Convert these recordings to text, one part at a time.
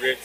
ready?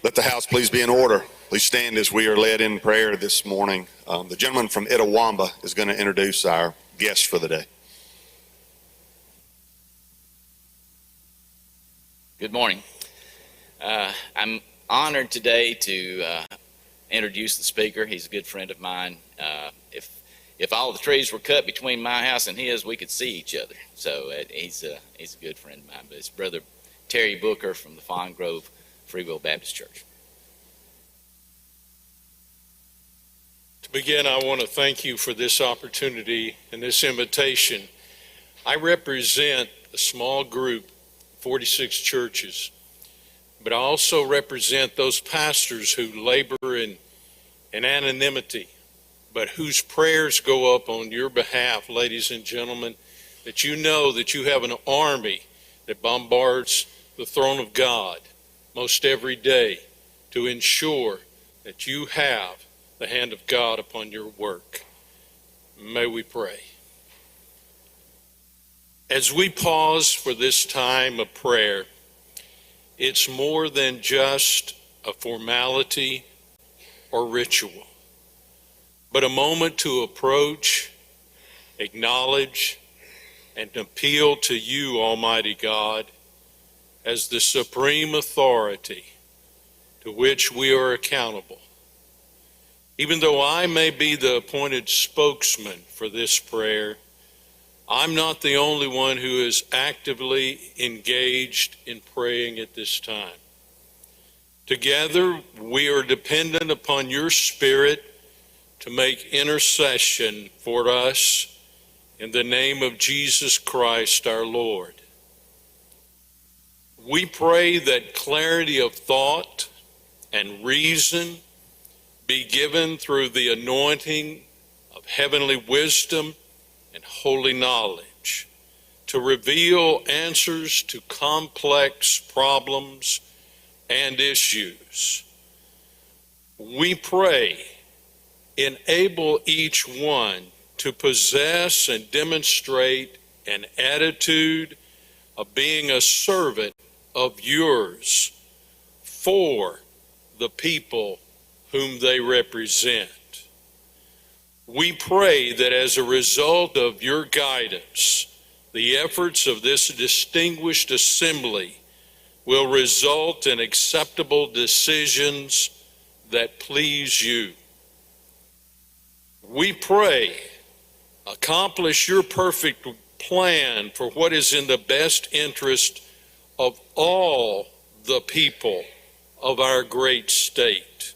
Let the house please be in order. Please stand as we are led in prayer this morning. The gentleman from Itawamba is going to introduce our guest for the day. Good morning. I'm honored today to introduce the speaker. He's a good friend of mine. If all the trees were cut between my house and his, we could see each other. So he's a good friend of mine. But it's Brother Terry Booker from the Fawn Grove Free Will Baptist Church. To begin, I want to thank you for this opportunity and this invitation. I represent a small group, 46 churches, but I also represent those pastors who labor in anonymity, but whose prayers go up on your behalf, ladies and gentlemen, that you know that you have an army that bombards the throne of God most every day to ensure that you have the hand of God upon your work. May we pray. As we pause for this time of prayer, it's more than just a formality or ritual, but a moment to approach, acknowledge, and appeal to you, Almighty God, as the supreme authority to which we are accountable. Even though I may be the appointed spokesman for this prayer, I'm not the only one who is actively engaged in praying at this time. Together, we are dependent upon your Spirit to make intercession for us in the name of Jesus Christ our Lord. We pray that clarity of thought and reason be given through the anointing of heavenly wisdom and holy knowledge to reveal answers to complex problems and issues. We pray, enable each one to possess and demonstrate an attitude of being a servant of yours for the people whom they represent. We pray that as a result of your guidance, the efforts of this distinguished assembly will result in acceptable decisions that please you. We pray, accomplish your perfect plan for what is in the best interest of all the people of our great state,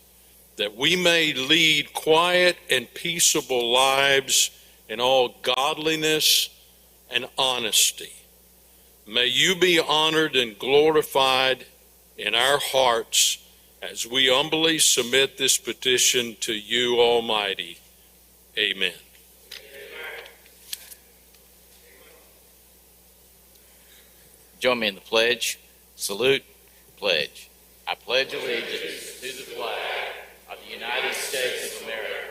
that we may lead quiet and peaceable lives in all godliness and honesty. May you be honored and glorified in our hearts as we humbly submit this petition to you, Almighty. Amen. Join me in the pledge. Salute, pledge. I pledge allegiance to the flag of the United States of America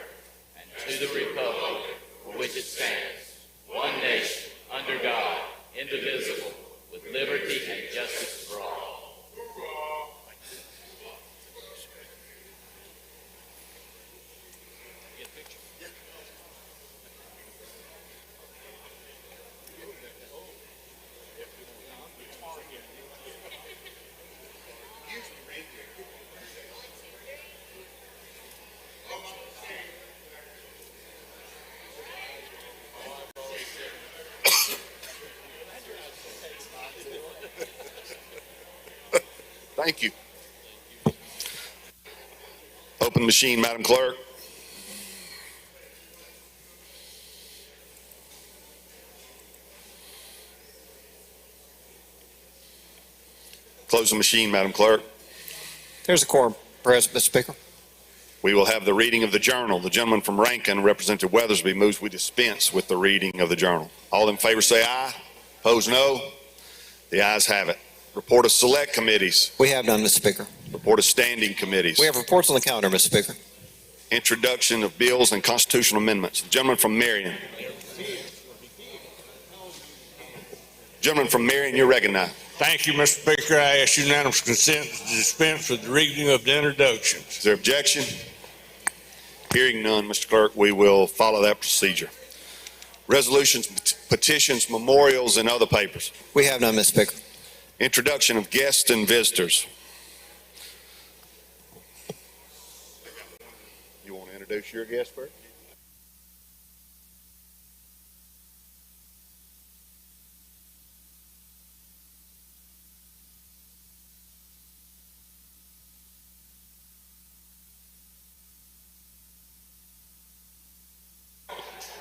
and to the republic for which it stands, one nation, under God, indivisible, with liberty and justice for all. Thank you. Open machine, Madam Clerk. Close the machine, Madam Clerk. There's a quorum, Mr. Speaker. We will have the reading of the journal. The gentleman from Rankin, Representative Weathersby, moves we dispense with the reading of the journal. All in favor say aye. Opposed, no. The ayes have it. Report of select committees. We have none, Mr. Speaker. Report of standing committees. We have reports on the calendar, Mr. Speaker. Introduction of bills and constitutional amendments. The gentleman from Marion. Gentleman from Marion, you're recognized. Thank you, Mr. Speaker. I ask unanimous consent to dispense with the reading of the introductions. Is there objection? Hearing none, Mr. Clerk, we will follow that procedure. Resolutions, petitions, memorials, and other papers. We have none, Mr. Speaker. Introduction of guests and visitors. You want to introduce your guest first?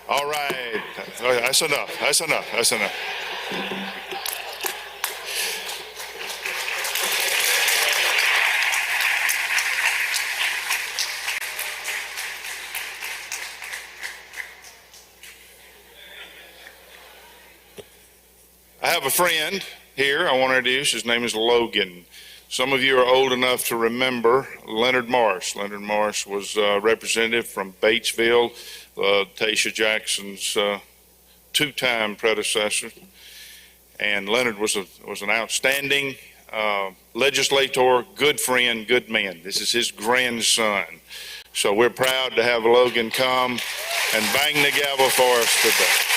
All right, that's enough, that's enough, that's enough. I have a friend here I want to introduce. His name is Logan. Some of you are old enough to remember Leonard Marsh. Leonard Marsh was a representative from Batesville, Tasha Jackson's two-time predecessor. And Leonard was an outstanding legislator, good friend, good man. This is his grandson. So we're proud to have Logan come and bang the gavel for us today.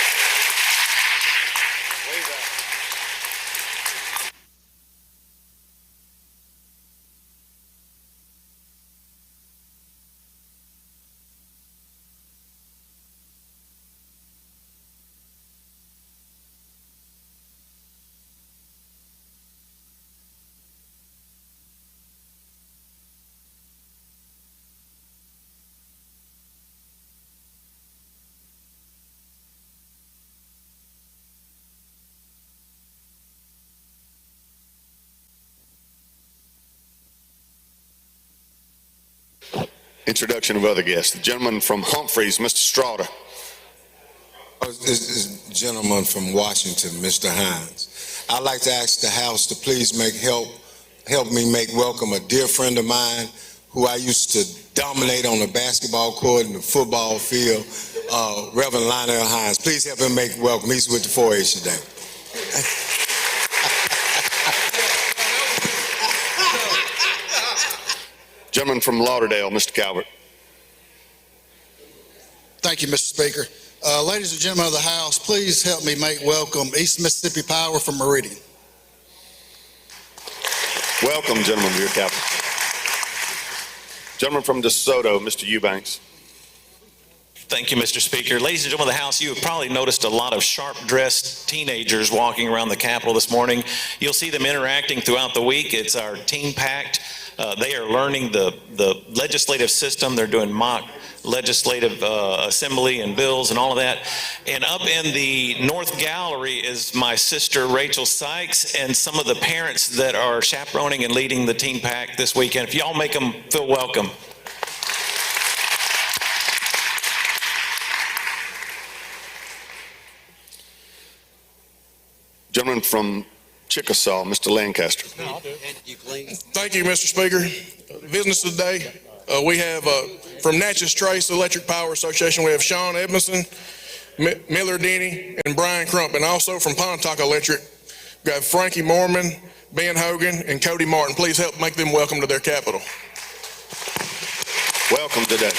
Introduction of other guests. The gentleman from Humphreys, Mr. Straughter. This is a gentleman from Washington, Mr. Hines. I'd like to ask the House to please help me make welcome a dear friend of mine who I used to dominate on the basketball court and the football field, Reverend Lionel Hines. Please help him make welcome. He's with the 4-H today. Gentleman from Lauderdale, Mr. Calvert. Thank you, Mr. Speaker. Ladies and gentlemen of the House, please help me make welcome East Mississippi Power from Meridian. Welcome, gentlemen, to your capital. Gentleman from DeSoto, Mr. Eubanks. Thank you, Mr. Speaker. Ladies and gentlemen of the House, you have probably noticed a lot of sharp-dressed teenagers walking around the Capitol this morning. You'll see them interacting throughout the week. It's our Teen Pact. They are learning the legislative system. They're doing mock legislative assembly and bills and all of that. And up in the North Gallery is my sister, Rachel Sykes, and some of the parents that are chaperoning and leading the Teen Pact this weekend. If y'all make them feel welcome. Gentleman from Chickasaw, Mr. Lancaster. Thank you, Mr. Speaker. Business today, we have from Natchez Trace Electric Power Association, we have Sean Edmondson, Miller Denny, and Brian Crump. And also from Pontotoc Electric, we have Frankie Mormon, Ben Hogan, and Cody Martin. Please help make them welcome to their capital. Welcome today.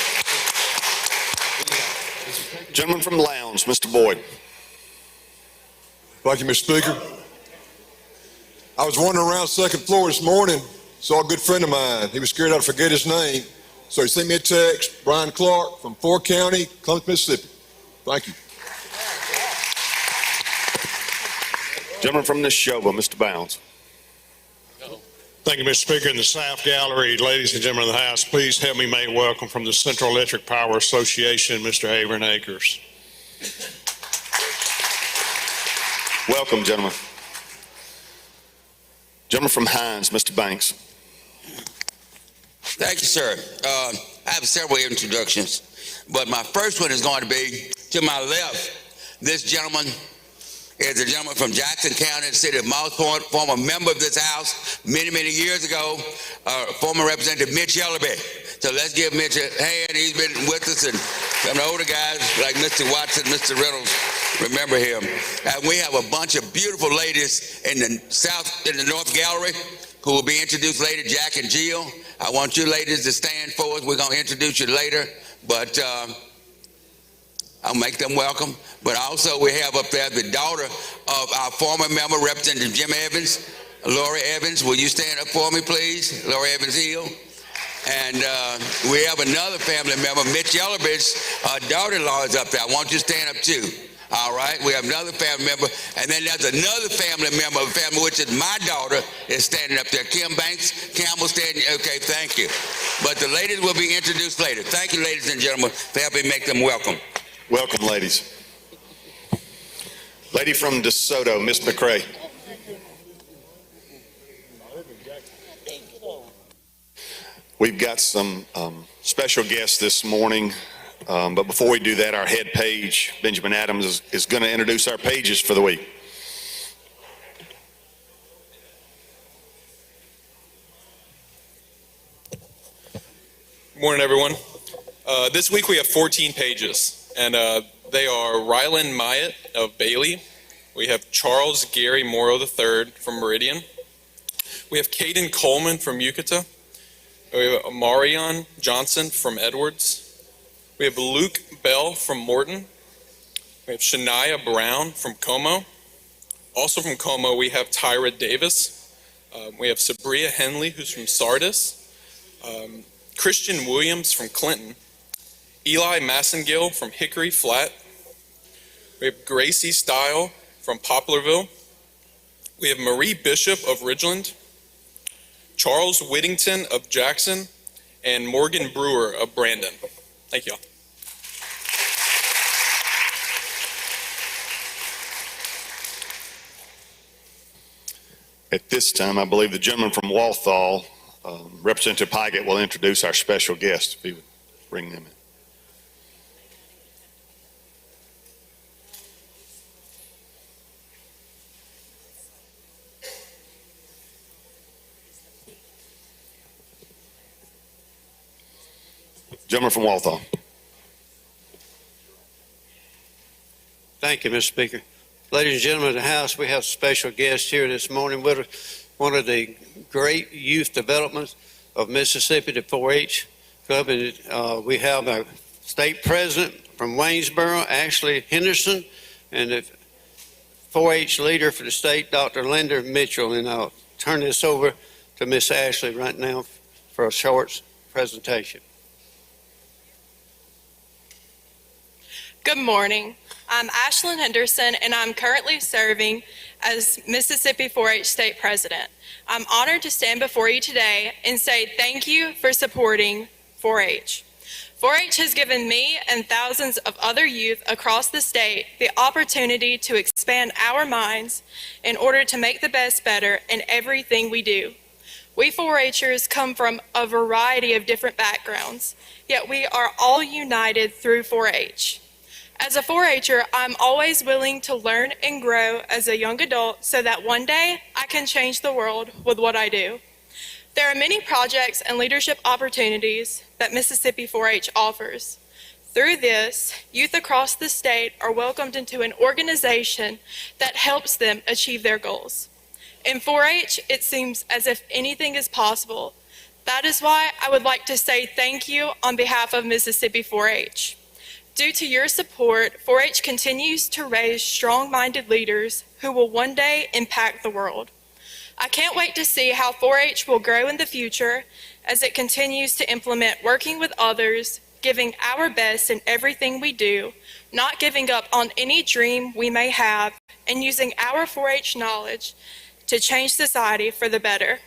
Gentleman from Lowndes, Mr. Boyd. Thank you, Mr. Speaker. I was wandering around second floor this morning, saw a good friend of mine. He was scared I'd forget his name, so he sent me a text, Brian Clark from Fort County, Columbus, Mississippi. Thank you. Gentleman from Neshoba, Mr. Bounds. Thank you, Mr. Speaker. In the South Gallery, ladies and gentlemen of the House, please help me make welcome from the Central Electric Power Association, Mr. Avon Akers. Welcome, gentlemen. Gentleman from Hines, Mr. Banks. Thank you, sir. I have several introductions, but my first one is going to be to my left. This gentleman is a gentleman from Jackson County, the city of Moss Point, former member of this House many, many years ago, former Representative Mitch Yellaby. So let's give Mitch a hand. He's been with us, and some of the older guys like Mr. Watson, Mr. Reynolds, remember him. And we have a bunch of beautiful ladies in the North Gallery who will be introduced later, Jack and Jill. I want you ladies to stand for us. We're going to introduce you later, but I'll make them welcome. But also we have up there the daughter of our former member, Representative Jim Evans, Lori Evans. Will you stand up for me, please? Lori Evans Hill. And we have another family member, Mitch Yellaby's daughter-in-law is up there. I want you to stand up too. All right, we have another family member, and then there's another family member of a family, which is my daughter, is standing up there. Kim Banks, Campbell standing. Okay, thank you. But the ladies will be introduced later. Thank you, ladies and gentlemen, for helping make them welcome. Welcome, ladies. Lady from DeSoto, Miss McCrae. We've got some special guests this morning, but before we do that, our head page, Benjamin Adams, is going to introduce our pages for the week. Good morning, everyone. This week we have 14 pages, and they are Ryland Myatt of Bailey. We have Charles Gary Morrow III from Meridian. We have Caden Coleman from Ukiah. We have Marion Johnson from Edwards. We have Luke Bell from Morton. We have Shania Brown from Como. Also from Como, we have Tyra Davis. We have Sabria Henley, who's from Sardis. Christian Williams from Clinton. Eli Massengill from Hickory Flat. We have Gracie Stile from Poplarville. We have Marie Bishop of Ridgeland. Charles Whittington of Jackson, and Morgan Brewer of Brandon. Thank you all. At this time, I believe the gentleman from Walthall, Representative Pygott, will introduce our special guest, if he would bring them in. Gentleman from Walthall. Thank you, Mr. Speaker. Ladies and gentlemen of the House, we have a special guest here this morning with one of the great youth developments of Mississippi, the 4-H Club. And we have our state president from Waynesboro, Ashley Henderson, and the 4-H leader for the state, Dr. Linda Mitchell. And I'll turn this over to Miss Ashley right now for a short presentation. Good morning. I'm Ashlyn Henderson, and I'm currently serving as Mississippi 4-H State President. I'm honored to stand before you today and say thank you for supporting 4-H. 4-H has given me and thousands of other youth across the state the opportunity to expand our minds in order to make the best better in everything we do. We 4-Hers come from a variety of different backgrounds, yet we are all united through 4-H. As a 4-Her, I'm always willing to learn and grow as a young adult so that one day I can change the world with what I do. There are many projects and leadership opportunities that Mississippi 4-H offers. Through this, youth across the state are welcomed into an organization that helps them achieve their goals. In 4-H, it seems as if anything is possible. That is why I would like to say thank you on behalf of Mississippi 4-H. Due to your support, 4-H continues to raise strong-minded leaders who will one day impact the world. I can't wait to see how 4-H will grow in the future as it continues to implement working with others, giving our best in everything we do, not giving up on any dream we may have, and using our 4-H knowledge to change society for the better.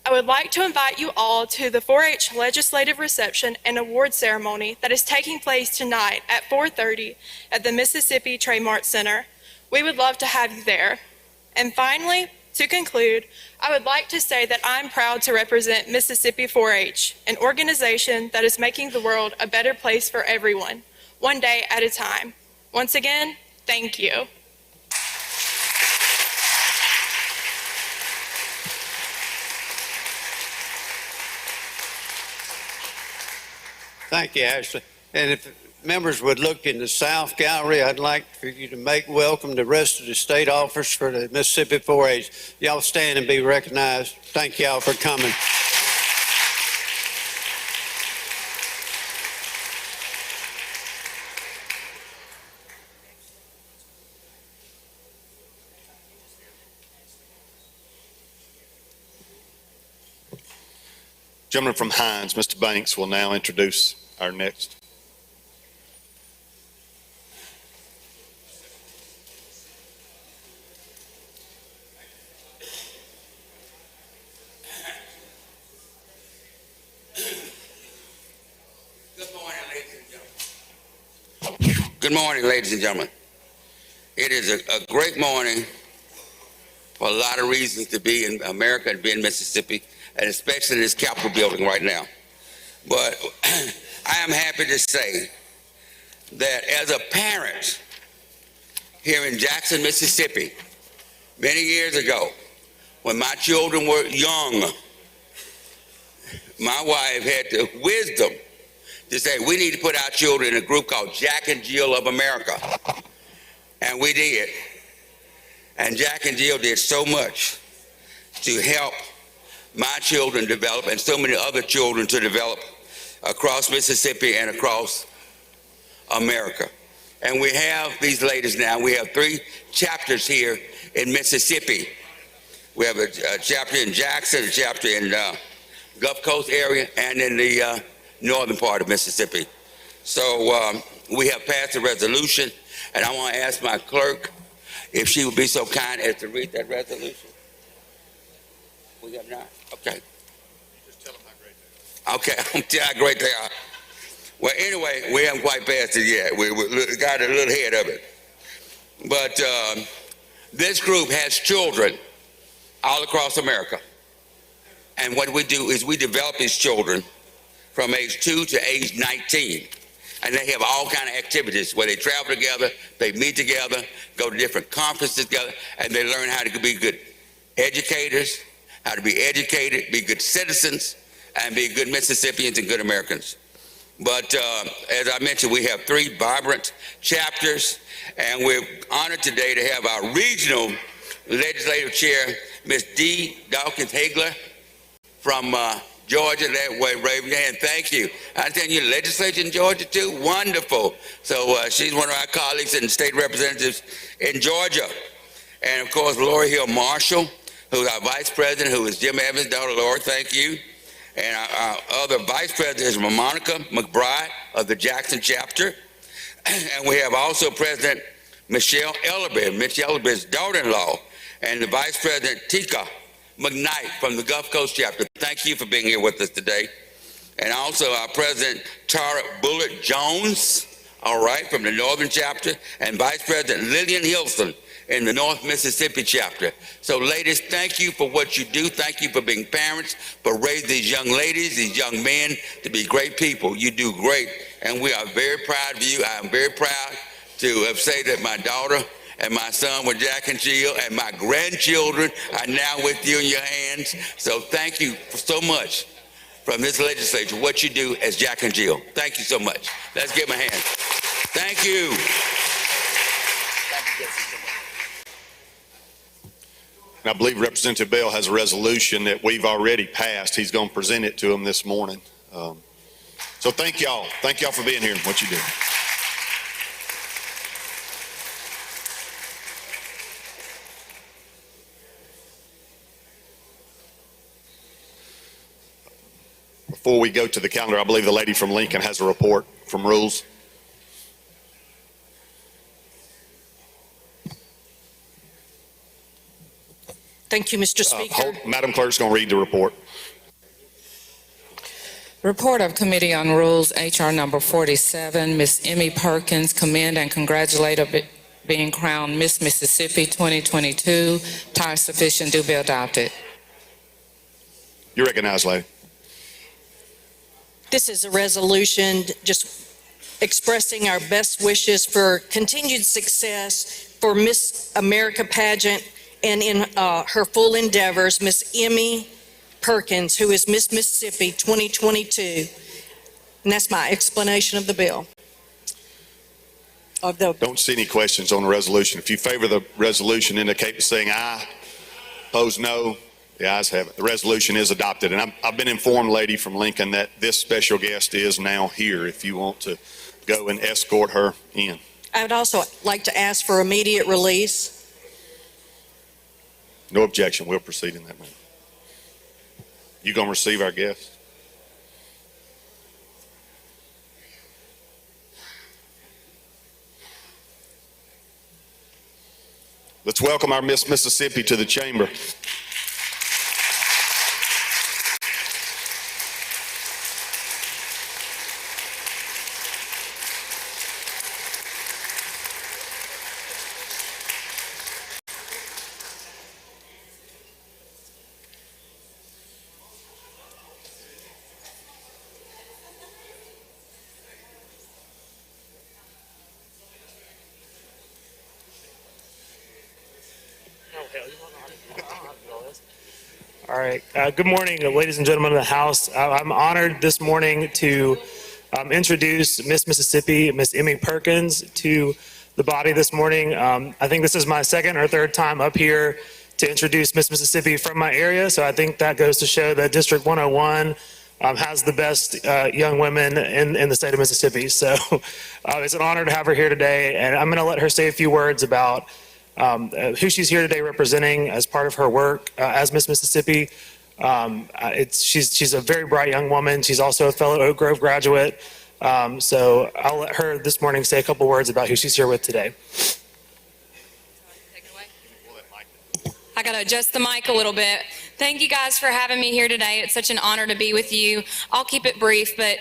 I would like to invite you all to the 4-H Legislative Reception and Award Ceremony that is taking place tonight at 4:30 at the Mississippi Trademark Center. We would love to have you there. And finally, to conclude, I would like to say that I'm proud to represent Mississippi 4-H, an organization that is making the world a better place for everyone, one day at a time. Once again, thank you. Thank you, Ashley. And if members would look in the South Gallery, I'd like for you to make welcome the rest of the state officers for the Mississippi 4-H. Y'all stand and be recognized. Thank y'all for coming. Gentleman from Hines, Mr. Banks, will now introduce our next. Good morning, ladies and gentlemen. It is a great morning for a lot of reasons to be in America and be in Mississippi, and especially this Capitol building right now. But I am happy to say that as a parent here in Jackson, Mississippi, many years ago, when my children were young, my wife had the wisdom to say, we need to put our children in a group called Jack and Jill of America. And we did. And Jack and Jill did so much to help my children develop and so many other children to develop across Mississippi and across America. And we have these ladies now. We have 3 chapters here in Mississippi. We have a chapter in Jackson, a chapter in Gulf Coast area, and in the northern part of Mississippi. So we have passed a resolution, and I want to ask my clerk if she would be so kind as to read that resolution. We have not? Okay. Just tell them how great they are. Okay, I'll tell you how great they are. Well, anyway, we haven't quite passed it yet. We got a little ahead of it. But this group has children all across America. And what we do is we develop these children from age 2 to age 19. And they have all kind of activities where they travel together, they meet together, go to different conferences together, and they learn how to be good educators, how to be educated, be good citizens, and be good Mississippians and good Americans. But as I mentioned, we have 3 vibrant chapters, and we're honored today to have our regional legislative chair, Ms. D. Dawkins Hagler from Georgia. That way, raise your hand. Thank you. I tell you, legislature in Georgia too. Wonderful. So she's one of our colleagues and state representatives in Georgia. And of course, Lori Hill Marshall, who's our vice president, who is Jim Evans' daughter. Lori, thank you. And our other vice president is Monica McBride of the Jackson chapter. And we have also President Michelle Ellerby, Mitch Ellerby's daughter-in-law, and the vice president Tika McKnight from the Gulf Coast chapter. Thank you for being here with us today. And also our president, Tara Bullitt Jones, all right, from the Northern chapter, and Vice President Lillian Hilson in the North Mississippi chapter. So ladies, thank you for what you do. Thank you for being parents, for raising these young ladies, these young men to be great people. You do great, and we are very proud of you. I am very proud to have said that my daughter and my son were Jack and Jill, and my grandchildren are now with you in your hands. So thank you so much from this legislature, what you do as Jack and Jill. Thank you so much. Let's give them a hand. Thank you. And I believe Representative Bell has a resolution that we've already passed. He's going to present it to them this morning. So thank y'all. Thank y'all for being here and what you do. Before we go to the calendar, I believe the lady from Lincoln has a report from Rules. Thank you, Mr. Speaker. Madam Clerk's going to read the report. Report of Committee on Rules, H.R. number 47. Ms. Emmy Perkins, commend and congratulate her being crowned Miss Mississippi 2022. Time sufficient, do be adopted. You recognize, lady. This is a resolution just expressing our best wishes for continued success for Miss America pageant and in her full endeavors, Miss Emmy Perkins, who is Miss Mississippi 2022. And that's my explanation of the bill. Don't see any questions on the resolution. If you favor the resolution, indicate by saying aye. Opposed, no. The ayes have it. The resolution is adopted. And I've been informed, lady from Lincoln, that this special guest is now here if you want to go and escort her in. I would also like to ask for immediate release. No objection. We'll proceed in that manner. You going to receive our guest? Let's welcome our Miss Mississippi to the chamber. All right. Good morning, ladies and gentlemen of the House. I'm honored this morning to introduce Miss Mississippi, Miss Emmy Perkins, to the body this morning. I think this is my second or third time up here to introduce Miss Mississippi from my area, so I think that goes to show that District 101 has the best young women in the state of Mississippi. So it's an honor to have her here today, and I'm going to let her say a few words about who she's here today representing as part of her work as Miss Mississippi. She's a very bright young woman. She's also a fellow Oak Grove graduate. So I'll let her this morning say a couple words about who she's here with today. I got to adjust the mic a little bit. Thank you guys for having me here today. It's such an honor to be with you. I'll keep it brief, but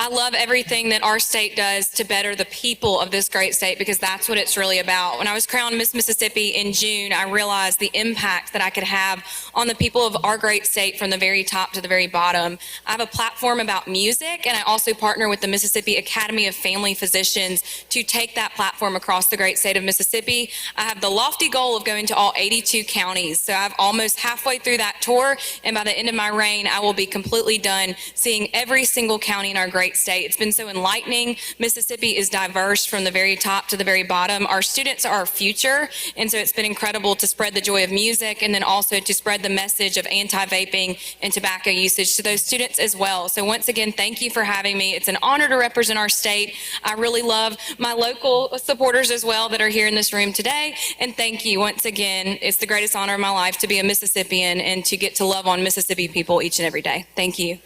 I love everything that our state does to better the people of this great state, because that's what it's really about. When I was crowned Miss Mississippi in June, I realized the impact that I could have on the people of our great state from the very top to the very bottom. I have a platform about music, and I also partner with the Mississippi Academy of Family Physicians to take that platform across the great state of Mississippi. I have the lofty goal of going to all 82 counties. So I'm almost halfway through that tour, and by the end of my reign, I will be completely done seeing every single county in our great state. It's been so enlightening. Mississippi is diverse from the very top to the very bottom. Our students are our future, and so it's been incredible to spread the joy of music and then also to spread the message of anti-vaping and tobacco usage to those students as well. So once again, thank you for having me. It's an honor to represent our state. I really love my local supporters as well that are here in this room today, and thank you once again. It's the greatest honor of my life to be a Mississippian and to get to love on Mississippi people each and every day. Thank you.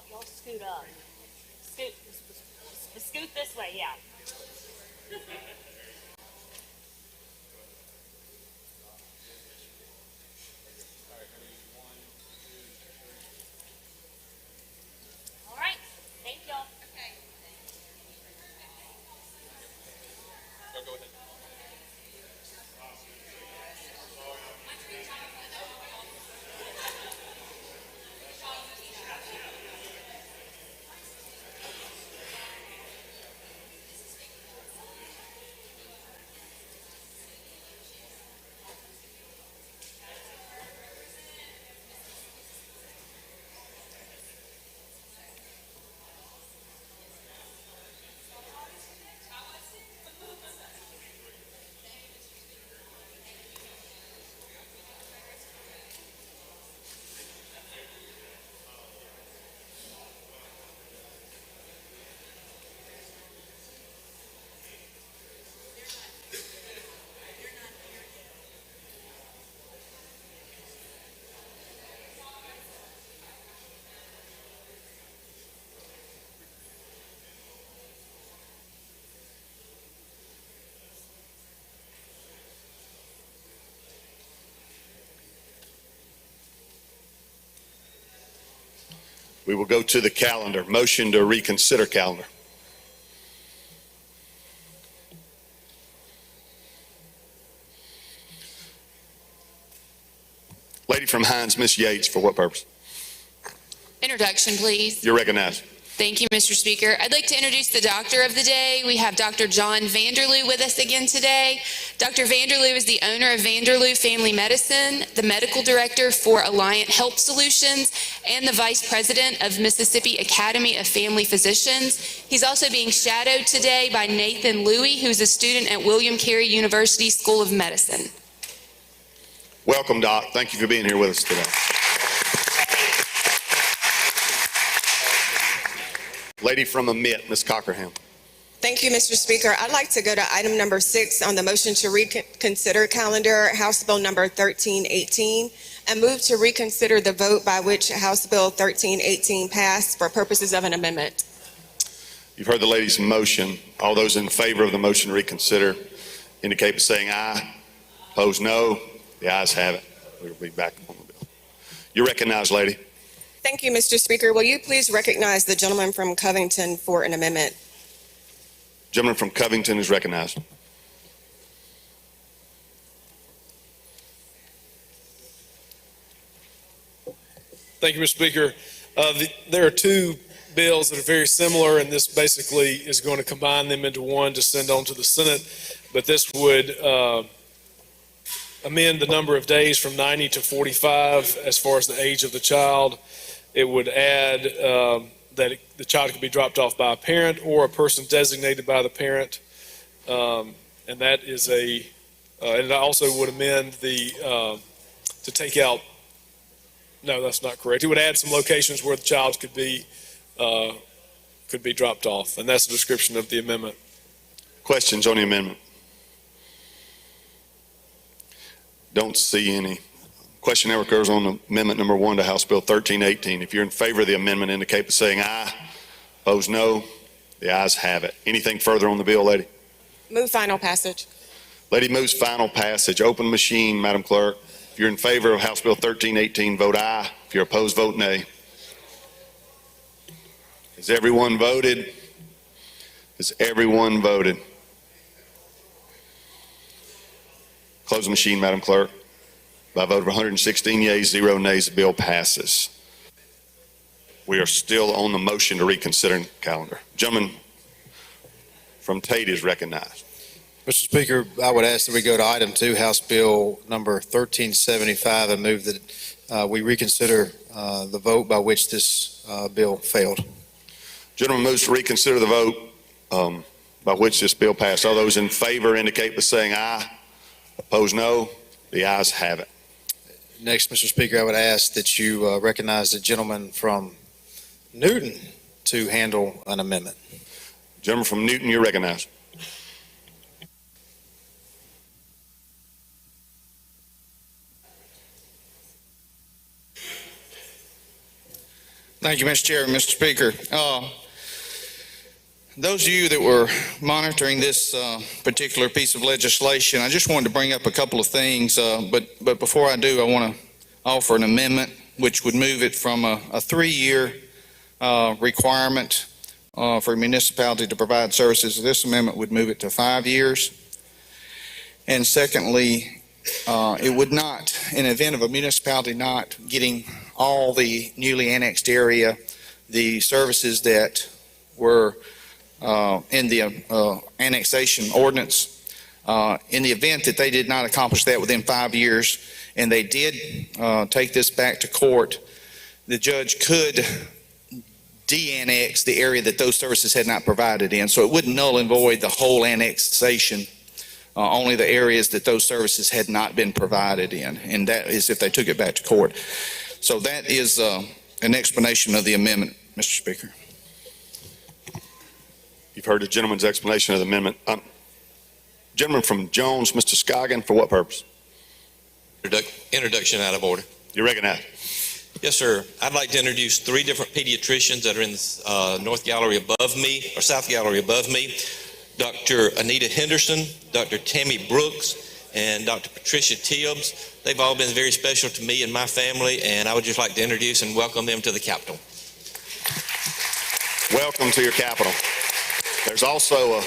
Y'all scoot up. Scoot this way, yeah. All right, thank y'all. Okay. Go ahead. We will go to the calendar. Motion to reconsider calendar. Lady from Hines, Miss Yates, for what purpose? Introduction, please. You're recognized. Thank you, Mr. Speaker. I'd like to introduce the doctor of the day. We have Dr. John Vanderloo with us again today. Dr. Vanderloo is the owner of Vanderloo Family Medicine, the medical director for Alliant Health Solutions, and the vice president of Mississippi Academy of Family Physicians. He's also being shadowed today by Nathan Louie, who's a student at William Carey University School of Medicine. Welcome, Doc. Thank you for being here with us today. Lady from Amit, Ms. Cockerham. Thank you, Mr. Speaker. I'd like to go to item number 6 on the motion to reconsider calendar, House Bill number 1318, and move to reconsider the vote by which House Bill 1318 passed for purposes of an amendment. You've heard the lady's motion. All those in favor of the motion to reconsider indicate by saying aye. Opposed, no. The ayes have it. We'll be back on the bill. You're recognized, lady. Thank you, Mr. Speaker. Will you please recognize the gentleman from Covington for an amendment? Gentleman from Covington is recognized. Thank you, Mr. Speaker. There are two bills that are very similar, and this basically is going to combine them into one to send on to the Senate. But this would amend the number of days from 90 to 45 as far as the age of the child. It would add that the child could be dropped off by a parent or a person designated by the parent. And that is and it also would amend to take out, no, that's not correct. It would add some locations where the child could be dropped off. And that's a description of the amendment. Questions on the amendment? Don't see any. Question now occurs on amendment number 1 to House Bill 1318. If you're in favor of the amendment, indicate by saying aye. Opposed, no. The ayes have it. Anything further on the bill, lady? Move final passage. Lady moves final passage. Open machine, Madam Clerk. If you're in favor of House Bill 1318, vote aye. If you're opposed, vote nay. Has everyone voted? Has everyone voted? Close the machine, Madam Clerk. By a vote of 116 yeas, 0 nays, the bill passes. We are still on the motion to reconsider calendar. Gentleman from Tate is recognized. Mr. Speaker, I would ask that we go to item 2, House Bill number 1375, and move that we reconsider the vote by which this bill failed. Gentleman moves to reconsider the vote by which this bill passed. All those in favor indicate by saying aye. Opposed, no. The ayes have it. Next, Mr. Speaker, I would ask that you recognize the gentleman from Newton to handle an amendment. Gentleman from Newton, you're recognized. Thank you, Mr. Chair and Mr. Speaker. Those of you that were monitoring this particular piece of legislation, I just wanted to bring up a couple of things, but before I do, I want to offer an amendment which would move it from a 3-year requirement for a municipality to provide services. This amendment would move it to 5 years. And secondly, it would not, in the event of a municipality not getting all the newly annexed area, the services that were in the annexation ordinance, in the event that they did not accomplish that within 5 years, and they did take this back to court, the judge could de-annex the area that those services had not provided in. So it wouldn't null and void the whole annexation, only the areas that those services had not been provided in, and that is if they took it back to court. So that is an explanation of the amendment, Mr. Speaker. You've heard the gentleman's explanation of the amendment. Gentleman from Jones, Mr. Scoggin, for what purpose? Introduction out of order. You're recognized. Yes, sir. I'd like to introduce 3 different pediatricians that are in the north gallery above me, or south gallery above me. Dr. Anita Henderson, Dr. Tammy Brooks, and Dr. Patricia Tibbs. They've all been very special to me and my family, and I would just like to introduce and welcome them to the Capitol. Welcome to your capital. There's also a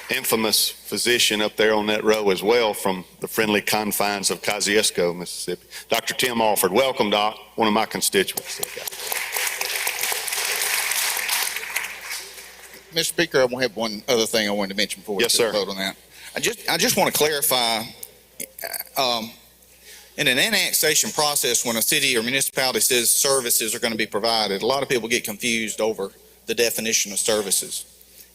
infamous physician up there on that row as well from the friendly confines of Kosciuszko, Mississippi. Dr. Tim Alford. Welcome, Doc, one of my constituents. Mr. Speaker, I have one other thing I wanted to mention before we vote on that. I just want to clarify, in an annexation process, when a city or municipality says services are going to be provided, a lot of people get confused over the definition of services.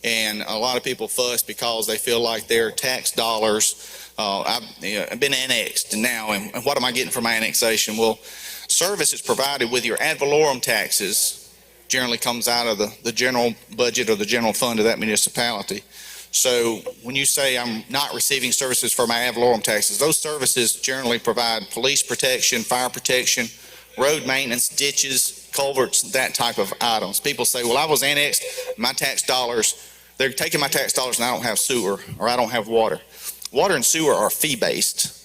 And a lot of people fuss because they feel like their tax dollars, I've been annexed now, and what am I getting from my annexation? Well, services provided with your ad valorem taxes generally comes out of the general budget or the general fund of that municipality. So when you say I'm not receiving services for my ad valorem taxes, those services generally provide police protection, fire protection, road maintenance, ditches, culverts, that type of items. People say, well, I was annexed, my tax dollars, they're taking my tax dollars and I don't have sewer or I don't have water. Water and sewer are fee-based.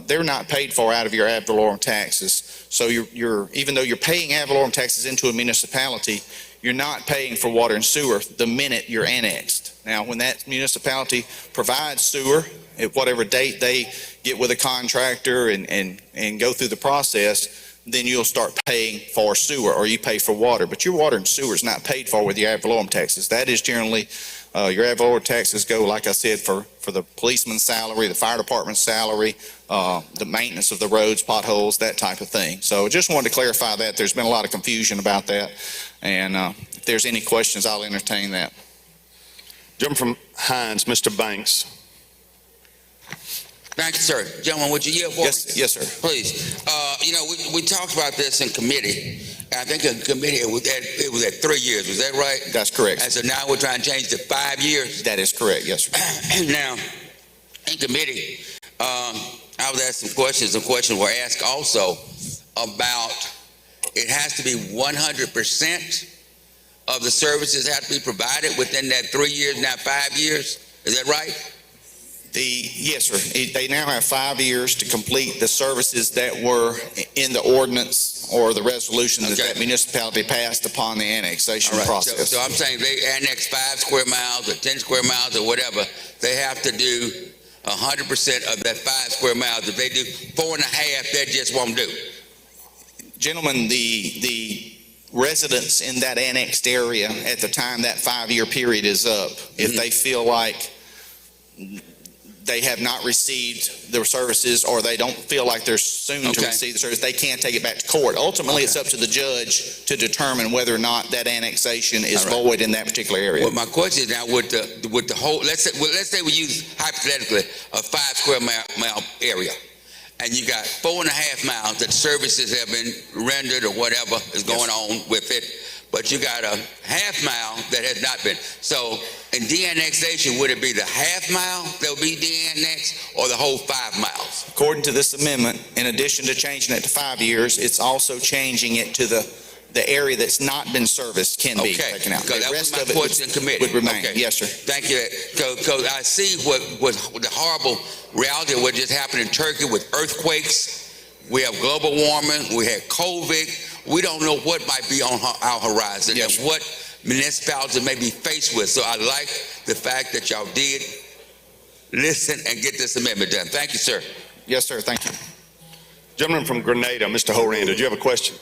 They're not paid for out of your ad valorem taxes. So you're even though you're paying ad valorem taxes into a municipality, you're not paying for water and sewer the minute you're annexed. Now, when that municipality provides sewer, at whatever date they get with a contractor and go through the process, then you'll start paying for sewer or you pay for water. But your water and sewer is not paid for with your ad valorem taxes. That is generally, your ad valorem taxes go, like I said, for the policeman's salary, the fire department's salary, the maintenance of the roads, potholes, that type of thing. So just wanted to clarify that. There's been a lot of confusion about that. And if there's any questions, I'll entertain that. Jump from Hines, Mr. Banks. Thank you, sir. Gentlemen, would you yield for me? Yes, sir. Please. We talked about this in committee. I think in committee it was at 3 years. Was that right? That's correct. And so now we're trying to change to 5 years. That is correct. Yes, sir. Now, in committee, I was asked some questions. Some questions were asked also about it has to be 100% of the services have to be provided within that 3 years, not 5 years. Is that right? Yes, sir. They now have 5 years to complete the services that were in the ordinance or the resolution that municipality passed upon the annexation process. So I'm saying they annex 5 square miles or 10 square miles or whatever, they have to do 100% of that 5 square miles. If they do 4.5, they just won't do. Gentlemen, the residents in that annexed area at the time that 5-year period is up, if they feel like they have not received their services or they don't feel like they're soon to receive the service, they can take it back to court. Ultimately, it's up to the judge to determine whether or not that annexation is void in that particular area. Well, my question is now with the whole, let's say we use hypothetically a 5 square mile area, and you got 4.5 miles that services have been rendered or whatever is going on with it, but you got a half mile that has not been. So in de-annexation, would it be the half mile that will be de-annexed or the whole 5 miles? According to this amendment, in addition to changing it to 5 years, it's also changing it to the area that's not been serviced can be taken out. Because that was my question in committee. Would remain. Yes, sir. Thank you. Because I see what the horrible reality of what just happened in Turkey with earthquakes. We have global warming. We had COVID. We don't know what might be on our horizon and what municipalities may be faced with. So I like the fact that y'all did listen and get this amendment done. Thank you, sir. Yes, sir. Thank you. Gentleman from Grenada, Mr. Horan, did you have a question?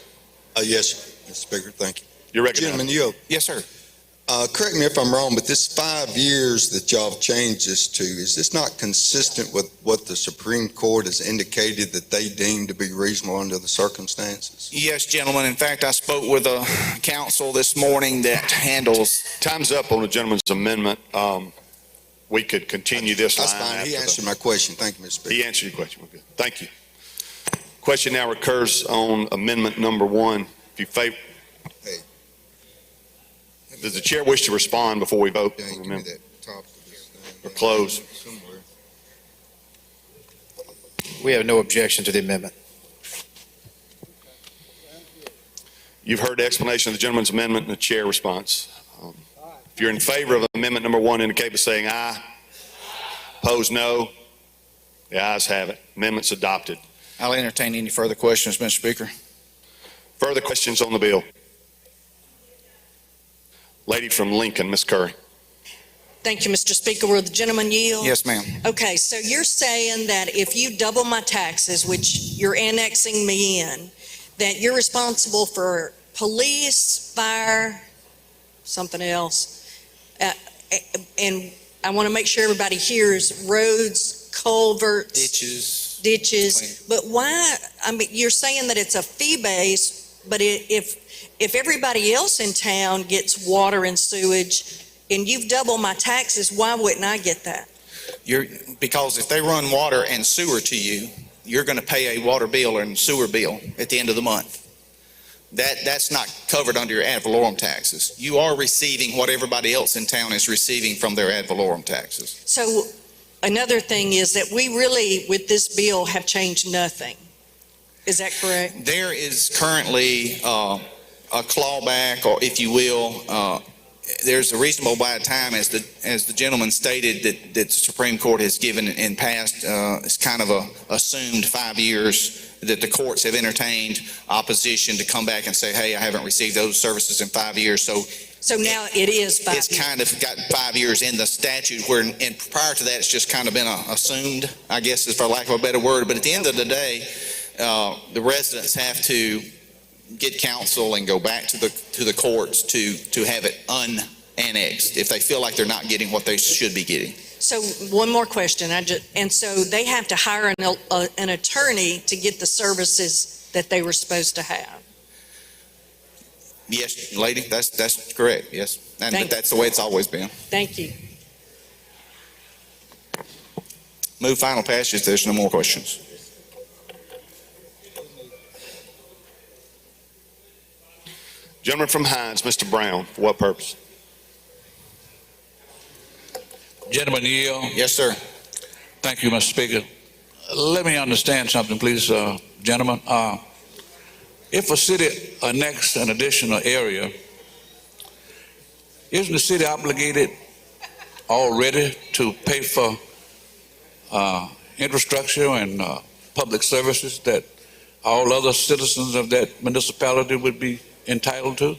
Yes, Mr. Speaker, thank you. You're recognized. Gentleman, Yes, sir. correct me if I'm wrong, but this 5 years that y'all have changed this to, is this not consistent with what the Supreme Court has indicated that they deem to be reasonable under the circumstances? Yes, gentlemen. In fact, I spoke with a council this morning that handles. Time's up on the gentleman's amendment. We could continue this line. That's fine. He answered my question. Thank you, Mr. Speaker. He answered your question. We're good. Thank you. Question now recurs on amendment number 1. If you favor. Does the chair wish to respond before we vote? Yeah, give me that top of this thing. Or close? Somewhere. We have no objection to the amendment. You've heard the explanation of the gentleman's amendment and the chair response. If you're in favor of amendment number 1, indicate by saying aye. Opposed, no. The ayes have it. Amendment's adopted. I'll entertain any further questions, Mr. Speaker. Further questions on the bill? Lady from Lincoln, Ms. Curry. Thank you, Mr. Speaker. Will the gentleman yield? Yes, ma'am. Okay, so you're saying that if you double my taxes, which you're annexing me in, that you're responsible for police, fire, something else, and I want to make sure everybody hears roads, culverts, ditches. But why? I mean, you're saying that it's a fee base, but if everybody else in town gets water and sewage, and you've doubled my taxes, why wouldn't I get that? Because if they run water and sewer to you, you're going to pay a water bill and sewer bill at the end of the month. That's not covered under your ad valorem taxes. You are receiving what everybody else in town is receiving from their ad valorem taxes. So another thing is that we really, with this bill, have changed nothing. Is that correct? There is currently a clawback, or if you will, there's a reasonable amount of time, as the gentleman stated, that the Supreme Court has given in past. It's kind of a assumed 5 years that the courts have entertained opposition to come back and say, hey, I haven't received those services in 5 years. So now it is 5 years. It's kind of got 5 years in the statute, where, and prior to that, it's just kind of been assumed, I guess, is for lack of a better word. But at the end of the day, the residents have to get counsel and go back to the courts to have it unannexed if they feel like they're not getting what they should be getting. So one more question. And so they have to hire an attorney to get the services that they were supposed to have. Yes, lady, that's correct. Yes, but that's the way it's always been. Thank you. Move final passage. There's no more questions. Gentleman from Hines, Mr. Brown, for what purpose? Gentleman yield. Yes, sir. Thank you, Mr. Speaker. Let me understand something, please, gentlemen. If a city annexes an additional area, isn't the city obligated already to pay for infrastructure and public services that all other citizens of that municipality would be entitled to?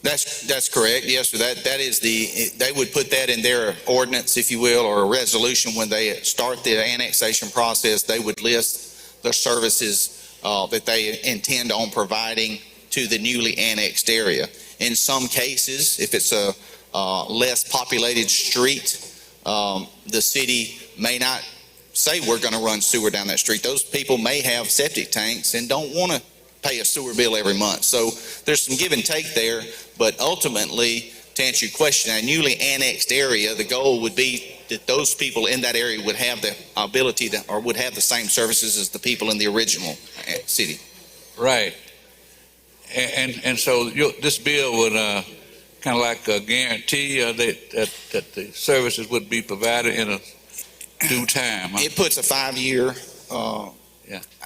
That's correct. Yes, sir. That is they would put that in their ordinance, if you will, or a resolution when they start the annexation process. They would list the services that they intend on providing to the newly annexed area. In some cases, if it's a less populated street, the city may not say we're going to run sewer down that street. Those people may have septic tanks and don't want to pay a sewer bill every month. So there's some give and take there, but ultimately, to answer your question, a newly annexed area, the goal would be that those people in that area would have the ability to, or would have the same services as the people in the original city. Right. And so this bill would kind of like guarantee that the services would be provided in a due time. Huh? It puts a 5-year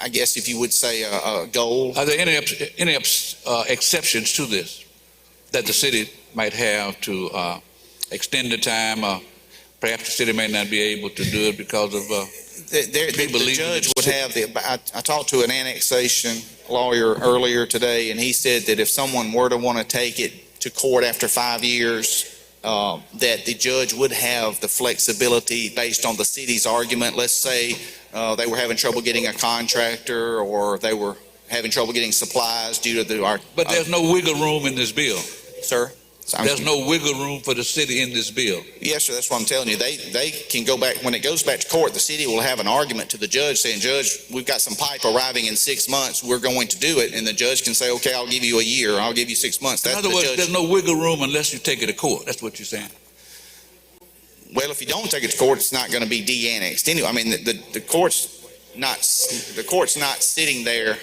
I guess if you would say a goal. Are there any exceptions to this that the city might have to extend the time? Perhaps the city may not be able to do it because of the judge would have I talked to an annexation lawyer earlier today, and he said that if someone were to want to take it to court after 5 years, that the judge would have the flexibility based on the city's argument. Let's say they were having trouble getting a contractor, or they were having trouble getting supplies due to our. But there's no wiggle room in this bill, sir. There's no wiggle room for the city in this bill. Yes, sir. That's what I'm telling you. They can go back when it goes back to court. The city will have an argument to the judge saying, "Judge, we've got some pipe arriving in 6 months. We're going to do it." And the judge can say, "Okay, I'll give you a year. I'll give you 6 months." In other words, there's no wiggle room unless you take it to court. That's what you're saying. Well, if you don't take it to court, it's not going to be de-annexed anyway. I mean, the court's not sitting there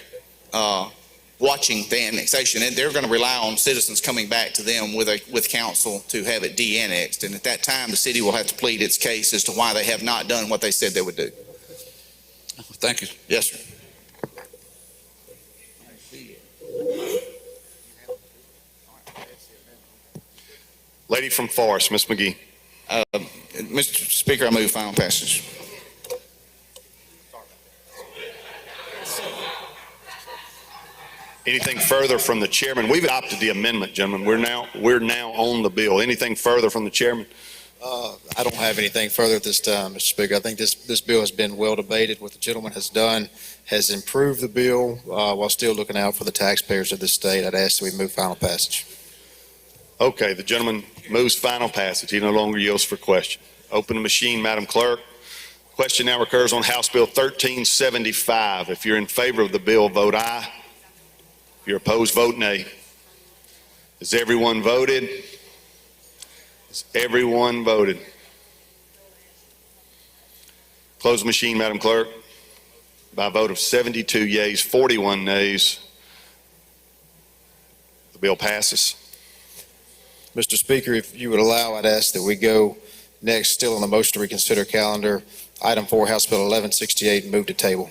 watching the annexation, and they're going to rely on citizens coming back to them with counsel to have it de-annexed. And at that time, the city will have to plead its case as to why they have not done what they said they would do. Thank you. Yes, sir. Lady from Forest, Ms. McGee. Mr. Speaker, I move final passage. Anything further from the chairman? We've adopted the amendment, gentlemen. We're now on the bill. Anything further from the chairman? I don't have anything further at this time, Mr. Speaker. I think this bill has been well debated. What the gentleman has done has improved the bill while still looking out for the taxpayers of this state. I'd ask that we move final passage. Okay, the gentleman moves final passage. He no longer yields for question. Open the machine, Madam Clerk. Question now recurs on House Bill 1375. If you're in favor of the bill, vote aye. If you're opposed, vote nay. Has everyone voted? Has everyone voted? Close the machine, Madam Clerk. By a vote of 72 yeas, 41 nays, the bill passes. Mr. Speaker, if you would allow, I'd ask that we go next, still on the motion to reconsider calendar, item 4, House Bill 1168, and move to table.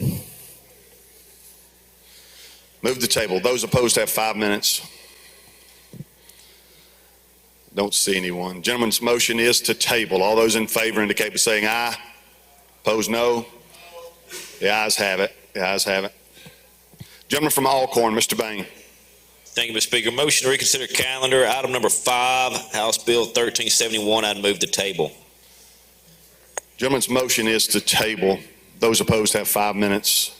Move the table. Those opposed have 5 minutes. Don't see anyone. Gentleman's motion is to table. All those in favor indicate by saying aye. Opposed, no. The ayes have it. The ayes have it. Gentleman from Alcorn, Mr. Bain. Thank you, Mr. Speaker. Motion to reconsider calendar, item number 5, House Bill 1371. I'd move the table. Gentleman's motion is to table. Those opposed have 5 minutes.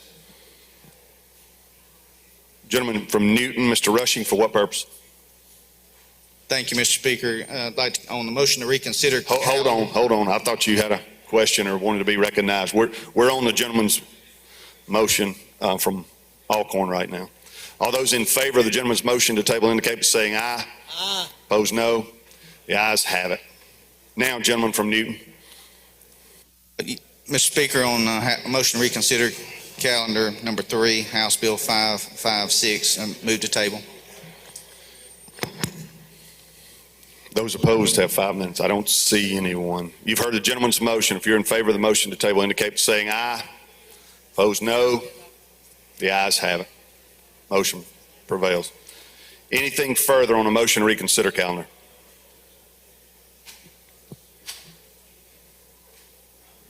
Gentleman from Newton, Mr. Rushing, for what purpose? Thank you, Mr. Speaker. I'd like to, on the motion to reconsider. Hold on. I thought you had a question or wanted to be recognized. We're on the gentleman's motion from Alcorn right now. All those in favor of the gentleman's motion to table indicate by saying aye. Aye. Opposed, no. The ayes have it. Now, gentleman from Newton. Mr. Speaker, on motion to reconsider calendar number 3, House Bill 556, move to table. Those opposed have 5 minutes. I don't see anyone. You've heard the gentleman's motion. If you're in favor of the motion to table, indicate by saying aye. Opposed, no. The ayes have it. Motion prevails. Anything further on a motion to reconsider calendar?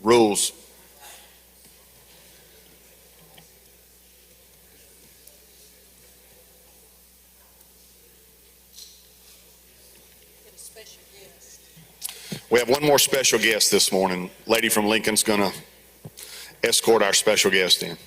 Rules. We have one more special guest this morning. Lady from Lincoln's going to escort our special guest in.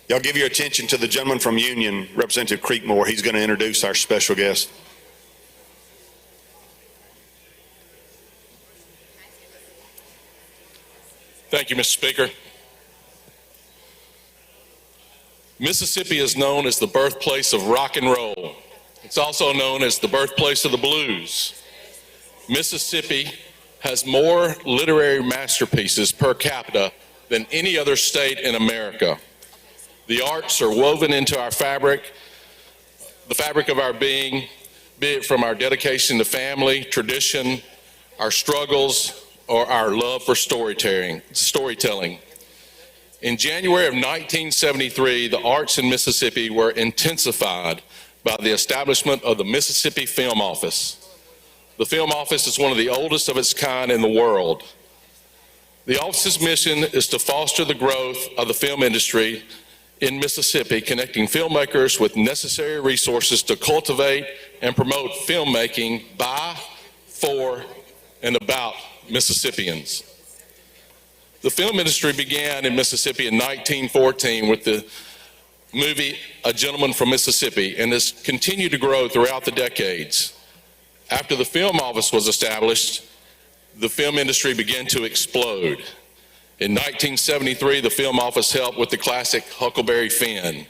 Y'all give your attention to the gentleman from Union, Representative Creekmore. He's going to introduce our special guest. Thank you, Mr. Speaker. Mississippi is known as the birthplace of rock and roll. It's also known as the birthplace of the blues. Mississippi has more literary masterpieces per capita than any other state in America. The arts are woven into our fabric, the fabric of our being, be it from our dedication to family, tradition, our struggles, or our love for storytelling. In January of 1973, the arts in Mississippi were intensified by the establishment of the Mississippi Film Office. The Film Office is one of the oldest of its kind in the world. The office's mission is to foster the growth of the film industry in Mississippi, connecting filmmakers with necessary resources to cultivate and promote filmmaking by, for, and about Mississippians. The film industry began in Mississippi in 1914 with the movie A Gentleman from Mississippi and has continued to grow throughout the decades. After the Film Office was established, the film industry began to explode. In 1973, the Film Office helped with the classic Huckleberry Finn.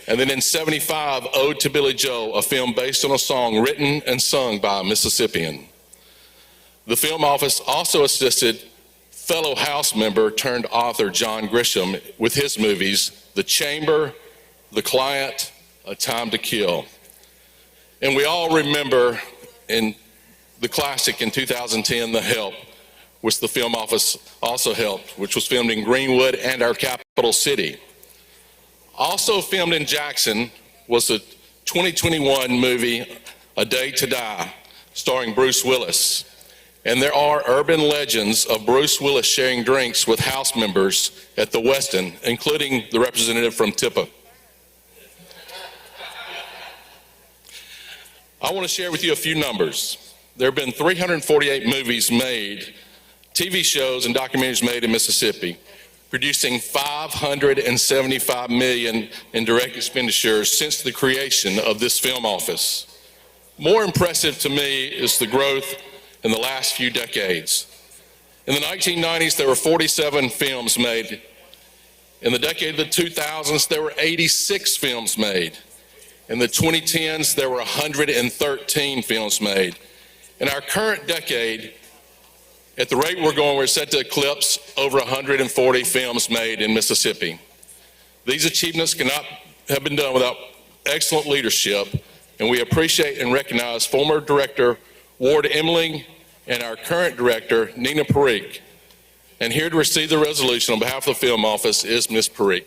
And then in 75, Ode to Billy Joe, a film based on a song written and sung by a Mississippian. The Film Office also assisted fellow House member turned author John Grisham with his movies, The Chamber, The Client, A Time to Kill. And we all remember in the classic in 2010, The Help, which the Film Office also helped, which was filmed in Greenwood and our capital city. Also filmed in Jackson was the 2021 movie, A Day to Die, starring Bruce Willis. And there are urban legends of Bruce Willis sharing drinks with House members at the Westin, including the representative from Tippa. I want to share with you a few numbers. There have been 348 movies made, TV shows and documentaries made in Mississippi, producing $575 million in direct expenditures since the creation of this film office. More impressive to me is the growth in the last few decades. In the 1990s, there were 47 films made. In the decade of the 2000s, there were 86 films made. In the 2010s, there were 113 films made. In our current decade, at the rate we're going, we're set to eclipse over 140 films made in Mississippi. These achievements cannot have been done without excellent leadership, and we appreciate and recognize former Director Ward Emling and our current Director, Nina Parikh. And here to receive the resolution on behalf of the Film Office is Ms. Parikh.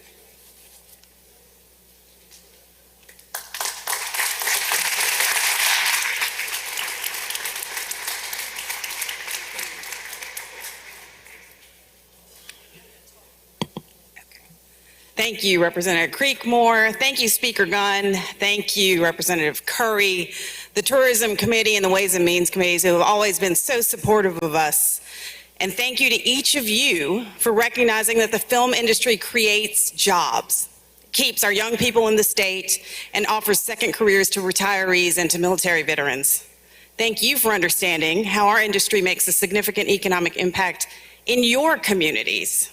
Thank you, Representative Creekmore. Thank you, Speaker Gunn. Thank you, Representative Curry, the Tourism Committee and the Ways and Means Committees who have always been so supportive of us. And thank you to each of you for recognizing that the film industry creates jobs, keeps our young people in the state, and offers second careers to retirees and to military veterans. Thank you for understanding how our industry makes a significant economic impact in your communities.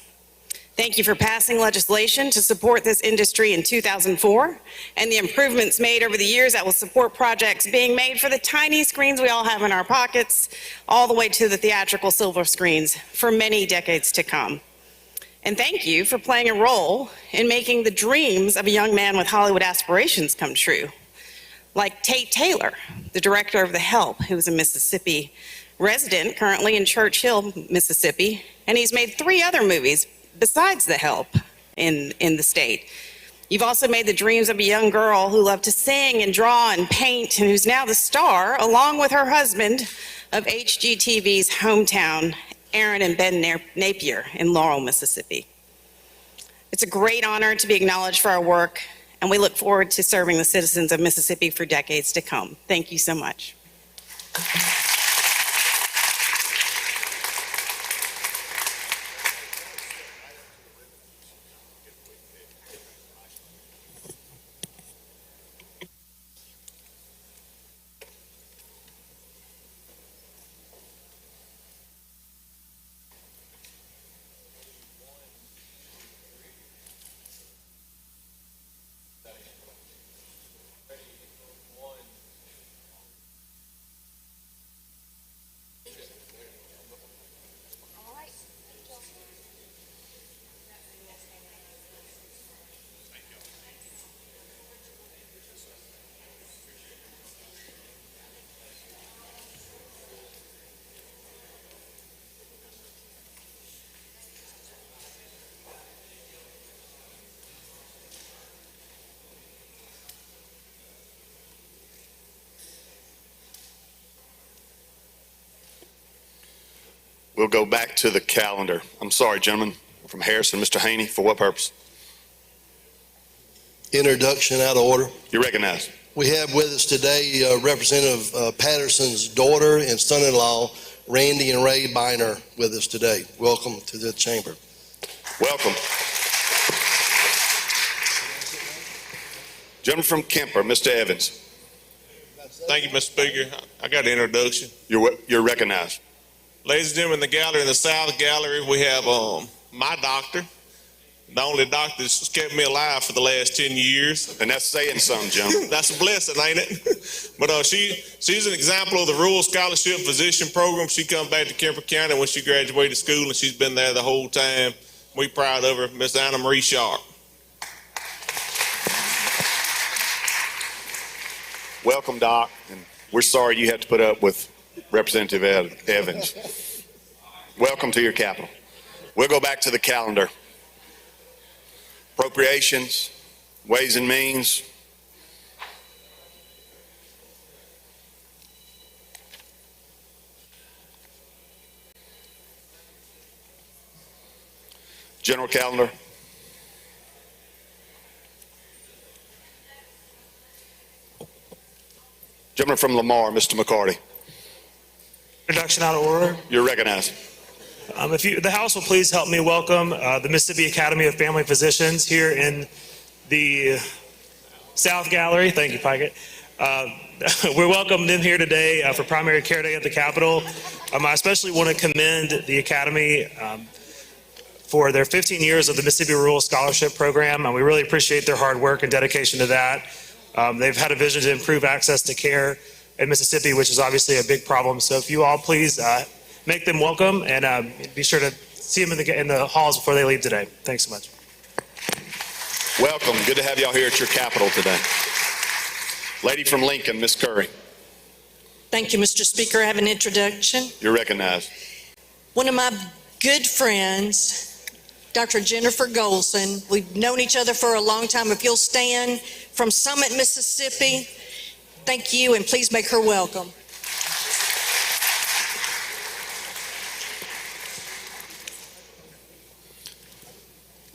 Thank you for passing legislation to support this industry in 2004 and the improvements made over the years that will support projects being made for the tiny screens we all have in our pockets, all the way to the theatrical silver screens for many decades to come. And thank you for playing a role in making the dreams of a young man with Hollywood aspirations come true, like Tate Taylor, the director of The Help, who is a Mississippi resident currently in Churchill, Mississippi, and he's made 3 other movies besides The Help in the state. You've also made the dreams of a young girl who loved to sing and draw and paint and who's now the star, along with her husband, of HGTV's hometown, Aaron and Ben Napier in Laurel, Mississippi. It's a great honor to be acknowledged for our work, and we look forward to serving the citizens of Mississippi for decades to come. Thank you so much. We'll go back to the calendar. I'm sorry, gentlemen, from Harrison, Mr. Haney, for what purpose? Introduction out of order. You're recognized. We have with us today Representative Patterson's daughter and son-in-law, Randy and Ray Biner, with us today. Welcome to the chamber. Welcome. Gentleman from Kemper, Mr. Evans. Thank you, Mr. Speaker. I got an introduction. You're recognized. Ladies and gentlemen, in the gallery, in the South Gallery, we have my doctor, the only doctor that's kept me alive for the last 10 years. And that's saying something, gentlemen. That's a blessing, ain't it? But she's an example of the Rural Scholarship Physician Program. She come back to Kemper County when she graduated school, and she's been there the whole time. We proud of her, Miss Anna Marie Sharp. Welcome, Doc, and we're sorry you have to put up with Representative Evans. Welcome to your capital. We'll go back to the calendar. Appropriations, Ways and Means. General calendar. Gentleman from Lamar, Mr. McCarty. Introduction out of order. You're recognized. The House will please help me welcome the Mississippi Academy of Family Physicians here in the South Gallery. Thank you, Pikett. We're welcoming them here today for Primary Care Day at the Capitol. I especially want to commend the Academy for their 15 years of the Mississippi Rural Scholarship Program, and we really appreciate their hard work and dedication to that. They've had a vision to improve access to care in Mississippi, which is obviously a big problem. So if you all please make them welcome, and be sure to see them in the halls before they leave today. Thanks so much. Welcome. Good to have y'all here at your capital today. Lady from Lincoln, Miss Curry. Thank you, Mr. Speaker. I have an introduction. You're recognized. One of my good friends, Dr. Jennifer Golson. We've known each other for a long time. If you'll stand, from Summit, Mississippi. Thank you, and please make her welcome.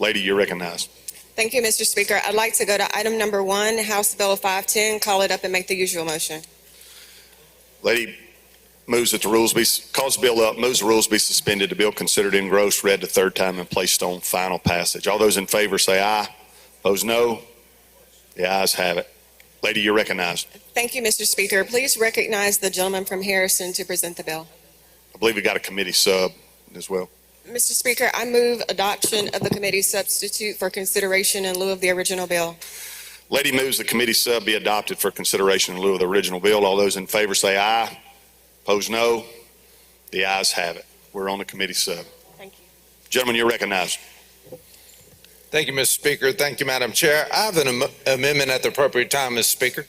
Lady, you're recognized. Thank you, Mr. Speaker. I'd like to go to item number 1, House Bill 510, call it up and make the usual motion. Lady moves that the rules be, calls the bill up, moves the rules be suspended, the bill considered engrossed, read the third time, and placed on final passage. All those in favor say aye. Opposed, no. The ayes have it. Lady, you're recognized. Thank you, Mr. Speaker. Please recognize the gentleman from Harrison to present the bill. I believe we got a committee sub as well. Mr. Speaker, I move adoption of the committee substitute for consideration in lieu of the original bill. Lady moves the committee sub be adopted for consideration in lieu of the original bill. All those in favor say aye. Opposed, no. The ayes have it. We're on the committee sub. Thank you. Gentlemen, you're recognized. Thank you, Mr. Speaker. Thank you, Madam Chair. I have an amendment at the appropriate time, Mr. Speaker.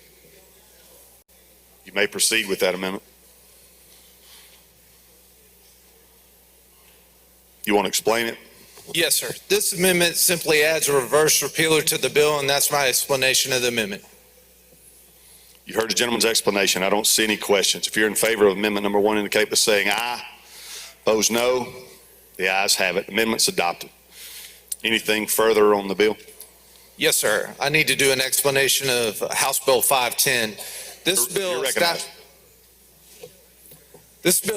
You may proceed with that amendment. You want to explain it? Yes, sir. This amendment simply adds a reverse repealer to the bill, and that's my explanation of the amendment. You heard the gentleman's explanation. I don't see any questions. If you're in favor of amendment number 1, indicate by saying aye. Opposed, no. The ayes have it. Amendment's adopted. Anything further on the bill? Yes, sir. I need to do an explanation of House Bill 510. This bill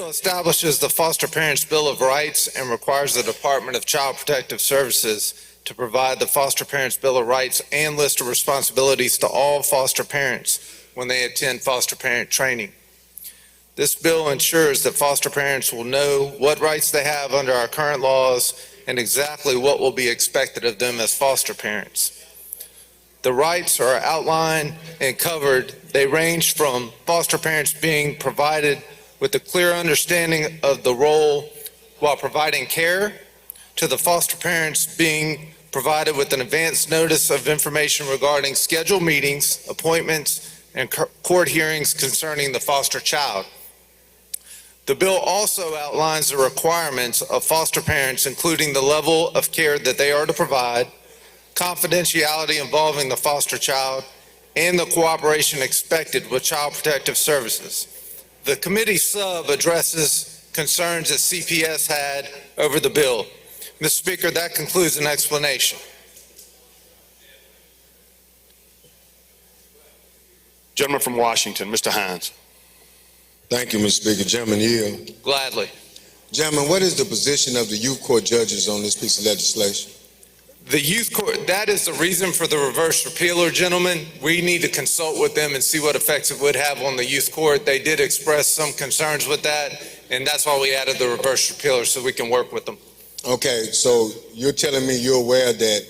establishes the Foster Parents Bill of Rights and requires the Department of Child Protective Services to provide the Foster Parents Bill of Rights and list of responsibilities to all foster parents when they attend foster parent training. This bill ensures that foster parents will know what rights they have under our current laws and exactly what will be expected of them as foster parents. The rights are outlined and covered. They range from foster parents being provided with a clear understanding of the role while providing care, to the foster parents being provided with an advance notice of information regarding scheduled meetings, appointments, and court hearings concerning the foster child. The bill also outlines the requirements of foster parents, including the level of care that they are to provide, confidentiality involving the foster child, and the cooperation expected with Child Protective Services. The committee sub addresses concerns that CPS had over the bill. Mr. Speaker, that concludes an explanation. Gentleman from Washington, Mr. Hines. Thank you, Mr. Speaker. Gentlemen, yield. Gladly. Gentlemen, what is the position of the youth court judges on this piece of legislation? The youth court, that is the reason for the reverse repealer, gentlemen. We need to consult with them and see what effects it would have on the youth court. They did express some concerns with that, and that's why we added the reverse repealer, so we can work with them. Okay, so you're telling me you're aware that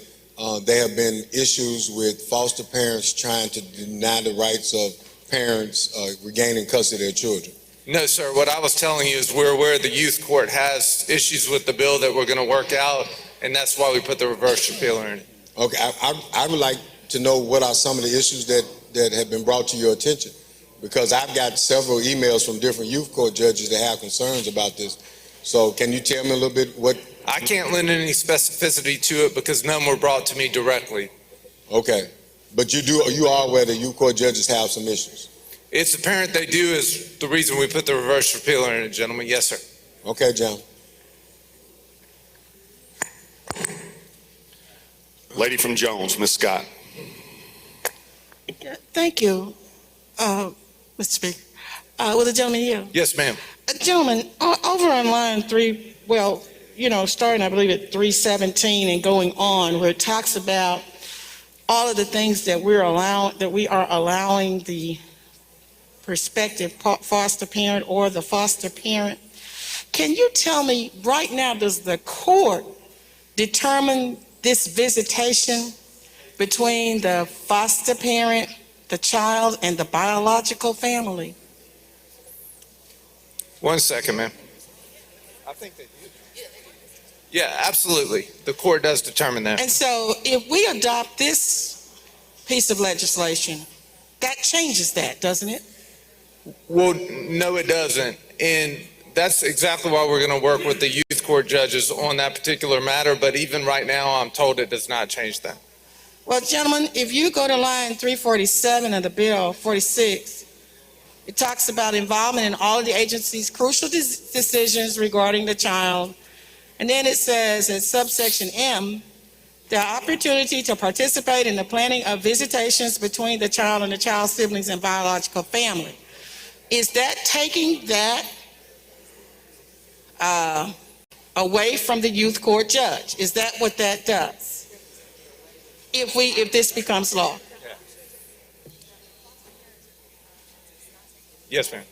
there have been issues with foster parents trying to deny the rights of parents regaining custody of their children? No, sir. What I was telling you is we're aware the youth court has issues with the bill that we're going to work out, and that's why we put the reverse repealer in it. Okay, I would like to know what are some of the issues that have been brought to your attention, because I've got several emails from different youth court judges that have concerns about this. So can you tell me a little bit what? I can't lend any specificity to it because none were brought to me directly. Okay, but you are aware that youth court judges have some issues? It's apparent they do is the reason we put the reverse repealer in it, gentlemen. Yes, sir. Okay, John. Lady from Jones, Ms. Scott. Thank you, Mr. Speaker. Will the gentleman yield? Yes, ma'am. Gentlemen, over on line 3, well, starting, I believe, at 317 and going on, where it talks about all of the things that we are allowing the prospective foster parent or the foster parent. Can you tell me right now, does the court determine this visitation between the foster parent, the child, and the biological family? 1 second, ma'am. I think they do. Yeah, absolutely. The court does determine that. And so if we adopt this piece of legislation, that changes that, doesn't it? Well, no, it doesn't. And that's exactly why we're going to work with the youth court judges on that particular matter. But even right now, I'm told it does not change that. Well, gentlemen, if you go to line 347 of the bill, 46, it talks about involvement in all of the agency's crucial decisions regarding the child. And then it says in subsection M, the opportunity to participate in the planning of visitations between the child and the child's siblings and biological family. Is that taking that away from the youth court judge? Is that what that does? If this becomes law? Yes, ma'am.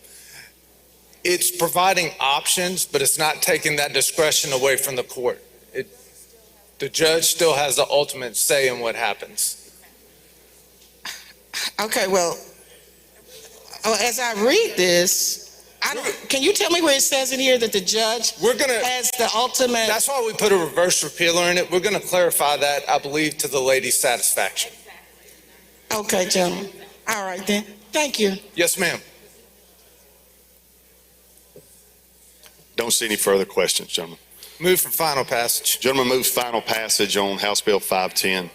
It's providing options, but it's not taking that discretion away from the court. The judge still has the ultimate say in what happens. Okay, well, as I read this, can you tell me where it says in here that the judge has the ultimate? That's why we put a reverse repealer in it. We're going to clarify that, I believe, to the lady's satisfaction. Okay, gentlemen. All right, then. Thank you. Yes, ma'am. Don't see any further questions, gentlemen. Move for final passage. Gentleman moves final passage on House Bill 510.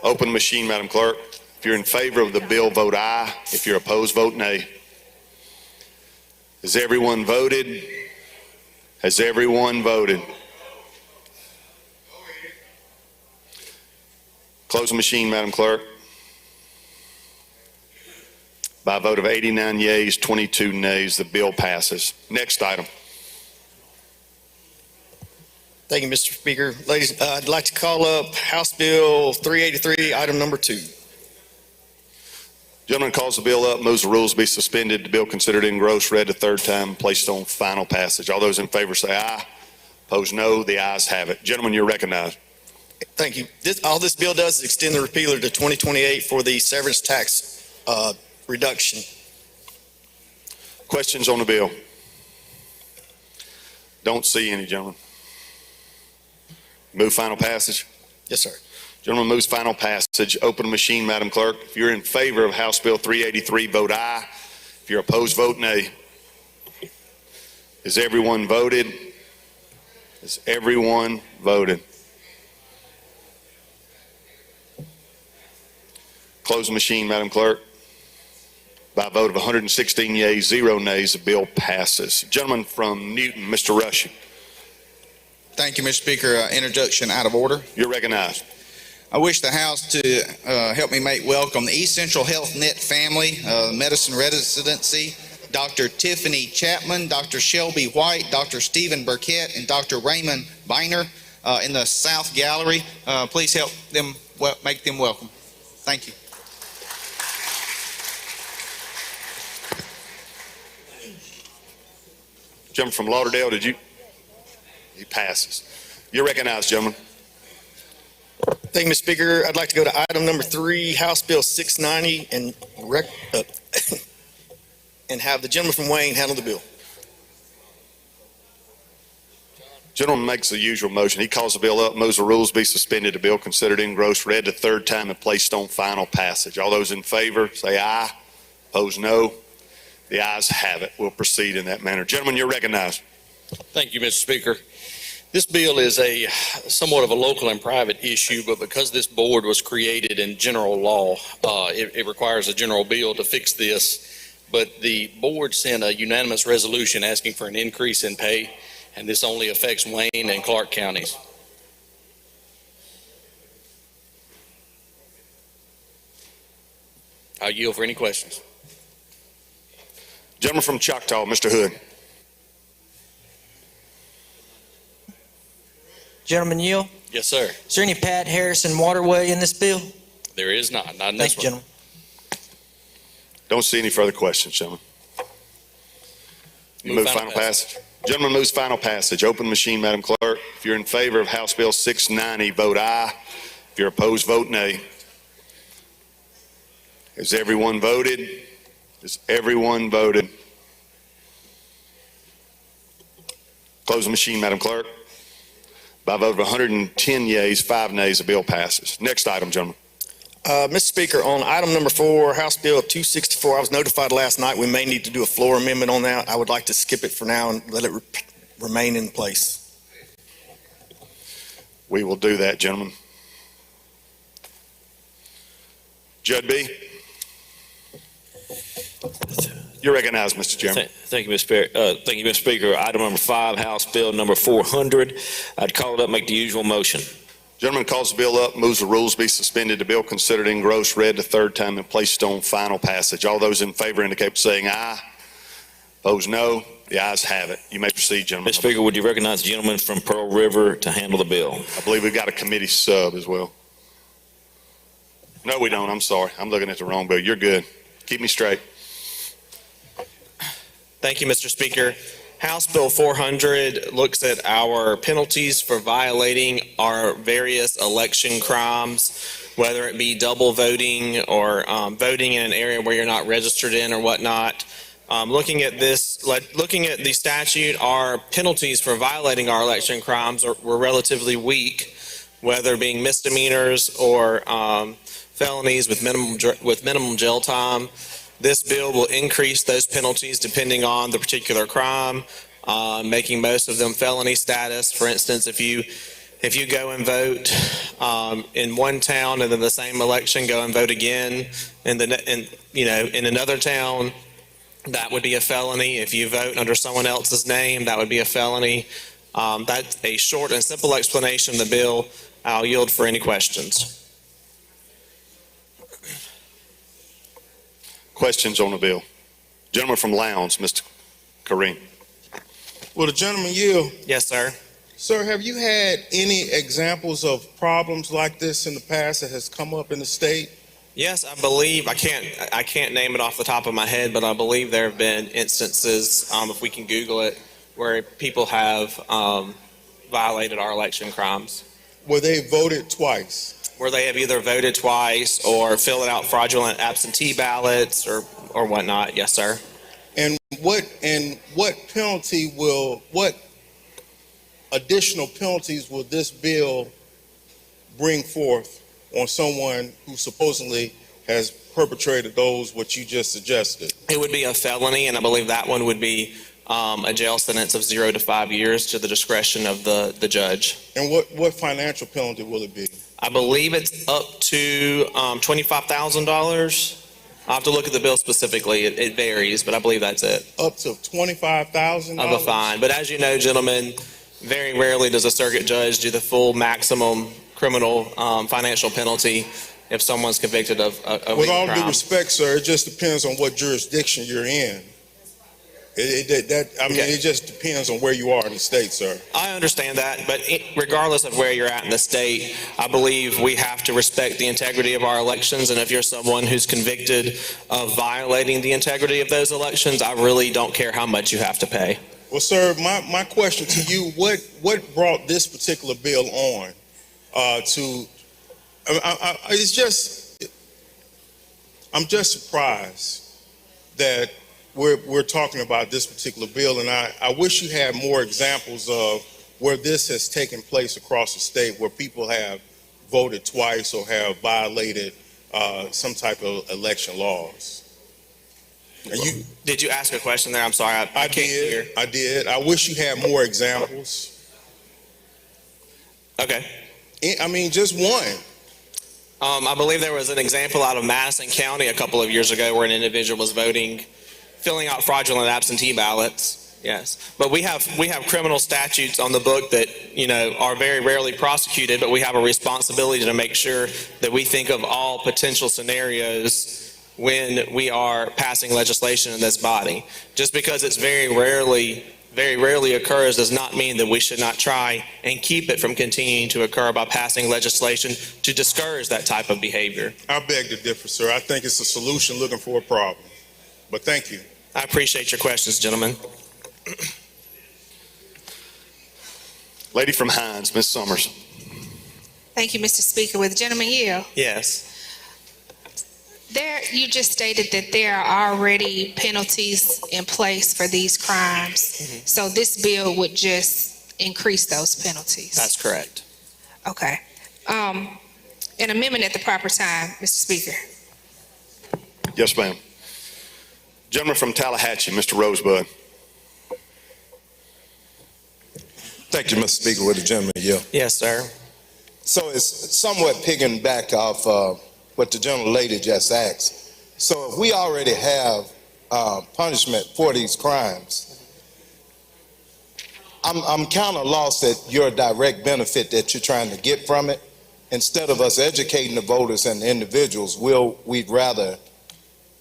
Open the machine, Madam Clerk. If you're in favor of the bill, vote aye. If you're opposed, vote nay. Has everyone voted? Has everyone voted? Close the machine, Madam Clerk. By a vote of 89 yeas, 22 nays, the bill passes. Next item. Thank you, Mr. Speaker. Ladies, I'd like to call up House Bill 383, item number 2. Gentleman calls the bill up, moves the rules be suspended, the bill considered engrossed, read the third time, placed on final passage. All those in favor say aye. Opposed, no. The ayes have it. Gentlemen, you're recognized. Thank you. All this bill does is extend the repealer to 2028 for the severance tax reduction. Questions on the bill? Don't see any, gentlemen. Move final passage. Yes, sir. Gentleman moves final passage. Open the machine, Madam Clerk. If you're in favor of House Bill 383, vote aye. If you're opposed, vote nay. Has everyone voted? Has everyone voted? Close the machine, Madam Clerk. By a vote of 116 yeas, 0 nays, the bill passes. Gentleman from Newton, Mr. Rushing. Thank you, Mr. Speaker. Introduction out of order. You're recognized. I wish the House to help me make welcome the East Central Health Net family, medicine residency, Dr. Tiffany Chapman, Dr. Shelby White, Dr. Stephen Burkett, and Dr. Raymond Biner in the South Gallery. Please help them make them welcome. Thank you. Gentleman from Lauderdale, did you? He passes. You're recognized, gentlemen. Thank you, Mr. Speaker. I'd like to go to item number 3, House Bill 690, and have the gentleman from Wayne handle the bill. Gentleman makes the usual motion. He calls the bill up, moves the rules be suspended, the bill considered engrossed, read the third time, and placed on final passage. All those in favor, say aye. Opposed, no. The ayes have it. We'll proceed in that manner. Gentlemen, you're recognized. Thank you, Mr. Speaker. This bill is somewhat of a local and private issue, but because this board was created in general law, it requires a general bill to fix this. But the board sent a unanimous resolution asking for an increase in pay, and this only affects Wayne and Clark counties. I'll yield for any questions. Gentleman from Choctaw, Mr. Hood. Gentlemen yield? Yes, sir. Is there any Pat Harrison waterway in this bill? There is not in Thank this you, one. gentlemen. Don't see any further questions, gentlemen. Move final passage. Gentleman moves final passage. Open machine, Madam Clerk. If you're in favor of House Bill 690, vote aye. If you're opposed, vote nay. Has everyone voted? Has everyone voted? Close the machine, Madam Clerk. By a vote of 110 yeas, 5 nays, the bill passes. Next item, gentlemen. Mr. Speaker, on item number 4, House Bill 264, I was notified last night we may need to do a floor amendment on that. I would like to skip it for now and let it remain in place. We will do that, gentlemen. Judd B. You're recognized, Mr. Chairman. Thank you, Mr. Speaker. Item number 5, House Bill number 400. I'd call it up, make the usual motion. Gentleman calls the bill up, moves the rules be suspended, the bill considered engrossed, read the third time, and placed on final passage. All those in favor indicate by saying aye. Opposed, no. The ayes have it. You may proceed, gentlemen. Mr. Speaker, would you recognize the gentleman from Pearl River to handle the bill? I believe we've got a committee sub as well. No, we don't. I'm sorry. I'm looking at the wrong bill. You're good. Keep me straight. Thank you, Mr. Speaker. House Bill 400 looks at our penalties for violating our various election crimes, whether it be double voting or voting in an area where you're not registered in or whatnot. Looking at the statute, our penalties for violating our election crimes were relatively weak, whether being misdemeanors or felonies with minimum jail time. This bill will increase those penalties depending on the particular crime, making most of them felony status. For instance, if you go and vote in one town and then the same election go and vote again in another town, that would be a felony. If you vote under someone else's name, that would be a felony. That's a short and simple explanation of the bill. I'll yield for any questions. Questions on the bill? Gentleman from Lowndes, Mr. Kareem. Will the gentleman yield? Yes, sir. Sir, have you had any examples of problems like this in the past that has come up in the state? Yes, I believe, I can't name it off the top of my head, but I believe there have been instances, if we can Google it, where people have violated our election crimes. Where they voted twice? Where they have either voted twice or filled out fraudulent absentee ballots or whatnot. Yes, sir. And what additional penalties will this bill bring forth on someone who supposedly has perpetrated those what you just suggested? It would be a felony, and I believe that one would be a jail sentence of 0 to 5 years to the discretion of the judge. And what financial penalty will it be? I believe it's up to $25,000. I'll have to look at the bill specifically. It varies, but I believe that's it. Up to $25,000? Of a fine. But as you know, gentlemen, very rarely does a circuit judge do the full maximum criminal financial penalty if someone's convicted of a With all crime. due respect, sir, it just depends on what jurisdiction you're in. It just depends on where you are in the state, sir. I understand that, but regardless of where you're at in the state, I believe we have to respect the integrity of our elections, and if you're someone who's convicted of violating the integrity of those elections, I really don't care how much you have to pay. Well, sir, my question to you, what brought this particular bill on I'm just surprised that we're talking about this particular bill, and I wish you had more examples of where this has taken place across the state, where people have voted twice or have violated some type of election laws. Did you ask a question there? I'm sorry, I can't hear. I did. I wish you had more examples. Okay. I mean, just one. I believe there was an example out of Madison County a couple of years ago where an individual was filling out fraudulent absentee ballots. Yes, but we have criminal statutes on the book that are very rarely prosecuted, but we have a responsibility to make sure that we think of all potential scenarios when we are passing legislation in this body. Just because it's very rarely occurs does not mean that we should not try and keep it from continuing to occur by passing legislation to discourage that type of behavior. I beg to differ, sir. I think it's a solution looking for a problem. But thank you. I appreciate your questions, gentlemen. Lady from Hines, Ms. Summers. Thank you, Mr. Speaker. Will the gentleman yield? Yes. You just stated that there are already penalties in place for these crimes. So this bill would just increase those penalties. That's correct. Okay. An amendment at the proper time, Mr. Speaker. Yes, ma'am. Gentleman from Tallahatchie, Mr. Rosebud. Thank you, Mr. Speaker. With the gentleman yield. Yes, sir. So it's somewhat piggyback off what the gentlelady just asked. So if we already have punishment for these crimes, I'm kind of lost at your direct benefit that you're trying to get from it. Instead of us educating the voters and the individuals, we'd rather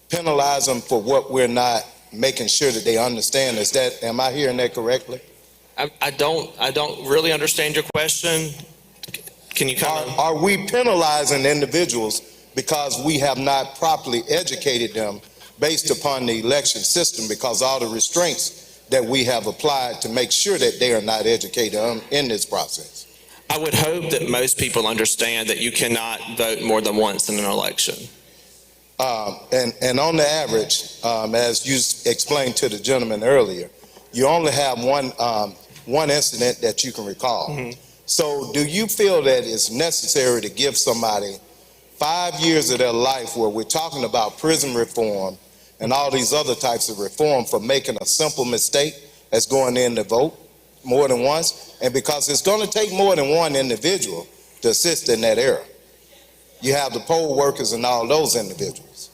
penalize them for what we're not making sure that they understand. Am I hearing that correctly? I don't really understand your question. Can you Are we penalizing individuals because we have not properly educated them based upon the election system, because all the restraints that we have applied to make sure that they are not educated in this process? I would hope that most people understand that you cannot vote more than once in an election. And on the average, as you explained to the gentleman earlier, you only have one incident that you can recall. Mm-hmm. So do you feel that it's necessary to give somebody 5 years of their life, where we're talking about prison reform and all these other types of reform, for making a simple mistake as going in to vote more than once? And because it's going to take more than one individual to assist in that error. You have the poll workers and all those individuals.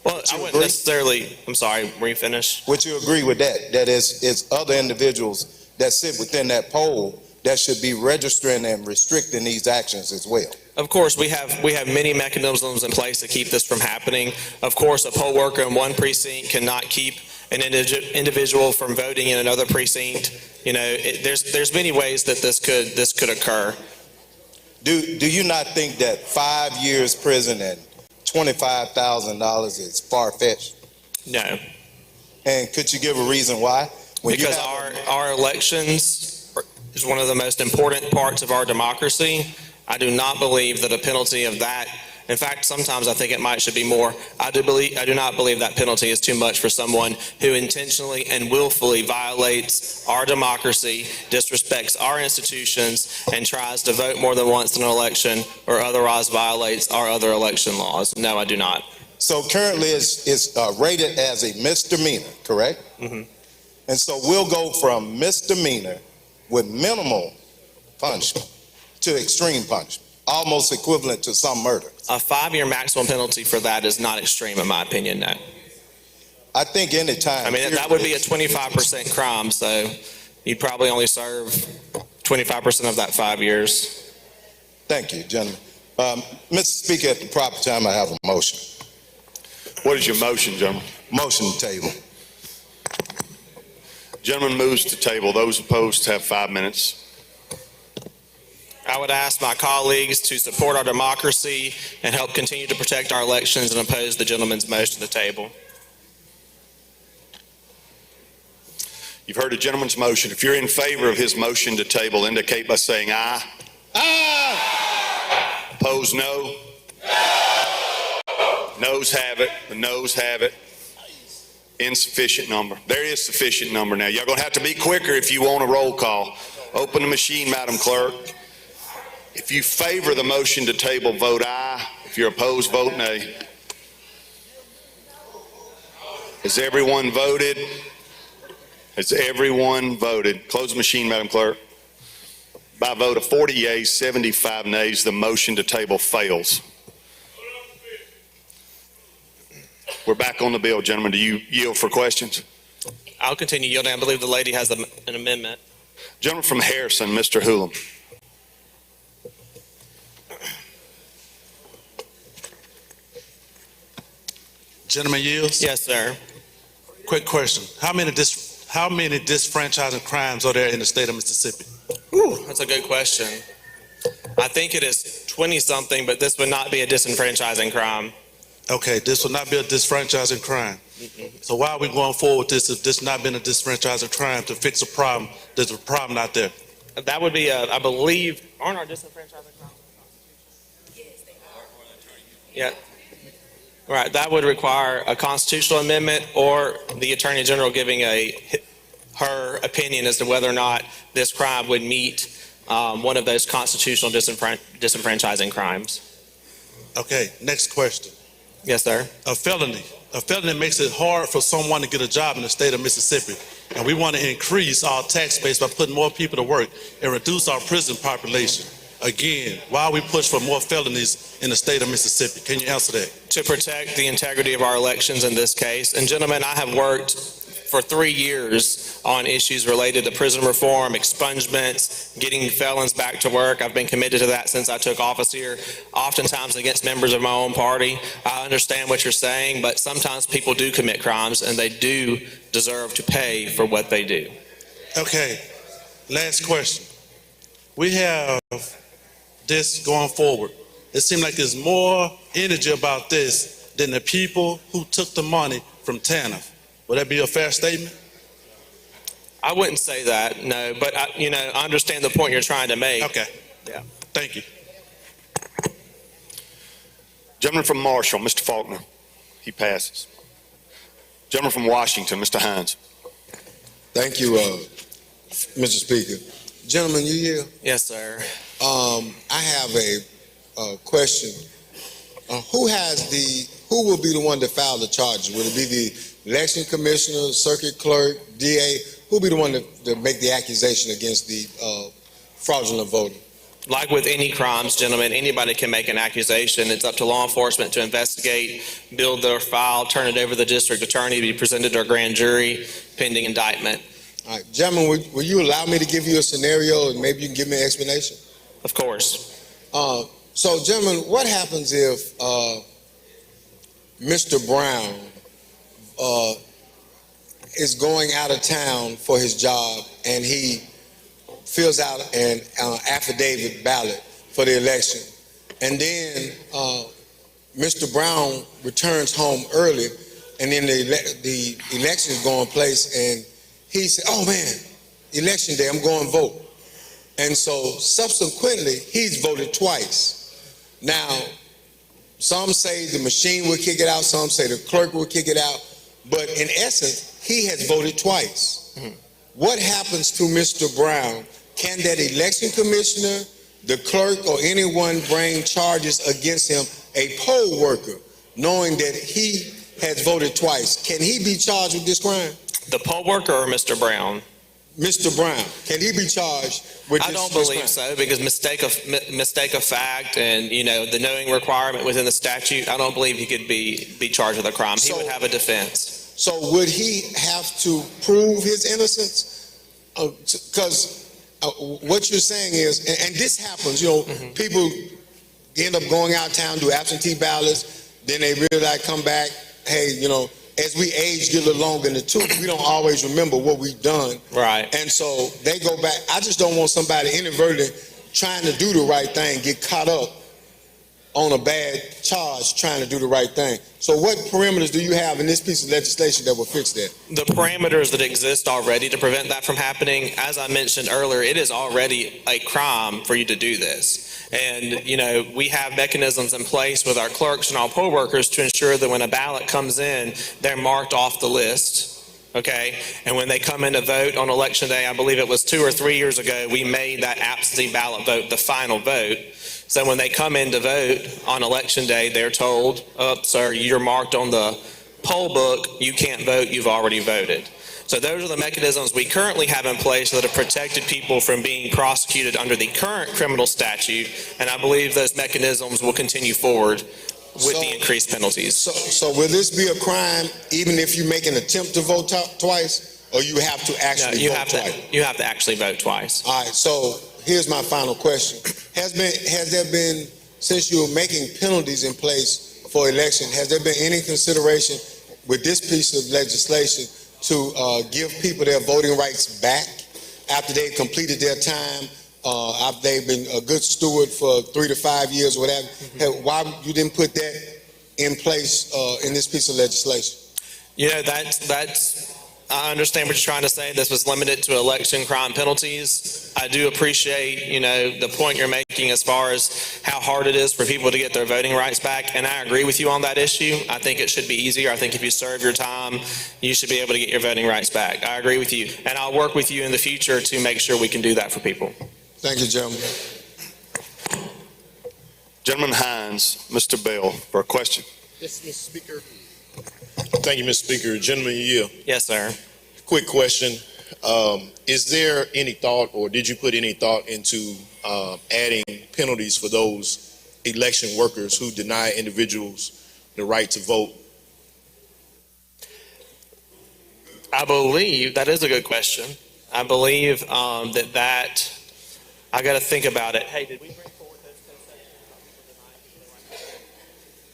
Well, I wouldn't necessarily, I'm sorry, were you finished? Would you agree with that? That it's other individuals that sit within that poll that should be registering and restricting these actions as well? Of course, we have many mechanisms in place to keep this from happening. Of course, a poll worker in one precinct cannot keep an individual from voting in another precinct. There's many ways that this could occur. Do you not think that 5 years prison and $25,000 is far-fetched? No. And could you give a reason why? Because our elections is one of the most important parts of our democracy. I do not believe that a penalty of that, in fact, sometimes I think it should be more. I do not believe that penalty is too much for someone who intentionally and willfully violates our democracy, disrespects our institutions, and tries to vote more than once in an election, or otherwise violates our other election laws. No, I do not. So currently it's rated as a misdemeanor, correct? Mm-hmm. And so we'll go from misdemeanor with minimal punishment to extreme punishment, almost equivalent to some murder. A 5-year maximum penalty for that is not extreme, in my opinion, no. I think any time. I mean, that would be a 25% crime, so you'd probably only serve 25% of that 5 years. Thank you, gentlemen. Mr. Speaker, at the proper time, I have a motion. What is your motion, gentlemen? Motion to table. Gentleman moves to table. Those opposed have 5 minutes. I would ask my colleagues to support our democracy and help continue to protect our elections and oppose the gentleman's motion to table. You've heard the gentleman's motion. If you're in favor of his motion to table, indicate by saying aye. Aye. Opposed, no. Noes have it. The noes have it. Insufficient number. There is sufficient number now. Y'all gonna have to be quicker if you want a roll call. Open the machine, Madam Clerk. If you favor the motion to table, vote aye. If you're opposed, vote nay. Has everyone voted? Has everyone voted? Close the machine, Madam Clerk. By a vote of 40 yeas, 75 nays, the motion to table fails. We're back on the bill, gentlemen. Do you yield for questions? I'll continue yielding. I believe the lady has an amendment. Gentleman from Harrison, Mr. Hulam. Gentleman yields? Yes, sir. Quick question. How many disfranchising crimes are there in the state of Mississippi? Ooh, that's a good question. I think it is 20-something, but this would not be a disenfranchising crime. Okay, this will not be a disfranchising crime. So why are we going forward with this if this not been a disfranchising crime to fix a problem? There's a problem out there. That would be, I believe, aren't our disenfranchising crimes? Yeah. Right, that would require a constitutional amendment or the Attorney General giving her opinion as to whether or not this crime would meet one of those constitutional disenfranchising crimes. Okay, next question. Yes, sir. A felony makes it hard for someone to get a job in the state of Mississippi. And we want to increase our tax base by putting more people to work and reduce our prison population. Again, why we push for more felonies in the state of Mississippi? Can you answer that? To protect the integrity of our elections in this case. And gentlemen, I have worked for 3 years on issues related to prison reform, expungements, getting felons back to work. I've been committed to that since I took office here, oftentimes against members of my own party. I understand what you're saying, but sometimes people do commit crimes and they do deserve to pay for what they do. Okay, last question. We have this going forward. It seems like there's more energy about this than the people who took the money from TANF. Would that be a fair statement? I wouldn't say that, no, but I understand the point you're trying to make. Okay. Yeah. Thank you. Gentleman from Marshall, Mr. Faulkner. He passes. Gentleman from Washington, Mr. Hines. Thank you, Mr. Speaker. Gentlemen, you here? Yes, sir. I have a question. Who will be the one to file the charges? Will it be the election commissioner, circuit clerk, DA? Who will be the one to make the accusation against the fraudulent voting? Like with any crimes, gentlemen, anybody can make an accusation. It's up to law enforcement to investigate, build their file, turn it over to the district attorney to be presented to a grand jury pending indictment. All right, gentlemen, will you allow me to give you a scenario and maybe you can give me an explanation? Of course. So, gentlemen, what happens if Mr. Brown is going out of town for his job and he fills out an affidavit ballot for the election, and then Mr. Brown returns home early, and then the election is going place, and he said, "Oh man, election day, I'm going to vote." And so subsequently, he's voted twice. Now, some say the machine will kick it out, some say the clerk will kick it out, but in essence, he has voted twice. Mm-hmm. What happens to Mr. Brown? Can that election commissioner, the clerk, or anyone bring charges against him, a poll worker, knowing that he has voted twice? Can he be charged with this crime? The poll worker or Mr. Brown? Mr. Brown, can he be charged with this? I don't believe so, because mistake of fact and, the knowing requirement within the statute, I don't believe he could be charged with a crime. He would have a defense. So would he have to prove his innocence? Because what you're saying is, and this happens, mm-hmm. People end up going out of town, do absentee ballots, then they realize, come back, hey, as we age, get a little longer in the tooth, we don't always remember what we've done. Right. And so they go back. I just don't want somebody inadvertently trying to do the right thing, get caught up on a bad charge trying to do the right thing. So what parameters do you have in this piece of legislation that will fix that? The parameters that exist already to prevent that from happening, as I mentioned earlier, it is already a crime for you to do this. And, we have mechanisms in place with our clerks and our poll workers to ensure that when a ballot comes in, they're marked off the list. Okay, and when they come in to vote on election day, I believe it was 2 or 3 years ago, we made that absentee ballot vote the final vote. So when they come in to vote on election day, they're told, "Oh, sir, you're marked on the poll book. You can't vote. You've already voted." So those are the mechanisms we currently have in place that have protected people from being prosecuted under the current criminal statute, and I believe those mechanisms will continue forward with the increased penalties. So will this be a crime even if you make an attempt to vote twice, or you have to actually vote twice? You have to actually vote twice. All right, so here's my final question. Has there been, since you're making penalties in place for election, has there been any consideration with this piece of legislation to give people their voting rights back after they've completed their time? After they've been a good steward for 3 to 5 years or whatever. Why you didn't put that in place in this piece of legislation? I understand what you're trying to say. This was limited to election crime penalties. I do appreciate, the point you're making as far as how hard it is for people to get their voting rights back. And I agree with you on that issue. I think it should be easier. I think if you serve your time, you should be able to get your voting rights back. I agree with you. And I'll work with you in the future to make sure we can do that for people. Thank you, gentlemen. Gentleman Hines, Mr. Bell, for a question. Yes, Mr. Speaker. Thank you, Mr. Speaker. Gentleman Yield. Yes, sir. Quick question. Is there any thought, or did you put any thought into adding penalties for those election workers who deny individuals the right to vote? I believe that is a good question. I believe that I got to think about it. Hey, did we bring forward those concessions about people denying people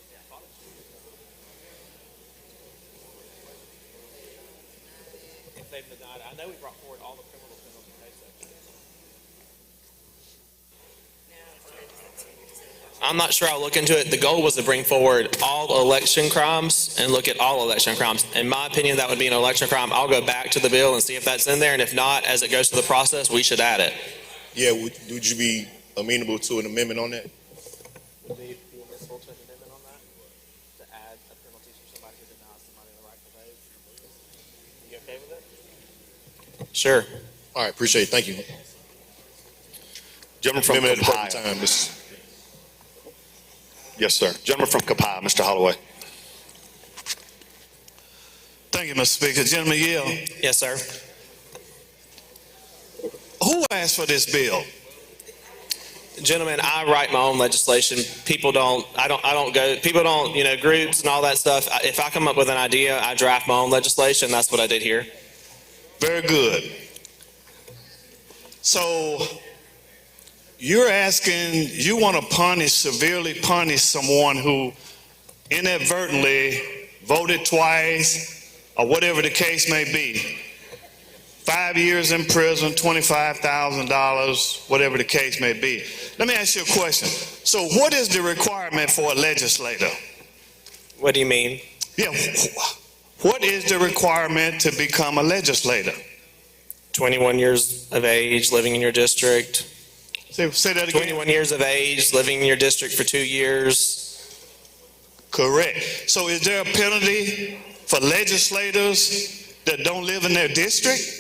the right to vote? If they've denied it, I know we brought forward all the criminal penalty code sections. I'm not sure. I'll look into it. The goal was to bring forward all election crimes and look at all election crimes. In my opinion, that would be an election crime. I'll go back to the bill and see if that's in there. And if not, as it goes through the process, we should add it. Yeah, would you be amenable to an amendment on that? Would be admissible to an amendment on that? To add a penalty for somebody who denies somebody the right to vote? You okay with it? Sure. All right, appreciate it. Thank you. Gentleman from Amendment at the Copiah. proper time, Mr. Yes, sir. Gentleman from Copiah, Mr. Holloway. Thank you, Mr. Speaker. Gentleman Yield. Yes, sir. Who asked for this bill? Gentlemen, I write my own legislation. People don't go, groups and all that stuff. If I come up with an idea, I draft my own legislation. That's what I did here. Very good. So you're asking, you want to severely punish someone who inadvertently voted twice or whatever the case may be. 5 years in prison, $25,000, whatever the case may be. Let me ask you a question. So what is the requirement for a legislator? What do you mean? Yeah. What is the requirement to become a legislator? 21 years of age, living in your district. Say that again. 21 years of age, living in your district for 2 years. Correct. So is there a penalty for legislators that don't live in their district?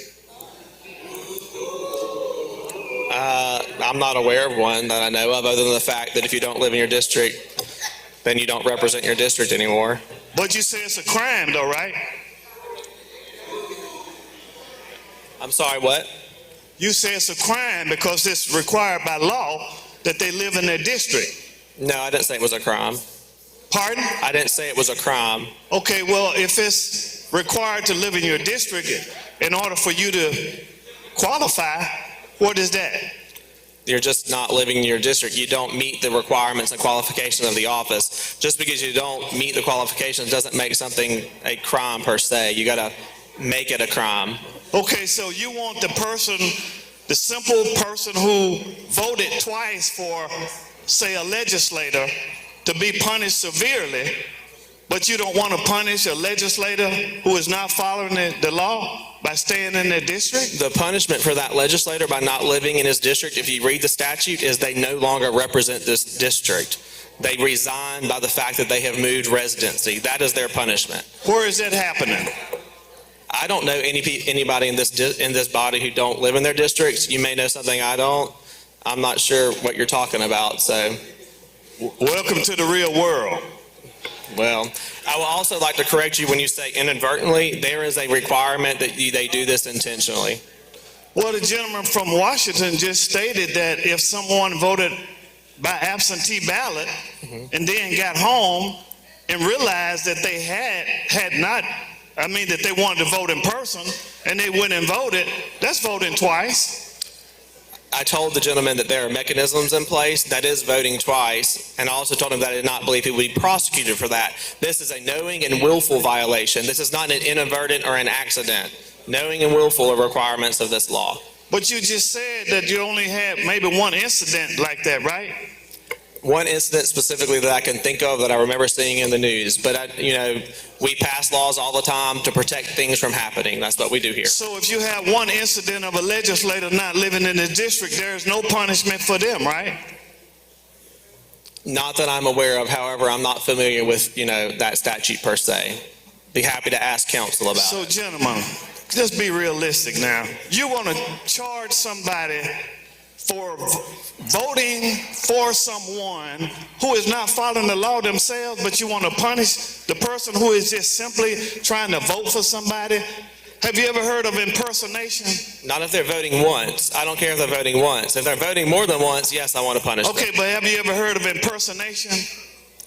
I'm not aware of one that I know of, other than the fact that if you don't live in your district, then you don't represent your district anymore. But you say it's a crime though, right? I'm sorry, what? You say it's a crime because it's required by law that they live in their district. No, I didn't say it was a crime. Pardon? I didn't say it was a crime. Okay, well, if it's required to live in your district in order for you to qualify, what is that? You're just not living in your district. You don't meet the requirements and qualifications of the office. Just because you don't meet the qualifications doesn't make something a crime per se. You got to make it a crime. Okay, so you want the simple person who voted twice for, say, a legislator to be punished severely, but you don't want to punish a legislator who is not following the law by staying in their district? The punishment for that legislator by not living in his district, if you read the statute, is they no longer represent this district. They resign by the fact that they have moved residency. That is their punishment. Where is that happening? I don't know anybody in this body who don't live in their districts. You may know something I don't. I'm not sure what you're talking about, so. Welcome to the real world. Well, I would also like to correct you when you say inadvertently. There is a requirement that they do this intentionally. Well, the gentleman from Washington just stated that if someone voted by absentee ballot and then got home and realized that they that they wanted to vote in person and they went and voted, that's voting twice. I told the gentleman that there are mechanisms in place. That is voting twice. And I also told him that I did not believe he would be prosecuted for that. This is a knowing and willful violation. This is not an inadvertent or an accident. Knowing and willful are requirements of this law. But you just said that you only had maybe one incident like that, right? One incident specifically that I can think of that I remember seeing in the news. But, we pass laws all the time to protect things from happening. That's what we do here. So if you have one incident of a legislator not living in the district, there is no punishment for them, right? Not that I'm aware of. However, I'm not familiar with, that statute per se. Be happy to ask counsel about it. So, gentlemen, let's be realistic now. You want to charge somebody for voting for someone who is not following the law themselves, but you want to punish the person who is just simply trying to vote for somebody? Have you ever heard of impersonation? Not if they're voting once. I don't care if they're voting once. If they're voting more than once, yes, I want to punish them. Okay, but have you ever heard of impersonation?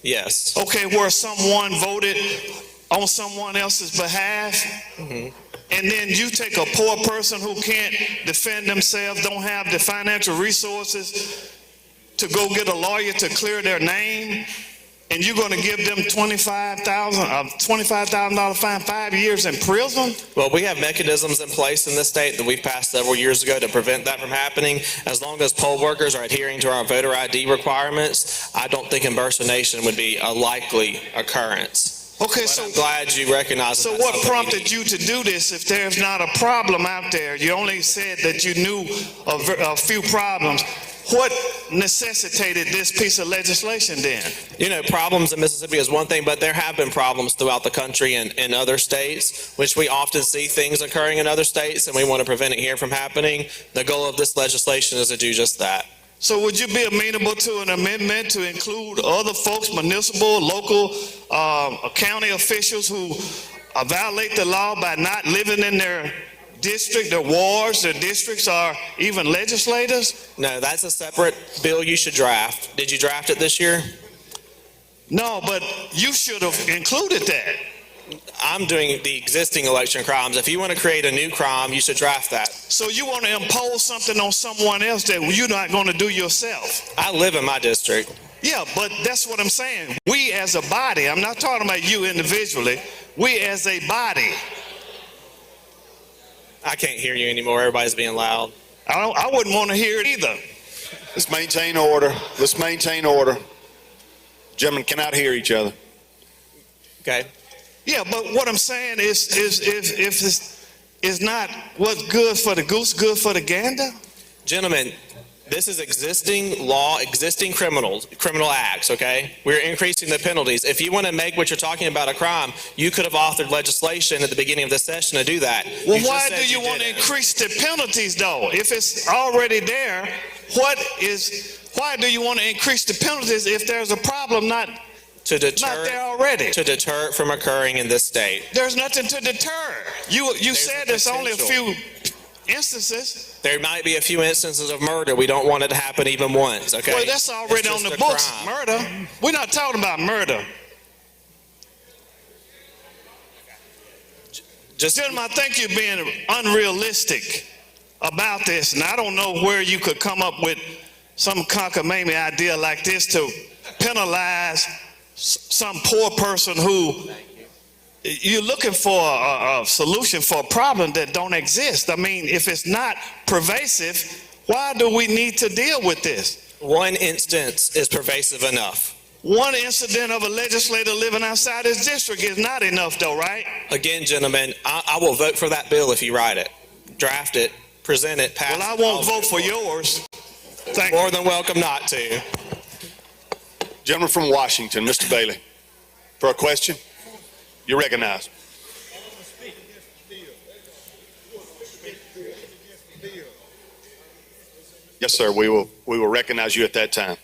Yes. Okay, where someone voted on someone else's behalf, and then you take a poor person who can't defend themselves, don't have the financial resources to go get a lawyer to clear their name, and you're going to give them $25,000 fine, 5 years in prison? Well, we have mechanisms in place in this state that we've passed several years ago to prevent that from happening. As long as poll workers are adhering to our voter ID requirements, I don't think impersonation would be a likely occurrence. Okay, but so I'm glad you recognize. So what prompted you to do this if there's not a problem out there? You only said that you knew of a few problems. What necessitated this piece of legislation then? Problems in Mississippi is one thing, but there have been problems throughout the country and in other states, which we often see things occurring in other states, and we want to prevent it here from happening. The goal of this legislation is to do just that. So would you be amenable to an amendment to include other folks, municipal, local, county officials who violate the law by not living in their district, their wards, their districts, or even legislators? No, that's a separate bill you should draft. Did you draft it this year? No, but you should have included that. I'm doing the existing election crimes. If you want to create a new crime, you should draft that. So you want to impose something on someone else that you're not going to do yourself? I live in my district. Yeah, but that's what I'm saying. We as a body, I'm not talking about you individually, we as a body. I can't hear you anymore. Everybody's being loud. I wouldn't want to hear it either. Let's maintain order. Let's maintain order. Gentlemen cannot hear each other. Okay. Yeah, but what I'm saying is if it's not what's good for the goose, good for the gander? Gentlemen, this is existing law, existing criminal acts, okay? We're increasing the penalties. If you want to make what you're talking about a crime, you could have authored legislation at the beginning of the session to do that. Well, why do you want to increase the penalties, though? If it's already there, why do you want to increase the penalties if there's a problem not there already? To deter it from occurring in this state. There's nothing to deter. You said there's only a few instances. There might be a few instances of murder. We don't want it to happen even once, okay? Well, that's already on the books. Murder. We're not talking about murder. Gentlemen, I think you're being unrealistic about this, and I don't know where you could come up with some cockamamie idea like this to penalize some poor person who you're looking for a solution for a problem that don't exist. I mean, if it's not pervasive, why do we need to deal with this? One instance is pervasive enough. One incident of a legislator living outside his district is not enough though, right? Again, gentlemen, I will vote for that bill if you write it, draft it, present it, pass it. Well, I won't vote for yours. Thank More than welcome not to. Gentleman from Washington, Mr. Bailey, for a question, you're recognized. Yes, sir, we will recognize you at that time.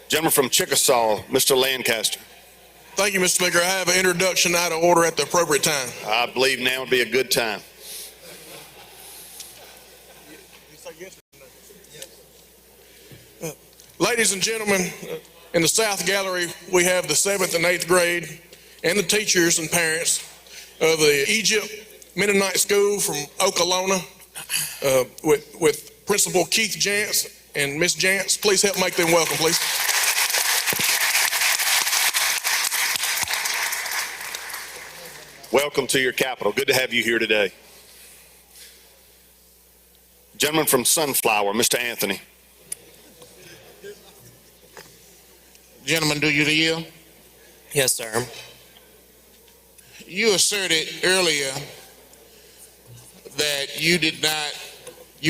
Gentleman from Chickasaw, Mr. Lancaster. Thank you, Mr. Speaker. I have an introduction out of order at the appropriate time. I believe now would be a good time. Ladies and gentlemen, in the South Gallery, we have the 7th and 8th grade and the teachers and parents of the Egypt Mennonite School from Okolona with Principal Keith Jantz and Miss Jantz. Please help make them welcome, please. Welcome to your capital. Good to have you here today. Gentleman from Sunflower, Mr. Anthony. Gentlemen, do you yield? Yes, sir. You asserted earlier that you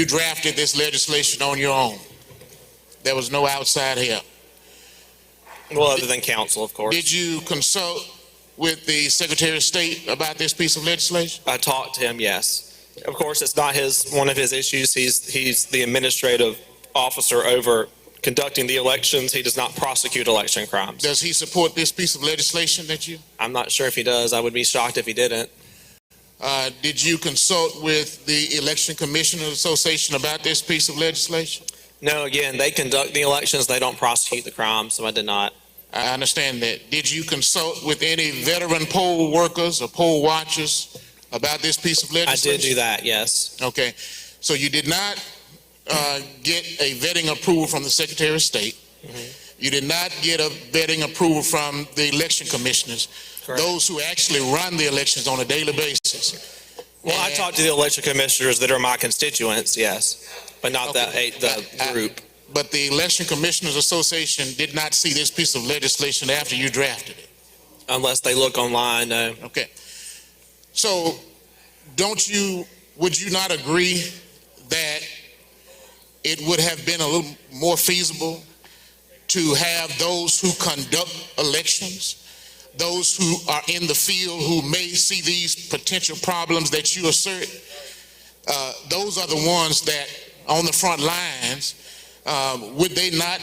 drafted this legislation on your own. There was no outside help. Well, other than council, of course. Did you consult with the Secretary of State about this piece of legislation? I talked to him, yes. Of course, it's not one of his issues. He's the administrative officer over conducting the elections. He does not prosecute election crimes. Does he support this piece of legislation that you? I'm not sure if he does. I would be shocked if he didn't. Did you consult with the Election Commissioners Association about this piece of legislation? No, again, they conduct the elections. They don't prosecute the crimes, so I did not. I understand that. Did you consult with any veteran poll workers or poll watchers about this piece of legislation? I did do that, yes. Okay. So you did not get a vetting approval from the Secretary of State. Mm-hmm. You did not get a vetting approval from the election commissioners, correct, those who actually run the elections on a daily basis. Well, I talked to the election commissioners that are my constituents, yes, but not the group. But the Election Commissioners Association did not see this piece of legislation after you drafted it? Unless they look online, no. Okay. So would you not agree that it would have been a little more feasible to have those who conduct elections, those who are in the field who may see these potential problems that you assert, those are the ones that on the front lines, would they not,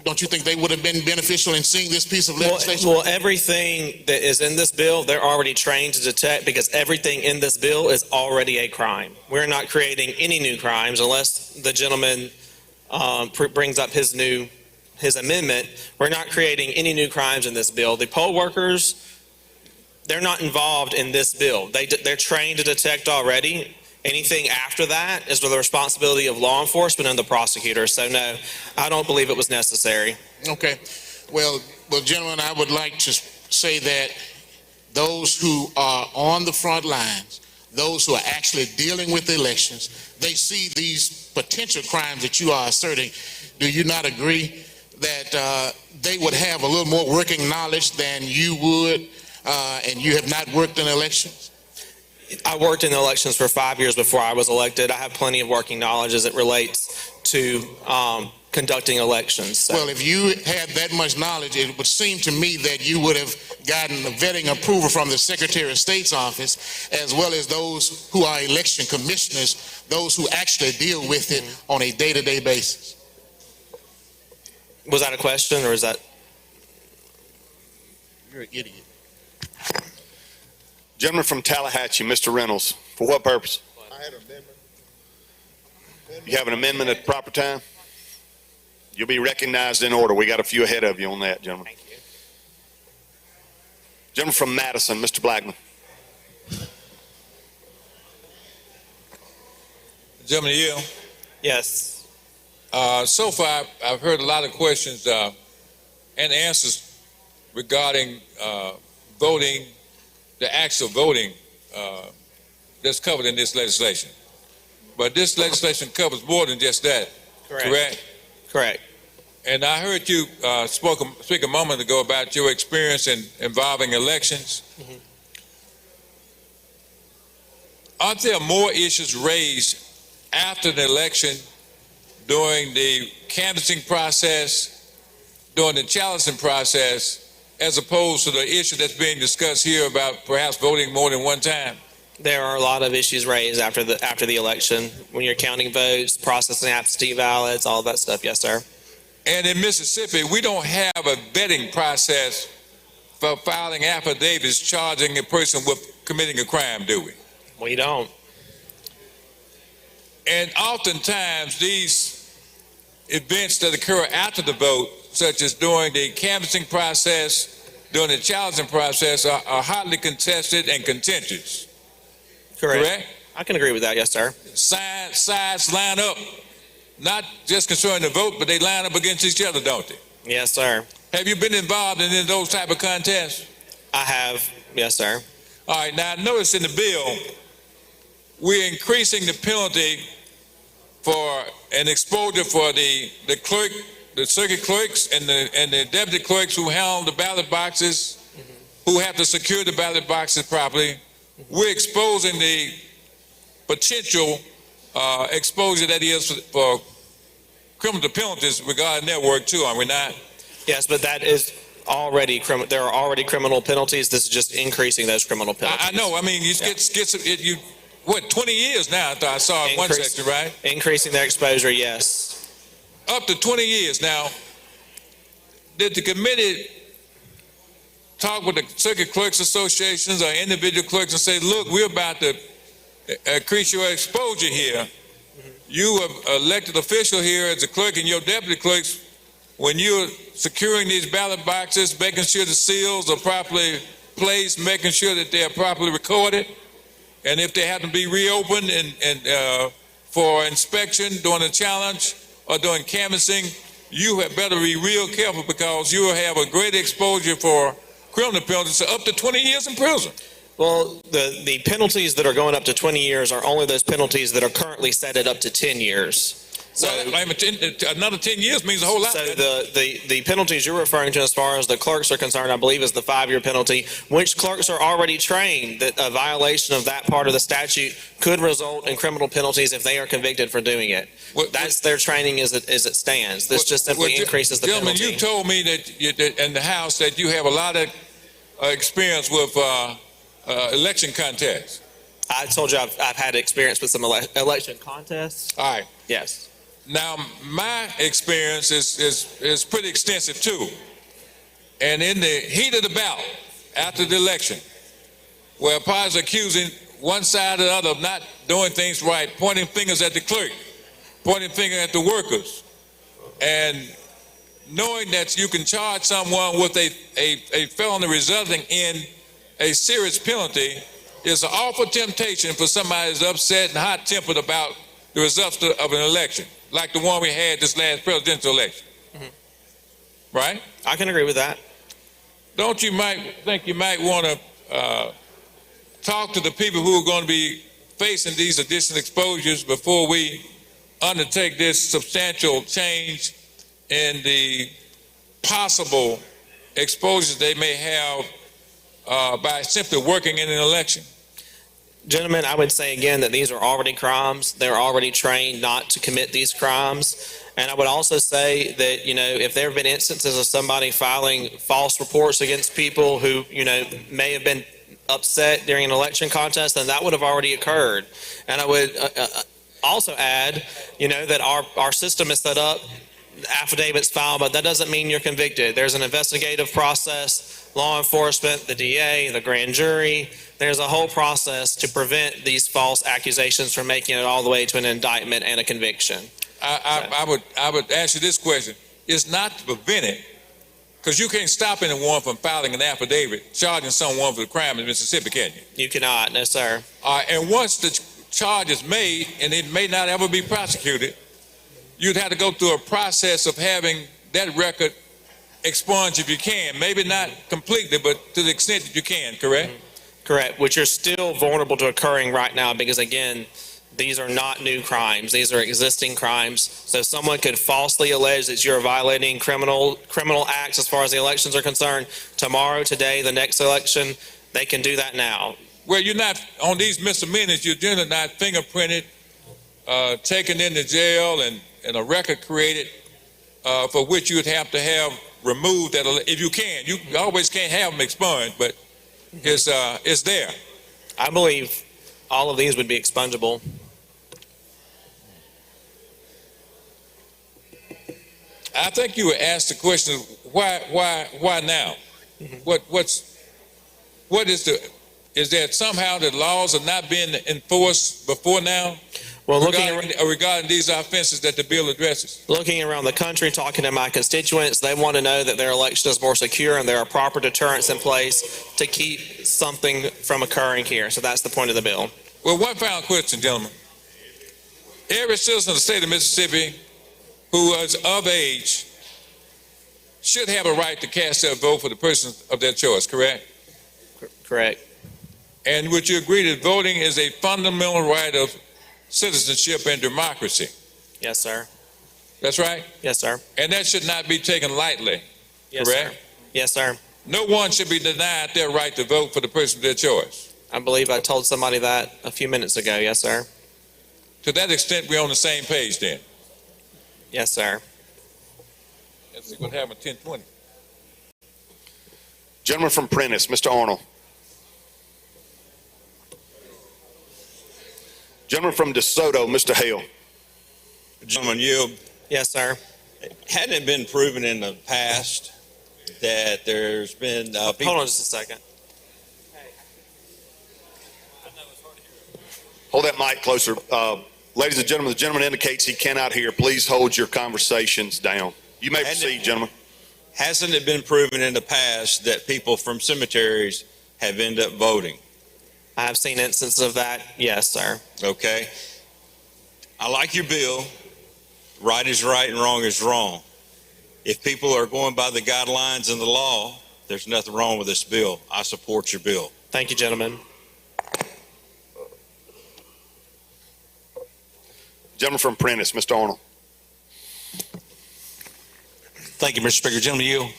don't you think they would have been beneficial in seeing this piece of legislation? Well, everything that is in this bill, they're already trained to detect because everything in this bill is already a crime. We're not creating any new crimes unless the gentleman brings up his amendment. We're not creating any new crimes in this bill. The poll workers, they're not involved in this bill. They're trained to detect already. Anything after that is the responsibility of law enforcement and the prosecutor. So no, I don't believe it was necessary. Okay. Well, gentlemen, I would like to say that those who are on the front lines, those who are actually dealing with the elections, they see these potential crimes that you are asserting. Do you not agree that they would have a little more working knowledge than you would, and you have not worked in elections? I worked in elections for 5 years before I was elected. I have plenty of working knowledge as it relates to conducting elections. So. Well, if you had that much knowledge, it would seem to me that you would have gotten a vetting approval from the Secretary of State's office, as well as those who are election commissioners, those who actually deal with it on a day-to-day basis. Was that a question, or is that? You're an idiot. Gentleman from Tallahatchie, Mr. Reynolds. For what purpose? I had an amendment. You have an amendment at the proper time? You'll be recognized in order. We got a few ahead of you on that, gentlemen. Thank you. Gentleman from Madison, Mr. Blackman. Gentleman Yale. Yes. So far, I've heard a lot of questions and answers regarding voting, the actual voting that's covered in this legislation. But this legislation covers more than just that, correct? Correct. And I heard you speak a moment ago about your experience in involving elections. Aren't there more issues raised after the election, during the canvassing process, during the challenging process, as opposed to the issue that's being discussed here about perhaps voting more than one time? There are a lot of issues raised after the election, when you're counting votes, processing absentee ballots, all that stuff. Yes, sir. And in Mississippi, we don't have a vetting process for filing affidavits charging a person with committing a crime, do we? We don't. And oftentimes, these events that occur after the vote, such as during the canvassing process, during the challenging process, are hotly contested and contentious. Correct? I can agree with that. Yes, sir. Sides line up, not just concerning the vote, but they line up against each other, don't they? Yes, sir. Have you been involved in any of those type of contests? I have. Yes, sir. All right. Now, notice in the bill, we're increasing the penalty for an exposure for the clerk, the circuit clerks, and the deputy clerks who handle the ballot boxes, who have to secure the ballot boxes properly. We're exposing the potential exposure that is for criminal penalties regarding their work too, are we not? Yes, but that is already there are already criminal penalties. This is just increasing those criminal penalties. I know. I mean, you get 20 years now? I thought I saw in one section, right? Increasing their exposure, yes. Up to 20 years. Now, did the committee talk with the circuit clerks associations or individual clerks and say, look, we're about to increase your exposure here? You are elected official here as a clerk, and your deputy clerks, when you're securing these ballot boxes, making sure the seals are properly placed, making sure that they're properly recorded, and if they have to be reopened and for inspection during a challenge or during canvassing, you had better be real careful, because you will have a great exposure for criminal penalties up to 20 years in prison. Well, the penalties that are going up to 20 years are only those penalties that are currently set at up to 10 years. So another 10 years means a whole lot. So the penalties you're referring to, as far as the clerks are concerned, I believe is the 5-year penalty, which clerks are already trained that a violation of that part of the statute could result in criminal penalties if they are convicted for doing it. That's their training as it stands. This just simply increases the penalty. Gentlemen, you told me that in the House that you have a lot of experience with election contests. I told you I've had experience with some election contests. All right. Yes. Now, my experience is pretty extensive too. And in the heat of the battle, after the election, where parties are accusing one side or the other of not doing things right, pointing fingers at the clerk, pointing fingers at the workers, and knowing that you can charge someone with a felony resulting in a serious penalty is an awful temptation for somebody who's upset and hot-tempered about the results of an election, like the one we had this last presidential election. Right? I can agree with that. Don't you think you might want to talk to the people who are going to be facing these additional exposures before we undertake this substantial change in the possible exposures they may have by simply working in an election? Gentlemen, I would say again that these are already crimes. They're already trained not to commit these crimes. And I would also say that, if there have been instances of somebody filing false reports against people who, may have been upset during an election contest, then that would have already occurred. And I would also add, that our system is set up, affidavits filed, but that doesn't mean you're convicted. There's an investigative process, law enforcement, the DA, the grand jury. There's a whole process to prevent these false accusations from making it all the way to an indictment and a conviction. I would ask you this question. It's not to prevent it, because you can't stop anyone from filing an affidavit charging someone for the crime in Mississippi, can you? You cannot, no sir. And once the charge is made, and it may not ever be prosecuted, you'd have to go through a process of having that record expunge if you can. Maybe not completely, but to the extent that you can, correct? Correct, which are still vulnerable to occurring right now because, again, these are not new crimes. These are existing crimes. So someone could falsely allege that you're violating criminal acts as far as the elections are concerned. Tomorrow, today, the next election, they can do that now. Well, you're not, on these misdemeanors, you're generally not fingerprinted, taken into jail, and a record created for which you would have to have removed that, if you can. You always can't have them expunged, but it's there. I believe all of these would be expungible. I think you were asked the question, why now? Is that somehow the laws are not being enforced before now? Well, regarding these offenses that the bill addresses. Looking around the country, talking to my constituents, they want to know that their election is more secure and there are proper deterrents in place to keep something from occurring here. So that's the point of the bill. Well, one final question, gentlemen. Every citizen of the state of Mississippi who is of age should have a right to cast their vote for the person of their choice, correct? Correct. And would you agree that voting is a fundamental right of citizenship and democracy? Yes, sir. That's right? Yes, sir. And that should not be taken lightly, Yes, correct? sir. Yes, sir. No one should be denied their right to vote for the person of their choice. I believe I told somebody that a few minutes ago. Yes, sir. To that extent, we're on the same page then. Yes, sir. Let's see what happened 1020. Gentleman from Prentice, Mr. Arnold. Gentleman from DeSoto, Mr. Hale. Gentleman Yield. Yes, sir. Hadn't it been proven in the past that there's been people... Hold on just a second. Hold that mic closer. Ladies and gentlemen, the gentleman indicates he cannot hear. Please hold your conversations down. You may proceed, gentlemen. Hasn't it been proven in the past that people from cemeteries have ended up voting? I have seen instances of that. Yes, sir. Okay. I like your bill. Right is right and wrong is wrong. If people are going by the guidelines and the law, there's nothing wrong with this bill. I support your bill. Thank you, gentlemen. Gentleman from Prentice, Mr. Arnold. Thank you, Mr. Speaker. Gentleman Yield.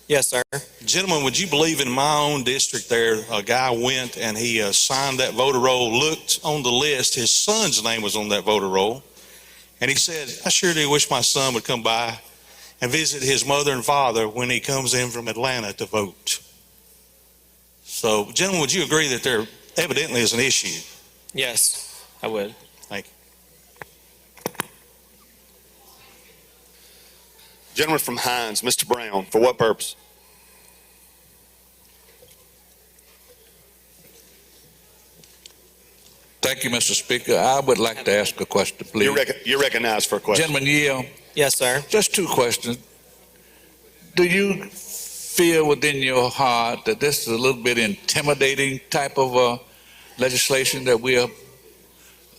Yes, sir. Gentlemen, would you believe in my own district there, a guy went and he signed that voter roll, looked on the list, his son's name was on that voter roll, and he said, I sure do wish my son would come by and visit his mother and father when he comes in from Atlanta to vote. So, gentlemen, would you agree that there evidently is an issue? Yes, I would. Thank you. Gentleman from Hines, Mr. Brown. For what purpose? Thank you, Mr. Speaker. I would like to ask a question, please. You're recognized for a question. Gentleman Yield. Yes, sir. Just two questions. Do you feel within your heart that this is a little bit intimidating type of legislation that we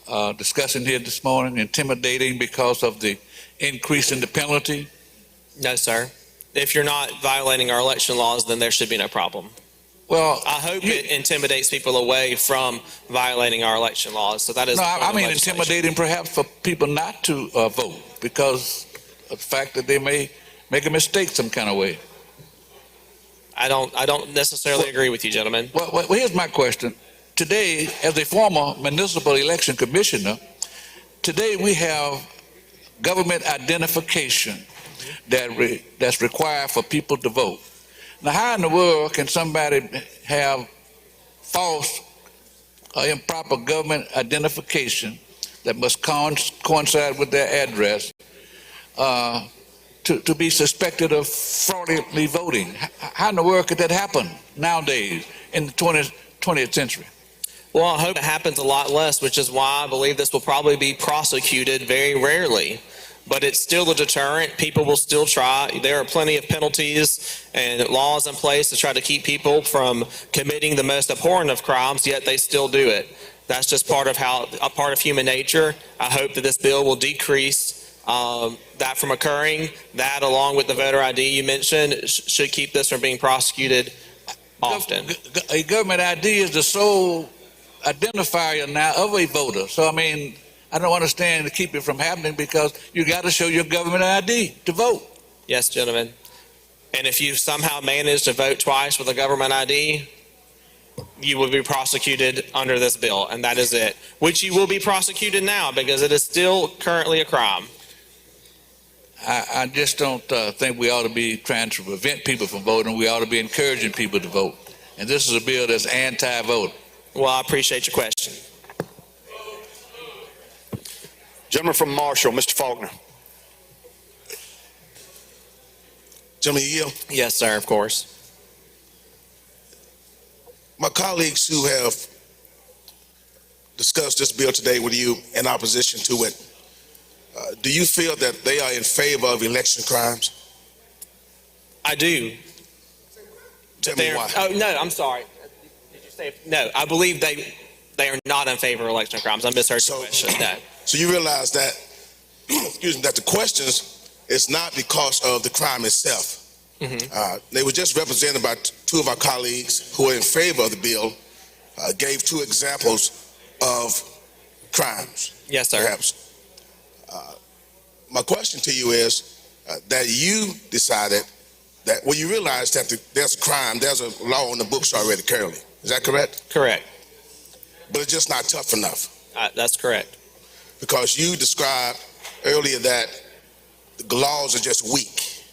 are discussing here this morning? Intimidating because of the increase in the penalty? No, sir. If you're not violating our election laws, then there should be no problem. Well, I hope it intimidates people away from violating our election laws. So that is. No, I mean intimidating perhaps for people not to vote because of the fact that they may make a mistake some kind of way. I don't necessarily agree with you, gentlemen. Well, here's my question. Today, as a former municipal election commissioner, today we have government identification that's required for people to vote. Now, how in the world can somebody have false or improper government identification that must coincide with their address to be suspected of fraudulently voting? How in the world could that happen nowadays in the 20th century? Well, I hope it happens a lot less, which is why I believe this will probably be prosecuted very rarely. But it's still a deterrent. People will still try. There are plenty of penalties and laws in place to try to keep people from committing the most abhorrent of crimes, yet they still do it. That's just part of human nature. I hope that this bill will decrease that from occurring. That, along with the voter ID you mentioned, should keep this from being prosecuted often. A government ID is the sole identifier now of a voter. So, I mean, I don't understand to keep it from happening because you got to show your government ID to vote. Yes, gentlemen. And if you somehow manage to vote twice with a government ID, you will be prosecuted under this bill, and that is it. Which you will be prosecuted now because it is still currently a crime. I just don't think we ought to be trying to prevent people from voting. We ought to be encouraging people to vote. And this is a bill that's anti-voter. Well, I appreciate your question. Gentleman from Marshall, Mr. Faulkner. Gentleman Yield, Yes, sir, of course. my colleagues who have discussed this bill today with you in opposition to it, do you feel that they are in favor of election crimes? I do. Tell me why. Oh, no, I'm sorry. Did you say, no, I believe they are not in favor of election crimes. I misheard your question. No. So you realize that, excuse me, that the questions is not because of the crime itself. They were just represented by two of our colleagues who are in favor of the bill, gave two examples of crimes. Yes, sir. Perhaps. My question to you is that you decided that, well, you realize that there's a crime, there's a law on the books already currently. Is that correct? Correct. But it's just not tough enough. That's correct. Because you described earlier that the laws are just weak.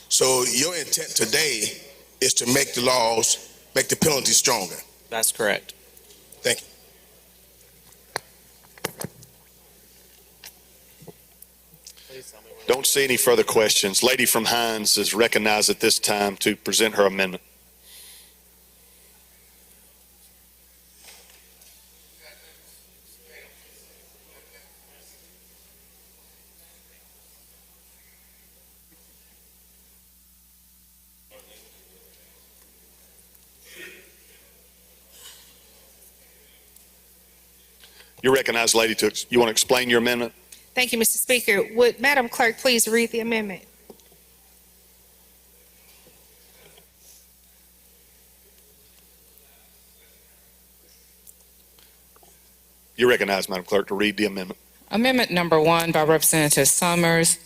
So your intent today is to make the laws, make the penalties stronger. That's correct. Thank you. Don't see any further questions. Lady from Hines is recognized at this time to present her amendment. You're recognized, lady, you want to explain your amendment? Thank you, Mr. Speaker. Would Madam Clerk please read the amendment? You're recognized, Madam Clerk, to read the amendment. Amendment number 1 by Representative Summers.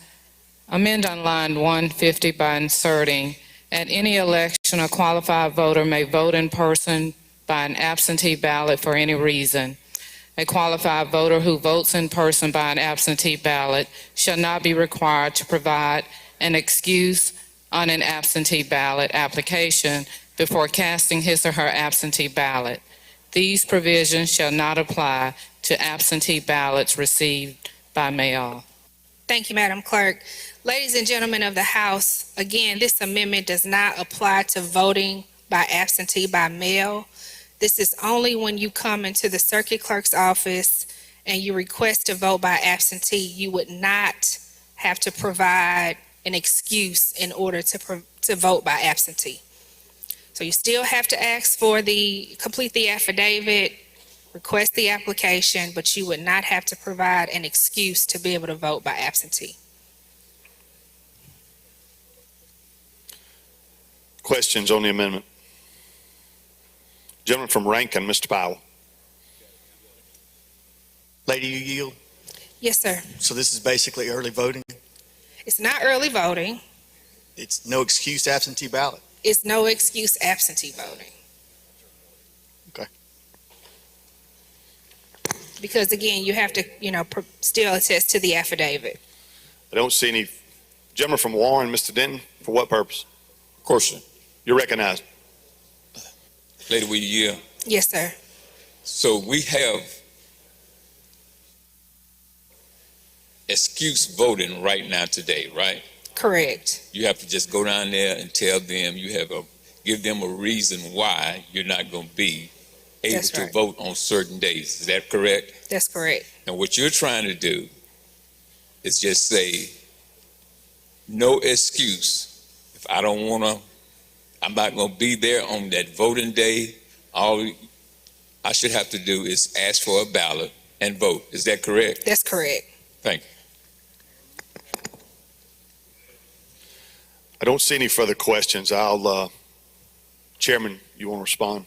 Amend on line 150 by inserting, at any election, a qualified voter may vote in person by an absentee ballot for any reason. A qualified voter who votes in person by an absentee ballot shall not be required to provide an excuse on an absentee ballot application before casting his or her absentee ballot. These provisions shall not apply to absentee ballots received by mail. Thank you, Madam Clerk. Ladies and gentlemen of the House, again, this amendment does not apply to voting by absentee by mail. This is only when you come into the circuit clerk's office and you request to vote by absentee. You would not have to provide an excuse in order to vote by absentee. So you still have to ask for complete the affidavit, request the application, but you would not have to provide an excuse to be able to vote by absentee. Questions on the amendment? Gentleman from Rankin, Mr. Powell. Lady, you yield? Yes, sir. So this is basically early voting? It's not early voting. It's no excuse absentee ballot? It's no excuse absentee voting. Okay. Because again, you have to, still attest to the affidavit. I don't see any. Gentleman from Warren, Mr. Denton, for what purpose? Question. You're recognized. Lady, will you yield? Yes, sir. So we have excuse voting right now today, right? Correct. You have to just go down there and tell them give them a reason why you're not going to be able That's to right. vote on certain days. Is that correct? That's correct. And what you're trying to do is just say, no excuse. If I don't want to, I'm not going to be there on that voting day. All I should have to do is ask for a ballot and vote. Is that correct? That's correct. Thank you. I don't see any further questions. Chairman, you want to respond?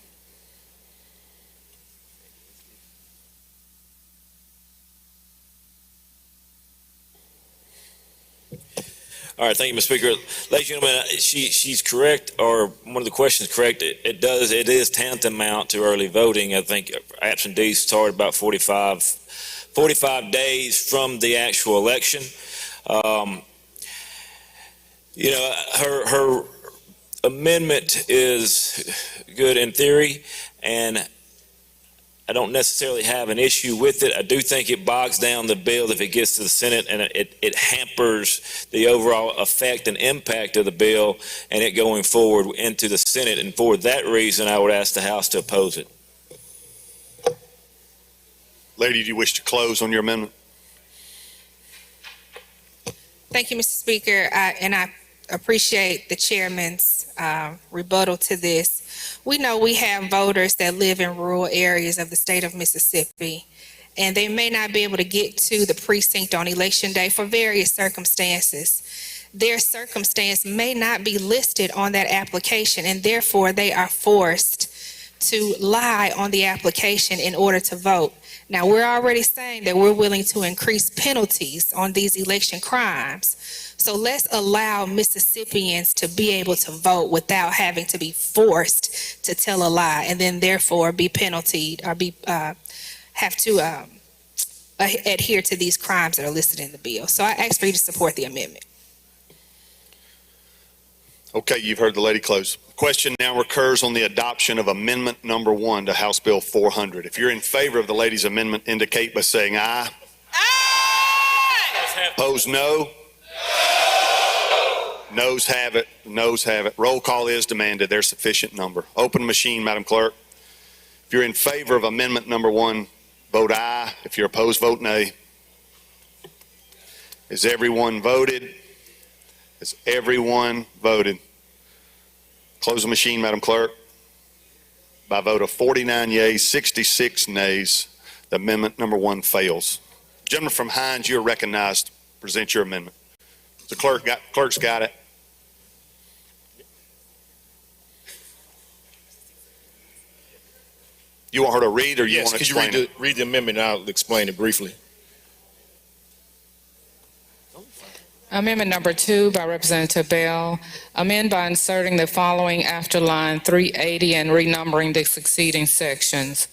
All right, thank you, Mr. Speaker. Ladies and gentlemen, she's correct, or one of the questions is correct. It is tantamount to early voting. I think absentees start about 45 days from the actual election. Her amendment is good in theory, and I don't necessarily have an issue with it. I do think it bogs down the bill if it gets to the Senate, and it hampers the overall effect and impact of the bill and it going forward into the Senate. And for that reason, I would ask the House to oppose it. Lady, do you wish to close on your amendment? Thank you, Mr. Speaker, and I appreciate the chairman's rebuttal to this. We know we have voters that live in rural areas of the state of Mississippi, and they may not be able to get to the precinct on election day for various circumstances. Their circumstance may not be listed on that application, and therefore they are forced to lie on the application in order to vote. Now, we're already saying that we're willing to increase penalties on these election crimes. So let's allow Mississippians to be able to vote without having to be forced to tell a lie and then therefore be penaltied or have to adhere to these crimes that are listed in the bill. So I ask for you to support the amendment. Okay, you've heard the lady close. Question now recurs on the adoption of amendment number 1 to House Bill 400. If you're in favor of the lady's amendment, indicate by saying aye. Aye! Opposed, no. Noes have it. Noes have it. Roll call is demanded. There's sufficient number. Open machine, Madam Clerk. If you're in favor of amendment number 1, vote aye. If you're opposed, vote nay. Has everyone voted? Has everyone voted? Close the machine, Madam Clerk. By a vote of 49 yeas, 66 nays, the amendment number 1 fails. Gentleman from Hines, you're recognized. Present your amendment. The clerk's got it. You want her to read, or you want to explain it? Yes, could you read the amendment, and I'll explain it briefly. Amendment number 2 by Representative Bell. Amend by inserting the following after line 380 and renumbering the succeeding sections.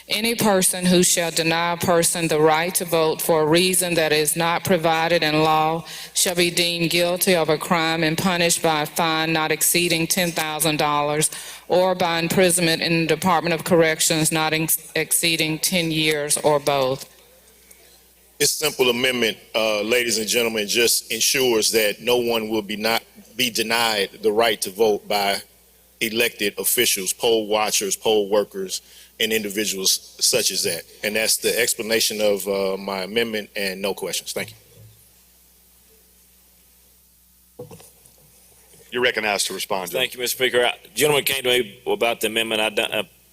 Any person who shall deny a person the right to vote for a reason that is not provided in law shall be deemed guilty of a crime and punished by a fine not exceeding $10,000 or by imprisonment in the Department of Corrections not exceeding 10 years or both. It's a simple amendment, ladies and gentlemen, just ensures that no one will be denied the right to vote by elected officials, poll watchers, poll workers, and individuals such as that. And that's the explanation of my amendment, and no questions. Thank you. You're recognized to respond. Thank you, Mr. Speaker. Gentleman came to me about the amendment.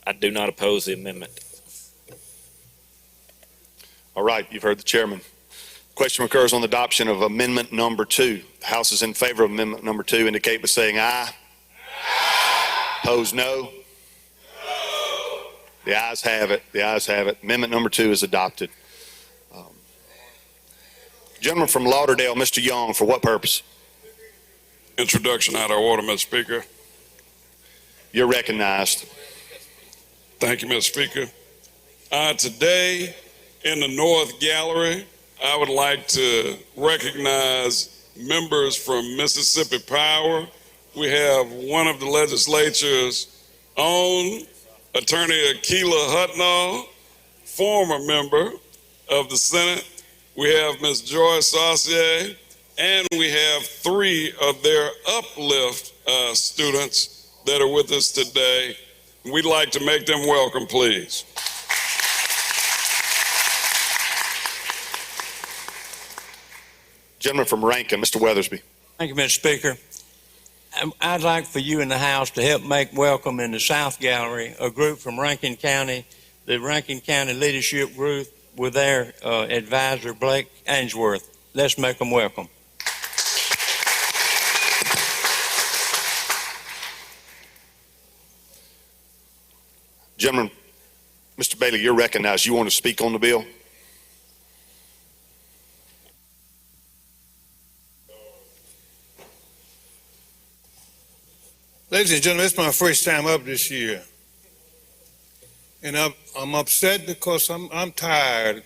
I do not oppose the amendment. All right, you've heard the chairman. Question occurs on the adoption of amendment number 2. The House is in favor of amendment number 2. Indicate by saying aye. Aye. Opposed, no. No. The ayes have it. The ayes have it. Amendment number 2 is adopted. Gentleman from Lauderdale, Mr. Young, for what purpose? Introduction out of order, Mr. Speaker. You're recognized. Thank you, Mr. Speaker. Today, in the North Gallery, I would like to recognize members from Mississippi Power. We have one of the legislature's own, Attorney Akilah Hutnall, former member of the Senate. We have Ms. Joyce Saucier, and we have 3 of their Uplift students that are with us today. We'd like to make them welcome, please. Gentleman from Rankin, Mr. Weathersby. Thank you, Mr. Speaker. I'd like for you in the House to help make welcome in the South Gallery a group from Rankin County, the Rankin County Leadership Group with their advisor, Blake Ainsworth. Let's make them welcome. Gentlemen, Mr. Bailey, you're recognized. You want to speak on the bill? Ladies and gentlemen, it's my first time up this year. And I'm upset because I'm tired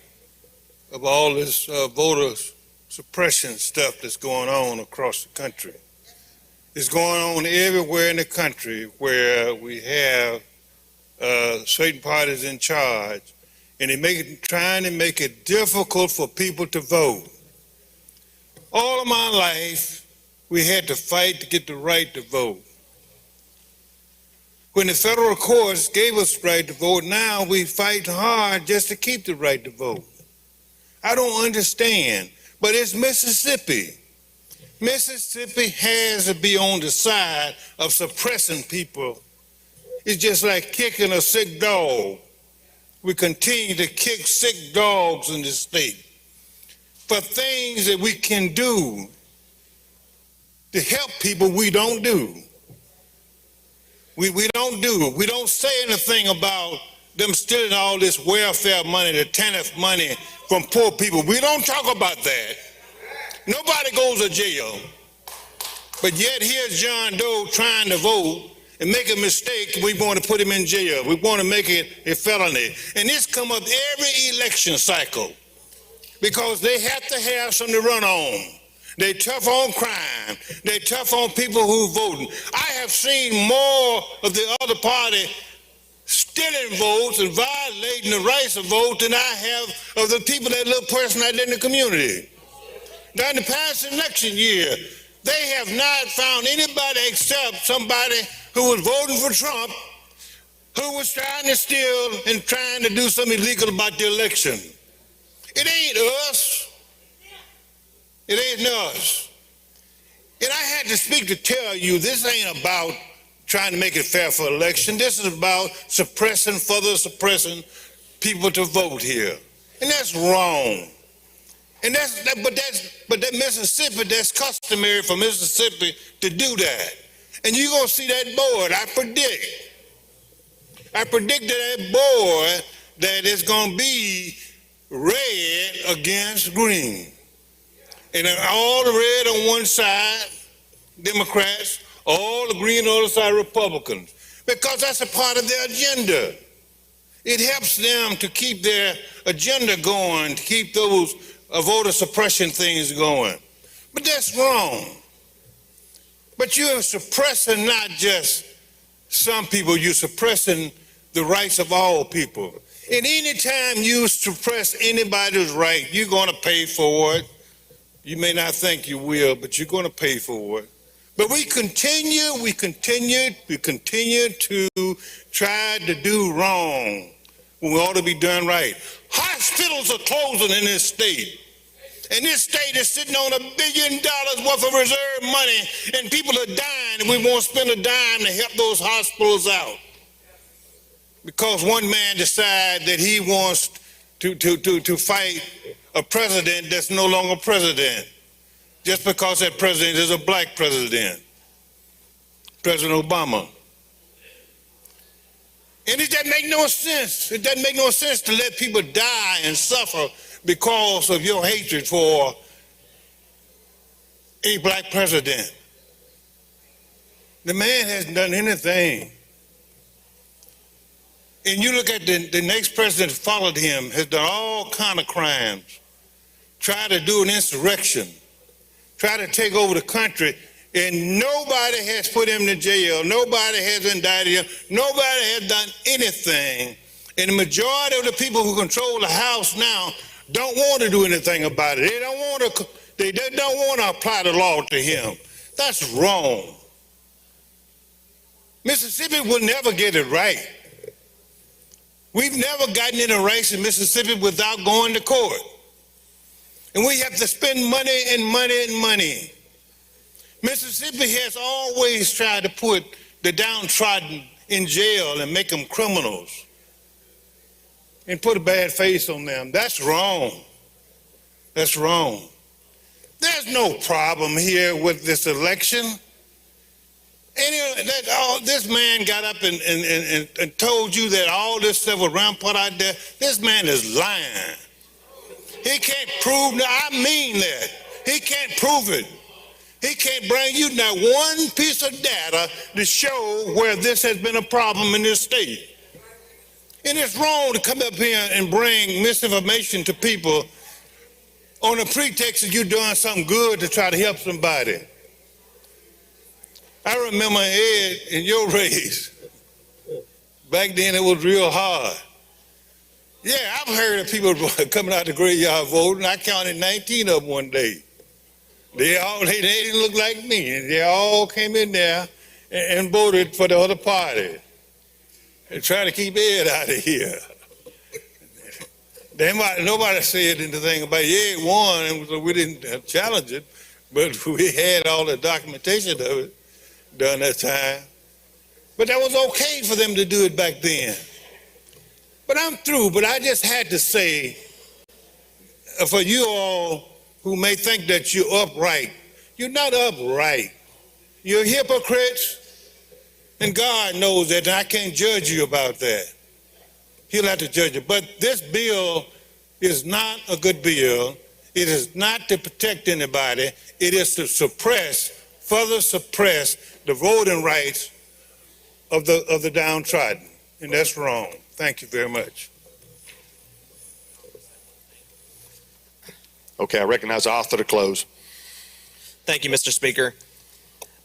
of all this voter suppression stuff that's going on across the country. It's going on everywhere in the country where we have certain parties in charge, and they're trying to make it difficult for people to vote. All of my life, we had to fight to get the right to vote. When the federal courts gave us the right to vote, now we fight hard just to keep the right to vote. I don't understand, but it's Mississippi. Mississippi has to be on the side of suppressing people. It's just like kicking a sick dog. We continue to kick sick dogs in the state for things that we can do to help people we don't do. We don't do. We don't say anything about them stealing all this welfare money, the TANF money from poor people. We don't talk about that. Nobody goes to jail. But yet here's John Doe trying to vote and make a mistake. We want to put him in jail. We want to make it a felony. And this come up every election cycle because they have to have something to run on. They tough on crime. They tough on people who voting. I have seen more of the other party stealing votes and violating the rights of vote than I have of the people that live personally in the community. During the past election year, they have not found anybody except somebody who was voting for Trump, who was trying to steal and trying to do something illegal about the election. It ain't us. It ain't us. And I had to speak to tell you this ain't about trying to make it fair for election. This is about further suppressing people to vote here. And that's wrong. And but that Mississippi, that's customary for Mississippi to do that. And you're gonna see that board, I predict that board that it's gonna be red against green. And all the red on one side, Democrats, all the green on the other side, Republicans, because that's a part of their agenda. It helps them to keep their agenda going, to keep those voter suppression things going. But that's wrong. But you're suppressing not just some people, you're suppressing the rights of all people. And anytime you suppress anybody's right, you're going to pay for it. You may not think you will, but you're going to pay for it. But we continue to try to do wrong when we ought to be done right. Hospitals are closing in this state. And this state is sitting on $1 billion worth of reserve money, and people are dying, and we won't spend a dime to help those hospitals out. Because one man decided that he wants to fight a president that's no longer president, just because that president is a black president, President Obama. And it doesn't make no sense. It doesn't make no sense to let people die and suffer because of your hatred for a black president. The man hasn't done anything. And you look at the next president who followed him, has done all kind of crimes, tried to do an insurrection, tried to take over the country, and nobody has put him to jail. Nobody has indicted him. Nobody has done anything. And the majority of the people who control the House now don't want to do anything about it. They don't want to apply the law to him. That's wrong. Mississippi will never get it right. We've never gotten in a race in Mississippi without going to court. And we have to spend money and money and money. Mississippi has always tried to put the downtrodden in jail and make them criminals and put a bad face on them. That's wrong. That's wrong. There's no problem here with this election. This man got up and told you that all this stuff was rampant out there. This man is lying. He can't prove, I mean that. He can't prove it. He can't bring you not one piece of data to show where this has been a problem in this state. And it's wrong to come up here and bring misinformation to people on the pretext that you're doing something good to try to help somebody. I remember, Ed, in your race, back then it was real hard. Yeah, I've heard of people coming out the graveyard voting. I counted 19 of them one day. They didn't look like me. They all came in there and voted for the other party and trying to keep Ed out of here. Nobody said anything about Ed won, and so we didn't challenge it, but we had all the documentation of it during that time. But that was okay for them to do it back then. But I'm through, but I just had to say, for you all who may think that you're upright, you're not upright. You're hypocrites, and God knows that, and I can't judge you about that. He'll have to judge you. But this bill is not a good bill. It is not to protect anybody. It is to further suppress the voting rights of the downtrodden, and that's wrong. Thank you very much. Okay, I recognize the author to close. Thank you, Mr. Speaker.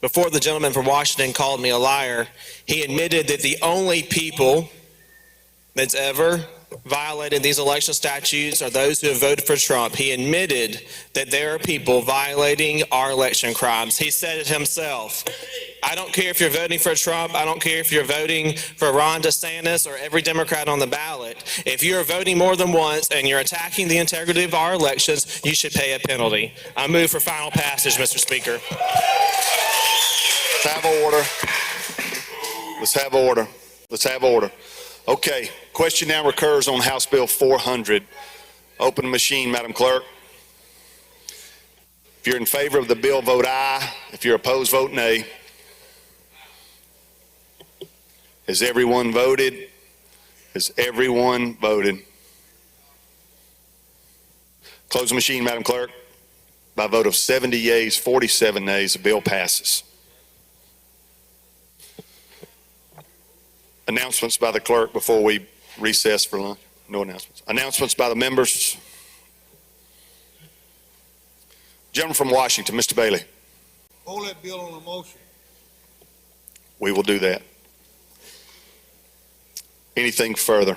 Before the gentleman from Washington called me a liar, he admitted that the only people that's ever violated these election statutes are those who have voted for Trump. He admitted that there are people violating our election crimes. He said it himself. I don't care if you're voting for Trump. I don't care if you're voting for Ron DeSantis or every Democrat on the ballot. If you're voting more than once and you're attacking the integrity of our elections, you should pay a penalty. I move for final passage, Mr. Speaker. Let's have order. Let's have order. Let's have order. Okay, question now recurs on House Bill 400. Open the machine, Madam Clerk. If you're in favor of the bill, vote aye. If you're opposed, vote nay. Has everyone voted? Has everyone voted? Close the machine, Madam Clerk. By a vote of 70 yeas, 47 nays, the bill passes. Announcements by the clerk before we recess for lunch. No announcements. Announcements by the members. Gentleman from Washington, Mr. Bailey. Hold that bill on a motion. We will do that. Anything further?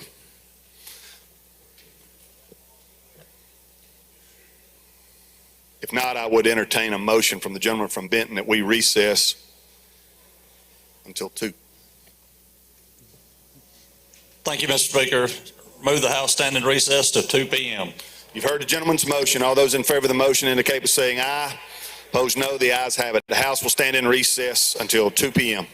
If not, I would entertain a motion from the gentleman from Benton that we recess until 2. Thank you, Mr. Speaker. Move the House stand in recess to 2 p.m. You've heard the gentleman's motion. All those in favor of the motion indicate by saying aye. Opposed, no. The ayes have it. The House will stand in recess until 2 p.m.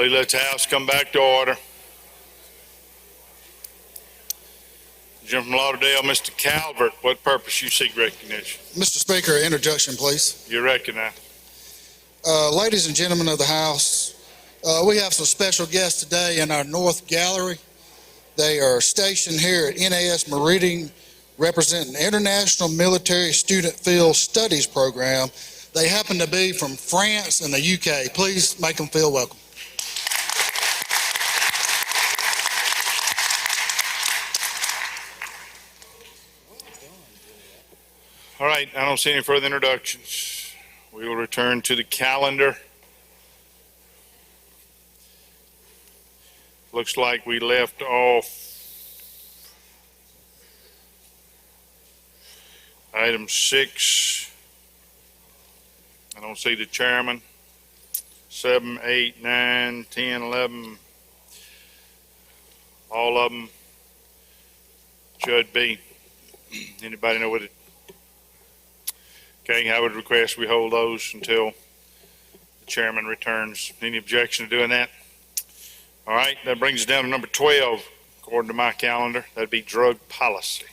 Please let the House come back to order. Jim from Lauderdale, Mr. Calvert, what purpose you seek recognition? Mr. Speaker, introduction, please. You recognize. Ladies and gentlemen of the House, we have some special guests today in our North Gallery. They are stationed here at NAS Meridian, representing the International Military Student Field Studies Program. They happen to be from France and the UK. Please make them feel welcome. All right, I don't see any further introductions. We will return to the calendar. Looks like we left off item 6. I don't see the chairman. 7, 8, 9, 10, 11. All of them. Judd B. Anybody know what it? Okay, I would request we hold those until the chairman returns. Any objection to doing that? All right, that brings us down to number 12, according to my calendar. That'd be drug policy.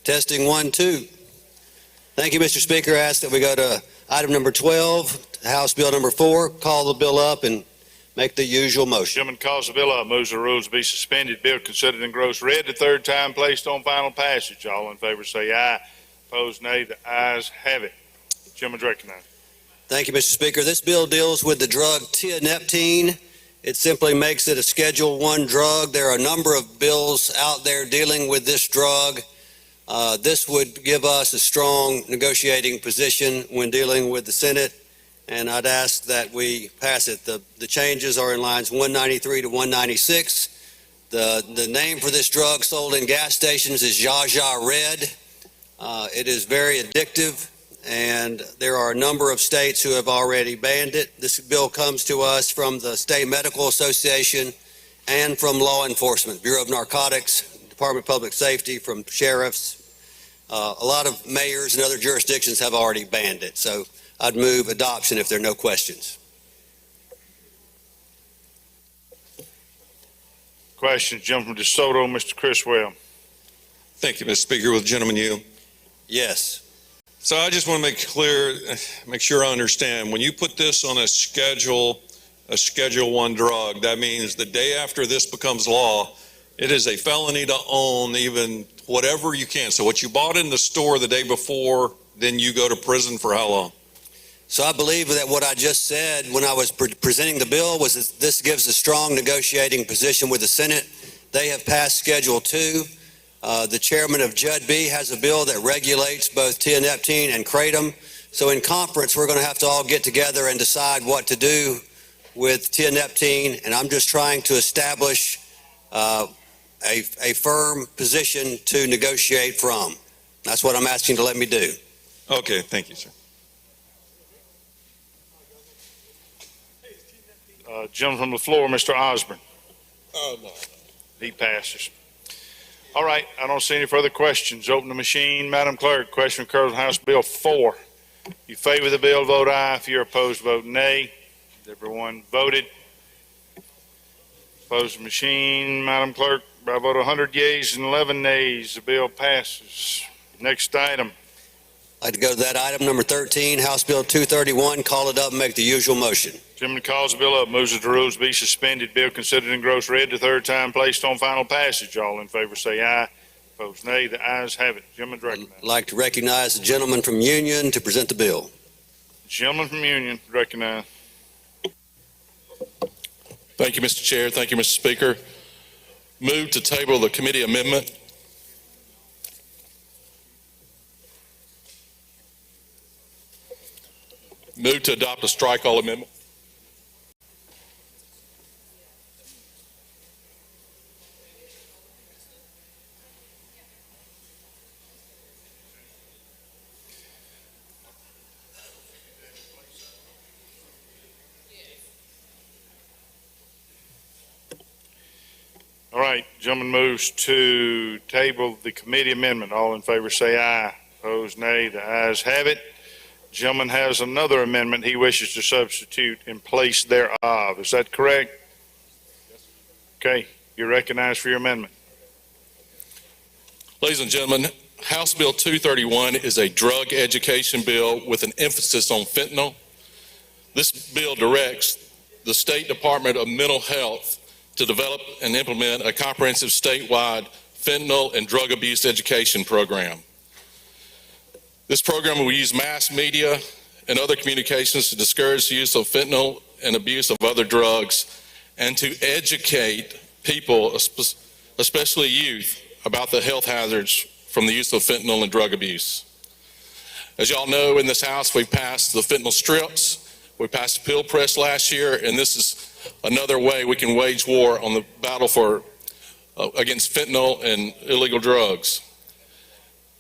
Testing 1, 2. Thank you, Mr. Speaker. I ask that we go to item number 12, House Bill number 4. Call the bill up and make the usual motion. Gentleman calls the bill up, moves the rules to be suspended. Bill considered and gross read the third time, placed on final passage. All in favor say aye. Opposed nay. The ayes have it. Gentleman's recognized. Thank you, Mr. Speaker. This bill deals with the drug tianeptine. It simply makes it a Schedule 1 drug. There are a number of bills out there dealing with this drug. This would give us a strong negotiating position when dealing with the Senate, and I'd ask that we pass it. The changes are in lines 193 to 196. The name for this drug sold in gas stations is Jaja Red. It is very addictive, and there are a number of states who have already banned it. This bill comes to us from the State Medical Association and from law enforcement, Bureau of Narcotics, Department of Public Safety, from sheriffs. A lot of mayors and other jurisdictions have already banned it, so I'd move adoption if there are no questions. Questions, gentleman from DeSoto, Mr. Criswell. Thank you, Mr. Speaker. Will the gentleman yield? Yes. So I just want to make sure I understand. When you put this on a Schedule 1 drug, that means the day after this becomes law, it is a felony to own even whatever you can. So what you bought in the store the day before, then you go to prison for how long? So I believe that what I just said when I was presenting the bill was that this gives a strong negotiating position with the Senate. They have passed Schedule 2. The chairman of Judd B has a bill that regulates both tianeptine and kratom. So in conference, we're going to have to all get together and decide what to do with tianeptine, and I'm just trying to establish a firm position to negotiate from. That's what I'm asking to let me do. Okay, thank you, sir. Gentleman from the floor, Mr. Osborne. He passes. All right, I don't see any further questions. Open the machine. Madam Clerk, question occurs on House Bill 4. You favor the bill, vote aye. If you're opposed, vote nay. Everyone voted. Opposed the machine. Madam Clerk, by a vote of 100 yeas and 11 nays, the bill passes. Next item. I'd like to go to that item number 13, House Bill 231. Call it up and make the usual motion. Gentleman calls the bill up, moves that the rules be suspended. Bill considered and gross read the third time, placed on final passage. All in favor say aye. Opposed nay. The ayes have it. Gentleman's recognized. I'd like to recognize the gentleman from Union to present the bill. Gentleman from Union, recognized. Thank you, Mr. Chair. Thank you, Mr. Speaker. Move to table the committee amendment. Move to adopt a strike all amendment. right, gentleman moves to table the committee amendment. All in favor say aye. Opposed, nay. The ayes have it. Gentleman has another amendment he wishes to substitute in place thereof. Is that correct? Okay, you're recognized for your amendment. Ladies and gentlemen, House Bill 231 is a drug education bill with an emphasis on fentanyl. This bill directs the State Department of Mental Health to develop and implement a comprehensive statewide fentanyl and drug abuse education program. This program will use mass media and other communications to discourage the use of fentanyl and abuse of other drugs, and to educate people, especially youth, about the health hazards from the use of fentanyl and drug abuse. As y'all know, in this House, we passed the fentanyl strips, we passed the pill press last year, and this is another way we can wage war on the battle against fentanyl and illegal drugs.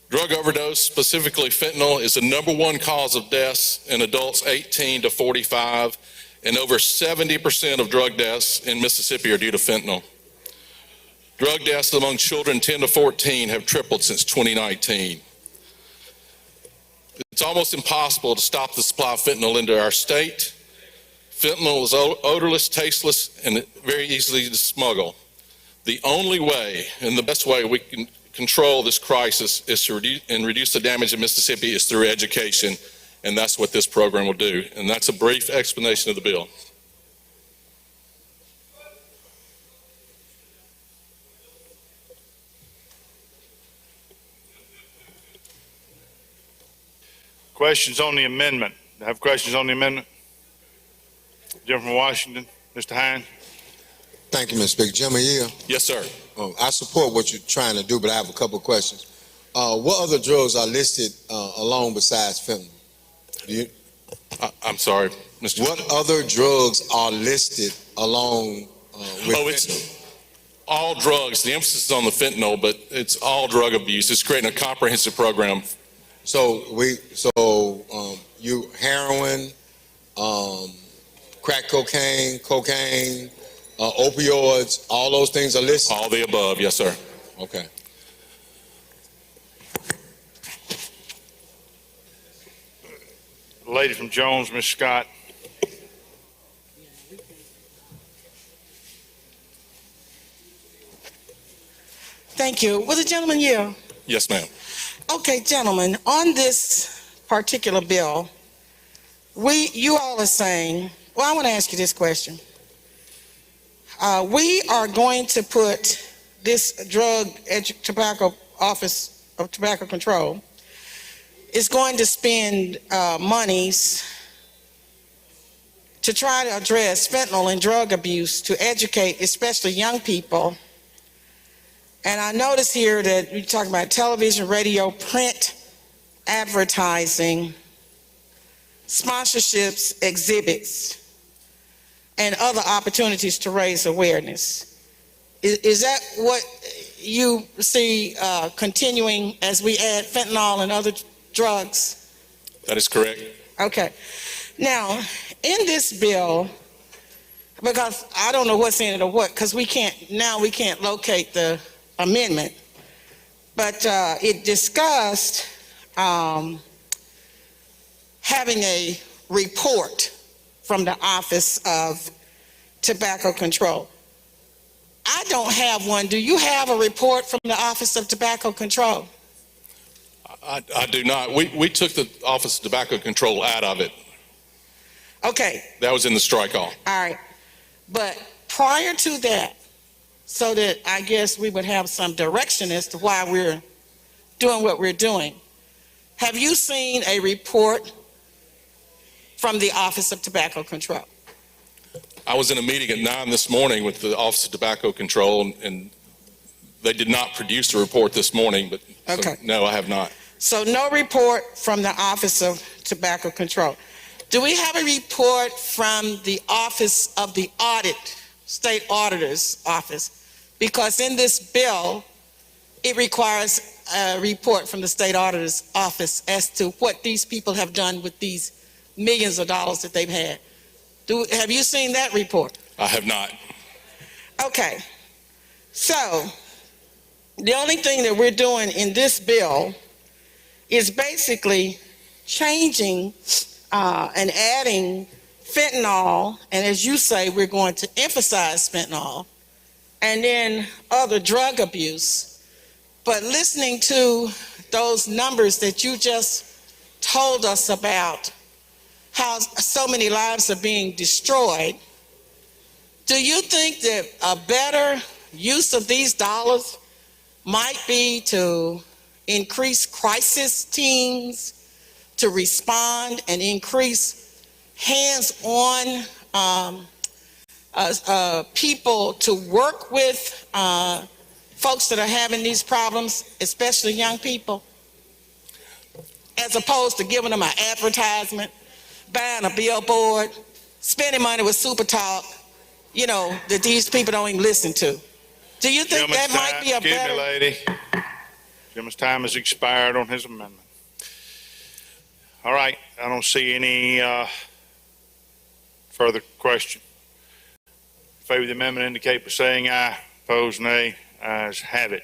Drug overdose, specifically fentanyl, is the #1 cause of deaths in adults 18 to 45, and over 70% of drug deaths in Mississippi are due to fentanyl. Drug deaths among children 10 to 14 have tripled since 2019. It's almost impossible to stop the supply of fentanyl into our state. Fentanyl is odorless, tasteless, and very easy to smuggle. The only way and the best way we can control this crisis is to reduce the damage in Mississippi is through education, and that's what this program will do. And that's a brief explanation of the bill. Questions on the amendment? Have questions on the amendment? Gentleman from Washington, Mr. Hine. Thank you, Mr. Speaker. Jimmy Hill. Yes, sir. I support what you're trying to do, but I have a couple of questions. What other drugs are listed alone besides fentanyl? I'm sorry, Mr. What other drugs are listed along with fentanyl? It's all drugs. The emphasis is on the fentanyl, but it's all drug abuse. It's creating a comprehensive program. You heroin, crack cocaine, opioids, all those things are listed? All the above, yes, sir. Okay. Lady from Jones, Ms. Scott. Thank you. Will the gentleman yield? Yes, ma'am. Okay, gentlemen, on this particular bill, you all are saying, well, I want to ask you this question. We are going to put this tobacco Office of Tobacco Control is going to spend monies to try to address fentanyl and drug abuse, to educate especially young people. And I notice here that you're talking about television, radio, print, advertising, sponsorships, exhibits, and other opportunities to raise awareness. Is that what you see continuing as we add fentanyl and other drugs? That is correct. Okay. Now, in this bill, because I don't know what's in it or what, because we can't locate the amendment, but it discussed having a report from the Office of Tobacco Control. I don't have one. Do you have a report from the Office of Tobacco Control? I do not. We took the Office of Tobacco Control out of it. Okay. That was in the strike all. All right. But prior to that, so that I guess we would have some direction as to why we're doing what we're doing, have you seen a report from the Office of Tobacco Control? I was in a meeting at 9 this morning with the Office of Tobacco Control, and they did not produce a report this morning, but Okay. So, no, I have not. So no report from the Office of Tobacco Control. Do we have a report from the Office of the State Auditor's Office? Because in this bill, it requires a report from the State Auditor's Office as to what these people have done with these millions of dollars that they've had. Have you seen that report? I have not. Okay. So, the only thing that we're doing in this bill is basically changing and adding fentanyl, and as you say, we're going to emphasize fentanyl, and then other drug abuse. But listening to those numbers that you just told us about, how so many lives are being destroyed, do you think that a better use of these dollars might be to increase crisis teams to respond and increase hands-on people to work with folks that are having these problems, especially young people, as opposed to giving them an advertisement, buying a billboard, spending money with Super Talk, you know, that these people don't even listen to? Do you think that might be a better... Excuse me, lady. Gentleman's time has expired on his amendment. All right, I don't see any further question. In favor of the amendment indicate by saying aye. Opposed, nay. Ayes have it.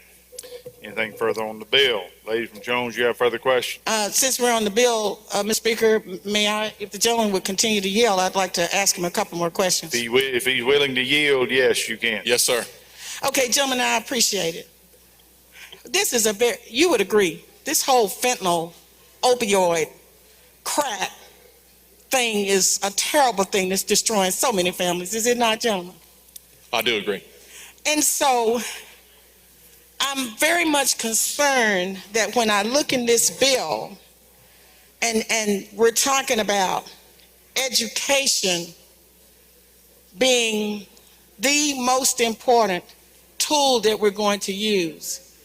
Anything further on the bill? Lady from Jones, you have further questions? Since we're on the bill, Mr. Speaker, may I, if the gentleman would continue to yell, I'd like to ask him a couple more questions. If he's willing to yield, yes, you can. Yes, sir. Okay, gentlemen, I appreciate it. This is you would agree, this whole fentanyl, opioid, crack thing is a terrible thing that's destroying so many families, is it not, gentlemen? I do agree. And so I'm very much concerned that when I look in this bill and we're talking about education being the most important tool that we're going to use,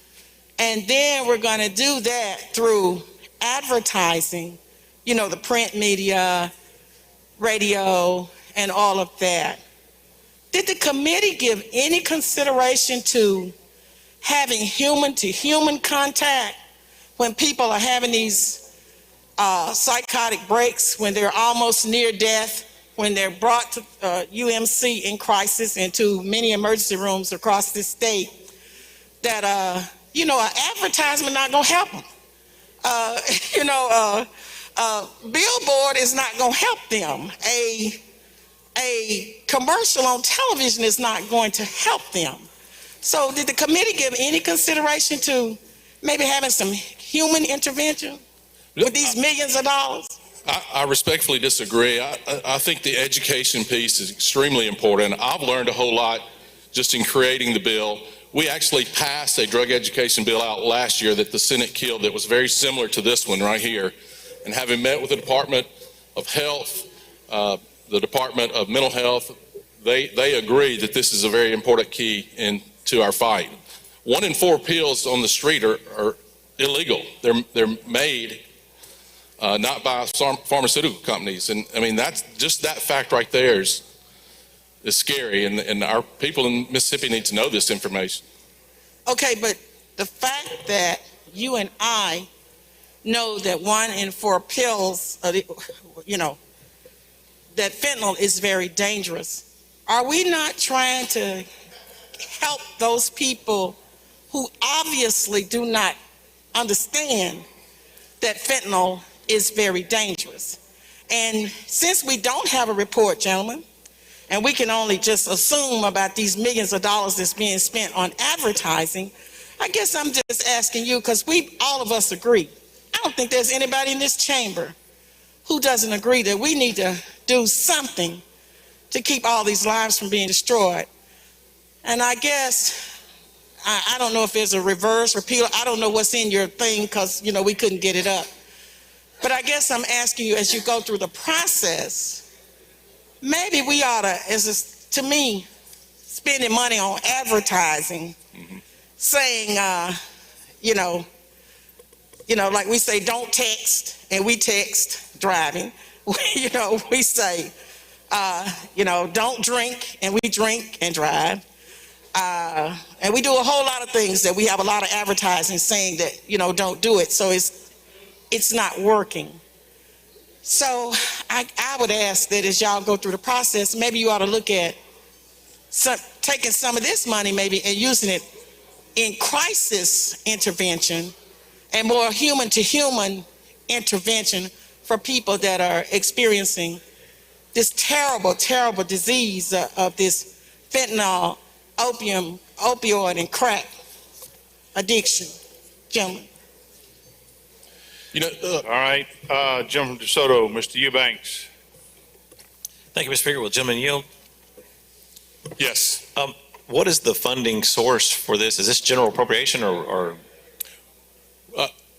and then we're going to do that through advertising, you know, the print media, radio, and all of that. Did the committee give any consideration to having human-to-human contact when people are having these psychotic breaks, when they're almost near death, when they're brought to UMC in crisis and to many emergency rooms across this state, that, you know, an advertisement not going to help them. You know, billboard is not going to help them. A commercial on television is not going to help them. So did the committee give any consideration to maybe having some human intervention with these millions of dollars? I respectfully disagree. I think the education piece is extremely important. I've learned a whole lot just in creating the bill. We actually passed a drug education bill out last year that the Senate killed that was very similar to this one right here. And having met with the Department of Health, the Department of Mental Health, they agree that this is a very important key into our fight. 1 in 4 pills on the street are illegal. They're made not by pharmaceutical companies. And I mean, that's just that fact right there is scary. And our people in Mississippi need to know this information. Okay, but the fact that you and I know that 1 in 4 pills, you know, that fentanyl is very dangerous, are we not trying to help those people who obviously do not understand that fentanyl is very dangerous? And since we don't have a report, gentlemen, and we can only just assume about these millions of dollars that's being spent on advertising, I guess I'm just asking you, because all of us agree. I don't think there's anybody in this chamber who doesn't agree that we need to do something to keep all these lives from being destroyed. And I guess, I don't know if there's a reverse repeal. I don't know what's in your thing because, you know, we couldn't get it up. But I guess I'm asking you, as you go through the process, maybe we ought to, to me, spending money on advertising, saying, you know, like we say, don't text, and we text driving. You know, we say, you know, don't drink, and we drink and drive. And we do a whole lot of things that we have a lot of advertising saying that, you know, don't do it. So it's not working. So I would ask that as y'all go through the process, maybe you ought to look at taking some of this money maybe and using it in crisis intervention and more human to human intervention for people that are experiencing this terrible, terrible disease of this fentanyl, opioid, and crack addiction. Gentlemen. All right, gentleman from DeSoto, Mr. Eubanks. Thank you, Mr. Speaker. Will gentleman yield? Yes. What is the funding source for this? Is this general appropriation or?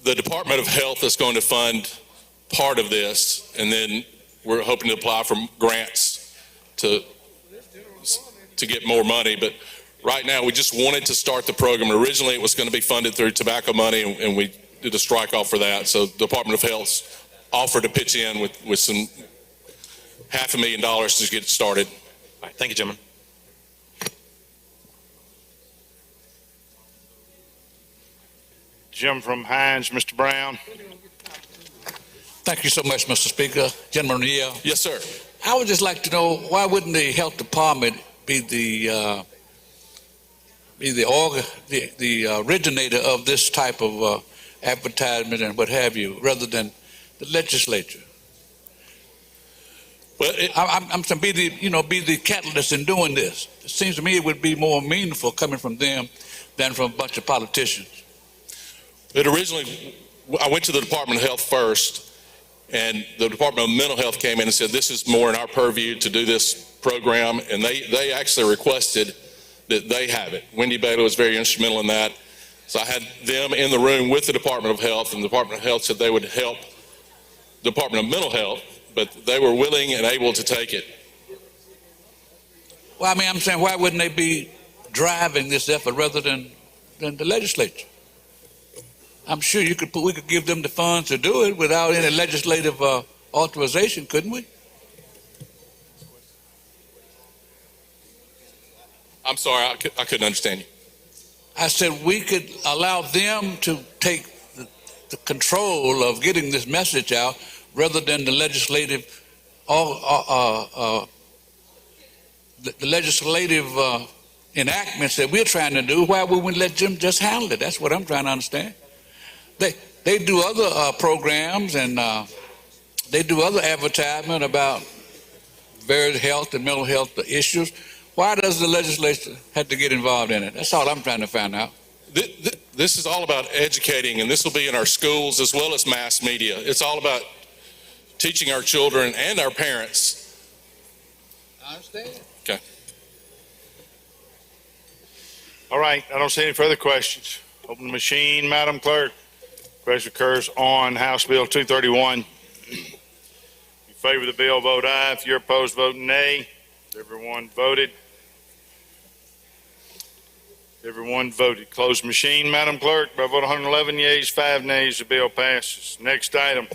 The Department of Health is going to fund part of this, and then we're hoping to apply for grants to get more money. But right now, we just wanted to start the program. Originally, it was going to be funded through tobacco money, and we did a strike off for that. So the Department of Health offered to pitch in with some $500,000 to get it started. All right, thank you, gentlemen. Jim from Hines, Mr. Brown. Thank you so much, Mr. Speaker. Gentleman Yale. Yes, sir. I would just like to know, why wouldn't the health department be the originator of this type of advertisement and what have you, rather than the legislature? Well, I'm saying be the catalyst in doing this. It seems to me it would be more meaningful coming from them than from a bunch of politicians. I went to the Department of Health first, and the Department of Mental Health came in and said, this is more in our purview to do this program, and they actually requested that they have it. Wendy Bailey was very instrumental in that. So I had them in the room with the Department of Health, and the Department of Health said they would help the Department of Mental Health, but they were willing and able to take it. Well, I mean, I'm saying, why wouldn't they be driving this effort rather than the legislature? I'm sure we could give them the funds to do it without any legislative authorization, couldn't we? I'm sorry, I couldn't understand you. I said we could allow them to take the control of getting this message out rather than the legislative enactments that we're trying to do. Why would we let them just handle it? That's what I'm trying to understand. They do other programs and they do other advertisement about various health and mental health issues. Why does the legislature have to get involved in it? That's all I'm trying to find out. This is all about educating, and this will be in our schools as well as mass media. It's all about teaching our children and our parents. I understand. Okay. All right, I don't see any further questions. Open the machine, Madam Clerk. Question occurs on House Bill 231. If you favor the bill, vote aye. If you're opposed, vote nay. Everyone voted. Everyone voted. Close the machine, Madam Clerk. By vote 111 yeas, 5 nays, the bill passes. Next item.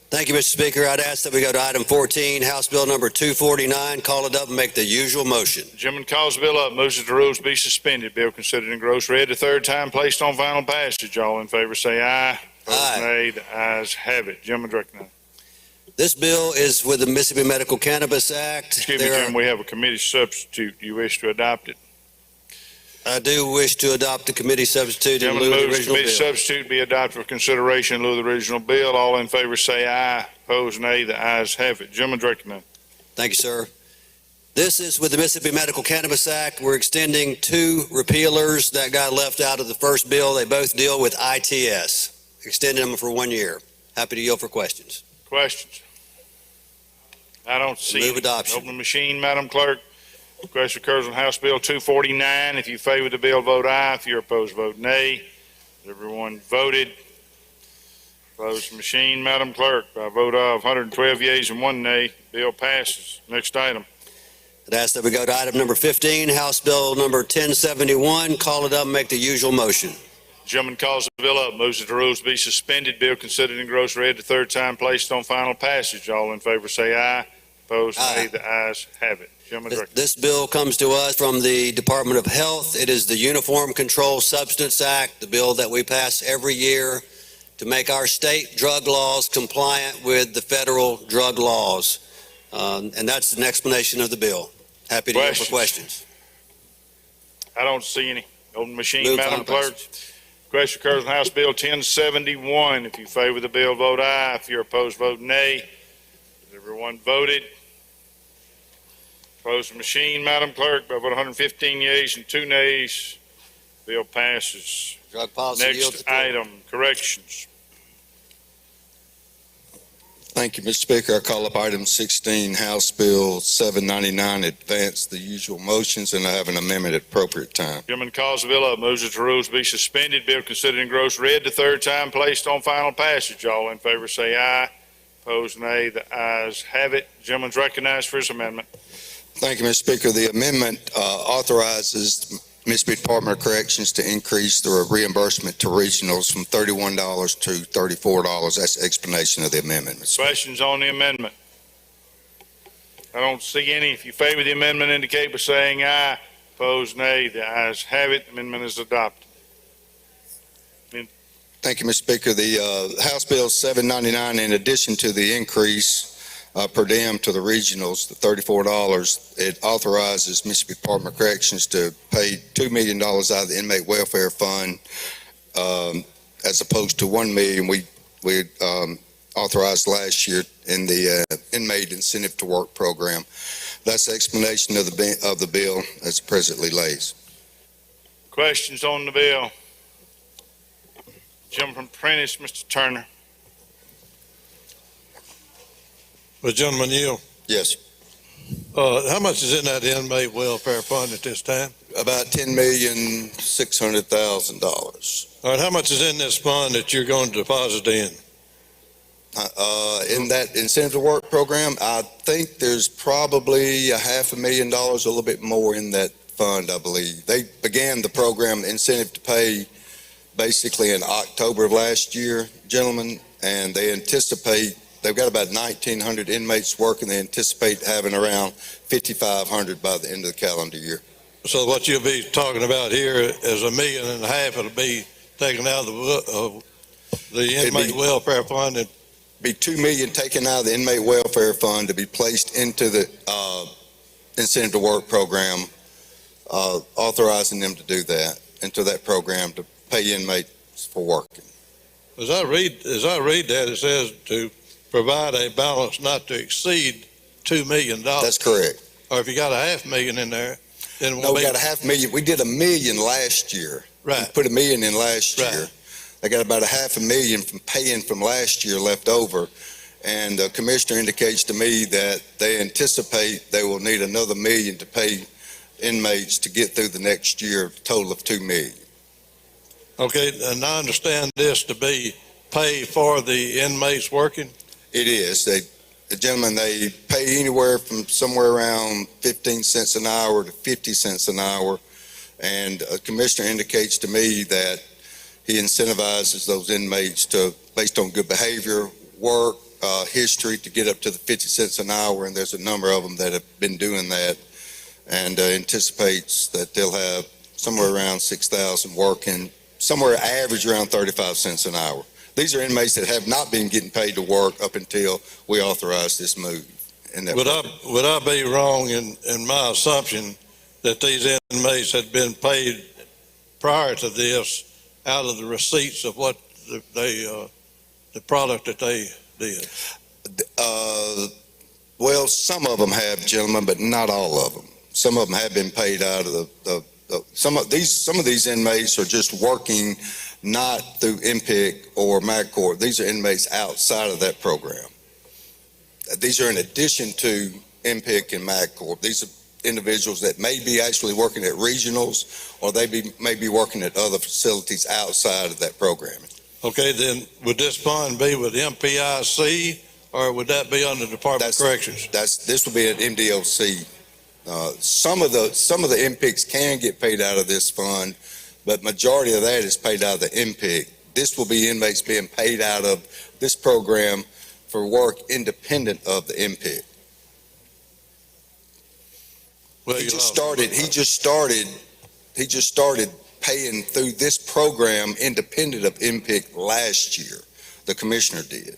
Thank you, Mr. Speaker. I'd ask that we go to item 14, House Bill number 249. Call it up and make the usual motion. Gentleman calls the bill up, moves that the rules be suspended. Bill considered in gross read the third time, placed on final passage. All in favor say aye. Opposed, nay. The ayes have it. Gentleman recognized. This bill is with the Mississippi Medical Cannabis Act. Excuse me, Jim, we have a committee substitute. Do you wish to adopt it? I do wish to adopt the committee substitute in Gentleman lieu of the moves original committee bill. substitute be adopted for consideration in lieu of the original bill. All in favor say aye. Opposed, nay. The ayes have it. Gentleman recognized. Thank you, sir. This is with the Mississippi Medical Cannabis Act. We're extending 2 repealers that got left out of the first bill. They both deal with ITS, extending them for 1 year. Happy to yield for questions. Questions? I don't see. Move any. adoption. Open the machine, Madam Clerk. Question occurs on House Bill 249. If you favor the bill, vote aye. If you're opposed, vote nay. Everyone voted. Close the machine, Madam Clerk. By a vote of 112 yeas and 1 nay, bill passes. Next item. I'd ask that we go to item number 15, House Bill number 1071. Call it up and make the usual motion. Gentleman calls the bill up, moves that the rules be suspended. Bill considered in gross read the third time, placed on final passage. All in favor say aye. Opposed, nay. The ayes have it. Gentleman director. This bill comes to us from the Department of Health. It is the Uniform Controlled Substance Act, the bill that we pass every year to make our state drug laws compliant with the federal drug laws. And that's an explanation of the bill. Happy to yield for questions. I don't see any. Open machine, Move Madam final Clerk. Question occurs on House Bill 1071. If you favor the bill, vote aye. If you're opposed, vote nay. Has everyone voted? Close the machine, Madam Clerk, by vote 115 yeas and 2 nays. Bill passes. Drug policy yields Next the floor. item, corrections. Thank you, Mr. Speaker. I call up item 16, House Bill 799, advance the usual motions, and I have an amendment at appropriate time. Chairman calls the bill up, moves that the rules be suspended, bill considered in gross read the third time, placed on final passage. All in favor say aye. Opposed, nay. The ayes have it. Gentleman's recognized for his amendment. Thank you, Mr. Speaker. The amendment authorizes Mississippi Department of Corrections to increase the reimbursement to regionals from $31 to $34. That's the explanation of the amendment, Mr. Speaker. Questions on the amendment? I don't see any. If you favor the amendment, indicate by saying aye. Opposed, nay. The ayes have it. Amendment is adopted. Thank you, Mr. Speaker. The House Bill 799, in addition to the increase per diem to the regionals, the $34, it authorizes Mississippi Department of Corrections to pay $2 million out of the Inmate Welfare Fund, as opposed to $1 million we authorized last year in the Inmate Incentive to Work program. That's the explanation of the bill as it presently lays. Questions on the bill? Gentleman from Prentice, Mr. Turner. Well, Gentleman Yield, Yes, how much is in that inmate welfare fund at this time? about $10,600,000. All right, how much is in this fund that you're going to deposit in? In that incentive to work program, I think there's probably $500,000, a little bit more in that fund, I believe. They began the program, incentive to pay, basically in October of last year, gentlemen, and they anticipate, they've got about 1,900 inmates working. They anticipate having around 5,500 by the end of the calendar year. So what you'll be talking about here is $1.5 million. It'll be taken out of the inmate welfare fund. And be $2 million taken out of the inmate welfare fund to be placed into the incentive to work program, authorizing them to do that, into that program to pay inmates for working. As I read that, it says to provide a balance not to exceed $2 million. That's correct. Or if you got $500,000 in there, then No, we got $500,000. We did $1 million last year. Right. We put $1 million in last year. They got about $500,000 from paying from last year left over. And the commissioner indicates to me that they anticipate they will need another $1 million to pay inmates to get through the next year, a total of $2 million. Okay, and I understand this to be pay for the inmates working? It is. The gentlemen, they pay anywhere from somewhere around 15 cents an hour to 50 cents an hour. And a commissioner indicates to me that he incentivizes those inmates to, based on good behavior, work, history, to get up to the 50 cents an hour. And there's a number of them that have been doing that, and anticipates that they'll have somewhere around 6,000 working, somewhere average around 35 cents an hour. These are inmates that have not been getting paid to work up until we authorized this move. Would I be wrong in my assumption that these inmates had been paid prior to this out of the receipts of what the product that they did? Well, some of them have, gentlemen, but not all of them. Some of them have been paid out of some of these inmates are just working not through MPIC or MagCorp. These are inmates outside of that program. These are in addition to MPIC and MagCorp. These are individuals that may be actually working at regionals, or may be working at other facilities outside of that programming. Okay, then would this fund be with MPIC, or would that be under the Department of Corrections? This will be at MDOC. Some of the MPICs can get paid out of this fund, but majority of that is paid out of the MPIC. This will be inmates being paid out of this program for work independent of the MPIC. Well, He just started paying through this program independent of MPIC last year. The commissioner did,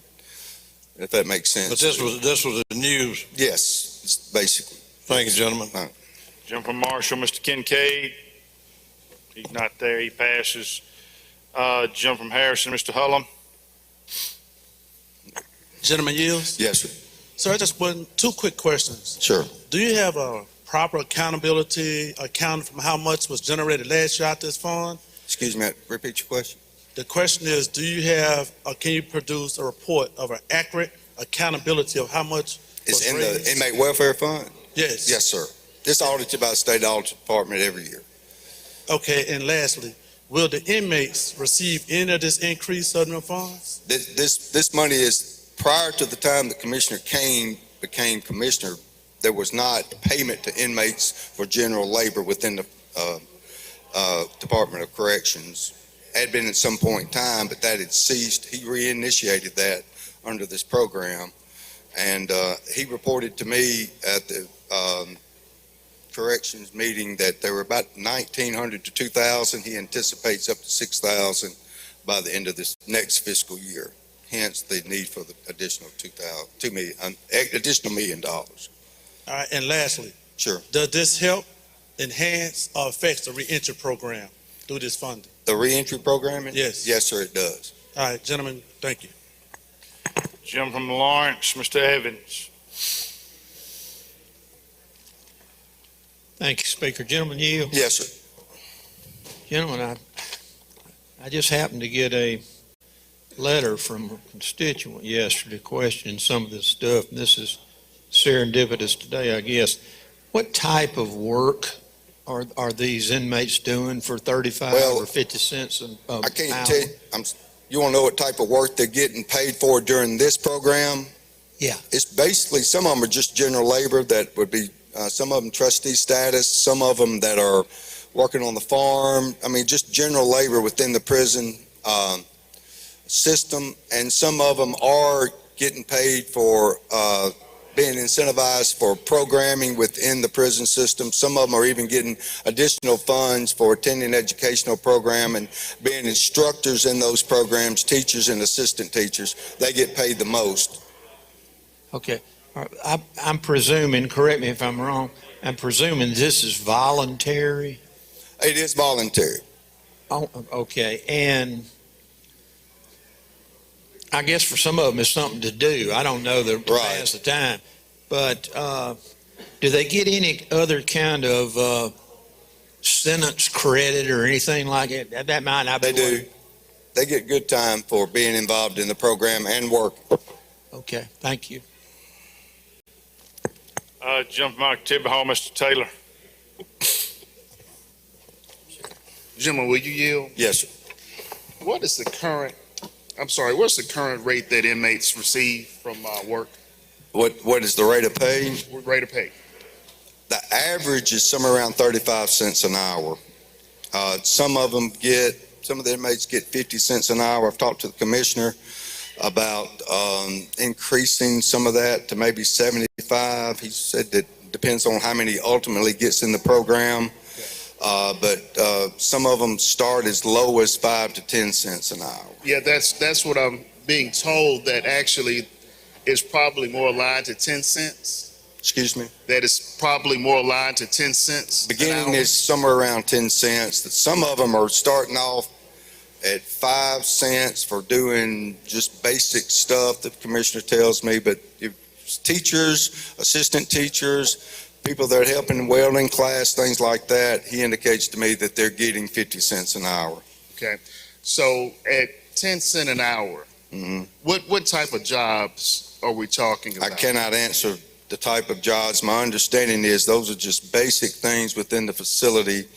if that makes sense. But this was the news. Yes, basically. Thank you, gentlemen. Gentleman Marshall, Mr. Kincaid. He's not there. He passes. Jump from Harrison, Mr. Hullum. Gentleman yields. Yes, sir. Sir, just two quick questions. Sure. Do you have a proper accountability account from how much was generated last year out this fund? Excuse me, repeat your question. The question is, do you have, or can you produce a report of an accurate accountability of how much It's was in raised? the inmate welfare fund? Yes. Yes, sir. This audited by the state audit department every year. Okay, and lastly, will the inmates receive any of this increase of the funds? This money is, prior to the time the Commissioner Kane became commissioner, there was not payment to inmates for general labor within the Department of Corrections. Had been at some point in time, but that had ceased. He reinitiated that under this program. And he reported to me at the corrections meeting that there were about 1,900 to 2,000. He anticipates up to 6,000 by the end of this next fiscal year. Hence the need for the additional additional $1 million. All right, and lastly, Sure. does this help enhance or affect the reentry program through this funding? The reentry programming? Yes. Yes, sir, it does. All right, gentlemen, thank you. Jump from Lawrence, Mr. Evans. Thank you, Speaker. Gentlemen, yield. Yes, sir. Gentlemen, I just happened to get a letter from a constituent yesterday questioning some of this stuff, and this is serendipitous today, I guess. What type of work are these inmates doing for 35 or 50 cents an hour? I can't tell you. You want to know what type of work they're getting paid for during this program? Yeah. It's basically, some of them are just general labor that would be, some of them trustee status, some of them that are working on the farm. I mean, just general labor within the prison system. And some of them are getting paid for being incentivized for programming within the prison system. Some of them are even getting additional funds for attending educational program and being instructors in those programs, teachers and assistant teachers. They get paid the most. Okay. I'm presuming, correct me if I'm wrong, I'm presuming this is voluntary? It is voluntary. Oh, okay. And I guess for some of them it's something to do. I don't know the pass the time. But do they get any other kind of sentence credit or anything like it? That might not be. They do. They get good time for being involved in the program and work. Okay, thank you. Jump from October Hall, Mr. Taylor. Gentlemen, will you yield? Yes, sir. What's the current rate that inmates receive from work? What is the rate of pay? Rate of pay. The average is somewhere around 35 cents an hour. Some of the inmates get 50 cents an hour. I've talked to the commissioner about increasing some of that to maybe 75. He said that depends on how many ultimately gets in the program. But some of them start as low as 5 to 10 cents an hour. Yeah, that's what I'm being told, that actually is probably more aligned to 10 cents. Excuse me? That is probably more aligned to 10 cents. Beginning is somewhere around 10 cents. Some of them are starting off at 5 cents for doing just basic stuff, the commissioner tells me, but teachers, assistant teachers, people that are helping in welding class, things like that, he indicates to me that they're getting 50 cents an hour. Okay. So at 10 cents an hour, what type of jobs are we talking about? I cannot answer the type of jobs. My understanding is those are just basic things within the facility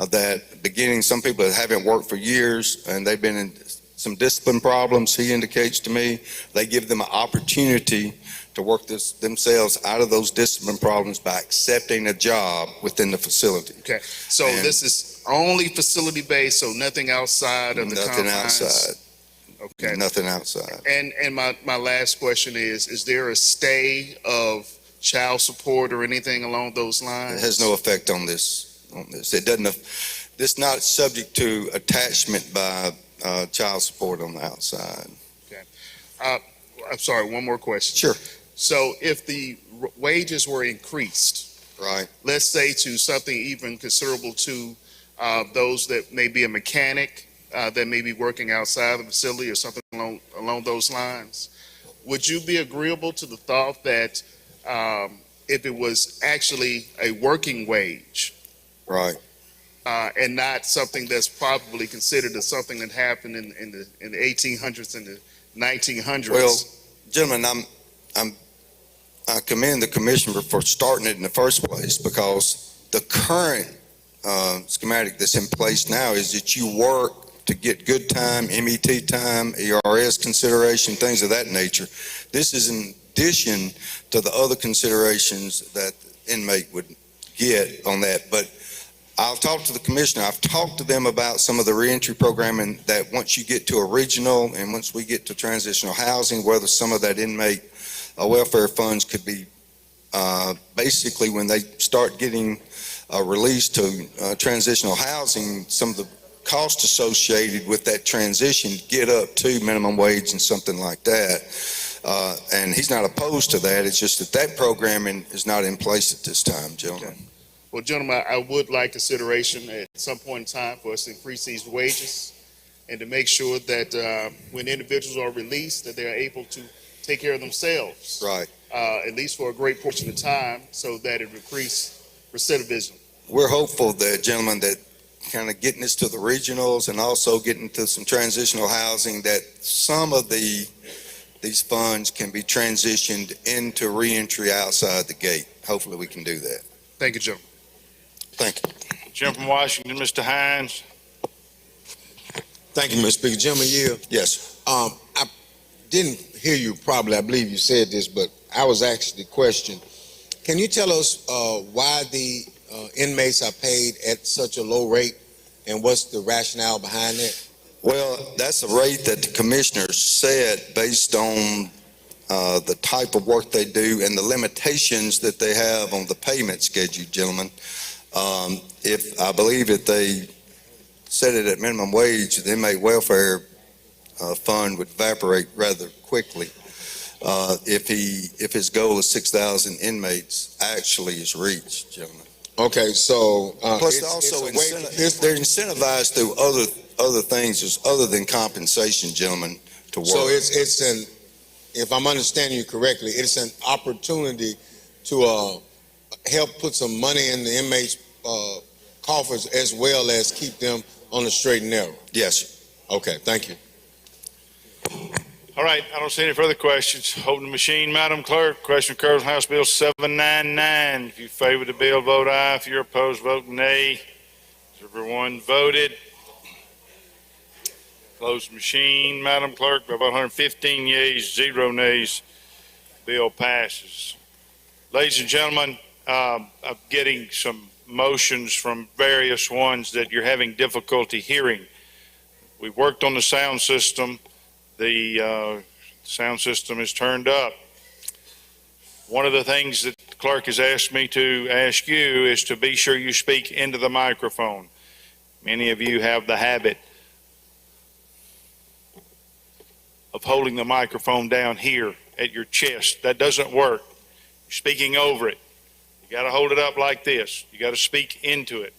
that beginning, some people that haven't worked for years and they've been in some discipline problems, he indicates to me, they give them an opportunity to work themselves out of those discipline problems by accepting a job within the facility. Okay, so this is only facility based, so nothing outside of the Nothing confines? outside. Okay. Nothing outside. And my last question is there a stay of child support or anything along those lines? It has no effect on this. It doesn't. This not subject to attachment by child support on the outside. Okay. I'm sorry, one more question. Sure. So if the wages were increased, right? Let's say to something even considerable to those that may be a mechanic, that may be working outside the facility or something along those lines. Would you be agreeable to the thought that if it was actually a working wage, Right. and not something that's probably considered as something that happened in the 1800s and the 1900s? Well, gentlemen, I commend the commissioner for starting it in the first place, because the current schematic that's in place now is that you work to get good time, MET time, ERS consideration, things of that nature. This is in addition to the other considerations that the inmate would get on that. But I'll talk to the commissioner. I've talked to them about some of the reentry programming, that once you get to a regional and once we get to transitional housing, whether some of that inmate welfare funds could be basically when they start getting released to transitional housing, some of the costs associated with that transition get up to minimum wage and something like that. And he's not opposed to that. It's just that that programming is not in place at this time, gentlemen. Okay. Well, gentlemen, I would like consideration at some point in time for us to increase these wages and to make sure that when individuals are released, that they're able to take care of themselves. Right. At least for a great portion of the time, so that it increase recidivism. We're hopeful that, gentlemen, that kind of getting this to the regionals and also getting to some transitional housing, that some of these funds can be transitioned into reentry outside the gate. Hopefully we can do that. Thank you, gentlemen. Thank you. Jim from Washington, Mr. Hines. Thank you, Mr. Speaker. Gentleman Yield. Yes. I didn't hear you probably. I believe you said this, but I was asked the question. Can you tell us why the inmates are paid at such a low rate, and what's the rationale behind that? Well, that's a rate that the commissioner set based on the type of work they do and the limitations that they have on the payment schedule, gentlemen. I believe if they set it at minimum wage, the inmate welfare fund would evaporate rather quickly. If his goal of 6,000 inmates actually is reached, gentlemen. Okay, so Plus, it's also a way to- they're incentivized through other things other than compensation, gentlemen, to work. So it's an, if I'm understanding you correctly, it's an opportunity to help put some money in the inmates' coffers as well as keep them on the straight and narrow. Yes. Okay, thank you. All right, I don't see any further questions. Open the machine, Madam Clerk. Question occurs on House Bill 799. If you favor the bill, vote aye. If you're opposed, vote nay. Has everyone voted? Close the machine, Madam Clerk. By about 115 yeas, 0 nays, bill passes. Ladies and gentlemen, I'm getting some motions from various ones that you're having difficulty hearing. We worked on the sound system. The sound system is turned up. One of the things that the clerk has asked me to ask you is to be sure you speak into the microphone. Many of you have the habit of holding the microphone down here at your chest. That doesn't work. You're speaking over it. You got to hold it up like this. You got to speak into it.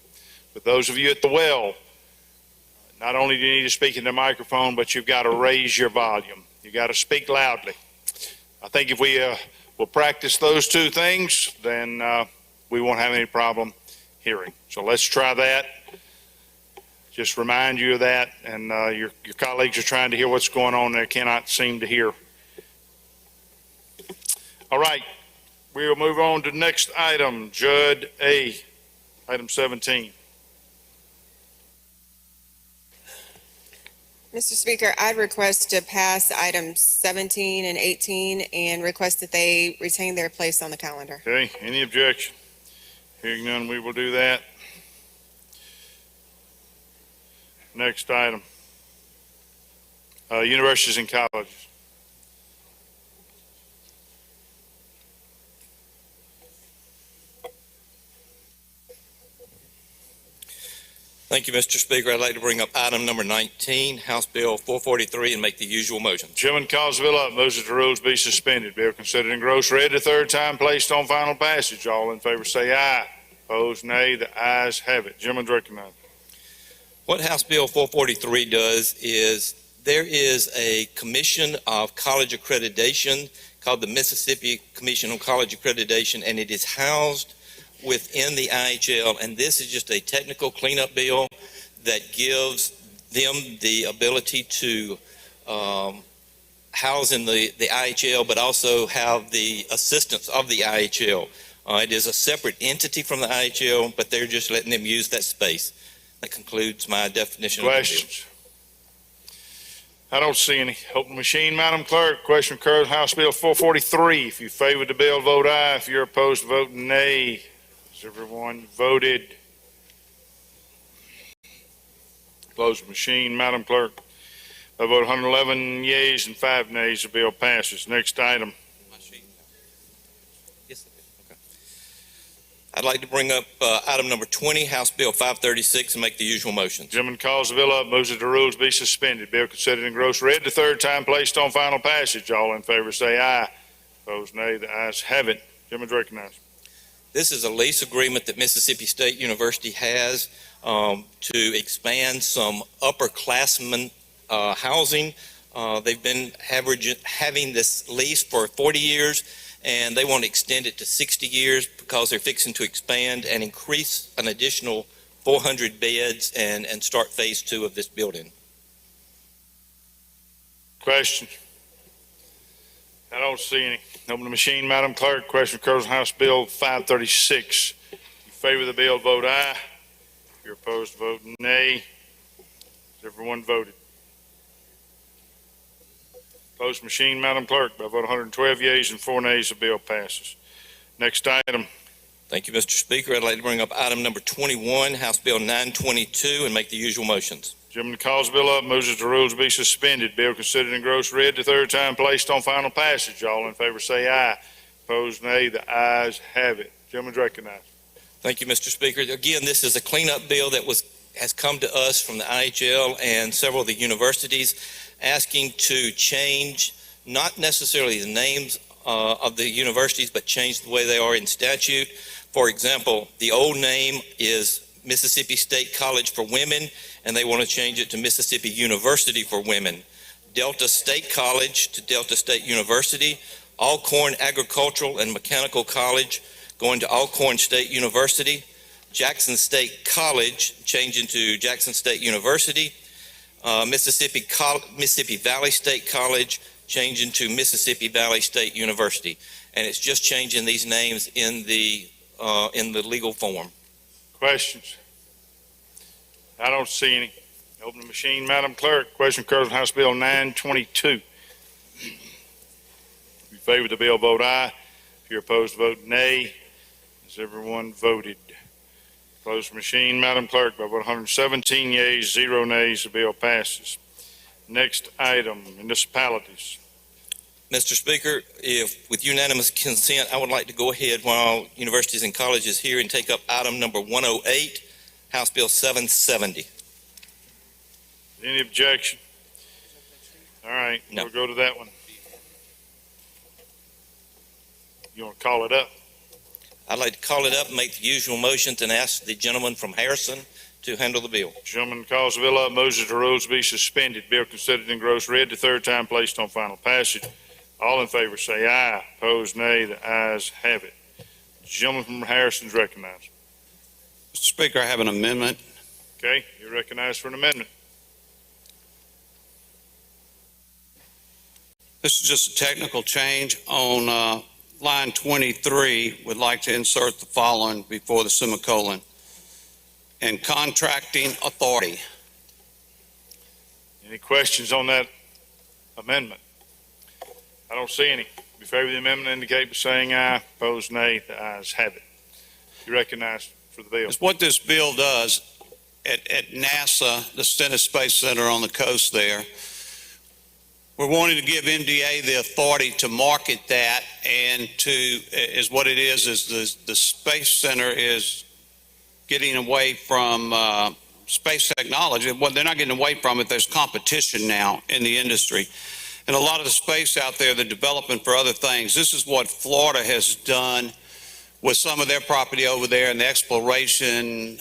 But those of you at the well, not only do you need to speak in the microphone, but you've got to raise your volume. You got to speak loudly. I think if we will practice those two things, then we won't have any problem hearing. So let's try that. Just remind you of that, and your colleagues are trying to hear what's going on. They cannot seem to hear. All right, we will move on to the next item, Judd A, item 17. Mr. Speaker, I'd request to pass items 17 and 18 and request that they retain their place on the calendar. Okay, any objection? Hearing none, we will do that. Next item. Universities and colleges. Thank you, Mr. Speaker. I'd like to bring up item number 19, House Bill 443, and make the usual motion. Chairman calls the bill up, moves that the rules be suspended. Bill considered engrossed, read the third time, placed on final passage. All in favor say aye. Opposed, nay. The ayes have it. Gentleman's recognized. What House Bill 443 does is there is a Commission of College Accreditation called the Mississippi Commission on College Accreditation, and it is housed within the IHL, and this is just a technical cleanup bill that gives them the ability to house in the IHL, but also have the assistance of the IHL. It is a separate entity from the IHL, but they're just letting them use that space. That concludes my definition of the bill. Questions? I don't see any. Open machine, Madam Clerk. Question occurs, House Bill 443. If you favor the bill, vote aye. If you're opposed, vote nay. Has everyone voted? Close the machine, Madam Clerk. By vote 111 yeas and 5 nays, the bill passes. Next item. I'd like to bring up item number 20, House Bill 536, and make the usual motions. Gentleman calls the bill up, moves that the rules be suspended. Bill considered and gross read the third time, placed on final passage. All in favor say aye. Opposed nay. The ayes have it. Gentleman's recognized. This is a lease agreement that Mississippi State University has to expand some upperclassmen housing. They've been having this lease for 40 years, and they want to extend it to 60 years because they're fixing to expand and increase an additional 400 beds and start phase 2 of this building. Question? I don't see any. Open the machine, Madam Clerk. Question occurs on House Bill 536. If you favor the bill, vote aye. If you're opposed, vote nay. Has everyone voted? Close machine, Madam Clerk. By vote 112 yeas and 4 nays, the bill passes. Next item. Thank you, Mr. Speaker. I'd like to bring up item number 21, House Bill 922, and make the usual motions. Gentleman calls the bill up, moves that the rules be suspended. Bill considered and gross read the third time, placed on final passage. All in favor say aye. Opposed nay. The ayes have it. Gentleman's recognized. Thank you, Mr. Speaker. Again, this is a cleanup bill that has come to us from the IHL and several of the universities asking to change not necessarily the names of the universities, but change the way they are in statute. For example, the old name is Mississippi State College for Women, and they want to change it to Mississippi University for Women. Delta State College to Delta State University. Alcorn Agricultural and Mechanical College going to Alcorn State University. Jackson State College changing to Jackson State University. Mississippi Valley State College changing to Mississippi Valley State University. And it's just changing these names in the legal form. Questions? I don't see any. Open the machine, Madam Clerk. Question occurs on House Bill 922. If you favor the bill, vote aye. If you're opposed, vote nay. Has everyone voted? Close the machine, Madam Clerk. By vote 117 yeas, 0 nays, the bill passes. Next item, municipalities. Mr. Speaker, if with unanimous consent, I would like to go ahead while universities and colleges here and take up item number 108, House Bill 770. Any objection? All right, No. we'll go to that one. You want to call it up? I'd like to call it up, make the usual motions, and ask the gentleman from Harrison to handle the bill. Gentleman calls the bill up, moves that the rules be suspended. Bill considered and gross read the third time, placed on final passage. All in favor say aye. Opposed nay. The ayes have it. Gentleman from Harrison is recognized. Mr. Speaker, I have an amendment. Okay, you're recognized for an amendment. This is just a technical change on line 23. Would like to insert the following before the semicolon. And contracting authority. Any questions on that amendment? I don't see any. If you favor the amendment, indicate by saying aye. Opposed nay. The ayes have it. You're recognized for the bill. It's what this bill does at NASA, the Stennis Space Center on the coast there. We're wanting to give MDA the authority to market that, and is what it is the Space Center is getting away from space technology. Well, they're not getting away from it. There's competition now in the industry. And a lot of the space out there, they're developing for other things. This is what Florida has done with some of their property over there and the exploration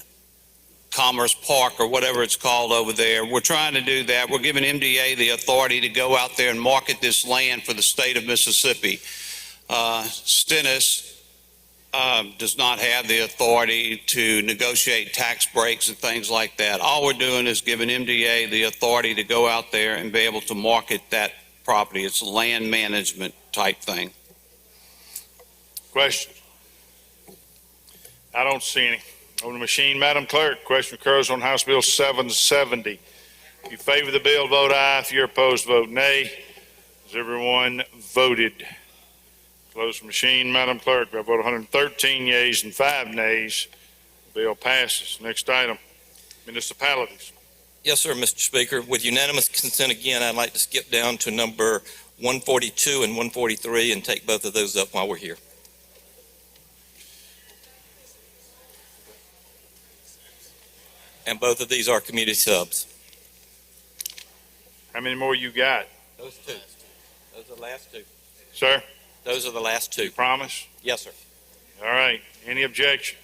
Commerce Park or whatever it's called over there. We're trying to do that. We're giving MDA the authority to go out there and market this land for the state of Mississippi. Stennis does not have the authority to negotiate tax breaks and things like that. All we're doing is giving MDA the authority to go out there and be able to market that property. It's a land management type thing. Questions? I don't see any. On the machine, Madam Clerk, question occurs on House Bill 770. If you favor the bill, vote aye. If you're opposed, vote nay. Has everyone voted? Close the machine, Madam Clerk. By vote 113 yeas and 5 nays, the bill passes. Next item, municipalities. Yes, sir, Mr. Speaker. With unanimous consent again, I'd like to skip down to number 142 and 143 and take both of those up while we're here. And both of these are community subs. How many more you got? Those two. Those are the last two. Sir? Those are the last two. You promise? Yes, sir. All right. Any objection?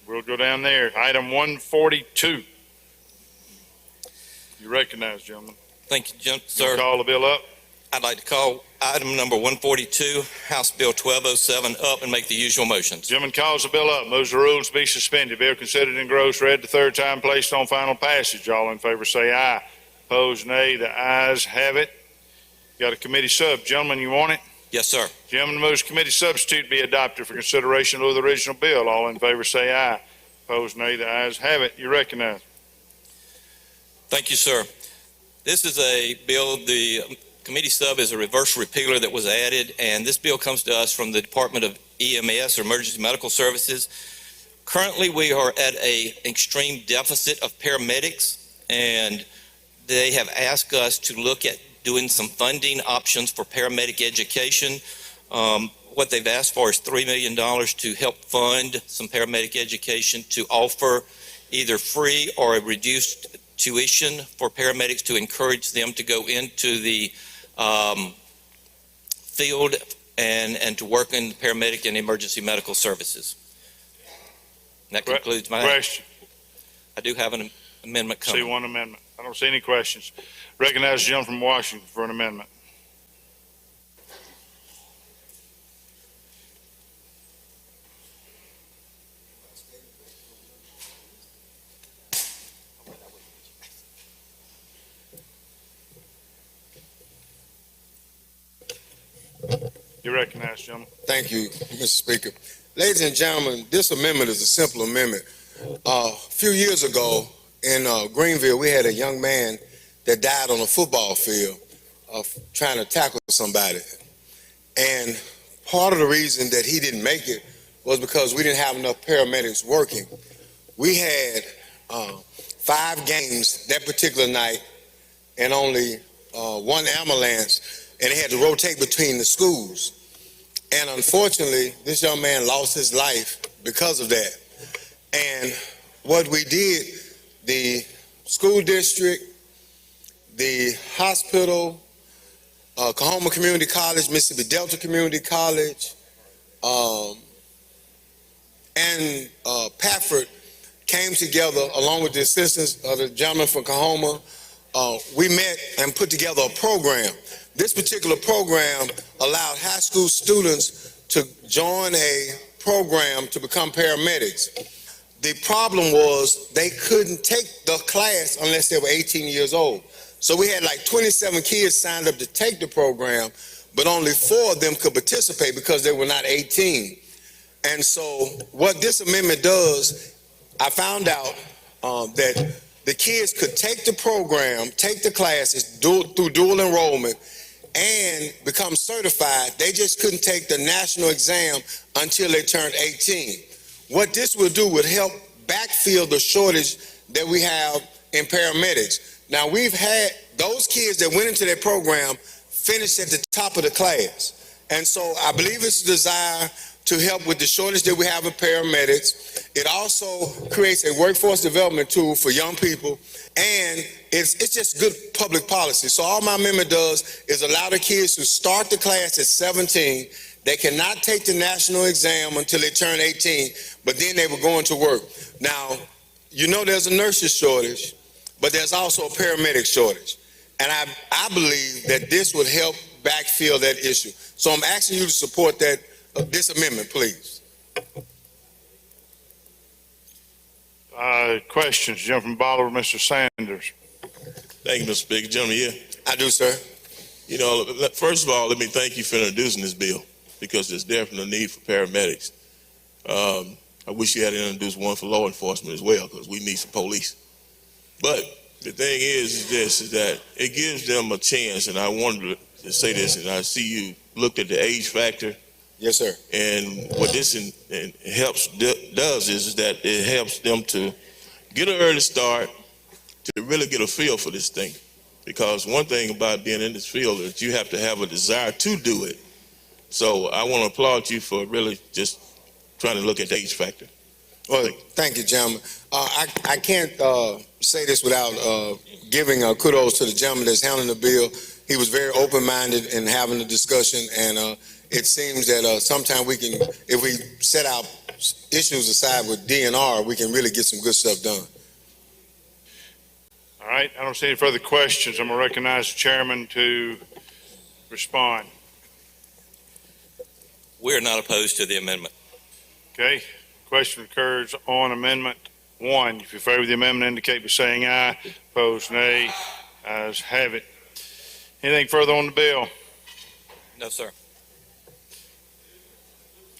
We'll go down there. Item 142. You recognize, gentlemen. Thank you, sir. You call the bill up. I'd like to call item number 142, House Bill 1207, up and make the usual motions. Gentleman calls the bill up, moves the rules to be suspended. Bill considered and engrossed, read the third time, placed on final passage. All in favor say aye. Opposed, nay. The ayes have it. Got a committee sub. Gentlemen, you want it? Yes, sir. Gentlemen, moves committee substitute be adopted for consideration of the original bill. All in favor say aye. Opposed, nay. The ayes have it. You recognize. Thank you, sir. This is a bill, the committee sub is a reverse repealer that was added, and this bill comes to us from the Department of EMS, or Emergency Medical Services. Currently, we are at an extreme deficit of paramedics, and they have asked us to look at doing some funding options for paramedic education. What they've asked for is $3 million to help fund some paramedic education to offer either free or a reduced tuition for paramedics to encourage them to go into the field and to work in paramedic and emergency medical services. And that concludes my question. I do have an amendment coming. See one amendment. I don't see any questions. Recognize the gentleman from Washington for an amendment. You recognize, gentleman. Thank you, Mr. Speaker. Ladies and gentlemen, this amendment is a simple amendment. A few years ago in Greenville, we had a young man that died on a football field trying to tackle somebody. And part of the reason that he didn't make it was because we didn't have enough paramedics working. We had 5 games that particular night and only 1 ambulance, and they had to rotate between the schools. And unfortunately, this young man lost his life because of that. And what we did, the school district, the hospital, Coahoma Community College, Mississippi Delta Community College, and Pafford came together along with the assistance of the gentleman from Coahoma. We met and put together a program. This particular program allowed high school students to join a program to become paramedics. The problem was they couldn't take the class unless they were 18 years old. So we had like 27 kids signed up to take the program, but only 4 of them could participate because they were not 18. And so what this amendment does, I found out that the kids could take the program, take the classes through dual enrollment, and become certified. They just couldn't take the national exam until they turned 18. What this will do would help backfill the shortage that we have in paramedics. Now, we've had those kids that went into that program finish at the top of the class. And so I believe it's a desire to help with the shortage that we have of paramedics. It also creates a workforce development tool for young people, and it's just good public policy. So all my amendment does is allow the kids to start the class at 17. They cannot take the national exam until they turn 18, but then they were going to work. Now, you know there's a nurses shortage, but there's also a paramedic shortage. And I believe that this would help backfill that issue. So I'm asking you to support that, this amendment, please. Questions, Gentleman Bolivar, Mr. Sanders. Thank you, Mr. Speaker. Gentleman, here. I do, sir. You know, first of all, let me thank you for introducing this bill because there's definitely a need for paramedics. I wish you had introduced one for law enforcement as well because we need some police. But the thing is that it gives them a chance, and I wanted to say this, and I see you looked at the age factor. Yes, sir. And what this does is that it helps them to get an early start, to really get a feel for this thing. Because one thing about being in this field is you have to have a desire to do it. So I want to applaud you for really just trying to look at the age factor. Well, thank you, gentlemen. I can't say this without giving kudos to the gentleman that's handling the bill. He was very open-minded in having the discussion, and it seems that sometimes we can, if we set our issues aside with DNR, we can really get some good stuff done. All right, I don't see any further questions. I'm going to recognize the chairman to respond. We're not opposed to the amendment. Okay, question occurs on Amendment 1. If you favor the amendment, indicate by saying aye. Opposed, nay. Ayes have it. Anything further on the bill? No, sir.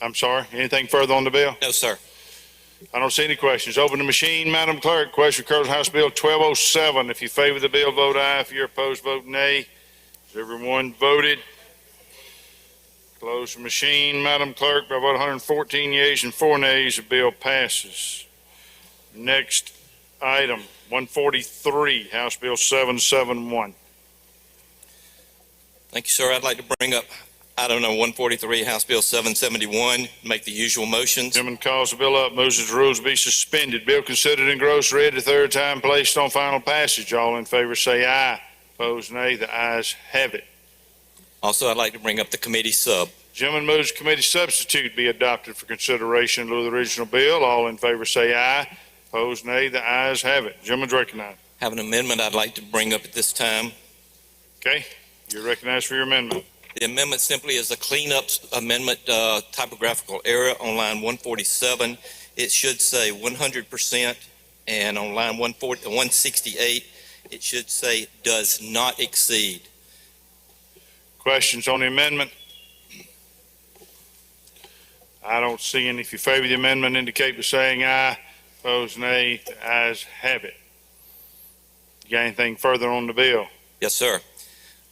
I'm sorry, anything further on the bill? No, sir. I don't see any questions. Open the machine, Madam Clerk. Question occurs on House Bill 1207. If you favor the bill, vote aye. If you're opposed, vote nay. Has everyone voted? Close the machine, Madam Clerk. By vote 114 yeas and 4 nays, the bill passes. Next item, 143, House Bill 771. Thank you, sir. I'd like to bring up item number 143, House Bill 771, make the usual motions. Chairman calls the bill up, moves that the rules be suspended. Bill considered and gross read the third time, placed on final passage. All in favor say aye. Opposed, nay. The ayes have it. Also, I'd like to bring up the committee sub. Gentleman moves committee substitute be adopted for consideration in lieu of the original bill. All in favor say aye. Opposed, nay. The ayes have it. Gentleman's recognized. Have an amendment I'd like to bring up at this time. Okay, you're recognized for your amendment. The amendment simply is a cleanup amendment, typographical error on line 147. It should say 100%, and on line 168, it should say does not exceed. Questions on the amendment? I don't see any. If you favor the amendment, indicate by saying aye. Opposed, nay. The ayes have it. You got anything further on the bill? Yes, sir.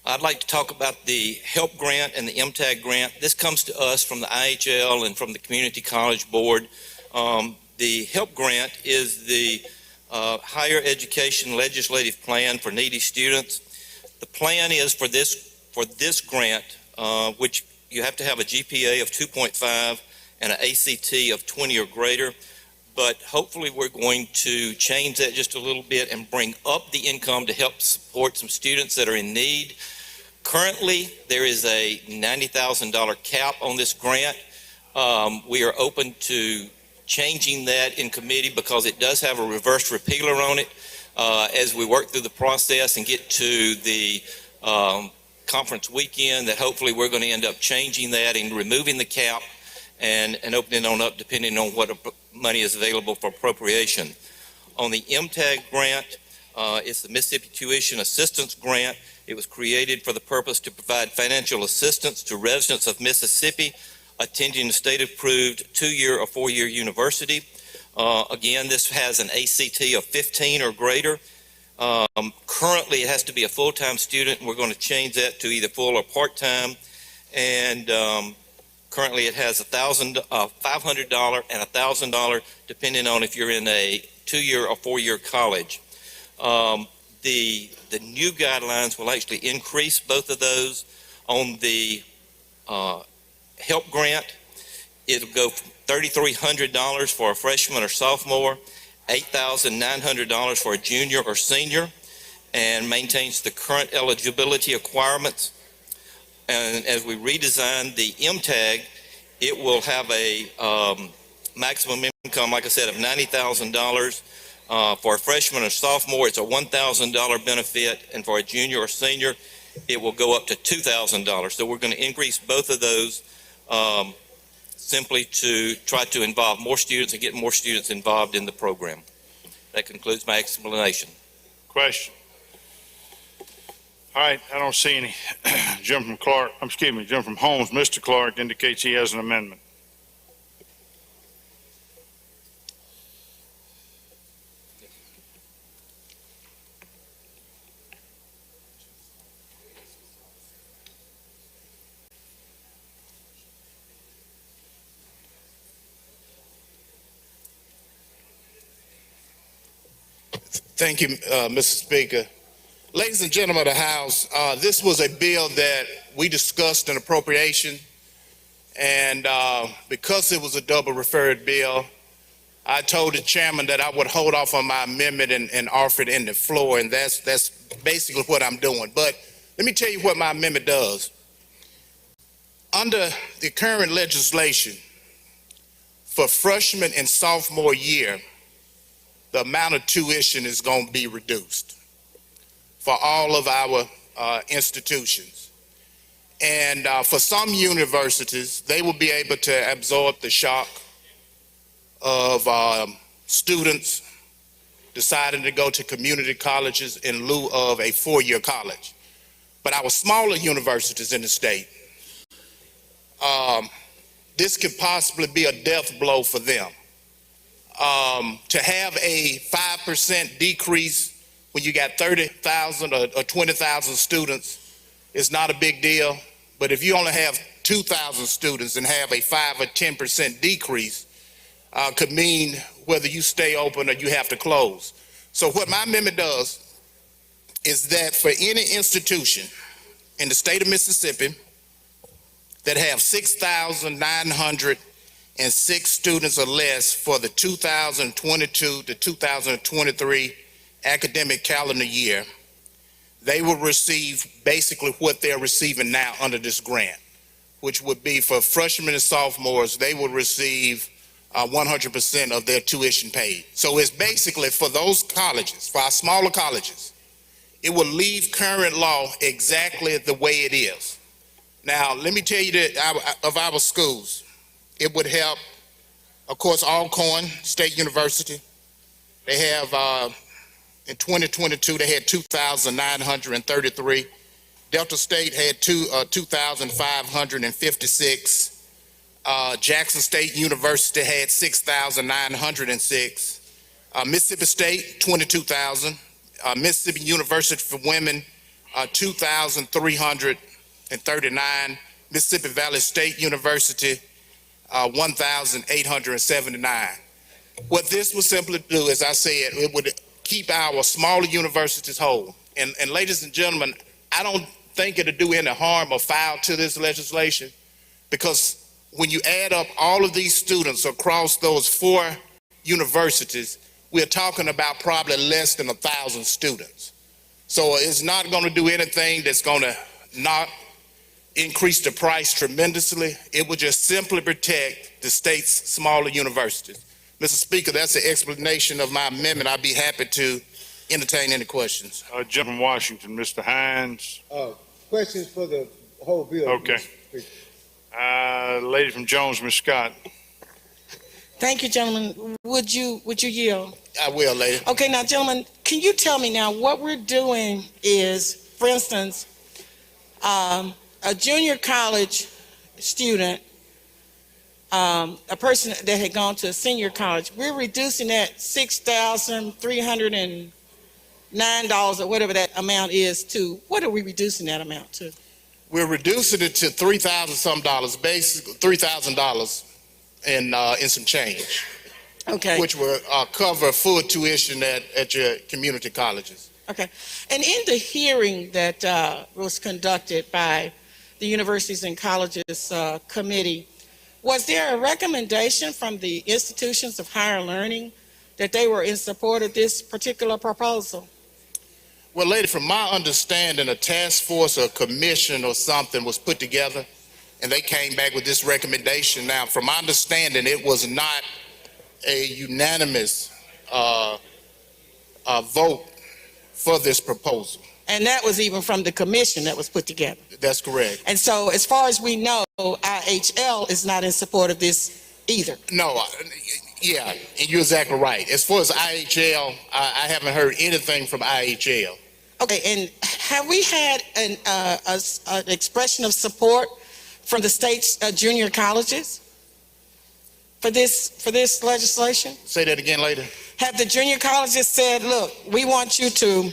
I'd like to talk about the HELP grant and the MTAG grant. This comes to us from the IHL and from the Community College Board. The HELP grant is the higher education legislative plan for needy students. The plan is for this grant, which you have to have a GPA of 2.5 and an ACT of 20 or greater. But hopefully we're going to change that just a little bit and bring up the income to help support some students that are in need. Currently, there is a $90,000 cap on this grant. We are open to changing that in committee because it does have a reverse repealer on it as we work through the process and get to the conference weekend, that hopefully we're going to end up changing that and removing the cap and opening on up depending on what money is available for appropriation. On the MTAG grant, it's the Mississippi Tuition Assistance Grant. It was created for the purpose to provide financial assistance to residents of Mississippi attending a state-approved 2-year or 4-year university. Again, this has an ACT of 15 or greater. Currently, it has to be a full-time student, and we're going to change that to either full or part-time. And currently, it has $500 and $1,000, depending on if you're in a 2-year or 4-year college. The new guidelines will actually increase both of those. On the HELP grant, it'll go from $3,300 for a freshman or sophomore, $8,900 for a junior or senior, and maintains the current eligibility requirements. And as we redesign the MTAG, it will have a maximum income, like I said, of $90,000 For a freshman or sophomore, it's a $1,000 benefit, and for a junior or senior, it will go up to $2,000. So we're going to increase both of those simply to try to involve more students and get more students involved in the program. That concludes my explanation. Question? All right, I don't see any. Jim from Holmes, Mr. Clark indicates he has an amendment. Thank you, Mr. Speaker. Ladies and gentlemen of the House, this was a bill that we discussed in appropriation, and because it was a double referred bill, I told the chairman that I would hold off on my amendment and offer it in the floor, and that's basically what I'm doing. But let me tell you what my amendment does. Under the current legislation, for freshman and sophomore year, the amount of tuition is going to be reduced for all of our institutions. And for some universities, they will be able to absorb the shock of students deciding to go to community colleges in lieu of a four-year college. But our smaller universities in the state, this could possibly be a death blow for them. To have a 5% decrease when you got 30,000 or 20,000 students is not a big deal. But if you only have 2,000 students and have a 5 or 10% decrease, could mean whether you stay open or you have to close. So what my amendment does is that for any institution in the state of Mississippi that have 6,906 students or less for the 2022 to 2023 academic calendar year, they will receive basically what they're receiving now under this grant, which would be for freshmen and sophomores, they will receive 100% of their tuition paid. So it's basically for those colleges, for our smaller colleges, it will leave current law exactly the way it is. Now, let me tell you that of our schools, it would help, of course, Alcorn State University. They have, in 2022, they had 2,933. Delta State had 2,556. Jackson State University had 6,906. Mississippi State, 22,000. Mississippi University for Women, 2,339. Mississippi Valley State University, 1,879. What this would simply do, as I said, it would keep our smaller universities whole. And ladies and gentlemen, I don't think it'll do any harm or foul to this legislation, because when you add up all of these students across those four universities, we're talking about probably less than 1,000 students. So it's not going to do anything that's going to not increase the price tremendously. It will just simply protect the state's smaller universities. Mr. Speaker, that's the explanation of my amendment. I'd be happy to entertain any questions. Jim from Washington, Mr. Hines. Questions for the whole bill? Okay. Lady from Jones, Ms. Scott. Thank you, gentlemen. Would you yield? I will, lady. Okay, now, gentlemen, can you tell me now what we're doing is, for instance, a junior college student, a person that had gone to a senior college, we're reducing that $6,309 or whatever that amount is to, what are we reducing that amount to? We're reducing it to $3,000 some dollars, basically $3,000 in some change. Okay. Which will cover full tuition at your community colleges. Okay. And in the hearing that was conducted by the Universities and Colleges Committee, was there a recommendation from the institutions of higher learning that they were in support of this particular proposal? Well, lady, from my understanding, a task force or commission or something was put together, and they came back with this recommendation. Now, from my understanding, it was not a unanimous vote for this proposal. And that was even from the commission that was put together. That's correct. And so as far as we know, IHL is not in support of this either. No, yeah, and you're exactly right. As far as IHL, I haven't heard anything from IHL. Okay, and have we had an expression of support from the state's junior colleges for this legislation? Say that again later. Have the junior colleges said, look, we want you to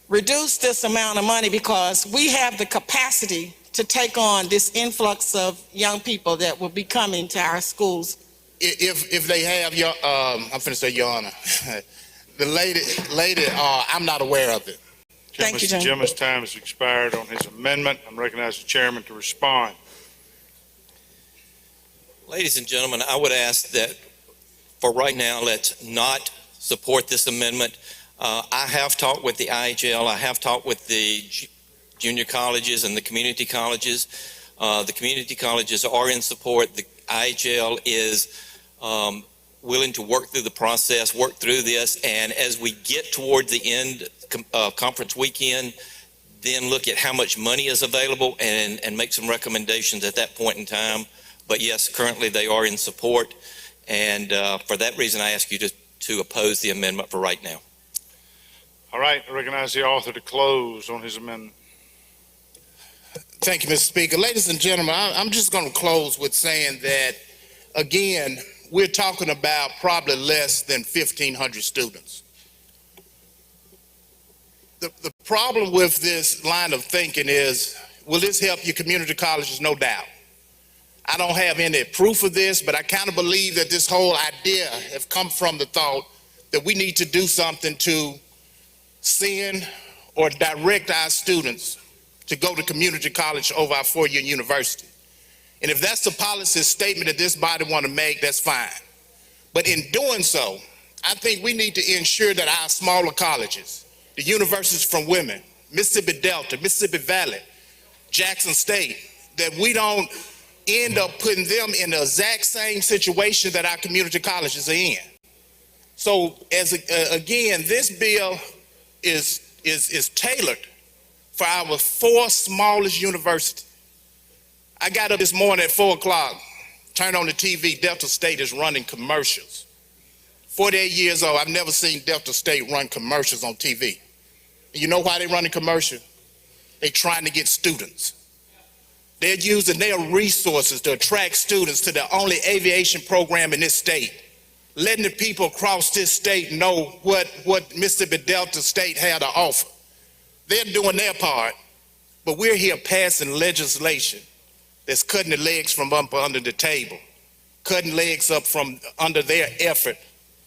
reduce this amount of money because we have the capacity to take on this influx of young people that will be coming to our schools? If they have, I'm finna say Your Honor, the lady, I'm not aware of it. Thank you, Mr. Jim. Jim's time has expired on his amendment. I'm recognizing the chairman to respond. Ladies and gentlemen, I would ask that for right now, let's not support this amendment. I have talked with the IHL. I have talked with the junior colleges and the community colleges. The community colleges are in support. The IHL is willing to work through the process, work through this, and as we get toward the end conference weekend, then look at how much money is available and make some recommendations at that point in time. But yes, currently they are in support, and for that reason, I ask you to oppose the amendment for right now. All right, I recognize the author to close on his amendment. Thank you, Mr. Speaker. Ladies and gentlemen, I'm just going to close with saying that, again, we're talking about probably less than 1,500 students. The problem with this line of thinking is, will this help your community colleges? No doubt. I don't have any proof of this, but I kind of believe that this whole idea has come from the thought that we need to do something to send or direct our students to go to community college over our four-year university. And if that's the policy statement that this body want to make, that's fine. But in doing so, I think we need to ensure that our smaller colleges, the universities from women, Mississippi Delta, Mississippi Valley, Jackson State, that we don't end up putting them in the exact same situation that our community colleges are in. So again, this bill is tailored for our four smallest universities. I got up this morning at 4 o'clock, turned on the TV, Delta State is running commercials. 48 years old, I've never seen Delta State run commercials on TV. You know why they're running commercials? They're trying to get students. They're using their resources to attract students to the only aviation program in this state, letting the people across this state know what Mississippi Delta State had to offer. They're doing their part, but we're here passing legislation that's cutting the legs from up under the table, cutting legs up from under their effort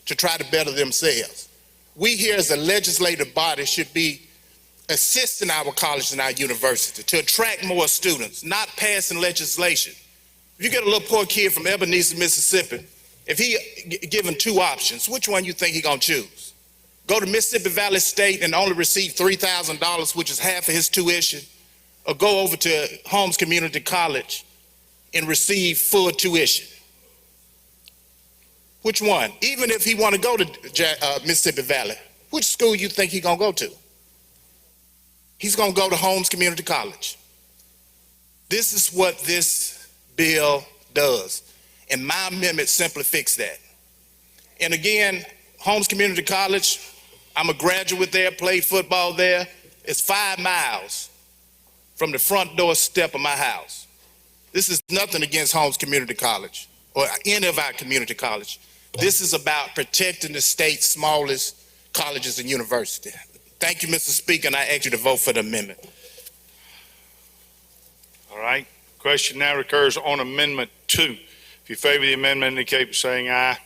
to try to better themselves. We here as a legislative body should be assisting our colleges and our university to attract more students, not passing legislation. If you get a little poor kid from Ebenezer, Mississippi, if he given two options, which one you think he gonna choose? Go to Mississippi Valley State and only receive $3,000, which is half of his tuition, or go over to Holmes Community College and receive full tuition? Which one? Even if he want to go to Mississippi Valley, which school you think he gonna go to? He's gonna go to Holmes Community College. This is what this bill does, and my amendment simply fixes that. And again, Holmes Community College, I'm a graduate there, played football there. It's 5 miles from the front door step of my house. This is nothing against Holmes Community College or any of our community college. This is about protecting the state's smallest colleges and universities. Thank you, Mr. Speaker, and I ask you to vote for the amendment. All right. Question now recurs on Amendment 2. If you favor the amendment, indicate by saying aye.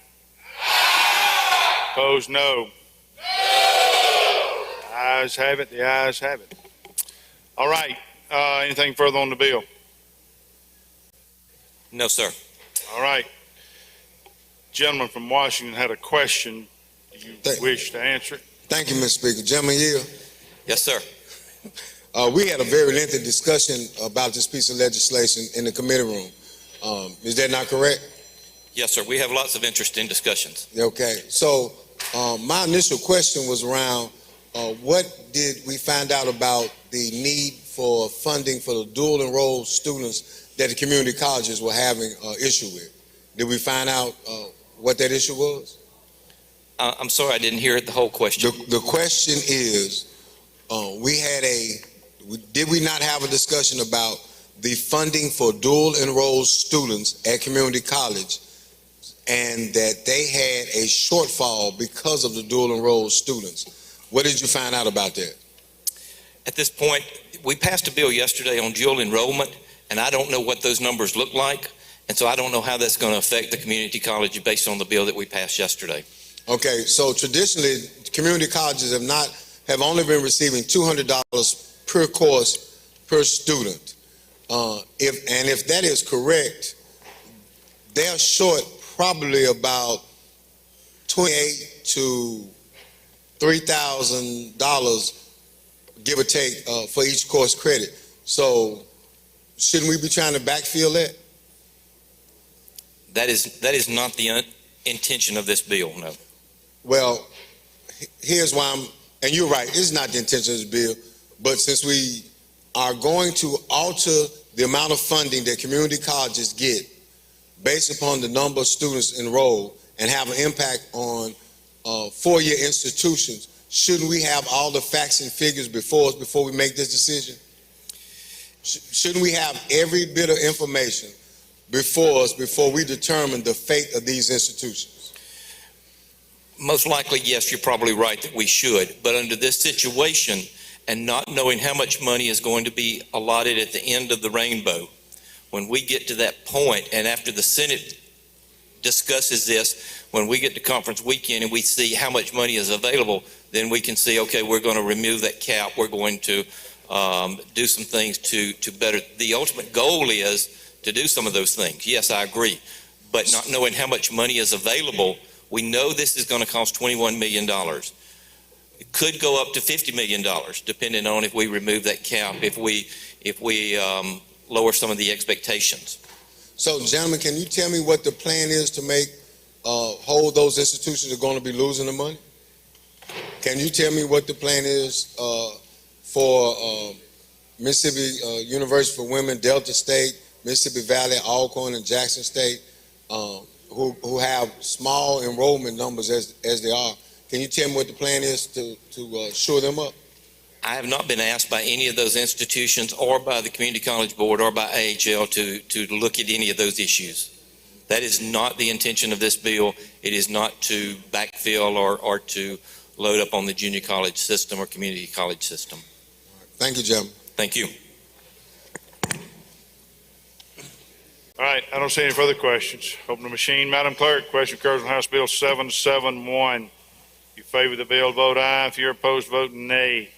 Aye. Opposed, no. No. Ayes have it. The ayes have it. All right. Anything further on the bill? No, sir. All right. Gentleman from Washington had a question. Do you wish to answer it? Thank you, Mr. Speaker. Gentleman Yield. Yes, sir. We had a very lengthy discussion about this piece of legislation in the committee room. Is that not correct? Yes, sir. We have lots of interesting discussions. Okay. So My initial question was around what did we find out about the need for funding for the dual enrolled students that the community colleges were having issue with? Did we find out what that issue was? I'm sorry, I didn't hear the whole question. The question is, did we not have a discussion about the funding for dual enrolled students at community college, and that they had a shortfall because of the dual enrolled students? What did you find out about that? At this point, we passed a bill yesterday on dual enrollment, and I don't know what those numbers look like, and so I don't know how that's going to affect the community college based on the bill that we passed yesterday. Okay, so traditionally, community colleges have only been receiving $200 per course per student. If that is correct, they're short probably about $2,800 to $3,000, give or take, for each course credit. So shouldn't we be trying to backfill that? That is not the intention of this bill, no. Well, here's why and you're right, it's not the intention of this bill, but since we are going to alter the amount of funding that community colleges get based upon the number of students enrolled and have an impact on four-year institutions, shouldn't we have all the facts and figures before us before we make this decision? Shouldn't we have every bit of information before us before we determine the fate of these institutions? Most likely, yes, you're probably right that we should. But under this situation, and not knowing how much money is going to be allotted at the end of the rainbow, when we get to that point, and after the Senate discusses this, when we get to conference weekend and we see how much money is available, then we can see, okay, we're going to remove that cap. We're going to do some things to better. The ultimate goal is to do some of those things. Yes, I agree. But not knowing how much money is available, we know this is going to cost $21 million. It could go up to $50 million, depending on if we remove that cap, if we lower some of the expectations. So, gentlemen, can you tell me what the plan is to make hold those institutions that are going to be losing the money? Can you tell me what the plan is for Mississippi University for Women, Delta State, Mississippi Valley, Alcorn, and Jackson State, who have small enrollment numbers as they are? Can you tell me what the plan is to shore them up? I have not been asked by any of those institutions or by the Community College Board or by AHL to look at any of those issues. That is not the intention of this bill. It is not to backfill or to load up on the junior college system or community college system. Thank you, gentlemen. Thank you. All right, I don't see any further questions. Open the machine. Madam Clerk, question occurs on House Bill 771. If you favor the bill, vote aye. If you're opposed, vote nay.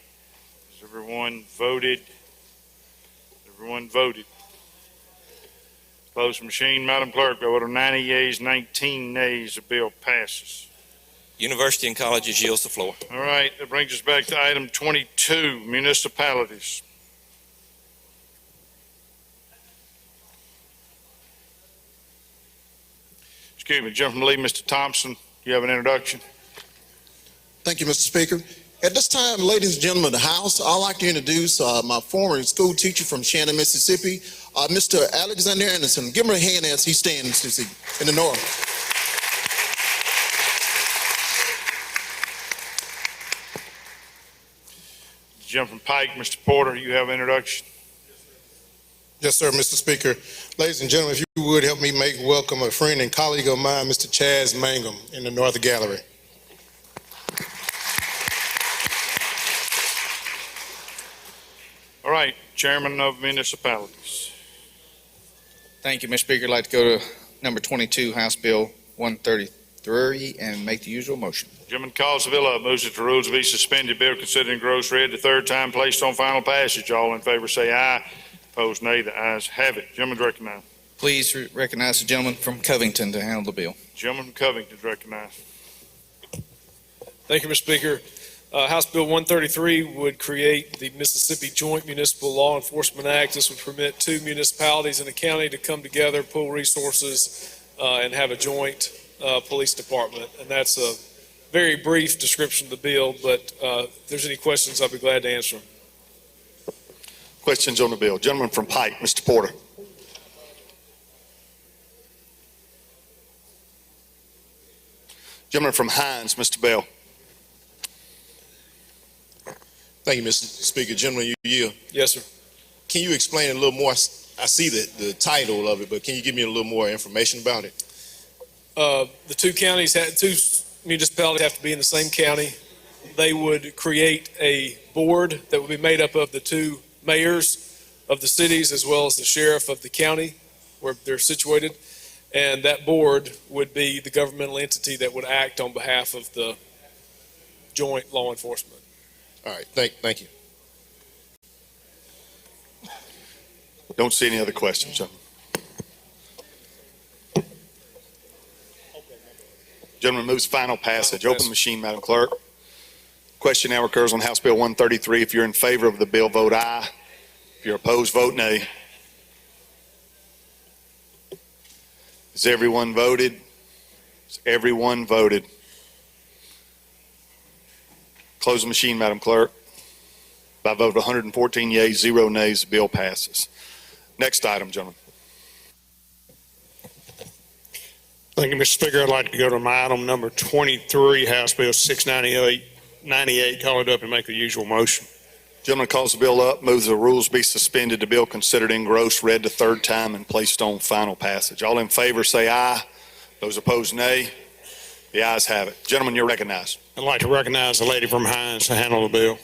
Has everyone voted? Everyone voted. Close the machine. Madam Clerk, by vote of 90 yeas, 19 nays, the bill passes. University and colleges yields the floor. All right, that brings us back to item 22, municipalities. Excuse me, jump from the lead, Mr. Thompson, you have an introduction? Thank you, Mr. Speaker. At this time, ladies and gentlemen of the House, I'd like to introduce my former school teacher from Shannon, Mississippi, Mr. Alexander Anderson. Give him a hand as he stands this evening in the north. Jump from Pike, Mr. Porter, you have an introduction? Yes, sir, Mr. Speaker. Ladies and gentlemen, if you would help me make welcome a friend and colleague of mine, Mr. Chaz Mangum, in the North Gallery. All right, Chairman of Municipalities. Thank you, Mr. Speaker. I'd like to go to number 22, House Bill 133, and make the usual motion. Gentleman calls the bill up, moves that the rules be suspended, bill considered in gross read the third time, placed on final passage. All in favor say aye. Opposed nay. The ayes have it. Gentleman's recognized. Please recognize the gentleman from Covington to handle the bill. Gentleman from Covington is recognized. Thank you, Mr. Speaker. House Bill 133 would create the Mississippi Joint Municipal Law Enforcement Act. This would permit two municipalities in the county to come together, pool resources, and have a joint police department. And that's a very brief description of the bill, but if there's any questions, I'll be glad to answer them. Questions on the bill? Gentleman from Pike, Mr. Porter. Gentleman from Hines, Mr. Bell. Thank you, Mr. Speaker. Gentleman, you yield. Yes, sir. Can you explain a little more? I see the title of it, but can you give me a little more information about it? The two municipalities have to be in the same county. They would create a board that would be made up of the two mayors of the cities as well as the sheriff of the county where they're situated. And that board would be the governmental entity that would act on behalf of the joint law enforcement. All right, thank you. Don't see any other questions, gentlemen. Gentleman moves final passage. Open machine, Madam Clerk. Question now occurs on House Bill 133. If you're in favor of the bill, vote aye. If you're opposed, vote nay. Has everyone voted? Has everyone voted? Close the machine, Madam Clerk. By a vote of 114 yeas, 0 nays, the bill passes. Next item, gentlemen. Thank you, Mr. Speaker. I'd like to go to my item number 23, House Bill 698, call it up and make the usual motion. Gentleman calls the bill up, moves the rules be suspended, the bill considered engrossed, read the third time, and placed on final passage. All in favor say aye. Those opposed, nay. The ayes have it. Gentlemen, you're recognized. I'd like to recognize the lady from Hines to handle the bill.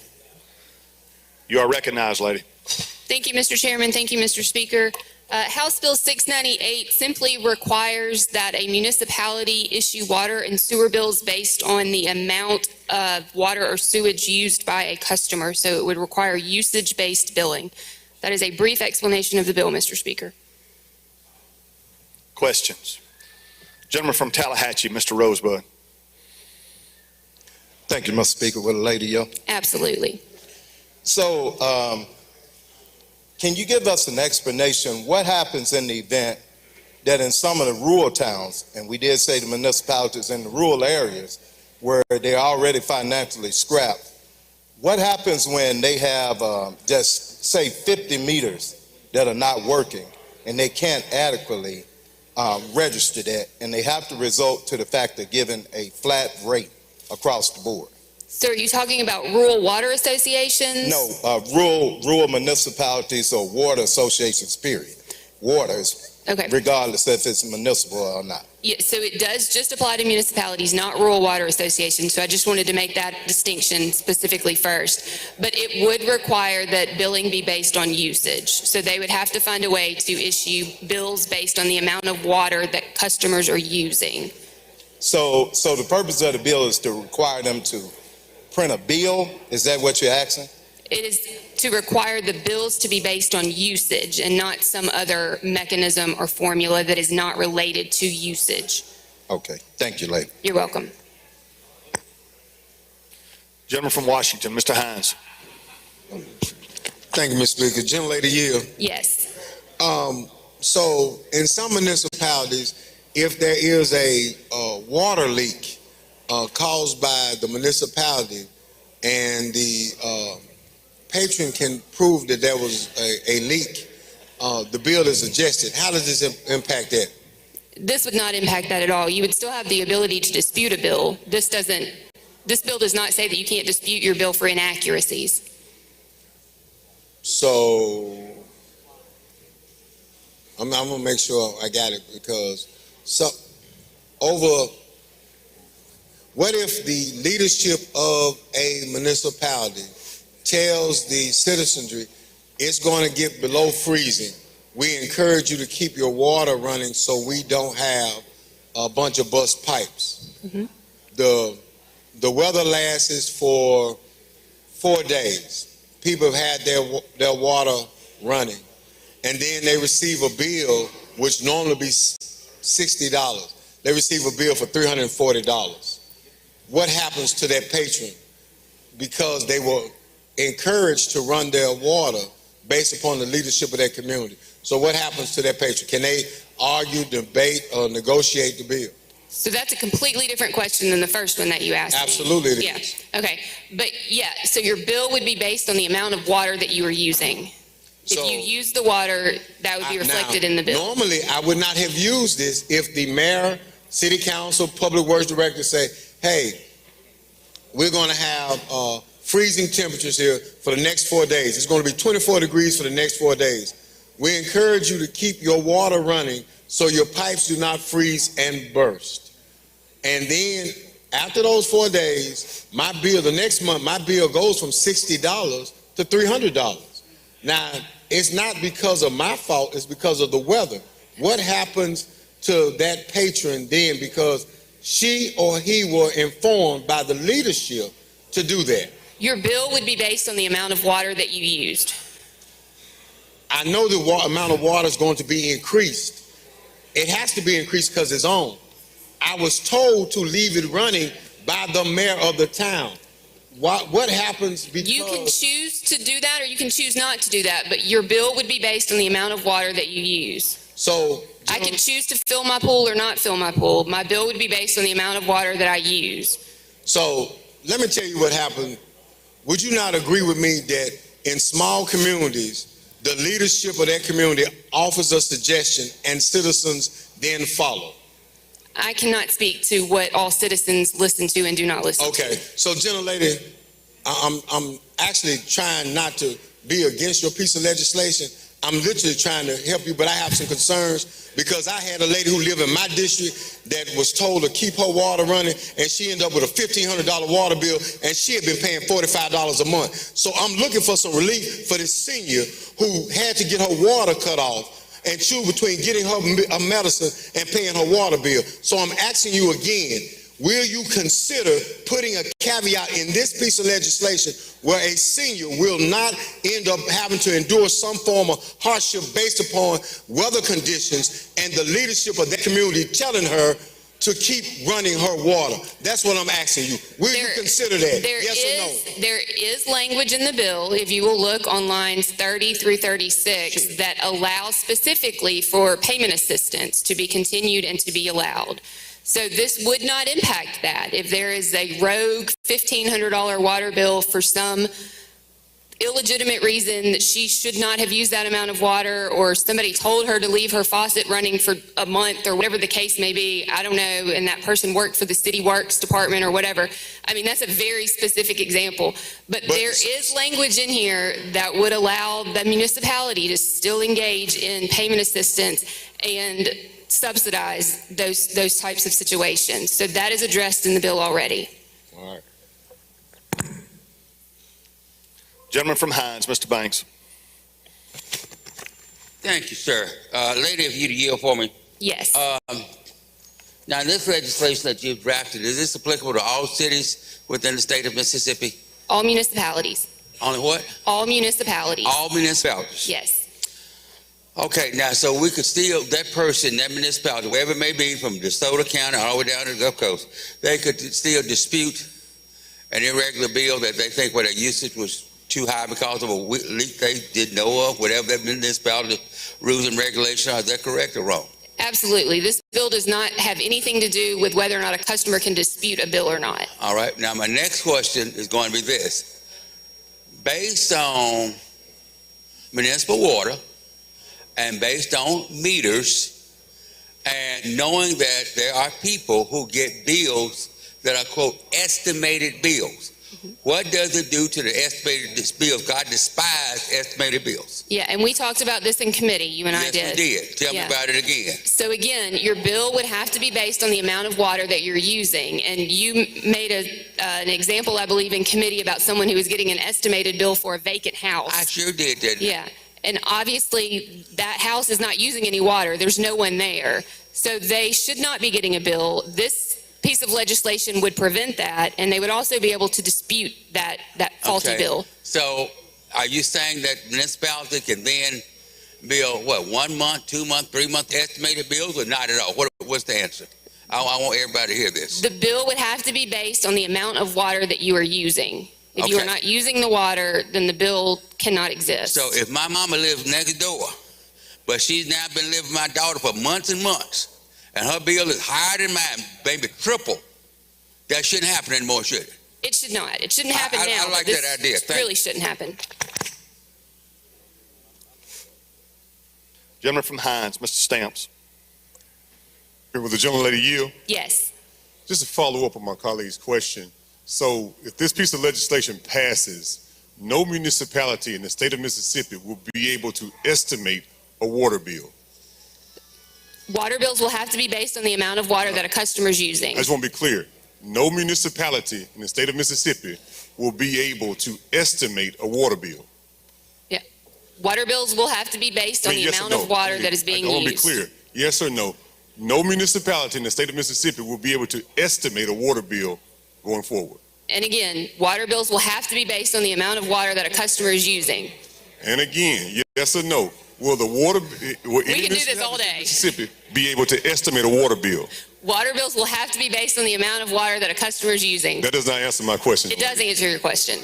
You are recognized, lady. Thank you, Mr. Chairman. Thank you, Mr. Speaker. House Bill 698 simply requires that a municipality issue water and sewer bills based on the amount of water or sewage used by a customer. So it would require usage-based billing. That is a brief explanation of the bill, Mr. Speaker. Questions? Gentleman from Tallahatchie, Mr. Rosebud. Thank you, Mr. Speaker. Will the lady yell? Absolutely. So, can you give us an explanation what happens in the event that in some of the rural towns, and we did say the municipalities in the rural areas where they're already financially scrapped, what happens when they have just say 50 meters that are not working and they can't adequately register that, and they have to resort to the fact of giving a flat rate across the board? So are you talking about rural water associations? No, rural municipalities or water associations, period. Waters, Okay. regardless if it's municipal or not. Yeah, so it does just apply to municipalities, not rural water associations. So I just wanted to make that distinction specifically first. But it would require that billing be based on usage. So they would have to find a way to issue bills based on the amount of water that customers are using. So the purpose of the bill is to require them to print a bill? Is that what you're asking? It is to require the bills to be based on usage and not some other mechanism or formula that is not related to usage. Okay, thank you, lady. You're welcome. Gentleman from Washington, Mr. Hines. Thank you, Mr. Speaker. Gentlelady Yield. Yes. So in some municipalities, if there is a water leak caused by the municipality and the patron can prove that there was a leak, the bill is adjusted. How does this impact that? This would not impact that at all. You would still have the ability to dispute a bill. This bill does not say that you can't dispute your bill for inaccuracies. So I'm gonna make sure I got it, because what if the leadership of a municipality tells the citizenry it's going to get below freezing? We encourage you to keep your water running so we don't have a bunch of bust pipes. Mm-hmm. The weather lasts for 4 days. People have had their water running, and then they receive a bill which normally be $60. They receive a bill for $340. What happens to that patron because they were encouraged to run their water based upon the leadership of their community? So what happens to that patron? Can they argue, debate, or negotiate the bill? So that's a completely different question than the first one that you asked me. Absolutely it Yeah, is. okay. But yeah, so your bill would be based on the amount of water that you are using. So- If you use the water, that would be reflected in the bill. Normally, I would not have used this if the mayor, city council, public works director say, hey, we're going to have freezing temperatures here for the next 4 days. It's going to be 24 degrees for the next 4 days. We encourage you to keep your water running so your pipes do not freeze and burst. And then after those 4 days, my bill, the next month, my bill goes from $60 to $300. Now, it's not because of my fault, it's because of the weather. What happens to that patron then because she or he were informed by the leadership to do that? Your bill would be based on the amount of water that you used. I know the amount of water is going to be increased. It has to be increased because it's on. I was told to leave it running by the mayor of the town. What happens because... You can choose to do that or you can choose not to do that, but your bill would be based on the amount of water that you use. So... I can choose to fill my pool or not fill my pool. My bill would be based on the amount of water that I use. So let me tell you what happened. Would you not agree with me that in small communities, the leadership of that community offers a suggestion and citizens then follow? I cannot speak to what all citizens listen to and do not listen to. Okay, so gentlelady, I'm actually trying not to be against your piece of legislation. I'm literally trying to help you, but I have some concerns because I had a lady who lived in my district that was told to keep her water running, and she ended up with a $1,500 water bill, and she had been paying $45 a month. So I'm looking for some relief for this senior who had to get her water cut off and choose between getting her medicine and paying her water bill. So I'm asking you again, will you consider putting a caveat in this piece of legislation where a senior will not end up having to endure some form of hardship based upon weather conditions and the leadership of that community telling her to keep running her water? That's what I'm asking you. Will you consider that? Yes or no? There is language in the bill, if you will look on lines 30 through 36, that allows specifically for payment assistance to be continued and to be allowed. So this would not impact that. If there is a rogue $1,500 water bill for some illegitimate reason that she should not have used that amount of water, or somebody told her to leave her faucet running for a month or whatever the case may be, I don't know, and that person worked for the city works department or whatever. I mean, that's a very specific example. But there is language in here that would allow the municipality to still engage in payment assistance and subsidize those types of situations. So that is addressed in the bill already. All right. Gentleman from Hines, Mr. Banks. Thank you, sir. Lady, if you'd yield for me. Yes. Now, this legislation that you've drafted, is this applicable to all cities within the state of Mississippi? All municipalities. Only what? All municipalities. All municipalities? Yes. Okay, now, so we could still, that person, that municipality, wherever it may be, from DeSoto County all the way down to the Gulf Coast, they could still dispute an irregular bill that they think where their usage was too high because of a leak they didn't know of, whatever that municipality rules and regulations are. Is that correct or wrong? Absolutely. This bill does not have anything to do with whether or not a customer can dispute a bill or not. All right, now my next question is going to be this. Based on municipal water and based on meters and knowing that there are people who get bills that are, quote, estimated bills, what does it do to the estimated bills? God despised estimated bills. Yeah, and we talked about this in committee, you and I did. Yes, we did. Tell me about it again. So again, your bill would have to be based on the amount of water that you're using. And you made an example, I believe, in committee about someone who was getting an estimated bill for a vacant house. I sure did, didn't I? Yeah, and obviously that house is not using any water. There's no one there. So they should not be getting a bill. This piece of legislation would prevent that, and they would also be able to dispute that faulty bill. So are you saying that municipality can then bill, what, 1 month, 2 month, 3 month estimated bills, or not at all? What's the answer? I want everybody to hear this. The bill would have to be based on the amount of water that you are using. If you are not using the water, then the bill cannot exist. So if my mama lives next door, but she's now been living with my daughter for months and months, and her bill is higher than mine, maybe triple, that shouldn't happen anymore, should it? It should not. It shouldn't happen now. I like but that idea. This Thank really you. shouldn't happen. Gentleman from Hines, Mr. Stamps. Will the gentlelady yield? Yes. Just to follow up on my colleague's question, so if this piece of legislation passes, no municipality in the state of Mississippi will be able to estimate a water bill. Water bills will have to be based on the amount of water that a customer is using. I just want to be clear. No municipality in the state of Mississippi will be able to estimate a water bill. Water bills will have to be based on the yes or amount no? of water that is being I want to be used. clear. Yes or no? No municipality in the state of Mississippi will be able to estimate a water bill going forward. And again, water bills will have to be based on the amount of water that a customer is using. And again, yes or no? Will We can do this all day. Mississippi be able to estimate a water bill? Water bills will have to be based on the amount of water that a customer is using. That does not answer my question. It does answer your question.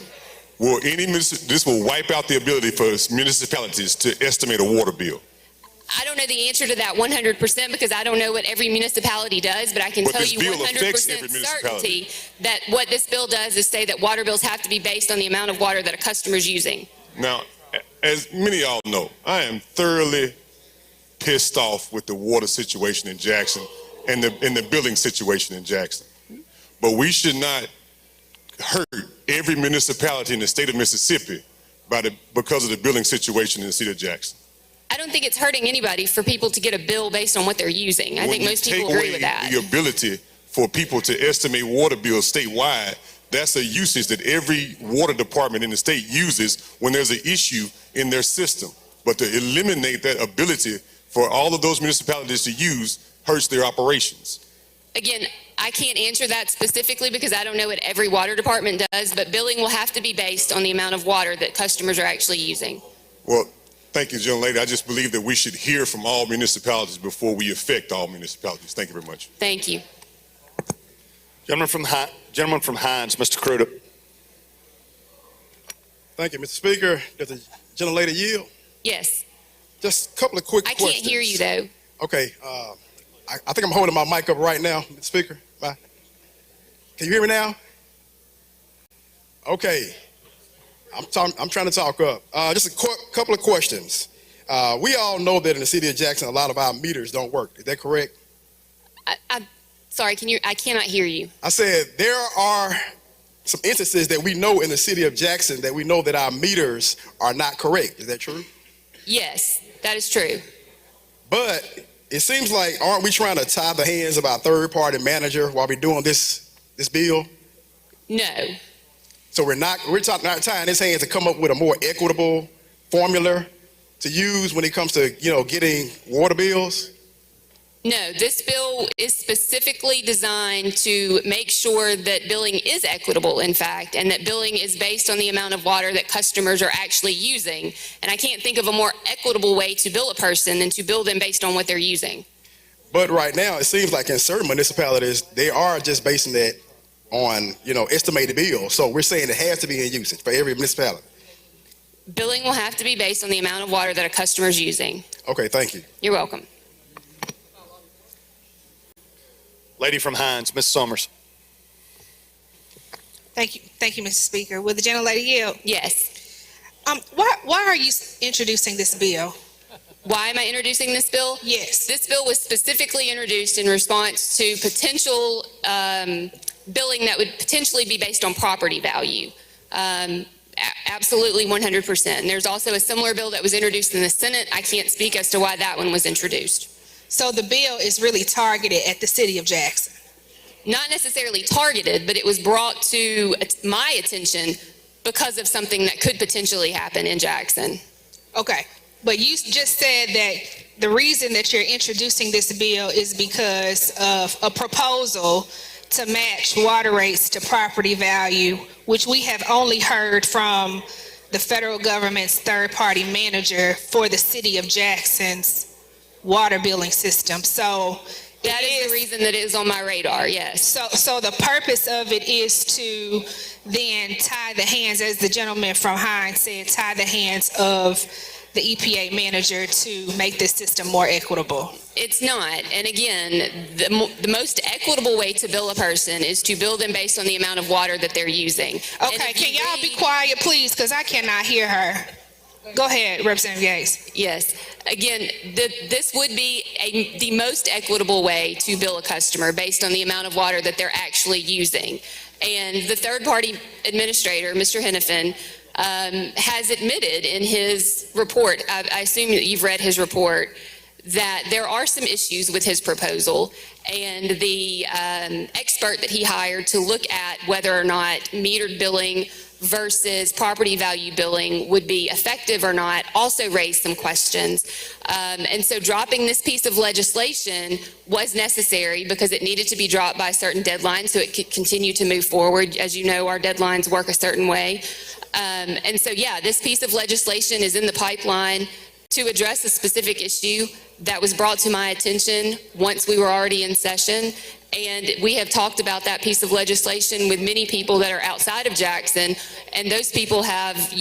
Will this will wipe out the ability for municipalities to estimate a water bill? I don't know the answer to that 100% because I don't know what every municipality does, but I can But tell this you bill affects 100% every municipality. certainty that what this bill does is say that water bills have to be based on the amount of water that a customer is using. Now, as many of y'all know, I am thoroughly pissed off with the water situation in Jackson and the billing situation in Jackson. But we should not hurt every municipality in the state of Mississippi because of the billing situation in the city of Jackson. I don't think it's hurting anybody for people to get a bill based on what they're using. I think most people agree with that. The ability for people to estimate water bills statewide, that's a usage that every water department in the state uses when there's an issue in their system. But to eliminate that ability for all of those municipalities to use hurts their operations. Again, I can't answer that specifically because I don't know what every water department does, but billing will have to be based on the amount of water that customers are actually using. Well, thank you, young lady. I just believe that we should hear from all municipalities before we affect all municipalities. Thank you very much. Thank you. Gentleman from Hines, Mr. Crudup. Thank you, Mr. Speaker. Does the gentlelady yield? Yes. Just a couple of quick I questions. can't hear you though. Okay, I think I'm holding my mic up right now, Mr. Speaker. Bye. Can you hear me now? Okay. I'm trying to talk up. Just a couple of questions. We all know that in the city of Jackson, a lot of our meters don't work. Is that correct? I'm sorry, I cannot hear you. I said there are some instances that we know in the city of Jackson that we know that our meters are not correct. Is that true? Yes, that is true. But it seems like, aren't we trying to tie the hands of our third-party manager while we're doing this bill? No. So we're not tying his hands to come up with a more equitable formula to use when it comes to, getting water bills? No, this bill is specifically designed to make sure that billing is equitable, in fact, and that billing is based on the amount of water that customers are actually using. And I can't think of a more equitable way to bill a person than to bill them based on what they're using. But right now, it seems like in certain municipalities, they are just basing that on, estimated bills. So we're saying it has to be in usage for every municipality. Billing will have to be based on the amount of water that a customer is using. Okay, thank you. You're welcome. Lady from Hines, Ms. Summers. Thank you, Mr. Speaker. Will the gentlelady yield? Yes. Why are you introducing this bill? Why am I introducing this bill? Yes. This bill was specifically introduced in response to potential billing that would potentially be based on property value. Absolutely 100%. And there's also a similar bill that was introduced in the Senate. I can't speak as to why that one was introduced. So the bill is really targeted at the city of Jackson? Not necessarily targeted, but it was brought to my attention because of something that could potentially happen in Jackson. Okay, but you just said that the reason that you're introducing this bill is because of a proposal to match water rates to property value, which we have only heard from the federal government's third-party manager for the city of Jackson's water billing system. So that is the reason that it is on my radar, yes. So the purpose of it is to then tie the hands, as the gentleman from Hines said, tie the hands of the EPA manager to make this system more equitable? It's not. And again, the most equitable way to bill a person is to bill them based on the amount of water that they're using. Okay, can y'all be quiet, please, because I cannot hear her. Go ahead, Representative Gates. Yes. Again, this would be the most equitable way to bill a customer based on the amount of water that they're actually using. And the third-party administrator, Mr. Hennepin, has admitted in his report, I assume that you've read his report, that there are some issues with his proposal, and the expert that he hired to look at whether or not metered billing versus property value billing would be effective or not also raised some questions. And so dropping this piece of legislation was necessary because it needed to be dropped by a certain deadline so it could continue to move forward. As you know, our deadlines work a certain way. And so, yeah, this piece of legislation is in the pipeline to address a specific issue that was brought to my attention once we were already in session. And we have talked about that piece of legislation with many people that are outside of Jackson, and those people have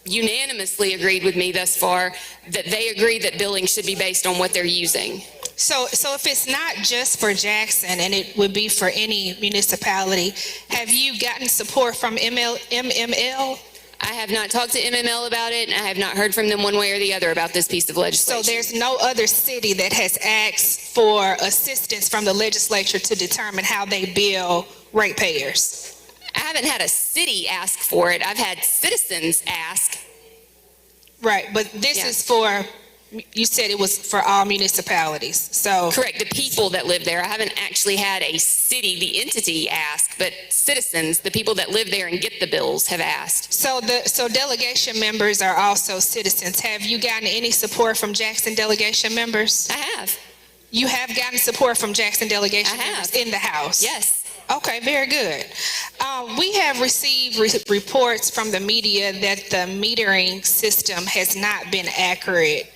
unanimously agreed with me thus far that they agree that billing should be based on what they're using. So if it's not just for Jackson and it would be for any municipality, have you gotten support from MML? I have not talked to MML about it, and I have not heard from them one way or the other about this piece of legislation. So there's no other city that has asked for assistance from the legislature to determine how they bill ratepayers? I haven't had a city ask for it. I've had citizens ask. Right, but this is for, you said it was for all municipalities, so. Correct, the people that live there. I haven't actually had a city, the entity ask, but citizens, the people that live there and get the bills have asked. So delegation members are also citizens. Have you gotten any support from Jackson delegation members? I have. You have gotten support from Jackson delegation members in the House? Yes. Okay, very good. We have received reports from the media that the metering system has not been accurate.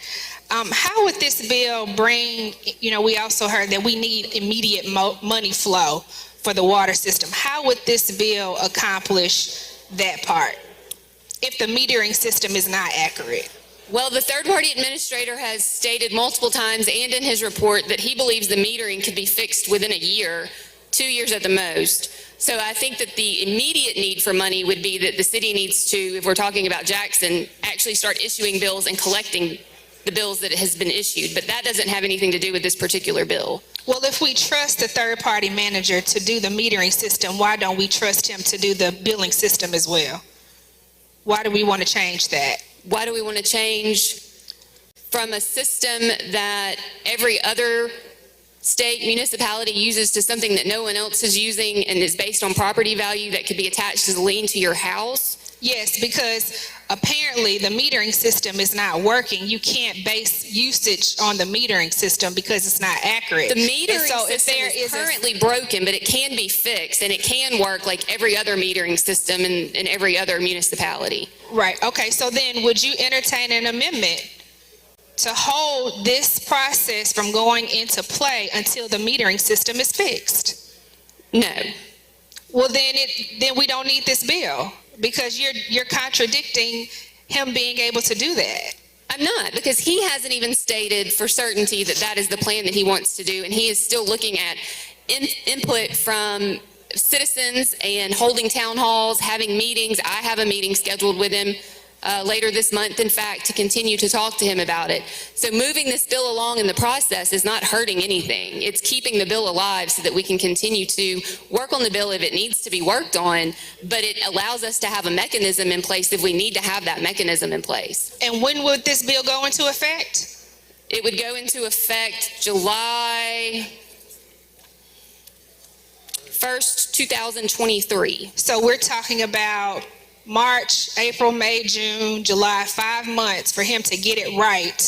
How would this bill bring, we also heard that we need immediate money flow for the water system. How would this bill accomplish that part if the metering system is not accurate? Well, the third-party administrator has stated multiple times and in his report that he believes the metering could be fixed within a year, 2 years at the most. So I think that the immediate need for money would be that the city needs to, if we're talking about Jackson, actually start issuing bills and collecting the bills that has been issued. But that doesn't have anything to do with this particular bill. Well, if we trust the third-party manager to do the metering system, why don't we trust him to do the billing system as well? Why do we want to change that? Why do we want to change from a system that every other state municipality uses to something that no one else is using and is based on property value that could be attached as a lien to your house? Yes, because apparently the metering system is not working. You can't base usage on the metering system because it's not accurate. The metering system is currently broken, but it can be fixed, and it can work like every other metering system in every other municipality. Right, okay, so then would you entertain an amendment to hold this process from going into play until the metering system is fixed? No. Well, then we don't need this bill because you're contradicting him being able to do that. I'm not, because he hasn't even stated for certainty that that is the plan that he wants to do, and he is still looking at input from citizens and holding town halls, having meetings. I have a meeting scheduled with him later this month, in fact, to continue to talk to him about it. So moving this bill along in the process is not hurting anything. It's keeping the bill alive so that we can continue to work on the bill if it needs to be worked on, but it allows us to have a mechanism in place if we need to have that mechanism in place. And when would this bill go into effect? It would go into effect July 1st, 2023. So we're talking about March, April, May, June, July, 5 months for him to get it right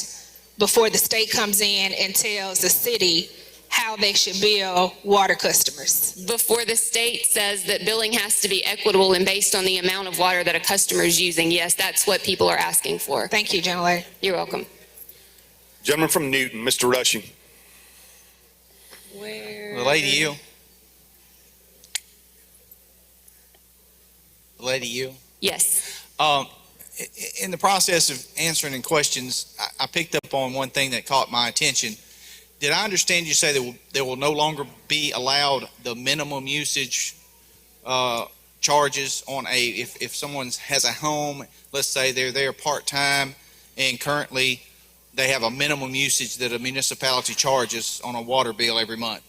before the state comes in and tells the city how they should bill water customers. Before the state says that billing has to be equitable and based on the amount of water that a customer is using. Yes, that's what people are asking for. Thank you, gentlelady. You're welcome. Gentleman from Newton, Mr. Rushing. The lady you. The lady you. Yes. in the process of answering questions, I picked up on one thing that caught my attention. Did I understand you say that there will no longer be allowed the minimum usage charges on if someone has a home, let's say they're there part-time, and currently they have a minimum usage that a municipality charges on a water bill every month?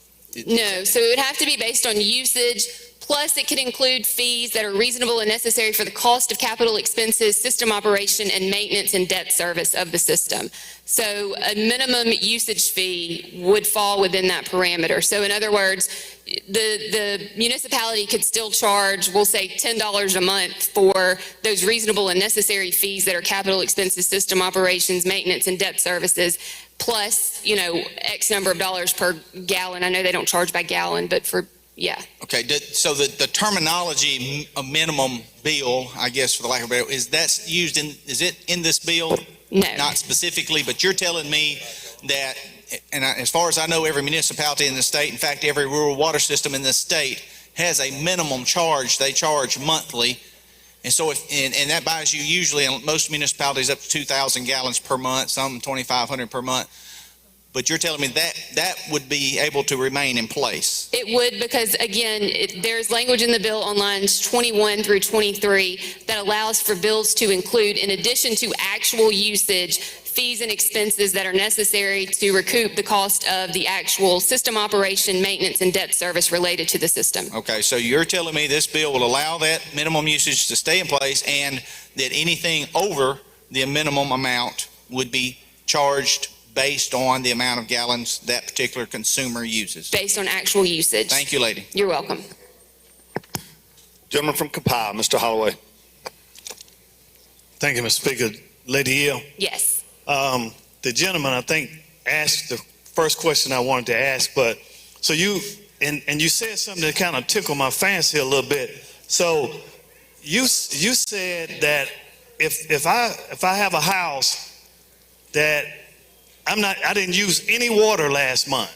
No, so it would have to be based on usage, plus it could include fees that are reasonable and necessary for the cost of capital expenses, system operation, and maintenance and debt service of the system. So a minimum usage fee would fall within that parameter. So in other words, the municipality could still charge, we'll say $10 a month for those reasonable and necessary fees that are capital expenses, system operations, maintenance, and debt services, plus, X number of dollars per gallon. I know they don't charge by gallon, but yeah. Okay, so the terminology, a minimum bill, I guess for the lack of a better, is it in this bill? No. Not specifically, but you're telling me that, as far as I know, every municipality in the state, in fact, every rural water system in the state has a minimum charge they charge monthly. And so and that buys you usually in most municipalities up to 2,000 gallons per month, some 2,500 per month. But you're telling me that would be able to remain in place? It would, because again, there's language in the bill on lines 21 through 23 that allows for bills to include, in addition to actual usage, fees and expenses that are necessary to recoup the cost of the actual system operation, maintenance, and debt service related to the system. Okay, so you're telling me this bill will allow that minimum usage to stay in place, and that anything over the minimum amount would be charged based on the amount of gallons that particular consumer uses? Based on actual usage. Thank you, lady. You're welcome. Gentleman from Copiah, Mr. Holloway. Thank you, Mr. Speaker. Lady Hill, Yes. the gentleman, I think, asked the first question I wanted to ask, but so you said something that kind of tickled my fancy a little bit. So you said that if I have a house that I didn't use any water last month,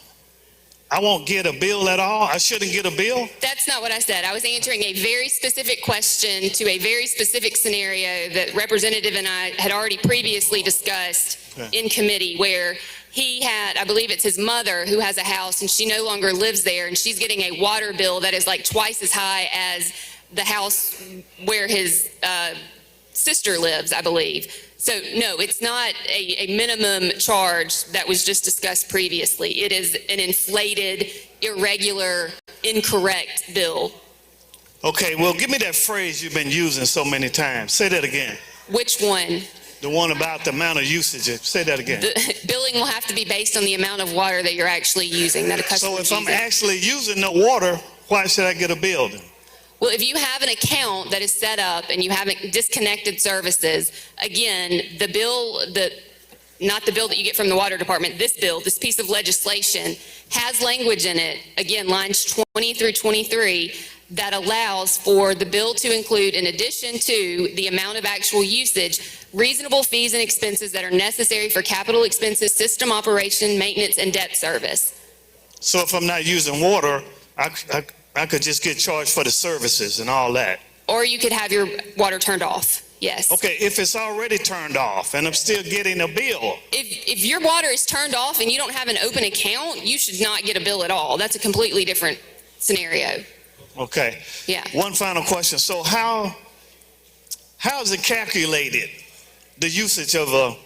I won't get a bill at all? I shouldn't get a bill? That's not what I said. I was answering a very specific question to a very specific scenario that Representative and I had already previously discussed in committee, where he had, I believe it's his mother who has a house and she no longer lives there, and she's getting a water bill that is like twice as high as the house where his sister lives, I believe. So no, it's not a minimum charge that was just discussed previously. It is an inflated, irregular, incorrect bill. Okay, well, give me that phrase you've been using so many times. Say that again. Which one? The one about the amount of usage. Say that again. The billing will have to be based on the amount of water that you're actually using, that a customer So is if I'm using. actually using the water, why should I get a bill then? Well, if you have an account that is set up and you haven't disconnected services, again, the bill, not the bill that you get from the water department, this bill, this piece of legislation has language in it, again, lines 20 through 23, that allows for the bill to include, in addition to the amount of actual usage, reasonable fees and expenses that are necessary for capital expenses, system operation, maintenance, and debt service. So if I'm not using water, I could just get charged for the services and all that. Or you could have your water turned off, yes. Okay, if it's already turned off and I'm still getting a bill. If your water is turned off and you don't have an open account, you should not get a bill at all. That's a completely different scenario. Okay. Yeah. One final question. So how is it calculated, the usage of a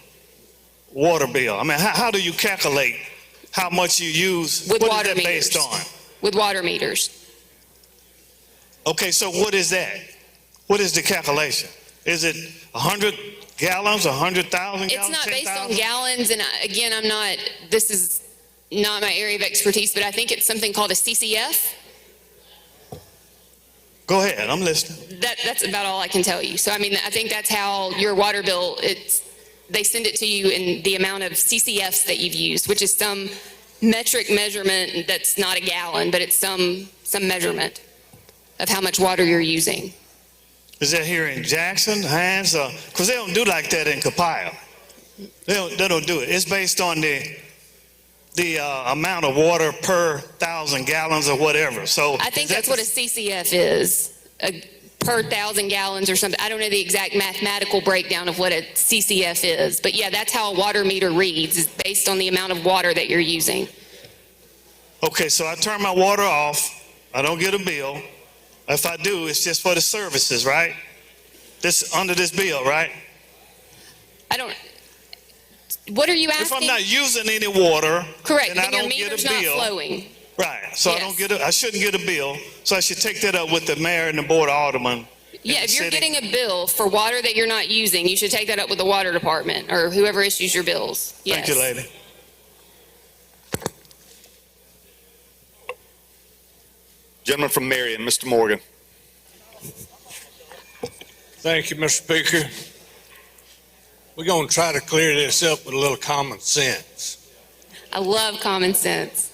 water bill? I mean, how do you calculate how much you use? With what water is that meters. based on? With water meters. Okay, so what is that? What is the calculation? Is it 100 gallons, 100,000 gallons? It's not based on 10,000? gallons, and again, this is not my area of expertise, but I think it's something called a CCF. Go ahead, I'm listening. That's about all I can tell you. So, I mean, I think that's how your water bill, they send it to you in the amount of CCFs that you've used, which is some metric measurement that's not a gallon, but it's some measurement of how much water you're using. Is that here in Jackson, Hines? Because they don't do like that in Copiah. They don't do it. It's based on the amount of water per 1,000 gallons or whatever. So I think that's what a CCF is, per 1,000 gallons or something. I don't know the exact mathematical breakdown of what a CCF is, but yeah, that's how a water meter reads, is based on the amount of water that you're using. Okay, so I turn my water off, I don't get a bill. If I do, it's just for the services, right? This, under this bill, right? What are you asking? If I'm not using any water, Correct, then I then your don't get meter's a not bill. flowing. Right, so I shouldn't get a bill, so I should take that up with the mayor and the board of aldermen. Yeah, if you're getting a bill for water that you're not using, you should take that up with the water department or whoever issues your bills. Yes. Thank you, lady. Gentleman from Marion, Mr. Morgan. Thank you, Mr. Speaker. We're going to try to clear this up with a little common sense. I love common sense.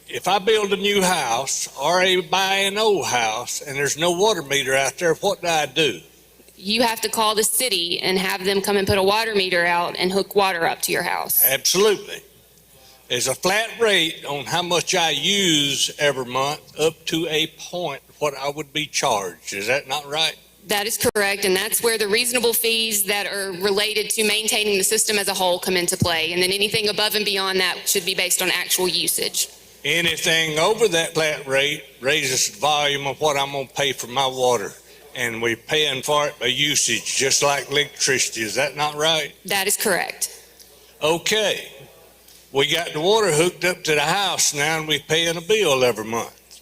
If I build a new house or I buy an old house and there's no water meter out there, what do? You have to call the city and have them come and put a water meter out and hook water up to your house. Absolutely. There's a flat rate on how much I use every month up to a point what I would be charged. Is that not right? That is correct, and that's where the reasonable fees that are related to maintaining the system as a whole come into play. And then anything above and beyond that should be based on actual usage. Anything over that flat rate raises the volume of what I'm going to pay for my water. And we're paying for it by usage, just like electricity. Is that not right? That is correct. Okay. We got the water hooked up to the house now, and we're paying a bill every month.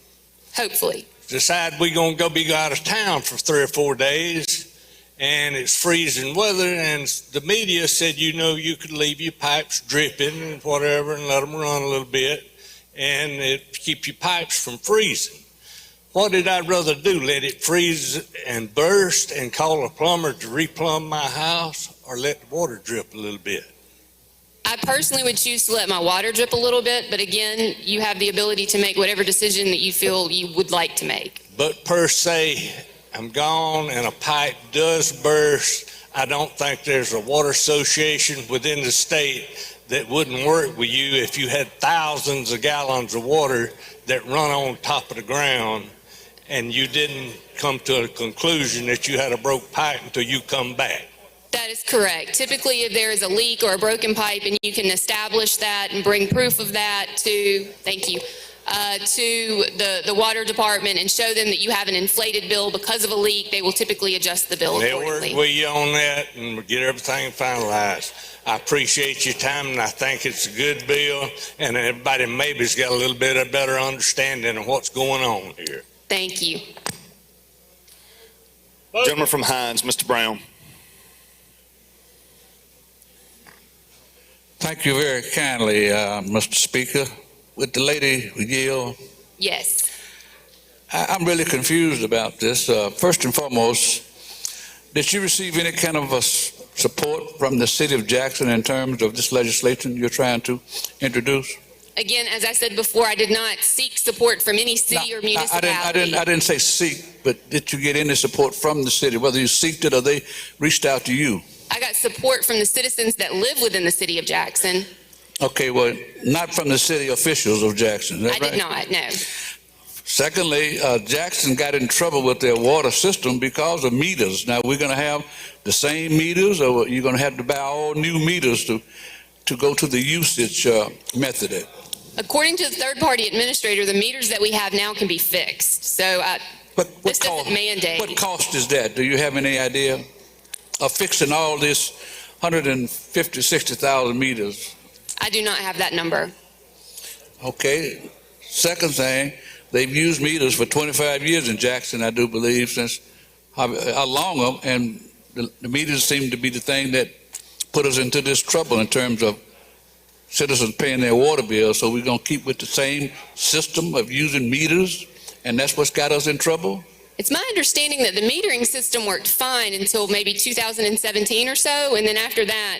Hopefully. Decide we're going to go out of town for 3 or 4 days, and it's freezing weather, and the media said, you could leave your pipes dripping and whatever and let them run a little bit, and it keep your pipes from freezing. What did I rather do, let it freeze and burst and call a plumber to replumb my house, or let the water drip a little bit? I personally would choose to let my water drip a little bit, but again, you have the ability to make whatever decision that you feel you would like to make. But per se, I'm gone and a pipe does burst, I don't think there's a water association within the state that wouldn't work with you if you had thousands of gallons of water that run on top of the ground and you didn't come to a conclusion that you had a broke pipe until you come back. That is correct. Typically, if there is a leak or a broken pipe and you can establish that and bring proof of that to, to the water department and show them that you have an inflated bill because of a leak, they will typically adjust the bill They'll work accordingly. with you on that and get everything finalized. I appreciate your time, and I think it's a good bill, and everybody maybe's got a little bit of better understanding of what's going on here. Thank you. Gentleman from Hines, Mr. Brown. Thank you very kindly, Mr. Speaker. With the lady Gill, Yes. I'm really confused about this. First and foremost, did you receive any kind of support from the city of Jackson in terms of this legislation you're trying to introduce? Again, as I said before, I did not seek support from any city or municipality. I didn't say seek, but did you get any support from the city, whether you seeked it or they reached out to you? I got support from the citizens that live within the city of Jackson. Okay, well, not from the city officials of Jackson, is that I right? did not, no. Secondly, Jackson got in trouble with their water system because of meters. Now, we're going to have the same meters, or you're going to have to buy all new meters to go to the usage method? According to the third-party administrator, the meters that we have now can be fixed. So this doesn't mandate. What cost is that? Do you have any idea of fixing all this 150, 60,000 meters? I do not have that number. Okay. Second thing, they've used meters for 25 years in Jackson, I do believe, since how long, and the meters seem to be the thing that put us into this trouble in terms of citizens paying their water bill. So we're going to keep with the same system of using meters, and that's what's got us in trouble? It's my understanding that the metering system worked fine until maybe 2017 or so, and then after that,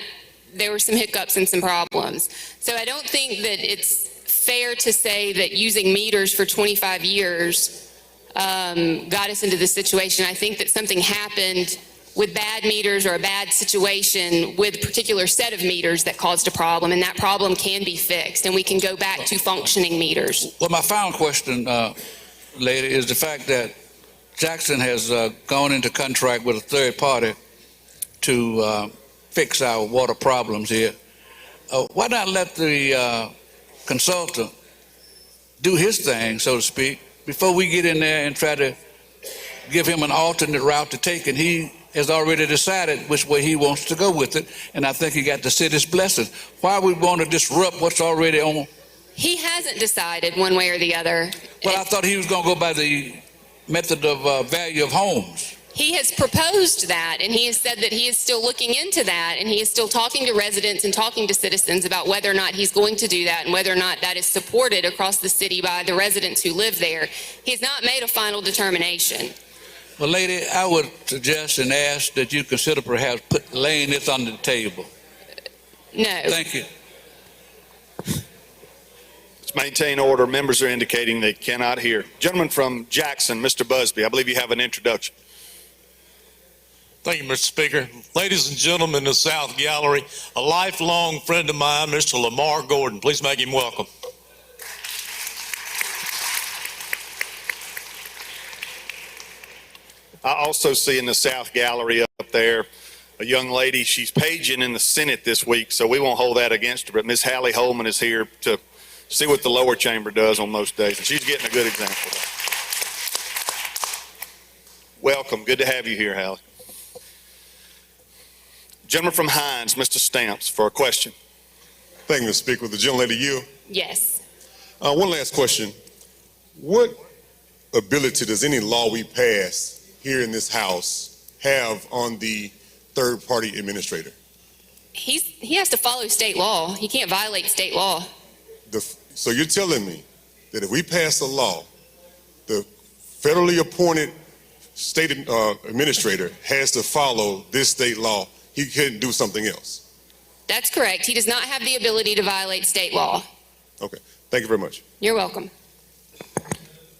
there were some hiccups and some problems. So I don't think that it's fair to say that using meters for 25 years got us into this situation. I think that something happened with bad meters or a bad situation with a particular set of meters that caused a problem, and that problem can be fixed, and we can go back to functioning meters. Well, my final question, lady, is the fact that Jackson has gone into contract with a third party to fix our water problems here. Why not let the consultant do his thing, so to speak, before we get in there and try to give him an alternate route to take? And he has already decided which way he wants to go with it, and I think he got the city's blessing. Why would we want to disrupt what's already on? He hasn't decided one way or the other. Well, I thought he was going to go by the method of value of homes. He has proposed that, and he has said that he is still looking into that, and he is still talking to residents and talking to citizens about whether or not he's going to do that and whether or not that is supported across the city by the residents who live there. He has not made a final determination. Well, lady, I would suggest and ask that you consider perhaps laying this on the table. No. Thank you. Let's maintain order. Members are indicating they cannot hear. Gentleman from Jackson, Mr. Busby, I believe you have an introduction. Thank you, Mr. Speaker. Ladies and gentlemen in the South Gallery, a lifelong friend of mine, Mr. Lamar Gordon. Please make him welcome. I also see in the South Gallery up there a young lady. She's paging in the Senate this week, so we won't hold that against her. But Ms. Hallie Holman is here to see what the lower chamber does on most days, and she's getting a good example of that. Welcome. Good to have you here, Hallie. Gentleman from Hines, Mr. Stamps, for a question. Thank you, Mr. Speaker. With the gentlelady yield. Yes. One last question. What ability does any law we pass here in this House have on the third-party administrator? He has to follow state law. He can't violate state law. So you're telling me that if we pass a law, the federally appointed state administrator has to follow this state law? He couldn't do something else? That's correct. He does not have the ability to violate state law. Okay. Thank you very much. You're welcome.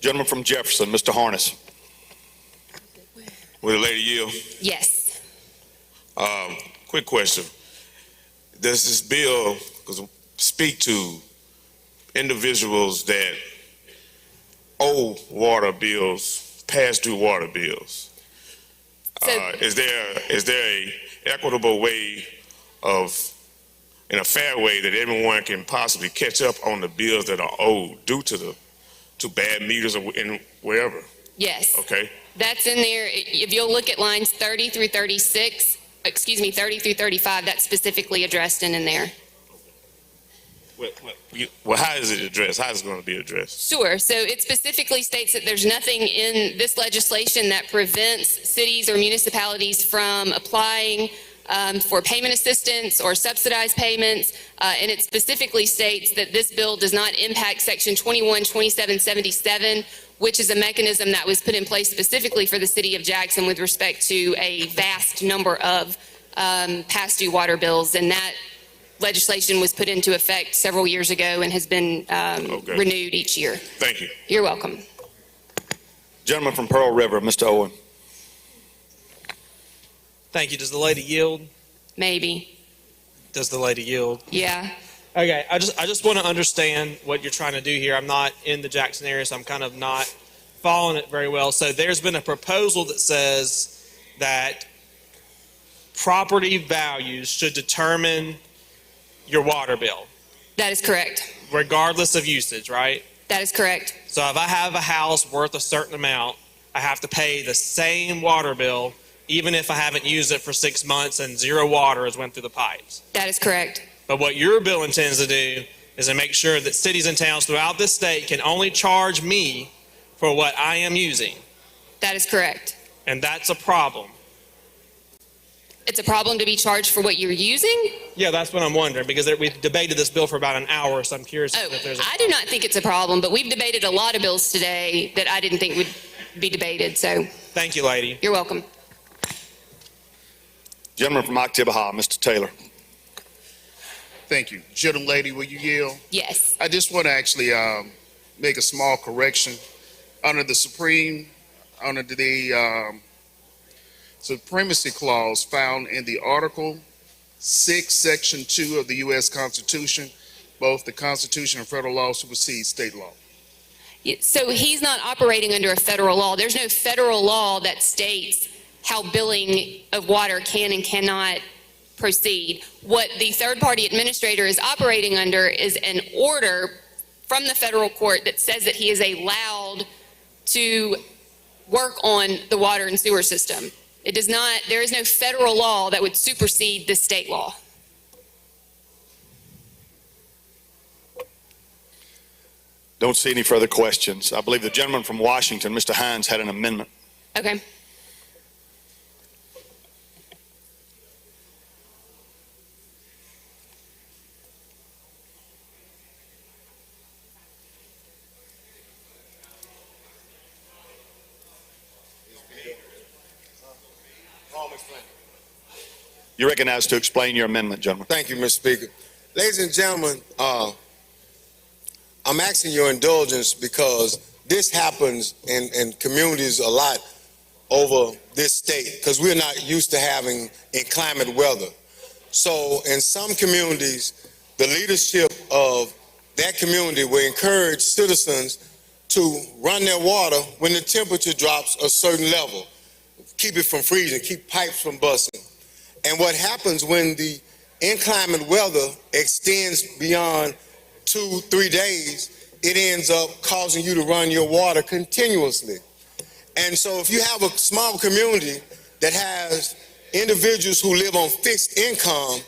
Gentleman from Jefferson, Mr. Harness. Will the lady yield? Yes. Quick question. Does this bill speak to individuals that owe water bills, past due water bills? Is there a equitable way in a fair way that everyone can possibly catch up on the bills that are owed due to bad meters or in wherever? Yes. Okay. That's in there. If you'll look at lines 30 through 35, that's specifically addressed in there. Well, how is it addressed? How is it going to be addressed? Sure. So it specifically states that there's nothing in this legislation that prevents cities or municipalities from applying for payment assistance or subsidized payments. And it specifically states that this bill does not impact Section 212777, which is a mechanism that was put in place specifically for the city of Jackson with respect to a vast number of past due water bills. And that legislation was put into effect several years ago and has been renewed each year. Thank you. You're welcome. Gentleman from Pearl River, Mr. Owen. Thank you. Does the lady yield? Maybe. Does the lady yield? Yeah. Okay. I just want to understand what you're trying to do here. I'm not in the Jackson area, so I'm kind of not following it very well. So there's been a proposal that says that property values should determine your water bill. That is correct. Regardless of usage, right? That is correct. So if I have a house worth a certain amount, I have to pay the same water bill even if I haven't used it for 6 months and zero water has went through the pipes. That is correct. But what your bill intends to do is to make sure that cities and towns throughout this state can only charge me for what I am using. That is correct. And that's a problem. It's a problem to be charged for what you're using? Yeah, that's what I'm wondering, because we've debated this bill for about an hour, so I'm curious if there's I do not think it's a problem, but we've debated a lot of bills today that I didn't think would be debated, so. Thank you, lady. You're welcome. Gentleman from Oktibbeha, Mr. Taylor. Thank you. Gentlelady, will you yield? Yes. I just want to actually make a small correction. Under the Supremacy Clause found in the Article 6, Section 2 of the U.S. Constitution, both the Constitution and federal law supersede state law. So he's not operating under a federal law. There's no federal law that states how billing of water can and cannot proceed. What the third-party administrator is operating under is an order from the federal court that says that he is allowed to work on the water and sewer system. It does not, there is no federal law that would supersede the state law. Don't see any further questions. I believe the gentleman from Washington, Mr. Hines, had an amendment. Okay. You're recognized to explain your amendment, gentlemen. Thank you, Mr. Speaker. Ladies and gentlemen, I'm asking your indulgence because this happens in communities a lot over this state because we're not used to having inclement weather. So in some communities, the leadership of that community will encourage citizens to run their water when the temperature drops a certain level. Keep it from freezing, keep pipes from busting. And what happens when the inclement weather extends beyond 2-3 days, it ends up causing you to run your water continuously. And so if you have a small community that has individuals who live on fixed income,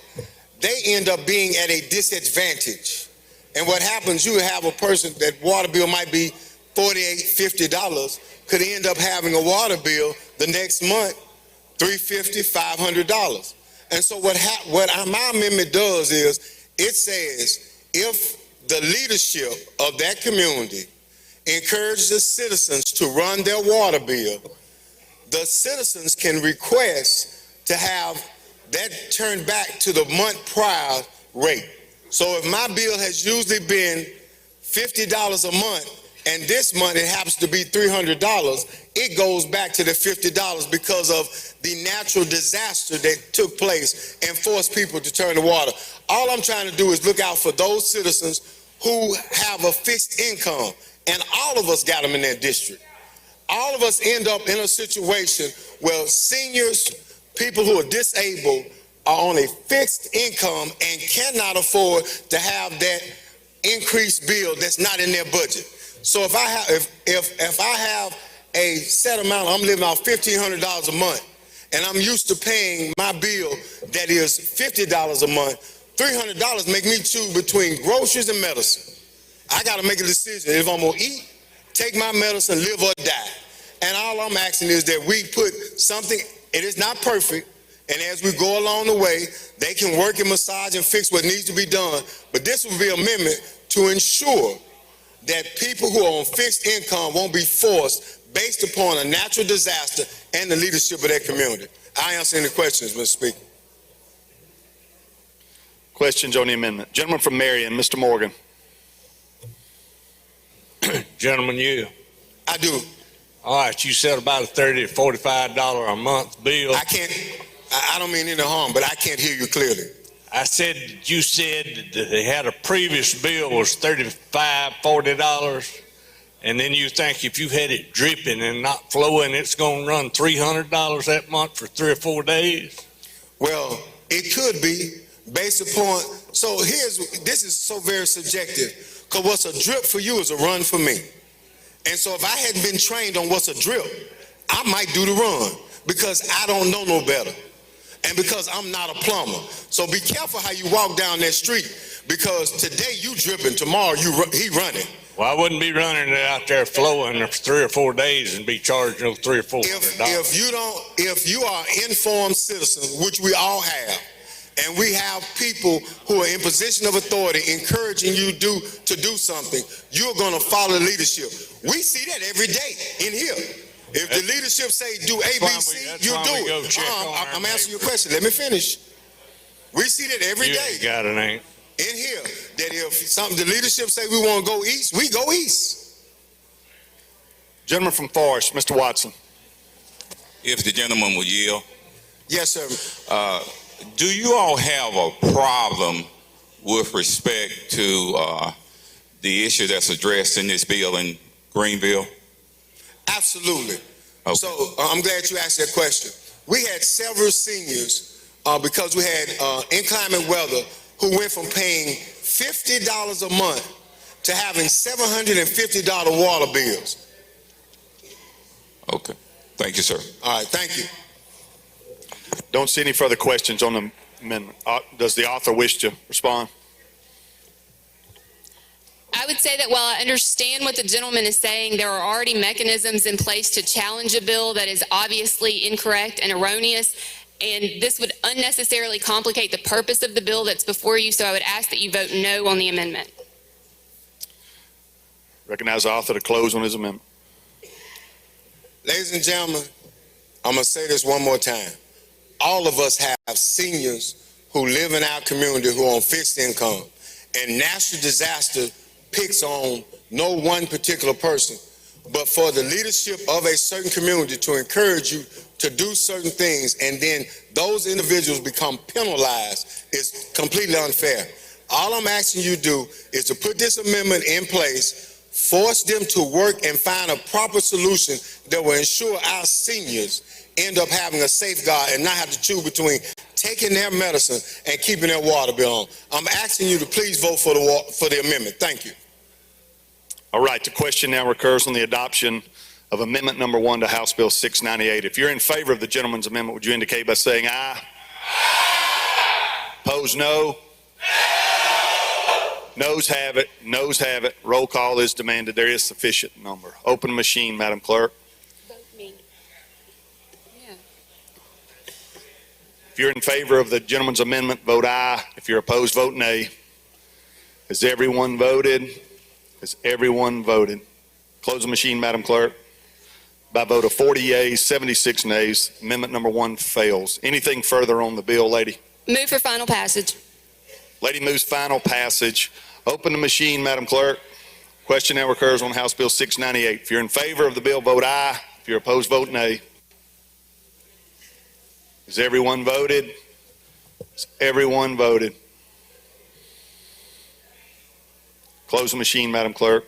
they end up being at a disadvantage. And what happens, you have a person that water bill might be $48, $50, could end up having a water bill the next month, $350, $500. And so what my amendment does is it says if the leadership of that community encourages the citizens to run their water bill, the citizens can request to have that turned back to the month prior rate. So if my bill has usually been $50 a month, and this month it happens to be $300, it goes back to the $50 because of the natural disaster that took place and forced people to turn the water. All I'm trying to do is look out for those citizens who have a fixed income, and all of us got them in that district. All of us end up in a situation where seniors, people who are disabled, are on a fixed income and cannot afford to have that increased bill that's not in their budget. So if I have a set amount, I'm living off $1,500 a month, and I'm used to paying my bill that is $50 a month, $300 make me choose between groceries and medicine. I got to make a decision if I'm going to eat, take my medicine, live or die. And all I'm asking is that we put something, it is not perfect, and as we go along the way, they can work and massage and fix what needs to be done, but this will be an amendment to ensure that people who are on fixed income won't be forced based upon a natural disaster and the leadership of their community. I answer any questions, Mr. Speaker. Questions on the amendment? Gentleman from Marion, Mr. Morgan. Gentlemen, you. I do. All right, you said about a $30 to $45 a month bill. I don't mean any harm, but I can't hear you clearly. You said that they had a previous bill was $35, $40, and then you think if you had it dripping and not flowing, it's going to run $300 that month for 3 or 4 days? Well, it could be based upon, so this is so very subjective, because what's a drip for you is a run for me. And so if I hadn't been trained on what's a drip, I might do the run because I don't know no better. And because I'm not a plumber. So be careful how you walk down that street, because today you dripping, tomorrow he running. Well, I wouldn't be running it out there flowing for 3 or 4 days and be charged $300 or $400. If you are informed citizens, which we all have, and we have people who are in position of authority encouraging you to do something, you're going to follow leadership. We see that every day in here. If the leadership say do ABC, you do it. I'm answering your question. Let me finish. We see that every day. You got it, ain't? In here, that if the leadership say we want to go east, we go east. Gentleman from Forest, Mr. Watson. If the gentleman will yield. Yes, sir. Do you all have a problem with respect to the issue that's addressed in this bill? And Greenville? Absolutely. Okay. So I'm glad you asked that question. We had several seniors because we had inclement weather who went from paying $50 a month to having $750 water bills. Okay. Thank you, sir. All right, thank you. Don't see any further questions on the amendment. Does the author wish to respond? I would say that while I understand what the gentleman is saying, there are already mechanisms in place to challenge a bill that is obviously incorrect and erroneous, and this would unnecessarily complicate the purpose of the bill that's before you, so I would ask that you vote no on the amendment. Recognize the author to close on his amendment. Ladies and gentlemen, I'm going to say this one more time. All of us have seniors who live in our community who are on fixed income, and natural disaster picks on no one particular person, but for the leadership of a certain community to encourage you to do certain things, and then those individuals become penalized is completely unfair. All I'm asking you to do is to put this amendment in place, force them to work and find a proper solution that will ensure our seniors end up having a safeguard and not have to choose between taking their medicine and keeping their water bill on. I'm asking you to please vote for the amendment. Thank you. All right, the question now recurs on the adoption of Amendment Number 1 to House Bill 698. If you're in favor of the gentleman's amendment, would you indicate by saying aye? Opposed, no? Noes have it. Noes have it. Roll call is demanded. There is sufficient number. Open machine, Madam Clerk. Vote me. Yeah. If you're in favor of the gentleman's amendment, vote aye. If you're opposed, vote nay. Has everyone voted? Has everyone voted? Close the machine, Madam Clerk. By a vote of 40 yeas, 76 nays, Amendment Number 1 fails. Anything further on the bill, lady? Move for final passage. Lady moves final passage. Open the machine, Madam Clerk. Question now recurs on House Bill 698. If you're in favor of the bill, vote aye. If you're opposed, vote nay. Has everyone voted? Has everyone voted? Close the machine, Madam Clerk.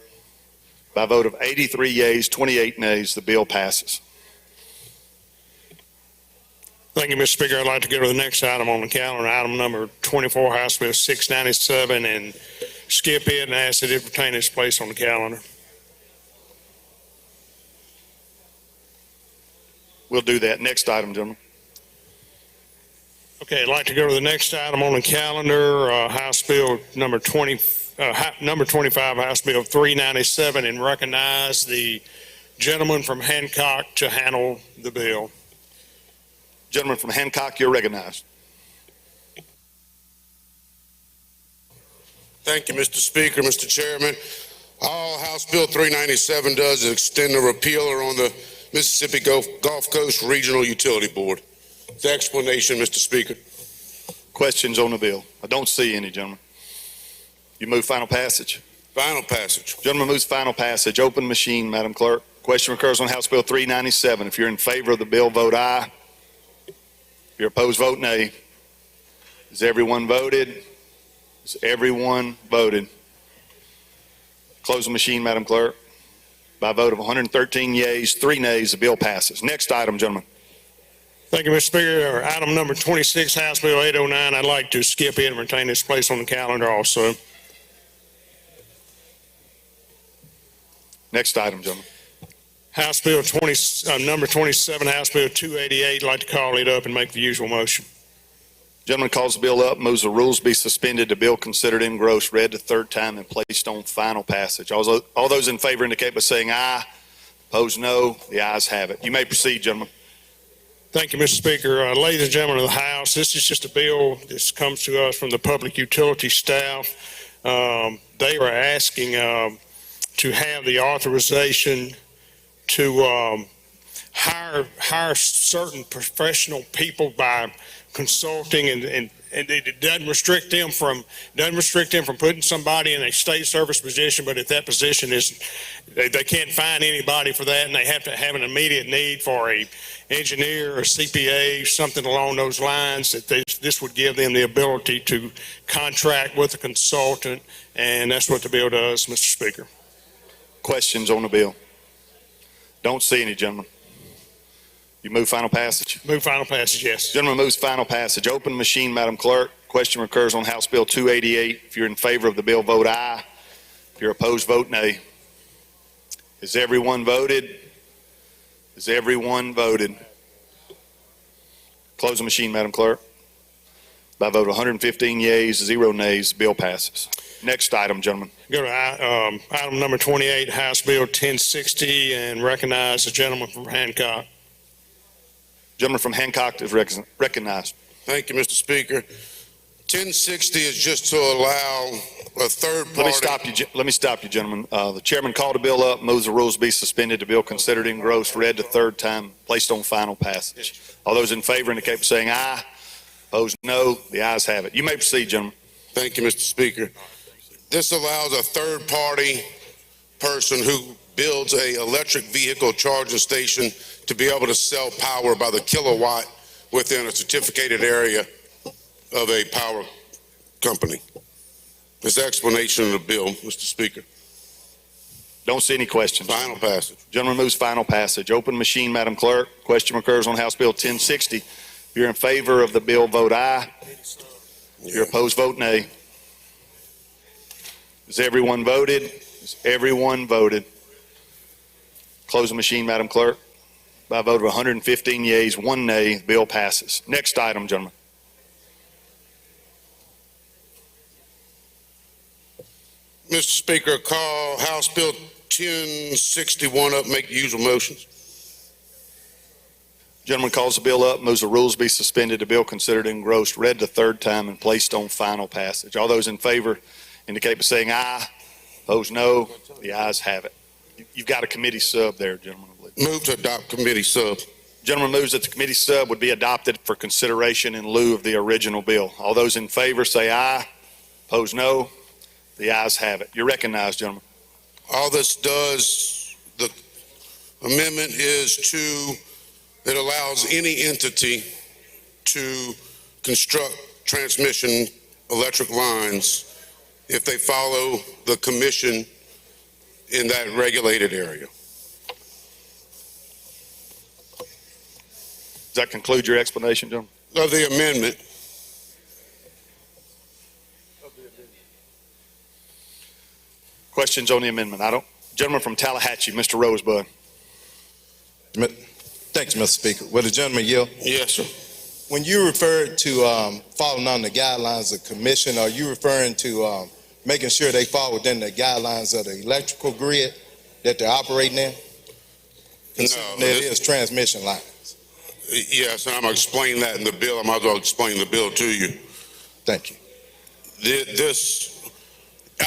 By a vote of 83 yeas, 28 nays, the bill passes. Thank you, Mr. Speaker. I'd like to go to the next item on the calendar, item number 24, House Bill 697, and skip it and ask that it retain its place on the calendar. We'll do that. Next item, gentlemen. Okay, I'd like to go to the next item on the calendar, House Bill number 25, House Bill 397, and recognize the gentleman from Hancock to handle the bill. Gentleman from Hancock, you're recognized. Thank you, Mr. Speaker, Mr. Chairman. All House Bill 397 does is extend the repealer on the Mississippi Gulf Coast Regional Utility Board. The explanation, Mr. Speaker. Questions on the bill? I don't see any, gentlemen. You move final passage? Final passage. Gentleman moves final passage. Open machine, Madam Clerk. Question recurs on House Bill 397. If you're in favor of the bill, vote aye. If you're opposed, vote nay. Has everyone voted? Has everyone voted? Close the machine, Madam Clerk. By a vote of 113 yeas, 3 nays, the bill passes. Next item, gentlemen. Thank you, Mr. Speaker. Item number 26, House Bill 809. I'd like to skip it and retain its place on the calendar also. Next item, gentlemen. House Bill number 27, House Bill 288. I'd like to call it up and make the usual motion. Gentleman calls the bill up, moves the rules be suspended, the bill considered engrossed, read the third time, and placed on final passage. All those in favor indicate by saying aye. Opposed, no. The ayes have it. You may proceed, gentlemen. Thank you, Mr. Speaker. Ladies and gentlemen of the House, this is just a bill that comes to us from the Public Utility staff. They are asking to have the authorization to hire certain professional people by consulting, and it doesn't restrict them from putting somebody in a state service position, but if that position is, they can't find anybody for that, and they have to have an immediate need for a engineer or CPA, something along those lines, that this would give them the ability to contract with a consultant, and that's what the bill does, Mr. Speaker. questions on the bill? Don't see any, gentlemen. You move final passage? Move final passage, yes. Gentleman moves final passage. Open machine, Madam Clerk. Question recurs on House Bill 288. If you're in favor of the bill, vote aye. If you're opposed, vote nay. Has everyone voted? Has everyone voted? Close the machine, Madam Clerk. By a vote of 115 yeas, 0 nays, the bill passes. Next item, gentlemen. Go to item number 28, House Bill 1060, and recognize the gentleman from Hancock. Gentleman from Hancock is recognized. Thank you, Mr. Speaker. 1060 is just to allow a third party. Let me stop you, gentlemen. The chairman called the bill up, moves the rules be suspended, the bill considered engrossed, read the third time, placed on final passage. All those in favor indicate by saying aye. Opposed, no. The ayes have it. You may proceed, gentlemen. Thank you, Mr. Speaker. This allows a third party person who builds a electric vehicle charging station to be able to sell power by the kilowatt within a certificated area of a power company. This explanation of the bill, Mr. Speaker. Don't see any questions. Final passage. Gentleman moves final passage. Open machine, Madam Clerk. Question recurs on House Bill 1060. If you're in favor of the bill, vote aye. If you're opposed, vote nay. Has everyone voted? Has everyone voted? Close the machine, Madam Clerk. By a vote of 115 yeas, 1 nay, the bill passes. Next item, gentlemen. Mr. Speaker, call House Bill 1061 up, make the usual motions. Gentleman calls the bill up, moves the rules be suspended, the bill considered engrossed, read the third time, and placed on final passage. All those in favor indicate by saying aye. Opposed, no. The ayes have it. You've got a committee sub there, gentlemen. Move to adopt committee sub. Gentleman moves that the committee sub would be adopted for consideration in lieu of the original bill. All those in favor say aye. Opposed, no. The ayes have it. You're recognized, gentlemen. All this does, the amendment is it allows any entity to construct transmission electric lines if they follow the commission in that regulated area. Does that conclude your explanation, gentlemen? Of the amendment. Questions on the amendment? Gentleman from Tallahatchie, Mr. Rosebud. Thanks, Mr. Speaker. Will the gentleman yield? Yes, sir. When you referred to following on the guidelines of commission, are you referring to making sure they fall within the guidelines of the electrical grid that they're operating in? No. It is transmission lines. Yes, and I'm going to explain that in the bill. I might as well explain the bill to you. Thank you. This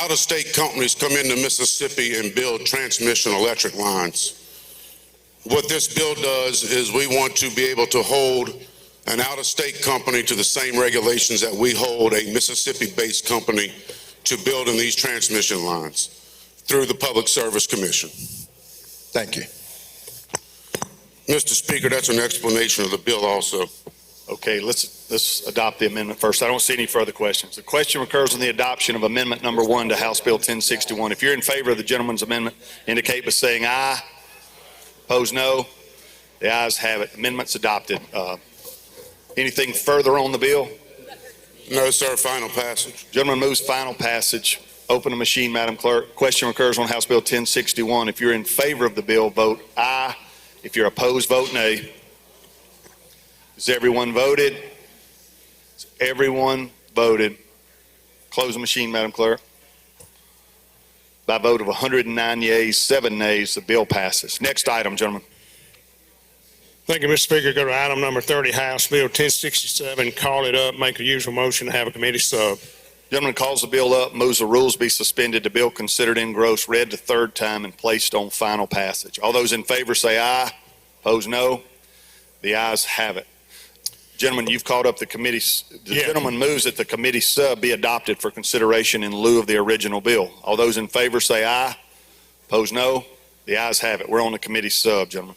out-of-state companies come into Mississippi and build transmission electric lines. What this bill does is we want to be able to hold an out-of-state company to the same regulations that we hold a Mississippi-based company to build in these transmission lines through the Public Service Commission. Thank you. Mr. Speaker, that's an explanation of the bill also. Okay, let's adopt the amendment first. I don't see any further questions. The question recurs on the adoption of amendment number 1 to House Bill 1061. If you're in favor of the gentleman's amendment, indicate by saying aye. Opposed, no. The ayes have it. Amendment's adopted. Anything further on the bill? No, sir. Final passage. Gentleman moves final passage. Open the machine, Madam Clerk. Question recurs on House Bill 1061. If you're in favor of the bill, vote aye. If you're opposed, vote nay. Has everyone voted? Has everyone voted? Close the machine, Madam Clerk. By a vote of 109 yeas, 7 nays, the bill passes. Next item, gentlemen. Thank you, Mr. Speaker. Go to item number 30, House Bill 1067. Call it up, make a usual motion to have a committee sub. Gentleman calls the bill up, moves the rules be suspended, the bill considered engrossed, read the third time, and placed on final passage. All those in favor say aye. Opposed, no. The ayes have it. Gentlemen, you've called up the committee. The gentleman moves that the committee sub be adopted for consideration in lieu of the original bill. All those in favor say aye. Opposed, no. The ayes have it. We're on the committee sub, gentlemen.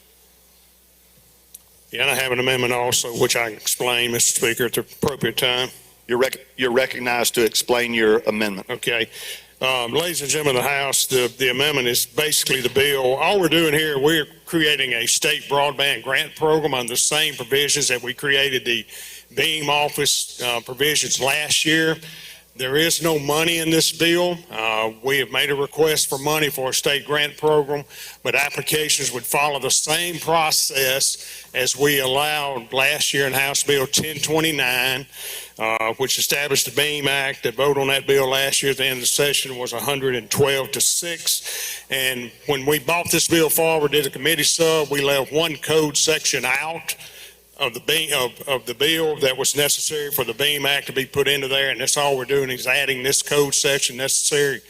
Yeah, and I have an amendment also, which I can explain, Mr. Speaker, at the appropriate time. You're recognized to explain your amendment. Okay. Ladies and gentlemen of the House, the amendment is basically the bill. All we're doing here, we're creating a state broadband grant program on the same provisions that we created the Beam Office provisions last year. There is no money in this bill. We have made a request for money for a state grant program, but applications would follow the same process as we allowed last year in House Bill 1029, which established the Beam Act. The vote on that bill last year at the end of the session was 112 to 6. And when we brought this bill forward, did a committee sub, we left one code section out of the bill that was necessary for the Beam Act to be put into there, and that's all we're doing is adding this code section, necessary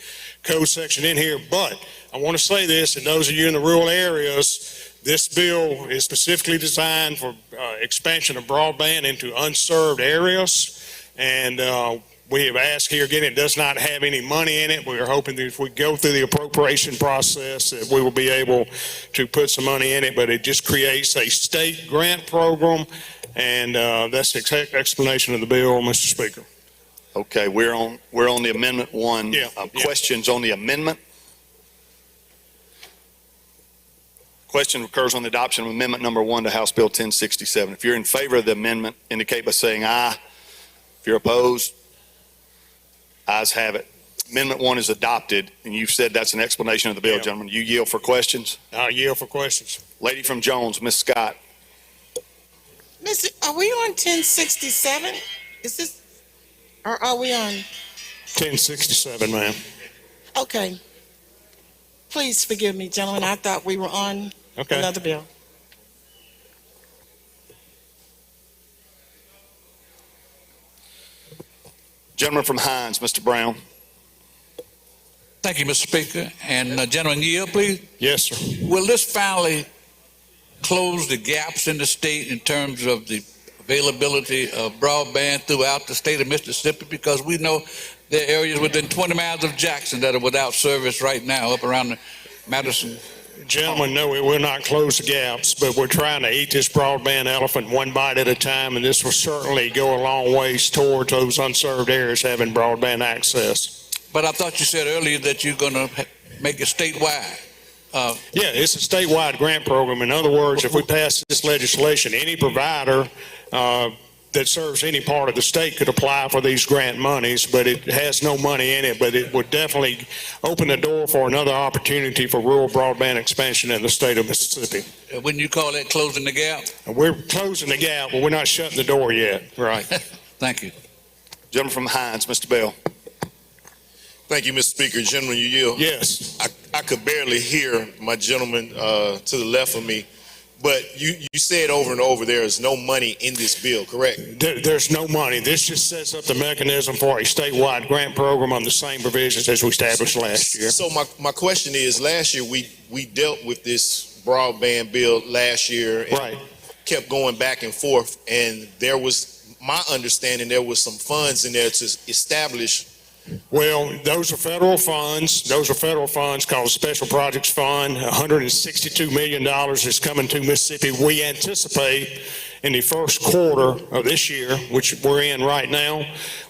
code section in here. But I want to say this, and those of you in the rural areas, this bill is specifically designed for expansion of broadband into unserved areas, and we have asked here again, it does not have any money in it. We are hoping that if we go through the appropriation process that we will be able to put some money in it, but it just creates a state grant program, and that's the exact explanation of the bill, Mr. Speaker. Okay, we're on the amendment one. Questions on the amendment? Question occurs on the adoption of amendment number 1 to House Bill 1067. If you're in favor of the amendment, indicate by saying aye. If you're opposed, ayes have it. Amendment 1 is adopted, and you've said that's an explanation of the bill, gentlemen. You yield for questions? I yield for questions. Lady from Jones, Ms. Scott. Are we on 1067? Is this, or are we on? 1067, ma'am. Okay. Please forgive me, gentlemen. I thought we were on another bill. Gentleman from Hines, Mr. Brown. Thank you, Mr. Speaker. And gentleman, yield, please. Yes, sir. Will this finally close the gaps in the state in terms of the availability of broadband throughout the state of Mississippi? Because we know there are areas within 20 miles of Jackson that are without service right now up around the Madison. Gentlemen, no, it will not close the gaps, but we're trying to eat this broadband elephant one bite at a time, and this will certainly go a long ways towards those unserved areas having broadband access. But I thought you said earlier that you're going to make it statewide. Yeah, it's a statewide grant program. In other words, if we pass this legislation, any provider that serves any part of the state could apply for these grant monies, but it has no money in it. But it would definitely open the door for another opportunity for rural broadband expansion in the state of Mississippi. Wouldn't you call that closing the gap? We're closing the gap, but we're not shutting the door yet. Right. Thank you. Gentleman from Hines, Mr. Bell. Thank you, Mr. Speaker. Gentleman, you yield? Yes. I could barely hear my gentleman to the left of me, but you said over and over there is no money in this bill, correct? There's no money. This just sets up the mechanism for a statewide grant program on the same provisions as we established last year. So my question is, last year we dealt with this broadband bill last year and kept going back and forth, and there was, my understanding, there was some funds in there to establish. Well, those are federal funds. Those are federal funds called the Special Projects Fund. $162 million is coming to Mississippi. We anticipate in the first quarter of this year, which we're in right now,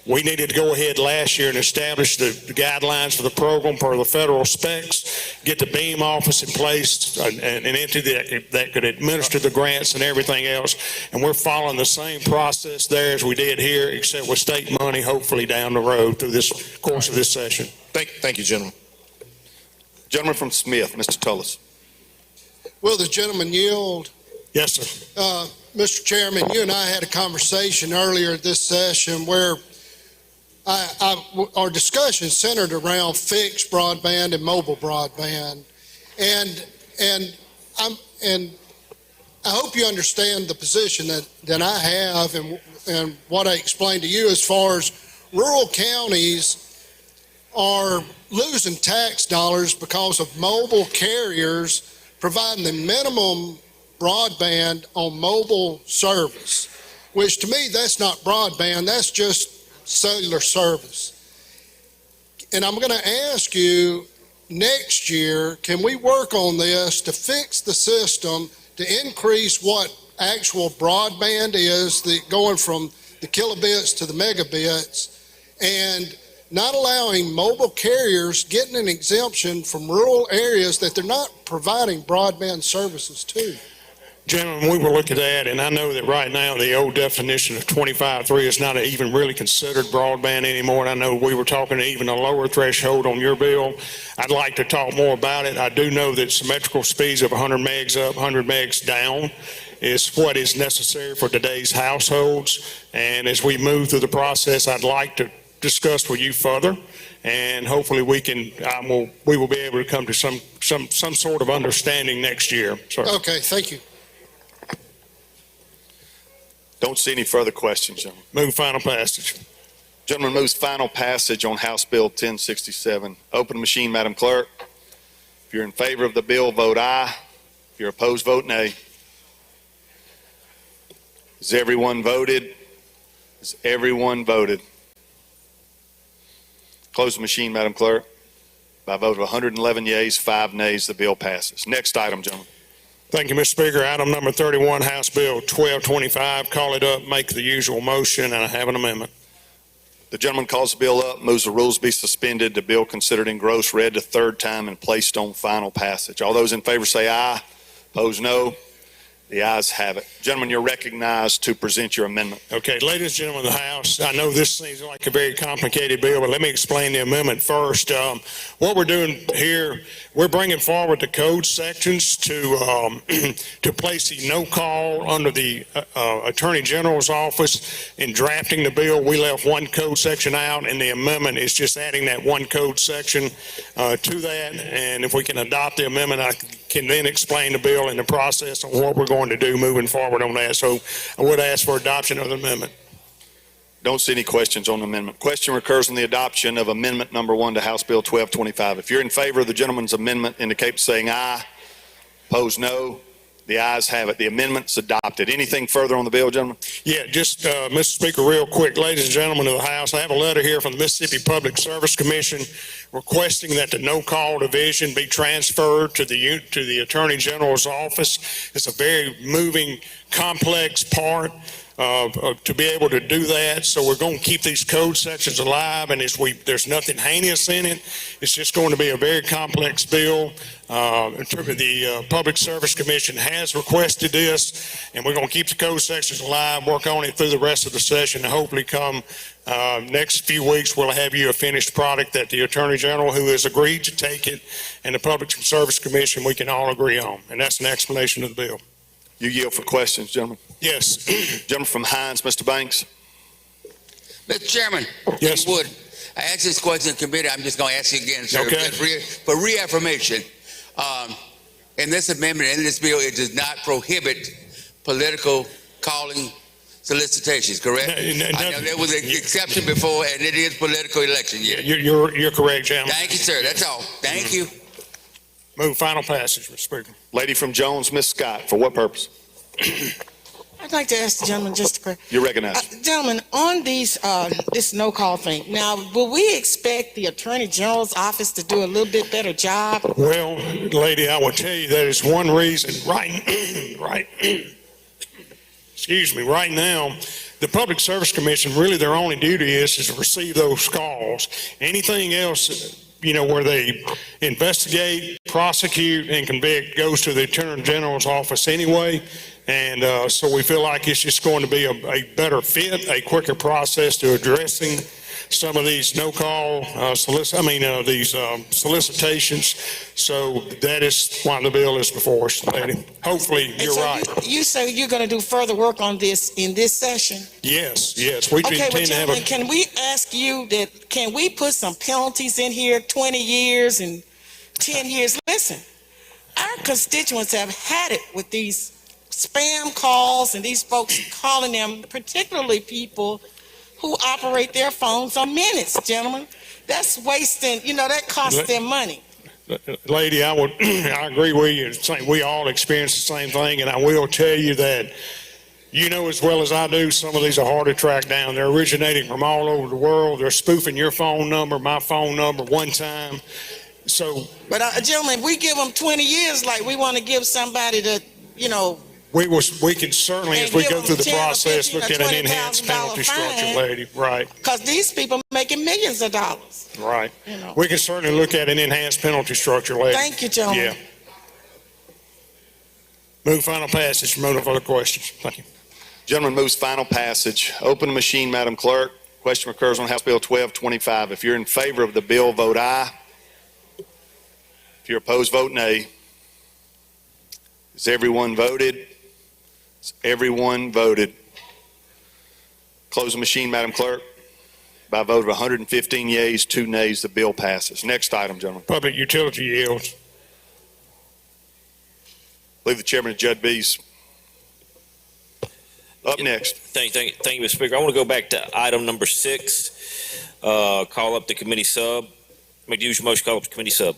we needed to go ahead last year and establish the guidelines for the program per the federal specs, get the Beam office in place, an entity that could administer the grants and everything else. And we're following the same process there as we did here, except with state money, hopefully down the road through this course of this session. Thank you, gentlemen. Gentleman from Smith, Mr. Tullis. Will the gentleman yield? Yes, sir. Mr. Chairman, you and I had a conversation earlier this session where our discussion centered around fixed broadband and mobile broadband, and I hope you understand the position that I have and what I explained to you as far as rural counties are losing tax dollars because of mobile carriers providing the minimum broadband on mobile service, which to me, that's not broadband, that's just cellular service. And I'm going to ask you next year, can we work on this to fix the system to increase what actual broadband is, going from the kilobits to the megabits, and not allowing mobile carriers getting an exemption from rural areas that they're not providing broadband services to. Gentlemen, we will look at that, and I know that right now the old definition of 25.3 is not even really considered broadband anymore, and I know we were talking even a lower threshold on your bill. I'd like to talk more about it. I do know that symmetrical speeds of 100 megs up, 100 megs down is what is necessary for today's households, and as we move through the process, I'd like to discuss with you further, and hopefully we will be able to come to some sort of understanding next year. Sir. Okay, thank you. Don't see any further questions, gentlemen. Move final passage. Gentleman moves final passage on House Bill 1067. Open the machine, Madam Clerk. If you're in favor of the bill, vote aye. If you're opposed, vote nay. Has everyone voted? Has everyone voted? Close the machine, Madam Clerk. By a vote of 111 yeas, 5 nays, the bill passes. Next item, gentlemen. Thank you, Mr. Speaker. Item number 31, House Bill 1225. Call it up, make the usual motion, and I have an amendment. The gentleman calls the bill up, moves the rules be suspended, the bill considered engrossed, read the third time, and placed on final passage. All those in favor say aye. Opposed, no. The ayes have it. Gentlemen, you're recognized to present your amendment. Okay, ladies and gentlemen of the House, I know this seems like a very complicated bill, but let me explain the amendment first. What we're doing here, we're bringing forward the code sections to to place the no call under the Attorney General's office. In drafting the bill, we left one code section out, and the amendment is just adding that one code section to that. And if we can adopt the amendment, I can then explain the bill and the process on what we're going to do moving forward on that. So I would ask for adoption of the amendment. Don't see any questions on the amendment. Question recurs on the adoption of amendment number 1 to House Bill 1225. If you're in favor of the gentleman's amendment, indicate by saying aye. Opposed, no. The ayes have it. The amendment's adopted. Anything further on the bill, gentlemen? Yeah, just, Mr. Speaker, real quick, ladies and gentlemen of the House, I have a letter here from the Mississippi Public Service Commission requesting that the no-call division be transferred to the Attorney General's office. It's a very moving, complex part to be able to do that. So we're going to keep these code sections alive, and there's nothing heinous in it. It's just going to be a very complex bill. The Public Service Commission has requested this, and we're going to keep the code sections alive, work on it through the rest of the session, and hopefully come next few weeks we'll have you a finished product that the Attorney General, who has agreed to take it, and the Public Service Commission, we can all agree on. And that's an explanation of the bill. You yield for questions, gentlemen. Yes. Gentleman from Hines, Mr. Banks. Mr. Chairman, yes. If you would, I asked this question in committee. I'm just going to ask you again, sir, okay. For reaffirmation. In this amendment, in this bill, it does not prohibit political calling solicitations, correct? I know there was an exception before, and it is political election year. You're correct, gentlemen. Thank you, sir. That's all. Thank you. Move final passage, Mr. Speaker. Lady from Jones, Ms. Scott, for what purpose? I'd like to ask the gentleman just a question. You're recognized. Gentlemen, on these, this no-call thing, now, will we expect the Attorney General's office to do a little bit better job? Well, lady, I will tell you that is one reason, excuse me, right now, the Public Service Commission, really their only duty is to receive those calls. Anything else, where they investigate, prosecute, and convict goes to the Attorney General's office anyway. And so we feel like it's just going to be a better fit, a quicker process to addressing some of these no-call solicitations. So that is why the bill is before us, lady. Hopefully, you're right. You say you're going to do further work on this in this session? Yes. We intend to have a... Can we ask you that, can we put some penalties in here, 20 years and 10 years? Listen, our constituents have had it with these spam calls and these folks calling them, particularly people who operate their phones on minutes, gentlemen. That's wasting, that costs them money. Lady, I agree with you. We all experience the same thing, and I will tell you that as well as I do, some of these are hard to track down. They're originating from all over the world. They're spoofing your phone number, my phone number one time. So, but gentlemen, if we give them 20 years, like we want to give somebody that, we can certainly, as And we give go them through the 10 or process, 15 or look at an enhanced $20,000 penalty structure, fine. lady. Right, Because these people making millions of dollars, right. you know. We can certainly look at an enhanced penalty structure, lady. Thank you, gentlemen. Yeah. Move final passage. No further questions. Thank you. Gentleman moves final passage. Open the machine, Madam Clerk. Question recurs on House Bill 1225. If you're in favor of the bill, vote aye. If you're opposed, vote nay. Has everyone voted? Has everyone voted? Close the machine, Madam Clerk. By a vote of 115 yeas, 2 nays, the bill passes. Next item, gentlemen. Public utility yields. I believe the chairman of Judd B's up next. Thank you, Mr. Speaker. I want to go back to item number 6, call up the committee sub. Make the usual motion, call up the committee sub.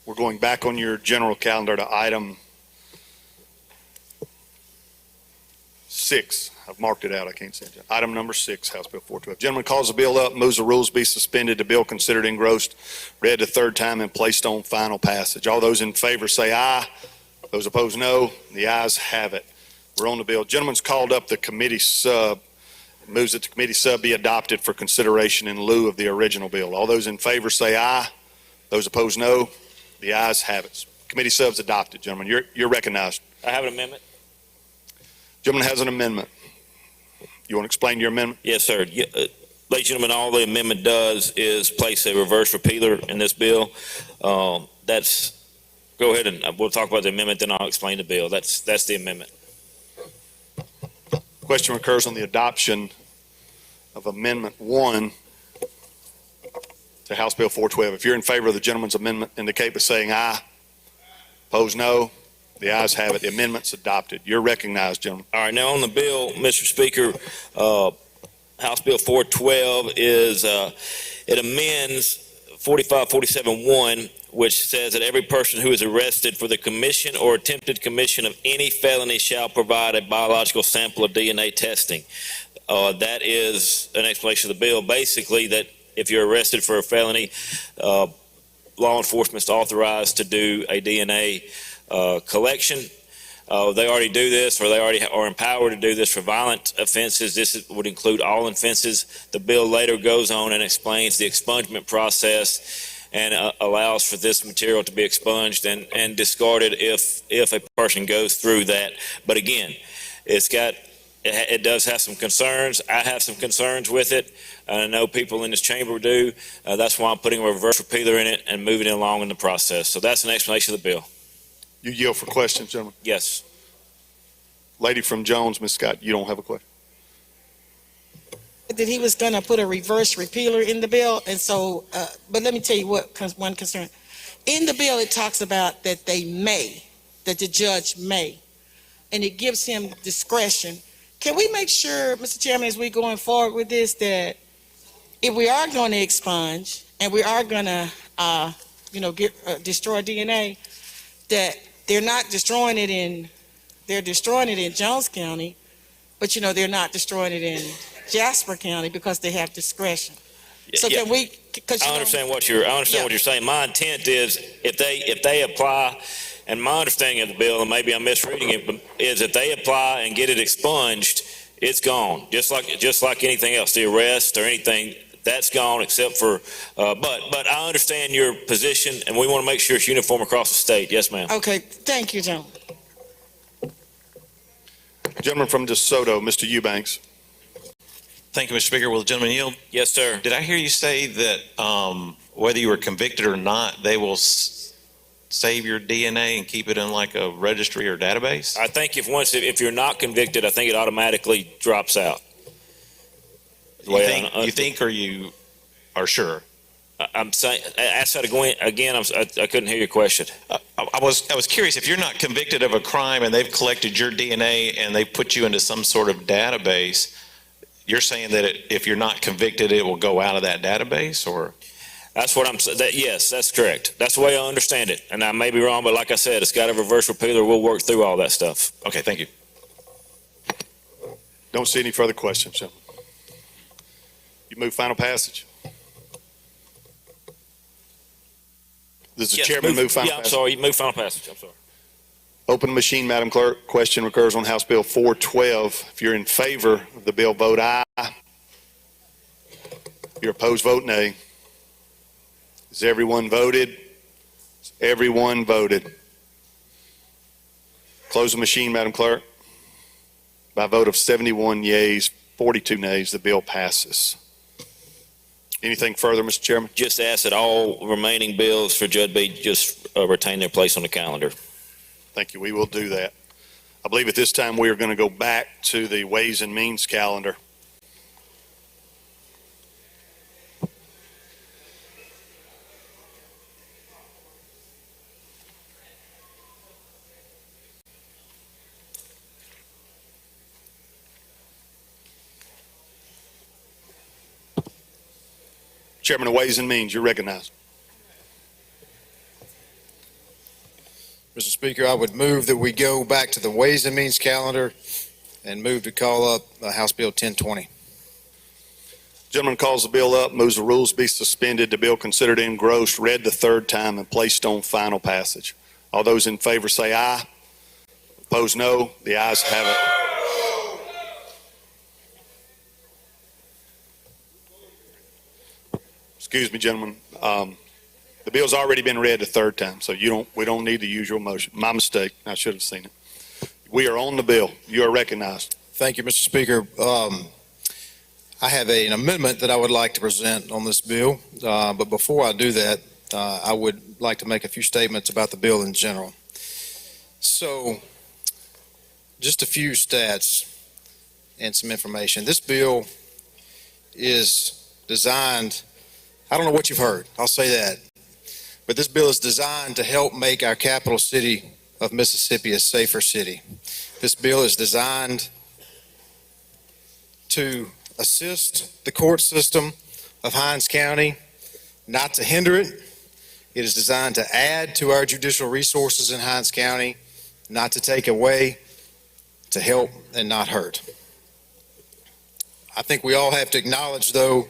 We're going back on your general calendar to item 6. I've marked it out. I can't see it. Item number 6, House Bill 412. Gentleman calls the bill up, moves the rules be suspended, the bill considered engrossed, read the third time, and placed on final passage. All those in favor say aye. Those opposed, no. The ayes have it. We're on the bill. Gentleman's called up the committee sub. Moves that the committee sub be adopted for consideration in lieu of the original bill. All those in favor say aye. Those opposed, no. The ayes have it. Committee sub's adopted, gentlemen. You're recognized. I have an amendment. Gentleman has an amendment. You want to explain your amendment? Yes, sir. Ladies and gentlemen, all the amendment does is place a reverse repealer in this bill. Go ahead and we'll talk about the amendment, then I'll explain the bill. That's the amendment. Question recurs on the adoption of Amendment 1 to House Bill 412. If you're in favor of the gentleman's amendment, indicate by saying aye. Opposed, no. The ayes have it. The amendment's adopted. You're recognized, gentlemen. All right, now on the bill, Mr. Speaker, House Bill 412 it amends 4547-1, which says that every person who is arrested for the commission or attempted commission of any felony shall provide a biological sample of DNA testing. That is an explanation of the bill. Basically, that if you're arrested for a felony, law enforcement is authorized to do a DNA collection. They already do this, or they already are empowered to do this for violent offenses. Would include all offenses. The bill later goes on and explains the expungement process and allows for this material to be expunged and discarded if a person goes through that. But again, it does have some concerns. I have some concerns with it. I know people in this chamber do. That's why I'm putting a reverse repealer in it and moving it along in the process. So that's an explanation of the bill. You yield for questions, gentlemen? Yes. Lady from Jones, Ms. Scott, you don't have a question? That he was going to put a reverse repealer in the bill, and so, but let me tell you one concern. In the bill, it talks about that that the judge may, and it gives him discretion. Can we make sure, Mr. Chairman, as we going forward with this, that if we are going to expunge and we are going to, destroy DNA, that they're not destroying it they're destroying it in Jones County, but they're not destroying it in Jasper County because they have discretion. So Yeah. can we? I understand what you're saying. My intent is if they apply, and my understanding of the bill, and maybe I'm misreading it, but is if they apply and get it expunged, it's gone. Just like anything else, the arrest or anything, that's gone except for. But I understand your position, and we want to make sure it's uniform across the state. Yes, ma'am. Okay, thank you, gentlemen. Gentleman from DeSoto, Mr. Eubanks. Thank you, Mr. Speaker. Will the gentleman yield? Yes, sir. Did I hear you say that whether you were convicted or not, they will save your DNA and keep it in like a registry or database? I think if you're not convicted, I think it automatically drops out. You think or you are sure? I'm saying, ask that again. I couldn't hear your question. I was curious, if you're not convicted of a crime and they've collected your DNA and they put you into some sort of database, you're saying that if you're not convicted, it will go out of that database, or? That's what I'm saying. Yes, that's correct. That's the way I understand it. And I may be wrong, but like I said, it's got a reverse repealer. We'll work through all that stuff. Okay, thank you. Don't see any further questions, gentlemen. You move final passage. Does the Yes, chairman move final Yeah, I'm passage? sorry, move final passage, I'm sorry. Open the machine, Madam Clerk. Question recurs on House Bill 412. If you're in favor of the bill, vote aye. If you're opposed, vote nay. Has everyone voted? Everyone voted. Close the machine, Madam Clerk. By a vote of 71 yeas, 42 nays, the bill passes. Anything further, Mr. Chairman? Just ask that all remaining bills for Judd B just retain their place on the calendar. Thank you. We will do that. I believe at this time we are going to go back to the Ways and Means calendar. Chairman of Ways and Means, you're recognized. Mr. Speaker, I would move that we go back to the Ways and Means calendar and move to call up House Bill 1020. Gentleman calls the bill up, moves the rules be suspended, the bill considered engrossed, read the third time, and placed on final passage. All those in favor say aye. Opposed, no. The ayes have it. Excuse me, gentlemen. The bill's already been read the third time, so we don't need the usual motion. My mistake. I should have seen it. We are on the bill. You are recognized. Thank you, Mr. Speaker. I have an amendment that I would like to present on this bill, but before I do that, I would like to make a few statements about the bill in general. So, just a few stats and some information. This bill is designed, I don't know what you've heard, I'll say that, but this bill is designed to help make our capital city of Mississippi a safer city. This bill is designed to assist the court system of Hinds County, not to hinder it. It is designed to add to our judicial resources in Hinds County, not to take away, to help and not hurt. I think we all have to acknowledge, though,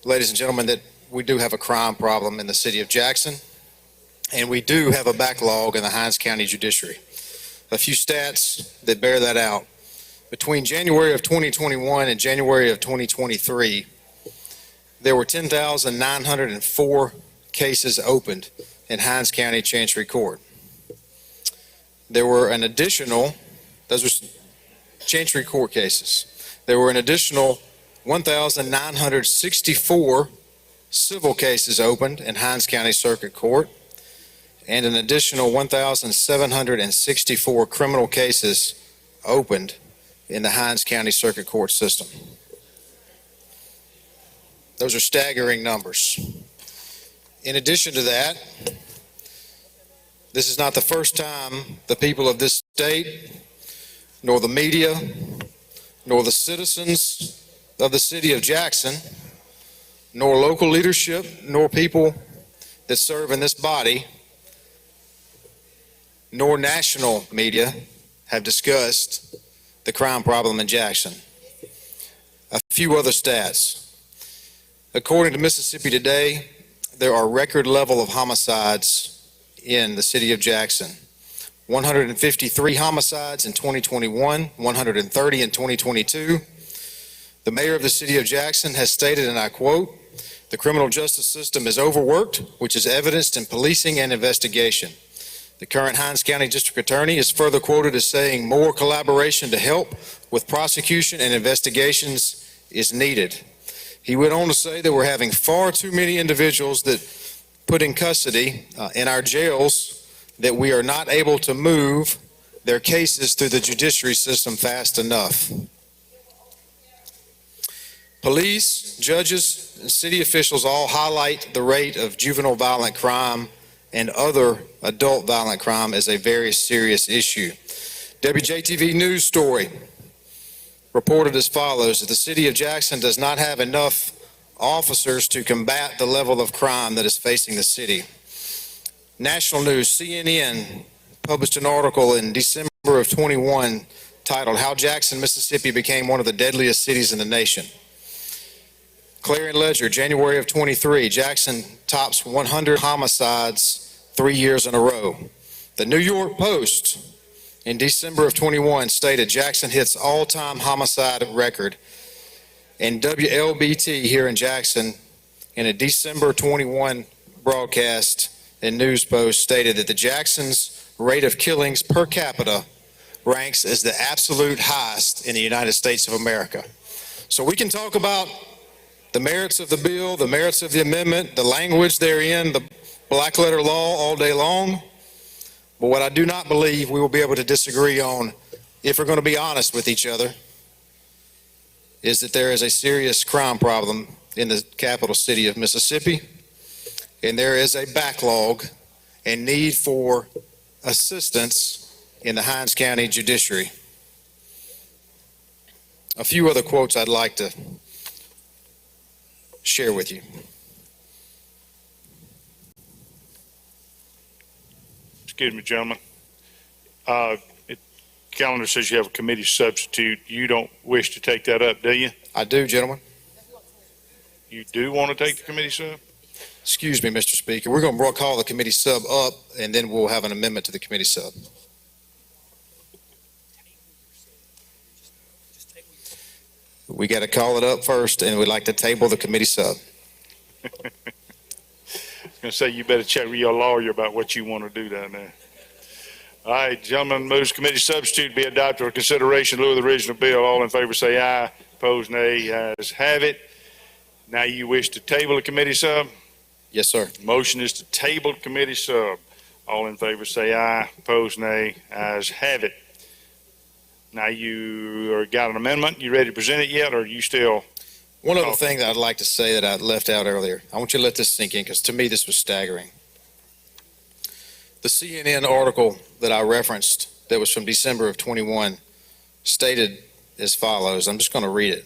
ladies and gentlemen, that we do have a crime problem in the city of Jackson, and we do have a backlog in the Hinds County judiciary. A few stats that bear that out. Between January of 2021 and January of 2023, there were 10,904 cases opened in Hinds County Chancery Court. There were an additional, those are Chancery Court cases. There were an additional 1,964 civil cases opened in Hinds County Circuit Court, and an additional 1,764 criminal cases opened in the Hinds County Circuit Court system. Those are staggering numbers. In addition to that, this is not the first time the people of this state, nor the media, nor the citizens of the city of Jackson, nor local leadership, nor people that serve in this body, nor national media have discussed the crime problem in Jackson. A few other stats. According to Mississippi Today, there are record level of homicides in the city of Jackson. 153 homicides in 2021, 130 in 2022. The mayor of the city of Jackson has stated, and I quote, "The criminal justice system is overworked, which is evidenced in policing and investigation." The current Hinds County District Attorney is further quoted as saying more collaboration to help with prosecution and investigations is needed. He went on to say that we're having far too many individuals that put in custody in our jails that we are not able to move their cases through the judiciary system fast enough. Police, judges, and city officials all highlight the rate of juvenile violent crime and other adult violent crime as a very serious issue. WJTV News story reported as follows, that the city of Jackson does not have enough officers to combat the level of crime that is facing the city. National News, CNN, published an article in December of 21 titled, "How Jackson, Mississippi Became One of the Deadliest Cities in the Nation." Clarion Ledger, January of 23, Jackson tops 100 homicides 3 years in a row. The New York Post in December of 21 stated Jackson hits all-time homicide record. And WLBT here in Jackson in a December 21 broadcast in News Post stated that the Jackson's rate of killings per capita ranks as the absolute highest in the United States of America. So we can talk about the merits of the bill, the merits of the amendment, the language therein, the black letter law all day long. But what I do not believe we will be able to disagree on, if we're going to be honest with each other, is that there is a serious crime problem in the capital city of Mississippi, and there is a backlog and need for assistance in the Hinds County Judiciary. A few other quotes I'd like to share with you. Excuse me, gentlemen. Calendar says you have a committee substitute. You don't wish to take that up, do you? I do, gentlemen. You do want to take the committee sub? Excuse me, Mr. Speaker. We're going to call the committee sub up, and then we'll have an amendment to the committee sub. We got to call it up first, and we'd like to table the committee sub. I was going to say you better check with your lawyer about what you want to do down there. All right, gentlemen, moves committee substitute be adopted for consideration in lieu of the original bill. All in favor say aye. Opposed, nay. Ayes have it. Now you wish to table the committee sub? Yes, sir. Motion is to table committee sub. All in favor say aye. Opposed, nay. Ayes have it. Now you got an amendment. You ready to present it yet, or are you still? One other thing that I'd like to say that I left out earlier. I want you to let this sink in, because to me this was staggering. The CNN article that I referenced that was from December of 21 stated as follows. I'm just going to read it.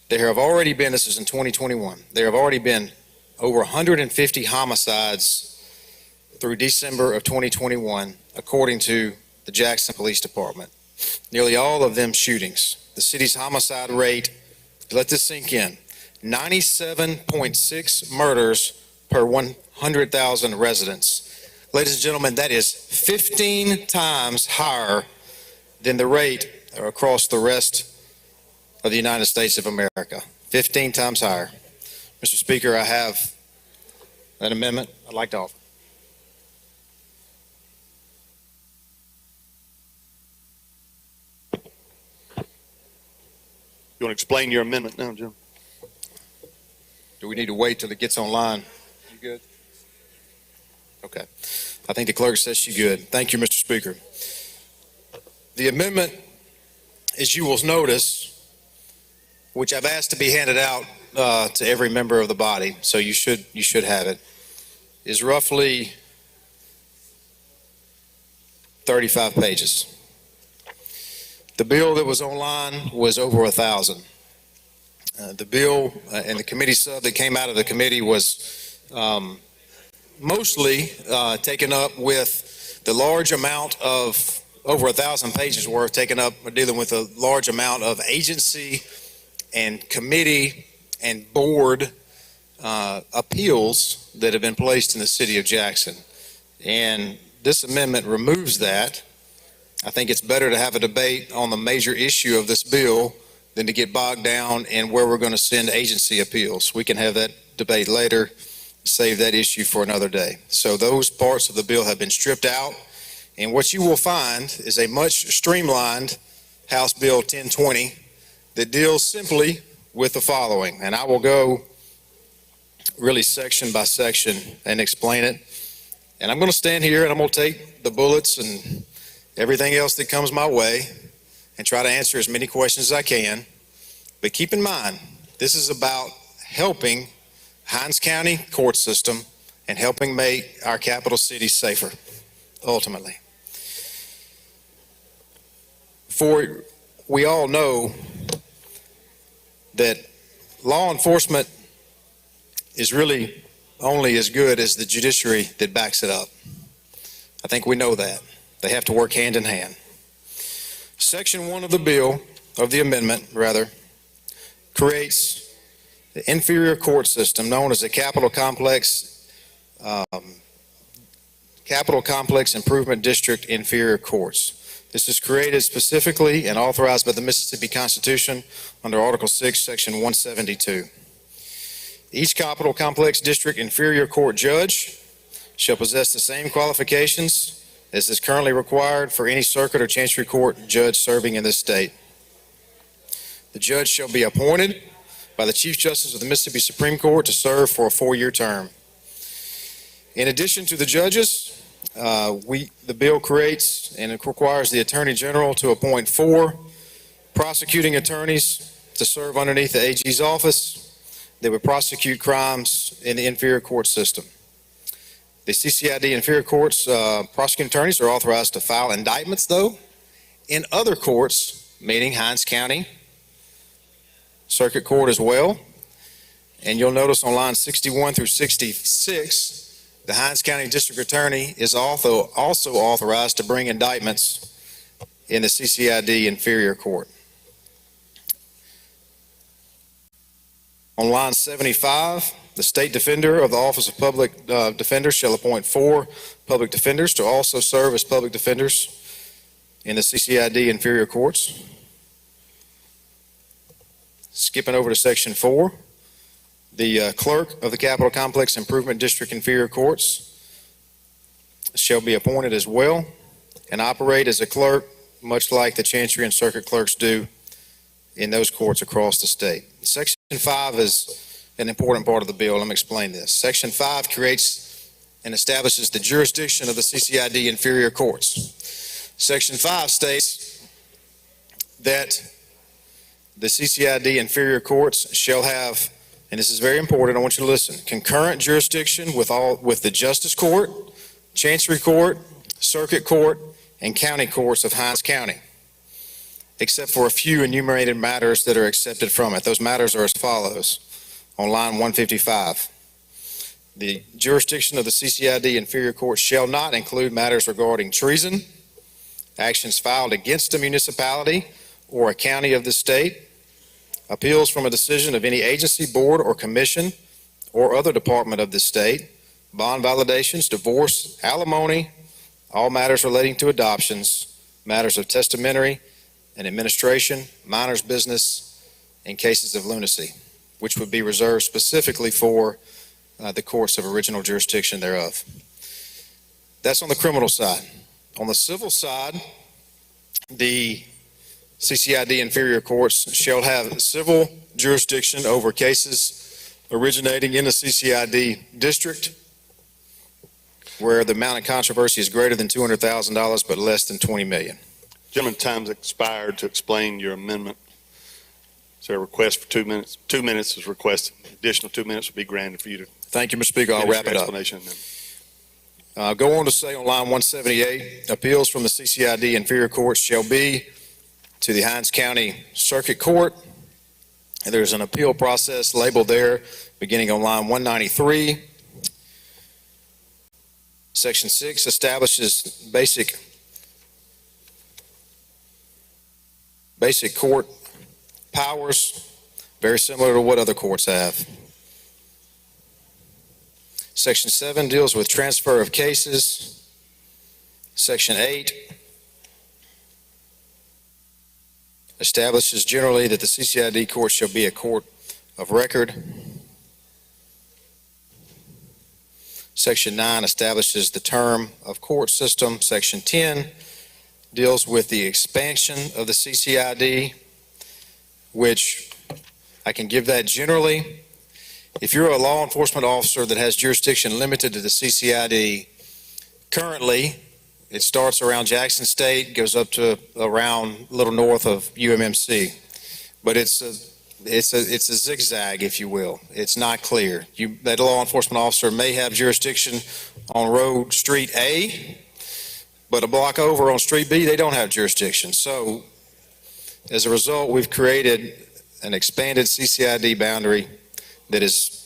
There have already been, this is in 2021, there have already been over 150 homicides through December of 2021, according to the Jackson Police Department. Nearly all of them shootings. The city's homicide rate, let this sink in, 97.6 murders per 100,000 residents. Ladies and gentlemen, that is 15 times higher than the rate across the rest of the United States of America. 15 times higher. Mr. Speaker, I have an amendment I'd like to offer. You want to explain your amendment now, Jim? Do we need to wait till it gets online? You good? Okay. I think the clerk says she's good. Thank you, Mr. Speaker. The amendment, as you will notice, which I've asked to be handed out to every member of the body, so you should have it, is roughly 35 pages. The bill that was online was over 1,000. The bill and the committee sub that came out of the committee was mostly taken up with the large amount of over 1,000 pages worth taken up dealing with a large amount of agency and committee and board appeals that have been placed in the city of Jackson. And this amendment removes that. I think it's better to have a debate on the major issue of this bill than to get bogged down in where we're going to send agency appeals. We can have that debate later, save that issue for another day. So those parts of the bill have been stripped out, and what you will find is a much streamlined House Bill 1020 that deals simply with the following, and I will go really section by section and explain it. And I'm going to stand here and I'm going to take the bullets and everything else that comes my way and try to answer as many questions as I can. But keep in mind, this is about helping Hinds County court system and helping make our capital city safer, ultimately. For we all know that law enforcement is really only as good as the judiciary that backs it up. I think we know that. They have to work hand in hand. Section 1 of the bill, of the amendment rather, creates the inferior court system known as the Capital Complex Improvement District Inferior Courts. This is created specifically and authorized by the Mississippi Constitution under Article 6, Section 172. Each Capital Complex District Inferior Court judge shall possess the same qualifications as is currently required for any circuit or chancery court judge serving in this state. The judge shall be appointed by the Chief Justice of the Mississippi Supreme Court to serve for a 4-year term. In addition to the judges, the bill creates and it requires the Attorney General to appoint 4 prosecuting attorneys to serve underneath the AG's office that would prosecute crimes in the inferior court system. The CCID inferior courts prosecuting attorneys are authorized to file indictments, though, in other courts, meaning Hinds County Circuit Court as well. And you'll notice on lines 61 through 66, the Hinds County District Attorney is also authorized to bring indictments in the CCID inferior court. On line 75, the State Defender of the Office of Public Defender shall appoint 4 public defenders to also serve as public defenders in the CCID inferior courts. Skipping over to Section 4, the clerk of the Capital Complex Improvement District inferior courts shall be appointed as well and operate as a clerk, much like the Chancery and Circuit clerks do in those courts across the state. Section 5 is an important part of the bill. Let me explain this. Section 5 creates and establishes the jurisdiction of the CCID inferior courts. Section 5 states that the CCID inferior courts shall have, and this is very important, I want you to listen, concurrent jurisdiction with the Justice Court, Chancery Court, Circuit Court, and County Courts of Hinds County, except for a few enumerated matters that are accepted from it. Those matters are as follows. On line 155, the jurisdiction of the CCID inferior court shall not include matters regarding treason, actions filed against a municipality or a county of the state, appeals from a decision of any agency, board, or commission or other department of the state, bond validations, divorce, alimony, all matters relating to adoptions, matters of testamentary and administration, minors business, and cases of lunacy, which would be reserved specifically for the courts of original jurisdiction thereof. That's on the criminal side. On the civil side, the CCID inferior courts shall have civil jurisdiction over cases originating in the CCID district where the amount of controversy is greater than $200,000 but less than $20 million. Gentlemen, time's expired to explain your amendment. Is there a request for 2 minutes? 2 minutes is requested. Additional 2 minutes will be granted for you to. Thank you, Mr. Speaker. I'll wrap it up. Go on to say on line 178, appeals from the CCID inferior courts shall be to the Hinds County Circuit Court. And there's an appeal process labeled there beginning on line 193. Section 6 establishes basic court powers, very similar to what other courts have. Section 7 deals with transfer of cases. Section 8 establishes generally that the CCID court shall be a court of record. Section 9 establishes the term of court system. Section 10 deals with the expansion of the CCID, which I can give that generally. If you're a law enforcement officer that has jurisdiction limited to the CCID, currently it starts around Jackson State, goes up to around a little north of UMMC. But it's a zigzag, if you will. It's not clear. That law enforcement officer may have jurisdiction on road Street A, but a block over on Street B, they don't have jurisdiction. So as a result, we've created an expanded CCID boundary that is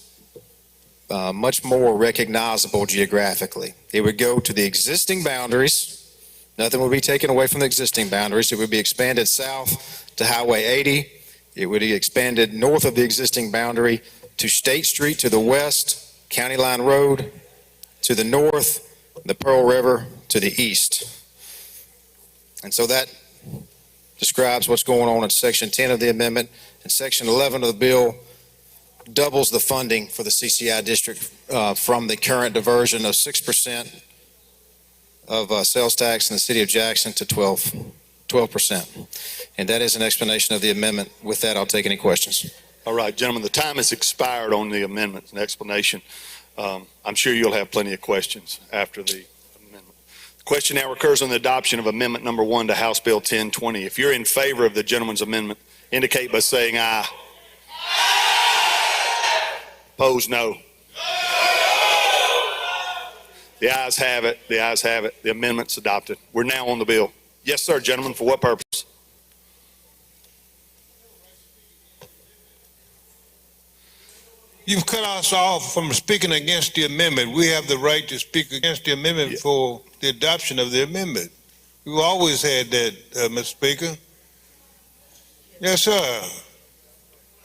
much more recognizable geographically. It would go to the existing boundaries. Nothing would be taken away from the existing boundaries. It would be expanded south to Highway 80 It would be expanded north of the existing boundary to State Street to the west, County Line Road to the north, the Pearl River to the east. And so that describes what's going on in Section 10 of the amendment. And Section 11 of the bill doubles the funding for the CCI district from the current diversion of 6% of sales tax in the city of Jackson to 12%. And that is an explanation of the amendment. With that, I'll take any questions. All right, gentlemen, the time has expired on the amendment and explanation. I'm sure you'll have plenty of questions after the amendment. The question now recurs on the adoption of Amendment Number 1 to House Bill 1020. If you're in favor of the gentleman's amendment, indicate by saying aye. Opposed, no. The ayes have it. The ayes have it. The amendment's adopted. We're now on the bill. Yes, sir, gentlemen. For what purpose? You've cut us off from speaking against the amendment. We have the right to speak against the amendment for the adoption of the amendment. We've always had that, Mr. Speaker. Yes, sir.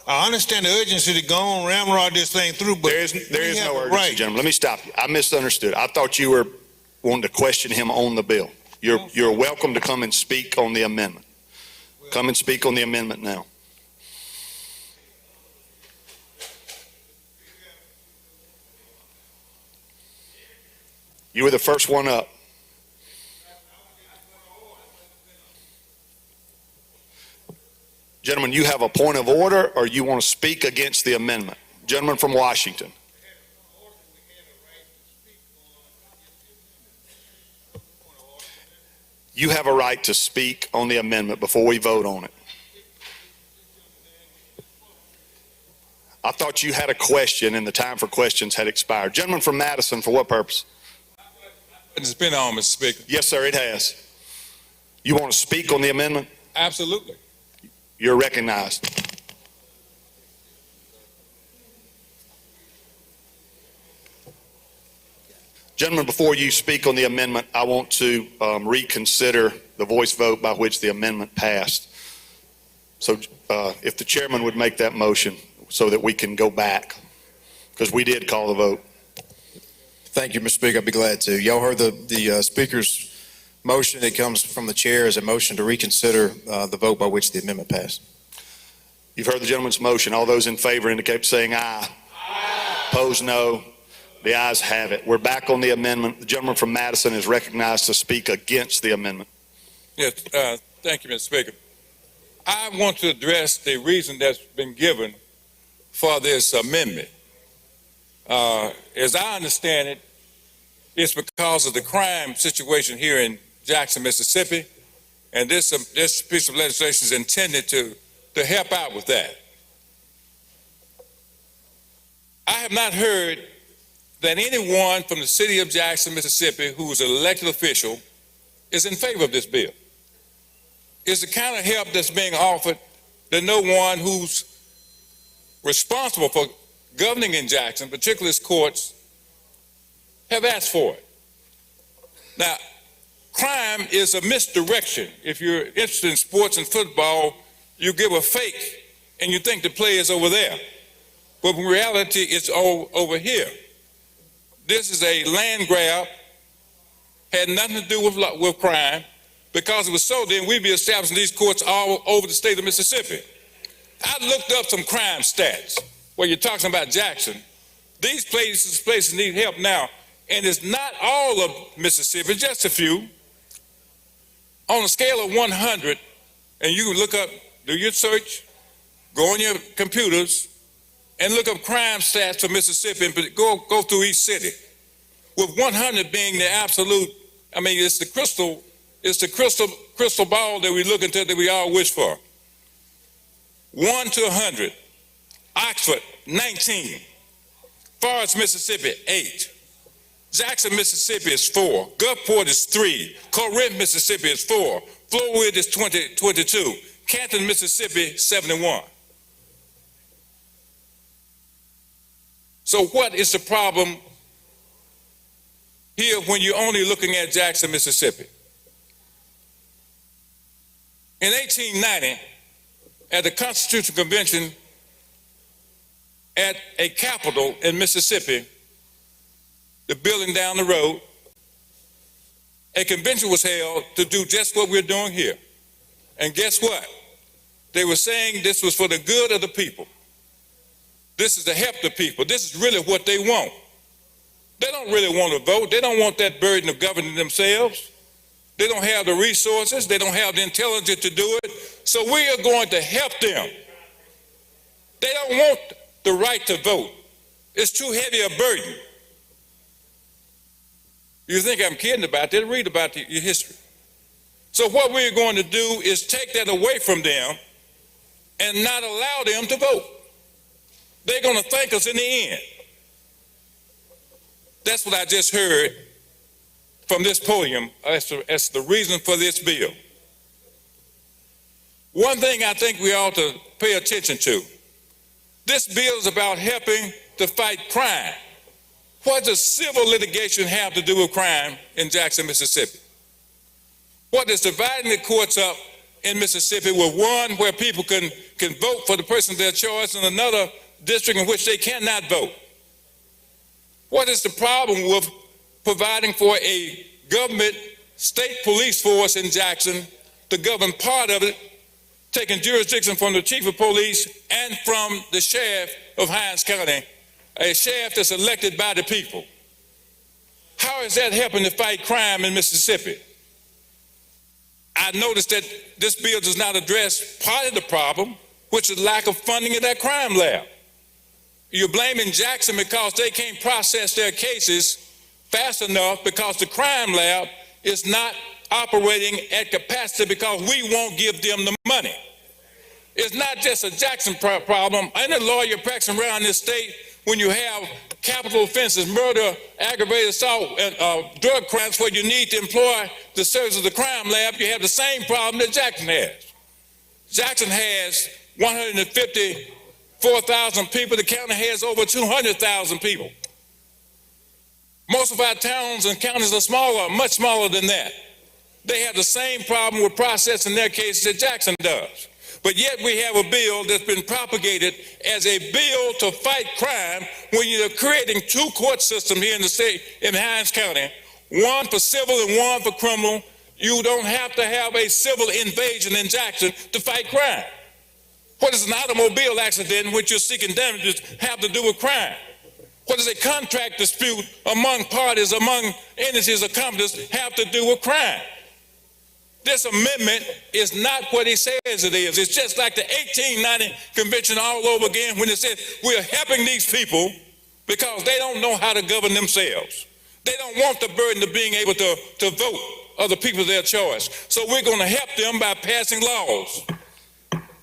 I understand the urgency to go on ramrod this thing through, but there is no urgency, gentlemen. Let me stop you. I misunderstood. I thought you were wanting to question him on the bill. You're welcome to come and speak on the amendment. Come and speak on the amendment now. You were the first one up. Gentlemen, you have a point of order, or you want to speak against the amendment? Gentleman from Washington. You have a right to speak on the amendment before we vote on it. I thought you had a question and the time for questions had expired. Gentleman from Madison, for what purpose? It's been on, Mr. Speaker. Yes, sir, it has. You want to speak on the amendment? Absolutely. You're recognized. Gentlemen, before you speak on the amendment, I want to reconsider the voice vote by which the amendment passed. So if the chairman would make that motion so that we can go back, because we did call the vote. Thank you, Mr. Speaker. I'd be glad to. Y'all heard the speaker's motion. It comes from the chair as a motion to reconsider the vote by which the amendment passed. You've heard the gentleman's motion. All those in favor indicate by saying aye. Aye. Opposed, no. The ayes have it. We're back on the amendment. The gentleman from Madison is recognized to speak against the amendment. Yes, thank you, Mr. Speaker. I want to address the reason that's been given for this amendment. As I understand it, it's because of the crime situation here in Jackson, Mississippi, and this piece of legislation is intended to help out with that. I have not heard that anyone from the city of Jackson, Mississippi, who is an elected official, is in favor of this bill. It's the kind of help that's being offered that no one who's responsible for governing in Jackson, particularly its courts, have asked for it. Now, crime is a misdirection. If you're interested in sports and football, you give a fake and you think the play is over there. But in reality, it's all over here. This is a land grab, had nothing to do with crime. Because it was so, then we'd be establishing these courts all over the state of Mississippi. I looked up some crime stats where you're talking about Jackson. These places need help now. And it's not all of Mississippi, just a few. On a scale of 100, and you can look up, do your search, go on your computers, and look up crime stats for Mississippi, and go through each city. With 100 being the absolute, it's the crystal ball that we look into that we all wish for. 1 to 100. Oxford, 19. Forest, Mississippi, 8. Jackson, Mississippi is 4. Gulfport is 3. Corinth, Mississippi is 4. Flowood is 22. Canton, Mississippi, 71. So what is the problem here when you're only looking at Jackson, Mississippi? In 1890, at the Constitutional Convention at a Capitol in Mississippi, the building down the road, a convention was held to do just what we're doing here. And guess what? They were saying this was for the good of the people. This is to help the people. This is really what they want. They don't really want to vote. They don't want that burden of governing themselves. They don't have the resources. They don't have the intelligence to do it. So we are going to help them. They don't want the right to vote. It's too heavy a burden. You think I'm kidding about that? Read about your history. So what we're going to do is take that away from them and not allow them to vote. They're going to thank us in the end. That's what I just heard from this podium as the reason for this bill. One thing I think we ought to pay attention to, this bill is about helping to fight crime. What does civil litigation have to do with crime in Jackson, Mississippi? What is dividing the courts up in Mississippi with one where people can vote for the person of their choice and another district in which they cannot vote? What is the problem with providing for a government state police force in Jackson to govern part of it, taking jurisdiction from the chief of police and from the sheriff of Hinds County, a sheriff that's elected by the people? How is that helping to fight crime in Mississippi? I noticed that this bill does not address part of the problem, which is lack of funding of that crime lab. You're blaming Jackson because they can't process their cases fast enough because the crime lab is not operating at capacity because we won't give them the money. It's not just a Jackson problem. Any lawyer practicing around this state, when you have capital offenses, murder, aggravated assault, and drug crimes where you need to employ the services of the crime lab, you have the same problem that Jackson has. Jackson has 154,000 people. The county has over 200,000 people. Most of our towns and counties are smaller, much smaller than that. They have the same problem with processing their cases that Jackson does. But yet we have a bill that's been propagated as a bill to fight crime when you're creating two court systems here in the state, in Hinds County, one for civil and one for criminal. You don't have to have a civil invasion in Jackson to fight crime. What does an automobile accident in which you're seeking damages have to do with crime? What does a contract dispute among parties, among entities or companies have to do with crime? This amendment is not what he says it is. It's just like the 1890 convention all over again when it said we're helping these people because they don't know how to govern themselves. They don't want the burden of being able to vote of the people of their choice. So we're going to help them by passing laws.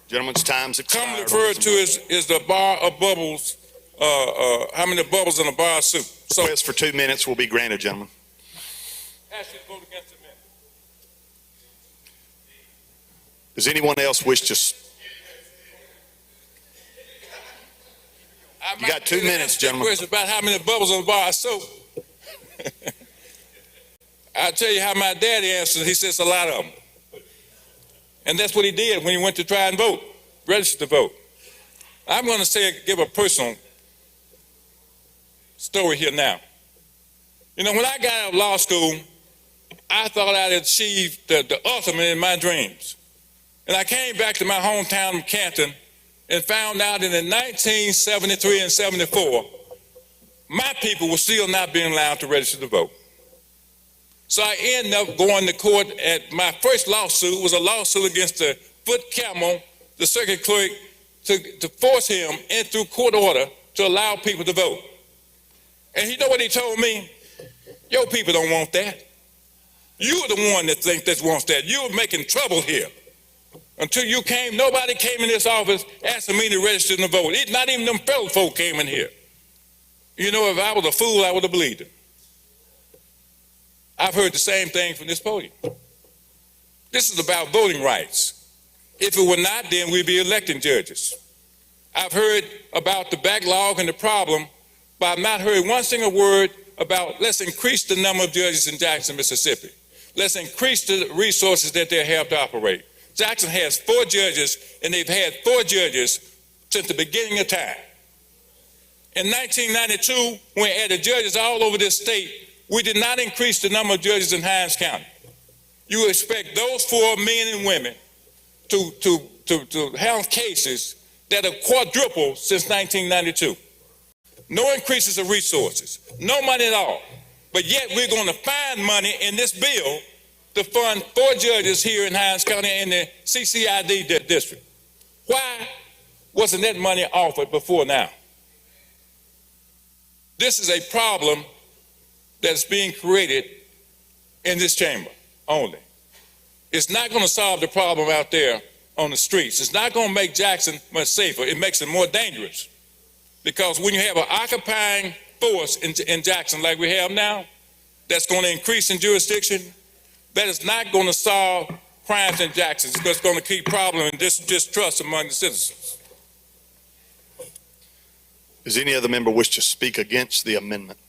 Gentlemen's time's expired. Commonly referred to is the bar of bubbles, how many bubbles in a bar of soup. So, request for 2 minutes will be granted, gentlemen. ask you to vote against the amendment. Does anyone else wish to? You got 2 minutes, gentlemen. Question about how many bubbles in a bar of soap. I'll tell you how my daddy answered. He says a lot of them. And that's what he did when he went to try and vote, register to vote. I'm going to give a personal story here now. You know, when I got out of law school, I thought I'd achieved the ultimate in my dreams. And I came back to my hometown of Canton and found out that in 1973 and 74, my people were still not being allowed to register to vote. So I ended up going to court. At my first lawsuit was a lawsuit against the Foot Camel, the circuit clerk, to force him in through court order to allow people to vote. And you know what he told me? Your people don't want that. You're the one that thinks that wants that. You're making trouble here. Until you came, nobody came in this office asking me to register to vote. Not even them fellow folk came in here. You know, if I was a fool, I would have believed him. I've heard the same thing from this podium. This is about voting rights. If it were not, then we'd be electing judges. I've heard about the backlog and the problem, but I've not heard one single word about let's increase the number of judges in Jackson, Mississippi. Let's increase the resources that they have to operate. Jackson has 4 judges, and they've had 4 judges since the beginning of time. In 1992, when we added judges all over this state, we did not increase the number of judges in Hinds County. You expect those 4 men and women to handle cases that have quadrupled since 1992. No increases of resources, no money at all. But yet we're going to find money in this bill to fund 4 judges here in Hinds County in the CCID district. Why wasn't that money offered before now? This is a problem that's being created in this chamber only. It's not going to solve the problem out there on the streets. It's not going to make Jackson much safer. It makes it more dangerous. Because when you have an occupying force in Jackson like we have now, that's going to increase in jurisdiction, that is not going to solve crimes in Jackson. It's just going to keep problem and distrust among the citizens. Does any other member wish to speak against the amendment?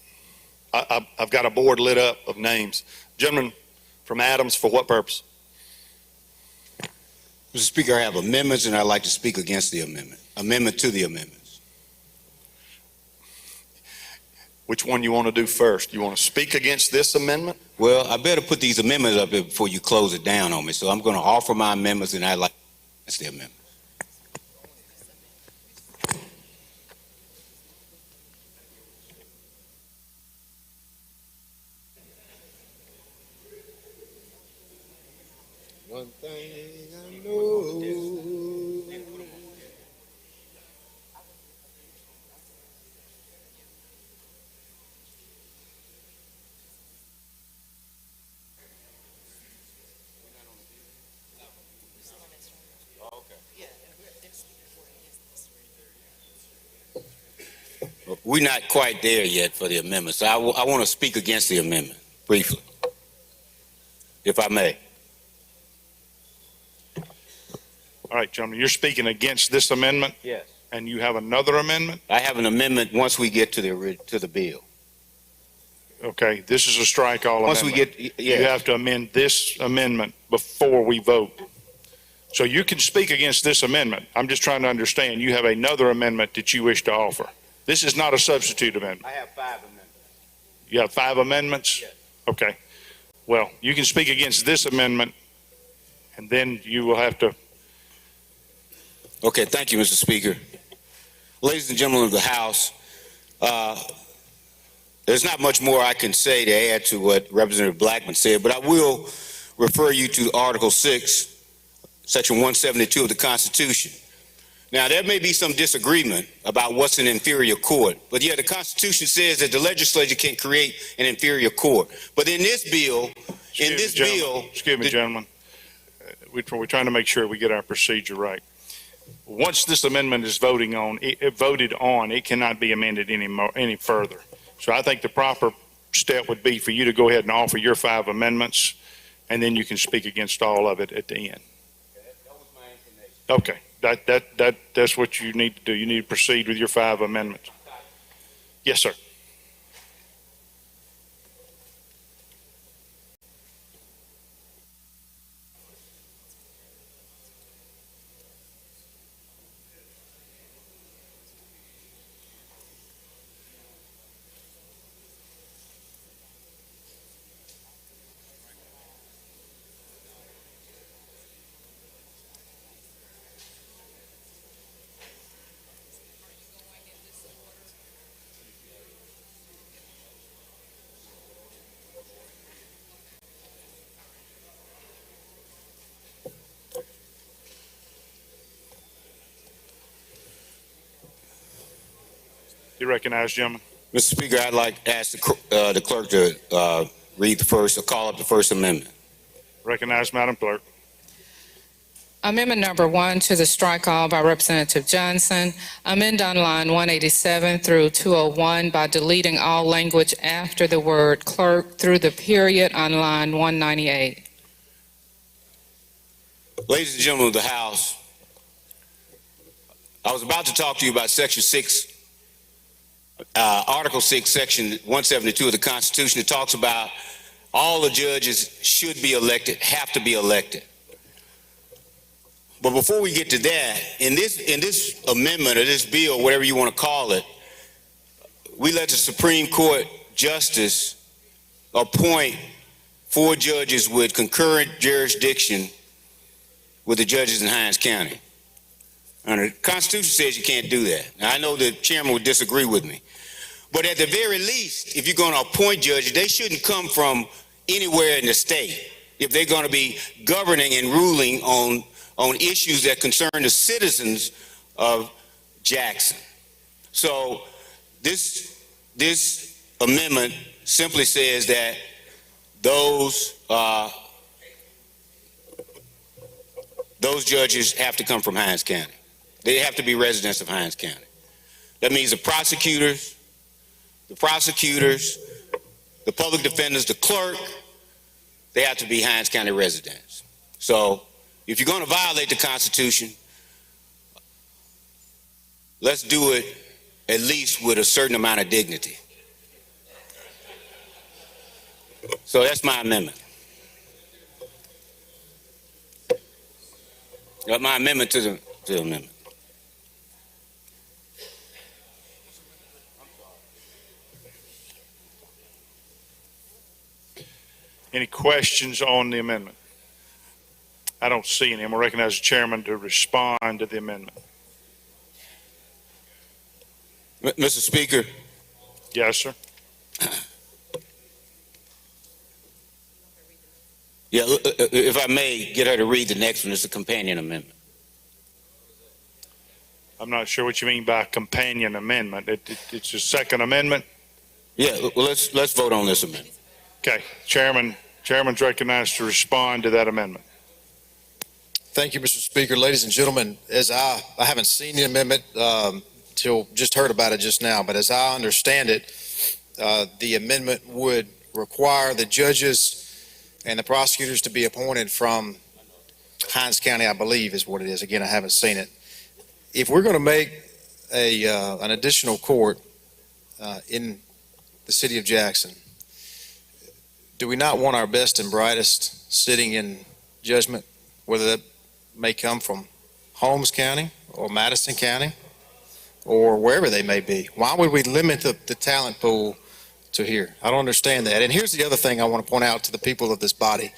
I've got a board lit up of names. Gentleman from Adams, for what purpose? Mr. Speaker, I have amendments, and I'd like to speak against the amendment. Amendment to the amendments. Which one you want to do first? You want to speak against this amendment? Well, I better put these amendments up here before you close it down on me. So I'm going to offer my amendments, and I'd like to against the amendment. One thing I know. We're not quite there yet for the amendment, so I want to speak against the amendment briefly, if I may. All right, gentlemen, you're speaking against this amendment? Yes. And you have another amendment? I have an amendment once we get to the bill. Okay, this is a strike-all amendment. Once we get, yes. You have to amend this amendment before we vote. So you can speak against this amendment. I'm just trying to understand. You have another amendment that you wish to offer. This is not a substitute amendment. I have 5 amendments. You have 5 amendments? Yes. Okay. Well, you can speak against this amendment, and then you will have to. Okay, thank you, Mr. Speaker. Ladies and gentlemen of the House, there's not much more I can say to add to what Representative Blackman said, but I will refer you to Article 6, Section 172 of the Constitution. Now, there may be some disagreement about what's an inferior court, but yeah, the Constitution says that the legislature can create an inferior court. But in this bill, Excuse me, gentlemen. We're trying to make sure we get our procedure right. Once this amendment is voted on, it cannot be amended any further. So I think the proper step would be for you to go ahead and offer your 5 amendments, and then you can speak against all of it at the end. Okay, that's what you need to do. You need to proceed with your 5 amendments. Yes, sir. You recognize, gentlemen? Mr. Speaker, I'd like to ask the clerk to read the first, or call up the first amendment. Recognize, Madam Clerk. Amendment number 1 to the strike all by Representative Johnson. Amend on line 187 through 201 by deleting all language after the word clerk through the period on line 198. Ladies and gentlemen of the House, I was about to talk to you about Section 6, Article 6, Section 172 of the Constitution. It talks about all the judges should be elected, have to be elected. But before we get to that, in this amendment or this bill, whatever you want to call it, we let the Supreme Court justice appoint 4 judges with concurrent jurisdiction with the judges in Hinds County. And the Constitution says you can't do that. Now, I know the chairman would disagree with me. But at the very least, if you're going to appoint judges, they shouldn't come from anywhere in the state if they're going to be governing and ruling on issues that concern the citizens of Jackson. So this amendment simply says that those judges have to come from Hinds County. They have to be residents of Hinds County. That means the prosecutors, the public defenders, the clerk, they have to be Hinds County residents. So if you're going to violate the Constitution, let's do it at least with a certain amount of dignity. So that's my amendment. My amendment to the amendment. Any questions on the amendment? I don't see any. I'm going to recognize the chairman to respond to the amendment. Mr. Speaker. Yes, sir. Yeah, if I may get her to read the next one, it's a companion amendment. I'm not sure what you mean by companion amendment. It's a second amendment? Yeah, well, let's vote on this amendment. Okay, chairman's recognized to respond to that amendment. Thank you, Mr. Speaker. Ladies and gentlemen, as I haven't seen the amendment till just heard about it just now, but as I understand it, the amendment would require the judges and the prosecutors to be appointed from Hinds County, I believe is what it is. Again, I haven't seen it. If we're going to make an additional court in the city of Jackson, do we not want our best and brightest sitting in judgment, whether that may come from Holmes County or Madison County or wherever they may be? Why would we limit the talent pool to here? I don't understand that. And here's the other thing I want to point out to the people of this body.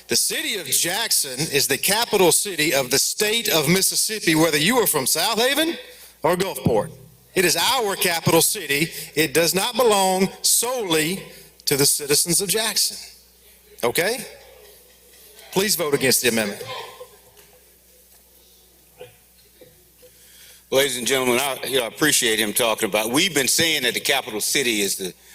The city of Jackson is the capital city of the state of Mississippi, whether you are from South Haven or Gulfport. It is our capital city. It does not belong solely to the citizens of Jackson. Okay? Please vote against the amendment. Ladies and gentlemen, I appreciate him talking about. We've been saying that the capital city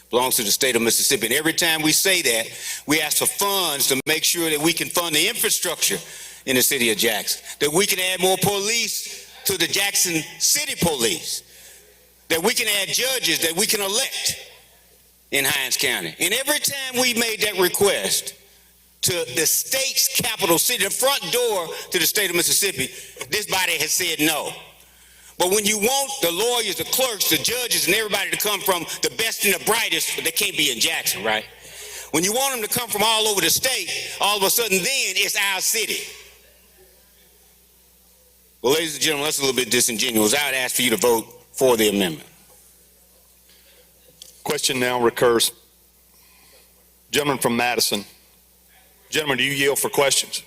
belongs to the state of Mississippi, and every time we say that, we ask for funds to make sure that we can fund the infrastructure in the city of Jackson, that we can add more police to the Jackson City Police, that we can add judges that we can elect in Hinds County. And every time we made that request to the state's capital city, the front door to the state of Mississippi, this body has said no. But when you want the lawyers, the clerks, the judges, and everybody to come from the best and the brightest, but they can't be in Jackson, right? When you want them to come from all over the state, all of a sudden then it's our city. Well, ladies and gentlemen, that's a little bit disingenuous. I would ask for you to vote for the amendment. Question now recurs. Gentleman from Madison. Gentlemen, do you yield for questions?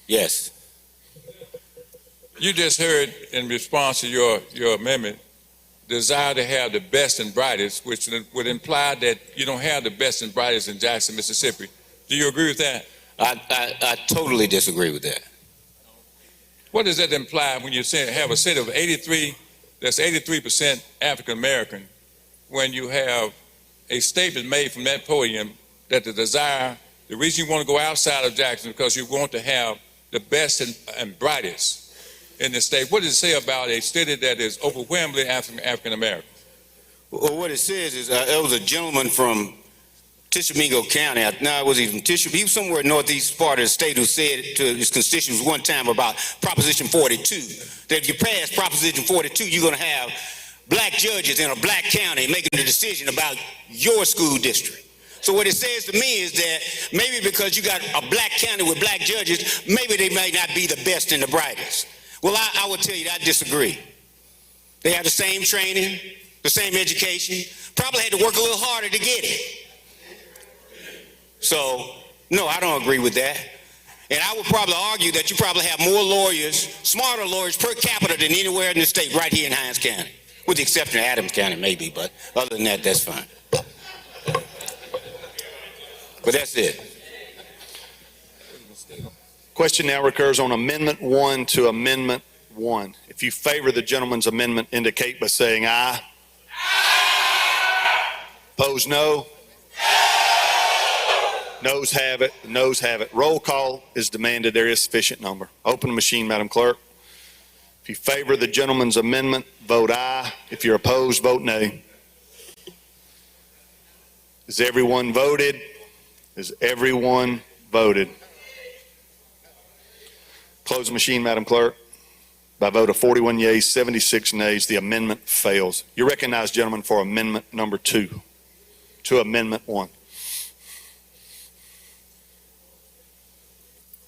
Yes. You just heard in response to your amendment, desire to have the best and brightest, which would imply that you don't have the best and brightest in Jackson, Mississippi. Do you agree with that? I totally disagree with that. What does that imply when you say have a city of 83, that's 83% African American, when you have a statement made from that podium that the reason you want to go outside of Jackson is because you want to have the best and brightest in the state? What does it say about a city that is overwhelmingly African American? Well, what it says is there was a gentleman from Tishomingo County. No, it wasn't even Tishomingo. He was somewhere northeast part of the state who said to his constituents one time about Proposition 42, that if you pass Proposition 42, you're going to have black judges in a black county making a decision about your school district. So what it says to me is that maybe because you got a black county with black judges, maybe they may not be the best and the brightest. Well, I would tell you I disagree. They have the same training, the same education, probably had to work a little harder to get it. So, no, I don't agree with that. And I would probably argue that you probably have more lawyers, smarter lawyers per capita than anywhere in the state right here in Hinds County, with the exception of Adams County maybe, but other than that, that's fine. But that's it. Question now recurs on Amendment 1 to Amendment 1. If you favor the gentleman's amendment, indicate by saying aye. Opposed, no. Noes have it. The noes have it. Roll call is demanded. There is sufficient number. Open the machine, Madam Clerk. If you favor the gentleman's amendment, vote aye. If you're opposed, vote nay. Has everyone voted? Has everyone voted? Close the machine, Madam Clerk. By a vote of 41 yeas, 76 nays, the amendment fails. You recognize, gentlemen, for amendment number 2 to Amendment 1.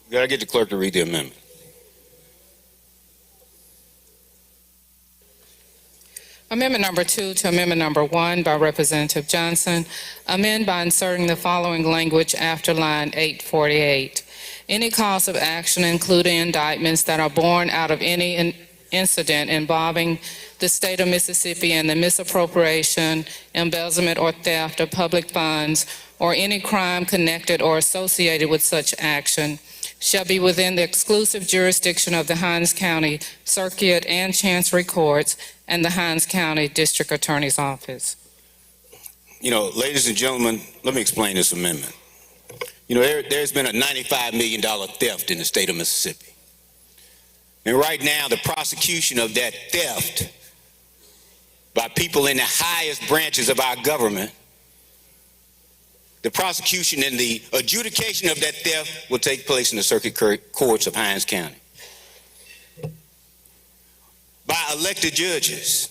You gotta get the clerk to read the amendment. Amendment number 2 to amendment number 1 by Representative Johnson. Amend by inserting the following language after line 848. Any cause of action, including indictments that are born out of any incident involving the state of Mississippi and the misappropriation, embezzlement, or theft of public funds, or any crime connected or associated with such action, shall be within the exclusive jurisdiction of the Hinds County Circuit and Chancery Courts and the Hinds County District Attorney's Office. You know, ladies and gentlemen, let me explain this amendment. You know, there's been a $95 million theft in the state of Mississippi. And right now, the prosecution of that theft by people in the highest branches of our government, the prosecution and the adjudication of that theft will take place in the circuit courts of Hinds County by elected judges,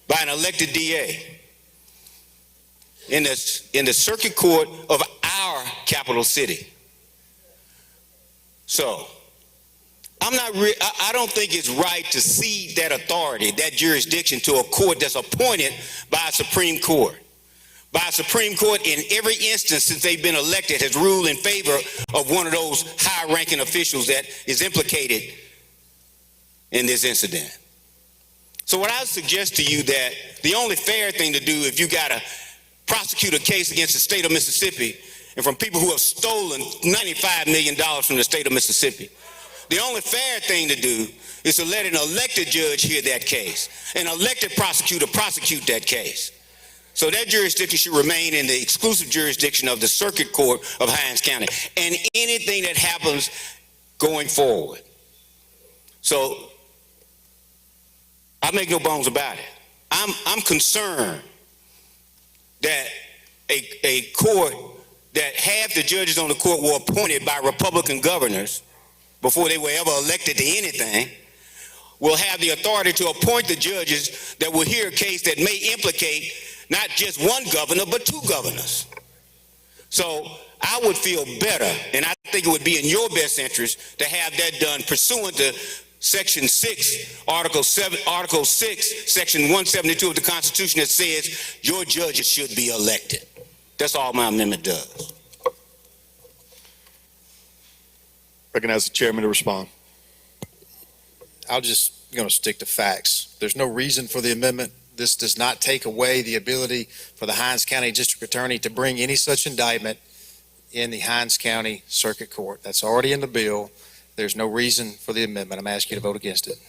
by an elected DA, in the circuit court of our capital city. So, I don't think it's right to cede that authority, that jurisdiction, to a court that's appointed by a Supreme Court. By a Supreme Court in every instance since they've been elected has ruled in favor of one of those high-ranking officials that is implicated in this incident. So what I suggest to you that the only fair thing to do if you got to prosecute a case against the state of Mississippi and from people who have stolen $95 million from the state of Mississippi, the only fair thing to do is to let an elected judge hear that case, an elected prosecutor prosecute that case. So that jurisdiction should remain in the exclusive jurisdiction of the Circuit Court of Hinds County and anything that happens going forward. So I make no bones about it. I'm concerned that a court that half the judges on the court were appointed by Republican governors before they were ever elected to anything will have the authority to appoint the judges that will hear a case that may implicate not just one governor, but two governors. So I would feel better, and I think it would be in your best interest to have that done pursuant to Section 6, Article 6, Section 172 of the Constitution that says your judges should be elected. That's all my amendment does. Recognize the chairman to respond. I'll just going to stick to facts. There's no reason for the amendment. This does not take away the ability for the Hinds County District Attorney to bring any such indictment in the Hinds County Circuit Court. That's already in the bill. There's no reason for the amendment. I'm asking you to vote against it.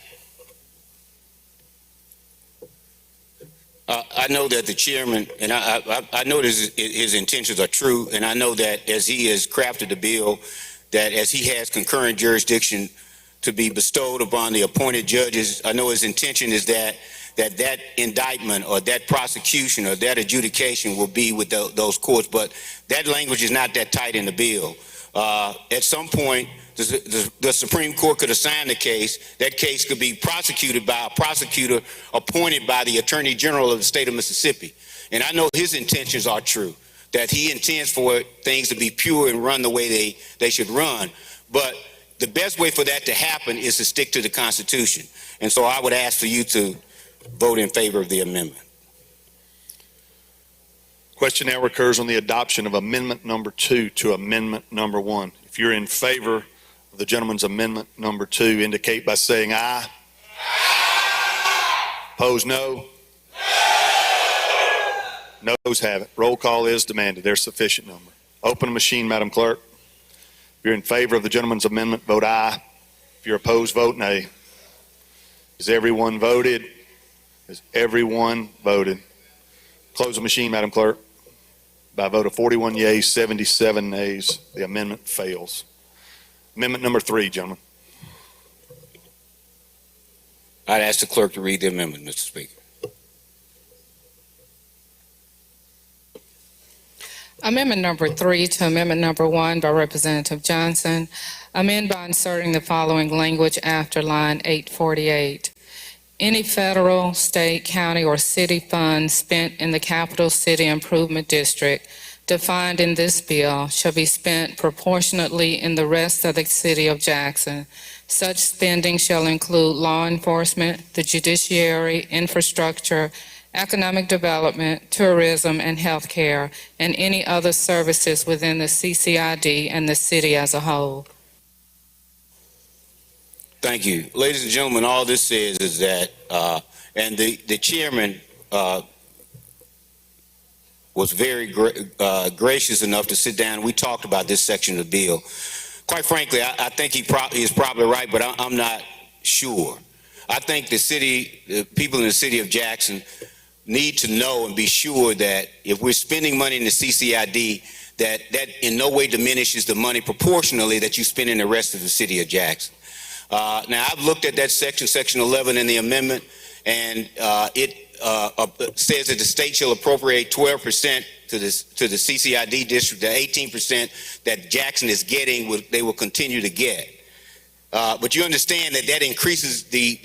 I know that the chairman, and I know that his intentions are true, and I know that as he has crafted the bill, that as he has concurrent jurisdiction to be bestowed upon the appointed judges, I know his intention is that indictment or that prosecution or that adjudication will be with those courts, but that language is not that tight in the bill. At some point, the Supreme Court could assign the case. That case could be prosecuted by a prosecutor appointed by the Attorney General of the state of Mississippi. And I know his intentions are true, that he intends for things to be pure and run the way they should run. But the best way for that to happen is to stick to the Constitution. And so I would ask for you to vote in favor of the amendment. Question now recurs on the adoption of amendment number 2 to amendment number 1. If you're in favor of the gentleman's amendment number 2, indicate by saying aye. Opposed, no. Noes have it. Roll call is demanded. There's sufficient number. Open the machine, Madam Clerk. If you're in favor of the gentleman's amendment, vote aye. If you're opposed, vote nay. Has everyone voted? Has everyone voted? Close the machine, Madam Clerk. By a vote of 41 yeas, 77 nays, the amendment fails. Amendment number 3, gentlemen. I'd ask the clerk to read the amendment, Mr. Speaker. Amendment number 3 to amendment number 1 by Representative Johnson. Amend by inserting the following language after line 848. Any federal, state, county, or city funds spent in the Capital City Improvement District defined in this bill shall be spent proportionately in the rest of the city of Jackson. Such spending shall include law enforcement, the judiciary, infrastructure, economic development, tourism, and health care, and any other services within the CCID and the city as a whole. Thank you. Ladies and gentlemen, all this says is that, and the chairman was very gracious enough to sit down. We talked about this section of the bill. Quite frankly, I think he is probably right, but I'm not sure. I think the people in the city of Jackson need to know and be sure that if we're spending money in the CCID, that in no way diminishes the money proportionally that you spend in the rest of the city of Jackson. Now, I've looked at that section 11 in the amendment, and it says that the state shall appropriate 12% to the CCID district. The 18% that Jackson is getting, they will continue to get. But you understand that increases the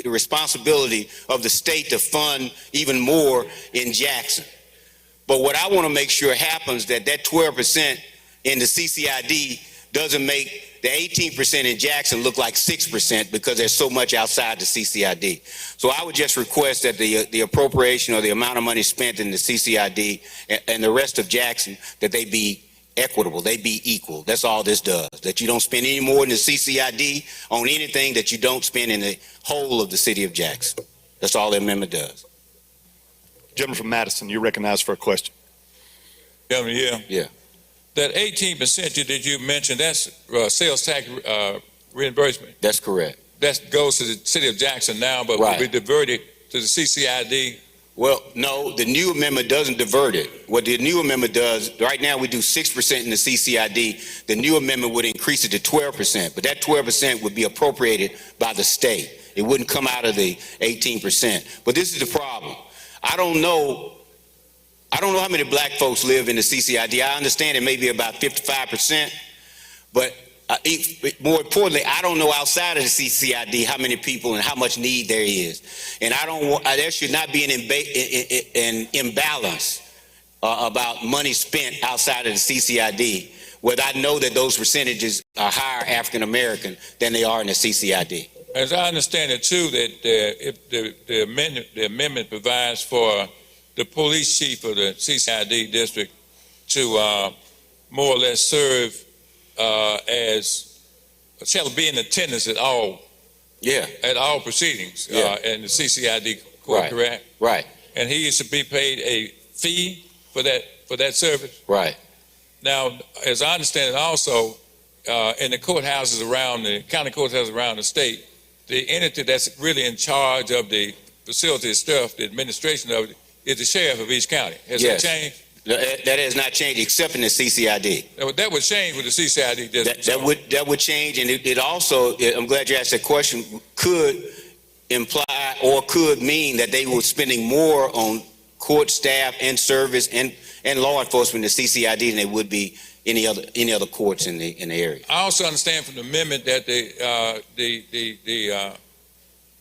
responsibility of the state to fund even more in Jackson. But what I want to make sure happens that 12% in the CCID doesn't make the 18% in Jackson look like 6% because there's so much outside the CCID. So I would just request that the appropriation or the amount of money spent in the CCID and the rest of Jackson, that they be equitable, they be equal. That's all this does. That you don't spend any more in the CCID on anything that you don't spend in the whole of the city of Jackson. That's all the amendment does. Gentleman from Madison, you're recognized for a question. Yeah. Yeah. That 18% that you mentioned, that's sales tax reimbursement. That's correct. That goes to the city of Jackson now, but Right. will be diverted to the CCID. Well, no, the new amendment doesn't divert it. What the new amendment does, right now we do 6% in the CCID. The new amendment would increase it to 12%, but that 12% would be appropriated by the state. It wouldn't come out of the 18%. But this is the problem. I don't know how many black folks live in the CCID. I understand it may be about 55%, but more importantly, I don't know outside of the CCID how many people and how much need there is. And there should not be an imbalance about money spent outside of the CCID, whether I know that those percentages are higher African American than they are in the CCID. As I understand it too, that if the amendment provides for the police chief of the CCID district to more or less serve shall be in attendance at all proceedings in the CCID court, Right. correct? Right. And he is to be paid a fee for that service? Right. Now, as I understand it also, in the courthouses around the county courthouses around the state, the entity that's really in charge of the facility stuff, the administration of it, is the sheriff of each county. Has that changed? That has not changed except in the CCID. That would change with the CCID district. That would change, and it also, I'm glad you asked that question, could imply or could mean that they were spending more on court staff and service and law enforcement in the CCID than they would be any other courts in the area. I also understand from the amendment that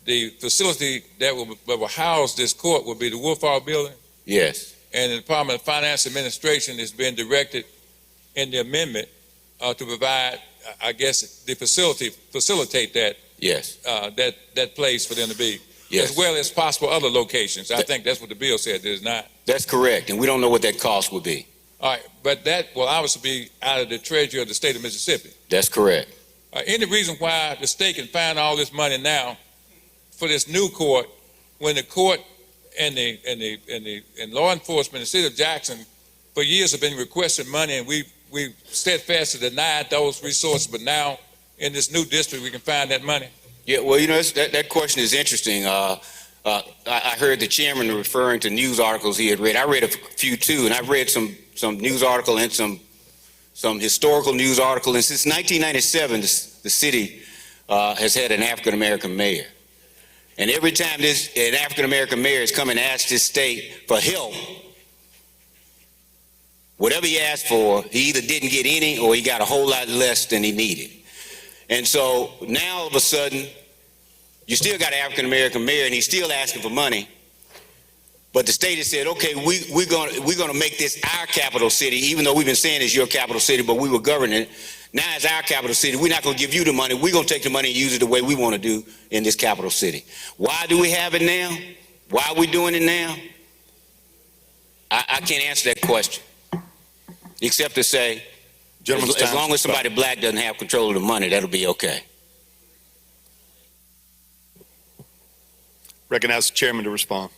the facility that will house this court will be the Wolf Hall building. Yes. and the Department of Finance Administration is being directed in the amendment to provide, I guess, the facilitate that Yes, that place for them to be, yes. as well as possible other locations. I think that's what the bill said. There's not. That's correct, and we don't know what that cost would be. All right, but that will obviously be out of the treasury of the state of Mississippi. That's correct. Any reason why the state can find all this money now for this new court, when the court and law enforcement in the city of Jackson for years have been requesting money, and we've steadfastly denied those resources, but now in this new district we can find that money? Yeah, well, that question is interesting. I heard the chairman referring to news articles he had read. I read a few too, and I've read some news article and some historical news article. And since 1997, the city has had an African American mayor. And every time an African American mayor has come and asked this state for help, whatever he asked for, he either didn't get any or he got a whole lot less than he needed. And so now all of a sudden, you still got an African American mayor and he's still asking for money. But the state has said, okay, we're going to make this our capital city, even though we've been saying it's your capital city, but we were governing it. Now it's our capital city. We're not going to give you the money. We're going to take the money and use it the way we want to do in this capital city. Why do we have it now? Why are we doing it now? I can't answer that question, except to say, as long as somebody black doesn't have control of the money, that'll be okay. Recognize the chairman to respond.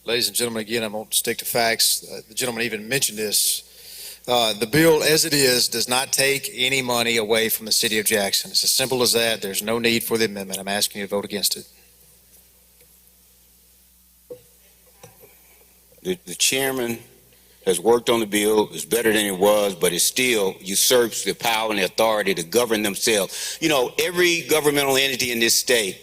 Ladies and gentlemen, again, I won't stick to facts. The gentleman even mentioned this. The bill, as it is, does not take any money away from the city of Jackson. It's as simple as that. There's no need for the amendment. I'm asking you to vote against it. The chairman has worked on the bill. It's better than it was, but it still usurps the power and the authority to govern themselves. You know, every governmental entity in this state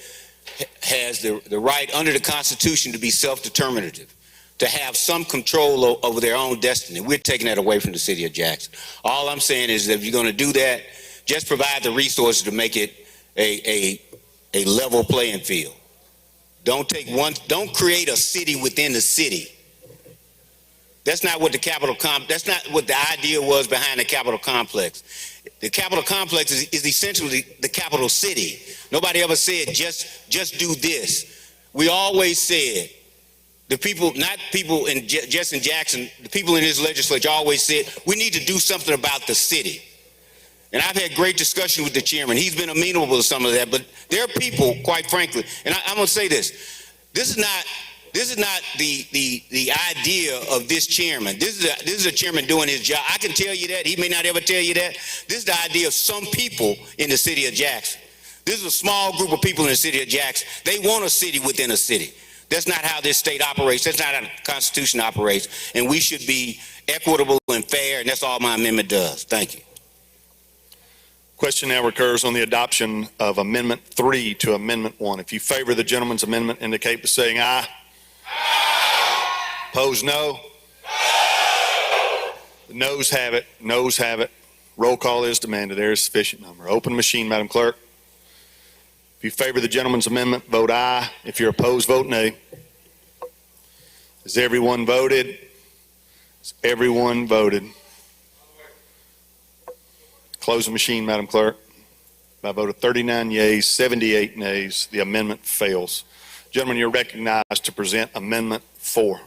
has the right under the Constitution to be self-determinative, to have some control over their own destiny. We're taking that away from the city of Jackson. All I'm saying is that if you're going to do that, just provide the resources to make it a level playing field. Don't create a city within the city. That's not what that's not what the idea was behind the Capitol complex. The Capitol complex is essentially the capital city. Nobody ever said just do this. We always said, the people, not people in just in Jackson, the people in this legislature always said, we need to do something about the city. And I've had great discussion with the chairman. He's been amenable to some of that, but there are people, quite frankly, and I'm going to say this. This is not the idea of this chairman. This is a chairman doing his job. I can tell you that. He may not ever tell you that. This is the idea of some people in the city of Jackson. This is a small group of people in the city of Jackson. They want a city within a city. That's not how this state operates. That's not how the Constitution operates. And we should be equitable and fair, and that's all my amendment does. Thank you. Question now recurs on the adoption of Amendment 3 to Amendment 1. If you favor the gentleman's amendment, indicate by saying aye. Opposed, no. The noes have it. Noes have it. Roll call is demanded. There is sufficient number. Open machine, Madam Clerk. If you favor the gentleman's amendment, vote aye. If you're opposed, vote nay. Has everyone voted? Has everyone voted? Close the machine, Madam Clerk. By a vote of 39 yeas, 78 nays, the amendment fails. Gentlemen, you're recognized to present Amendment 4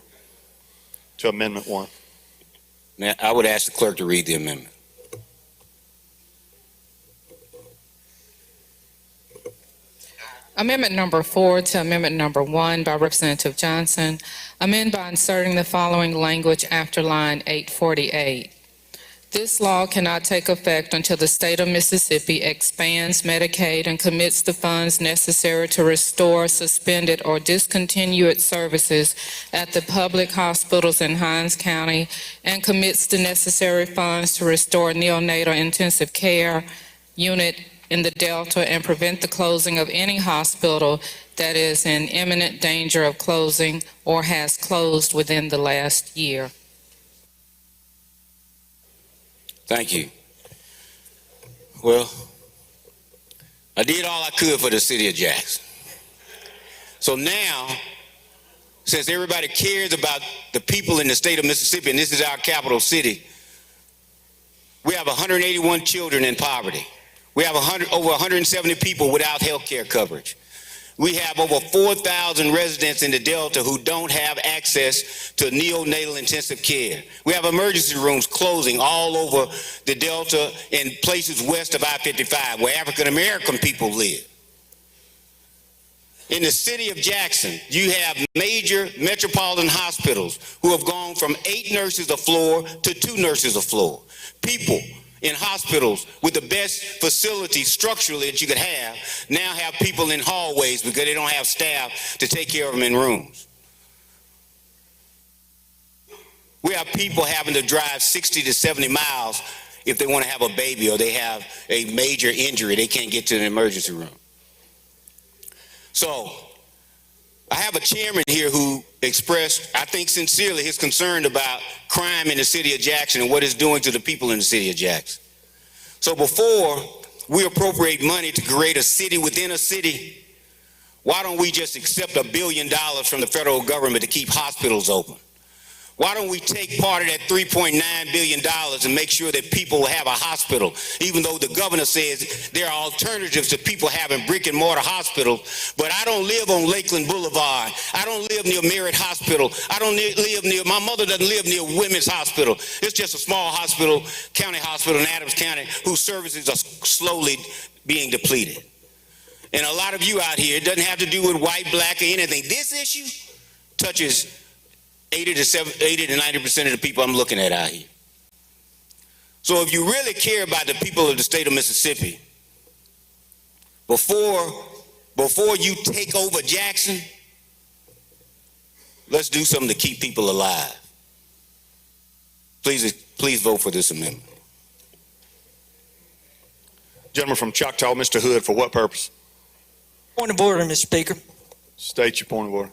to Amendment 1. Now, I would ask the clerk to read the amendment. Amendment number 4 to Amendment number 1 by Representative Johnson. Amend by inserting the following language after line 848. This law cannot take effect until the state of Mississippi expands Medicaid and commits the funds necessary to restore suspended or discontinue its services at the public hospitals in Hinds County and commits the necessary funds to restore neonatal intensive care unit in the Delta and prevent the closing of any hospital that is in imminent danger of closing or has closed within the last year. Thank you. Well, I did all I could for the city of Jackson. So now, since everybody cares about the people in the state of Mississippi, and this is our capital city, we have 181 children in poverty. We have over 170 people without health care coverage. We have over 4,000 residents in the Delta who don't have access to neonatal intensive care. We have emergency rooms closing all over the Delta and places west of I-55 where African American people live. In the city of Jackson, you have major metropolitan hospitals who have gone from 8 nurses a floor to 2 nurses a floor. People in hospitals with the best facilities structurally that you could have now have people in hallways because they don't have staff to take care of them in rooms. We have people having to drive 60 to 70 miles if they want to have a baby or they have a major injury. They can't get to an emergency room. So I have a chairman here who expressed, I think sincerely, his concern about crime in the city of Jackson and what it's doing to the people in the city of Jackson. So before we appropriate money to create a city within a city, why don't we just accept $1 billion from the federal government to keep hospitals open? Why don't we take part of that $3.9 billion and make sure that people will have a hospital, even though the governor says there are alternatives to people having brick and mortar hospitals. But I don't live on Lakeland Boulevard. I don't live near Merritt Hospital. I don't live near, my mother doesn't live near Women's Hospital. It's just a small hospital, county hospital in Adams County, whose services are slowly being depleted. And a lot of you out here, it doesn't have to do with white, black, or anything. This issue touches 80 to 90% of the people I'm looking at out here. So if you really care about the people of the state of Mississippi, before you take over Jackson, let's do something to keep people alive. Please vote for this amendment. Gentleman from Choctaw, Mr. Hood, for what purpose? Point of order, Mr. Speaker. State your point of order.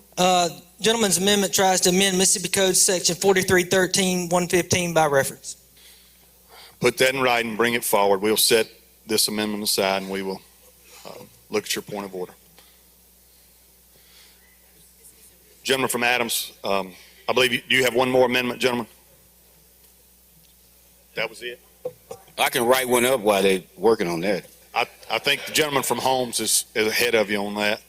Gentleman's amendment tries to amend Mississippi Code Section 4313-115 by reference. Put that in writing, bring it forward. We'll set this amendment aside and we will look at your point of order. Gentleman from Adams, I believe do you have one more amendment, gentlemen? That was it? I can write one up while they're working on that. I think the gentleman from Holmes is ahead of you on that.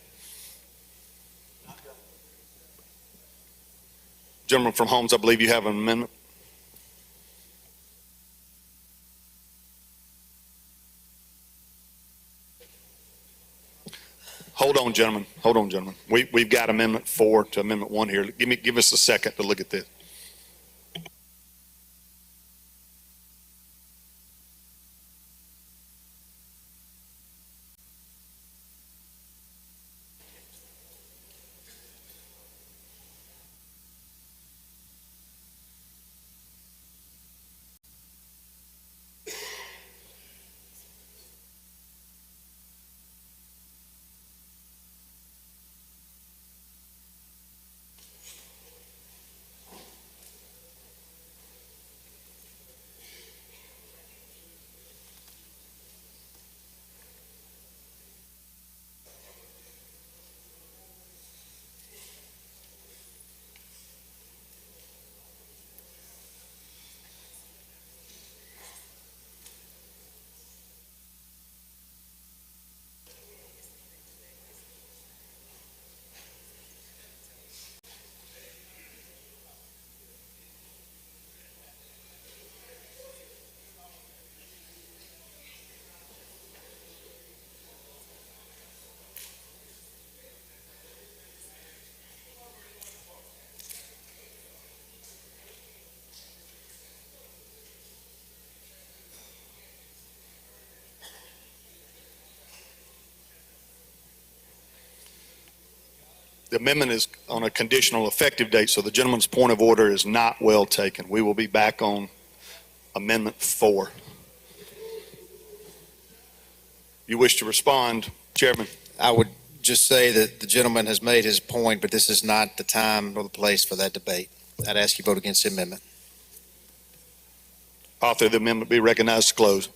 Gentleman from Holmes, I believe you have an amendment. Hold on, gentlemen. Hold on, gentlemen. We've got Amendment 4 to Amendment 1 here. Give us a second to look at this. The amendment is on a conditional effective date, so the gentleman's point of order is not well taken. We will be back on Amendment 4. You wish to respond, Chairman? I would just say that the gentleman has made his point, but this is not the time or the place for that debate. I'd ask you to vote against the amendment. Author of the amendment be recognized to close.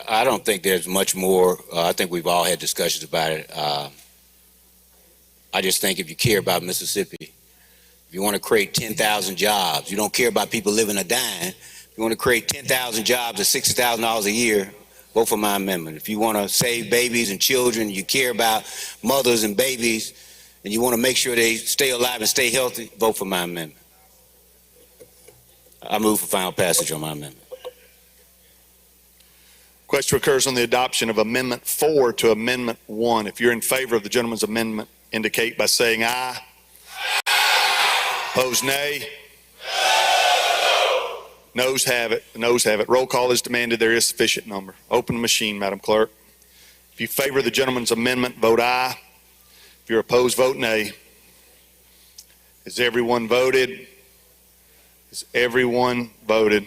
I don't think there's much more. I think we've all had discussions about it. I just think if you care about Mississippi, if you want to create 10,000 jobs, you don't care about people living or dying. If you want to create 10,000 jobs at $60,000 a year, vote for my amendment. If you want to save babies and children, you care about mothers and babies, and you want to make sure they stay alive and stay healthy, vote for my amendment. I move for final passage on my amendment. Question occurs on the adoption of Amendment 4 to Amendment 1. If you're in favor of the gentleman's amendment, indicate by saying aye. Opposed, nay. Noes have it. The noes have it. Roll call is demanded. There is sufficient number. Open the machine, Madam Clerk. If you favor the gentleman's amendment, vote aye. If you're opposed, vote nay. Has everyone voted? Has everyone voted?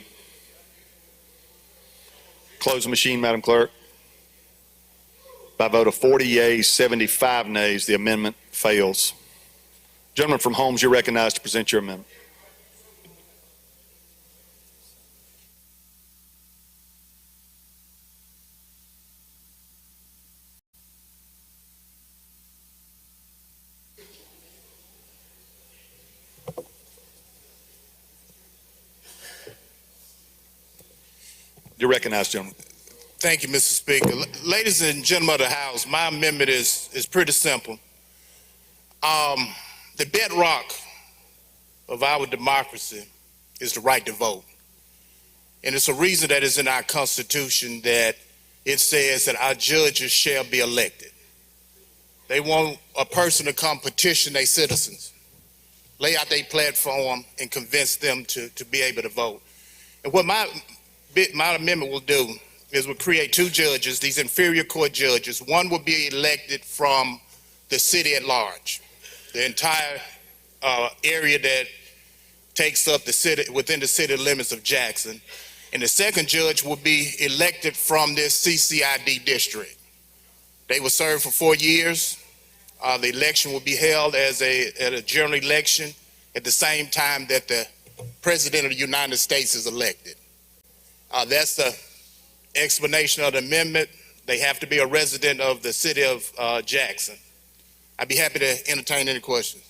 Close the machine, Madam Clerk. By a vote of 40 yeas, 75 nays, the amendment fails. Gentleman from Holmes, you're recognized to present your amendment. You're recognized, gentlemen. Thank you, Mr. Speaker. Ladies and gentlemen of the House, my amendment is pretty simple. The bedrock of our democracy is the right to vote. And it's a reason that is in our Constitution that it says that our judges shall be elected. They want a person to come petition their citizens, lay out their platform, and convince them to be able to vote. And what my amendment will do is we'll create two judges, these inferior court judges. One will be elected from the city at large, the entire area that takes up the city, within the city limits of Jackson. And the second judge will be elected from this CCID district. They will serve for 4 years. The election will be held as a general election at the same time that the President of the United States is elected. That's the explanation of the amendment. They have to be a resident of the city of Jackson. I'd be happy to entertain any questions.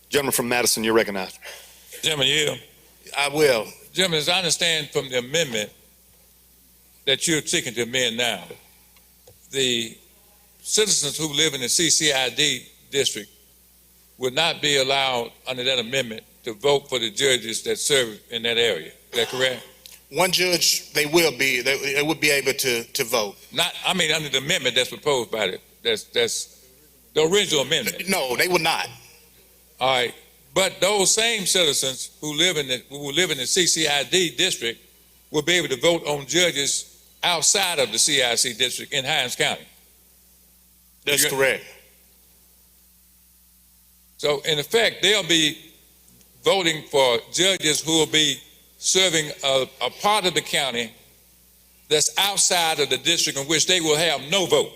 Gentleman from Madison, you're recognized. Gentleman, yeah. I will. Gentlemen, as I understand from the amendment that you're seeking to amend now, the citizens who live in the CCID district would not be allowed under that amendment to vote for the judges that serve in that area. Is that correct? One judge, they will be able to vote. Not, I mean, under the amendment that's proposed by it. That's the original amendment. No, they will not. All right. But those same citizens who live in the CCID district will be able to vote on judges outside of the CIC district in Hinds County. That's correct. So in effect, they'll be voting for judges who will be serving a part of the county that's outside of the district in which they will have no vote.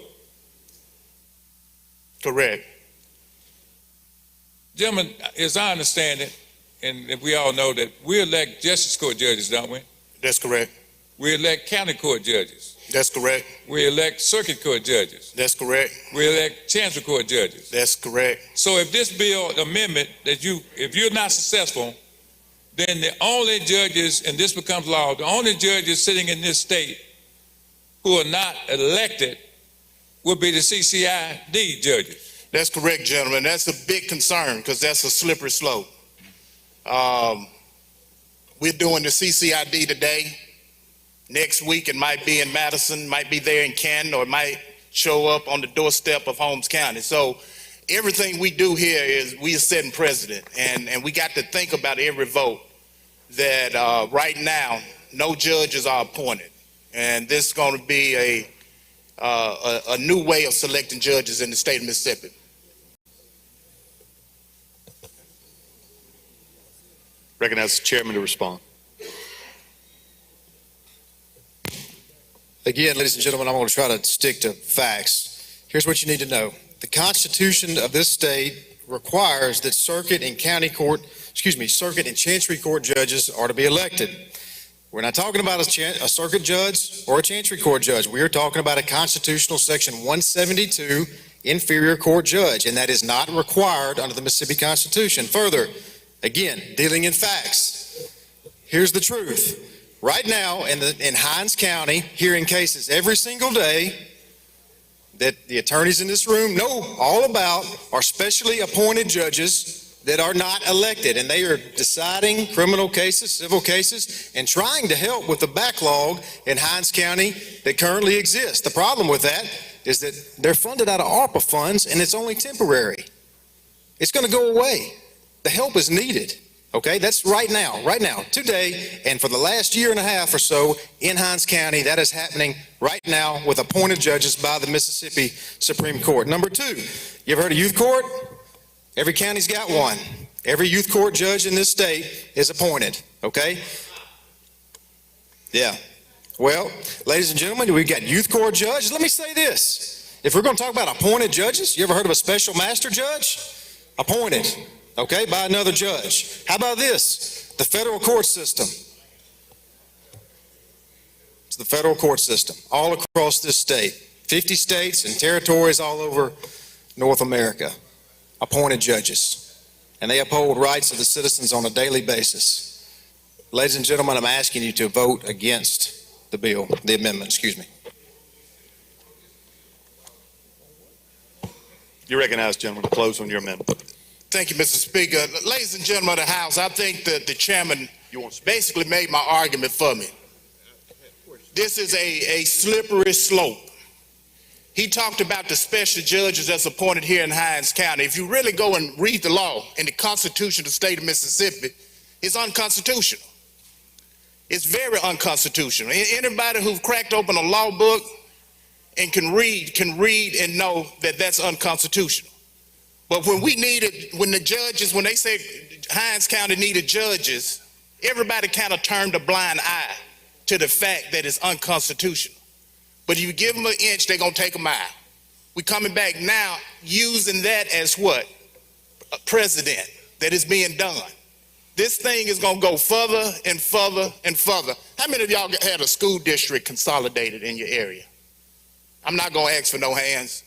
Correct. Gentlemen, as I understand it, and we all know that we elect justice court judges, don't we? That's correct. We elect county court judges. That's correct. We elect circuit court judges. That's correct. We elect chancery court judges. That's correct. So if this bill amendment if you're not successful, then the only judges, and this becomes law, the only judges sitting in this state who are not elected will be the CCID judges. That's correct, gentlemen. That's a big concern because that's a slippery slope. We're doing the CCID today. Next week, it might be in Madison, might be there in Canton, or it might show up on the doorstep of Holmes County. So everything we do here is we are setting precedent, and we got to think about every vote that right now, no judges are appointed. And this is going to be a new way of selecting judges in the state of Mississippi. Recognize the chairman to respond. Again, ladies and gentlemen, I'm going to try to stick to facts. Here's what you need to know. The Constitution of this state requires that circuit and chancery court judges are to be elected. We're not talking about a circuit judge or a chancery court judge. We are talking about a constitutional section 172 inferior court judge, and that is not required under the Mississippi Constitution. Further, again, dealing in facts, here's the truth. Right now in Hinds County, hearing cases every single day that the attorneys in this room know all about are specially appointed judges that are not elected, and they are deciding criminal cases, civil cases, and trying to help with the backlog in Hinds County that currently exists. The problem with that is that they're funded out of ARPA funds, and it's only temporary. It's going to go away. The help is needed. Okay, that's right now, today, and for the last year and a half or so in Hinds County, that is happening right now with appointed judges by the Mississippi Supreme Court. Number two, you ever heard of youth court? Every county's got one. Every youth court judge in this state is appointed, okay? Yeah. Well, ladies and gentlemen, we've got youth court judges. Let me say this. If we're going to talk about appointed judges, you ever heard of a special master judge? Appointed. Okay, by another judge. How about this? The federal court system. It's the federal court system all across this state. 50 states and territories all over North America. Appointed judges. And they uphold rights of the citizens on a daily basis. Ladies and gentlemen, I'm asking you to vote against the bill, the amendment, excuse me. You recognize, gentlemen, to close on your amendment. Thank you, Mr. Speaker. Ladies and gentlemen of the House, I think that the chairman basically made my argument for me. This is a slippery slope. He talked about the special judges that's appointed here in Hinds County. If you really go and read the law and the Constitution of the state of Mississippi, it's unconstitutional. It's very unconstitutional. Anybody who's cracked open a law book and can read and know that that's unconstitutional. But when when they said Hinds County needed judges, everybody kind of turned a blind eye to the fact that it's unconstitutional. But if you give them an inch, they're going to take a mile. We're coming back now using that as what? A precedent that is being done. This thing is going to go further and further and further. How many of y'all had a school district consolidated in your area? I'm not going to ask for no hands.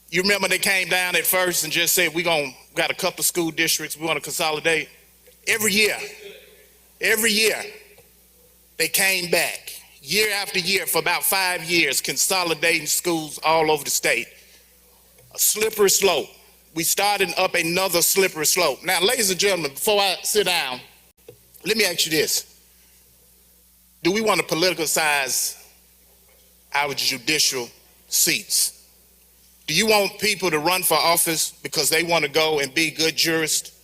You remember they came down at first and just said, got a couple of school districts we want to consolidate? Every year, they came back, year after year, for about 5 years, consolidating schools all over the state. A slippery slope. We started up another slippery slope. Now, ladies and gentlemen, before I sit down, let me ask you this. Do we want to politicize our judicial seats? Do you want people to run for office because they want to go and be good jurists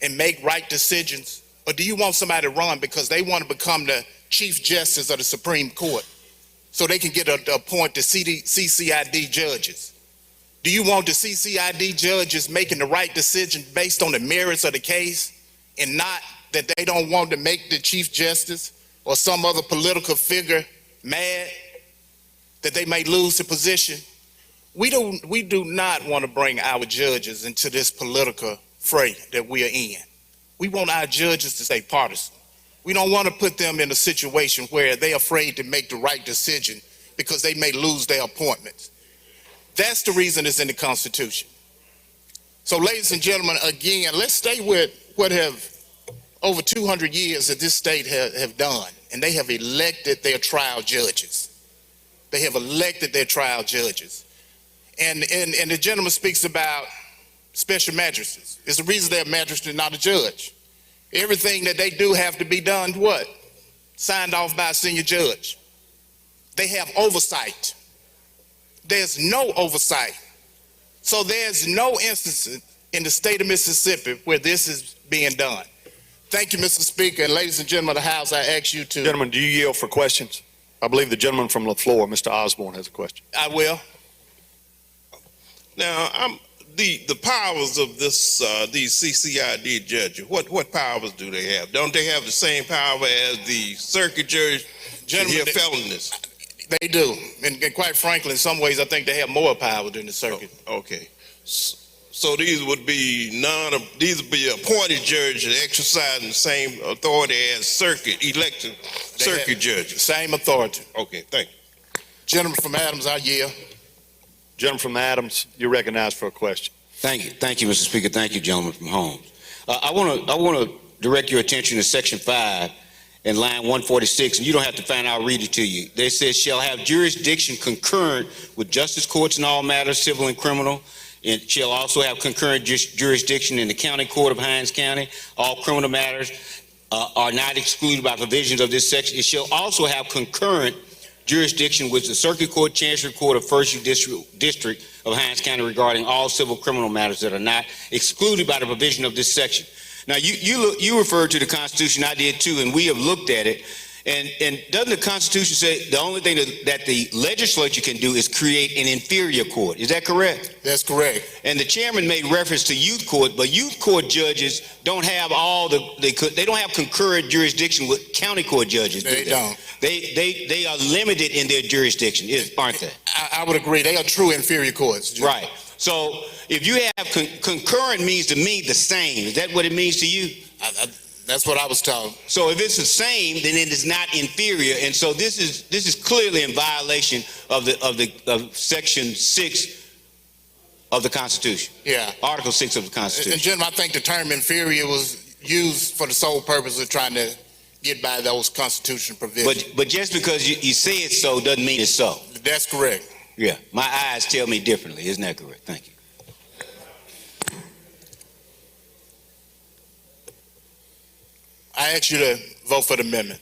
and make right decisions? Or do you want somebody to run because they want to become the Chief Justice of the Supreme Court so they can get appointed CCID judges? Do you want the CCID judges making the right decision based on the merits of the case and not that they don't want to make the Chief Justice or some other political figure mad that they may lose the position? We do not want to bring our judges into this political fray that we are in. We want our judges to stay partisan. We don't want to put them in a situation where they're afraid to make the right decision because they may lose their appointments. That's the reason it's in the Constitution. So, ladies and gentlemen, again, let's stay with what have over 200 years that this state have done, and they have elected their trial judges. They have elected their trial judges. And the gentleman speaks about special magistrates. It's the reason they're a magistrate, not a judge. Everything that they do have to be done, what? Signed off by a senior judge. They have oversight. There's no oversight. So there's no instance in the state of Mississippi where this is being done. Thank you, Mr. Speaker, and ladies and gentlemen of the House, I ask you to... Gentlemen, do you yield for questions? I believe the gentleman from LaFleur, Mr. Osborne, has a question. I will. Now, the powers of these CCID judges, what powers do they have? Don't they have the same power as the circuit judge to hear felonies? They do. And quite frankly, in some ways, I think they have more power than the circuit. Okay. So these would be these would be appointed judges exercising the same authority as elected circuit judges. Same authority. Okay, thank you. Gentleman from Adams, I yield. Gentleman from Adams, you're recognized for a question. Thank you, Mr. Speaker. Thank you, gentleman from Holmes. I want to direct your attention to Section 5 and line 146, and you don't have to find out, I'll read it to you. They says, shall have jurisdiction concurrent with justice courts in all matters, civil and criminal, and shall also have concurrent jurisdiction in the county court of Hinds County. All criminal matters are not excluded by provisions of this section. It shall also have concurrent jurisdiction with the Circuit Court, Chancery Court of First District of Hinds County regarding all civil criminal matters that are not excluded by the provision of this section. Now, you referred to the Constitution, I did too, and we have looked at it. And doesn't the Constitution say the only thing that the legislature can do is create an inferior court? Is that correct? That's correct. And the chairman made reference to youth court, but youth court judges don't have they don't have concurrent jurisdiction with county court judges. They don't. They are limited in their jurisdiction, aren't they? I would agree. They are true inferior courts. Right. So if you have concurrent means to me the same, is that what it means to you? That's what I was told. So if it's the same, then it is not inferior, and so this is clearly in violation of Section 6 of the Constitution. Yeah. Article 6 of the Constitution. And gentlemen, I think the term inferior was used for the sole purpose of trying to get by those constitutional provisions. But just because you say it's so doesn't mean it's so. That's correct. Yeah. My eyes tell me differently. Isn't that correct? Thank you. I ask you to vote for the amendment.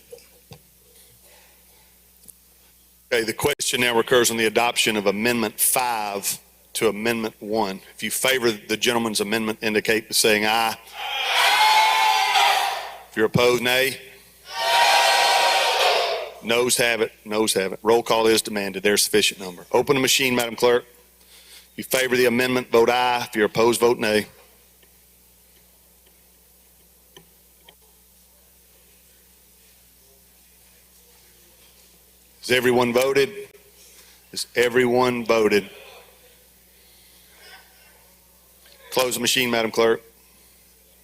Okay, the question now recurs on the adoption of Amendment 5 to Amendment 1. If you favor the gentleman's amendment, indicate by saying aye. If you're opposed, nay. Noes have it. Noes have it. Roll call is demanded. There's sufficient number. Open the machine, Madam Clerk. If you favor the amendment, vote aye. If you're opposed, vote nay. Has everyone voted? Has everyone voted? Close the machine, Madam Clerk.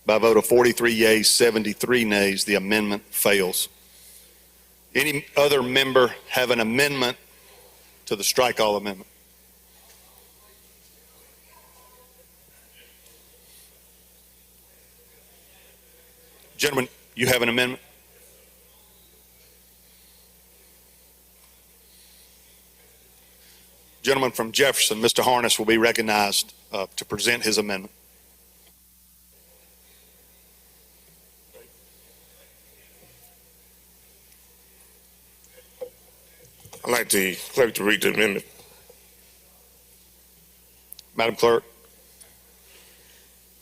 By a vote of 43 yeas, 73 nays, the amendment fails. Any other member have an amendment to the strike-all amendment? Gentlemen, you have an amendment? Gentleman from Jefferson, Mr. Harness, will be recognized to present his amendment. I'd like the clerk to read the amendment. Madam Clerk.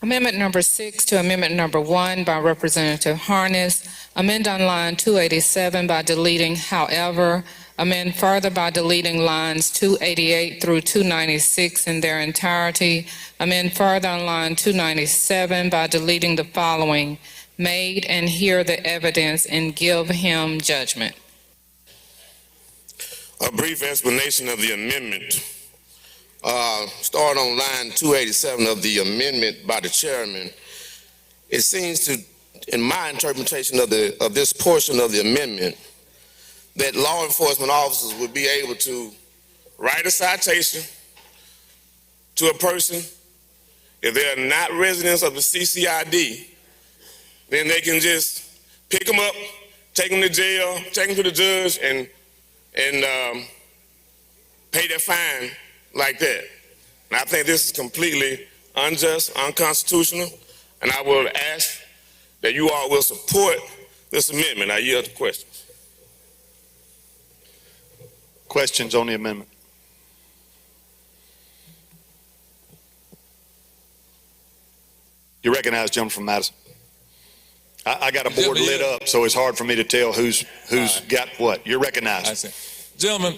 Amendment number 6 to amendment number 1 by Representative Harness. Amend on line 287 by deleting however. Amend further by deleting lines 288 through 296 in their entirety. Amend further on line 297 by deleting the following: made and hear the evidence and give him judgment. A brief explanation of the amendment. Start on line 287 of the amendment by the chairman. It seems to, in my interpretation of this portion of the amendment, that law enforcement officers would be able to write a citation to a person. If they're not residents of the CCID, then they can just pick them up, take them to jail, take them to the judge, and pay their fine like that. And I think this is completely unjust, unconstitutional, and I will ask that you all will support this amendment. I yield to questions. Questions on the amendment? You recognize, gentleman from Madison. I got a board lit up, so it's hard for me to tell who's got what. You're recognized. I see. Gentlemen,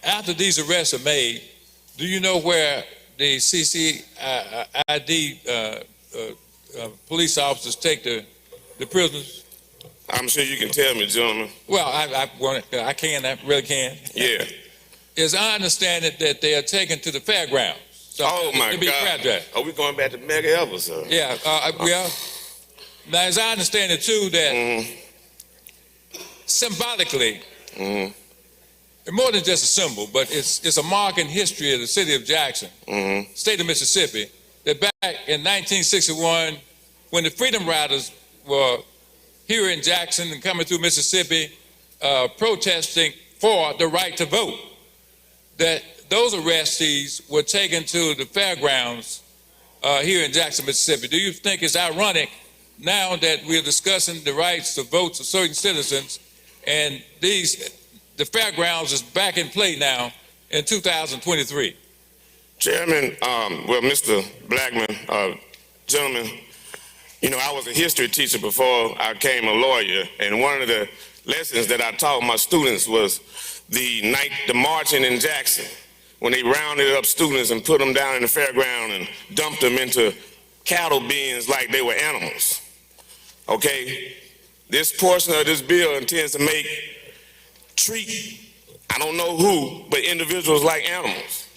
after these arrests are made, do you know where the CCID police officers take the prisoners? I'm sure you can tell me, gentlemen. Well, I really can. Yeah. As I understand it, that they are taken to the fairgrounds. stuff. Oh my It'd be God. crabjack. Are we going back to mega ever, sir? Yeah, well, now as I understand it too, that symbolically, and more than just a symbol, but it's a mark in history of the city of Jackson, state of Mississippi, that back in 1961, when the Freedom Riders were here in Jackson and coming through Mississippi, protesting for the right to vote, that those arrestees were taken to the fairgrounds here in Jackson, Mississippi. Do you think it's ironic now that we're discussing the rights to votes of certain citizens, and the fairgrounds is back in play now in 2023? Chairman, well, Mr. Blackman, gentlemen, you know, I was a history teacher before I became a lawyer, and one of the lessons that I taught my students was the marching in Jackson, when they rounded up students and put them down in the fairground and dumped them into cattle bins like they were animals. Okay? This portion of this bill intends to treat, I don't know who, but individuals like animals.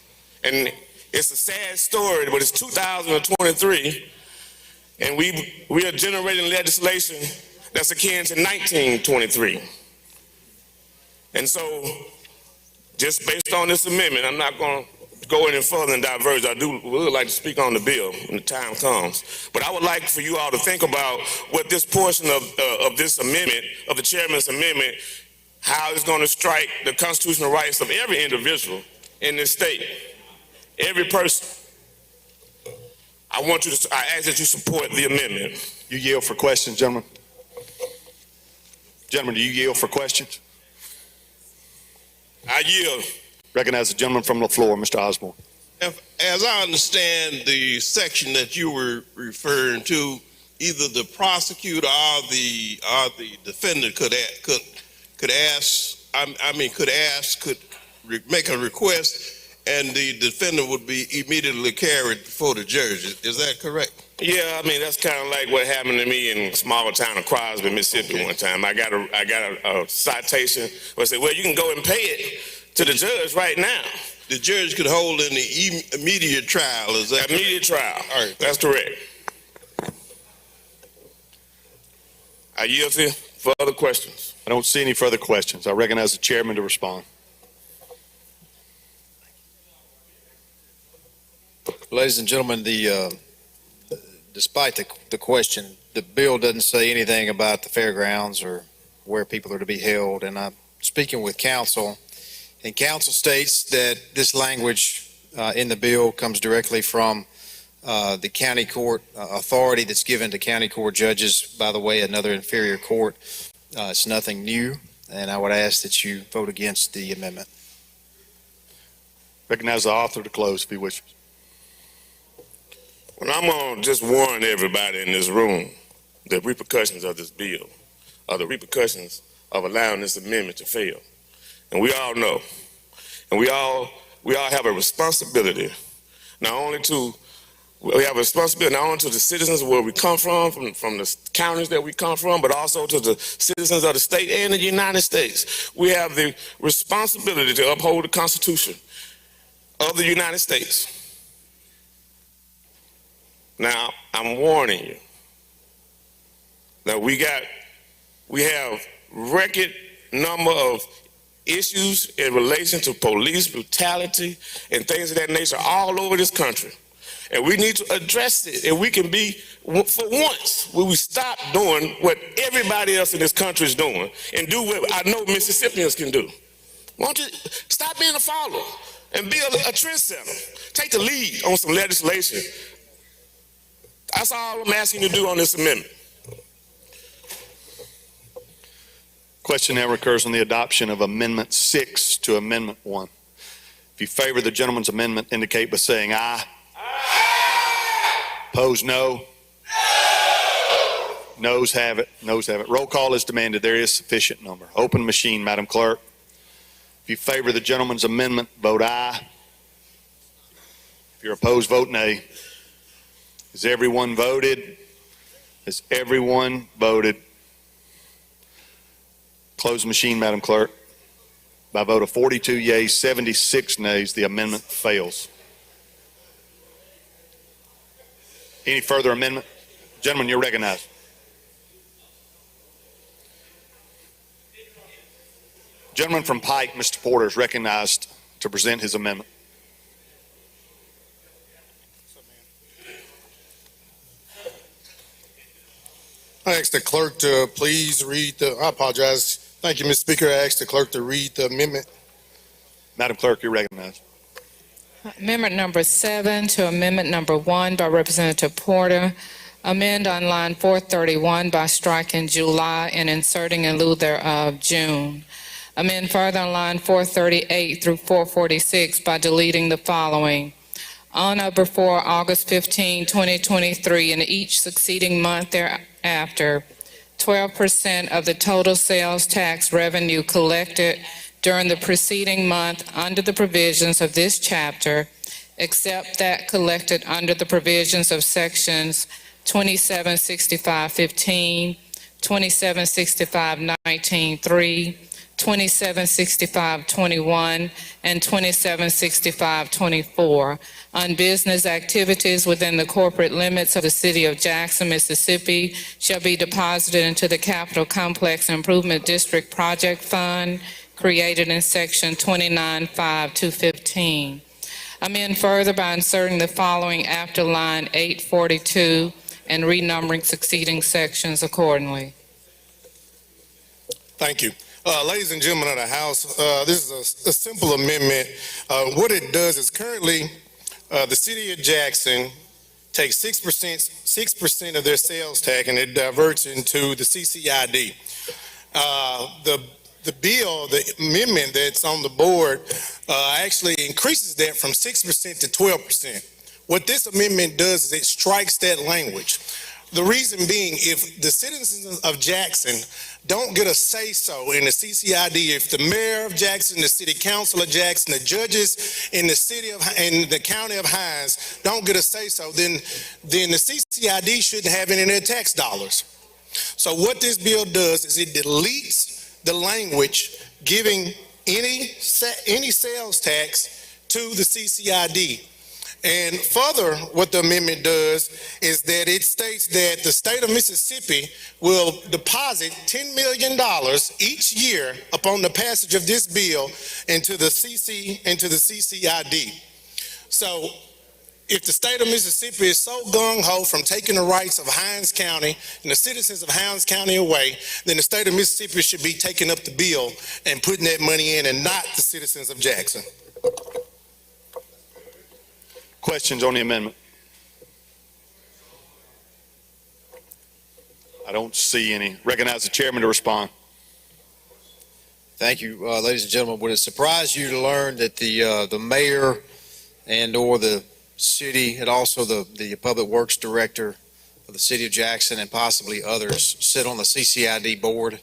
And it's a sad story, but it's 2023, and we are generating legislation that's akin to 1923. And so, just based on this amendment, I'm not going to go any further and diverge. Would like to speak on the bill when the time comes. But I would like for you all to think about what this portion of this amendment, of the chairman's amendment, how it's going to strike the constitutional rights of every individual in this state, every person. I ask that you support the amendment. You yield for questions, gentlemen? Gentlemen, do you yield for questions? I yield. Recognize the gentleman from the floor, Mr. Osborne. As I understand the section that you were referring to, either the prosecutor or the defendant could make a request, and the defendant would be immediately carried before the judge. Is that correct? Yeah, I mean, that's kind of like what happened to me in the small town of Crosby, Mississippi one time. I got a citation where I said, well, you can go and pay it to the judge right now. The judge could hold an immediate trial, is that correct? Immediate trial. All right. That's correct. I yield to further questions. I don't see any further questions. I recognize the chairman to respond. Ladies and gentlemen, despite the question, the bill doesn't say anything about the fairgrounds or where people are to be held. And I'm speaking with counsel, and counsel states that this language in the bill comes directly from the county court authority that's given to county court judges, by the way, another inferior court. It's nothing new, and I would ask that you vote against the amendment. Recognize the author to close if he wishes. Well, I'm going to just warn everybody in this room the repercussions of this bill are the repercussions of allowing this amendment to fail. And we all know, and we all have a responsibility not only to the citizens where we come from the counties that we come from, but also to the citizens of the state and the United States. We have the responsibility to uphold the Constitution of the United States. Now, I'm warning you that we have record number of issues in relation to police brutality and things of that nature all over this country. And we need to address it. And we can be, for once, will we stop doing what everybody else in this country is doing and do what I know Mississippians can do. Won't you stop being a follower and be a trendsetter? Take the lead on some legislation. That's all I'm asking you to do on this amendment. Question now recurs on the adoption of Amendment 6 to Amendment 1. If you favor the gentleman's amendment, indicate by saying aye. Opposed, no. Noes have it. Noes have it. Roll call is demanded. There is sufficient number. Open machine, Madam Clerk. If you favor the gentleman's amendment, vote aye. If you're opposed, vote nay. Has everyone voted? Has everyone voted? Close the machine, Madam Clerk. By a vote of 42 yeas, 76 nays, the amendment fails. Any further amendment? Gentlemen, you're recognized. Gentleman from Pike, Mr. Porter, is recognized to present his amendment. I ask the clerk to please read I apologize. Thank you, Mr. Speaker. I ask the clerk to read the amendment. Madam Clerk, you're recognized. Amendment number 7 to amendment number 1 by Representative Porter. Amend on line 431 by striking July and inserting in lieu thereof June. Amend further on line 438 through 446 by deleting the following. On or before August 15, 2023, and each succeeding month thereafter, 12% of the total sales tax revenue collected during the preceding month under the provisions of this chapter, except that collected under the provisions of sections 2765.15, 2765.19.3, 2765.21, and 2765.24 on business activities within the corporate limits of the City of Jackson, Mississippi, shall be deposited into the Capital Complex Improvement District Project Fund created in Section 29.5.215. Amend further by inserting the following after line 842 and renumbering succeeding sections accordingly. Thank you. Ladies and gentlemen of the House, this is a simple amendment. What it does is currently the City of Jackson takes 6% of their sales tax and it diverts into the CCID. The bill, the amendment that's on the board actually increases that from 6% to 12%. What this amendment does is it strikes that language. The reason being, if the citizens of Jackson don't get a say-so in the CCID, if the mayor of Jackson, the city council of Jackson, the judges in the county of Hinds don't get a say-so, then the CCID shouldn't have any of their tax dollars. So what this bill does is it deletes the language giving any sales tax to the CCID. And further, what the amendment does is that it states that the state of Mississippi will deposit $10 million each year upon the passage of this bill into the CCID. So if the state of Mississippi is so gung-ho from taking the rights of Hinds County and the citizens of Hinds County away, then the state of Mississippi should be taking up the bill and putting that money in and not the citizens of Jackson. Questions on the amendment? I don't see any. Recognize the chairman to respond. Thank you, ladies and gentlemen. Would it surprise you to learn that the mayor and or the city and also the public works director of the City of Jackson and possibly others sit on the CCID board?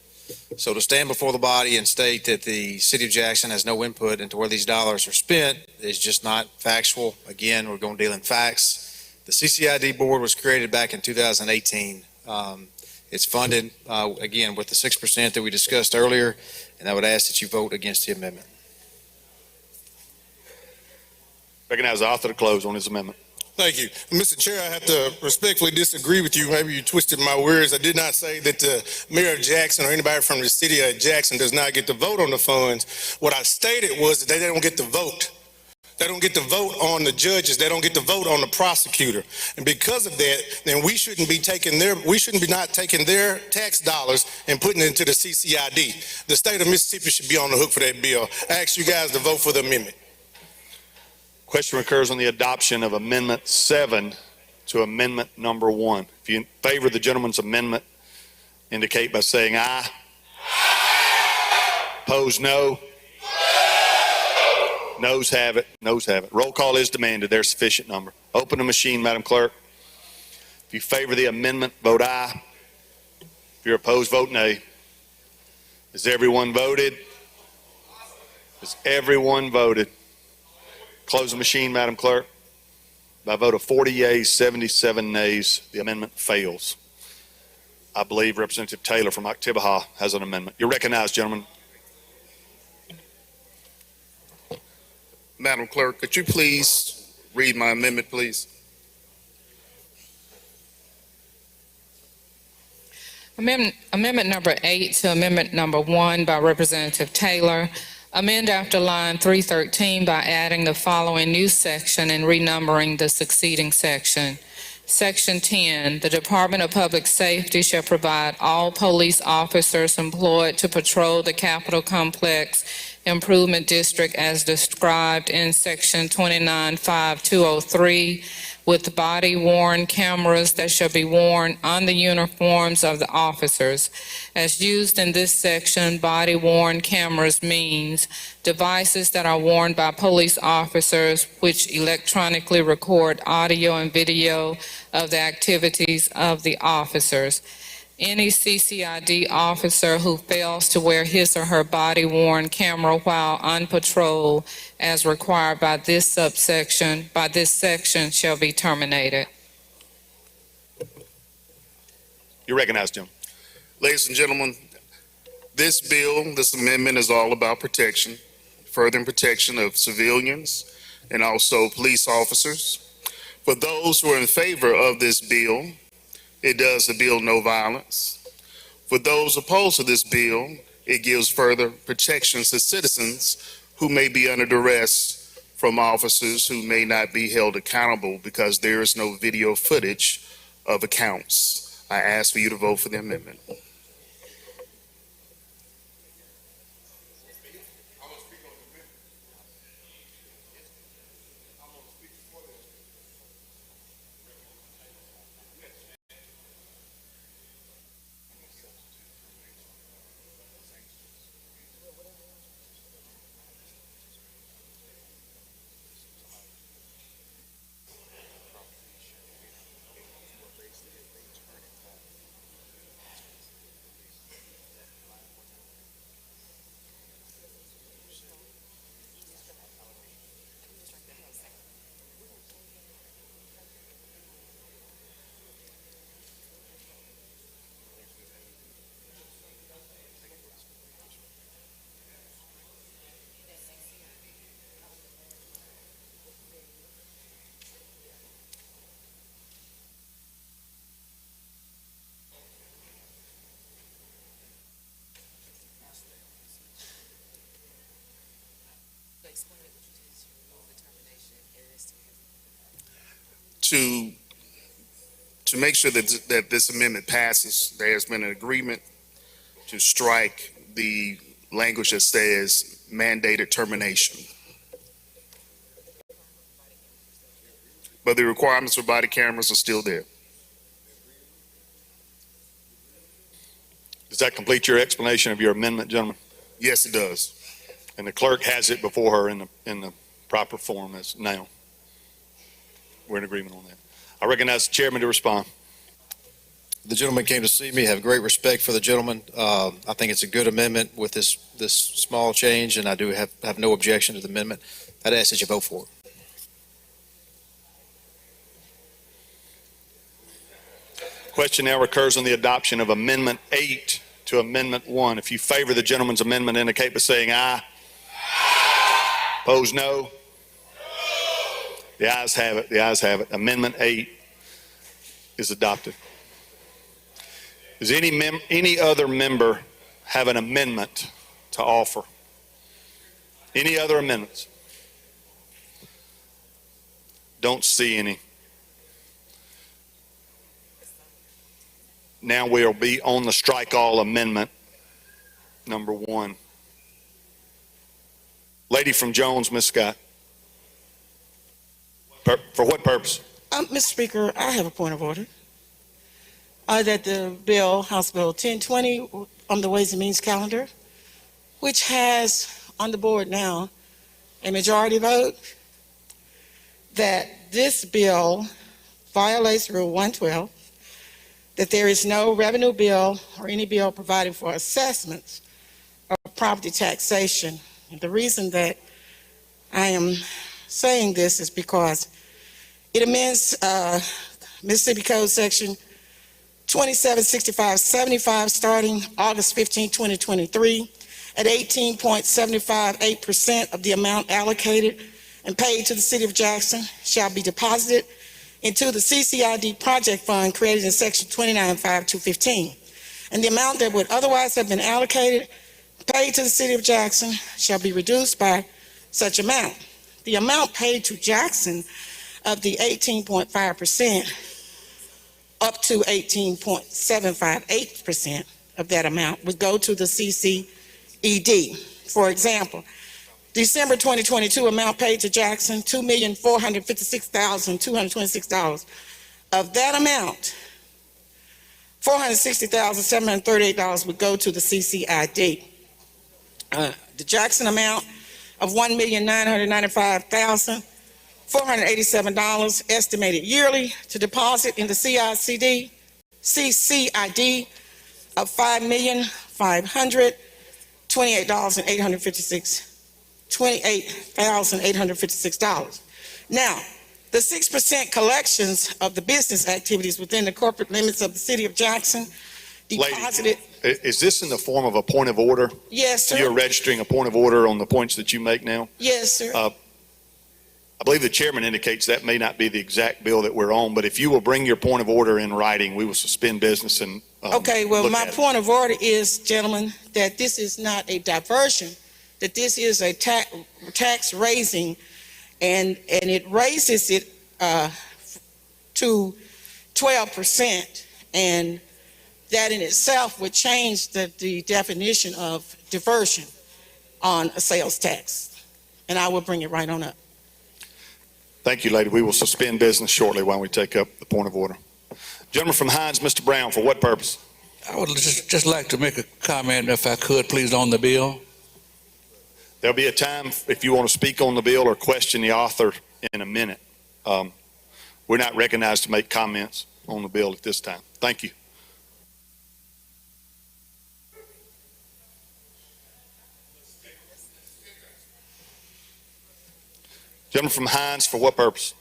So to stand before the body and state that the City of Jackson has no input into where these dollars are spent is just not factual. Again, we're going to deal in facts. The CCID board was created back in 2018. It's funded, again, with the 6% that we discussed earlier, and I would ask that you vote against the amendment. Recognize the author to close on his amendment. Thank you. Mr. Chair, I have to respectfully disagree with you. Maybe you twisted my words. I did not say that the mayor of Jackson or anybody from the city of Jackson does not get to vote on the funds. What I stated was that they don't get to vote. They don't get to vote on the judges. They don't get to vote on the prosecutor. And because of that, then we shouldn't be not taking their tax dollars and putting it into the CCID. The state of Mississippi should be on the hook for that bill. I ask you guys to vote for the amendment. Question recurs on the adoption of Amendment 7 to Amendment number 1. If you favor the gentleman's amendment, indicate by saying aye. Opposed, no. Noes have it. Noes have it. Roll call is demanded. There's sufficient number. Open the machine, Madam Clerk. If you favor the amendment, vote aye. If you're opposed, vote nay. Has everyone voted? Has everyone voted? Close the machine, Madam Clerk. By a vote of 40 yeas, 77 nays, the amendment fails. I believe Representative Taylor from Oktibbeha has an amendment. You're recognized, gentlemen. Madam Clerk, could you please read my amendment, please? Amendment number 8 to amendment number 1 by Representative Taylor. Amend after line 313 by adding the following new section and renumbering the succeeding section. Section 10, the Department of Public Safety shall provide all police officers employed to patrol the Capitol Complex Improvement District as described in Section 295203 with body-worn cameras that shall be worn on the uniforms of the officers. As used in this section, body-worn cameras means devices that are worn by police officers which electronically record audio and video of the activities of the officers. Any CCID officer who fails to wear his or her body-worn camera while on patrol as required by this section shall be terminated. You're recognized, Jim. Ladies and gentlemen, this amendment is all about protection, furthering protection of civilians and also police officers. For those who are in favor of this bill, it does the bill no violence. For those opposed to this bill, it gives further protections to citizens who may be under duress from officers who may not be held accountable because there is no video footage of accounts. I ask for you to vote for the amendment. To make sure that this amendment passes, there has been an agreement to strike the language that says mandated termination. But the requirements for body cameras are still there. Does that complete your explanation of your amendment, gentlemen? Yes, it does. And the clerk has it before her in the proper form as now. We're in agreement on that. I recognize the chairman to respond. The gentleman came to see me. Have great respect for the gentleman. I think it's a good amendment with this small change, and I do have no objection to the amendment. I'd ask that you vote for it. Question now recurs on the adoption of Amendment 8 to Amendment 1. If you favor the gentleman's amendment, indicate by saying aye. Opposed, no. The ayes have it. The ayes have it. Amendment 8 is adopted. Does any other member have an amendment to offer? Any other amendments? Don't see any. Now we'll be on the strike all amendment, number 1. Lady from Jones, Ms. Scott. For what purpose? Mr. Speaker, I have a point of order. That the bill, House Bill 1020, on the Ways and Means calendar, which has on the board now a majority vote, that this bill violates Rule 112, that there is no revenue bill or any bill providing for assessments of property taxation. And the reason that I am saying this is because it amends Mississippi Code Section 276575 starting August 15, 2023 at 18.758% of the amount allocated and paid to the City of Jackson shall be deposited into the CCID project fund created in Section 295215. and the amount that would otherwise have been allocated, paid to the city of Jackson shall be reduced by such amount. The amount paid to Jackson of the 18.5% up to 18.758% of that amount would go to the CCED. For example, December 2022 amount paid to Jackson, $2,456,226. Of that amount, $460,738 would go to the CCID. The Jackson amount of $1,995,487 estimated yearly to deposit in the CCID of $28,856. Now, the 6% collections of the business activities within the corporate limits of the city of Jackson deposited. Lady, is this in the form of a point of order? Yes, sir. You're registering a point of order on the points that you make now? Yes, sir. I believe the chairman indicates that may not be the exact bill that we're on, but if you will bring your point of order in writing, we will suspend business and Okay, well, look my at it. point of order is, gentlemen, that this is not a diversion, that this is a tax raising, and it raises it to 12%, and that in itself would change the definition of diversion on a sales tax. And I will bring it right on up. Thank you, lady. We will suspend business shortly while we take up the point of order. Gentleman from Hines, Mr. Brown, for what purpose? I would just like to make a comment, if I could, please, on the bill. There'll be a time if you want to speak on the bill or question the author in a minute. We're not recognized to make comments on the bill at this time. Thank you. Gentleman from Hines, for what purpose?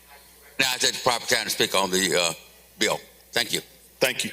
Now is the proper time to speak on the bill. Thank you. Thank you.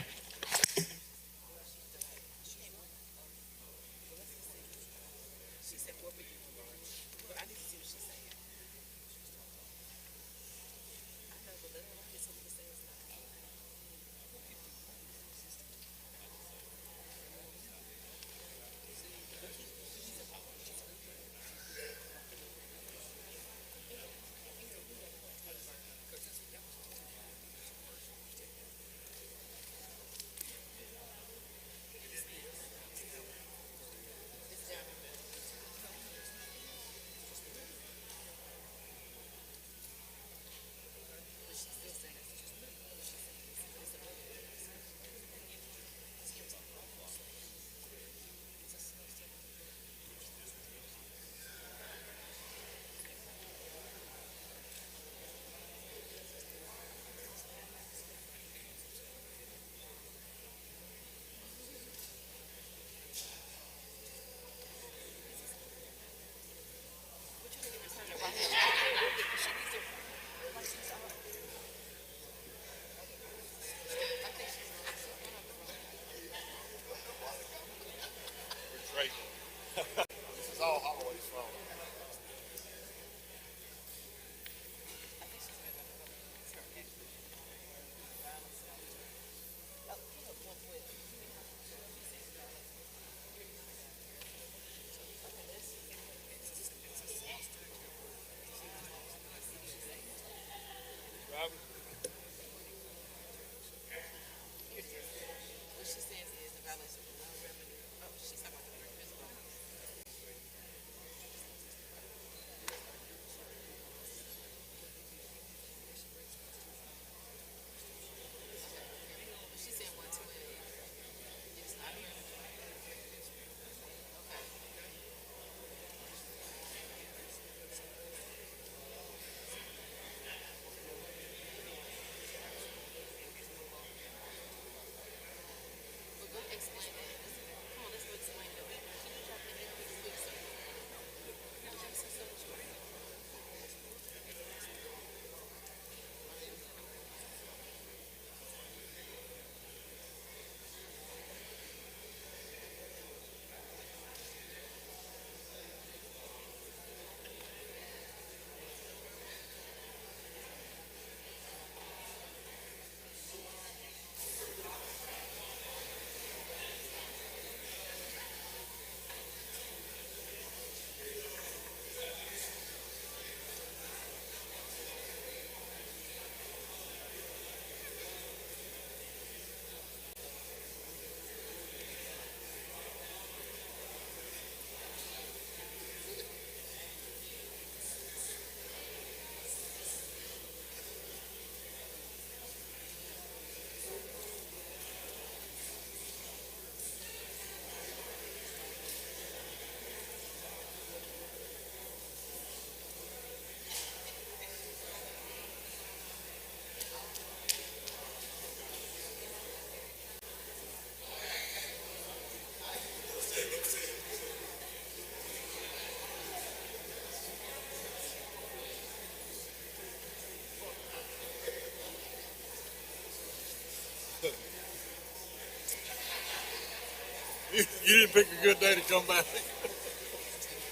You didn't pick a good day to come back.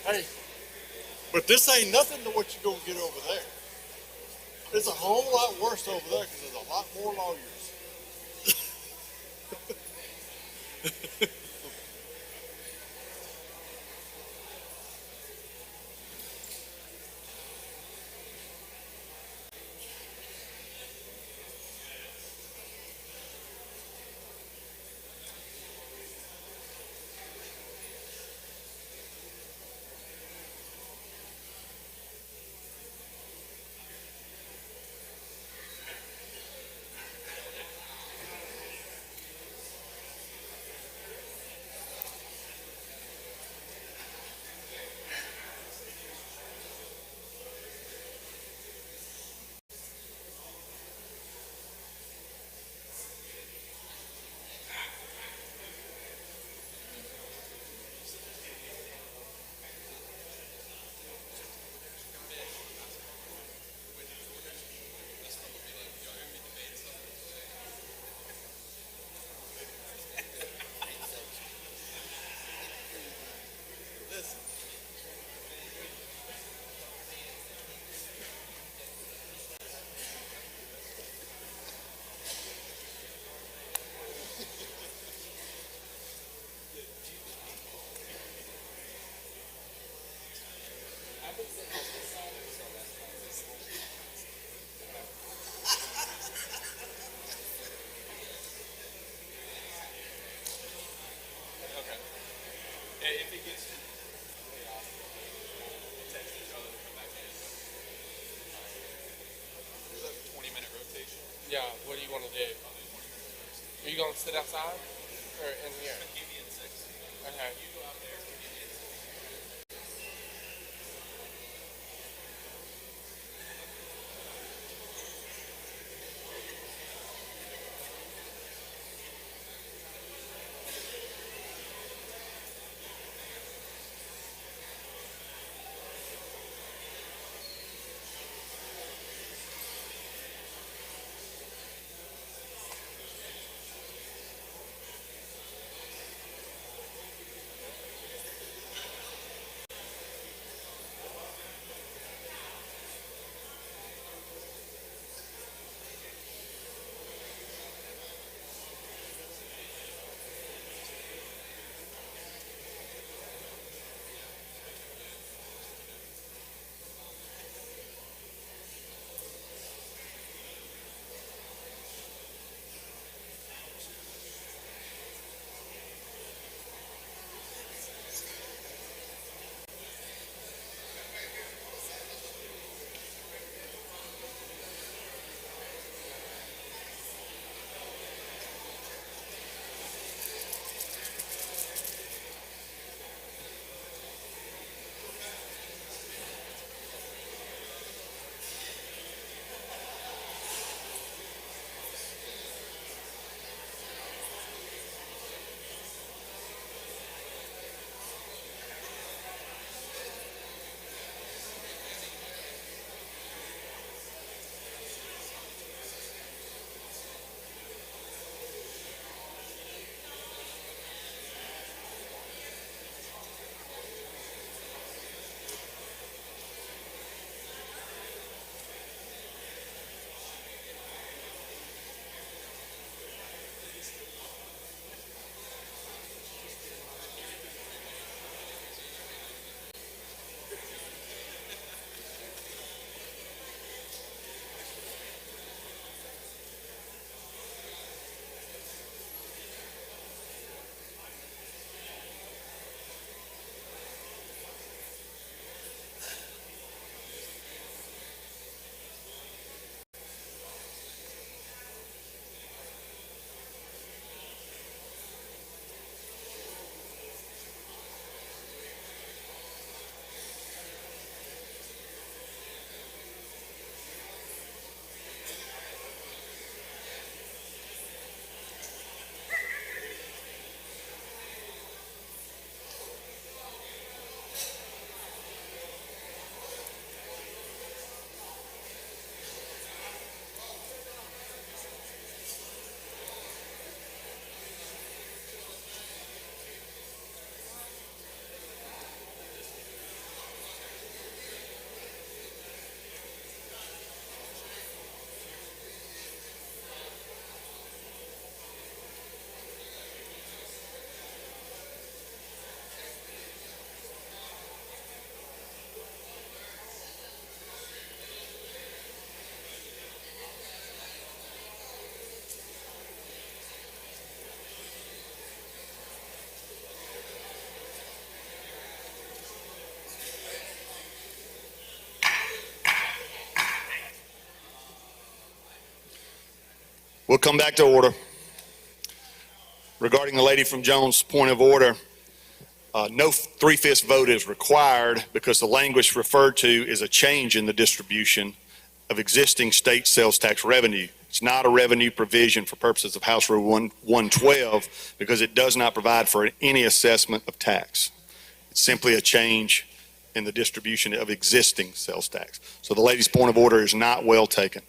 Hey, but this ain't nothing to what you're gonna get over there. It's a whole lot worse over there because there's a lot more lawyers. If it gets there's a 20-minute rotation. Yeah, what do you want to do? Are you going to sit outside or in here? Okay. We'll come back to order. Regarding the lady from Jones' point of order, no 3/5 vote is required because the language referred to is a change in the distribution of existing state sales tax revenue. It's not a revenue provision for purposes of House Rule 112 because it does not provide for any assessment of tax. It's simply a change in the distribution of existing sales tax. So the lady's point of order is not well taken.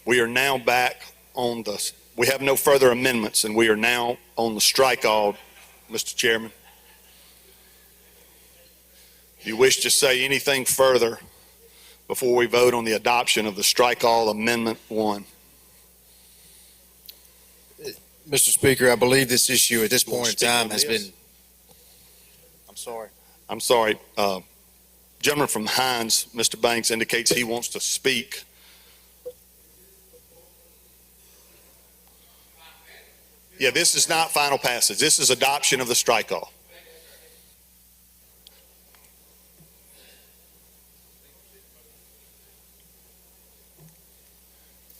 We are now back on we have no further amendments, and we are now on the strike all, Mr. Chairman. Do you wish to say anything further before we vote on the adoption of the strike all Amendment 1? Mr. Speaker, I believe this issue at this point in time has been, I'm sorry. Gentleman from Hines, Mr. Banks, indicates he wants to speak. Yeah, this is not final passage. This is adoption of the strike all.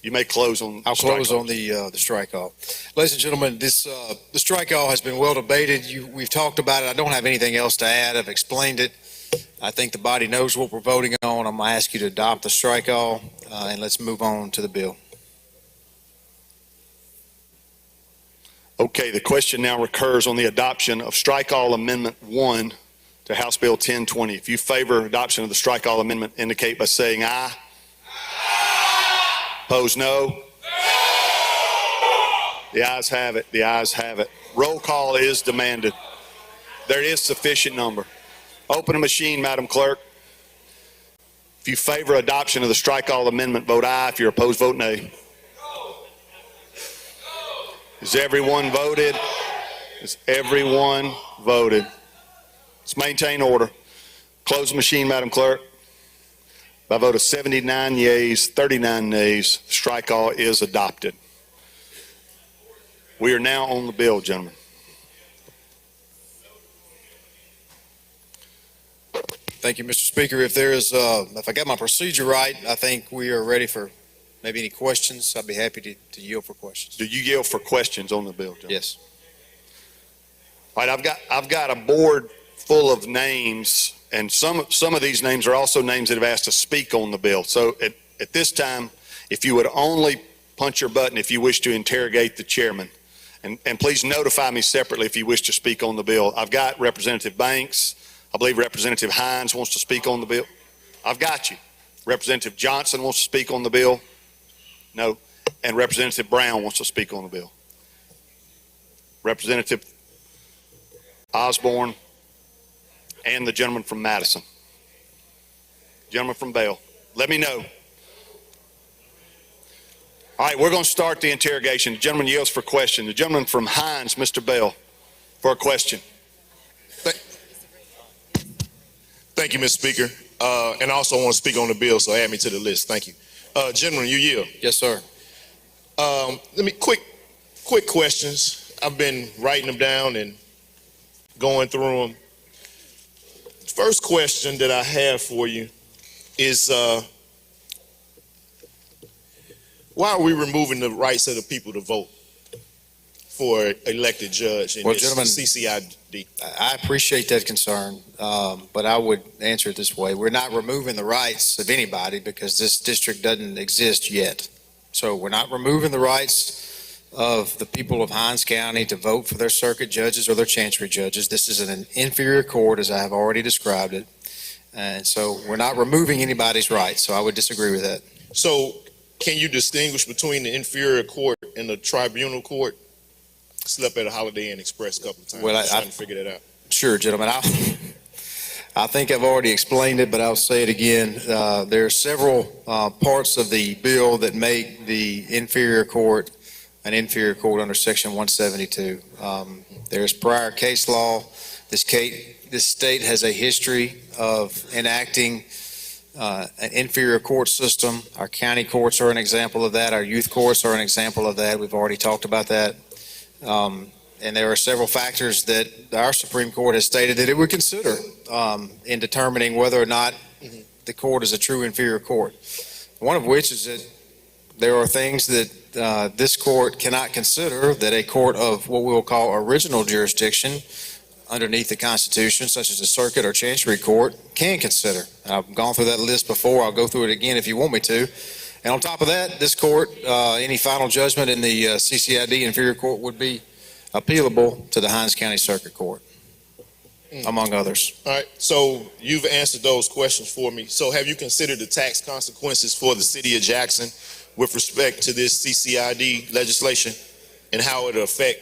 You may close on. I'll close on the strike all. Ladies and gentlemen, the strike all has been well debated. We've talked about it. I don't have anything else to add. I've explained it. I think the body knows what we're voting on. I'm going to ask you to adopt the strike all, and let's move on to the bill. Okay, the question now recurs on the adoption of strike all Amendment 1 to House Bill 1020. If you favor adoption of the strike all amendment, indicate by saying aye. Opposed, no. The ayes have it. The ayes have it. Roll call is demanded. There is sufficient number. Open a machine, Madam Clerk. If you favor adoption of the strike all amendment, vote aye. If you're opposed, vote nay. Has everyone voted? Has everyone voted? Let's maintain order. Close the machine, Madam Clerk. By a vote of 79 yeas, 39 nays, strike all is adopted. We are now on the bill, gentlemen. Thank you, Mr. Speaker. If I got my procedure right, I think we are ready for maybe any questions. I'd be happy to yield for questions. Do you yield for questions on the bill, gentlemen? Yes. All right, I've got a board full of names, and some of these names are also names that have asked to speak on the bill. So at this time, if you would only punch your button if you wish to interrogate the chairman, and please notify me separately if you wish to speak on the bill. I've got Representative Banks. I believe Representative Hines wants to speak on the bill. I've got you. Representative Johnson wants to speak on the bill. No. And Representative Brown wants to speak on the bill. Representative Osborne and the gentleman from Madison. Gentleman from Bell. Let me know. All right, we're going to start the interrogation. The gentleman yields for question. The gentleman from Hines, Mr. Bell, for a question. Thank you, Mr. Speaker. And I also want to speak on the bill, so add me to the list. Thank you. Gentlemen, you yield. Yes, sir. Let me quick questions. I've been writing them down and going through them. First question that I have for you is why are we removing the rights of the people to vote for elected judge in Well, this gentlemen, CCID? I appreciate that concern, but I would answer it this way. We're not removing the rights of anybody because this district doesn't exist yet. So we're not removing the rights of the people of Hinds County to vote for their circuit judges or their chancery judges. This is an inferior court, as I have already described it. And so we're not removing anybody's rights, so I would disagree with that. So can you distinguish between the inferior court and the tribunal court? Slept at a Holiday Inn Express a couple of times. Well, I'm trying to figure that out. Sure, gentlemen. I think I've already explained it, but I'll say it again. There are several parts of the bill that make the inferior court an inferior court under Section 172. There's prior case law. This state has a history of enacting an inferior court system. Our county courts are an example of that. Our youth courts are an example of that. We've already talked about that. And there are several factors that our Supreme Court has stated that it would consider in determining whether or not the court is a true inferior court. One of which is that there are things that this court cannot consider that a court of what we'll call original jurisdiction underneath the Constitution, such as a circuit or chancery court, can consider. I've gone through that list before. I'll go through it again if you want me to. And on top of that, this court, any final judgment in the CCID inferior court would be appealable to the Hinds County Circuit Court, among others. All right, so you've answered those questions for me. So have you considered the tax consequences for the city of Jackson with respect to this CCID legislation and how it'll affect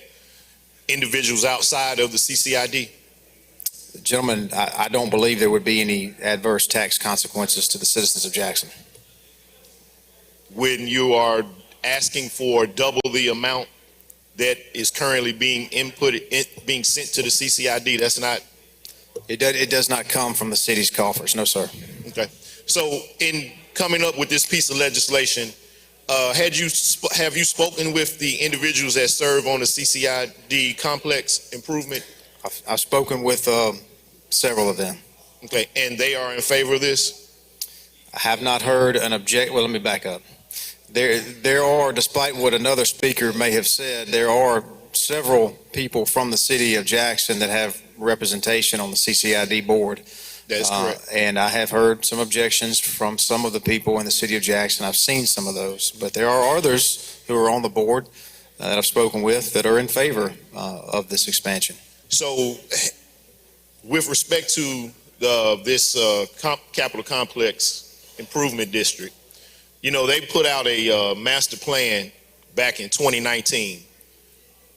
individuals outside of the CCID? Gentlemen, I don't believe there would be any adverse tax consequences to the citizens of Jackson. When you are asking for double the amount that is currently being being sent to the CCID, that's not... It does not come from the city's coffers, no, sir. Okay. So in coming up with this piece of legislation, have you spoken with the individuals that serve on the CCID complex improvement? I've spoken with several of them. Okay, and they are in favor of this? I have not heard an well, let me back up. There are, despite what another speaker may have said, there are several people from the city of Jackson that have representation on the CCID board. That's correct. And I have heard some objections from some of the people in the city of Jackson. I've seen some of those, but there are others who are on the board that I've spoken with that are in favor of this expansion. So with respect to this Capitol Complex Improvement District, you know, they put out a master plan back in 2019,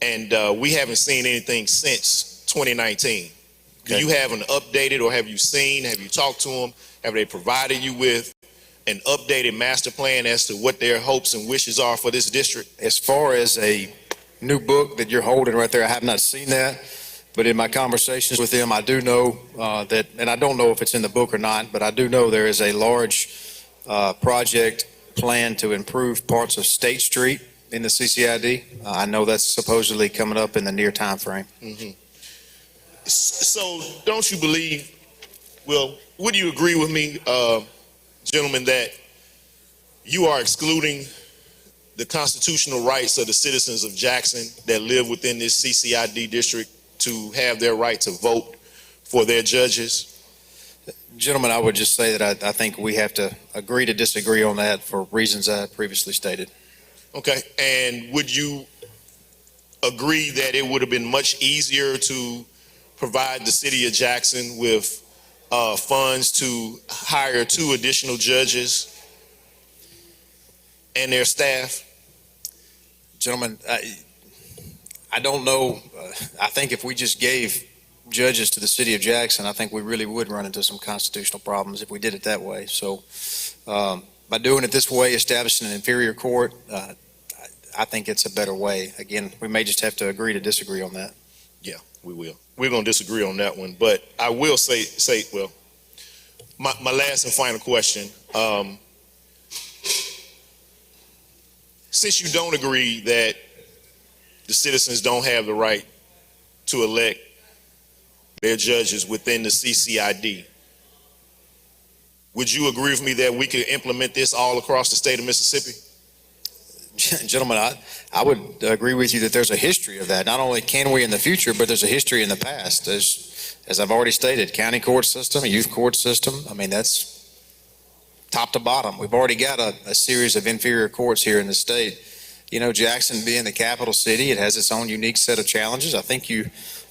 and we haven't seen anything since 2019. Do you have an updated, or have you talked to them? Have they provided you with an updated master plan as to what their hopes and wishes are for this district? As far as a new book that you're holding right there, I have not seen that. But in my conversations with them, I do know that, and I don't know if it's in the book or not, but I do know there is a large project plan to improve parts of State Street in the CCID. I know that's supposedly coming up in the near time frame. Mm-hmm. So don't you believe, well, would you agree with me, gentlemen, that you are excluding the constitutional rights of the citizens of Jackson that live within this CCID district to have their right to vote for their judges? Gentlemen, I would just say that I think we have to agree to disagree on that for reasons I previously stated. Okay, and would you agree that it would have been much easier to provide the city of Jackson with funds to hire 2 additional judges and their staff? Gentlemen, I don't know. I think if we just gave judges to the city of Jackson, I think we really would run into some constitutional problems if we did it that way. So by doing it this way, establishing an inferior court, I think it's a better way. Again, we may just have to agree to disagree on that. Yeah, we will. We're going to disagree on that one. But I will say, well, my last and final question. Since you don't agree that the citizens don't have the right to elect their judges within the CCID, would you agree with me that we could implement this all across the state of Mississippi? Gentlemen, I would agree with you that there's a history of that. Not only can we in the future, but there's a history in the past. As I've already stated, county court system, a youth court system, I mean, that's top to bottom. We've already got a series of inferior courts here in the state. You know, Jackson being the capital city, it has its own unique set of challenges. I think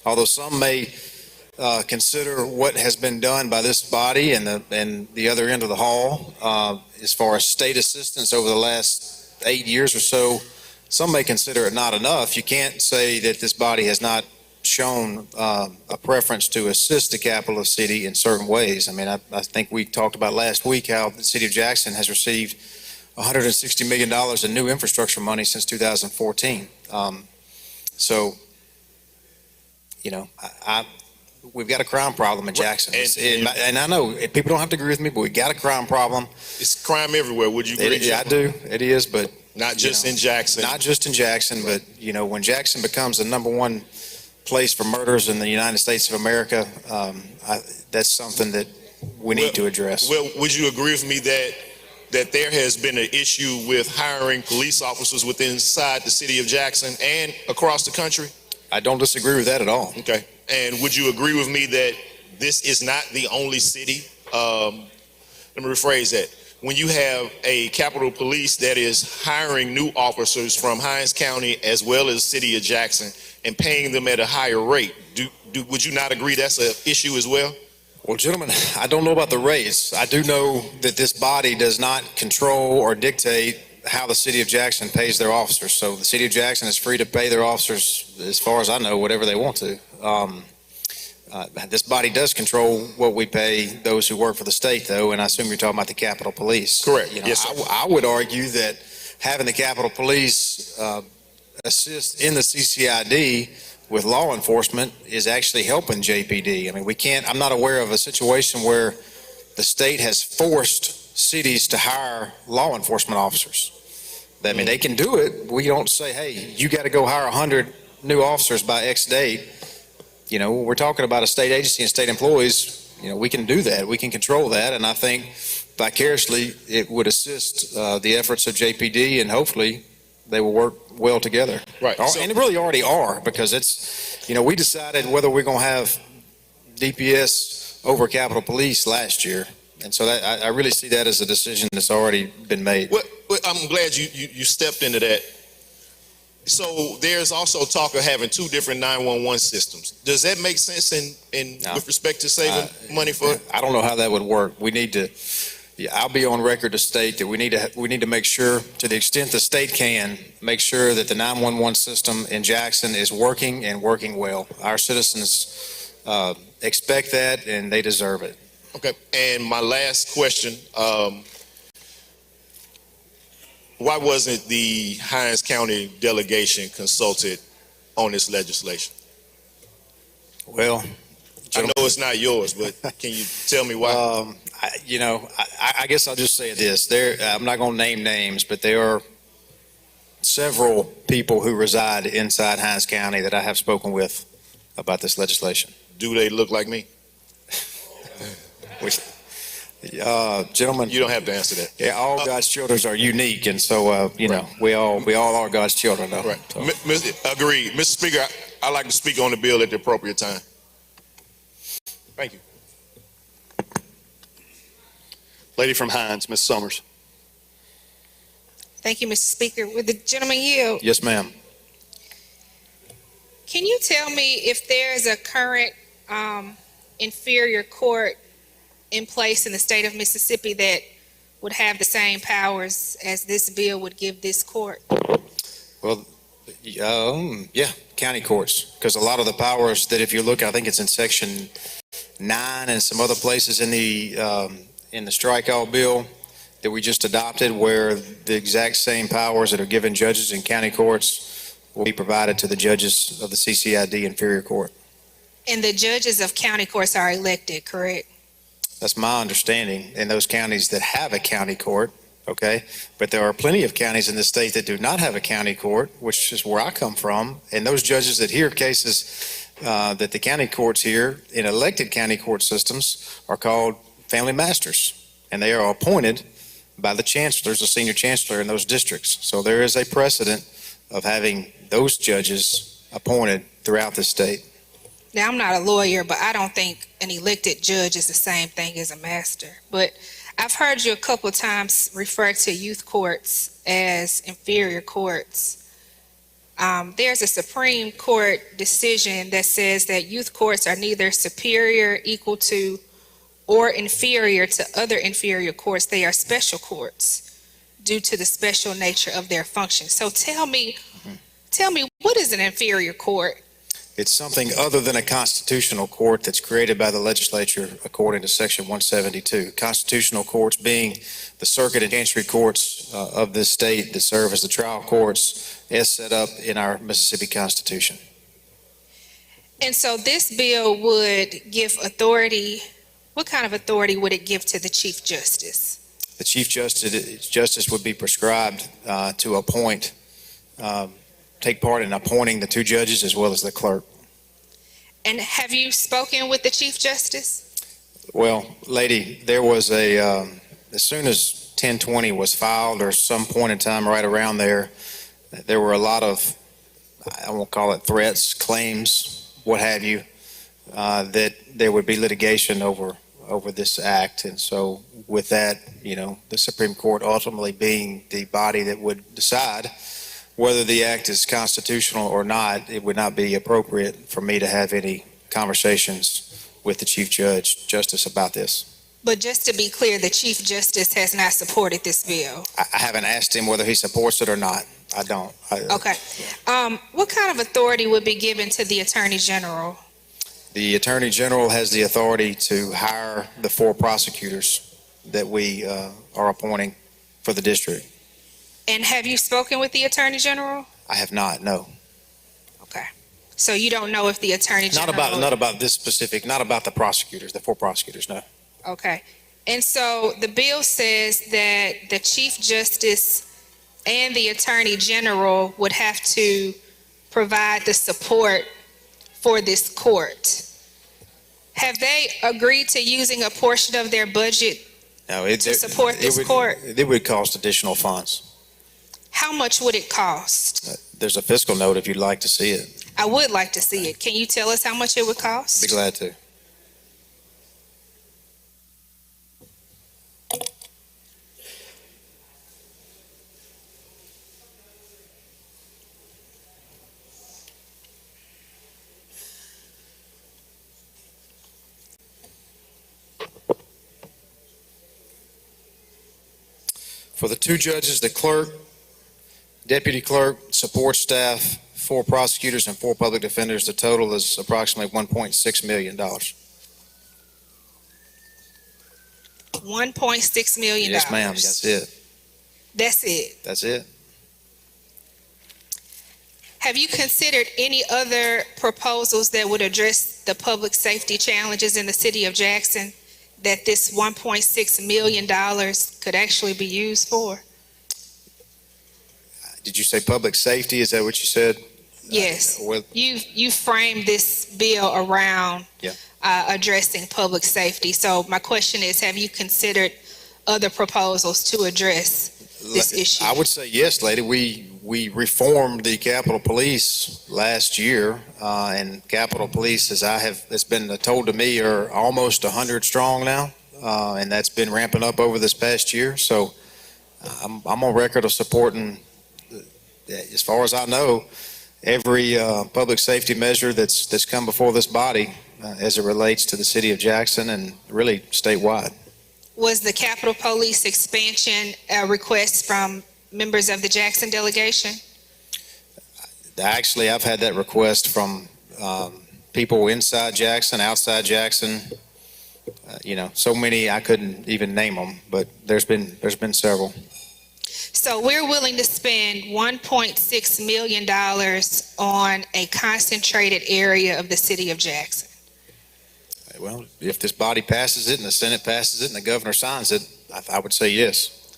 although some may consider what has been done by this body and the other end of the hall as far as state assistance over the last 8 years or so, some may consider it not enough. You can't say that this body has not shown a preference to assist the capital city in certain ways. I mean, I think we talked about last week how the city of Jackson has received $160 million in new infrastructure money since 2014. So, you know, we've got a crime problem in Jackson. And I know people don't have to agree with me, but we got a crime problem. It's crime everywhere. Would you agree? I do. It is, but not just in Jackson. Not just in Jackson, but you know, when Jackson becomes the #1 place for murders in the United States of America, that's something that we need to address. Well, would you agree with me that there has been an issue with hiring police officers within inside the city of Jackson and across the country? I don't disagree with that at all. Okay. And would you agree with me that this is not the only city? Let me rephrase that. When you have a Capitol Police that is hiring new officers from Hinds County as well as city of Jackson and paying them at a higher rate, would you not agree that's an issue as well? Well, gentlemen, I don't know about the raise. I do know that this body does not control or dictate how the city of Jackson pays their officers. So the city of Jackson is free to pay their officers, as far as I know, whatever they want to. This body does control what we pay those who work for the state, though, and I assume you're talking about the Capitol Police. Correct. You know, Yes, sir. I would argue that having the Capitol Police assist in the CCID with law enforcement is actually helping JPD. I mean, I'm not aware of a situation where the state has forced cities to hire law enforcement officers. I mean, they can do it. We don't say, hey, you got to go hire 100 new officers by X date. You know, we're talking about a state agency and state employees. You know, we can do that. We can control that. And I think vicariously it would assist the efforts of JPD, and hopefully they will work well together. Right. And it really already are, because it's, you know, we decided whether we're going to have DPS over Capitol Police last year. And so that, I really see that as a decision that's already been made. Well, I'm glad you stepped into that. So there's also talk of having two different 911 systems. Does that make sense No. with respect to saving money for? I don't know how that would work. We need to, I'll be on record to state that we need to make sure, to the extent the state can, make sure that the 911 system in Jackson is working and working well. Our citizens expect that, and they deserve it. Okay. And my last question, why wasn't the Hinds County delegation consulted on this legislation? Well, I know it's not yours, but can you tell me why? I guess I'll just say this. I'm not going to name names, but there are several people who reside inside Hinds County that I have spoken with about this legislation. Do they look like me? Gentlemen, you don't have to answer that. Yeah, all God's children are unique, and so you know, we all are God's children, though. Right. So. Agreed, Mr. Speaker. I'd like to speak on the bill at the appropriate time. Thank you. Lady from Hinds, Ms. Summers. Thank you, Mr. Speaker. Would the gentleman yield? Yes, ma'am. Can you tell me if there's a current inferior court in place in the state of Mississippi that would have the same powers as this bill would give this court? Well, yeah, county courts, because a lot of the powers that, if you look, I think it's in section 9 and some other places in the strike-all bill that we just adopted, where the exact same powers that are given judges in county courts will be provided to the judges of the CCID inferior court. And the judges of county courts are elected, correct? That's my understanding in those counties that have a county court, okay? But there are plenty of counties in the state that do not have a county court, which is where I come from. And those judges that hear cases that the county courts hear in elected county court systems are called family masters. And they are appointed by the chancellors, the senior chancellor in those districts. So there is a precedent of having those judges appointed throughout the state. Now, I'm not a lawyer, but I don't think an elected judge is the same thing as a master. But I've heard you a couple of times refer to youth courts as inferior courts. There's a Supreme Court decision that says that youth courts are neither superior, equal to, or inferior to other inferior courts. They are special courts due to the special nature of their function. So tell me, what is an inferior court? It's something other than a constitutional court that's created by the legislature according to Section 172. Constitutional courts being the circuit and chancery courts of this state that serve as the trial courts as set up in our Mississippi Constitution. And so this bill would give authority. What kind of authority would it give to the Chief Justice? The Chief Justice would be prescribed to appoint take part in appointing the 2 judges as well as the clerk. And have you spoken with the Chief Justice? Well, lady, there was as soon as 1020 was filed or some point in time right around there, there were a lot of, I won't call it threats, claims, what have you, that there would be litigation over this act. And so with that, the Supreme Court ultimately being the body that would decide whether the act is constitutional or not, it would not be appropriate for me to have any conversations with the Chief Justice about this. But just to be clear, the Chief Justice has not supported this bill. I haven't asked him whether he supports it or not. I don't. Okay. What kind of authority would be given to the Attorney General? The Attorney General has the authority to hire the 4 prosecutors that we are appointing for the district. And have you spoken with the Attorney General? I have not, no. Okay. So you don't know if the Attorney General... Not about this specific, not about the prosecutors, the 4 prosecutors, no. Okay. And so the bill says that the Chief Justice and the Attorney General would have to provide the support for this court. Have they agreed to using a portion of their budget to support this court? It would cost additional funds. How much would it cost? There's a fiscal note if you'd like to see it. I would like to see it. Can you tell us how much it would cost? Be glad to. For the 2 judges, the clerk, deputy clerk, support staff, 4 prosecutors, and 4 public defenders, the total is approximately $1.6 million. $1.6 million. Yes, ma'am. That's it. That's it. That's it. Have you considered any other proposals that would address the public safety challenges in the city of Jackson that this $1.6 million could actually be used for? Did you say public safety? Is that what you said? Yes. You framed this bill around addressing public safety. So my question is, have you considered other proposals to address this issue? I would say yes, lady. We reformed the Capitol Police last year, and Capitol Police, it's been told to me, are almost 100 strong now, and that's been ramping up over this past year. So I'm on record of supporting, as far as I know, every public safety measure that's come before this body as it relates to the city of Jackson and really statewide. Was the Capitol Police expansion a request from members of the Jackson delegation? Actually, I've had that request from people inside Jackson, outside Jackson. So many I couldn't even name them, but there's been several. So we're willing to spend $1.6 million on a concentrated area of the city of Jackson. Well, if this body passes it and the Senate passes it and the governor signs it, I would say yes.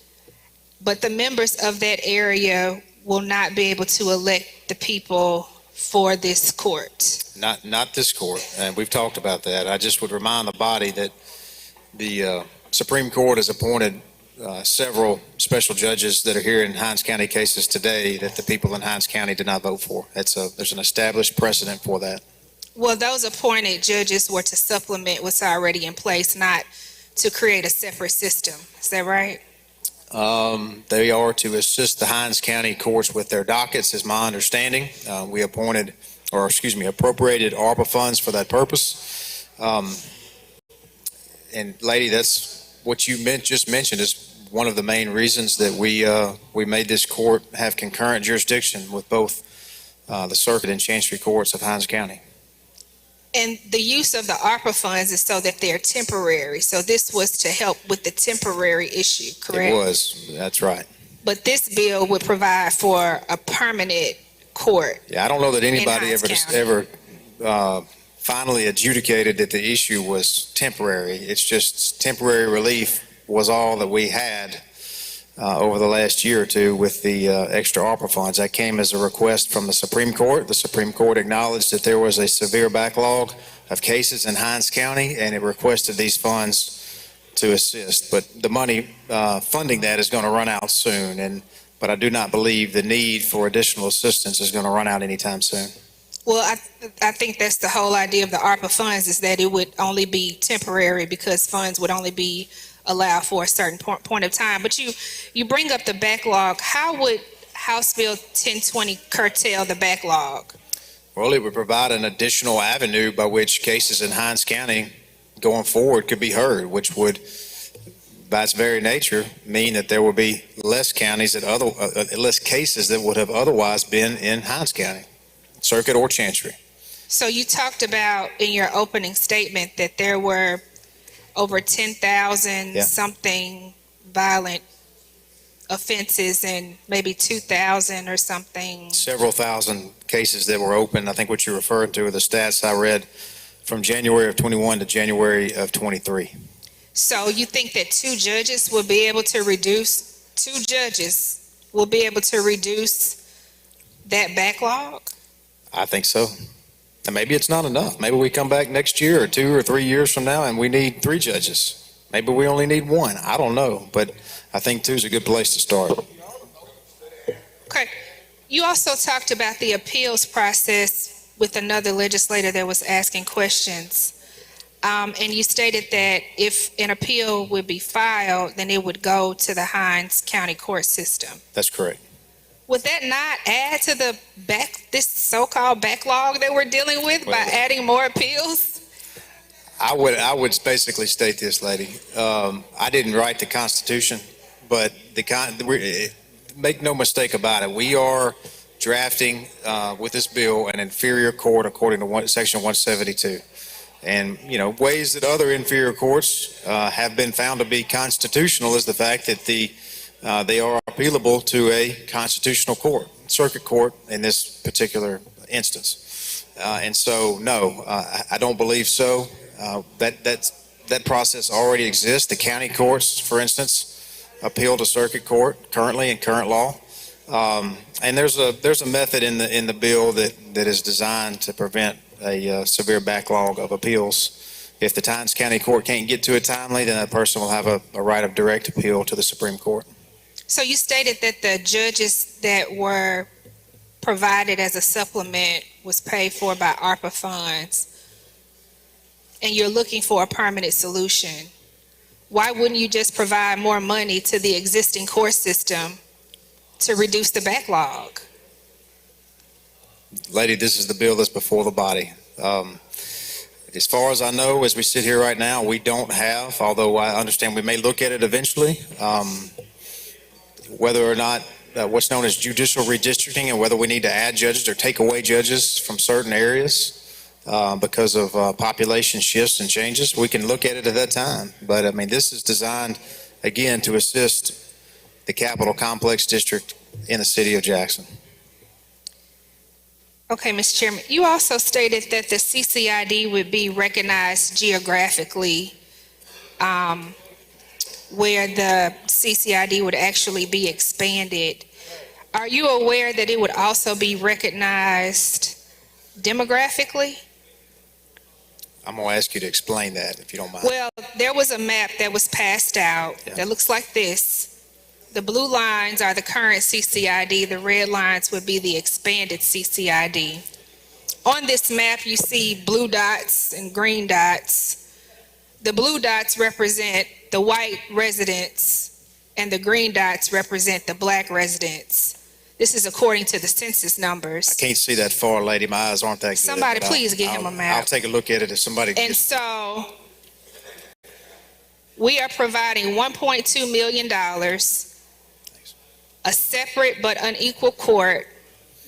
But the members of that area will not be able to elect the people for this court. Not this court, and we've talked about that. I just would remind the body that the Supreme Court has appointed several special judges that are here in Hinds County cases today that the people in Hinds County did not vote for. There's an established precedent for that. Well, those appointed judges were to supplement what's already in place, not to create a separate system. Is that right? They are to assist the Hinds County courts with their dockets, is my understanding. We appropriated ARPA funds for that purpose. And lady, that's what you just mentioned is one of the main reasons that we made this court have concurrent jurisdiction with both the circuit and chancery courts of Hinds County. And the use of the ARPA funds is so that they're temporary. So this was to help with the temporary issue, correct? It was. That's right. But this bill would provide for a permanent court. Yeah, I don't know that anybody ever finally adjudicated that the issue was temporary. It's just temporary relief was all that we had over the last year or two with the extra ARPA funds. That came as a request from the Supreme Court. The Supreme Court acknowledged that there was a severe backlog of cases in Hinds County, and it requested these funds to assist. But the money funding that is going to run out soon, but I do not believe the need for additional assistance is going to run out anytime soon. Well, I think that's the whole idea of the ARPA funds, is that it would only be temporary because funds would only be allowed for a certain point of time. But you bring up the backlog. How would House Bill 1020 curtail the backlog? Well, it would provide an additional avenue by which cases in Hinds County going forward could be heard, which would, by its very nature, mean that there will be less counties less cases that would have otherwise been in Hinds County, circuit or chancery. So you talked about in your opening statement that there were over 10,000 something violent offenses and maybe 2,000 or something. Several thousand cases that were open. I think what you're referring to are the stats I read from January of 21 to January of 23. So you think that two judges will be able to reduce that backlog? I think so. And maybe it's not enough. Maybe we come back next year or 2 or 3 years from now and we need 3 judges. Maybe we only need 1. I don't know. But I think 2 is a good place to start. Okay. You also talked about the appeals process with another legislator that was asking questions. And you stated that if an appeal would be filed, then it would go to the Hinds County court system. That's correct. Would that not add to this so-called backlog that we're dealing with by adding more appeals? I would basically state this, lady. I didn't write the Constitution, but make no mistake about it. We are drafting with this bill an inferior court according to Section 172. And, ways that other inferior courts have been found to be constitutional is the fact that they are appealable to a constitutional court, circuit court in this particular instance. And so, no, I don't believe so. That process already exists. The county courts, for instance, appeal to circuit court currently in current law. And there's a method in the bill that is designed to prevent a severe backlog of appeals. If the Hinds County Court can't get to it timely, then that person will have a right of direct appeal to the Supreme Court. So you stated that the judges that were provided as a supplement was paid for by ARPA funds, and you're looking for a permanent solution. Why wouldn't you just provide more money to the existing court system to reduce the backlog? Lady, this is the bill that's before the body. As far as I know, as we sit here right now, we don't have, although I understand we may look at it eventually, whether or not what's known as judicial redistricting and whether we need to add judges or take away judges from certain areas because of population shifts and changes. We can look at it at that time. But I mean, this is designed, again, to assist the Capitol Complex District in the city of Jackson. Okay, Mr. Chairman, you also stated that the CCID would be recognized geographically, where the CCID would actually be expanded. Are you aware that it would also be recognized demographically? I'm going to ask you to explain that, if you don't mind. Well, there was a map that was passed out that looks like this. The blue lines are the current CCID. The red lines would be the expanded CCID. On this map, you see blue dots and green dots. The blue dots represent the white residents, and the green dots represent the black residents. This is according to the census numbers. I can't see that far, lady. My eyes aren't that good. Somebody please get him a map. I'll take a look at it if somebody. And so we are providing $1.2 million, a separate but unequal court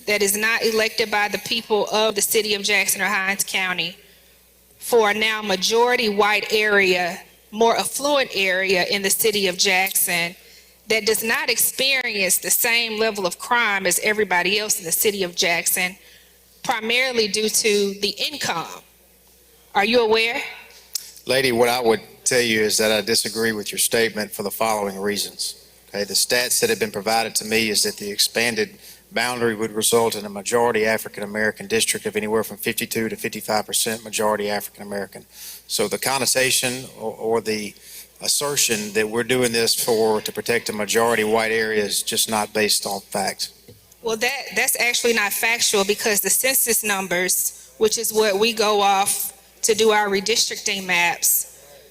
that is not elected by the people of the city of Jackson or Hinds County for a now majority white area, more affluent area in the city of Jackson that does not experience the same level of crime as everybody else in the city of Jackson, primarily due to the income. Are you aware? Lady, what I would tell you is that I disagree with your statement for the following reasons. Okay, the stats that have been provided to me is that the expanded boundary would result in a majority African-American district of anywhere from 52 to 55% majority African-American. So the connotation or the assertion that we're doing this to protect a majority white area is just not based on fact. Well, that's actually not factual because the census numbers, which is what we go off to do our redistricting maps,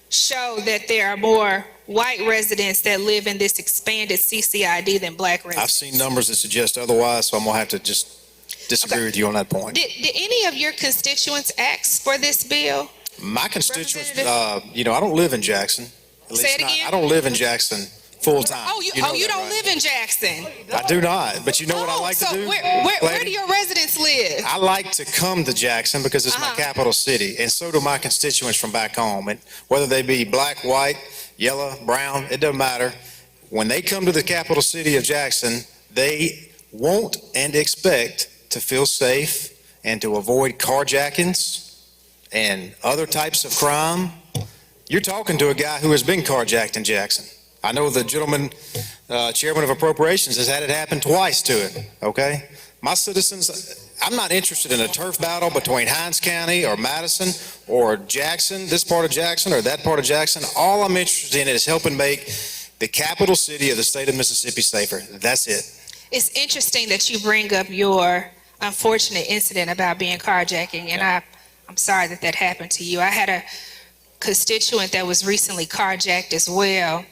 show that there are more white residents that live in this expanded CCID than black residents. I've seen numbers that suggest otherwise, so I'm gonna have to just disagree with you on that point. Did any of your constituents ask for this bill? My constituents, I don't live in Jackson. At Say least it not- again? I don't live in Jackson full-time. Oh, you know don't that, right? live in Jackson. I do not, but you know what I like so to do? where do your residents live? I like to come to Jackson because it's my capital city, and so do my constituents from back home. And whether they be black, white, yellow, brown, it doesn't matter. When they come to the capital city of Jackson, they want and expect to feel safe and to avoid carjackings and other types of crime. You're talking to a guy who has been carjacked in Jackson. I know the gentleman, chairman of appropriations, has had it happen twice to him, okay? My citizens, I'm not interested in a turf battle between Hinds County or Madison or Jackson, this part of Jackson or that part of Jackson. All I'm interested in is helping make the capital city of the state of Mississippi safer. That's it. It's interesting that you bring up your unfortunate incident about being carjacking, and I'm sorry that happened to you. I had a constituent that was recently carjacked as well,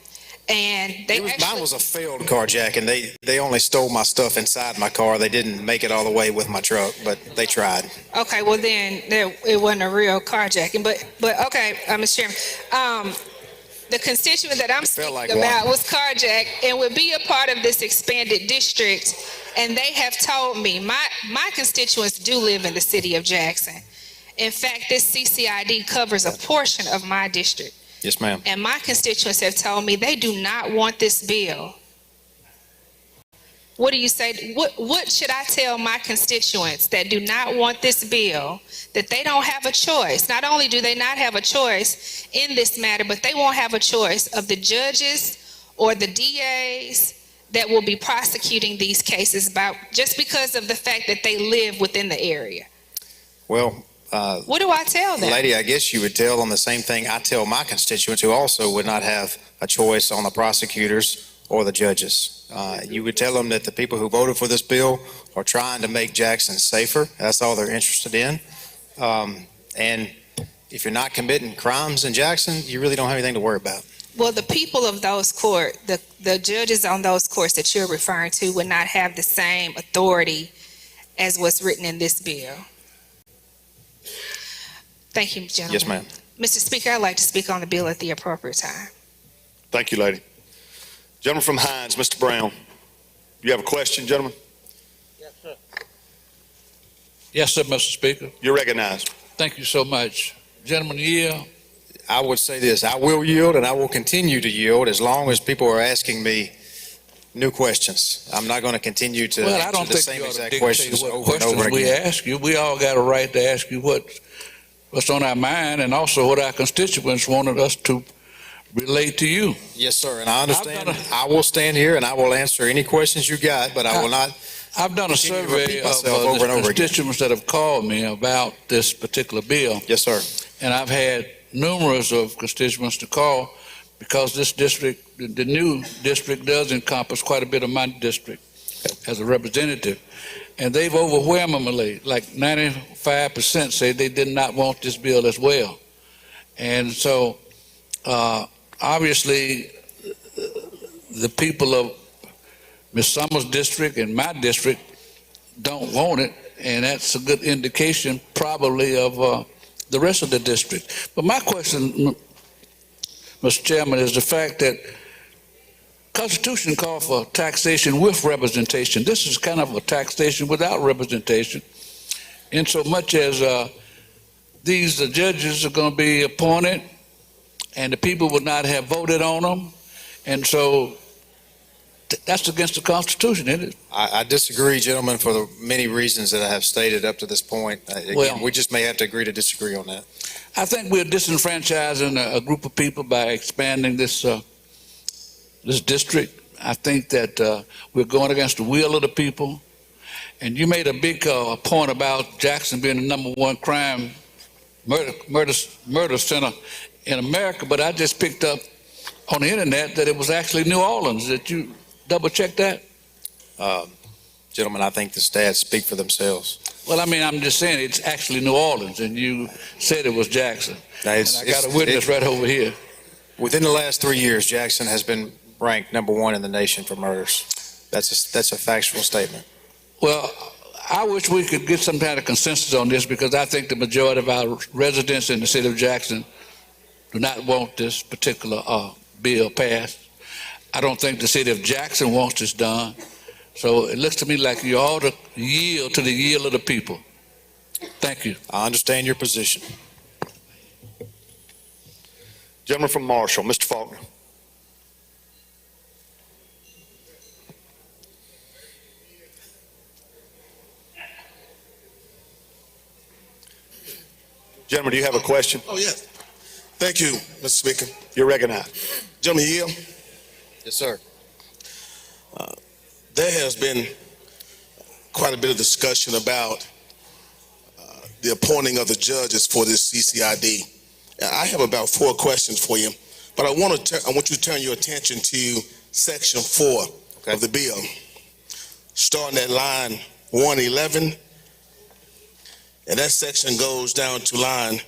and mine was a failed carjacking. They only stole my stuff inside my car. They didn't make it all the way with my truck, but they tried. Okay, well then it wasn't a real carjacking, but okay, Mr. Chairman. The constituent that I'm speaking about was carjacked and would be a part of this expanded district, and they have told me, my constituents do live in the city of Jackson. In fact, this CCID covers a portion of my district. Yes, ma'am. And my constituents have told me they do not want this bill. What do you say? What should I tell my constituents that do not want this bill, that they don't have a choice? Not only do they not have a choice in this matter, but they won't have a choice of the judges or the DAs that will be prosecuting these cases just because of the fact that they live within the area. Well, what do I tell them? lady, I guess you would tell them the same thing I tell my constituents who also would not have a choice on the prosecutors or the judges. You would tell them that the people who voted for this bill are trying to make Jackson safer. That's all they're interested in. And if you're not committing crimes in Jackson, you really don't have anything to worry about. Well, the people of those courts, the judges on those courts that you're referring to would not have the same authority as what's written in this bill. Thank you, gentlemen. Yes, ma'am. Mr. Speaker, I'd like to speak on the bill at the appropriate time. Thank you, lady. Gentleman from Hinds, Mr. Brown. You have a question, gentlemen? Yes, sir. Yes, sir, Mr. Speaker. You're recognized. Thank you so much. Gentlemen, yield. I would say this, I will yield and I will continue to yield as long as people are asking me new questions. I'm not going to continue to Well, I answer don't the think same you ought to exact dictate questions what over and questions over we again. ask you. We all got a right to ask you what's on our mind and also what our constituents wanted us to relate to you. Yes, sir, and I understand. I will stand here and I will answer any questions you got, but I will not. I've done a continue to survey repeat of myself over and the over again. constituents that have called me about this particular bill. Yes, sir. And I've had numerous of constituents to call because this district, the new district, does encompass quite a bit of my district as a representative. And they've overwhelmingly, like 95% say they did not want this bill as well. And so, obviously, the people of Ms. Summers' district and my district don't want it, and that's a good indication probably of the rest of the district. But my question, Mr. Chairman, is the fact that Constitution calls for taxation with representation. This is kind of a taxation without representation, in so much as these judges are going to be appointed and the people would not have voted on them. And so that's against the Constitution, isn't it? I disagree, gentlemen, for the many reasons that I have stated up to this point. Again, we just may have to agree to disagree on that. I think we're disenfranchising a group of people by expanding this this district. I think that we're going against the will of the people, and you made a big point about Jackson being the number one crime murder center in America, but I just picked up on the internet that it was actually New Orleans. Did you double check that? Gentlemen, I think the stats speak for themselves. Well, I mean, I'm just saying it's actually New Orleans, and you said it was Jackson. And I got a witness right over here. Within the last 3 years, Jackson has been ranked number one in the nation for murders. That's a factual statement. Well, I wish we could get some kind of consensus on this, because I think the majority of our residents in the city of Jackson do not want this particular bill passed. I don't think the city of Jackson wants this done. So it looks to me like you ought to yield to the yield of the people. Thank you. I understand your position. Gentleman from Marshall, Mr. Faulkner. Gentleman, do you have a question? Oh, yes. Thank you, Mr. Speaker. You're recognized. Gentleman yield. Yes, sir. There has been quite a bit of discussion about the appointing of the judges for this CCID. I have about 4 questions for you, but I want you to turn your attention to Section 4 of the bill, starting at line 111, and that section goes down to line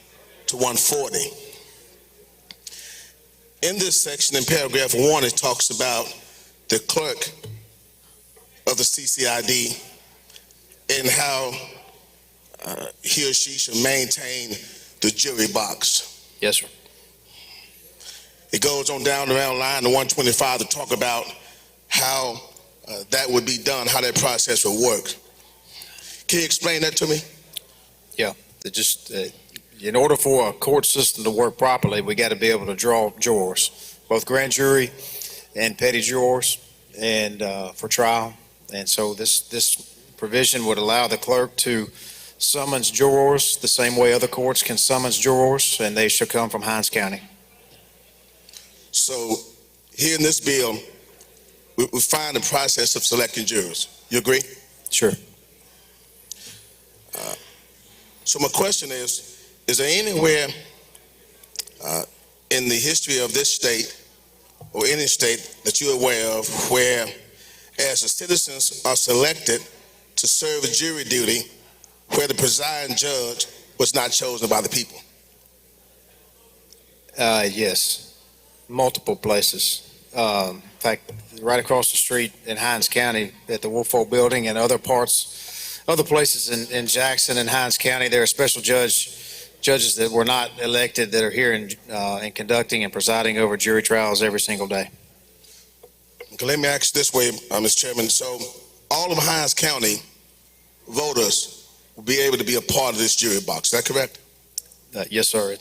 140. In this section, in paragraph 1, it talks about the clerk of the CCID and how he or she should maintain the jury box. Yes, sir. It goes on down around line to 125 to talk about how that would be done, how that process would work. Can you explain that to me? Yeah, in order for a court system to work properly, we got to be able to draw jurors, both grand jury and petty jurors, and for trial. And so this provision would allow the clerk to summons jurors the same way other courts can summons jurors, and they should come from Hinds County. So here in this bill, we find the process of selecting jurors. You agree? Sure. So my question is there anywhere in the history of this state or any state that you're aware of where, as the citizens are selected to serve jury duty, where the presiding judge was not chosen by the people? Yes, multiple places. In fact, right across the street in Hinds County at the Woolfolk Building and other places in Jackson and Hinds County, there are special judges that were not elected that are here and conducting and presiding over jury trials every single day. Okay, let me ask this way, Mr. Chairman. So all of Hinds County voters will be able to be a part of this jury box. Is that correct? Yes, sir.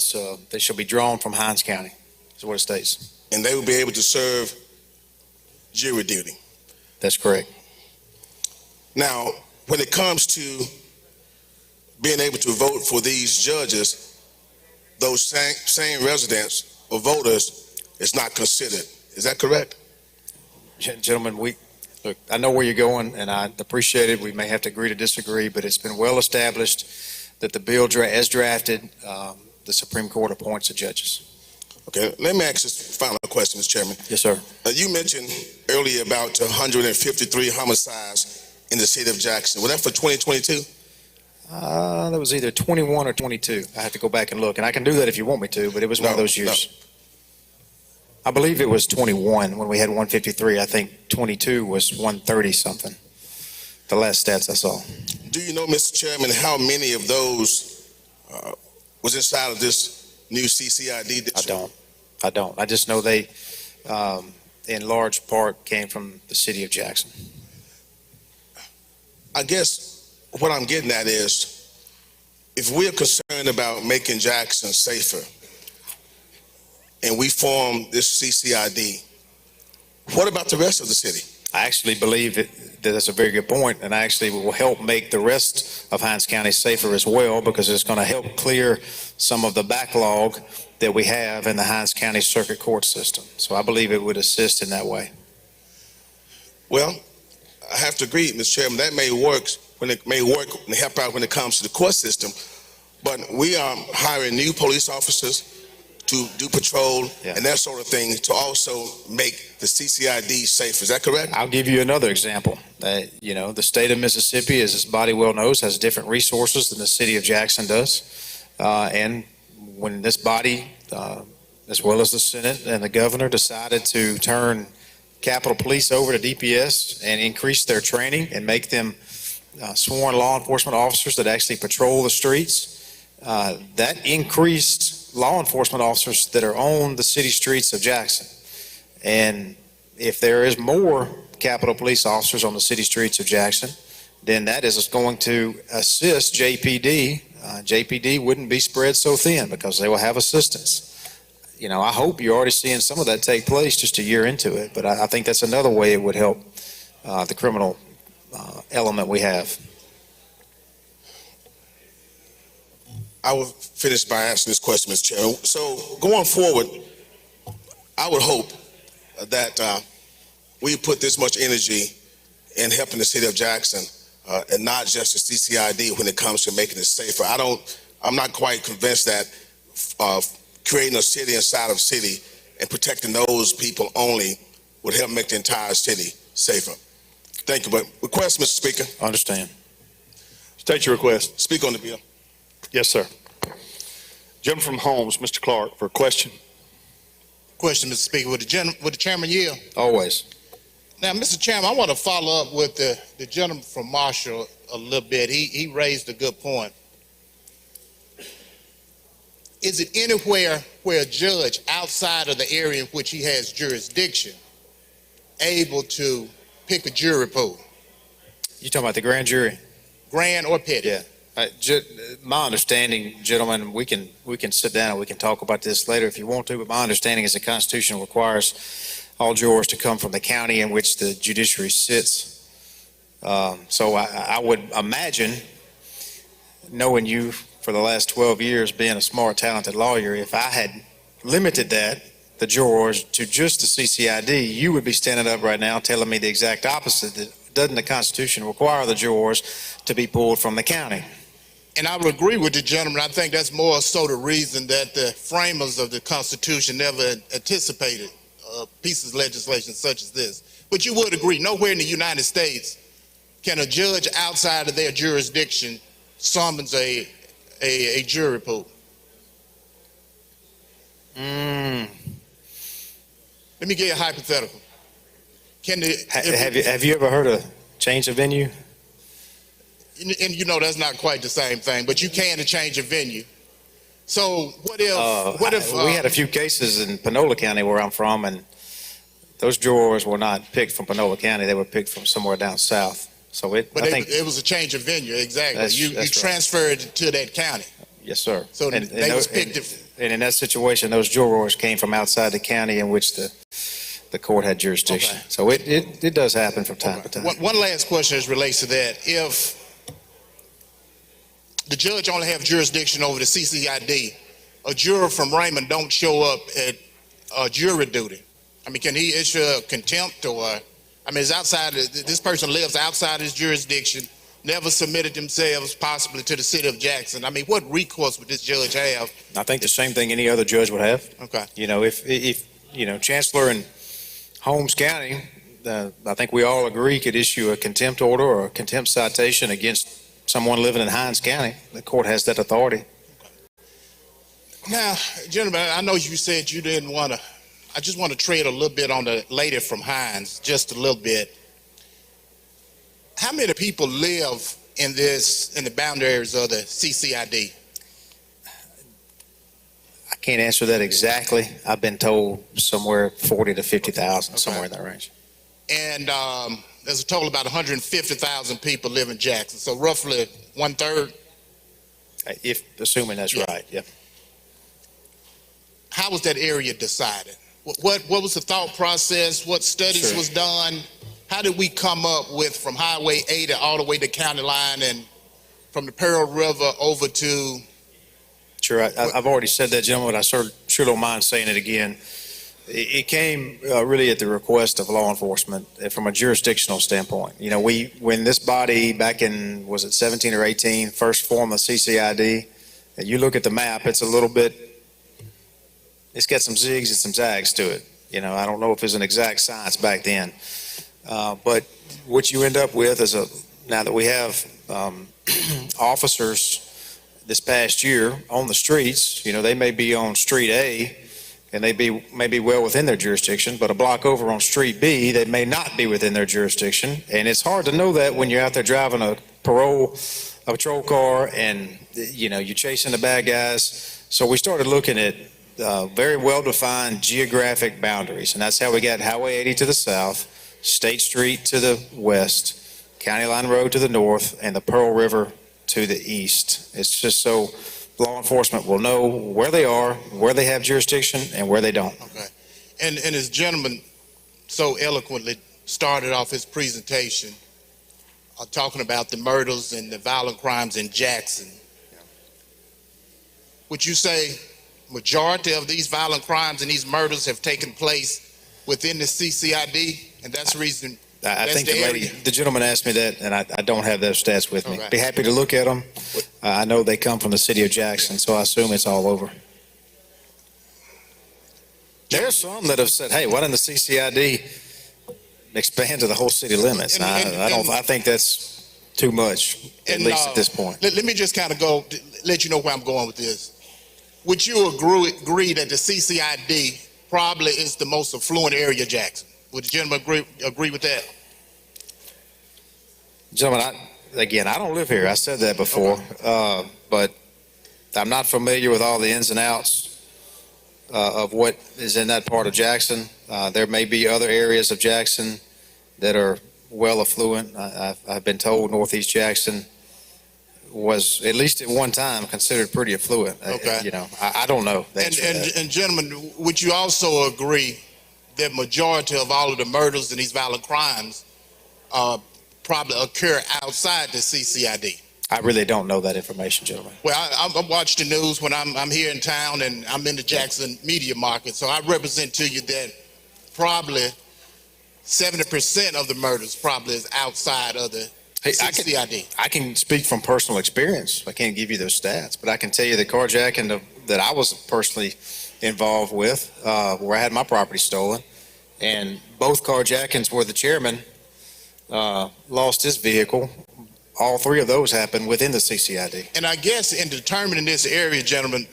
They shall be drawn from Hinds County, is what it states. And they will be able to serve jury duty. That's correct. Now, when it comes to being able to vote for these judges, those same residents or voters is not considered. Is that correct? Gentlemen, look, I know where you're going, and I appreciate it. We may have to agree to disagree, but it's been well established that the bill as drafted, the Supreme Court appoints the judges. Okay, let me ask this final question, Mr. Chairman. Yes, sir. You mentioned earlier about 153 homicides in the city of Jackson. Was that for 2022? That was either 21 or 22. I have to go back and look, and I can do that if you want me to, but it was one of those years. I believe it was 21 when we had 153. I think 22 was 130 something. The last stats I saw. Do you know, Mr. Chairman, how many of those was inside of this new CCID district? I don't. I just know they, in large part, came from the city of Jackson. I guess what I'm getting at is, if we're concerned about making Jackson safer, and we form this CCID, what about the rest of the city? I actually believe that that's a very good point, and actually will help make the rest of Hinds County safer as well, because it's going to help clear some of the backlog that we have in the Hinds County Circuit Court system. So I believe it would assist in that way. Well, I have to agree, Mr. Chairman, that may work when it may work and help out when it comes to the court system. But we are hiring new police officers to do patrol and that sort of thing to also make the CCID safer. Is that correct? I'll give you another example. The state of Mississippi, as this body well knows, has different resources than the city of Jackson does. And when this body, as well as the Senate and the governor, decided to turn Capitol Police over to DPS and increase their training and make them sworn law enforcement officers that actually patrol the streets, that increased law enforcement officers that are on the city streets of Jackson. And if there is more Capitol Police officers on the city streets of Jackson, then that is going to assist JPD. JPD wouldn't be spread so thin because they will have assistance. I hope you're already seeing some of that take place just a year into it, but I think that's another way it would help the criminal element we have. I will finish by asking this question, Mr. Chairman. So going forward, I would hope that we put this much energy in helping the city of Jackson and not just the CCID when it comes to making it safer. I'm not quite convinced that creating a city inside of city and protecting those people only would help make the entire city safer. Thank you. But request, Mr. Speaker. I understand. State your request. Speak on the bill. Yes, sir. Gentleman from Holmes, Mr. Clark, for a question. Question, Mr. Speaker. Would the chairman yield? Always. Now, Mr. Chairman, I want to follow up with the gentleman from Marshall a little bit. He raised a good point. Is it anywhere where a judge outside of the area in which he has jurisdiction able to pick a jury pool? You talking about the grand jury? Grand or petty? Yeah. My understanding, gentlemen, we can sit down and we can talk about this later if you want to, but my understanding is the Constitution requires all jurors to come from the county in which the judiciary sits. So I would imagine, knowing you for the last 12 years, being a smart, talented lawyer, if I had limited the jurors to just the CCID, you would be standing up right now telling me the exact opposite. That doesn't the Constitution require the jurors to be pulled from the county? And I would agree with the gentleman. I think that's more so the reason that the framers of the Constitution never anticipated pieces of legislation such as this. But you would agree, nowhere in the United States can a judge outside of their jurisdiction summons a jury pool. Let me give you a hypothetical. Have you ever heard of change of venue? And that's not quite the same thing, but you can change a venue. So what if we had a few cases in Panola County where I'm from, and those jurors were not picked from Panola County; they were picked from somewhere down south. So it was a change of venue, exactly. You right. transferred it to that county. Yes, sir. So they was picked. And in that situation, those jurors came from outside the county in which the court had jurisdiction. Okay. So it does happen from time to time. One last question as relates to that. If the judge only have jurisdiction over the CCID, a juror from Raymond don't show up at jury duty, can he issue a contempt or, it's outside, this person lives outside his jurisdiction, never submitted themselves possibly to the city of Jackson. What recourse would this judge have? I think the same thing any other judge would have. Okay. If Chancellor in Holmes County, I think we all agree, could issue a contempt order or a contempt citation against someone living in Hinds County. The court has that authority. Now, gentlemen, I know you said you didn't want to, I just want to tread a little bit on the lady from Hinds, just a little bit. How many people live in the boundaries of the CCID? I can't answer that exactly. I've been told somewhere 40 to 50,000, somewhere in that range. And there's a total of about 150,000 people live in Jackson, so roughly 1/3. If assuming that's right, yeah. How was that area decided? What was the thought process? What studies was done? How did we come up with from Highway 80 all the way to county line and from the Pearl River over to? Sure, I've already said that, gentlemen, but I sure don't mind saying it again. It came really at the request of law enforcement from a jurisdictional standpoint. You know, when this body back in, was it 17 or 18, first formed the CCID, and you look at the map, it's a little bit, it's got some zigs and some zags to it. You know, I don't know if it's an exact science back then. But what you end up with is now that we have officers this past year on the streets, you know, they may be on Street A, and they may be well within their jurisdiction, but a block over on Street B, they may not be within their jurisdiction. And it's hard to know that when you're out there driving a patrol car and, you know, you're chasing the bad guys. So we started looking at very well-defined geographic boundaries, and that's how we got Highway 80 to the south, State Street to the west, County Line Road to the north, and the Pearl River to the east. It's just so law enforcement will know where they are, where they have jurisdiction, and where they don't. Okay. And as gentleman so eloquently started off his presentation, talking about the murders and the violent crimes in Jackson, would you say majority of these violent crimes and these murders have taken place within the CCID? And that's the reason. I think the gentleman asked me that, and I don't have those stats with me. Okay. Be happy to look at them. I know they come from the city of Jackson, so I assume it's all over. There's some that have said, "Hey, why didn't the CCID expand to the whole city limits?" I think that's too much, at least at this point. Let me just kind of let you know where I'm going with this. Would you agree that the CCID probably is the most affluent area of Jackson? Would the gentleman agree with that? Gentlemen, I don't live here. I said that before, but I'm not familiar with all the ins and outs of what is in that part of Jackson. There may be other areas of Jackson that are well affluent. I've been told Northeast Jackson was, at least at one time, considered pretty affluent. Okay. You know, I don't know. And gentlemen, would you also agree that majority of all of the murders and these violent crimes probably occur outside the CCID? I really don't know that information, gentlemen. Well, I watch the news when I'm here in town and I'm in the Jackson media market, so I represent to you that probably 70% of the murders probably is outside of the CCID. I can speak from personal experience. I can't give you those stats, but I can tell you the carjacking that I was personally involved with, where I had my property stolen, and both carjackings where the chairman lost his vehicle. All three of those happened within the CCID. And I guess in determining this area, gentlemen,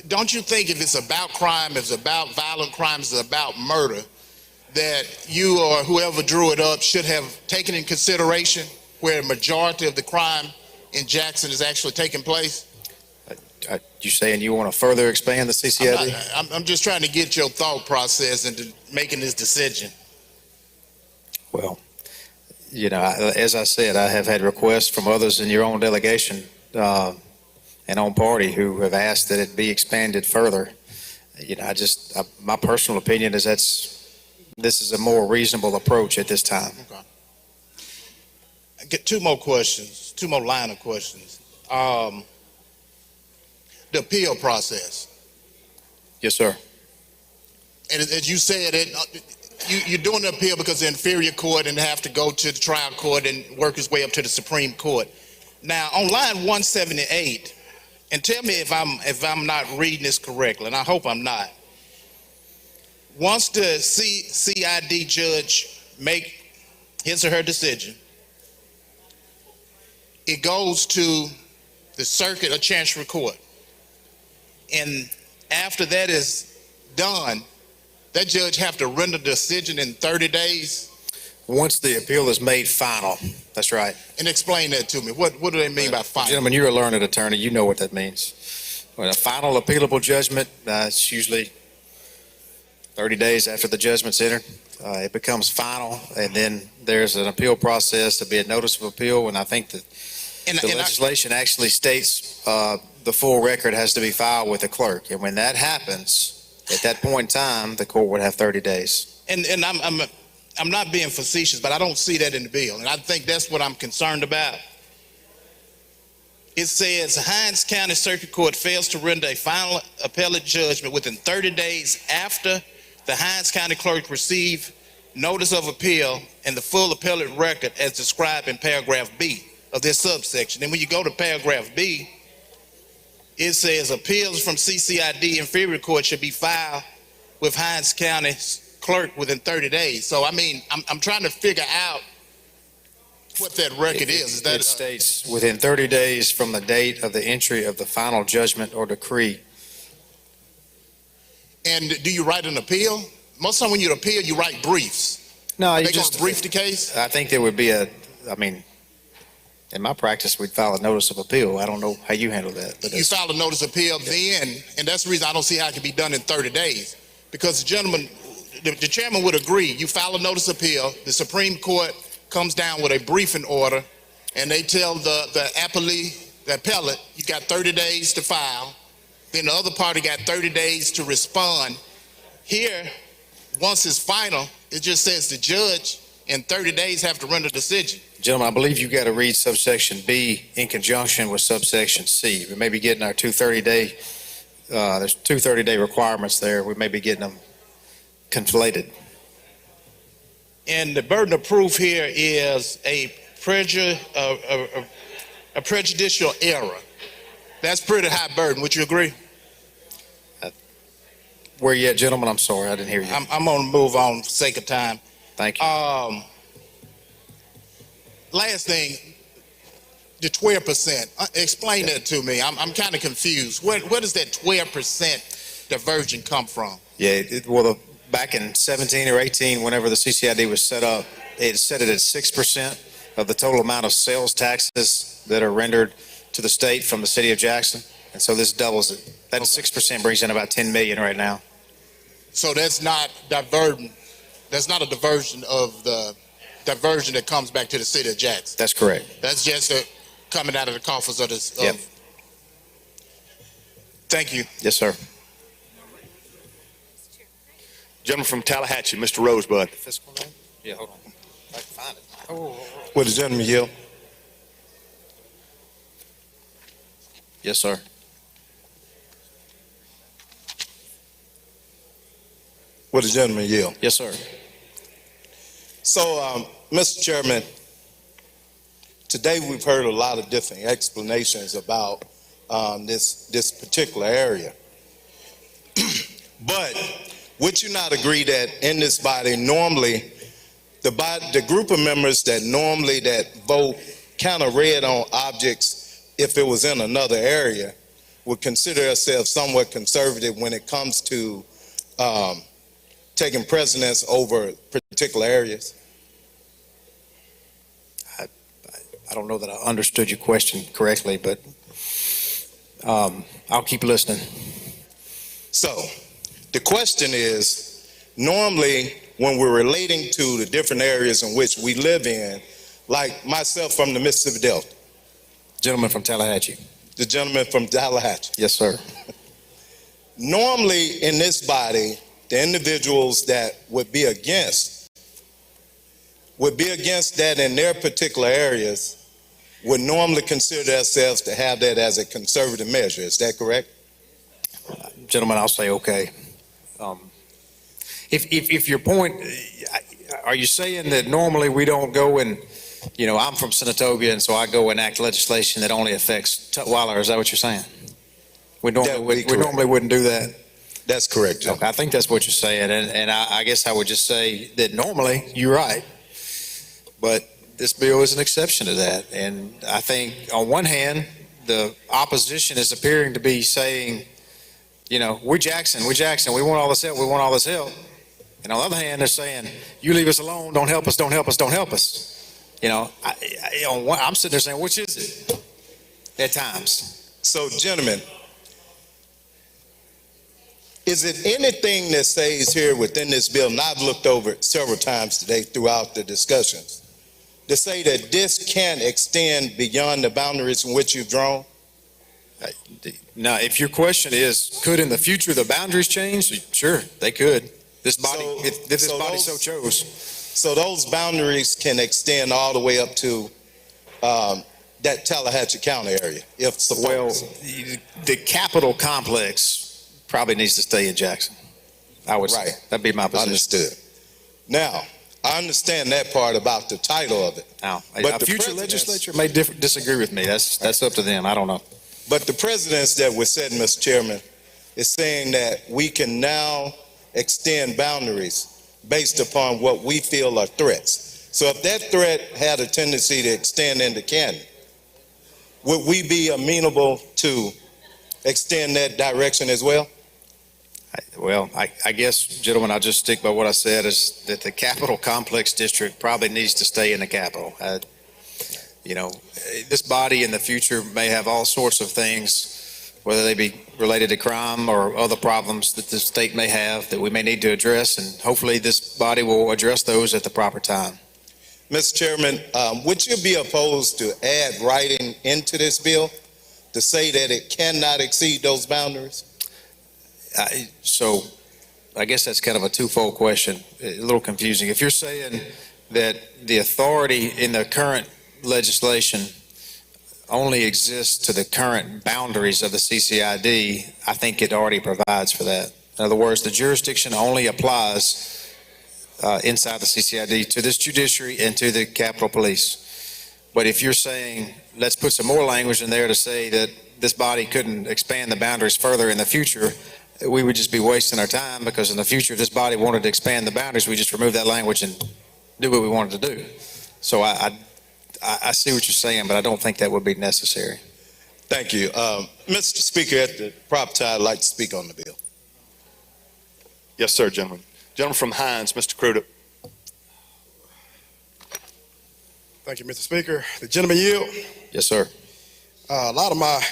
don't you think if it's about crime, if it's about violent crimes, it's about murder, that you or whoever drew it up should have taken in consideration where a majority of the crime in Jackson is actually taking place? You saying you want to further expand the CCID? I'm just trying to get your thought process into making this decision. Well, you know, as I said, I have had requests from others in your own delegation and own party who have asked that it be expanded further. You know, my personal opinion is this is a more reasonable approach at this time. Okay. I get two more line of questions. The appeal process. Yes, sir. And as you said, you're doing the appeal because the inferior court and have to go to the trial court and work his way up to the Supreme Court. Now, on line 178, and tell me if I'm not reading this correctly, and I hope I'm not. Once the CID judge make his or her decision, it goes to the circuit or chancery court. And after that is done, that judge have to render a decision in 30 days? Once the appeal is made final, that's right. And explain that to me. What do they mean by final? Gentlemen, you're a learned attorney. You know what that means. When a final appealable judgment, it's usually 30 days after the judgment's entered. It becomes final, and then there's an appeal process to be a notice of appeal, and I think that the legislation actually states the full record has to be filed with the clerk. And when that happens, at that point in time, the court would have 30 days. And I'm not being facetious, but I don't see that in the bill. And I think that's what I'm concerned about. It says Hinds County Circuit Court fails to render a final appellate judgment within 30 days after the Hinds County Clerk receive notice of appeal and the full appellate record as described in paragraph B of this subsection. And when you go to paragraph B, it says appeals from CCID inferior court should be filed with Hinds County Clerk within 30 days. So, I mean, I'm trying to figure out what that record is. Is that It states within 30 days from the date of the entry of the final judgment or decree. and do you write an appeal? Most of the time when you appeal, you write briefs. No, you They just gonna brief the case? I think there would be in my practice, we'd file a notice of appeal. I don't know how you handle that. But You file a notice of appeal then, and that's the reason I don't see how it can be done in 30 days. Because the gentleman, the chairman would agree, you file a notice of appeal, the Supreme Court comes down with a briefing order, and they tell the appellee, the appellate, you got 30 days to file. Then the other party got 30 days to respond. Here, once it's final, it just says the judge in 30 days have to render a decision. Gentlemen, I believe you got to read subsection B in conjunction with subsection C. We may be getting our 230-day, there's 230-day requirements there. We may be getting them conflated. And the burden of proof here is a prejudicial error. That's pretty high burden. Would you agree? Where you at, gentlemen? I'm sorry, I didn't hear you. I'm going to move on for sake of time. Thank you. Last thing, the 12%. Explain that to me. I'm kind of confused. Where does that 12% diversion come from? Yeah, back in 17 or 18, whenever the CCID was set up, it set it at 6% of the total amount of sales taxes that are rendered to the state from the city of Jackson. And so this doubles it. That 6% brings in about 10 million right now. So that's not diverting. That's not a diversion of the diversion that comes back to the city of Jackson. That's correct. That's just coming out of the coffers of this. Yep. Thank you. Yes, sir. Gentleman from Tallahatchie, Mr. Rosebud. Fiscal name? Yeah, hold on. I can find it. Would the gentleman yield? Yes, sir. Would the gentleman yield? Yes, sir. So, Mr. Chairman, today we've heard a lot of different explanations about this particular area. But would you not agree that in this body, normally, the group of members that normally that vote kind of read on objects if it was in another area would consider ourselves somewhat conservative when it comes to taking precedence over particular areas? I don't know that I understood your question correctly, but I'll keep listening. So, the question is, normally when we're relating to the different areas in which we live in, like myself from the Mississippi Delta. Gentleman from Tallahatchie. The gentleman from Tallahatchie. Yes, sir. Normally in this body, the individuals that would be against that in their particular areas would normally consider themselves to have that as a conservative measure. Is that correct? Gentlemen, I'll say okay. If your point, are you saying that normally we don't go and, I'm from Senatobia, and so I go and enact legislation that only affects Tutwiler? Is that what you're saying? We normally wouldn't do that. That's correct, Joe. Okay, I think that's what you're saying, and I guess I would just say that normally you're right, but this bill is an exception to that. And I think on one hand, the opposition is appearing to be saying, we're Jackson, we want all this help, And on the other hand, they're saying, you leave us alone, don't help us. I'm sitting there saying, which is it at times? So, gentlemen, is it anything that says here within this bill, and I've looked over it several times today throughout the discussions, to say that this can extend beyond the boundaries in which you've drawn? Now, if your question is, could in the future the boundaries change? Sure, they could. This body, if this body so chose. So those boundaries can extend all the way up to that Tallahatchie County area, if so. Well, the Capitol complex probably needs to stay in Jackson. I would say. Right. That'd be my position. Understood. Now, I understand that part about the title of it. Now, But a the future president's- legislature may disagree with me. That's up to them. I don't know. But the precedents that were set, Mr. Chairman, is saying that we can now extend boundaries based upon what we feel are threats. So if that threat had a tendency to extend into Canton, would we be amenable to extend that direction as well? I guess, gentlemen, I'll just stick by what I said, is that the Capitol Complex District probably needs to stay in the Capitol. This body in the future may have all sorts of things, whether they be related to crime or other problems that the state may have that we may need to address, and hopefully this body will address those at the proper time. Mr. Chairman, would you be opposed to add writing into this bill to say that it cannot exceed those boundaries? So I guess that's kind of a twofold question, a little confusing. If you're saying that the authority in the current legislation only exists to the current boundaries of the CCID, I think it already provides for that. In other words, the jurisdiction only applies inside the CCID to this judiciary and to the Capitol Police. But if you're saying, let's put some more language in there to say that this body couldn't expand the boundaries further in the future, we would just be wasting our time, because in the future, if this body wanted to expand the boundaries, we just remove that language and do what we wanted to do. So I see what you're saying, but I don't think that would be necessary. Thank you. Mr. Speaker, at the proper time, I'd like to speak on the bill. Yes, sir, gentlemen. Gentleman from Hines, Mr. Crudup. Thank you, Mr. Speaker. The gentleman yield. Yes, sir. A lot of my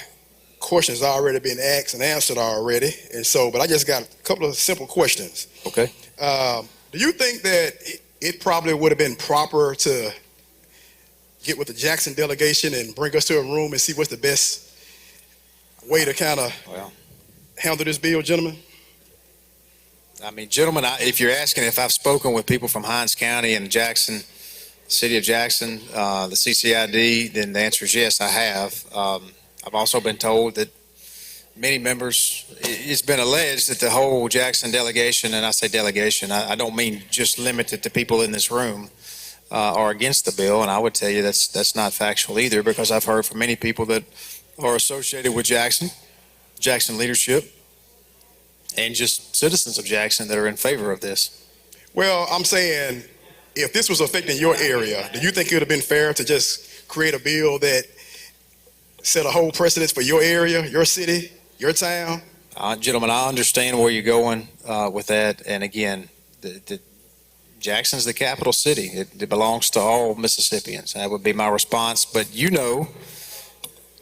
questions already been asked and answered already, but I just got a couple of simple questions. Okay. Do you think that it probably would have been proper to get with the Jackson delegation and bring us to a room and see what's the best way to kind of handle this bill, gentlemen? I mean, gentlemen, if you're asking if I've spoken with people from Hines County and Jackson, City of Jackson, the CCID, then the answer is yes, I have. I've also been told that many members, it's been alleged that the whole Jackson delegation, and I say delegation, I don't mean just limited to people in this room, are against the bill, and I would tell you that's not factual either, because I've heard from many people that are associated with Jackson leadership, and just citizens of Jackson that are in favor of this. Well, I'm saying, if this was affecting your area, do you think it would have been fair to just create a bill that set a whole precedence for your area, your city, your town? Gentlemen, I understand where you're going with that, and again, Jackson's the capital city. It belongs to all Mississippians. That would be my response. But you know,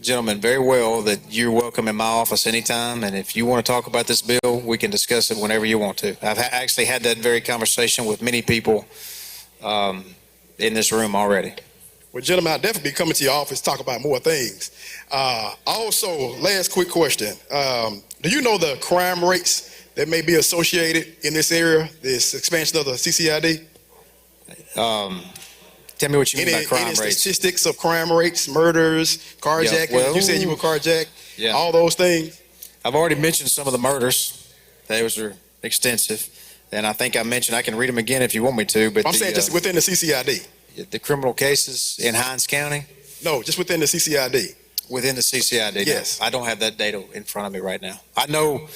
gentlemen, very well that you're welcome in my office anytime. And if you want to talk about this bill, we can discuss it whenever you want to. I've actually had that very conversation with many people in this room already. Well, gentlemen, I'll definitely be coming to your office to talk about more things. Also, last quick question. Do you know the crime rates that may be associated in this area, this expansion of the CCID? Tell me what you mean by crime any rates. statistics of crime rates, murders, carjacking? well, you said you were carjacked. Yeah. All those things. I've already mentioned some of the murders. Those are extensive. And I think I mentioned, I can read them again if you want me to. But I'm saying just within the CCID. The criminal cases in Hines County? No, just within the CCID. Within the CCID? Yes. No, I don't have that data in front of me right now. I know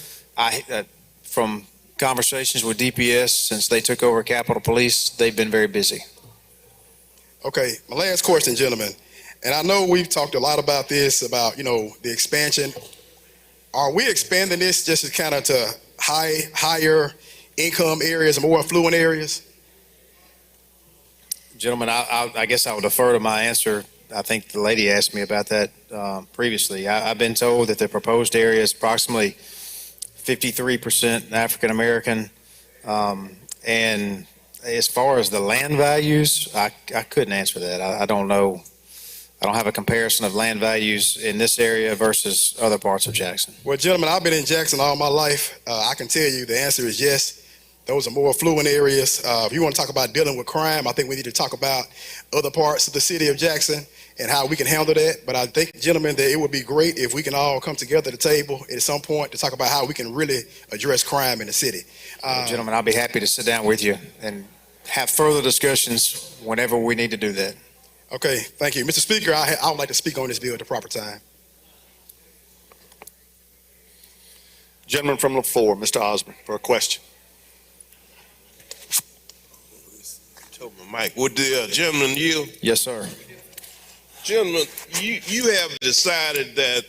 from conversations with DPS, since they took over Capitol Police, they've been very busy. Okay, my last question, gentlemen. And I know we've talked a lot about this, about, the expansion. Are we expanding this just to kind of to higher income areas, more affluent areas? Gentlemen, I guess I will defer to my answer. I think the lady asked me about that previously. I've been told that the proposed area is approximately 53% African American. And as far as the land values, I couldn't answer that. I don't know. I don't have a comparison of land values in this area versus other parts of Jackson. Well, gentlemen, I've been in Jackson all my life. I can tell you the answer is yes. Those are more affluent areas. If you want to talk about dealing with crime, I think we need to talk about other parts of the city of Jackson and how we can handle that. But I think, gentlemen, that it would be great if we can all come together at the table at some point to talk about how we can really address crime in the city. Gentlemen, I'll be happy to sit down with you and have further discussions whenever we need to do that. Okay, thank you. Mr. Speaker, I would like to speak on this bill at the proper time. Gentleman from the floor, Mr. Osborne, for a question. Mike, would the gentleman yield? Yes, sir. Gentlemen, you have decided that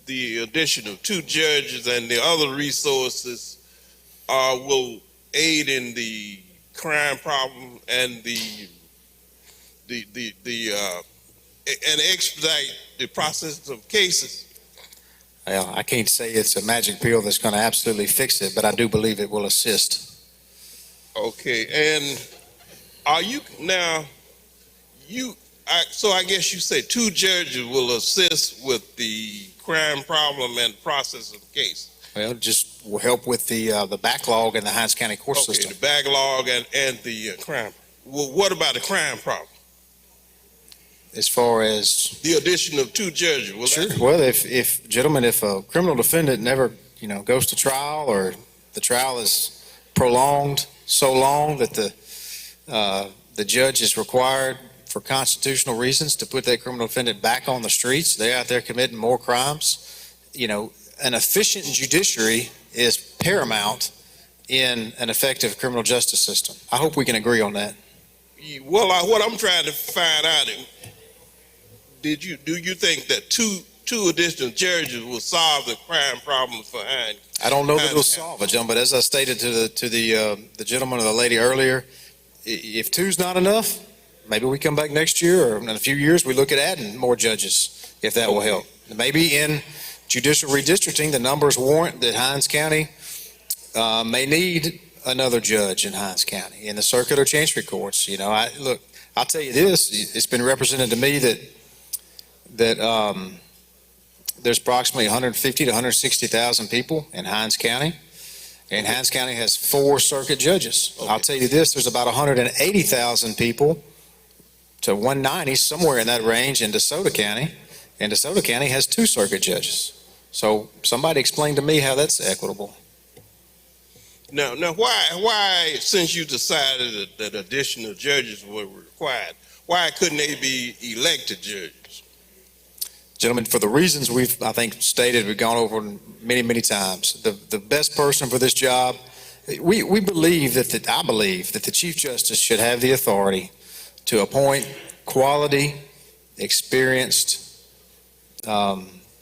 the addition of 2 judges and the other resources will aid in the crime problem and and expedite the process of cases. Well, I can't say it's a magic pill that's going to absolutely fix it, but I do believe it will assist. Okay, and are you now, so I guess you say 2 judges will assist with the crime problem and process of the case? Well, just will help with the backlog in the Hinds County court system. The backlog and the crime. Well, what about the crime problem? As far as the addition of 2 judges? Will sure. that- Well, if gentlemen, if a criminal defendant never, goes to trial, or the trial is prolonged so long that the judge is required for constitutional reasons to put that criminal defendant back on the streets, they're out there committing more crimes. An efficient judiciary is paramount in an effective criminal justice system. I hope we can agree on that. Well, what I'm trying to find out is, do you think that two additional judges will solve the crime problem for Hinds? I don't know that it'll solve it, John, but as I stated to the gentleman or the lady earlier, if 2's not enough, maybe we come back next year, or in a few years we look at adding more judges, if that will help. Maybe in judicial redistricting, the numbers warrant that Hinds County may need another judge in Hinds County, in the circuit or chancery courts. I'll tell you this, it's been represented to me that there's approximately 150 to 160,000 people in Hinds County, and Hinds County has 4 circuit judges. Okay. I'll tell you this, there's about 180,000 people to 190, somewhere in that range, in DeSoto County, and DeSoto County has 2 circuit judges. So somebody explain to me how that's equitable. Now, why, since you decided that additional judges were required, why couldn't they be elected judges? Gentlemen, for the reasons I think stated, we've gone over many, many times, the best person for this job, I believe that the Chief Justice should have the authority to appoint quality, experienced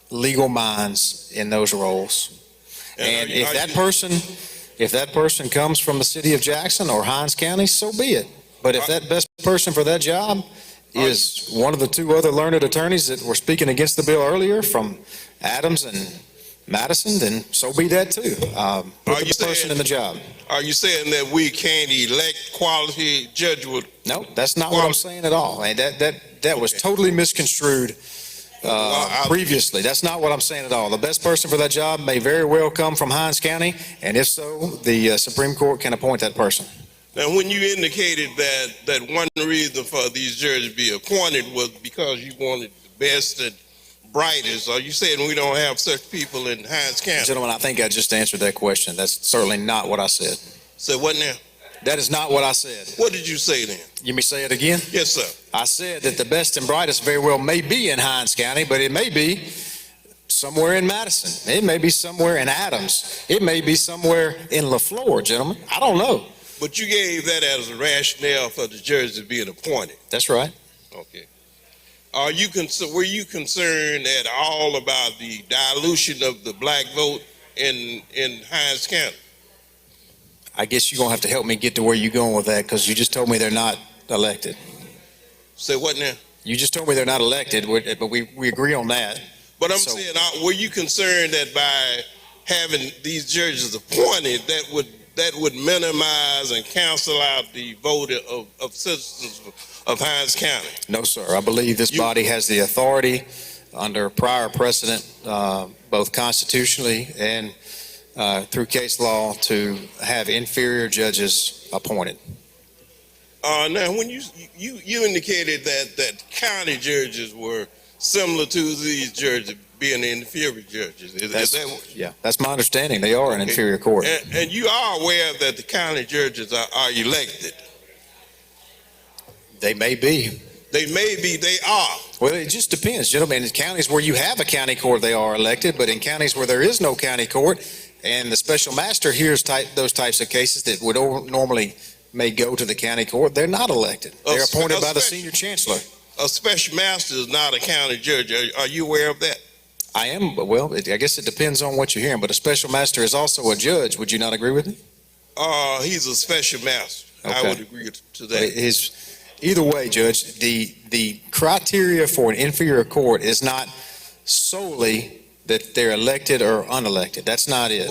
legal minds in those roles. And if that person comes from the city of Jackson or Hinds County, so be it. But if that best person for that job is one of the 2 other learned attorneys that were speaking against the bill earlier, from Adams and Madison, then so be that too. Put the person in the job. Are you saying that we can't elect quality judge with? No, that's not what I'm saying at all. And that was totally misconstrued previously. That's not what I'm saying at all. The best person for that job may very well come from Hinds County, and if so, the Supreme Court can appoint that person. Now, when you indicated that one reason for these judges to be appointed was because you wanted the best and brightest, are you saying we don't have such people in Hinds County? Gentlemen, I think I just answered that question. That's certainly not what I said. So what now? That is not what I said. What did you say then? You may say it again? Yes, sir. I said that the best and brightest very well may be in Hinds County, but it may be somewhere in Madison. It may be somewhere in Adams. It may be somewhere in LaFleur, gentlemen. I don't know. But you gave that as a rationale for the judges being appointed. That's right. Okay. Were you concerned at all about the dilution of the black vote in Hinds County? I guess you're going to have to help me get to where you're going with that, because you just told me they're not elected. Say what now? You just told me they're not elected, but we agree on that. But I'm saying, were you concerned that by having these judges appointed, that would minimize and cancel out the vote of citizens of Hinds County? No, sir. I believe this body has the authority under prior precedent, both constitutionally and through case law to have inferior judges appointed. Now, when you indicated that county judges were similar to these judges being inferior judges. Is that Yeah, that's my understanding. They are an Okay. inferior court. and you are aware that the county judges are elected? They may be. They may be, they are. Well, it just depends, gentlemen. In counties where you have a county court, they are elected, but in counties where there is no county court, and the special master hears those types of cases that would normally may go to the county court, they're not elected. They're appointed by the senior chancellor. A special master is not a county judge. Are you aware of that? I am, but well, I guess it depends on what you're hearing, but a special master is also a judge. Would you not agree with me? He's a special master. I Okay. would agree to that. Either way, Judge, the criteria for an inferior court is not solely that they're elected or unelected. That's not it.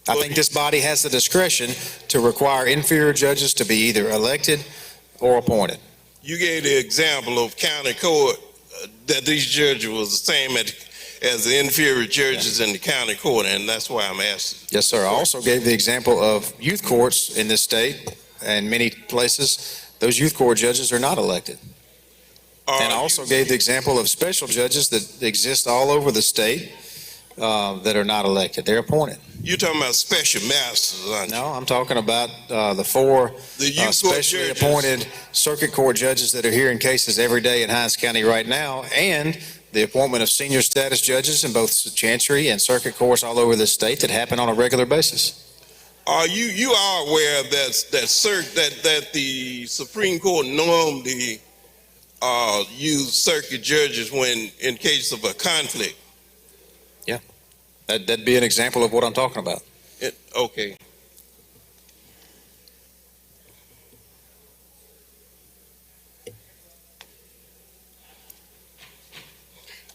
I think this body has the discretion to require inferior judges to be either elected or appointed. You gave the example of county court, that these judges was the same as the inferior judges in the county court, and that's why I'm asking. Yes, sir. I also gave the example of youth courts in this state and many places. Those youth court judges are not elected. And I also gave the example of special judges that exist all over the state that are not elected. They're appointed. You're talking about special masters, aren't you? No, I'm talking about the four The youth court specially judges. appointed circuit court judges that are hearing cases every day in Hinds County right now, and the appointment of senior status judges in both Chancery and circuit courts all over the state that happen on a regular basis. You are aware that the Supreme Court normally use circuit judges when in case of a conflict? That'd be an example of what I'm talking about. Okay.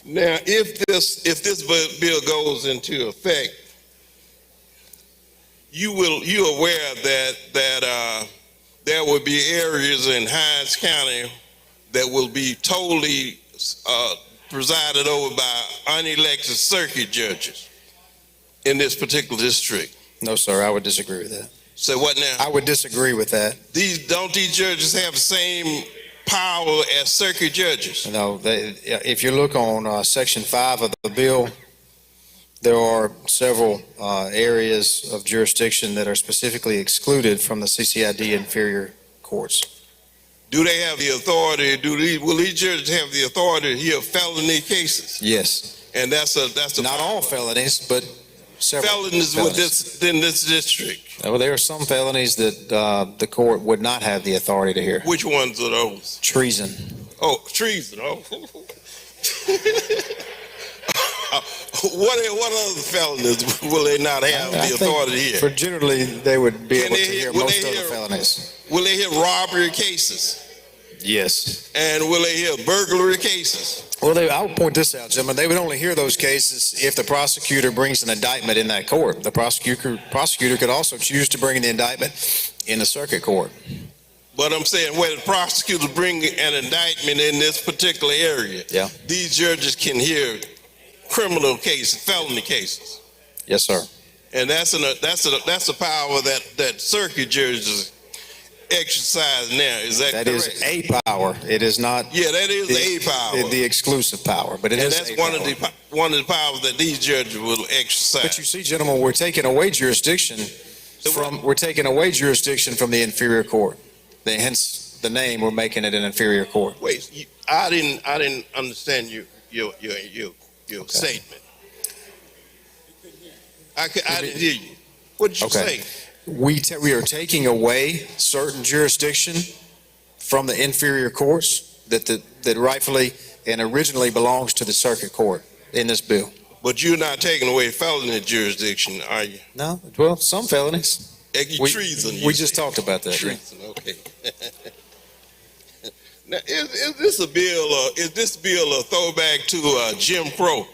Now, if this bill goes into effect, you aware that there will be areas in Hinds County that will be totally presided over by unelected circuit judges in this particular district? No, sir, I would disagree with that. Say what now? I would disagree with that. Don't these judges have the same power as circuit judges? No, if you look on Section 5 of the bill, there are several areas of jurisdiction that are specifically excluded from the CCID inferior courts. Do they have the authority? Will these judges have the authority to hear felony cases? Yes. And that's not all felonies, but several felonies in this district. Well, there are some felonies that the court would not have the authority to hear. Which ones are those? Treason. Oh, treason. Oh. What other felonies will they not have the authority to hear? For generally, they would be able to hear most other felonies. Will they hear robbery cases? Yes. And will they hear burglary cases? Well, I would point this out, gentlemen. They would only hear those cases if the prosecutor brings an indictment in that court. The prosecutor could also choose to bring the indictment in the circuit court. But I'm saying where the prosecutors bring an indictment in this particular area, Yeah. these judges can hear criminal cases, felony cases. Yes, sir. And that's a power that circuit judges exercise now. Is that correct? That is a power. It is not. Yeah, that is a power. The exclusive power, but it And is that's a one power. of the powers that these judges will exercise. But you see, gentlemen, we're taking away jurisdiction from the inferior court. Hence the name, we're making it an inferior court. Wait, I didn't understand your statement. I didn't hear you. What did you say? We are taking away certain jurisdiction from the inferior courts that rightfully and originally belongs to the circuit court in this bill. But you're not taking away felony jurisdiction, are you? No, well, some felonies. Treason. We just talked about that. Treason. Okay. Now, is this a bill? Is this bill a throwback to Jim Crow?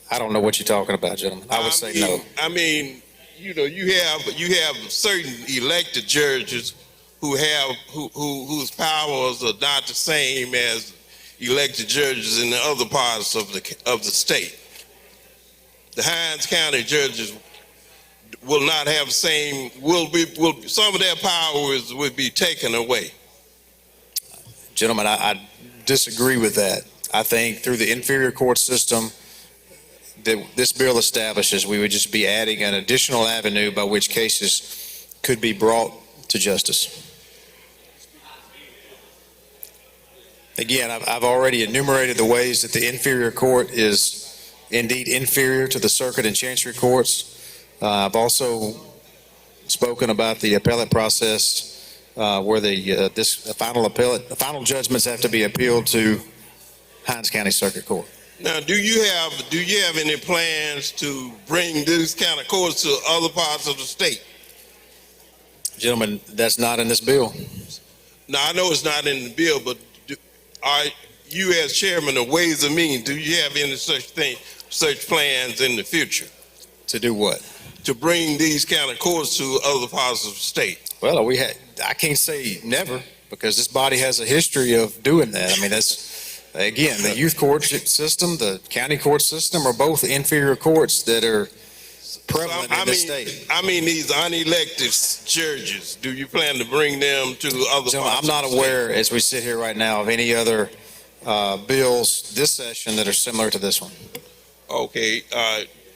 I don't know what you're talking about, gentlemen. I would say no. I mean, you have certain elected judges whose powers are not the same as elected judges in the other parts of the state. the Hines County judges will not have same, some of their powers will be taken away. Gentlemen, I disagree with that. I think through the inferior court system that this bill establishes, we would just be adding an additional avenue by which cases could be brought to justice. Again, I've already enumerated the ways that the inferior court is indeed inferior to the circuit and chancery courts. I've also spoken about the appellate process where the final judgments have to be appealed to Hines County Circuit Court. Now, do you have any plans to bring these kind of courts to other parts of the state? Gentlemen, that's not in this bill. Now, I know it's not in the bill, but are you as chairman of Ways and Means, do you have any such plans in the future? To do what? To bring these kind of courts to other parts of the state? Well, I can't say never, because this body has a history of doing that. I mean, that's, again, the youth court system, the county court system are both inferior courts that are prevalent in this state. I mean, these unelected judges, do you plan to bring them to other parts of the state? I'm not aware, as we sit here right now, of any other bills this session that are similar to this one. Okay,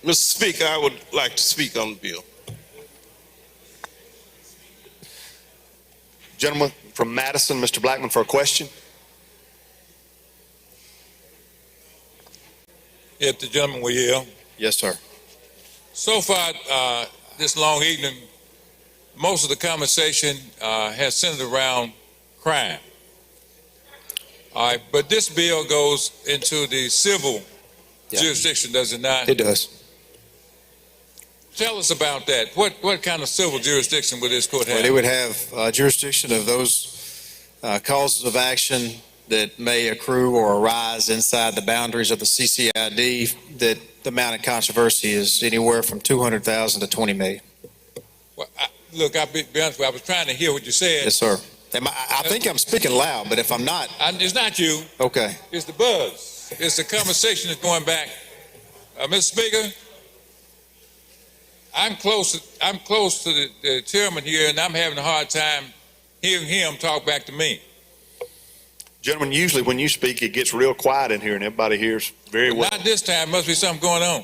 Mr. Speaker, I would like to speak on the bill. Gentleman from Madison, Mr. Blackman, for a question. If the gentleman will yield. Yes, sir. So far, this long evening, most of the conversation has centered around crime. All right, but this bill goes into the civil jurisdiction, does it not? It does. Tell us about that. What kind of civil jurisdiction would this court have? Well, it would have jurisdiction of those causes of action that may accrue or arise inside the boundaries of the CCID that the amount of controversy is anywhere from 200,000 to 20 million. Well, look, I'll be honest with you, I was trying to hear what you said. Yes, sir. I think I'm speaking loud, but if I'm not. It's not you. Okay. It's the buzz. It's the conversation that's going back. Mr. Speaker, I'm close to the chairman here, and I'm having a hard time hearing him talk back to me. Gentlemen, usually when you speak, it gets real quiet in here and everybody hears very well. Not this time. Must be something going on.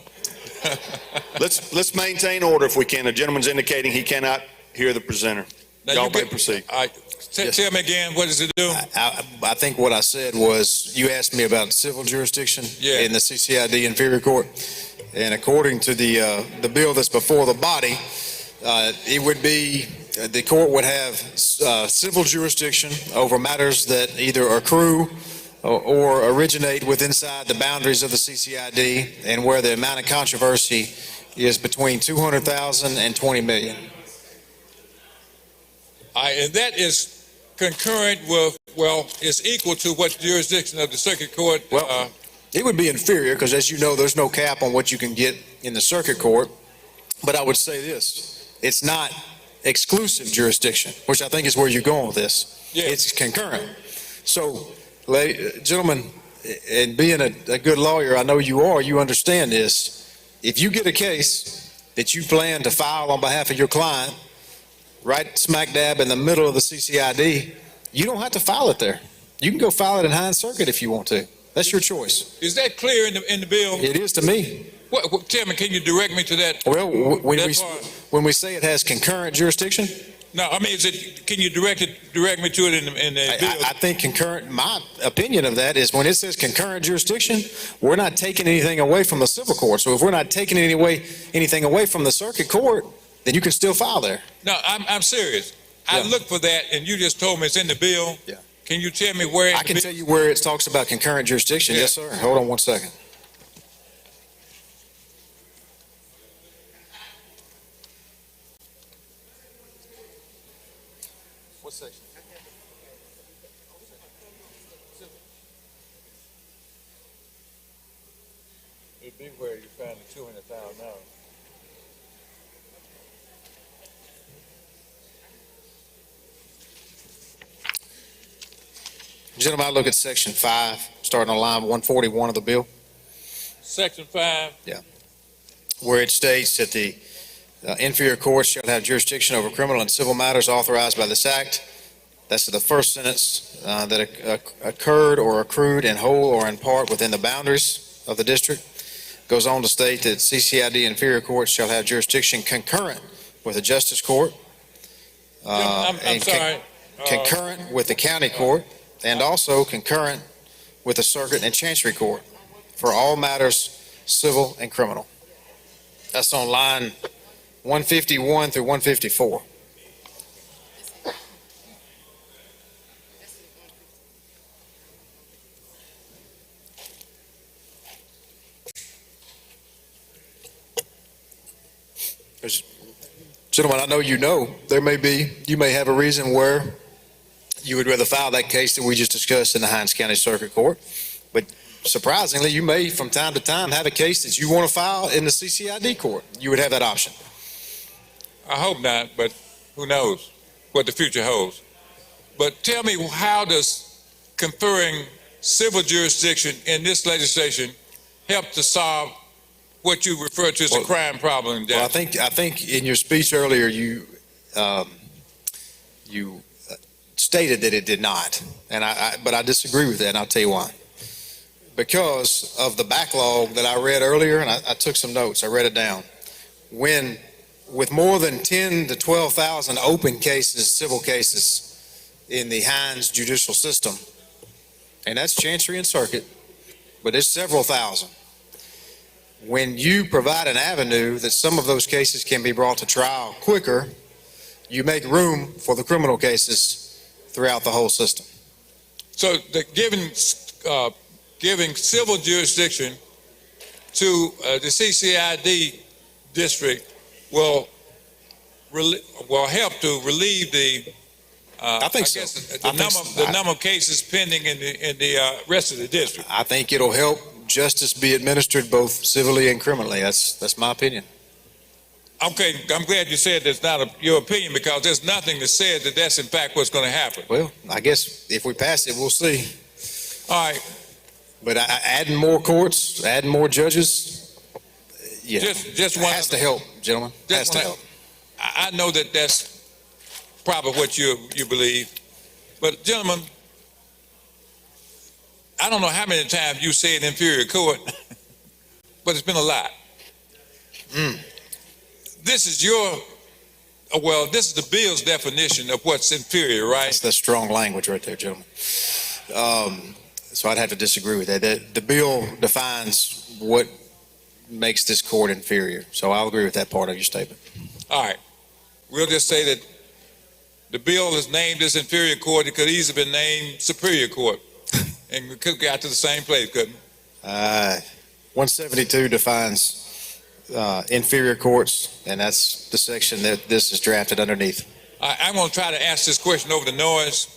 Let's maintain order if we can. The gentleman's indicating he cannot hear the presenter. Y'all may proceed. Tell me again, what does it do? I think what I said was, you asked me about civil jurisdiction in the CCID inferior court. And according to the bill that's before the body, it would be, the court would have civil jurisdiction over matters that either accrue or originate within inside the boundaries of the CCID, and where the amount of controversy is between 200,000 and 20 million. And that is concurrent with, it's equal to what jurisdiction of the circuit court. It would be inferior because, as you know, there's no cap on what you can get in the circuit court. But I would say this, it's not exclusive jurisdiction, which I think is where you're going with this. Yeah. It's concurrent. So, gentlemen, and being a good lawyer, I know you are, you understand this. If you get a case that you plan to file on behalf of your client, right smack dab in the middle of the CCID, you don't have to file it there. You can go file it in Hines Circuit if you want to. That's your choice. Is that clear in the bill? It is to me. Chairman, can you direct me to that? Well, when we say it has concurrent jurisdiction? No, I mean, can you direct me to it in the bill? I think concurrent, my opinion of that is when it says concurrent jurisdiction, we're not taking anything away from the civil court. So if we're not taking anything away from the circuit court, then you can still file there. No, I'm serious. I looked for that, and you just told me it's in the bill. Yeah. Can you tell me where? I can tell you where it talks about concurrent jurisdiction. Yeah. Yes, sir. Hold on one second. What section? It'd be where you find the 200,000 now. Gentlemen, I look at section 5, starting on line 141 of the bill. Section 5? Yeah. where it states that the inferior courts shall have jurisdiction over criminal and civil matters authorized by this act. That's the first sentence, that occurred or accrued in whole or in part within the boundaries of the district. Goes on to state that CCID inferior courts shall have jurisdiction concurrent with the justice court. I'm and sorry. concurrent with the county court, and also concurrent with the circuit and chancery court for all matters civil and criminal. That's on line 151 through 154. Gentlemen, I know you may have a reason where you would rather file that case that we just discussed in the Hinds County Circuit Court. But surprisingly, you may from time to time have a case that you want to file in the CCID court. You would have that option. I hope not, but who knows what the future holds. But tell me, how does conferring civil jurisdiction in this legislation help to solve what you refer to as a crime problem in Jackson? Well, I think in your speech earlier, you stated that it did not, but I disagree with that, and I'll tell you why. Because of the backlog that I read earlier, and I took some notes, I read it down. With more than 10 to 12,000 open cases, civil cases in the Hinds judicial system, and that's Chancery and Circuit, but it's several thousand. When you provide an avenue that some of those cases can be brought to trial quicker, you make room for the criminal cases throughout the whole system. So giving civil jurisdiction to the CCID district will help to relieve the number of cases pending in the rest of the district. I think it'll help justice be administered both civilly and criminally. That's my opinion. Okay, I'm glad you said that's not your opinion, because there's nothing that says that that's in fact what's going to happen. Well, I guess if we pass it, we'll see. All right. But adding more courts, adding more judges, yeah, just one has to help, gentlemen. Has to help. I know that that's probably what you believe, but gentlemen, I don't know how many times you said inferior court, but it's been a lot. This is this is the bill's definition of what's inferior, right? That's strong language right there, gentlemen. So I'd have to disagree with that. The bill defines what makes this court inferior. So I'll agree with that part of your statement. All right. We'll just say that the bill is named as inferior court. It could easily been named superior court. And we could have got to the same place, couldn't we? 172 defines inferior courts, and that's the section that this is drafted underneath. I'm going to try to ask this question over the noise.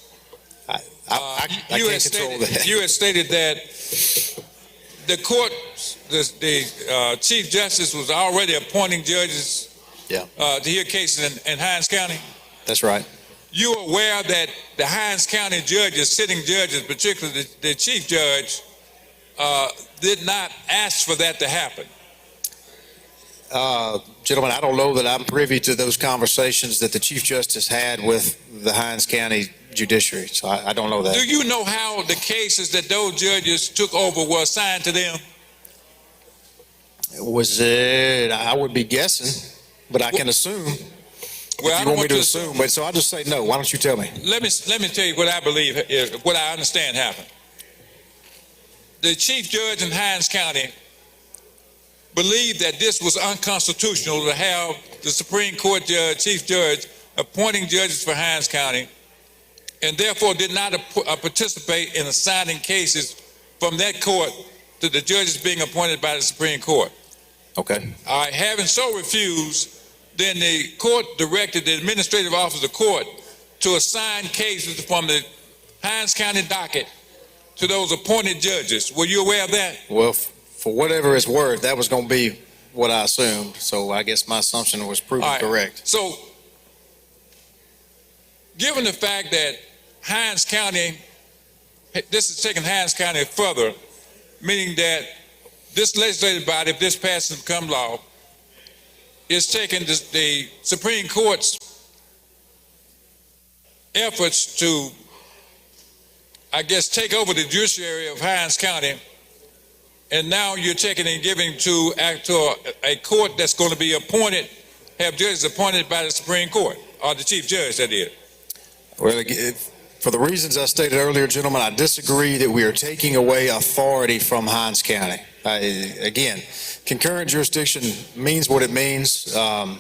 I can't control that. You had stated that the court, the Chief Justice was already appointing judges to hear cases in Hinds County? That's right. You are aware that the Hinds County judges, sitting judges, particularly the Chief Judge, did not ask for that to happen? Gentlemen, I don't know that I'm privy to those conversations that the Chief Justice had with the Hinds County Judiciary, so I don't know that. Do you know how the cases that those judges took over were assigned to them? I would be guessing, but I can assume. Well, if you want me to assume, but so I'll just say no. Why don't you tell me? Let me tell you what I believe, what I understand happened. The Chief Judge in Hinds County believed that this was unconstitutional to have the Supreme Court Chief Judge appointing judges for Hinds County, and therefore did not participate in assigning cases from that court to the judges being appointed by the Supreme Court. Okay. All right, having so refused, then the court directed the administrative office of the court to assign cases from the Hinds County docket to those appointed judges. Were you aware of that? Well, for whatever it's worth, that was going to be what I assumed. So I guess my assumption was proven correct. So, given the fact that Hinds County, this is taking Hinds County further, meaning that this legislative body, if this passes and becomes law, is taking the Supreme Court's efforts to, I guess, take over the judiciary of Hinds County, and now you're taking and giving to a court that's going to be appointed, have judges appointed by the Supreme Court, or the chief judge that is. Well, for the reasons I stated earlier, gentlemen, I disagree that we are taking away authority from Hinds County. Again, concurrent jurisdiction means what it means, and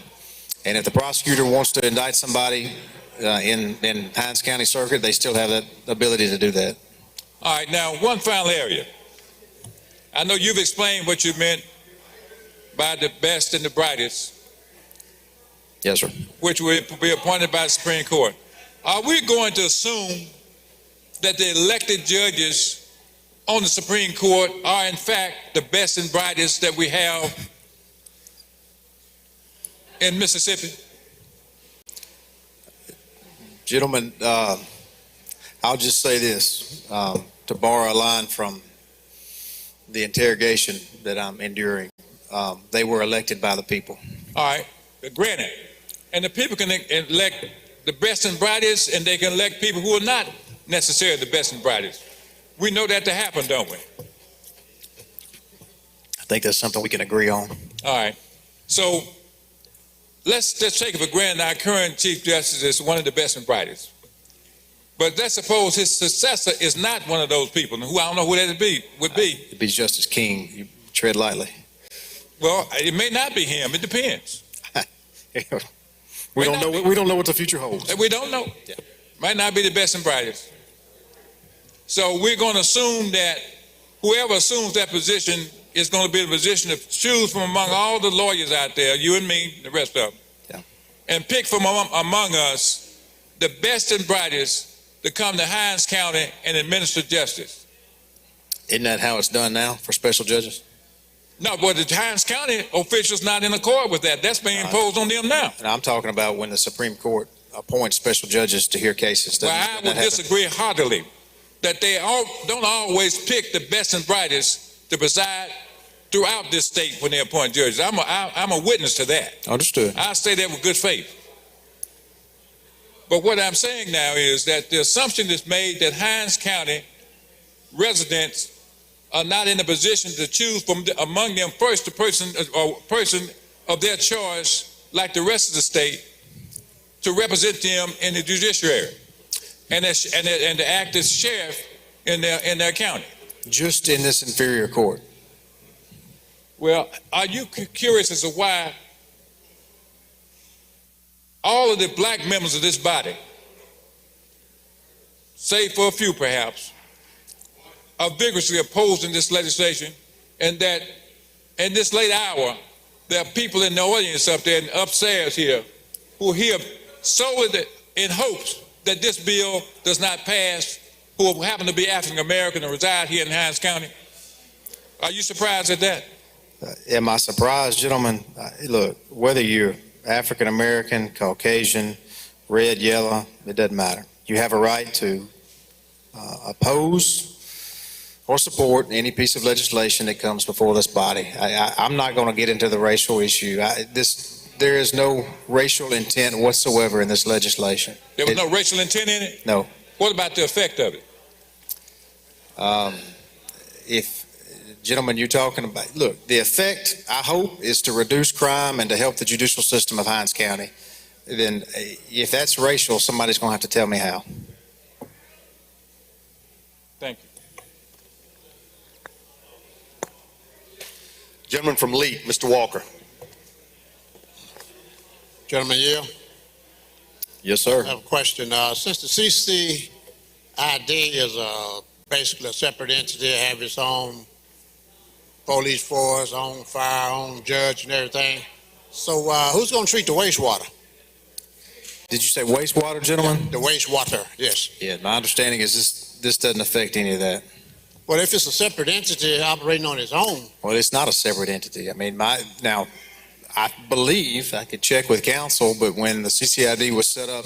if the prosecutor wants to indict somebody in Hinds County Circuit, they still have that ability to do that. All right, now one final area. I know you've explained what you meant by the best and the brightest. Yes, sir. Which will be appointed by the Supreme Court. Are we going to assume that the elected judges on the Supreme Court are in fact the best and brightest that we have in Mississippi? Gentlemen, I'll just say this, to borrow a line from the interrogation that I'm enduring. They were elected by the people. All right, granted. And the people can elect the best and brightest, and they can elect people who are not necessarily the best and brightest. We know that to happen, don't we? I think that's something we can agree on. All right. So let's just take it for granted our current Chief Justice is one of the best and brightest. But let's suppose his successor is not one of those people, who I don't know who that would be. It'd be Justice King. You tread lightly. Well, it may not be him. It depends. We don't know what the future holds. We don't know. Yeah. Might not be the best and brightest. So we're going to assume that whoever assumes that position is going to be in a position to choose from among all the lawyers out there, you and me, the rest of them, yeah, and pick from among us the best and brightest to come to Hinds County and administer justice. Isn't that how it's done now for special judges? No, but the Hinds County officials not in accord with that. That's being imposed on them now. And I'm talking about when the Supreme Court appoints special judges to hear cases. Well, I would disagree heartily that they don't always pick the best and brightest to preside throughout this state when they appoint judges. I'm a witness to that. Understood. I say that with good faith. But what I'm saying now is that the assumption is made that Hinds County residents are not in a position to choose from among them first the person of their choice, like the rest of the state, to represent them in the judiciary and to act as sheriff in their county. Just in this inferior court. Well, are you curious as to why all of the black members of this body, save for a few perhaps, are vigorously opposing this legislation, and that in this late hour, there are people in the audience up there and upstairs here who are here solely in hopes that this bill does not pass, who happen to be African American and reside here in Hinds County? Are you surprised at that? Am I surprised, gentlemen? Look, whether you're African American, Caucasian, red, yellow, it doesn't matter. You have a right to oppose or support any piece of legislation that comes before this body. I'm not going to get into the racial issue. There is no racial intent whatsoever in this legislation. There was no racial intent in it? No. What about the effect of it? Gentlemen, you're talking about, look, the effect, I hope, is to reduce crime and to help the judicial system of Hinds County. Then if that's racial, somebody's going to have to tell me how. Thank you. Gentleman from Lee, Mr. Walker. Gentleman Yale, Yes, sir. I have a question. Since the CCID is basically a separate entity, have its own police force, own fire, own judge and everything, so who's going to treat the wastewater? Did you say wastewater, gentlemen? The wastewater, yes. Yeah, my understanding is this doesn't affect any of that. Well, if it's a separate entity operating on its own. Well, it's not a separate entity. I mean, now, I believe, I could check with council, but when the CCID was set up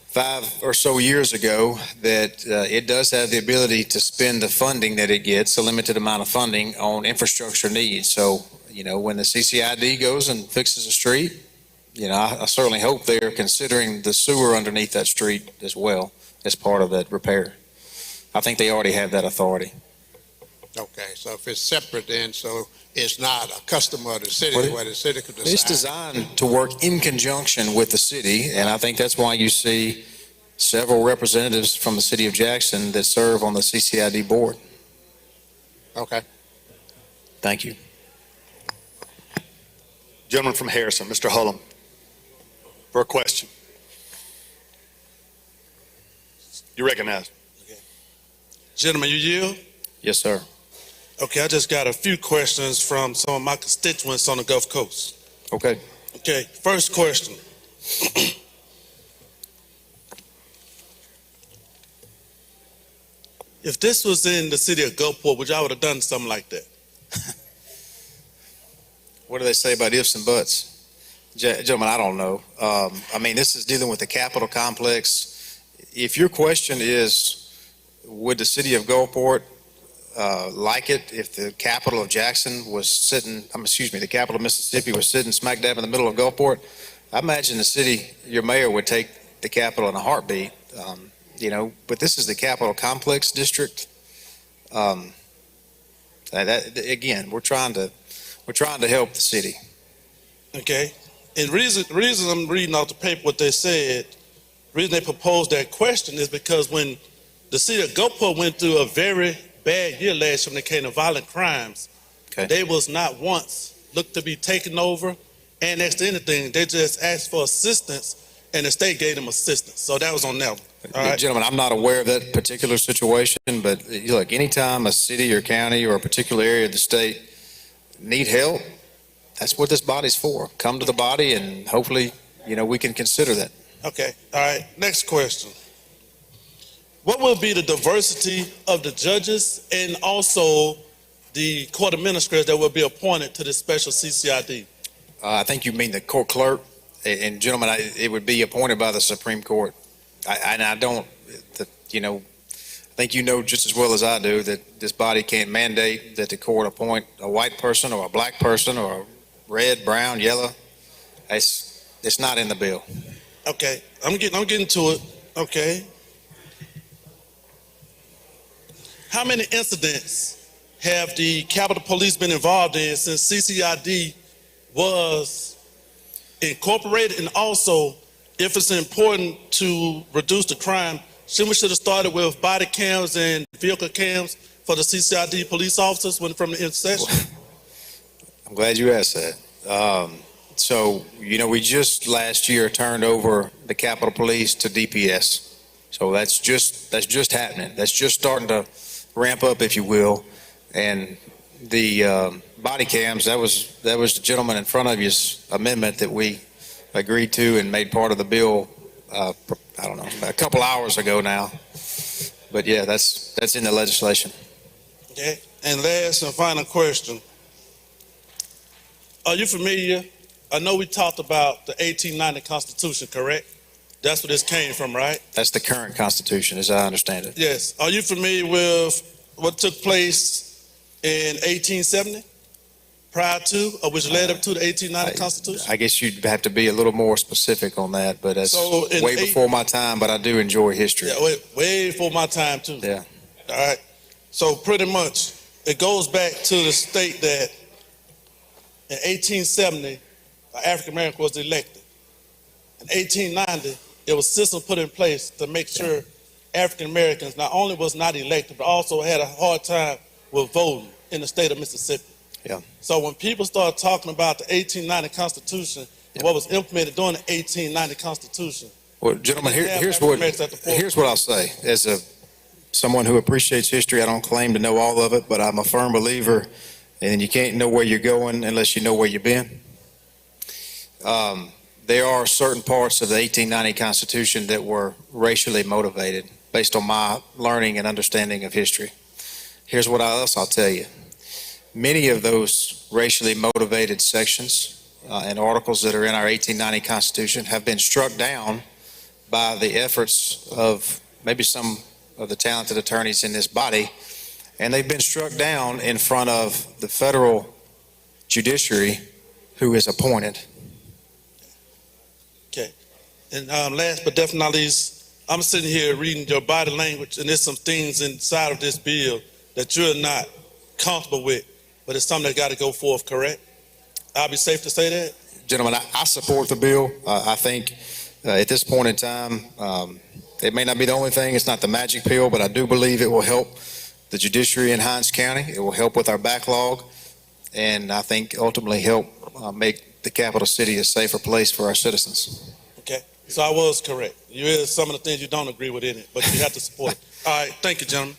5 or so years ago, that it does have the ability to spend the funding that it gets, a limited amount of funding, on infrastructure needs. So when the CCID goes and fixes a street, I certainly hope they're considering the sewer underneath that street as well as part of that repair. I think they already have that authority. Okay, so if it's separate then, so it's not a customer of the city where the city could decide. It's designed to work in conjunction with the city, and I think that's why you see several representatives from the city of Jackson that serve on the CCID board. Okay. Thank you. Gentleman from Harrison, Mr. Hullum, for a question. You recognize. Gentlemen, you yield? Yes, sir. Okay, I just got a few questions from some of my constituents on the Gulf Coast. Okay. Okay, first question. If this was in the city of Gulfport, would y'all would have done something like that? What do they say about ifs and buts? Gentlemen, I don't know. This is dealing with the Capitol complex. If your question is, would the city of Gulfport like it if the capital of Jackson was sitting, the capital of Mississippi was sitting smack dab in the middle of Gulfport, I imagine the city, your mayor would take the capital in a heartbeat. But this is the Capitol Complex District. Again, we're trying to help the city. Okay, and reason I'm reading off the paper what they said, the reason they proposed that question is because when the city of Gulfport went through a very bad year last year when it came to violent crimes, they was not once looked to be taken over, annexed to anything. They just asked for assistance, and the state gave them assistance. So that was on them. All right. Gentlemen, I'm not aware of that particular situation, but look, anytime a city or county or a particular area of the state need help, that's what this body's for. Come to the body and hopefully, we can consider that. Okay, all right, next question. What will be the diversity of the judges and also the court administrators that will be appointed to this special CCID? I think you mean the court clerk, and gentlemen, it would be appointed by the Supreme Court. I think you know just as well as I do that this body can't mandate that the court appoint a white person or a black person or a red, brown, yellow. It's not in the bill. Okay, I'm getting to it. Okay. How many incidents have the Capitol Police been involved in since CCID was incorporated? And also, if it's important to reduce the crime, shouldn't we have started with body cams and vehicle cams for the CCID police officers from the intersection? I'm glad you asked that. We just last year turned over the Capitol Police to DPS. So that's just happening. That's just starting to ramp up, if you will. And the body cams, that was the gentleman in front of you's amendment that we agreed to and made part of the bill, a couple hours ago now. But yeah, that's in the legislation. Okay, and last and final question. Are you familiar? I know we talked about the 1890 Constitution, correct? That's where this came from, right? That's the current Constitution, as I understand it. Yes. Are you familiar with what took place in 1870? Prior to, or which led up to the 1890 Constitution? I guess you'd have to be a little more specific on that, but that's way before my time, but I do enjoy history. Yeah, way before my time, too. Yeah. All right. So pretty much, it goes back to the state that in 1870, an African American was elected. In 1890, it was systems put in place to make sure African Americans not only was not elected, but also had a hard time with voting in the state of Mississippi. Yeah. So when people start talking about the 1890 Constitution, what was implemented during the 1890 Constitution. Well, gentlemen, here's what I'll say. As someone who appreciates history, I don't claim to know all of it, but I'm a firm believer, and you can't know where you're going unless you know where you've been. There are certain parts of the 1890 Constitution that were racially motivated based on my learning and understanding of history. Here's what else I'll tell you. Many of those racially motivated sections and articles that are in our 1890 Constitution have been struck down by the efforts of maybe some of the talented attorneys in this body, and they've been struck down in front of the federal judiciary who is appointed. Okay. And last but definitely not least, I'm sitting here reading your body language, and there's some things inside of this bill that you're not comfortable with, but it's something that got to go forth, correct? I'll be safe to say that? Gentlemen, I support the bill. I think at this point in time, it may not be the only thing. It's not the magic pill, but I do believe it will help the judiciary in Hinds County. It will help with our backlog, and I think ultimately help make the capital city a safer place for our citizens. Okay. So I was correct. You is some of the things you don't agree with in it, but you have to support it. All right. Thank you, gentlemen.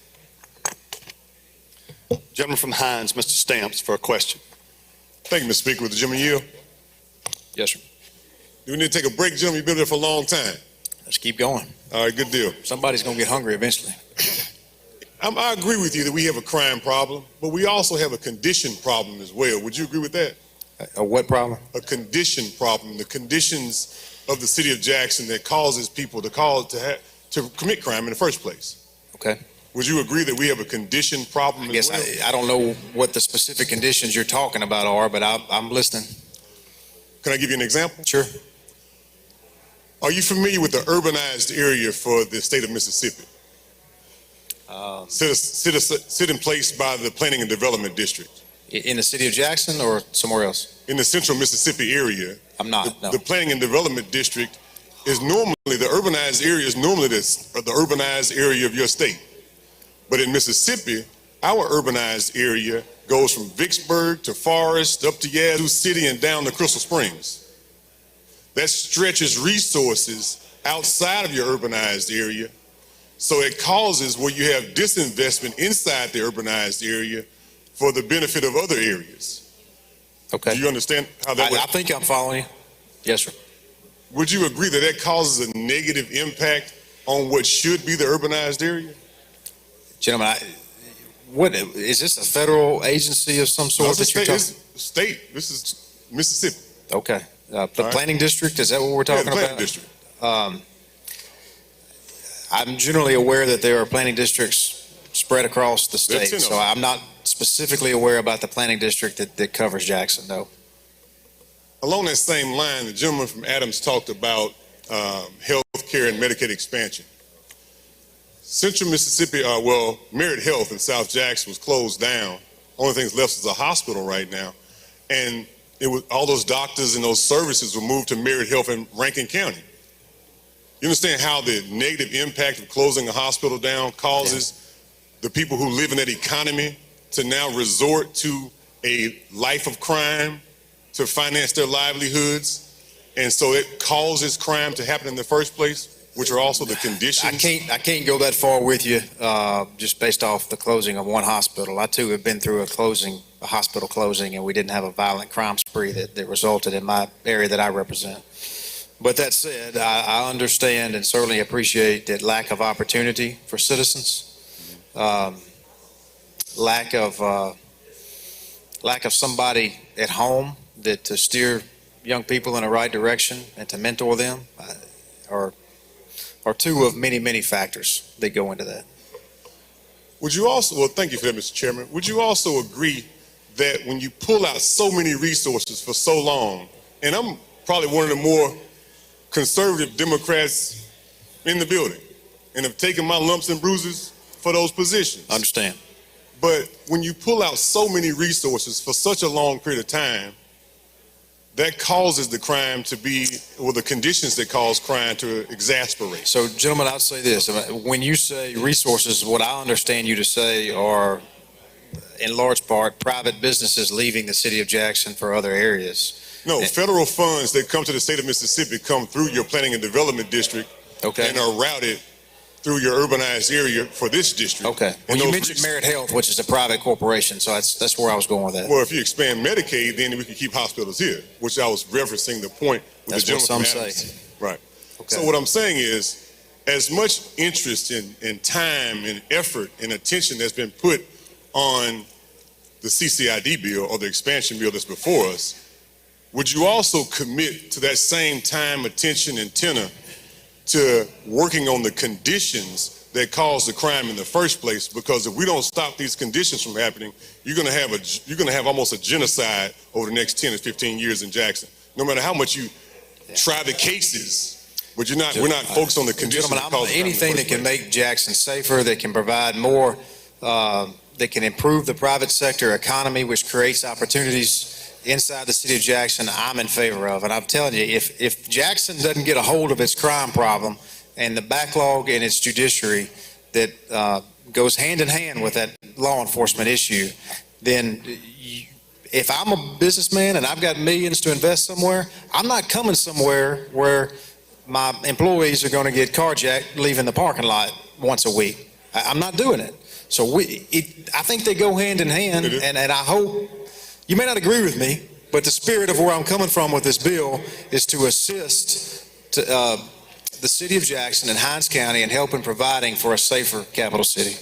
Gentleman from Hines, Mr. Stamps, for a question. Thank you, Mr. Speaker. With the gentleman yield? Yes, sir. Do we need to take a break, gentlemen? You've been there for a long time. Let's keep going. All right, good deal. Somebody's going to get hungry eventually. I agree with you that we have a crime problem, but we also have a condition problem as well. Would you agree with that? A what problem? A condition problem. The conditions of the city of Jackson that causes people to commit crime in the first place. Okay. Would you agree that we have a condition problem as well? I don't know what the specific conditions you're talking about are, but I'm listening. Can I give you an example? Sure. Are you familiar with the urbanized area for the state of Mississippi? Sit in place by the Planning and Development District. In the city of Jackson or somewhere else? In the central Mississippi area. I'm not, no. The Planning and Development District is normally, the urbanized area is normally the urbanized area of your state. But in Mississippi, our urbanized area goes from Vicksburg to Forest, up to Yazoo City, and down to Crystal Springs. That stretches resources outside of your urbanized area. So it causes where you have disinvestment inside the urbanized area for the benefit of other areas. Okay. Do you understand how that works? I think I'm following you. Yes, sir. Would you agree that that causes a negative impact on what should be the urbanized area? Gentlemen, what is this, a federal agency of some sort that you're talking? State. This is Mississippi. Okay. The planning district, is that what we're talking the planning about? District. I'm generally aware that there are planning districts spread across the state, so I'm not specifically aware about the planning district that covers Jackson, though. Along that same line, the gentleman from Adams talked about health care and Medicaid expansion. Central Mississippi, Merit Health in South Jackson was closed down. Only thing left is a hospital right now. And all those doctors and those services were moved to Merit Health in Rankin County. You understand how the negative impact of closing a hospital down causes the people who live in that economy to now resort to a life of crime to finance their livelihoods? And so it causes crime to happen in the first place, which are also the conditions. I can't go that far with you, just based off the closing of one hospital. I too have been through a hospital closing, and we didn't have a violent crime spree that resulted in my area that I represent. But that said, I understand and certainly appreciate that lack of opportunity for citizens, lack of somebody at home to steer young people in the right direction and to mentor them, are two of many, many factors that go into that. Would you also, well, thank you for that, Mr. Chairman. Would you also agree that when you pull out so many resources for so long, and I'm probably one of the more conservative Democrats in the building and have taken my lumps and bruises for those positions. Understand. But when you pull out so many resources for such a long period of time, that causes the crime to be, or the conditions that cause crime to exasperate. So, gentlemen, I'll say this. When you say resources, what I understand you to say are, in large part, private businesses leaving the city of Jackson for other areas. No, federal funds that come to the state of Mississippi come through your planning and development district and are routed through your urbanized area for this district. Okay. Well, you mentioned Merit Health, which is a private corporation, so that's where I was going with that. Well, if you expand Medicaid, then we can keep hospitals here, which I was referencing the point with That's the gentleman what some from Adams. say. Right. Okay. So what I'm saying is, as much interest and time and effort and attention that's been put on the CCID bill or the expansion bill that's before us, would you also commit to that same time, attention, and tenor to working on the conditions that caused the crime in the first place. Because if we don't stop these conditions from happening, you're going to have almost a genocide over the next 10 or 15 years in Jackson. No matter how much you try the cases, but we're not focused on the conditions. Gentlemen, that caused the crime in the anything first that can place. make Jackson safer, that can provide more, that can improve the private sector economy, which creates opportunities inside the city of Jackson, I'm in favor of. And I'm telling you, if Jackson doesn't get a hold of its crime problem and the backlog in its judiciary that goes hand in hand with that law enforcement issue, then if I'm a businessman and I've got millions to invest somewhere, I'm not coming somewhere where my employees are going to get carjacked leaving the parking lot once a week. I'm not doing it. So I think they go hand in hand, and I hope, you may not agree with me, but the spirit of where I'm coming from with this bill is to assist the city of Jackson and Hinds County in helping providing for a safer capital city.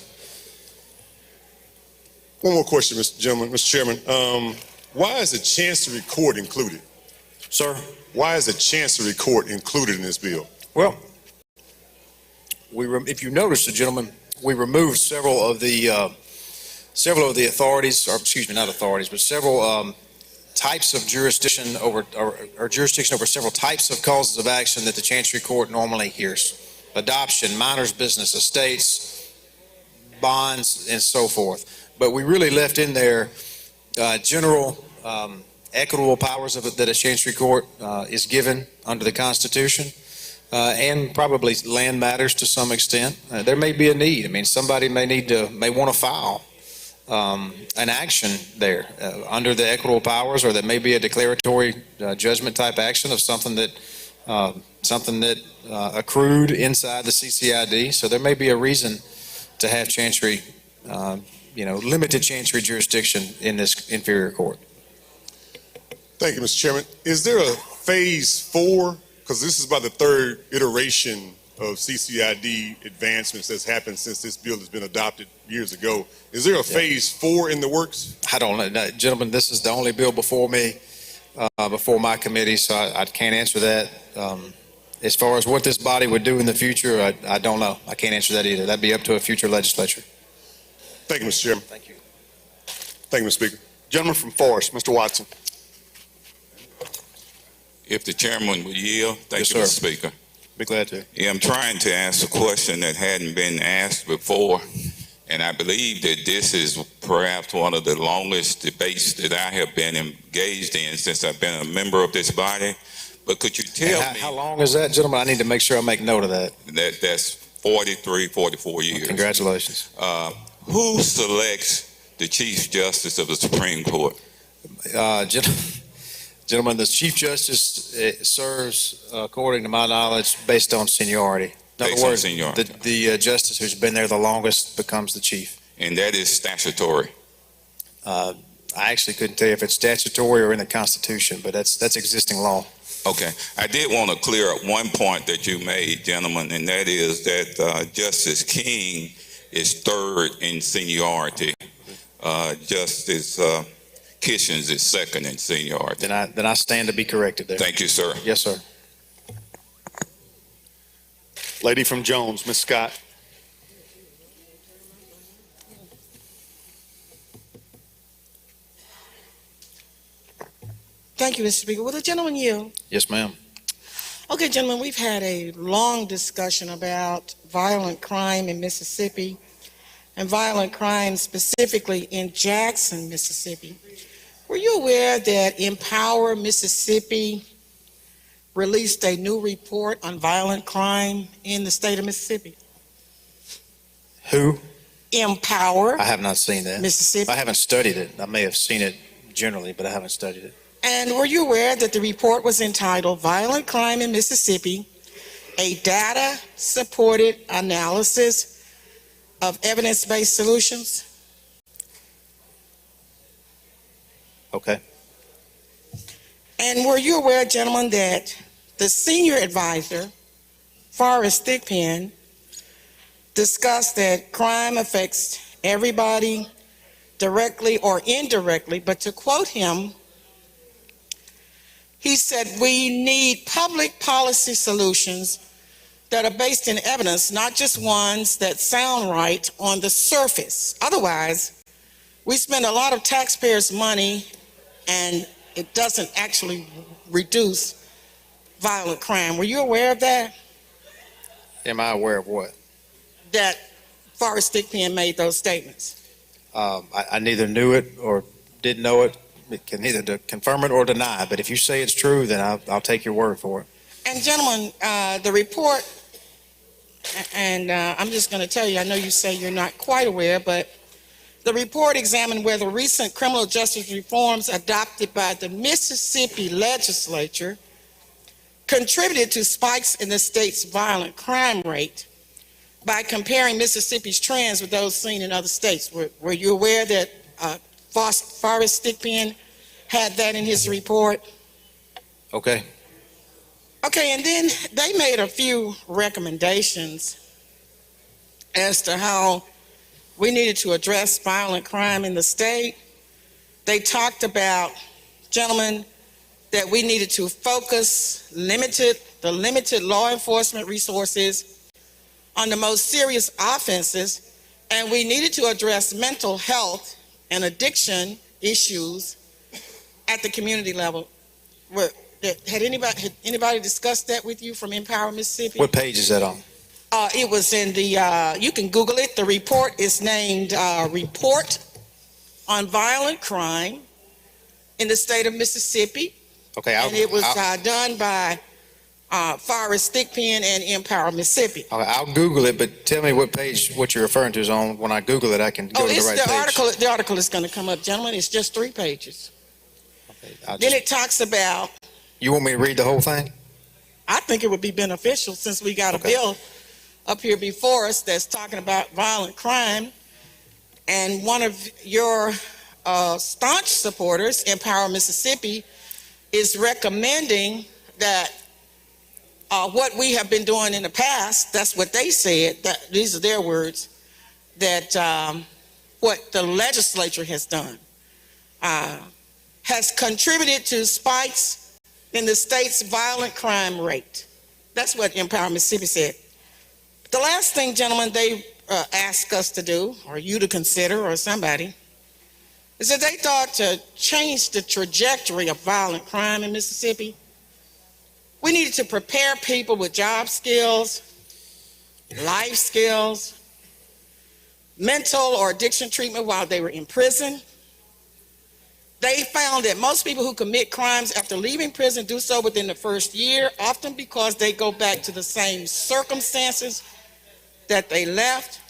One more question, Mr. Chairman. Why is a chancery court included? Sir? Why is a chancery court included in this bill? Well, if you notice, gentlemen, we removed several of the authorities, or excuse me, not authorities, but several types of jurisdiction over, or jurisdiction over several types of causes of action that the Chancery Court normally hears. Adoption, minors business, estates, bonds, and so forth. But we really left in there general equitable powers that a Chancery Court is given under the Constitution. And probably land matters to some extent. There may be a need. I mean, somebody may want to file an action there under the equitable powers, or there may be a declaratory judgment type action of something that accrued inside the CCID. So there may be a reason to have chancery, limited chancery jurisdiction in this inferior court. Thank you, Mr. Chairman. Is there a phase 4? Because this is about the third iteration of CCID advancements that's happened since this bill has been adopted years ago. Is there a phase 4 in the works? I don't know. No, gentlemen, this is the only bill before me, before my committee, so I can't answer that. As far as what this body would do in the future, I don't know. I can't answer that either. That'd be up to a future legislature. Thank you, Mr. Chairman. Thank you. Thank you, Mr. Speaker. Gentleman from Forest, Mr. Watson. If the chairman would yield, thank Yes, you, Mr. sir. Speaker. Be glad to. Yeah, I'm trying to ask a question that hadn't been asked before, and I believe that this is perhaps one of the longest debates that I have been engaged in since I've been a member of this body. But could you tell me How long is that, gentlemen? I need to make sure I make note of that. that's 43, 44 years? Congratulations. Who selects the Chief Justice of the Supreme Court? Gentlemen, the Chief Justice serves, according to my knowledge, based on seniority. In Based other on words, seniority. the justice who's been there the longest becomes the chief. And that is statutory. I actually couldn't tell you if it's statutory or in the Constitution, but that's existing law. Okay. I did want to clear up one point that you made, gentlemen, and that is that Justice King is third in seniority. Justice Kitchens is second in seniority. Then I stand to be corrected there. Thank you, sir. Yes, sir. Lady from Jones, Ms. Scott. Thank you, Mr. Speaker. Will the gentleman yield? Yes, ma'am. Okay, gentlemen, we've had a long discussion about violent crime in Mississippi and violent crime specifically in Jackson, Mississippi. Were you aware that Empower Mississippi released a new report on violent crime in the state of Mississippi? Who? Empower I have not seen that. Mississippi. I haven't studied it. I may have seen it generally, but I haven't studied it. And were you aware that the report was entitled Violent Crime in Mississippi, a data-supported analysis of evidence-based solutions? Okay. And were you aware, gentlemen, that the senior advisor, Forrest Thigpen, discussed that crime affects everybody directly or indirectly, but to quote him, he said, we need public policy solutions that are based in evidence, not just ones that sound right on the surface. Otherwise, we spend a lot of taxpayers' money and it doesn't actually reduce violent crime. Were you aware of that? Am I aware of what? That Forrest Thigpen made those statements? I neither knew it or didn't know it. It can neither confirm it or deny, but if you say it's true, then I'll take your word for it. And gentlemen, the report, and I'm just going to tell you, I know you say you're not quite aware, but the report examined whether recent criminal justice reforms adopted by the Mississippi legislature contributed to spikes in the state's violent crime rate by comparing Mississippi's trends with those seen in other states. Were you aware that Forrest Thigpen had that in his report? Okay. Okay, and then they made a few recommendations as to how we needed to address violent crime in the state. They talked about, gentlemen, that we needed to focus the limited law enforcement resources on the most serious offenses, and we needed to address mental health and addiction issues at the community level. Had anybody discussed that with you from Empower Mississippi? What page is that on? It was in the, you can Google it. The report is named Report on Violent Crime in the State of Mississippi. Okay. And it was done by Forrest Thigpen and Empower Mississippi. Okay, I'll Google it, but tell me what page, what you're referring to is on. When I Google it, I can go to the right page. The article is going to come up, gentlemen. It's just 3 pages. Okay, Then it talks about, you want me to read the whole thing? I think it would be beneficial since we got a bill up here before us that's talking about violent crime. And one of your staunch supporters, Empower Mississippi, is recommending that what we have been doing in the past, that's what they said, that these are their words, that what the legislature has done has contributed to spikes in the state's violent crime rate. That's what Empower Mississippi said. The last thing, gentlemen, they asked us to do, or you to consider, or somebody, is that they thought to change the trajectory of violent crime in Mississippi, we needed to prepare people with job skills, life skills, mental or addiction treatment while they were in prison. They found that most people who commit crimes after leaving prison do so within the first year, often because they go back to the same circumstances that they left,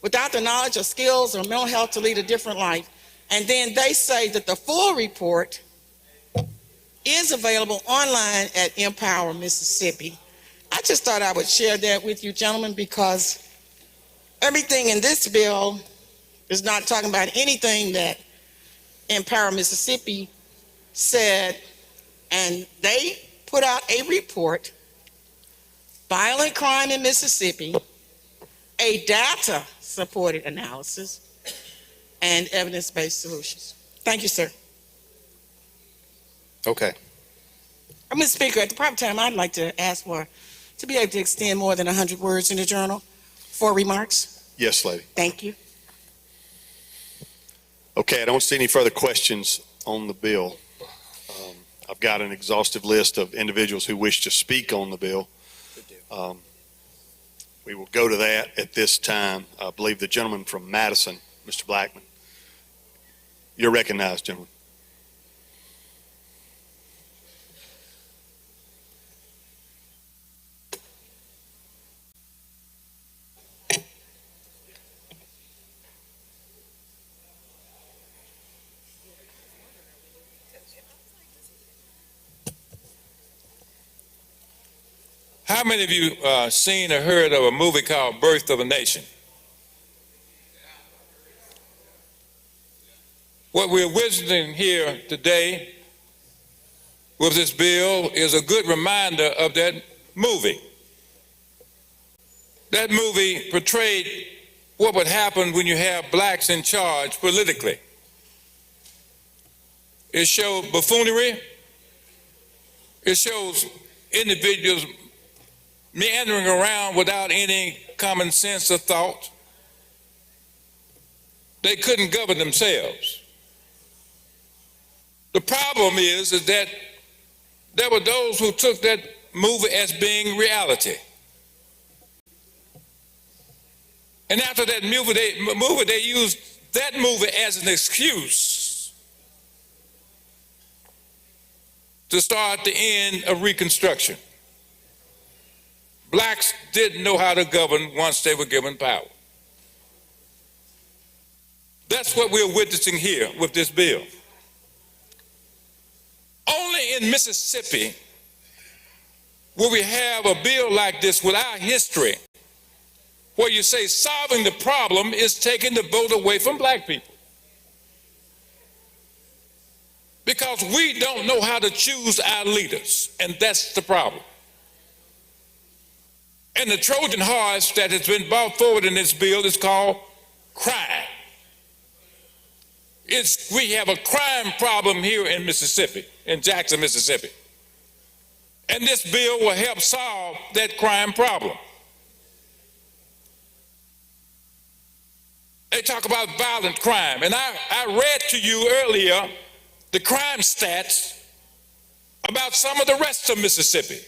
without the knowledge or skills or mental health to lead a different life. And then they say that the full report is available online at Empower Mississippi. I just thought I would share that with you, gentlemen, because everything in this bill is not talking about anything that Empower Mississippi said, and they put out a report, Violent Crime in Mississippi, a data-supported analysis, and evidence-based solutions. Thank you, sir. Okay. Mr. Speaker, at the proper time, I'd like to ask to be able to extend more than 100 words in the journal for remarks. Yes, lady. Thank you. Okay, I don't see any further questions on the bill. I've got an exhaustive list of individuals who wish to speak on the bill. We will go to that at this time. I believe the gentleman from Madison, Mr. Blackman. You're recognized, gentleman. How many of you seen or heard of a movie called Birth of a Nation? What we're witnessing here today with this bill is a good reminder of that movie. That movie portrayed what would happen when you have blacks in charge politically. It showed buffoonery. It shows individuals meandering around without any common sense or thought. They couldn't govern themselves. The problem is that there were those who took that movie as being reality. And after that movie, they used that movie as an excuse to start the end of Reconstruction. Blacks didn't know how to govern once they were given power. That's what we're witnessing here with this bill. Only in Mississippi will we have a bill like this with our history, where you say solving the problem is taking the vote away from black people. Because we don't know how to choose our leaders, and that's the problem. And the Trojan horse that has been brought forward in this bill is called crime. We have a crime problem here in Mississippi, in Jackson, Mississippi. And this bill will help solve that crime problem. They talk about violent crime, and I read to you earlier the crime stats about some of the rest of Mississippi.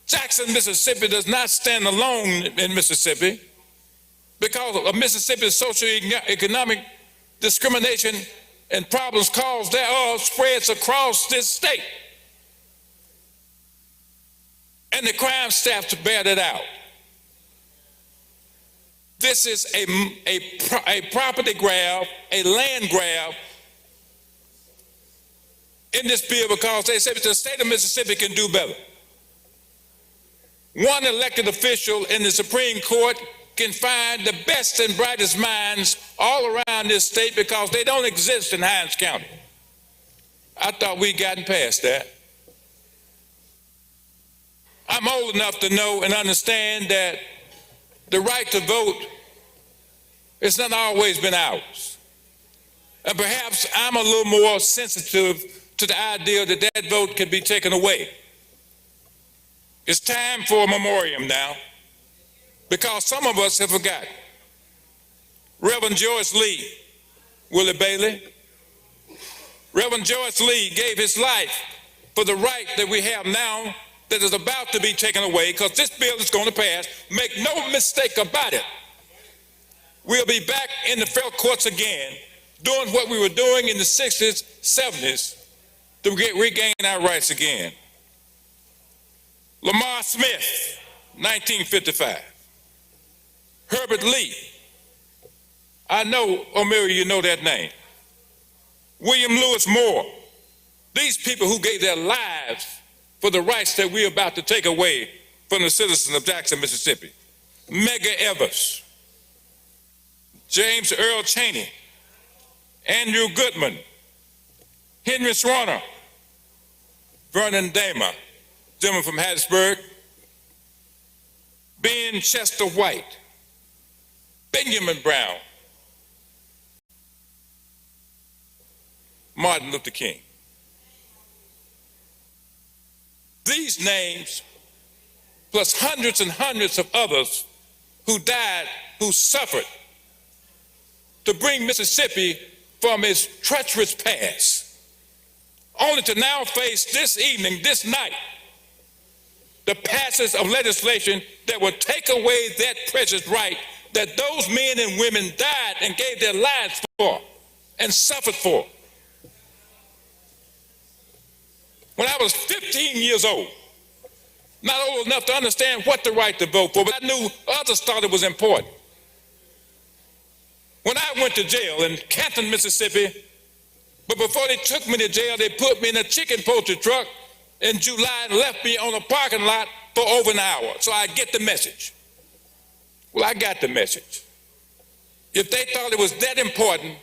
Jackson, Mississippi does not stand alone in Mississippi because of Mississippi's socioeconomic discrimination and problems caused thereof spreads across this state. And the crime stats bear that out. This is a property grab, a land grab in this bill because they said the state of Mississippi can do better. One elected official in the Supreme Court can find the best and brightest minds all around this state because they don't exist in Hinds County. I thought we'd gotten past that. I'm old enough to know and understand that the right to vote has not always been ours. And perhaps I'm a little more sensitive to the idea that that vote can be taken away. It's time for a memoriam now, because some of us have forgotten. Reverend Joyce Lee, Willie Bailey. Reverend Joyce Lee gave his life for the right that we have now that is about to be taken away, because this bill is going to pass. Make no mistake about it. We'll be back in the federal courts again, doing what we were doing in the 60s, 70s, to regain our rights again. Lamar Smith, 1955. Herbert Lee. I know, O'Meara, you know that name. William Lewis Moore. These people who gave their lives for the rights that we're about to take away from the citizens of Jackson, Mississippi. Medgar Evers. James Earl Chaney. Andrew Goodman. Henry Swanner. Vernon Damer, gentleman from Hattiesburg. Ben Chester White. Benjamin Brown. Martin Luther King. These names, plus hundreds and hundreds of others who died, who suffered to bring Mississippi from its treacherous past, only to now face this evening, this night, the passage of legislation that will take away that precious right that those men and women died and gave their lives for and suffered for. When I was 15 years old, not old enough to understand what the right to vote for, but I knew others thought it was important. When I went to jail in Canton, Mississippi, but before they took me to jail, they put me in a chicken poultry truck in July and left me on a parking lot for over an hour, so I get the message. Well, I got the message. If they thought it was that important,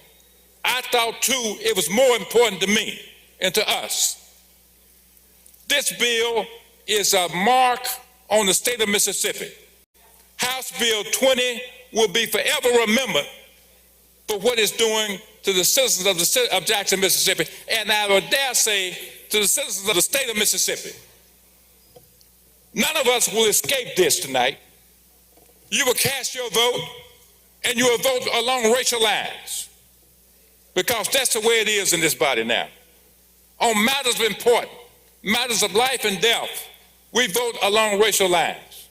I thought too it was more important to me and to us. This bill is a mark on the state of Mississippi. House Bill 20 will be forever remembered for what it's doing to the citizens of Jackson, Mississippi, and I would dare say to the citizens of the state of Mississippi. None of us will escape this tonight. You will cast your vote, and you will vote along racial lines, because that's the way it is in this body now. On matters of importance, matters of life and death, we vote along racial lines.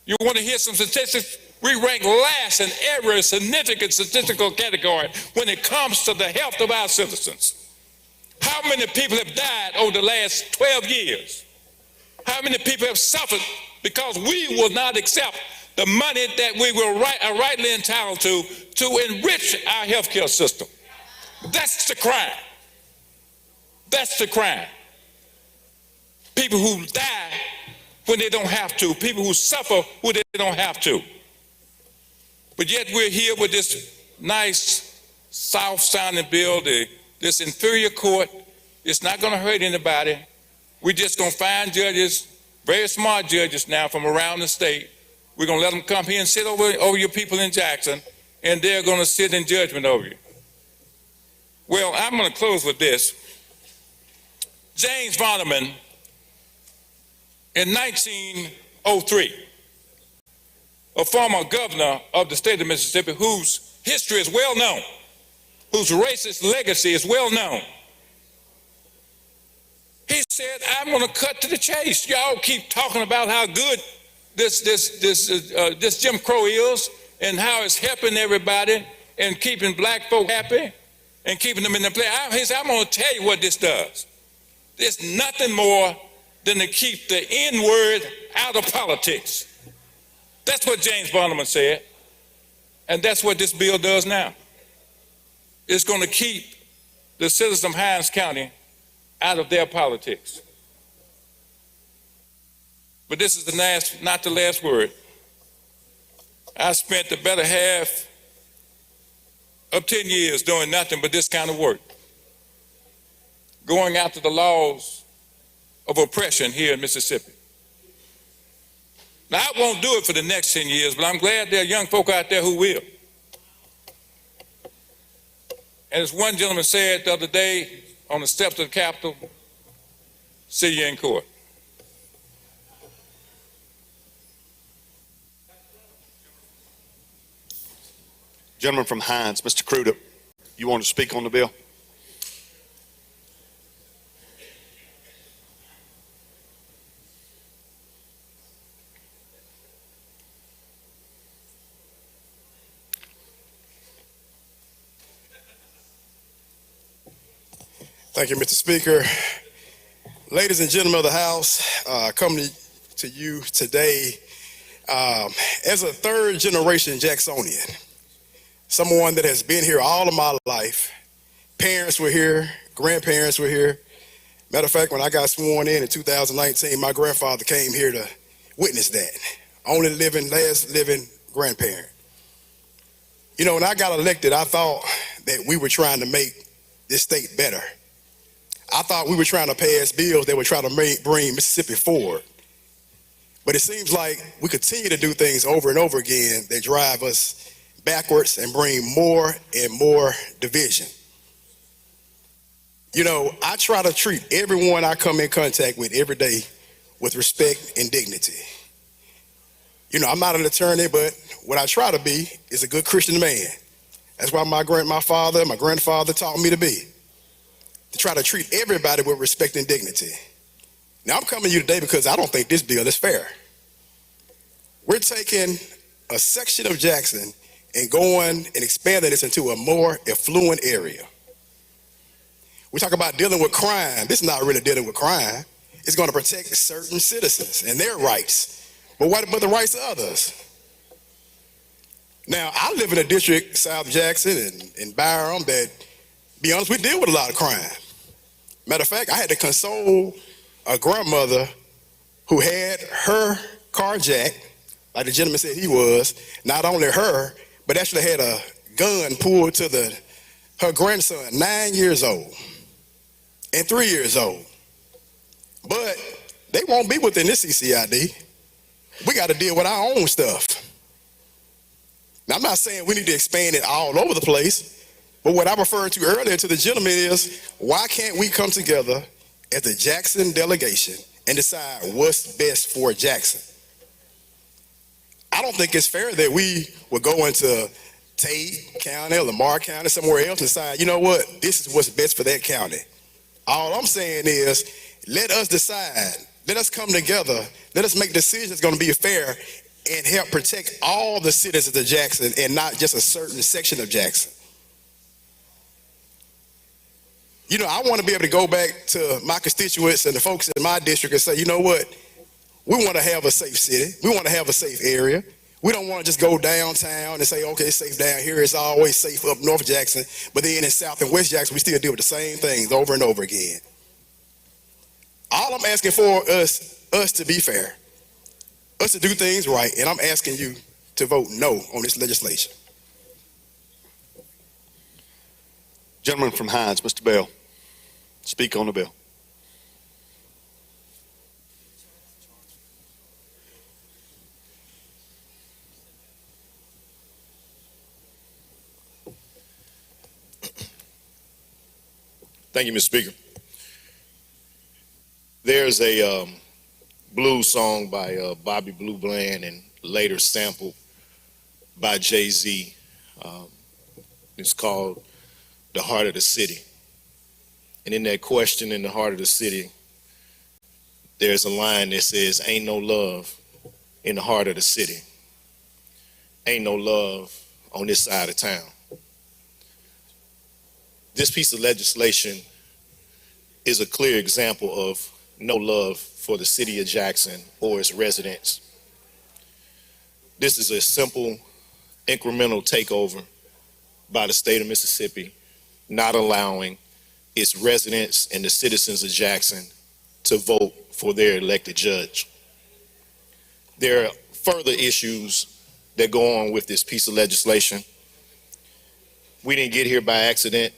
You want to hear some statistics? We rank last in every significant statistical category when it comes to the health of our citizens. How many people have died over the last 12 years? How many people have suffered because we will not accept the money that we are rightly entitled to enrich our healthcare system? That's the crime. That's the crime. People who die when they don't have to, people who suffer when they don't have to. But yet we're here with this nice, soft-sounding bill, this inferior court. It's not going to hurt anybody. We're just going to find judges, very smart judges now from around the state. We're going to let them come here and sit over your people in Jackson, and they're going to sit in judgment over you. Well, I'm going to close with this. James Vonderman, in 1903, a former governor of the state of Mississippi whose history is well known, whose racist legacy is well known, he said, I'm going to cut to the chase. Y'all keep talking about how good this Jim Crow is and how it's helping everybody and keeping black folk happy and keeping them in the place. He said, I'm going to tell you what this does. It's nothing more than to keep the N-word out of politics. That's what James Vonderman said, and that's what this bill does now. It's going to keep the citizens of Hinds County out of their politics. But this is not the last word. I spent the better half of 10 years doing nothing but this kind of work, going after the laws of oppression here in Mississippi. Now, I won't do it for the next 10 years, but I'm glad there are young folk out there who will. And as one gentleman said the other day on the steps of the Capitol, see you in court. Gentleman from Hinds, Mr. Crudup, you want to speak on the bill? Thank you, Mr. Speaker. Ladies and gentlemen of the House, coming to you today as a third generation Jacksonian, someone that has been here all of my life. Parents were here, grandparents were here. Matter of fact, when I got sworn in 2019, my grandfather came here to witness that. Last living grandparent. You know, when I got elected, I thought that we were trying to make this state better. I thought we were trying to pass bills that would try to bring Mississippi forward. But it seems like we continue to do things over and over again that drive us backwards and bring more and more division. You know, I try to treat everyone I come in contact with every day with respect and dignity. You know, I'm not an attorney, but what I try to be is a good Christian man. That's why my grandfather taught me to be. To try to treat everybody with respect and dignity. Now, I'm coming to you today because I don't think this bill is fair. We're taking a section of Jackson and going and expanding this into a more affluent area. We talk about dealing with crime. This is not really dealing with crime. It's going to protect certain citizens and their rights. But what about the rights of others? Now, I live in a district, South Jackson and Byram, that, be honest, we deal with a lot of crime. Matter of fact, I had to console a grandmother who had her car jacked, like the gentleman said he was, not only her, but actually had a gun pulled to her grandson, 9 years old and 3 years old. But they won't be within this CCID. We got to deal with our own stuff. Now, I'm not saying we need to expand it all over the place, but what I referred to earlier to the gentleman is, why can't we come together as the Jackson delegation and decide what's best for Jackson. I don't think it's fair that we would go into Tate County, Lamar County, somewhere else and decide, you know what, this is what's best for that county. All I'm saying is, let us decide. Let us come together. Let us make decisions that's going to be fair and help protect all the citizens of Jackson and not just a certain section of Jackson. You know, I want to be able to go back to my constituents and the folks in my district and say, you know what? We want to have a safe city. We want to have a safe area. We don't want to just go downtown and say, okay, it's safe down here. It's always safe up North Jackson. But then in South and West Jackson, we still deal with the same things over and over again. All I'm asking for us to be fair, us to do things right, and I'm asking you to vote no on this legislation. Gentleman from Hines, Mr. Bell, speak on the bill. Thank you, Mr. Speaker. There's a blues song by Bobby Blue Bland and later sampled by Jay-Z. It's called The Heart of the City. And in that question, in the heart of the city, there's a line that says, ain't no love in the heart of the city. Ain't no love on this side of town. This piece of legislation is a clear example of no love for the city of Jackson or its residents. This is a simple, incremental takeover by the state of Mississippi, not allowing its residents and the citizens of Jackson to vote for their elected judge. There are further issues that go on with this piece of legislation. We didn't get here by accident.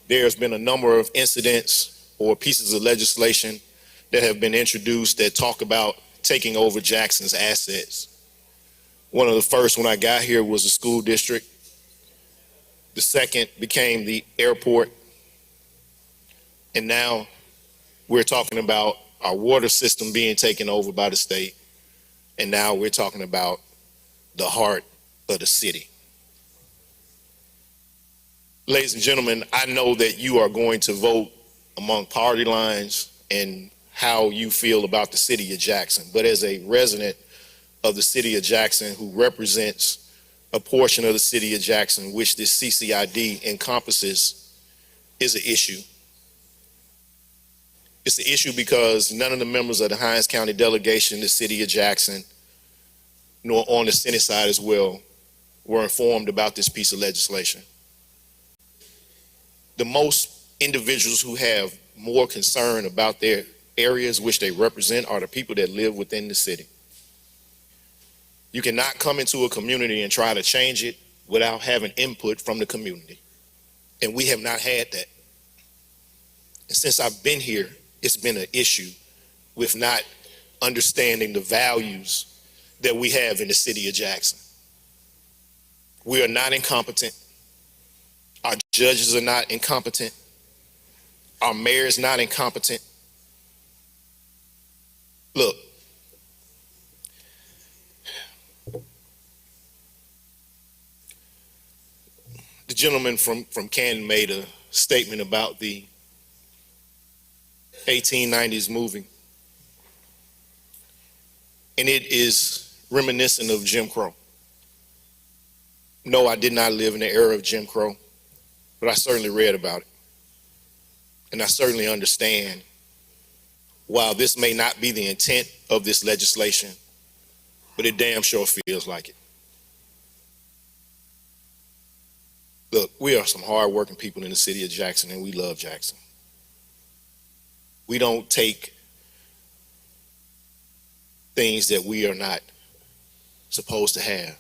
There's been a number of incidents or pieces of legislation that have been introduced that talk about taking over Jackson's assets. One of the first when I got here was the school district. The second became the airport. And now we're talking about our water system being taken over by the state. And now we're talking about the heart of the city. Ladies and gentlemen, I know that you are going to vote among party lines and how you feel about the city of Jackson. But as a resident of the city of Jackson who represents a portion of the city of Jackson, which this CCID encompasses, is an issue. It's an issue because none of the members of the Hinds County delegation, the city of Jackson, nor on the Senate side as well, were informed about this piece of legislation. The most individuals who have more concern about their areas which they represent are the people that live within the city. You cannot come into a community and try to change it without having input from the community. And we have not had that. And since I've been here, it's been an issue with not understanding the values that we have in the city of Jackson. We are not incompetent. Our judges are not incompetent. Our mayor is not incompetent. Look, the gentleman from Canton made a statement about the 1890s movie. And it is reminiscent of Jim Crow. No, I did not live in the era of Jim Crow, but I certainly read about it. And I certainly understand, while this may not be the intent of this legislation, but it damn sure feels like it. Look, we are some hardworking people in the city of Jackson, and we love Jackson. We don't take things that we are not supposed to have.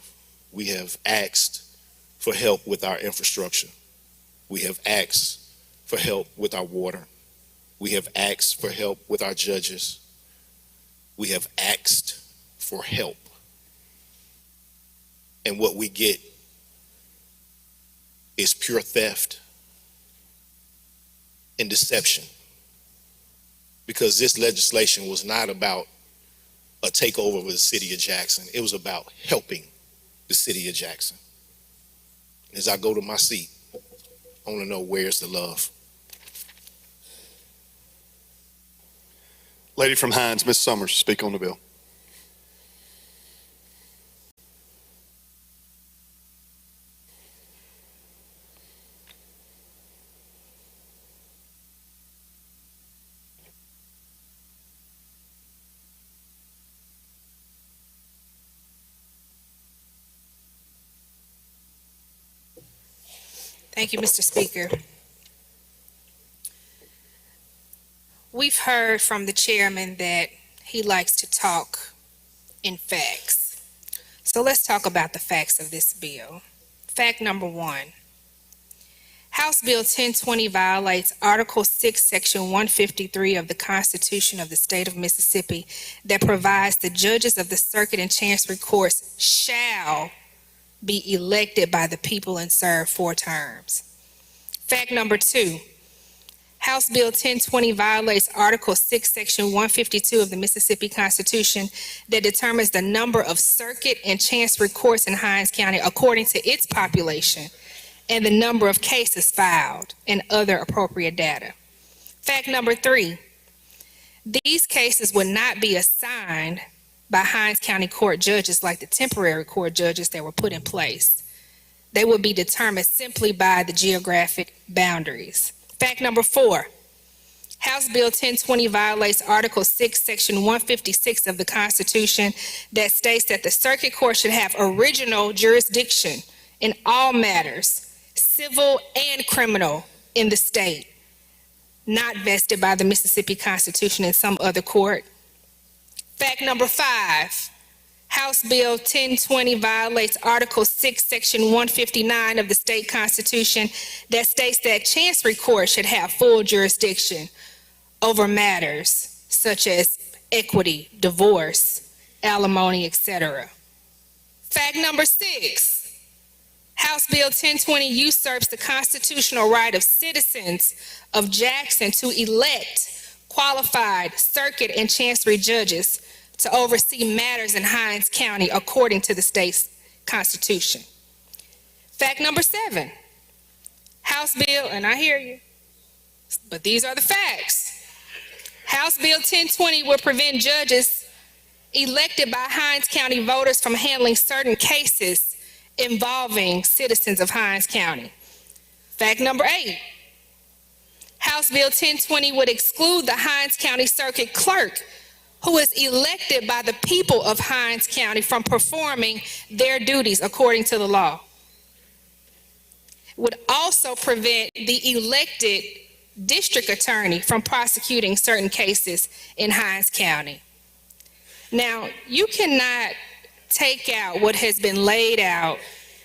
We have asked for help with our infrastructure. We have asked for help with our water. We have asked for help with our judges. We have asked for help. And what we get is pure theft and deception. because this legislation was not about a takeover of the city of Jackson. It was about helping the city of Jackson. As I go to my seat, I want to know, where's the love? Lady from Hines, Ms. Summers, speak on the bill. Thank you, Mr. Speaker. We've heard from the chairman that he likes to talk in facts. So let's talk about the facts of this bill. Fact number one, House Bill 1020 violates Article 6, Section 153 of the Constitution of the State of Mississippi that provides the judges of the Circuit and Chancery Courts shall be elected by the people and serve 4 terms. Fact number two, House Bill 1020 violates Article 6, Section 152 of the Mississippi Constitution that determines the number of circuit and chancery courts in Hinds County according to its population and the number of cases filed and other appropriate data. Fact number three, these cases would not be assigned by Hinds County court judges like the temporary court judges that were put in place. They would be determined simply by the geographic boundaries. Fact number four, House Bill 1020 violates Article 6, Section 156 of the Constitution that states that the circuit court should have original jurisdiction in all matters, civil and criminal, in the state, not vested by the Mississippi Constitution in some other court. Fact number five, House Bill 1020 violates Article 6, Section 159 of the state constitution that states that Chancery Court should have full jurisdiction over matters such as equity, divorce, alimony, etc. Fact number six, House Bill 1020 usurps the constitutional right of citizens of Jackson to elect qualified circuit and chancery judges to oversee matters in Hinds County according to the state's constitution. Fact number seven, House Bill, and I hear you, but these are the facts. House Bill 1020 will prevent judges elected by Hinds County voters from handling certain cases involving citizens of Hinds County. Fact number eight, House Bill 1020 would exclude the Hinds County Circuit Clerk, who is elected by the people of Hinds County, from performing their duties according to the law. Would also prevent the elected district attorney from prosecuting certain cases in Hinds County. Now, you cannot take out what has been laid out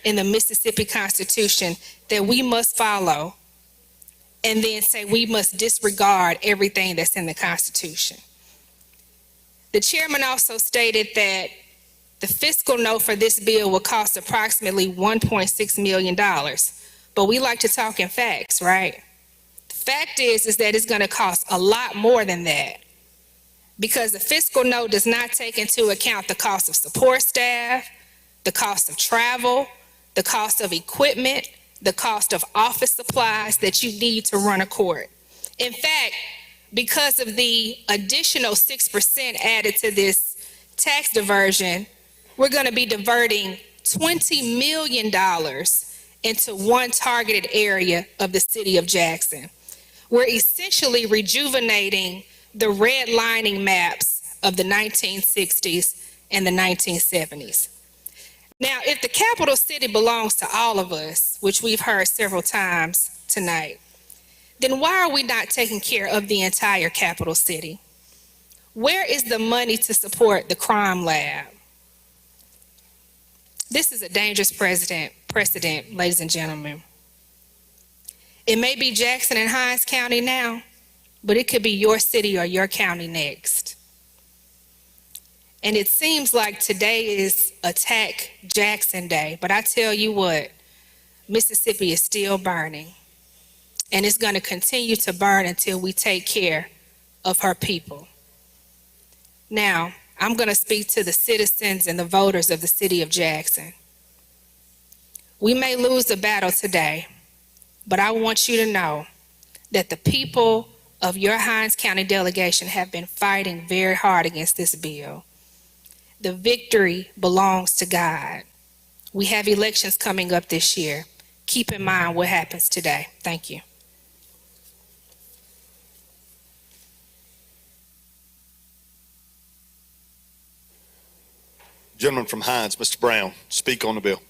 in the Mississippi Constitution that we must follow and then say we must disregard everything that's in the Constitution. The chairman also stated that the fiscal note for this bill will cost approximately $1.6 million. But we like to talk in facts, right? The fact is that it's going to cost a lot more than that, because the fiscal note does not take into account the cost of support staff, the cost of travel, the cost of equipment, the cost of office supplies that you need to run a court. In fact, because of the additional 6% added to this tax diversion, we're going to be diverting $20 million into one targeted area of the city of Jackson. We're essentially rejuvenating the redlining maps of the 1960s and the 1970s. Now, if the capital city belongs to all of us, which we've heard several times tonight, then why are we not taking care of the entire capital city? Where is the money to support the crime lab? This is a dangerous precedent, ladies and gentlemen. It may be Jackson and Hinds County now, but it could be your city or your county next. And it seems like today is Attack Jackson Day, but I tell you what, Mississippi is still burning. And it's going to continue to burn until we take care of her people. Now, I'm going to speak to the citizens and the voters of the city of Jackson. We may lose the battle today, but I want you to know that the people of your Hinds County delegation have been fighting very hard against this bill. The victory belongs to God. We have elections coming up this year. Keep in mind what happens today. Thank you. Gentleman from Hinds, Mr. Brown, speak on the bill.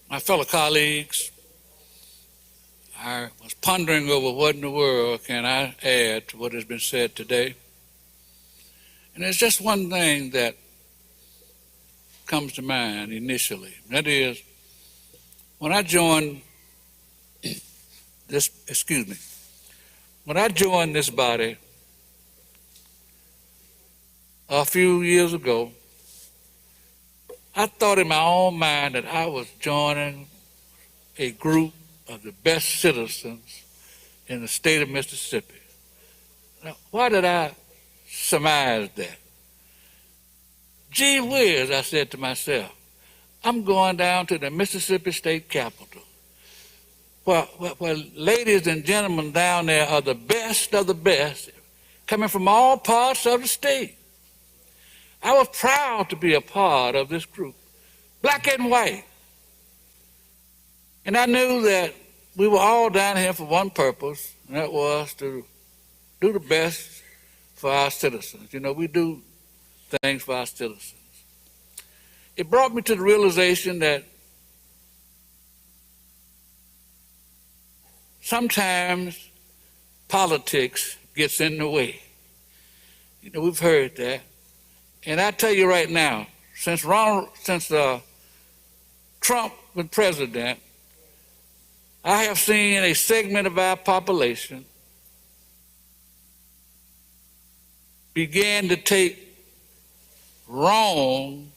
My fellow colleagues, I was pondering over what in the world can I add to what has been said today. And there's just one thing that comes to mind initially. That is, when I joined this body a few years ago, I thought in my own mind that I was joining a group of the best citizens in the state of Mississippi. Now, why did I surmise that? Gee whiz, I said to myself, I'm going down to the Mississippi State Capitol, where ladies and gentlemen down there are the best of the best, coming from all parts of the state. I was proud to be a part of this group, black and white. And I knew that we were all down here for one purpose, and that was to do the best for our citizens. You know, we do things for our citizens. It brought me to the realization that sometimes politics gets in the way. You know, we've heard that. And I tell you right now, since Trump was president, I have seen a segment of our population begin to take wrong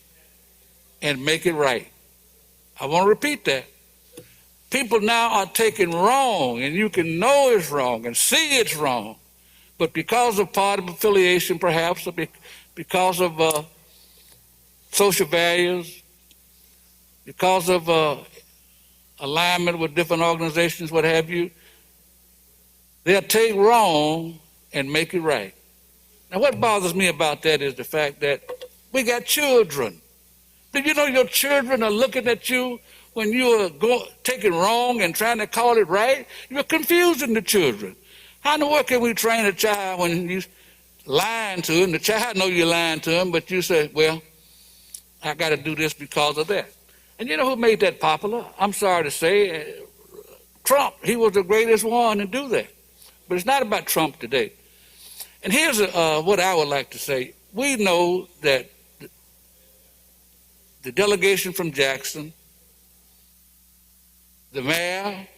and make it right. I want to repeat that. People now are taking wrong, and you can know it's wrong and see it's wrong, but because of party affiliation, perhaps, or because of social values, because of alignment with different organizations, what have you, they'll take wrong and make it right. Now, what bothers me about that is the fact that we got children. Do you know your children are looking at you when you are taking wrong and trying to call it right? You're confusing the children. How in the world can we train a child when you lying to him? The child know you're lying to him, but you say, well, I got to do this because of that. And you know who made that popular? I'm sorry to say, Trump. He was the greatest one to do that. But it's not about Trump today. And here's what I would like to say. We know that the delegation from Jackson, the mayor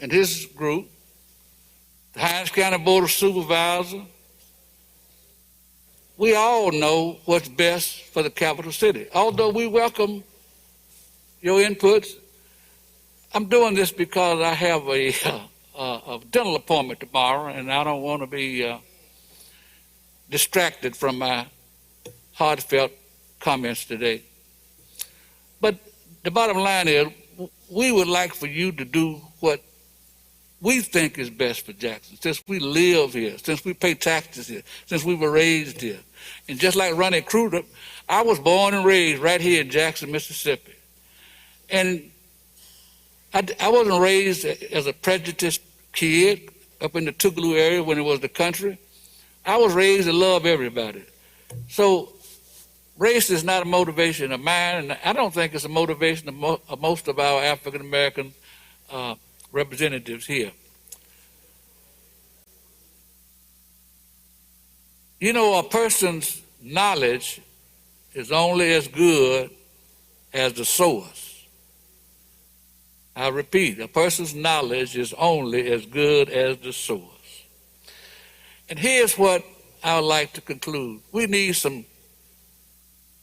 and his group, the Hinds County Board of Supervisors, we all know what's best for the capital city. Although we welcome your inputs, I'm doing this because I have a dental appointment tomorrow, and I don't want to be distracted from my heartfelt comments today. But the bottom line is, we would like for you to do what we think is best for Jackson, since we live here, since we pay taxes here, since we were raised here. And just like Ronnie Crudup, I was born and raised right here in Jackson, Mississippi. And I wasn't raised as a prejudiced kid up in the Tougaloo area when it was the country. I was raised to love everybody. So race is not a motivation of mine, and I don't think it's a motivation of most of our African-American representatives here. You know, a person's knowledge is only as good as the source. I repeat, a person's knowledge is only as good as the source. And here's what I would like to conclude. We need some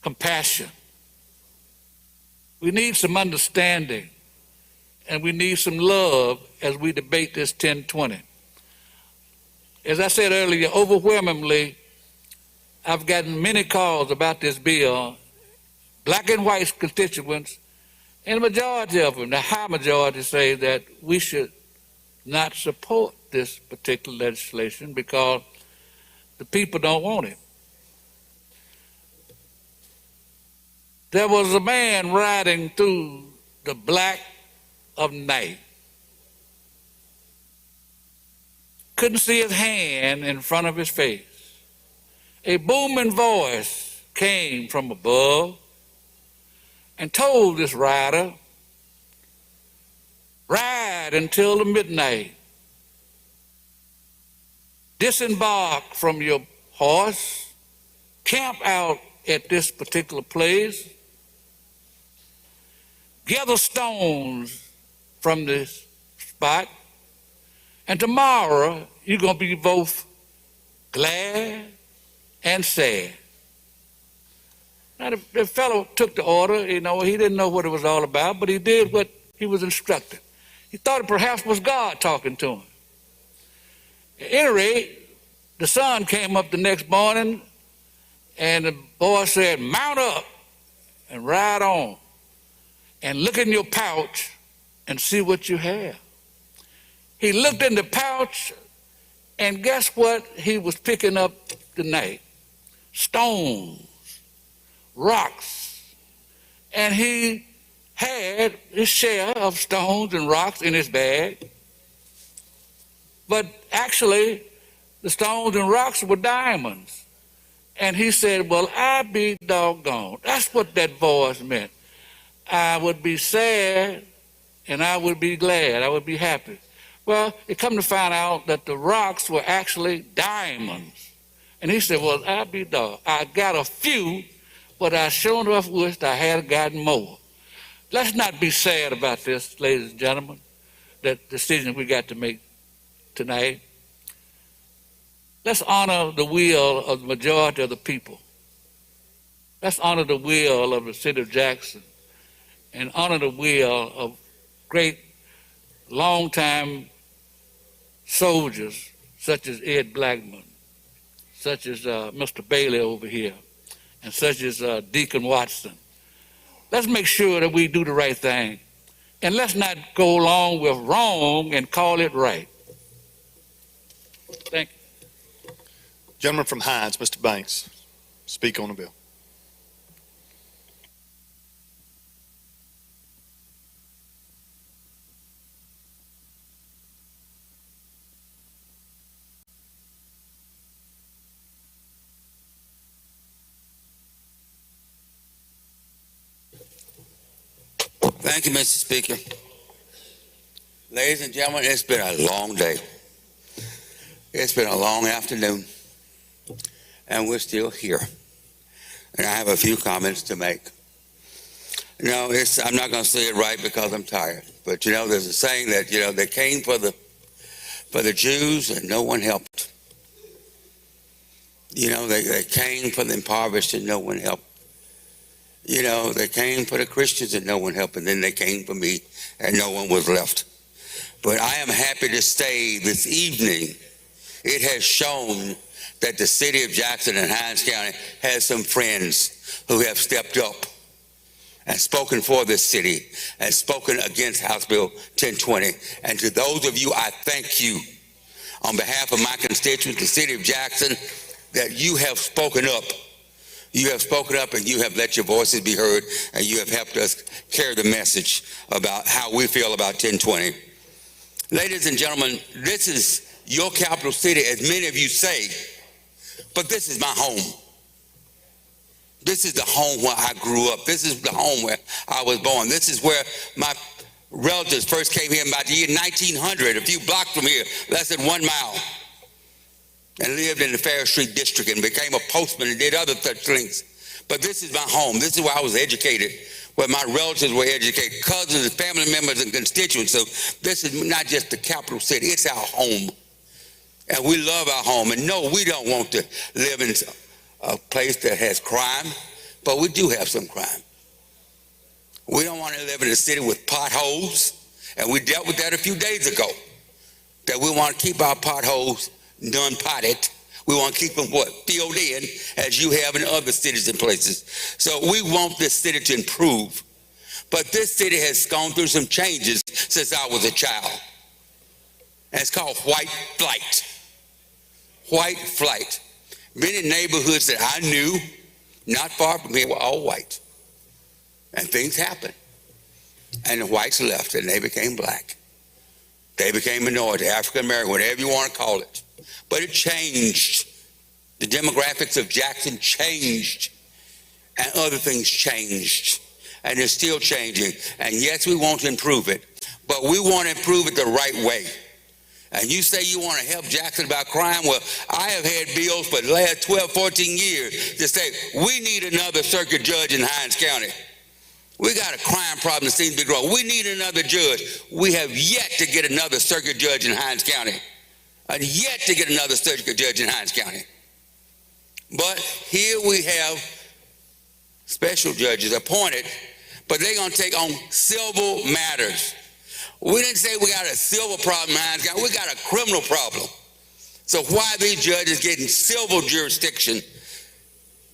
compassion. We need some understanding. And we need some love as we debate this 1020. As I said earlier, overwhelmingly, I've gotten many calls about this bill, black and white constituents, and the majority of them, the high majority, say that we should not support this particular legislation because the people don't want it. There was a man riding through the black of night. Couldn't see his hand in front of his face. A booming voice came from above and told this rider, ride until the midnight. Disembark from your horse, camp out at this particular place, gather stones from this spot, and tomorrow you're going to be both glad and sad. Now, the fellow took the order, he didn't know what it was all about, but he did what he was instructed. He thought it perhaps was God talking to him. At any rate, the sun came up the next morning, and the boy said, mount up and ride on, and look in your pouch and see what you have. He looked in the pouch, and guess what he was picking up tonight? Stones, rocks. And he had his share of stones and rocks in his bag. But actually, the stones and rocks were diamonds. And he said, well, I be doggone. That's what that voice meant. I would be sad and I would be glad. I would be happy. Well, it come to find out that the rocks were actually diamonds. And he said, well, I be dog. I got a few, but I sure enough wished I had gotten more. Let's not be sad about this, ladies and gentlemen, that decision we got to make tonight. Let's honor the will of the majority of the people. Let's honor the will of the city of Jackson and honor the will of great longtime soldiers such as Ed Blackman, such as Mr. Bailey over here, and such as Deacon Watson. Let's make sure that we do the right thing. And let's not go along with wrong and call it right. Thank you. Gentleman from Hines, Mr. Banks, speak on the bill. Thank you, Mr. Speaker. Ladies and gentlemen, it's been a long day. It's been a long afternoon, and we're still here. And I have a few comments to make. No, I'm not going to say it right because I'm tired. But there's a saying that they came for the Jews and no one helped. They came for the impoverished and no one helped. They came for the Christians and no one helped, and then they came for me and no one was left. But I am happy to say this evening, it has shown that the city of Jackson and Hines County has some friends who have stepped up and spoken for this city and spoken against House Bill 1020. And to those of you, I thank you on behalf of my constituents, the city of Jackson, that you have spoken up. You have spoken up and you have let your voices be heard, and you have helped us carry the message about how we feel about 1020. Ladies and gentlemen, this is your capital city, as many of you say, but this is my home. This is the home where I grew up. This is the home where I was born. This is where my relatives first came here in about the year 1900, a few blocks from here, less than 1 mile, and lived in the Fair Street district and became a postman and did other such things. But this is my home. This is where I was educated. where my relatives were educated, cousins and family members and constituents. So this is not just the capital city, it's our home. And we love our home. And no, we don't want to live in a place that has crime, but we do have some crime. We don't want to live in a city with potholes, and we dealt with that a few days ago, that we want to keep our potholes non-potted. We want to keep them filled in, as you have in other cities and places. So we want this city to improve. But this city has gone through some changes since I was a child. And it's called white flight. White flight. Many neighborhoods that I knew, not far from here, were all white. And things happened. And the whites left and they became black. They became minority, African American, whatever you want to call it. But it changed. The demographics of Jackson changed. And other things changed. And it's still changing. And yes, we want to improve it. But we want to improve it the right way. And you say you want to help Jackson about crime? Well, I have had bills for the last 12, 14 years to say we need another circuit judge in Hinds County. We got a crime problem that seems to be growing. We need another judge. We have yet to get another circuit judge in Hinds County. And yet to get another circuit judge in Hinds County. But here we have special judges appointed, but they're going to take on civil matters. We didn't say we got a civil problem in Hinds County. We got a criminal problem. So why are these judges getting civil jurisdiction,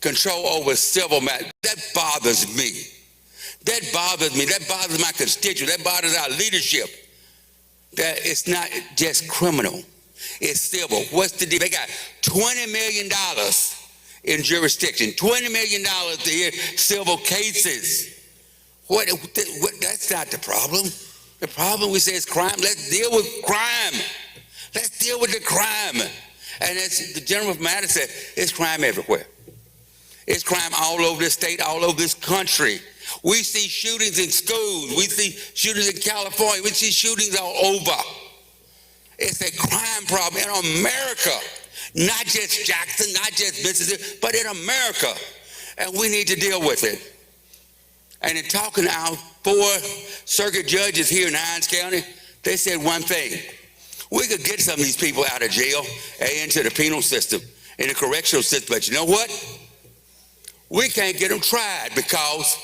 control over civil matters? That bothers me. That bothers me. That bothers my constituents. That bothers our leadership. That it's not just criminal. It's civil. What's the deal? They got $20 million in jurisdiction. $20 million to hear civil cases. What? That's not the problem. The problem we say is crime. Let's deal with crime. Let's deal with the crime. And as the gentleman from Madison said, it's crime everywhere. It's crime all over the state, all over this country. We see shootings in schools. We see shootings in California. We see shootings all over. It's a crime problem in America. Not just Jackson, not just Mississippi, but in America. And we need to deal with it. And in talking to our 4 circuit judges here in Hinds County, they said one thing. We could get some of these people out of jail and into the penal system, in the correctional system. But you know what? We can't get them tried because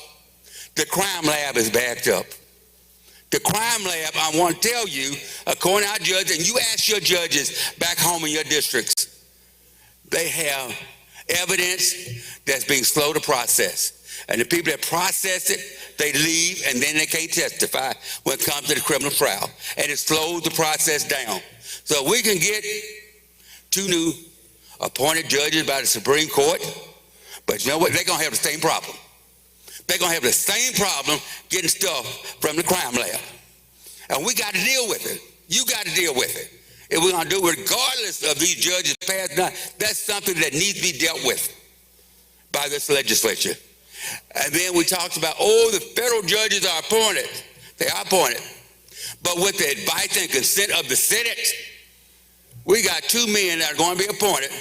the crime lab is backed up. The crime lab, I want to tell you, according to our judges, and you ask your judges back home in your districts, they have evidence that's being slow to process. And the people that process it, they leave and then they can't testify when it comes to the criminal trial. And it slows the process down. So we can get 2 new appointed judges by the Supreme Court, but you know what? They're going to have the same problem. They're going to have the same problem getting stuff from the crime lab. And we got to deal with it. You got to deal with it. If we're going to do it regardless of these judges passing on, that's something that needs to be dealt with by this legislature. And then we talked about, the federal judges are appointed. They are appointed. But with the advice and consent of the Senate, we got 2 men that are going to be appointed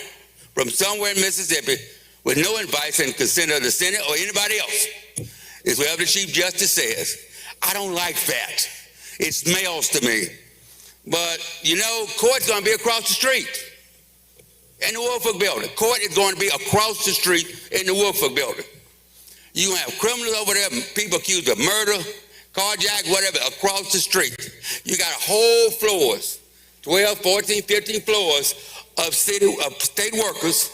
from somewhere in Mississippi with no advice and consent of the Senate or anybody else. It's whatever the Chief Justice says. I don't like that. It smells to me. But, court's going to be across the street in the Woolfolk Building. Court is going to be across the street in the Woolfolk Building. You have criminals over there, people accused of murder, carjack, whatever, across the street. You got whole floors, 12, 14, 15 floors of state workers,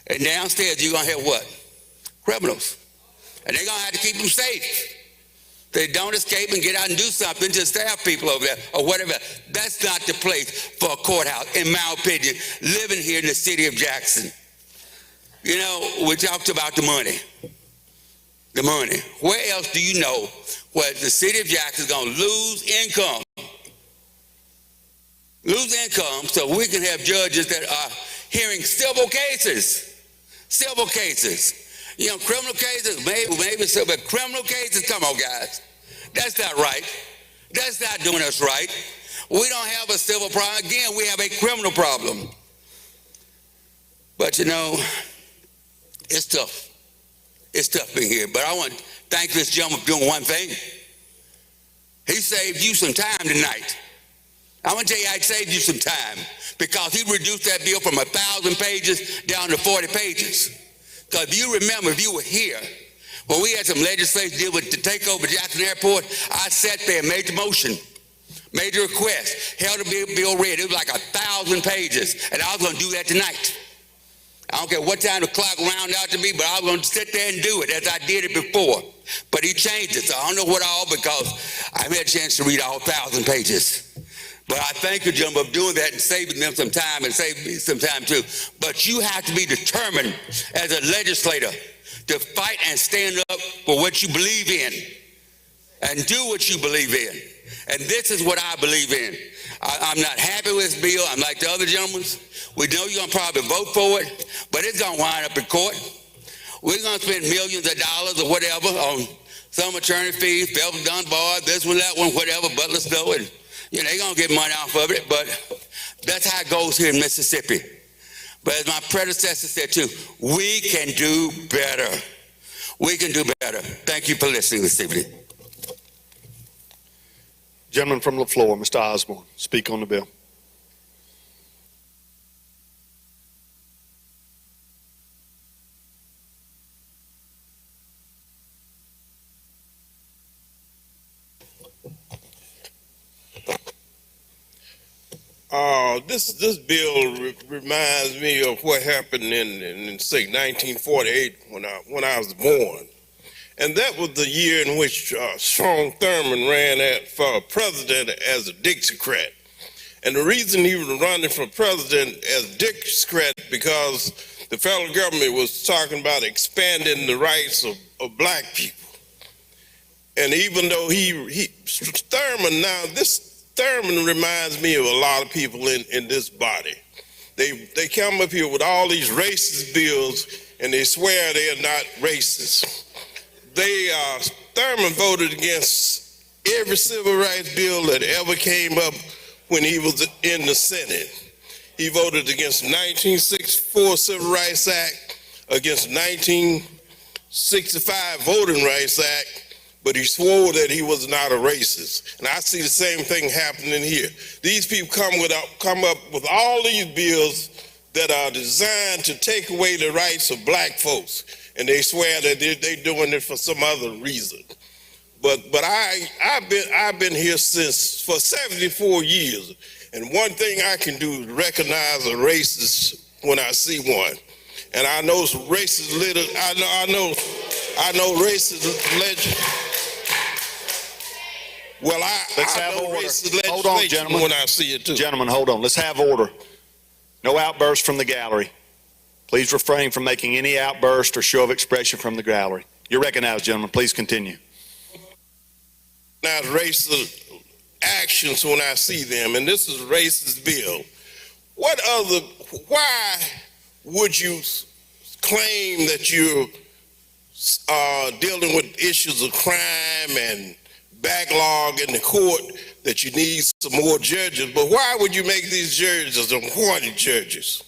and downstairs you're going to have what? Criminals. And they're going to have to keep them safe. They don't escape and get out and do something to staff people over there or whatever. That's not the place for a courthouse, in my opinion, living here in the city of Jackson. We talked about the money. The money. Where else do you know where the city of Jackson is going to lose income? Lose income so we can have judges that are hearing civil cases. Civil cases. Criminal cases, maybe so, but criminal cases, come on, guys. That's not right. That's not doing us right. We don't have a civil problem. Again, we have a criminal problem. But it's tough. It's tough being here, but I want to thank this gentleman for doing one thing. He saved you some time tonight. I'm going to tell you, I saved you some time because he reduced that bill from 1,000 pages down to 40 pages. Because if you remember, if you were here, when we had some legislation deal with to take over Jackson Airport, I sat there and made the motion, made the request, held the bill read. It was like 1,000 pages, and I was going to do that tonight. I don't care what time the clock round out to be, but I was going to sit there and do it as I did it before. But he changed it, so I don't know what all, because I haven't had a chance to read all 1,000 pages. But I thank you, gentlemen, for doing that and saving them some time and saving me some time too. But you have to be determined as a legislator to fight and stand up for what you believe in and do what you believe in. And this is what I believe in. I'm not happy with this bill. I'm like the other gentlemen. We know you're going to probably vote for it, but it's going to wind up in court. We're going to spend millions of dollars or whatever on some attorney fees, Phelps Dunbar, this one, that one, whatever, Butler Stowe, and they're going to get money off of it, but that's how it goes here in Mississippi. But as my predecessor said too, we can do better. We can do better. Thank you for listening this evening. Gentleman from the floor, Mr. Osborne, speak on the bill. This bill reminds me of what happened in say 1948 when I was born, and that was the year in which Strom Thurmond ran for president as a Dixiecrat. And the reason he was running for president as Dixiecrat because the federal government was talking about expanding the rights of black people. And even though Thurmond now this. Thurmond reminds me of a lot of people in this body. They come up here with all these racist bills and they swear they're not racist. Thurmond voted against every civil rights bill that ever came up when he was in the Senate. He voted against the 1964 Civil Rights Act, against the 1965 Voting Rights Act, but he swore that he was not a racist. And I see the same thing happening here. These people come up with all these bills that are designed to take away the rights of black folks, and they swear that they're doing it for some other reason. But I've been here for 74 years, and one thing I can do is recognize a racist when I see one. And I know racist racist legend. Well, Let's have order. Hold on, gentlemen. When I see it too. Gentlemen, hold on. Let's have order. No outbursts from the gallery. Please refrain from making any outburst or show of expression from the gallery. You're recognized, gentlemen. Please continue. Now, racist actions when I see them, and this is a racist bill. Why would you claim that you're dealing with issues of crime and backlog in the court, that you need some more judges, but why would you make these judges appointed judges?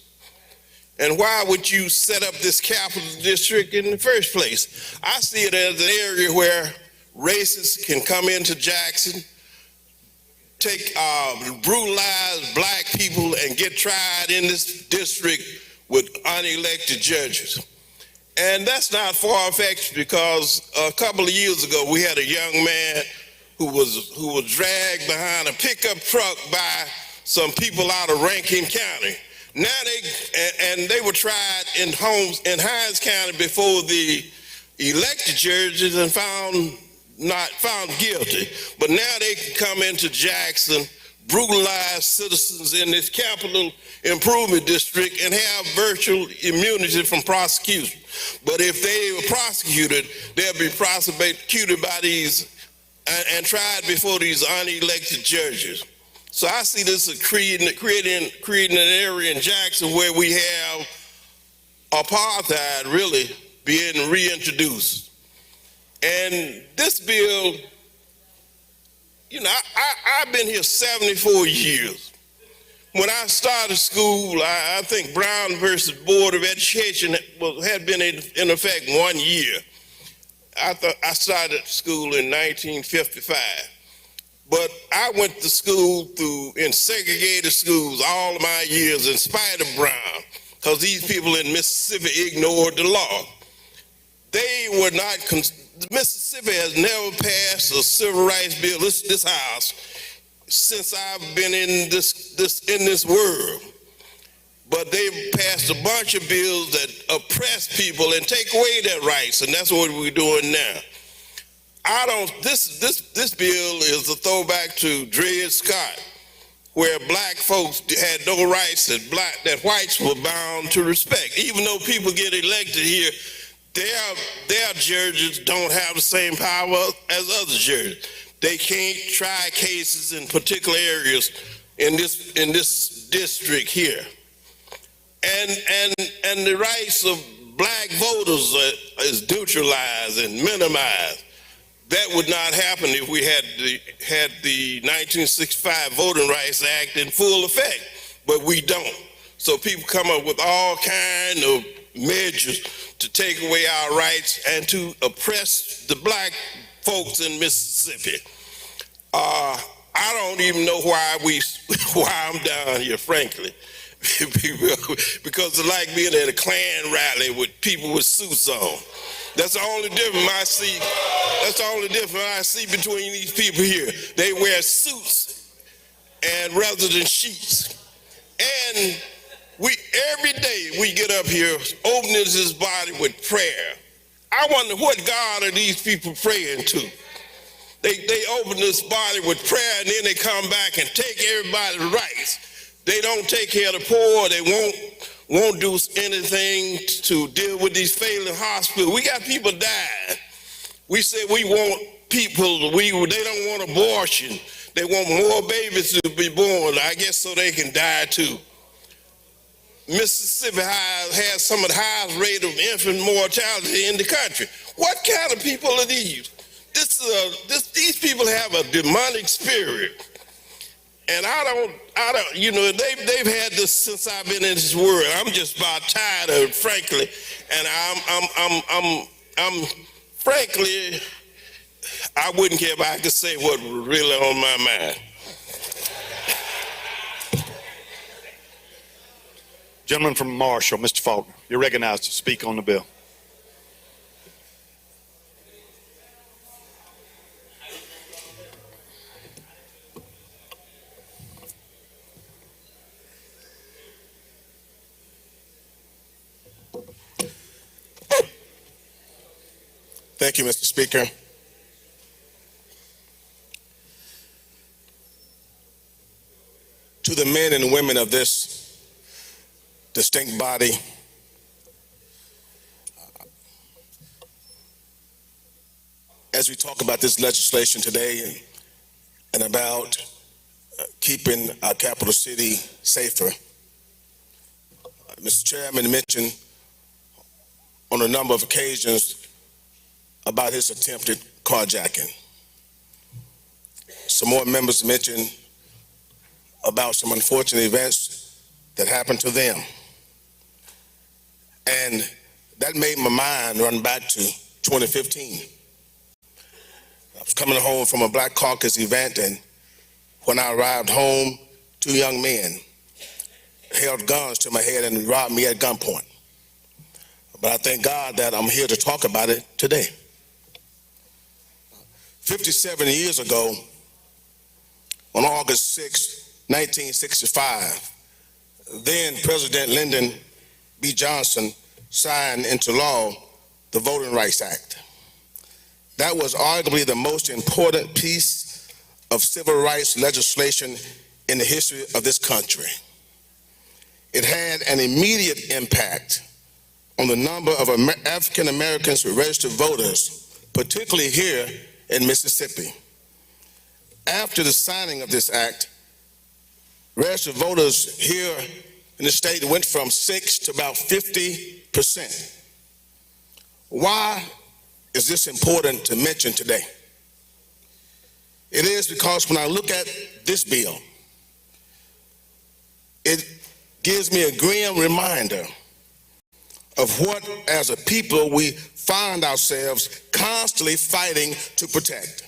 And why would you set up this capital district in the first place? I see it as an area where racists can come into Jackson, brutalize black people and get tried in this district with unelected judges. And that's not far-fetched because a couple of years ago we had a young man who was dragged behind a pickup truck by some people out of Rankin County. Now they were tried in Hinds County before the elected judges and found guilty. But now they can come into Jackson, brutalize citizens in this capital improvement district and have virtual immunity from prosecution. But if they were prosecuted, they'll be prosecuted by these and tried before these unelected judges. So I see this as creating an area in Jackson where we have apartheid really being reintroduced. And this bill, I've been here 74 years. When I started school, I think Brown versus Board of Education had been in effect 1 year. I started school in 1955. But I went to school in segregated schools all of my years in spite of Brown, because these people in Mississippi ignored the law. They were not, Mississippi has never passed a civil rights bill, this house, since I've been in this world. But they passed a bunch of bills that oppress people and take away their rights, and that's what we're doing now. This bill is a throwback to Dred Scott, where black folks had no rights that whites were bound to respect. Even though people get elected here, their judges don't have the same power as other judges. They can't try cases in particular areas in this district here. And the rights of black voters is neutralized and minimized. That would not happen if we had the 1965 Voting Rights Act in full effect, but we don't. So people come up with all kinds of measures to take away our rights and to oppress the black folks in Mississippi. I don't even know why I'm down here, frankly. Because it's like being at a Klan rally with people with suits on. That's the only difference I see. That's the only difference I see between these people here. They wear suits and rather than sheets. And every day we get up here, opening his body with prayer. I wonder what God are these people praying to? They open this body with prayer and then they come back and take everybody's rights. They don't take care of the poor. They won't do anything to deal with these failing hospitals. We got people dying. We say we want people, they don't want abortion. They want more babies to be born, I guess, so they can die too. Mississippi has some of the highest rate of infant mortality in the country. What kind of people are these? These people have a demonic spirit. And I don't, they've had this since I've been in this world. I'm just about tired of it, frankly. And I'm frankly, I wouldn't care if I could say what was really on my mind. Gentleman from Marshall, Mr. Faulkner, you're recognized to speak on the bill. Thank you, Mr. Speaker. To the men and women of this distinct body, as we talk about this legislation today and about keeping our capital city safer, Mr. Chairman mentioned on a number of occasions about his attempted carjacking. Some more members mentioned about some unfortunate events that happened to them. And that made my mind run back to 2015. I was coming home from a Black Caucus event, and when I arrived home, two young men held guns to my head and robbed me at gunpoint. But I thank God that I'm here to talk about it today. 57 years ago, on August 6, 1965, then President Lyndon B. Johnson signed into law the Voting Rights Act. That was arguably the most important piece of civil rights legislation in the history of this country. It had an immediate impact on the number of African Americans registered voters, particularly here in Mississippi. After the signing of this act, registered voters here in the state went from 6 to about 50%. Why is this important to mention today? It is because when I look at this bill, it gives me a grim reminder of what, as a people, we find ourselves constantly fighting to protect,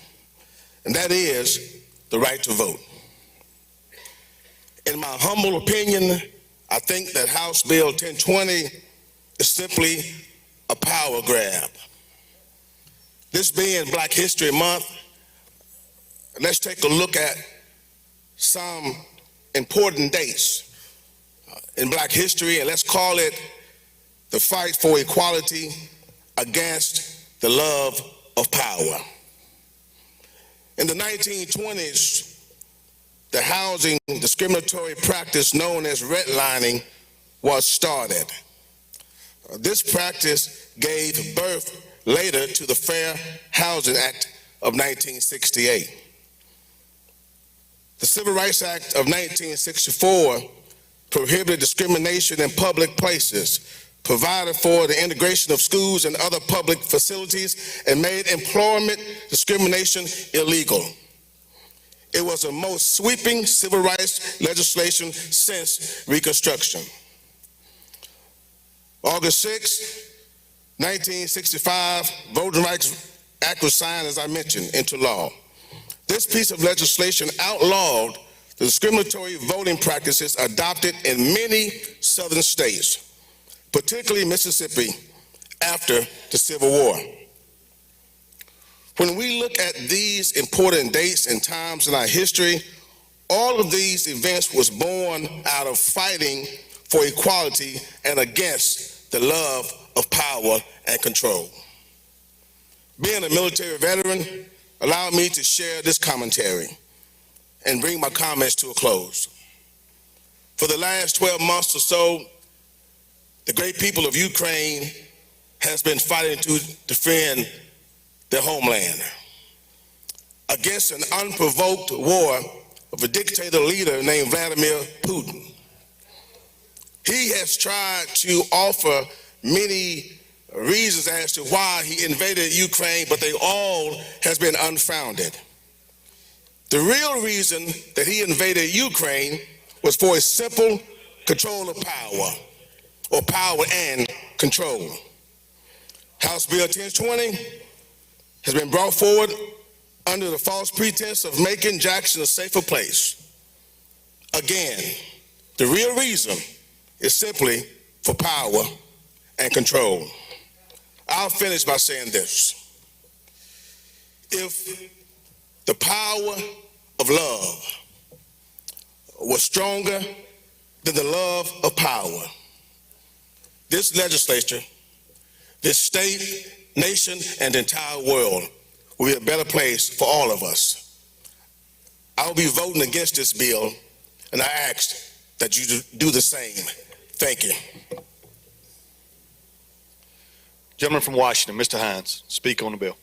and that is the right to vote. In my humble opinion, I think that House Bill 1020 is simply a power grab. This being Black History Month, let's take a look at some important dates in Black history, and let's call it the fight for equality against the love of power. In the 1920s, the housing discriminatory practice known as redlining was started. This practice gave birth later to the Fair Housing Act of 1968. The Civil Rights Act of 1964 prohibited discrimination in public places, provided for the integration of schools and other public facilities, and made employment discrimination illegal. It was the most sweeping civil rights legislation since Reconstruction. August 6, 1965, Voting Rights Act was signed, as I mentioned, into law. This piece of legislation outlawed the discriminatory voting practices adopted in many southern states, particularly Mississippi, after the Civil War. When we look at these important dates and times in our history, all of these events was born out of fighting for equality and against the love of power and control. Being a military veteran allowed me to share this commentary and bring my comments to a close. For the last 12 months or so, the great people of Ukraine has been fighting to defend their homeland against an unprovoked war of a dictator leader named Vladimir Putin. He has tried to offer many reasons as to why he invaded Ukraine, but they all has been unfounded. The real reason that he invaded Ukraine was for a simple control of power, or power and control. House Bill 1020 has been brought forward under the false pretense of making Jackson a safer place. Again, the real reason is simply for power and control. I'll finish by saying this. If the power of love was stronger than the love of power, this legislature, this state, nation, and the entire world will be a better place for all of us. I will be voting against this bill, and I ask that you do the same. Thank you. Gentleman from Washington, Mr. Hines, speak on the bill.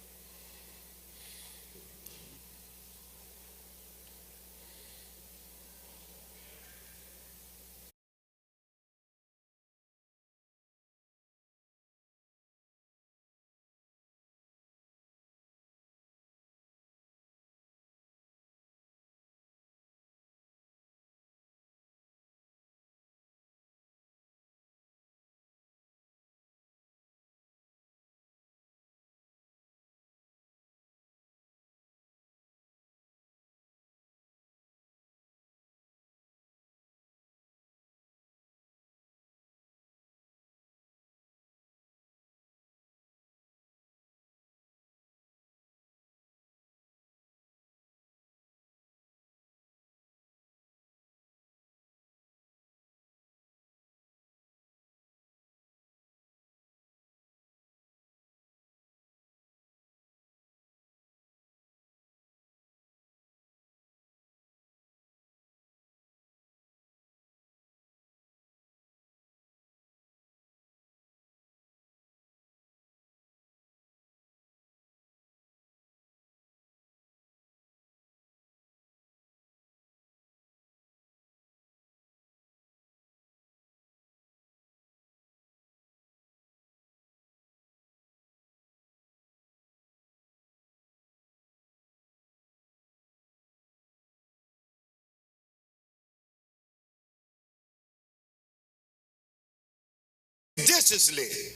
expeditiously.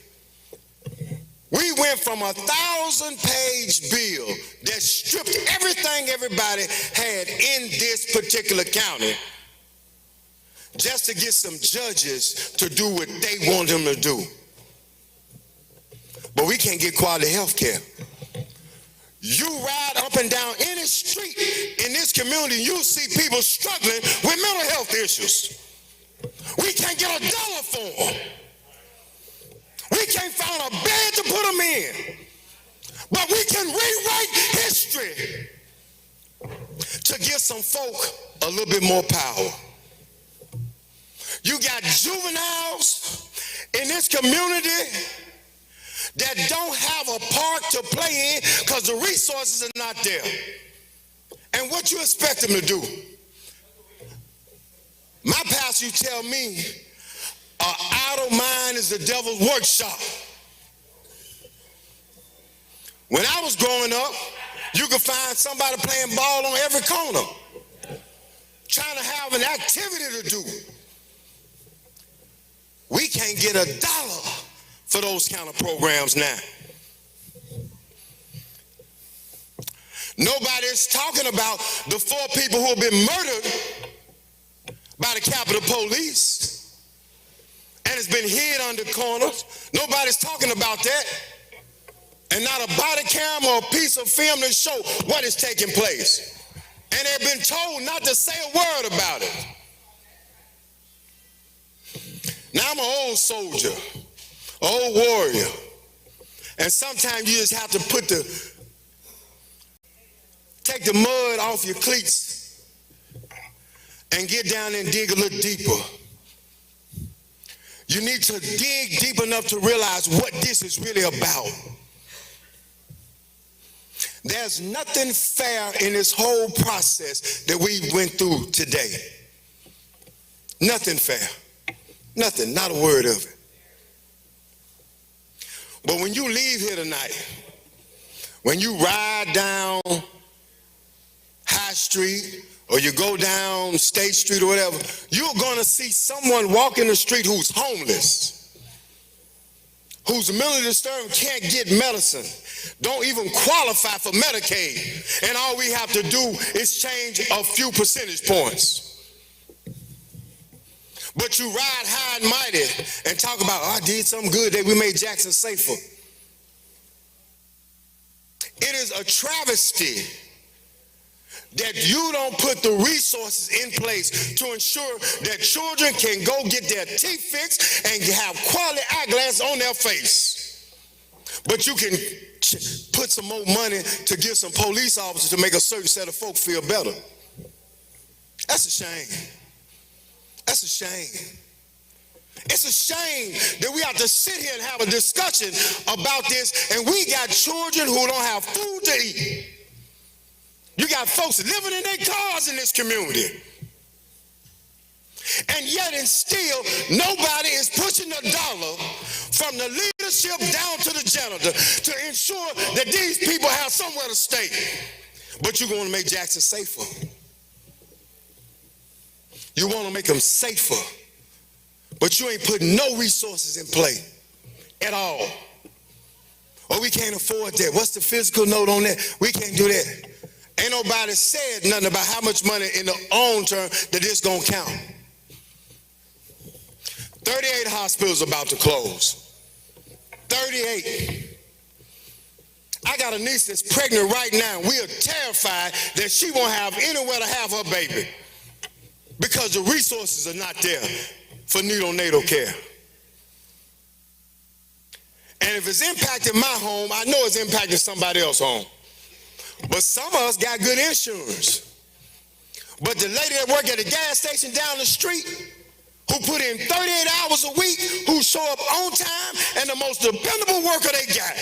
We went from a 1,000-page bill that stripped everything everybody had in this particular county just to get some judges to do what they want them to do. But we can't get quality health care. You ride up and down any street in this community, you'll see people struggling with mental health issues. We can't get $1 for them. We can't find a bed to put them in. But we can rewrite history to give some folk a little bit more power. You got juveniles in this community that don't have a park to play in because the resources are not there. And what you expect them to do? My pastor used to tell me, an idle mind is the devil's workshop. When I was growing up, you could find somebody playing ball on every corner, trying to have an activity to do. We can't get $1 for those kind of programs now. Nobody is talking about the 4 people who have been murdered by the Capitol Police and it's been hid under corners. Nobody's talking about that. And not a body cam or a piece of film to show what is taking place. And they've been told not to say a word about it. Now I'm an old soldier, old warrior, and sometimes you just have to take the mud off your cleats and get down and dig a little deeper. You need to dig deep enough to realize what this is really about. There's nothing fair in this whole process that we went through today. Nothing fair. Nothing, not a word of it. But when you leave here tonight, when you ride down High Street or you go down State Street or whatever, you're going to see someone walking the street who's homeless, who's mentally disturbed, can't get medicine, don't even qualify for Medicaid. And all we have to do is change a few percentage points. But you ride high and mighty and talk about, oh, I did something good that we made Jackson safer. It is a travesty that you don't put the resources in place to ensure that children can go get their teeth fixed and have quality eyeglasses on their face. But you can put some more money to give some police officers to make a certain set of folk feel better. That's a shame. That's a shame. It's a shame that we have to sit here and have a discussion about this, and we got children who don't have food to eat. You got folks living in their cars in this community. And yet and still, nobody is pushing $1 from the leadership down to the janitor to ensure that these people have somewhere to stay. But you're going to make Jackson safer. You want to make them safer, but you ain't putting no resources in play at all. Or we can't afford that. What's the physical note on that? We can't do that. Ain't nobody said nothing about how much money in the long term that this gonna count. 38 hospitals about to close. 38. I got a niece that's pregnant right now. We are terrified that she won't have anywhere to have her baby because the resources are not there for neonatal care. And if it's impacting my home, I know it's impacting somebody else's home. But some of us got good insurance. But the lady that worked at the gas station down the street, who put in 38 hours a week, who show up on time, and the most dependable worker they got,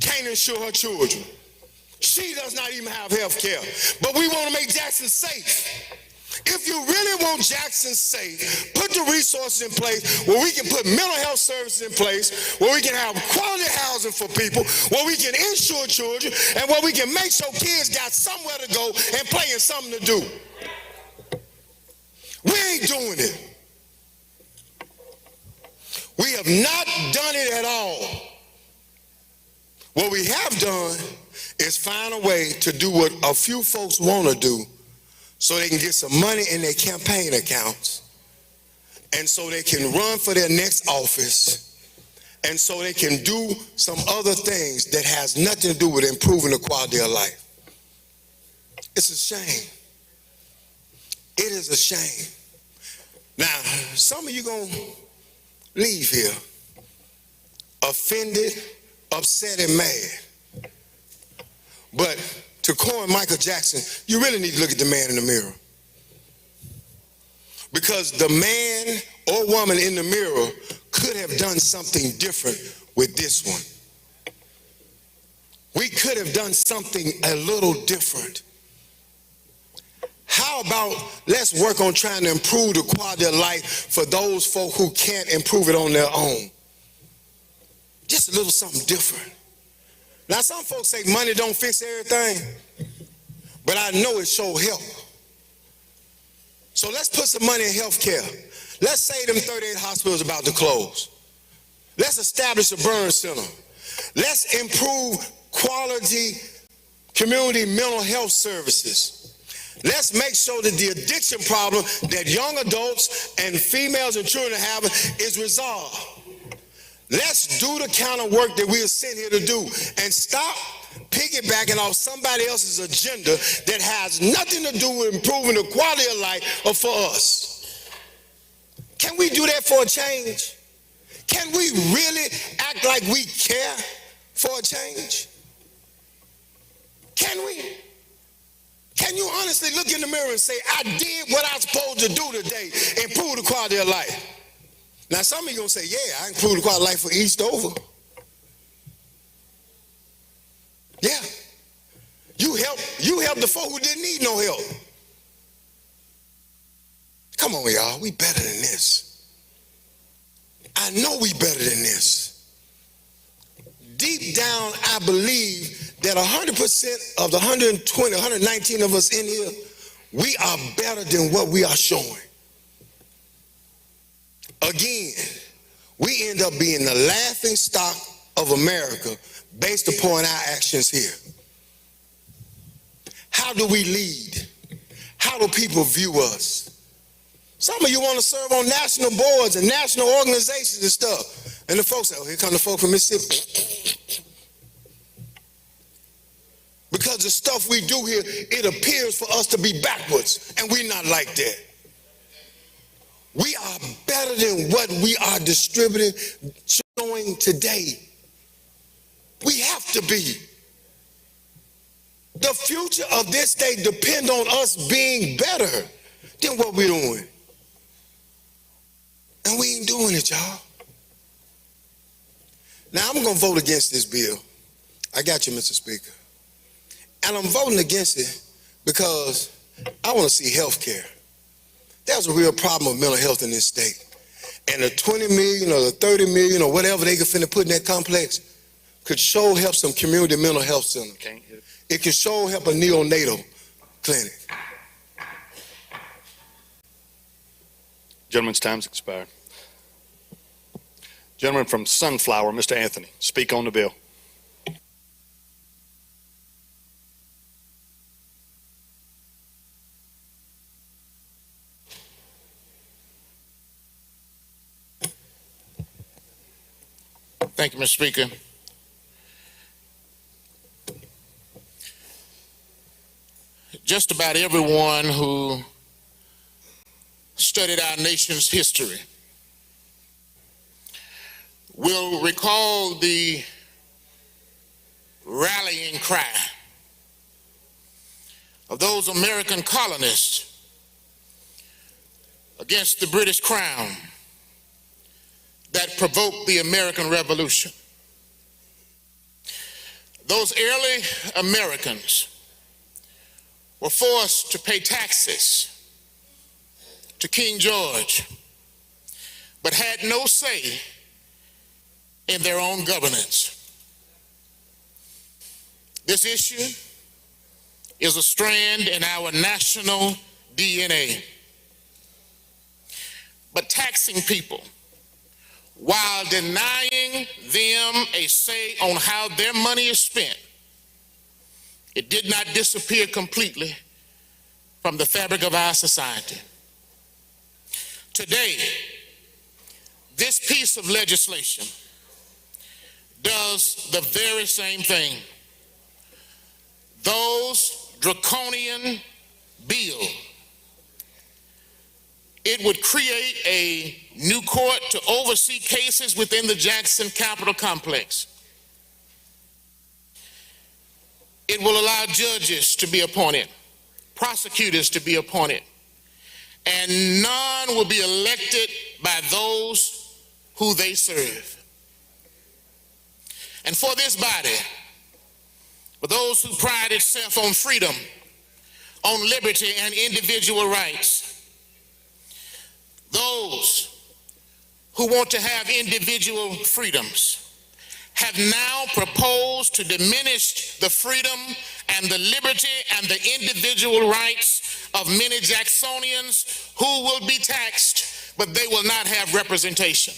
can't insure her children. She does not even have health care. But we want to make Jackson safe. If you really want Jackson safe, put the resources in place where we can put mental health services in place, where we can have quality housing for people, where we can insure children, and where we can make sure kids got somewhere to go and play and something to do. We ain't doing it. We have not done it at all. What we have done is find a way to do what a few folks want to do so they can get some money in their campaign accounts, and so they can run for their next office, and so they can do some other things that has nothing to do with improving the quality of life. It's a shame. It is a shame. Now, some of you gonna leave here offended, upset, and mad. But to coin Michael Jackson, you really need to look at the man in the mirror. Because the man or woman in the mirror could have done something different with this one. We could have done something a little different. How about let's work on trying to improve the quality of life for those folk who can't improve it on their own? Just a little something different. Now, some folks say money don't fix everything, but I know it sure help. So let's put some money in health care. Let's say them 38 hospitals about to close. Let's establish a burn center. Let's improve quality community mental health services. Let's make sure that the addiction problem that young adults and females and children have is resolved. Let's do the kind of work that we are sent here to do and stop piggybacking off somebody else's agenda that has nothing to do with improving the quality of life or for us. Can we do that for a change? Can we really act like we care for a change? Can we? Can you honestly look in the mirror and say, I did what I was supposed to do today, improve the quality of life? Now, some of you going to say, yeah, I improved the quality of life for Eastover. Yeah. You helped the folk who didn't need no help. Come on, y'all. We better than this. I know we better than this. Deep down, I believe that 100% of the 120, 119 of us in here, we are better than what we are showing. Again, we end up being the laughing stock of America based upon our actions here. How do we lead? How do people view us? Some of you want to serve on national boards and national organizations and stuff. And the folks say, oh, here come the folk from Mississippi. Because the stuff we do here, it appears for us to be backwards, and we're not like that. We are better than what we are distributing, showing today. We have to be. The future of this state depends on us being better than what we're doing. And we ain't doing it, y'all. Now, I'm going to vote against this bill. I got you, Mr. Speaker. And I'm voting against it because I want to see health care. There's a real problem with mental health in this state. And the 20 million or the 30 million or whatever they could finna put in that complex could sure help some community mental health center. It could sure help a neonatal clinic. Gentleman's time's expired. Gentleman from Sunflower, Mr. Anthony, speak on the bill. Thank you, Mr. Speaker. Just about everyone who studied our nation's history will recall the rallying cry of those American colonists against the British Crown that provoked the American Revolution. Those early Americans were forced to pay taxes to King George, but had no say in their own governance. This issue is a strand in our national DNA. But taxing people while denying them a say on how their money is spent, it did not disappear completely from the fabric of our society. Today, this piece of legislation does the very same thing. Those draconian bill, it would create a new court to oversee cases within the Jackson Capitol complex. It will allow judges to be appointed, prosecutors to be appointed, and none will be elected by those who they serve. And for this body, for those who pride itself on freedom, on liberty and individual rights, those who want to have individual freedoms have now proposed to diminish the freedom and the liberty and the individual rights of many Jacksonians who will be taxed, but they will not have representation.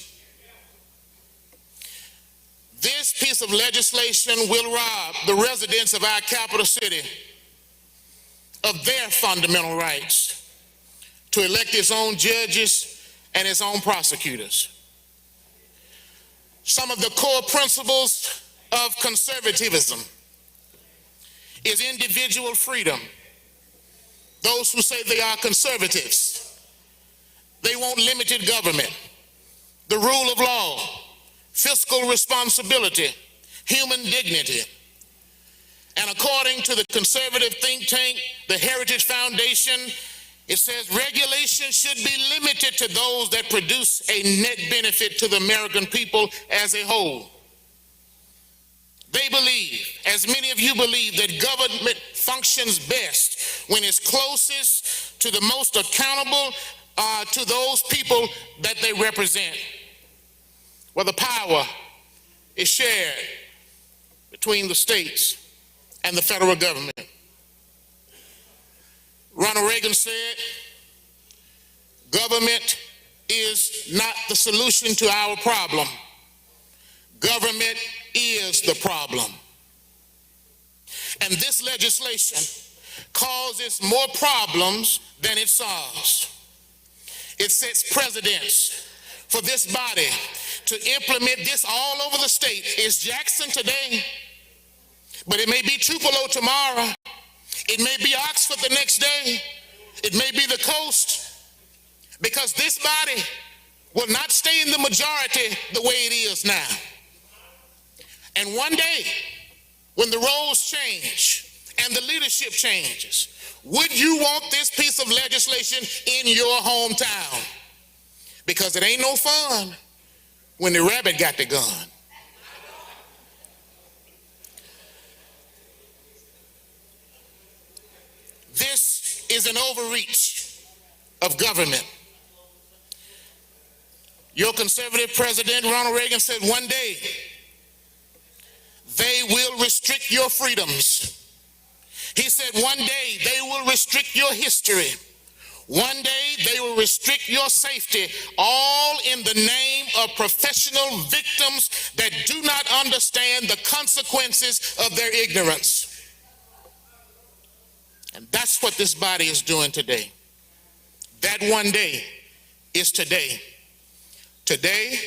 This piece of legislation will rob the residents of our capital city of their fundamental rights to elect its own judges and its own prosecutors. Some of the core principles of conservatism is individual freedom. Those who say they are conservatives, they want limited government, the rule of law, fiscal responsibility, human dignity. And according to the conservative think tank, the Heritage Foundation, it says regulation should be limited to those that produce a net benefit to the American people as a whole. They believe, as many of you believe, that government functions best when it's closest to the most accountable to those people that they represent, where the power is shared between the states and the federal government. Ronald Reagan said, government is not the solution to our problem. Government is the problem. And this legislation causes more problems than it solves. It sets precedents for this body to implement this all over the state. It's Jackson today, but it may be Tupelo tomorrow. It may be Oxford the next day. It may be the coast, because this body will not stay in the majority the way it is now. And one day, when the roles change and the leadership changes, would you want this piece of legislation in your hometown? Because it ain't no fun when the rabbit got the gun. This is an overreach of government. Your conservative president, Ronald Reagan, said one day they will restrict your freedoms. He said one day they will restrict your history. One day they will restrict your safety, all in the name of professional victims that do not understand the consequences of their ignorance. And that's what this body is doing today. That one day is today. Today,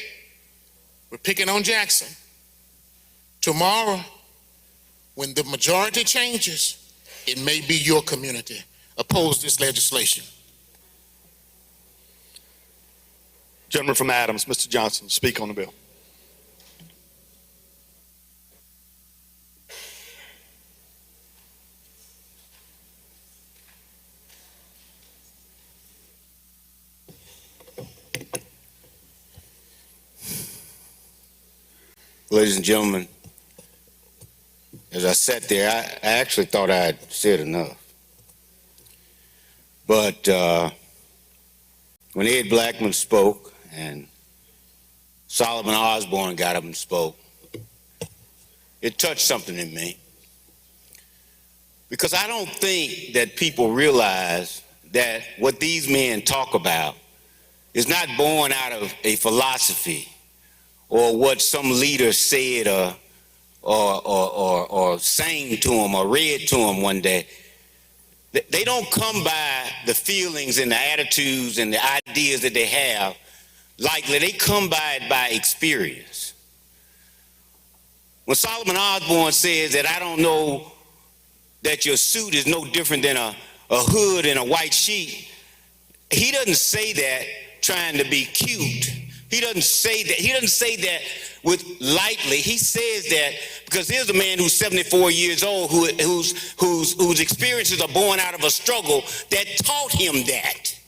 we're picking on Jackson. Tomorrow, when the majority changes, it may be your community. Oppose this legislation. Gentleman from Adams, Mr. Johnson, speak on the bill. Ladies and gentlemen, as I sat there, I actually thought I had said enough. But when Ed Blackman spoke and Solomon Osborne got up and spoke, it touched something in me. Because I don't think that people realize that what these men talk about is not born out of a philosophy or what some leader said or sang to them or read to them one day. They don't come by the feelings and the attitudes and the ideas that they have lightly. They come by it by experience. When Solomon Osborne says that I don't know that your suit is no different than a hood and a white sheet, he doesn't say that trying to be cute. He doesn't say that. He doesn't say that with lightly. He says that because here's a man who's 74 years old whose experiences are born out of a struggle that taught him that.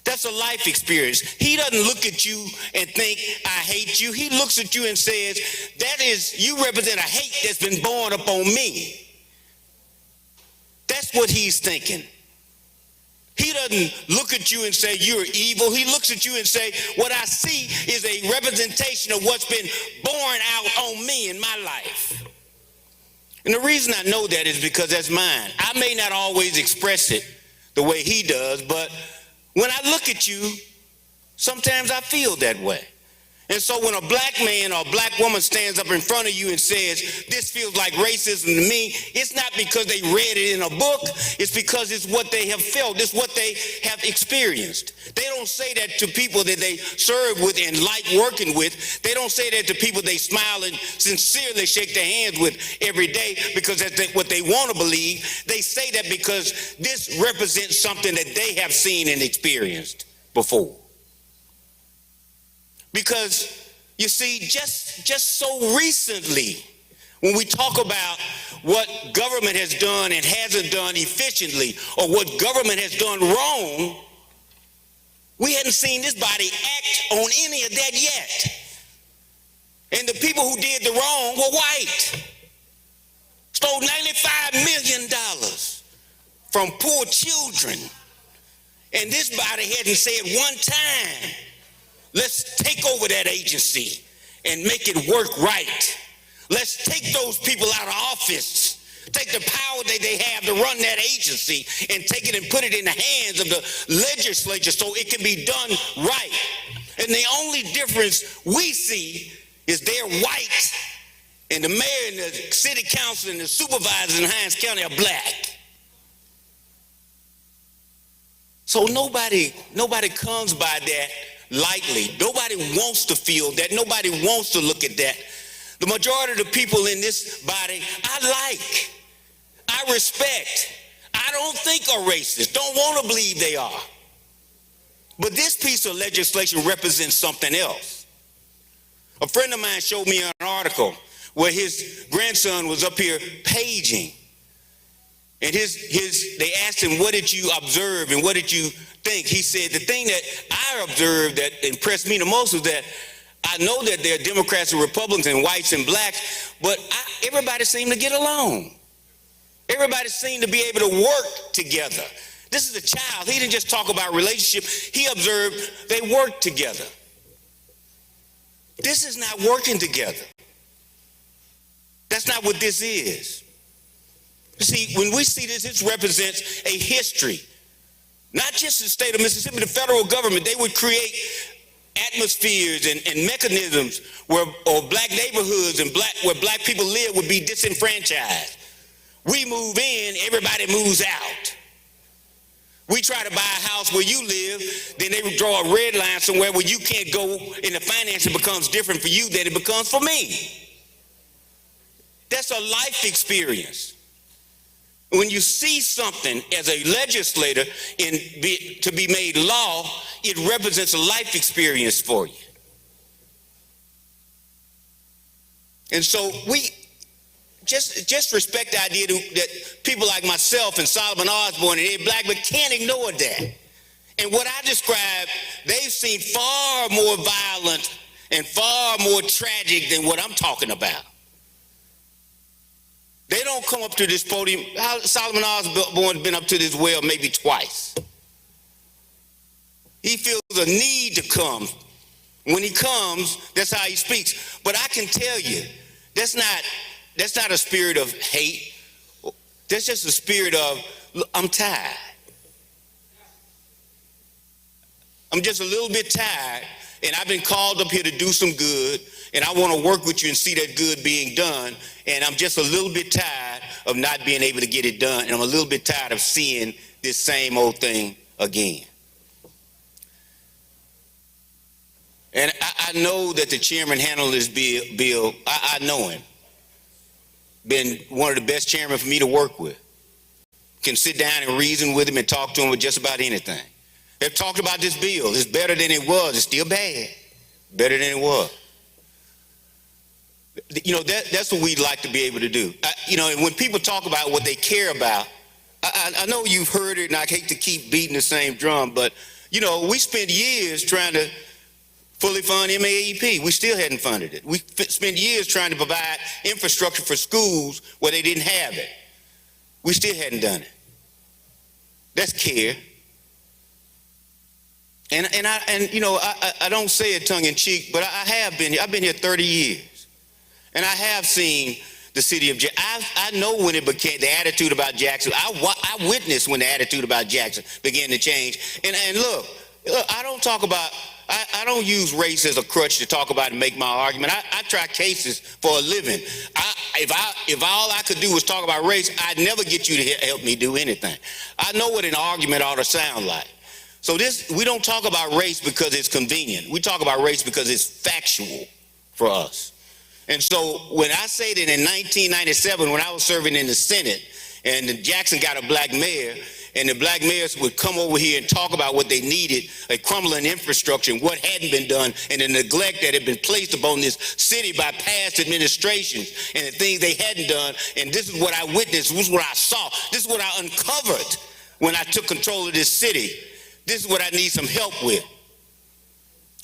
That's a life experience. He doesn't look at you and think, I hate you. He looks at you and says, that is, you represent a hate that's been born upon me. That's what he's thinking. He doesn't look at you and say, you're evil. He looks at you and say, what I see is a representation of what's been born out on me in my life. And the reason I know that is because that's mine. I may not always express it the way he does, but when I look at you, sometimes I feel that way. And so when a black man or a black woman stands up in front of you and says, this feels like racism to me, it's not because they read it in a book, it's because it's what they have felt, it's what they have experienced. They don't say that to people that they serve with and like working with. They don't say that to people they smile and sincerely shake their hands with every day because that's what they want to believe. They say that because this represents something that they have seen and experienced before. Because, you see, just so recently, when we talk about what government has done and hasn't done efficiently, or what government has done wrong, we hadn't seen this body act on any of that yet. And the people who did the wrong were white. Stole $95 million from poor children. And this body hadn't said one time, let's take over that agency and make it work right. Let's take those people out of office. Take the power that they have to run that agency and take it and put it in the hands of the legislature so it can be done right. And the only difference we see is they're white and the mayor and the city council and the supervisors in Hinds County are black. So nobody comes by that lightly. Nobody wants to feel that. Nobody wants to look at that. The majority of the people in this body, I like, I respect, I don't think are racist, don't want to believe they are. But this piece of legislation represents something else. A friend of mine showed me an article where his grandson was up here paging. And they asked him, what did you observe and what did you think? He said, the thing that I observed that impressed me the most was that I know that there are Democrats and Republicans and whites and blacks, but everybody seemed to get along. Everybody seemed to be able to work together. This is a child. He didn't just talk about relationship. He observed they worked together. This is not working together. That's not what this is. See, when we see this, this represents a history. Not just the state of Mississippi, the federal government, they would create atmospheres and mechanisms where black neighborhoods and where black people live would be disenfranchised. We move in, everybody moves out. We try to buy a house where you live, then they would draw a red line somewhere where you can't go and the financing becomes different for you than it becomes for me. That's a life experience. When you see something as a legislator to be made law, it represents a life experience for you. And so we just respect the idea that people like myself and Solomon Osborne and Ed Blackman can't ignore that. And what I described, they've seen far more violent and far more tragic than what I'm talking about. They don't come up to this podium. Solomon Osborne's been up to this well maybe twice. He feels a need to come. When he comes, that's how he speaks. But I can tell you, that's not a spirit of hate. That's just a spirit of, look, I'm tired. I'm just a little bit tired. and I've been called up here to do some good, and I want to work with you and see that good being done, and I'm just a little bit tired of not being able to get it done, and I'm a little bit tired of seeing this same old thing again. And I know that the chairman handled this bill. I know him. Been one of the best chairmen for me to work with. Can sit down and reason with him and talk to him with just about anything. They've talked about this bill. It's better than it was. It's still bad. Better than it was. You know, that's what we'd like to be able to do. You know, and when people talk about what they care about, I know you've heard it, and I hate to keep beating the same drum, but, you know, we spent years trying to fully fund MAEP. We still hadn't funded it. We spent years trying to provide infrastructure for schools where they didn't have it. We still hadn't done it. That's care. And you know, I don't say it tongue in cheek, but I've been here 30 years. And I have seen the city of Jackson. I know when it became the attitude about Jackson. I witnessed when the attitude about Jackson began to change. And look, I don't talk about, I don't use race as a crutch to talk about and make my argument. I try cases for a living. If all I could do was talk about race, I'd never get you to help me do anything. I know what an argument ought to sound like. So we don't talk about race because it's convenient. We talk about race because it's factual for us. And so when I say that in 1997, when I was serving in the Senate, and Jackson got a black mayor, and the black mayors would come over here and talk about what they needed, a crumbling infrastructure and what hadn't been done, and the neglect that had been placed upon this city by past administrations, and the things they hadn't done. And this is what I witnessed, this is what I saw, this is what I uncovered when I took control of this city. This is what I need some help with.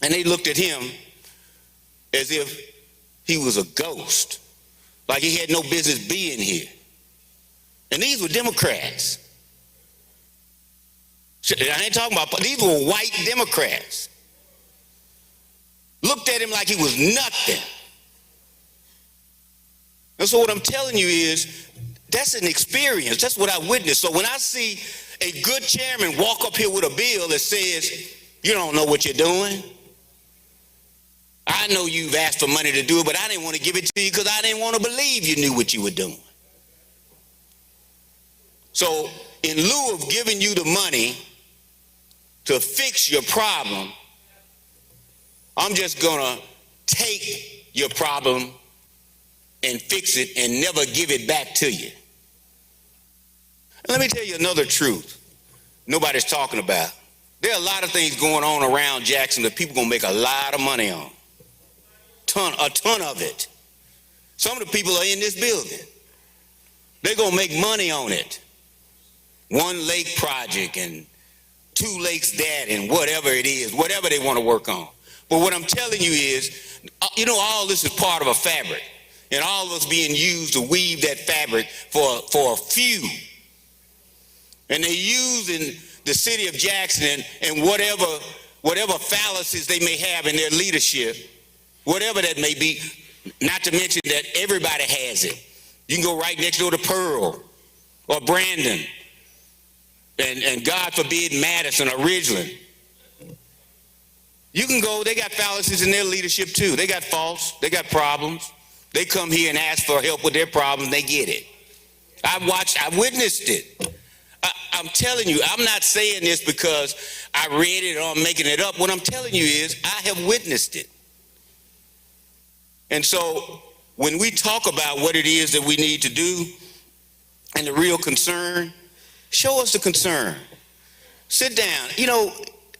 And they looked at him as if he was a ghost, like he had no business being here. And these were Democrats. I ain't talking about, these were white Democrats. Looked at him like he was nothing. And so what I'm telling you is, that's an experience. That's what I witnessed. So when I see a good chairman walk up here with a bill that says, you don't know what you're doing. I know you've asked for money to do it, but I didn't want to give it to you because I didn't want to believe you knew what you were doing. So in lieu of giving you the money to fix your problem, I'm just going to take your problem and fix it and never give it back to you. And let me tell you another truth nobody's talking about. There are a lot of things going on around Jackson that people are going to make a lot of money on. A ton of it. Some of the people are in this building. They're going to make money on it. One lake project and 2 lakes that and whatever it is, whatever they want to work on. But what I'm telling you is, you know, all this is part of a fabric. And all of us being used to weave that fabric for a few. And they're using the city of Jackson and whatever fallacies they may have in their leadership, whatever that may be, not to mention that everybody has it. You can go right next door to Pearl or Brandon and God forbid Madison or Ridgeland. You can go, they got fallacies in their leadership too. They got faults, they got problems. They come here and ask for help with their problems, they get it. I witnessed it. I'm telling you, I'm not saying this because I read it or I'm making it up. What I'm telling you is I have witnessed it. And so when we talk about what it is that we need to do and the real concern, show us the concern. Sit down. You know,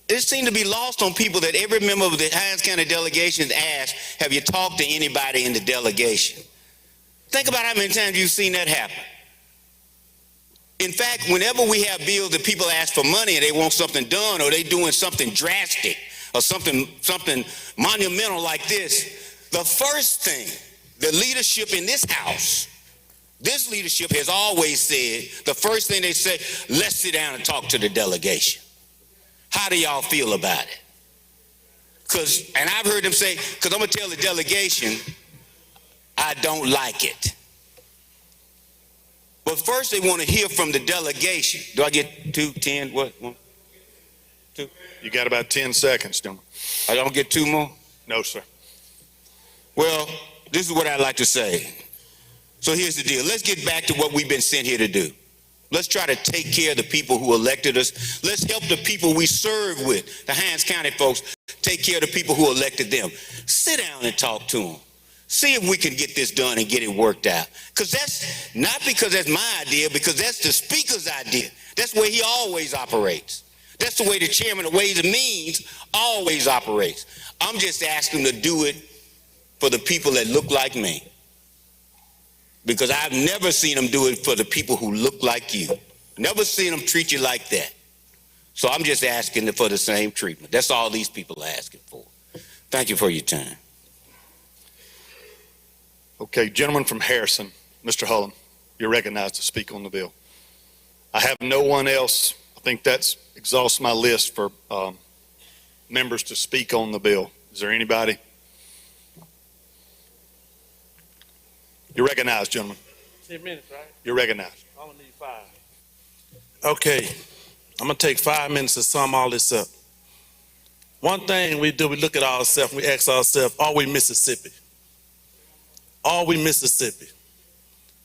it seemed to be lost on people that every member of the Hinds County delegation asked, have you talked to anybody in the delegation? Think about how many times you've seen that happen. In fact, whenever we have bills that people ask for money and they want something done or they doing something drastic or something monumental like this, the first thing the leadership in this house, this leadership has always said, the first thing they say, let's sit down and talk to the delegation. How do y'all feel about it? And I've heard them say, because I'm going to tell the delegation, I don't like it. But first they want to hear from the delegation. Do I get 2, 10, what? 1, Two. You got about 10 seconds, gentlemen. I don't get two more? No, sir. Well, this is what I'd like to say. So here's the deal. Let's get back to what we've been sent here to do. Let's try to take care of the people who elected us. Let's help the people we serve with, the Hinds County folks, take care of the people who elected them. Sit down and talk to them. See if we can get this done and get it worked out. Because that's not because that's my idea, because that's the speaker's idea. That's the way he always operates. That's the way the chairman of Ways and Means always operates. I'm just asking him to do it for the people that look like me. Because I've never seen him do it for the people who look like you. Never seen him treat you like that. So I'm just asking for the same treatment. That's all these people are asking for. Thank you for your time. Okay, gentleman from Harrison, Mr. Hullen, you're recognized to speak on the bill. I have no one else. I think that's exhausts my list for members to speak on the bill. Is there anybody? You're recognized, gentlemen. 10 minutes, right? You're recognized. I only need 5. Okay, I'm gonna take 5 minutes to sum all this up. One thing we do, we look at ourselves, we ask ourselves, are we Mississippi? Are we Mississippi?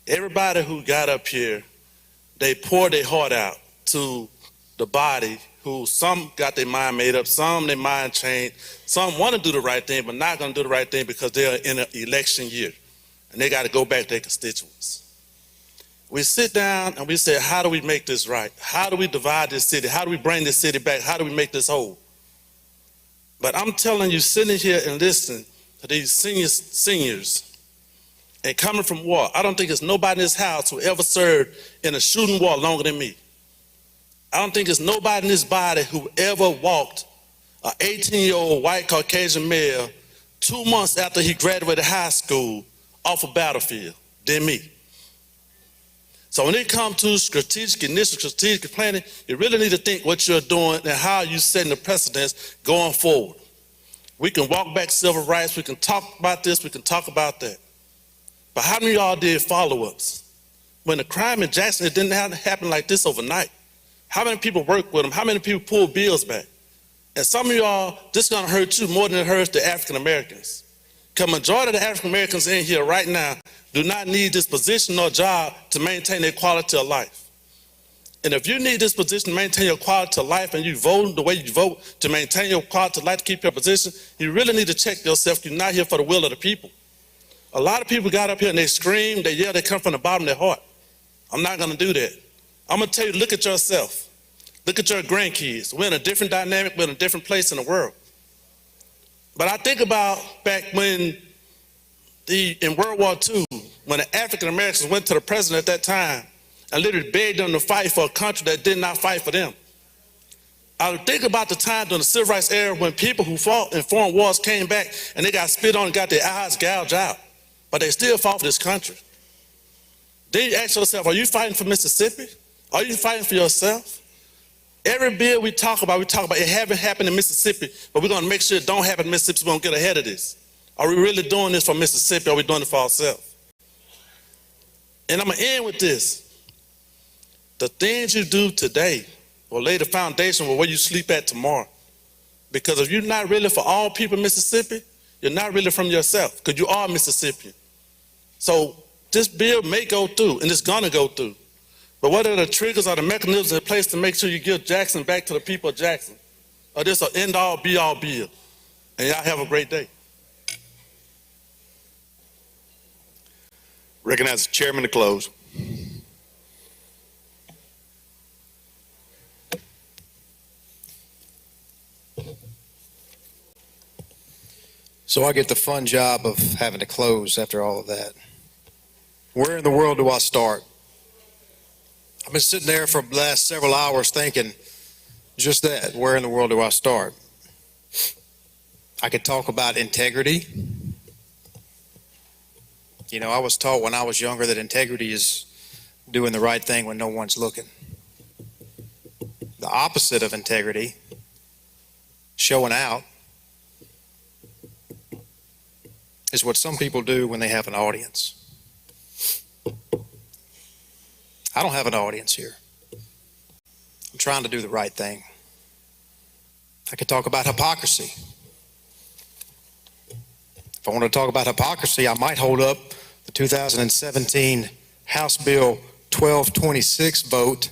Everybody who got up here, they poured their heart out to the body who some got their mind made up, some their mind changed, some want to do the right thing, but not gonna do the right thing because they're in an election year. And they got to go back to their constituents. We sit down and we say, how do we make this right? How do we divide this city? How do we bring this city back? How do we make this whole? But I'm telling you, sitting here and listening to these seniors and coming from war, I don't think there's nobody in this house who ever served in a shooting war longer than me. I don't think there's nobody in this body who ever walked an 18-year-old white Caucasian male 2 months after he graduated high school off a battlefield than me. So when it comes to initial strategic planning, you really need to think what you're doing and how you're setting the precedents going forward. We can walk back civil rights, we can talk about this, we can talk about that. But how many of y'all did follow-ups? When the crime in Jackson, it didn't happen like this overnight. How many people worked with them? How many people pulled bills back? And some of y'all, this is gonna hurt you more than it hurts the African Americans. Because majority of the African Americans in here right now do not need this position or job to maintain their quality of life. And if you need this position to maintain your quality of life and you vote the way you vote to maintain your quality of life to keep your position, you really need to check yourself. You're not here for the will of the people. A lot of people got up here and they scream, they yell, they come from the bottom of their heart. I'm not gonna do that. I'm gonna tell you, look at yourself. Look at your grandkids. We're in a different dynamic, we're in a different place in the world. But I think about back when in World War II, when the African Americans went to the president at that time and literally begged them to fight for a country that did not fight for them. I think about the time during the civil rights era when people who fought in foreign wars came back and they got spit on and got their eyes gouged out, but they still fought for this country. Then you ask yourself, are you fighting for Mississippi? Are you fighting for yourself? Every bill we talk about it haven't happened in Mississippi, but we're gonna make sure it don't happen in Mississippi, so we're gonna get ahead of this. Are we really doing this for Mississippi, or are we doing it for ourselves? And I'm gonna end with this. The things you do today will lay the foundation for where you sleep at tomorrow. Because if you're not really for all people in Mississippi, you're not really from yourself, because you are Mississippian. So this bill may go through, and it's gonna go through. But what are the triggers or the mechanisms in place to make sure you give Jackson back to the people of Jackson? Or this an end-all, be-all bill? And y'all have a great day. Recognize the chairman to close. So I get the fun job of having to close after all of that. Where in the world do I start? I've been sitting there for the last several hours thinking just that. Where in the world do I start? I could talk about integrity. You know, I was taught when I was younger that integrity is doing the right thing when no one's looking. The opposite of integrity, showing out, is what some people do when they have an audience. I don't have an audience here. I'm trying to do the right thing. I could talk about hypocrisy. If I want to talk about hypocrisy, I might hold up the 2017 House Bill 1226 vote,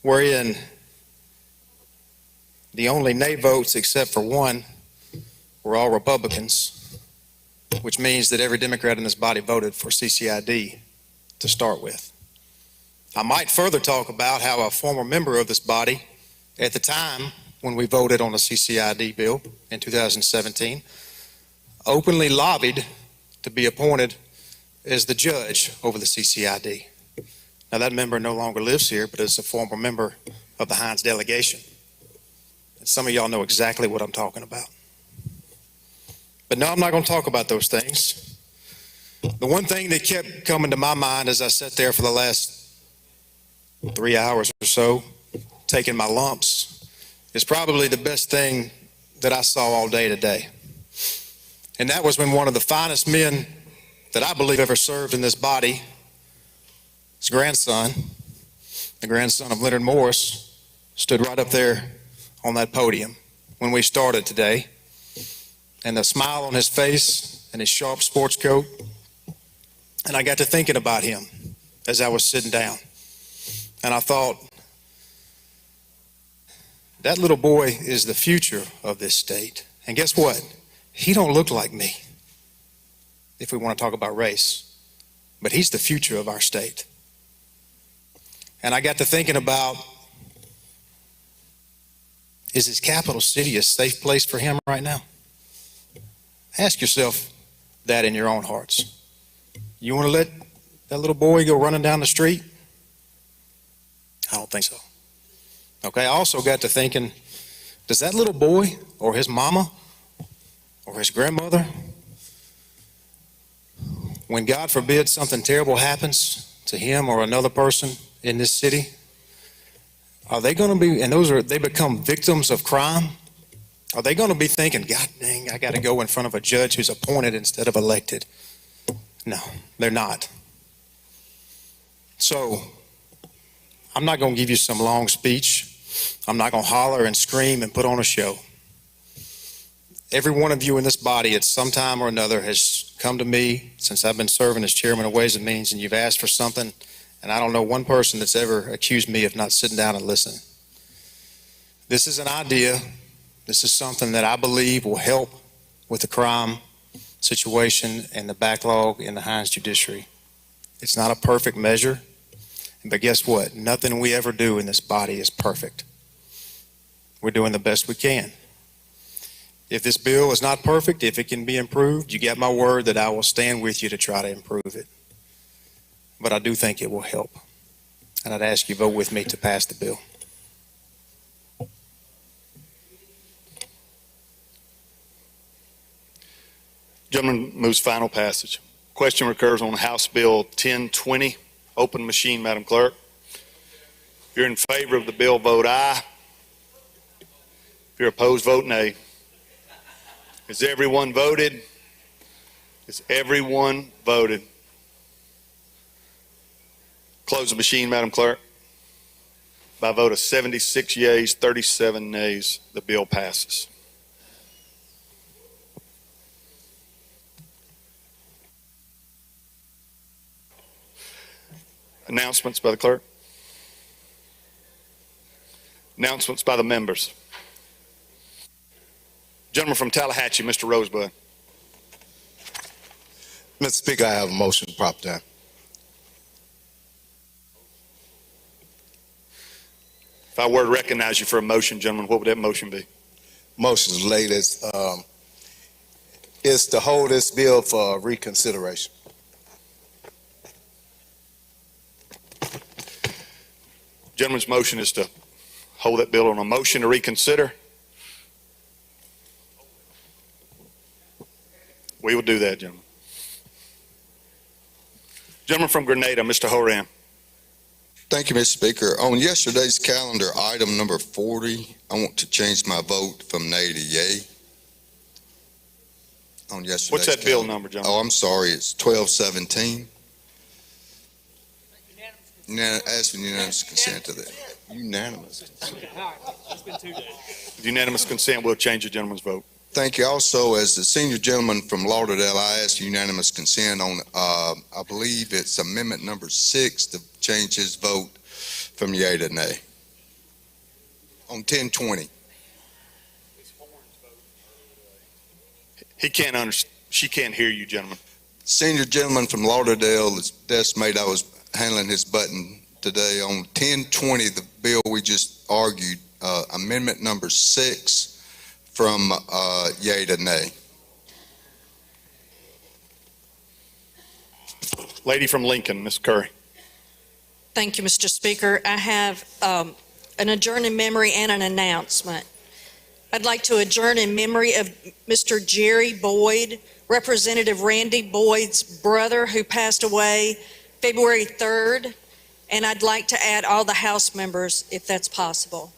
wherein the only nay votes, except for one, were all Republicans, which means that every Democrat in this body voted for CCID to start with. I might further talk about how a former member of this body at the time when we voted on the CCID bill in 2017 openly lobbied to be appointed as the judge over the CCID. Now, that member no longer lives here, but is a former member of the Hines delegation. And some of y'all know exactly what I'm talking about. But no, I'm not going to talk about those things. The one thing that kept coming to my mind as I sat there for the last 3 hours or so, taking my lumps, is probably the best thing that I saw all day today. And that was when one of the finest men that I believe ever served in this body, his grandson, the grandson of Leonard Morris, stood right up there on that podium when we started today. And the smile on his face and his sharp sports coat. And I got to thinking about him as I was sitting down. And I thought, that little boy is the future of this state. And guess what? He don't look like me, if we want to talk about race. But he's the future of our state. And I got to thinking about, is his capital city a safe place for him right now? Ask yourself that in your own hearts. You want to let that little boy go running down the street? I don't think so. Okay, I also got to thinking, does that little boy or his mama or his grandmother, when God forbid something terrible happens to him or another person in this city, are they going to be, and they become victims of crime? Are they going to be thinking, God dang, I got to go in front of a judge who's appointed instead of elected? No, they're not. So, I'm not going to give you some long speech. I'm not going to holler and scream and put on a show. Every one of you in this body at some time or another has come to me since I've been serving as chairman of Ways and Means, and you've asked for something, and I don't know one person that's ever accused me of not sitting down and listening. This is an idea. This is something that I believe will help with the crime situation and the backlog in the Hines judiciary. It's not a perfect measure, but guess what? Nothing we ever do in this body is perfect. We're doing the best we can. If this bill is not perfect, if it can be improved, you get my word that I will stand with you to try to improve it. But I do think it will help. And I'd ask you to vote with me to pass the bill. Gentleman moves final passage. Question recurs on House Bill 1020. Open machine, Madam Clerk. If you're in favor of the bill, vote aye. If you're opposed, vote nay. Has everyone voted? Has everyone voted? Close the machine, Madam Clerk. By a vote of 76 yeas, 37 nays, the bill passes. Announcements by the clerk. Announcements by the members. Gentleman from Tallahatchie, Mr. Rosebud. Mr. Speaker, I have a motion to prop down. If I were to recognize you for a motion, gentlemen, what would that motion be? Motion's latest is to hold this bill for reconsideration. Gentleman's motion is to hold that bill on a motion to reconsider. We will do that, gentlemen. Gentleman from Grenada, Mr. Horan. Thank you, Mr. Speaker. On yesterday's calendar, item number 40, I want to change my vote from nay to yay. On yesterday's What's that bill number, gentlemen? Oh, I'm sorry, it's 1217. Ask for unanimous consent to that. Unanimous. With unanimous consent, we'll change the gentleman's vote. Thank you. Also, as the senior gentleman from Lauderdale, I ask unanimous consent on, I believe it's amendment number 6 to change his vote from yea to nay. On 1020. She can't hear you, gentlemen. Senior gentleman from Lauderdale, his desk mate, I was handling his button today on 1020, the bill we just argued, amendment number 6 from yea to nay. Lady from Lincoln, Ms. Curry. Thank you, Mr. Speaker. I have an adjourn in memory and an announcement. I'd like to adjourn in memory of Mr. Jerry Boyd, Representative Randy Boyd's brother, who passed away February 3rd, and I'd like to add all the House members if that's possible.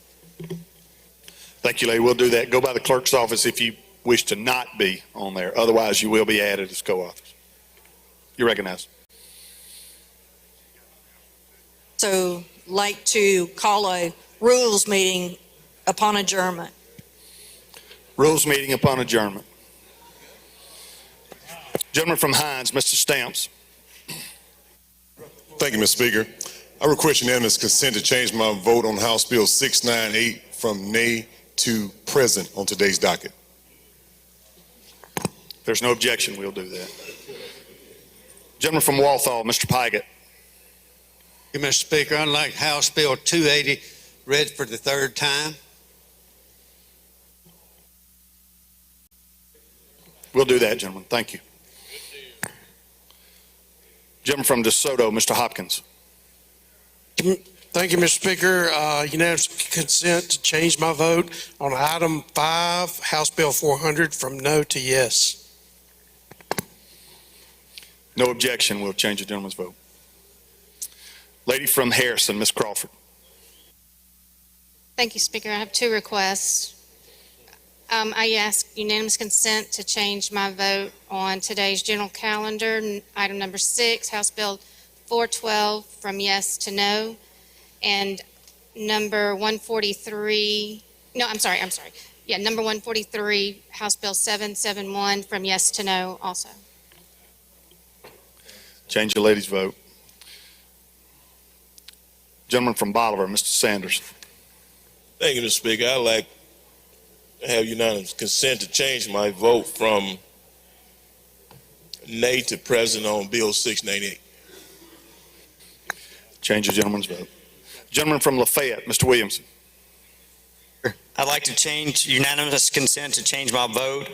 Thank you, lady. We'll do that. Go by the clerk's office if you wish to not be on there. Otherwise, you will be added as co-authors. You're recognized. So, like to call a rules meeting upon adjournment. Rules meeting upon adjournment. Gentleman from Hines, Mr. Stamps. Thank you, Mr. Speaker. I request unanimous consent to change my vote on House Bill 698 from nay to present on today's docket. If there's no objection, we'll do that. Gentleman from Walthall, Mr. Pygott. Thank you, Mr. Speaker. Unlike House Bill 280, read for the third time. We'll do that, gentlemen. Thank you. Gentleman from DeSoto, Mr. Hopkins. Thank you, Mr. Speaker. Unanimous consent to change my vote on item 5, House Bill 400, from no to yes. No objection. We'll change the gentleman's vote. Lady from Harrison, Ms. Crawford. Thank you, Speaker. I have 2 requests. I ask unanimous consent to change my vote on today's general calendar, item number 6, House Bill 412, from yes to no, and number 143, number 143, House Bill 771, from yes to no also. Change the lady's vote. Gentleman from Bolivar, Mr. Sanders. Thank you, Mr. Speaker. I'd like to have unanimous consent to change my vote from nay to present on Bill 698. Change the gentleman's vote. Gentleman from Lafayette, Mr. Williamson. I'd like to change unanimous consent to change my vote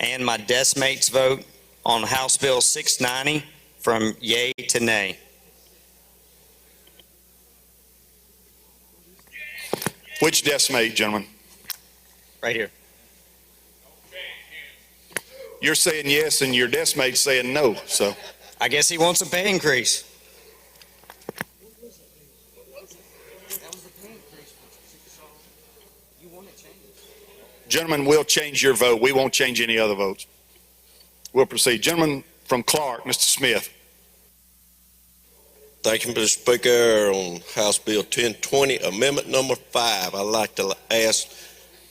and my desk mate's vote on House Bill 690 from yay to nay. Which desk mate, gentlemen? Right here. You're saying yes and your desk mate's saying no, so. I guess he wants a pay increase. Gentlemen, we'll change your vote. We won't change any other votes. We'll proceed. Gentleman from Clark, Mr. Smith. Thank you, Mr. Speaker. On House Bill 1020, Amendment number 5, I'd like to ask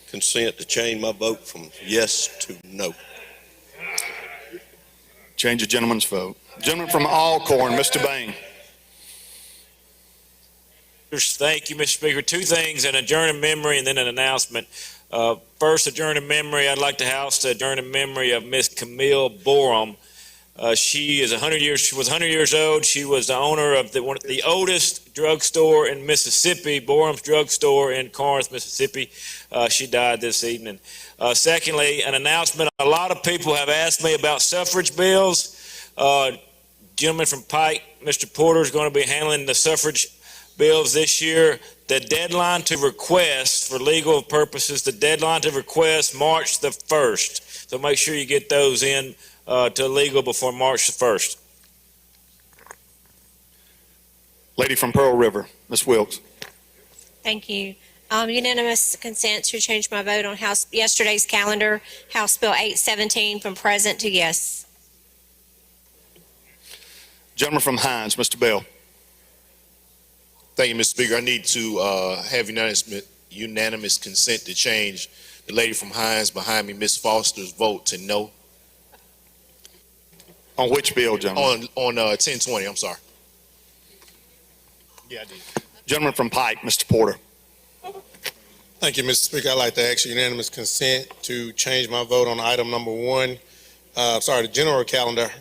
consent to change my vote from yes to no. Change the gentleman's vote. Gentleman from Alcorn, Mr. Bain. Thank you, Mr. Speaker. 2 things, an adjourn in memory and then an announcement. First, adjourn in memory. I'd like the House to adjourn in memory of Miss Camille Borum. She was 100 years old. She was the owner of the oldest drugstore in Mississippi, Borum's Drugstore in Corinth, Mississippi. She died this evening. Secondly, an announcement. A lot of people have asked me about suffrage bills. Gentleman from Pike, Mr. Porter, is going to be handling the suffrage bills this year. The deadline to request, for legal purposes, the deadline to request March the 1st. So make sure you get those in to legal before March the 1st. Lady from Pearl River, Ms. Wilkes. Thank you. Unanimous consent to change my vote on yesterday's calendar, House Bill 817, from present to yes. Gentleman from Hines, Mr. Bell. Thank you, Mr. Speaker. I need to have unanimous consent to change the lady from Hines behind me, Ms. Foster's vote to no. On which bill, gentleman? On 1020, I'm sorry. Yeah, I did. Gentleman from Pike, Mr. Porter. Thank you, Mr. Speaker. I'd like to ask unanimous consent to change my vote on item number one. The general calendar.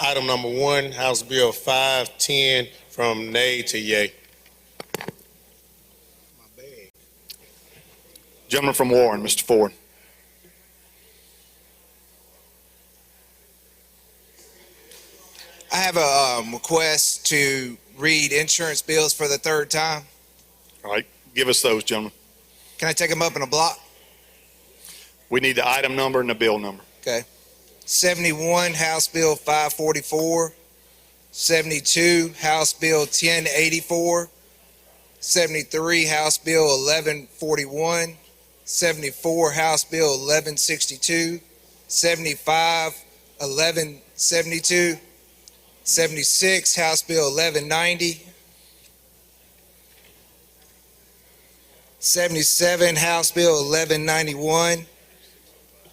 Item number one, House Bill 510, from nay to yay. Gentleman from Warren, Mr. Ford. I have a request to read insurance bills for the third time. All right, give us those, gentlemen. Can I take them up in a block? We need the item number and the bill number. Okay. 71, House Bill 544. 72, House Bill 1084. 73, House Bill 1141. 74, House Bill 1162. 75, 1172. 76, House Bill 1190. 77, House Bill 1191.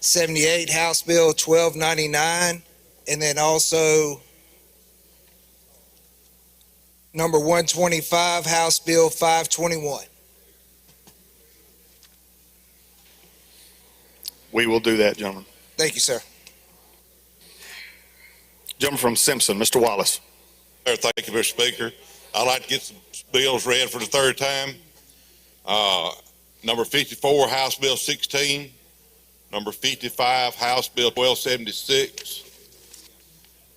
78, House Bill 1299. And then also number 125, House Bill 521. We will do that, gentlemen. Thank you, sir. Gentleman from Simpson, Mr. Wallace. Thank you, Mr. Speaker. I'd like to get some bills read for the third time. Number 54, House Bill 16. Number 55, House Bill 1276.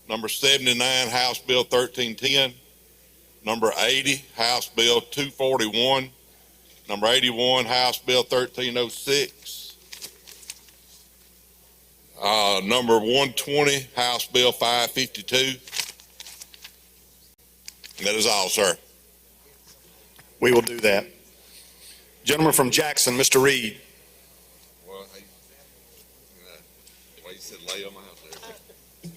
Number 79, House Bill 1310. Number 80, House Bill 241. Number 81, House Bill 1306. Number 120, House Bill 552. That is all, sir. We will do that. Gentleman from Jackson, Mr. Reed. Well, why you said lay on my house there?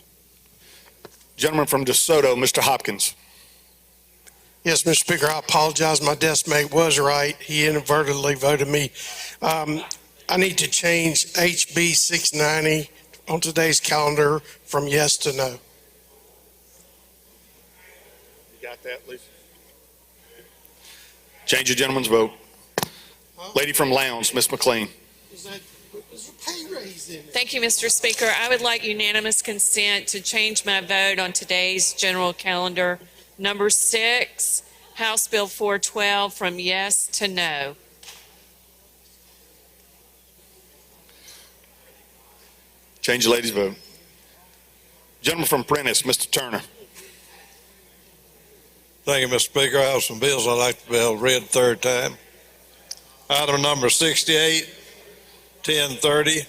Gentleman from DeSoto, Mr. Hopkins. Yes, Mr. Speaker, I apologize. My desk mate was right. He inadvertently voted me. I need to change HB 690 on today's calendar from yes to no. You got that, Lisa? Change your gentleman's vote. Lady from Lowndes, Ms. McLean. Thank you, Mr. Speaker. I would like unanimous consent to change my vote on today's general calendar. Number 6, House Bill 412, from yes to no. Change the lady's vote. Gentleman from Prentice, Mr. Turner. Thank you, Mr. Speaker. I have some bills I'd like to be able to read third time. Item number 68, 1030.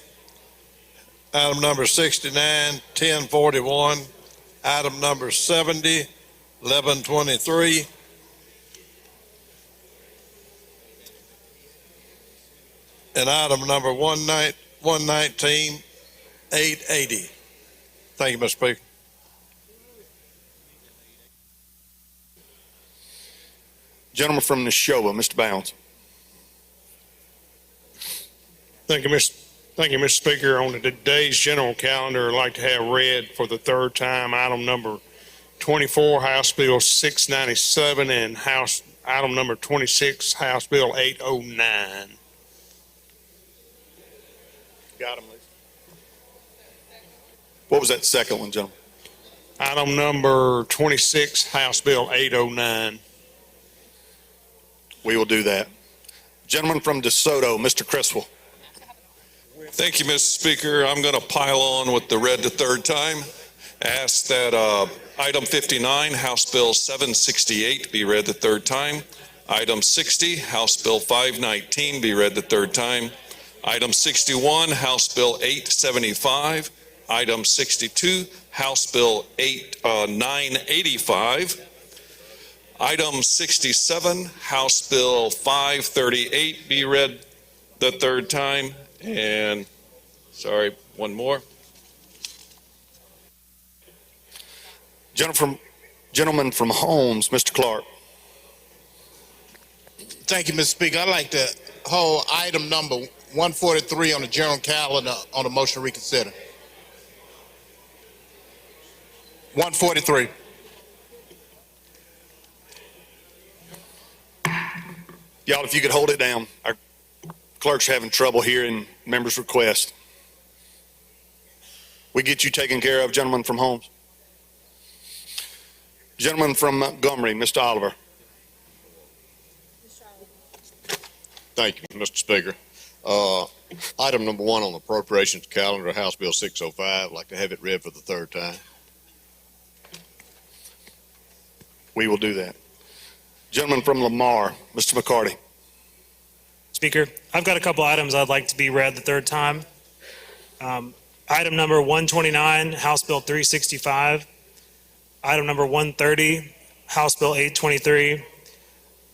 Item number 69, 1041. Item number 70, 1123. And item number 119, 880. Thank you, Mr. Speaker. Gentleman from Neshoba, Mr. Bounds. Thank you, Mr. Speaker. On today's general calendar, I'd like to have read for the third time item number 24, House Bill 697, and item number 26, House Bill 809. Got him, Lisa. What was that second one, gentlemen? Item number 26, House Bill 809. We will do that. Gentleman from DeSoto, Mr. Criswell. Thank you, Mr. Speaker. I'm going to pile on with the read the third time. Ask that item 59, House Bill 768, be read the third time. Item 60, House Bill 519, be read the third time. Item 61, House Bill 875. Item 62, House Bill 985. Item 67, House Bill 538, be read the third time. And, sorry, one more. Gentleman from Holmes, Mr. Clark. Thank you, Mr. Speaker. I'd like to hold item number 143 on the general calendar on the motion to reconsider. 143. Y'all, if you could hold it down. Our clerk's having trouble hearing members' requests. We get you taken care of, gentleman from Holmes. Gentleman from Montgomery, Mr. Oliver. Thank you, Mr. Speaker. Item number 1 on the appropriations calendar, House Bill 605. I'd like to have it read for the third time. We will do that. Gentleman from Lamar, Mr. McCarty. Speaker, I've got a couple items I'd like to be read the third time. Item number 129, House Bill 365. Item number 130, House Bill 823.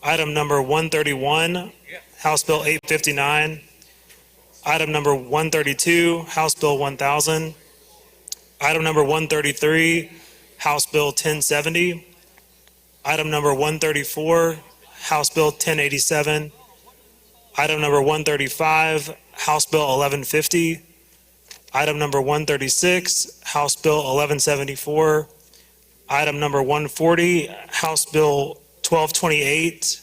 Item number 131, House Bill 859. Item number 132, House Bill 1000. Item number 133, House Bill 1070. Item number 134, House Bill 1087. Item number 135, House Bill 1150. Item number 136, House Bill 1174. Item number 140, House Bill 1228.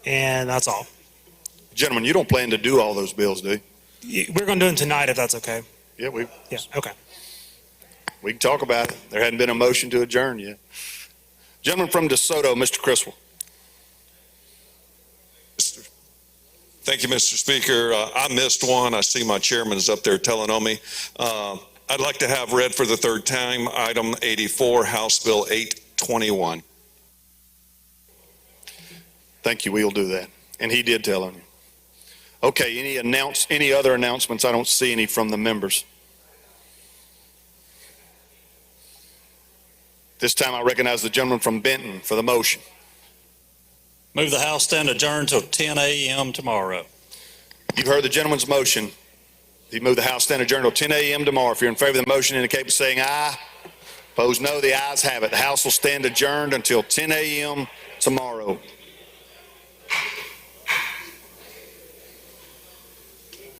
And that's all. Gentlemen, you don't plan to do all those bills, do you? We're going to do them tonight if that's okay. Yeah, okay. We can talk about it. There hadn't been a motion to adjourn yet. Gentleman from DeSoto, Mr. Criswell. Thank you, Mr. Speaker. I missed one. I see my chairman is up there telling on me. I'd like to have read for the third time item 84, House Bill 821. Thank you. We'll do that. And he did tell on you. Okay, any other announcements? I don't see any from the members. This time I recognize the gentleman from Benton for the motion. Move the House stand adjourned till 10 a.m. tomorrow. You've heard the gentleman's motion. He moved the House stand adjourned till 10 a.m. tomorrow. If you're in favor of the motion, indicate by saying aye. Opposed, no. The ayes have it. The House will stand adjourned until 10 a.m. tomorrow.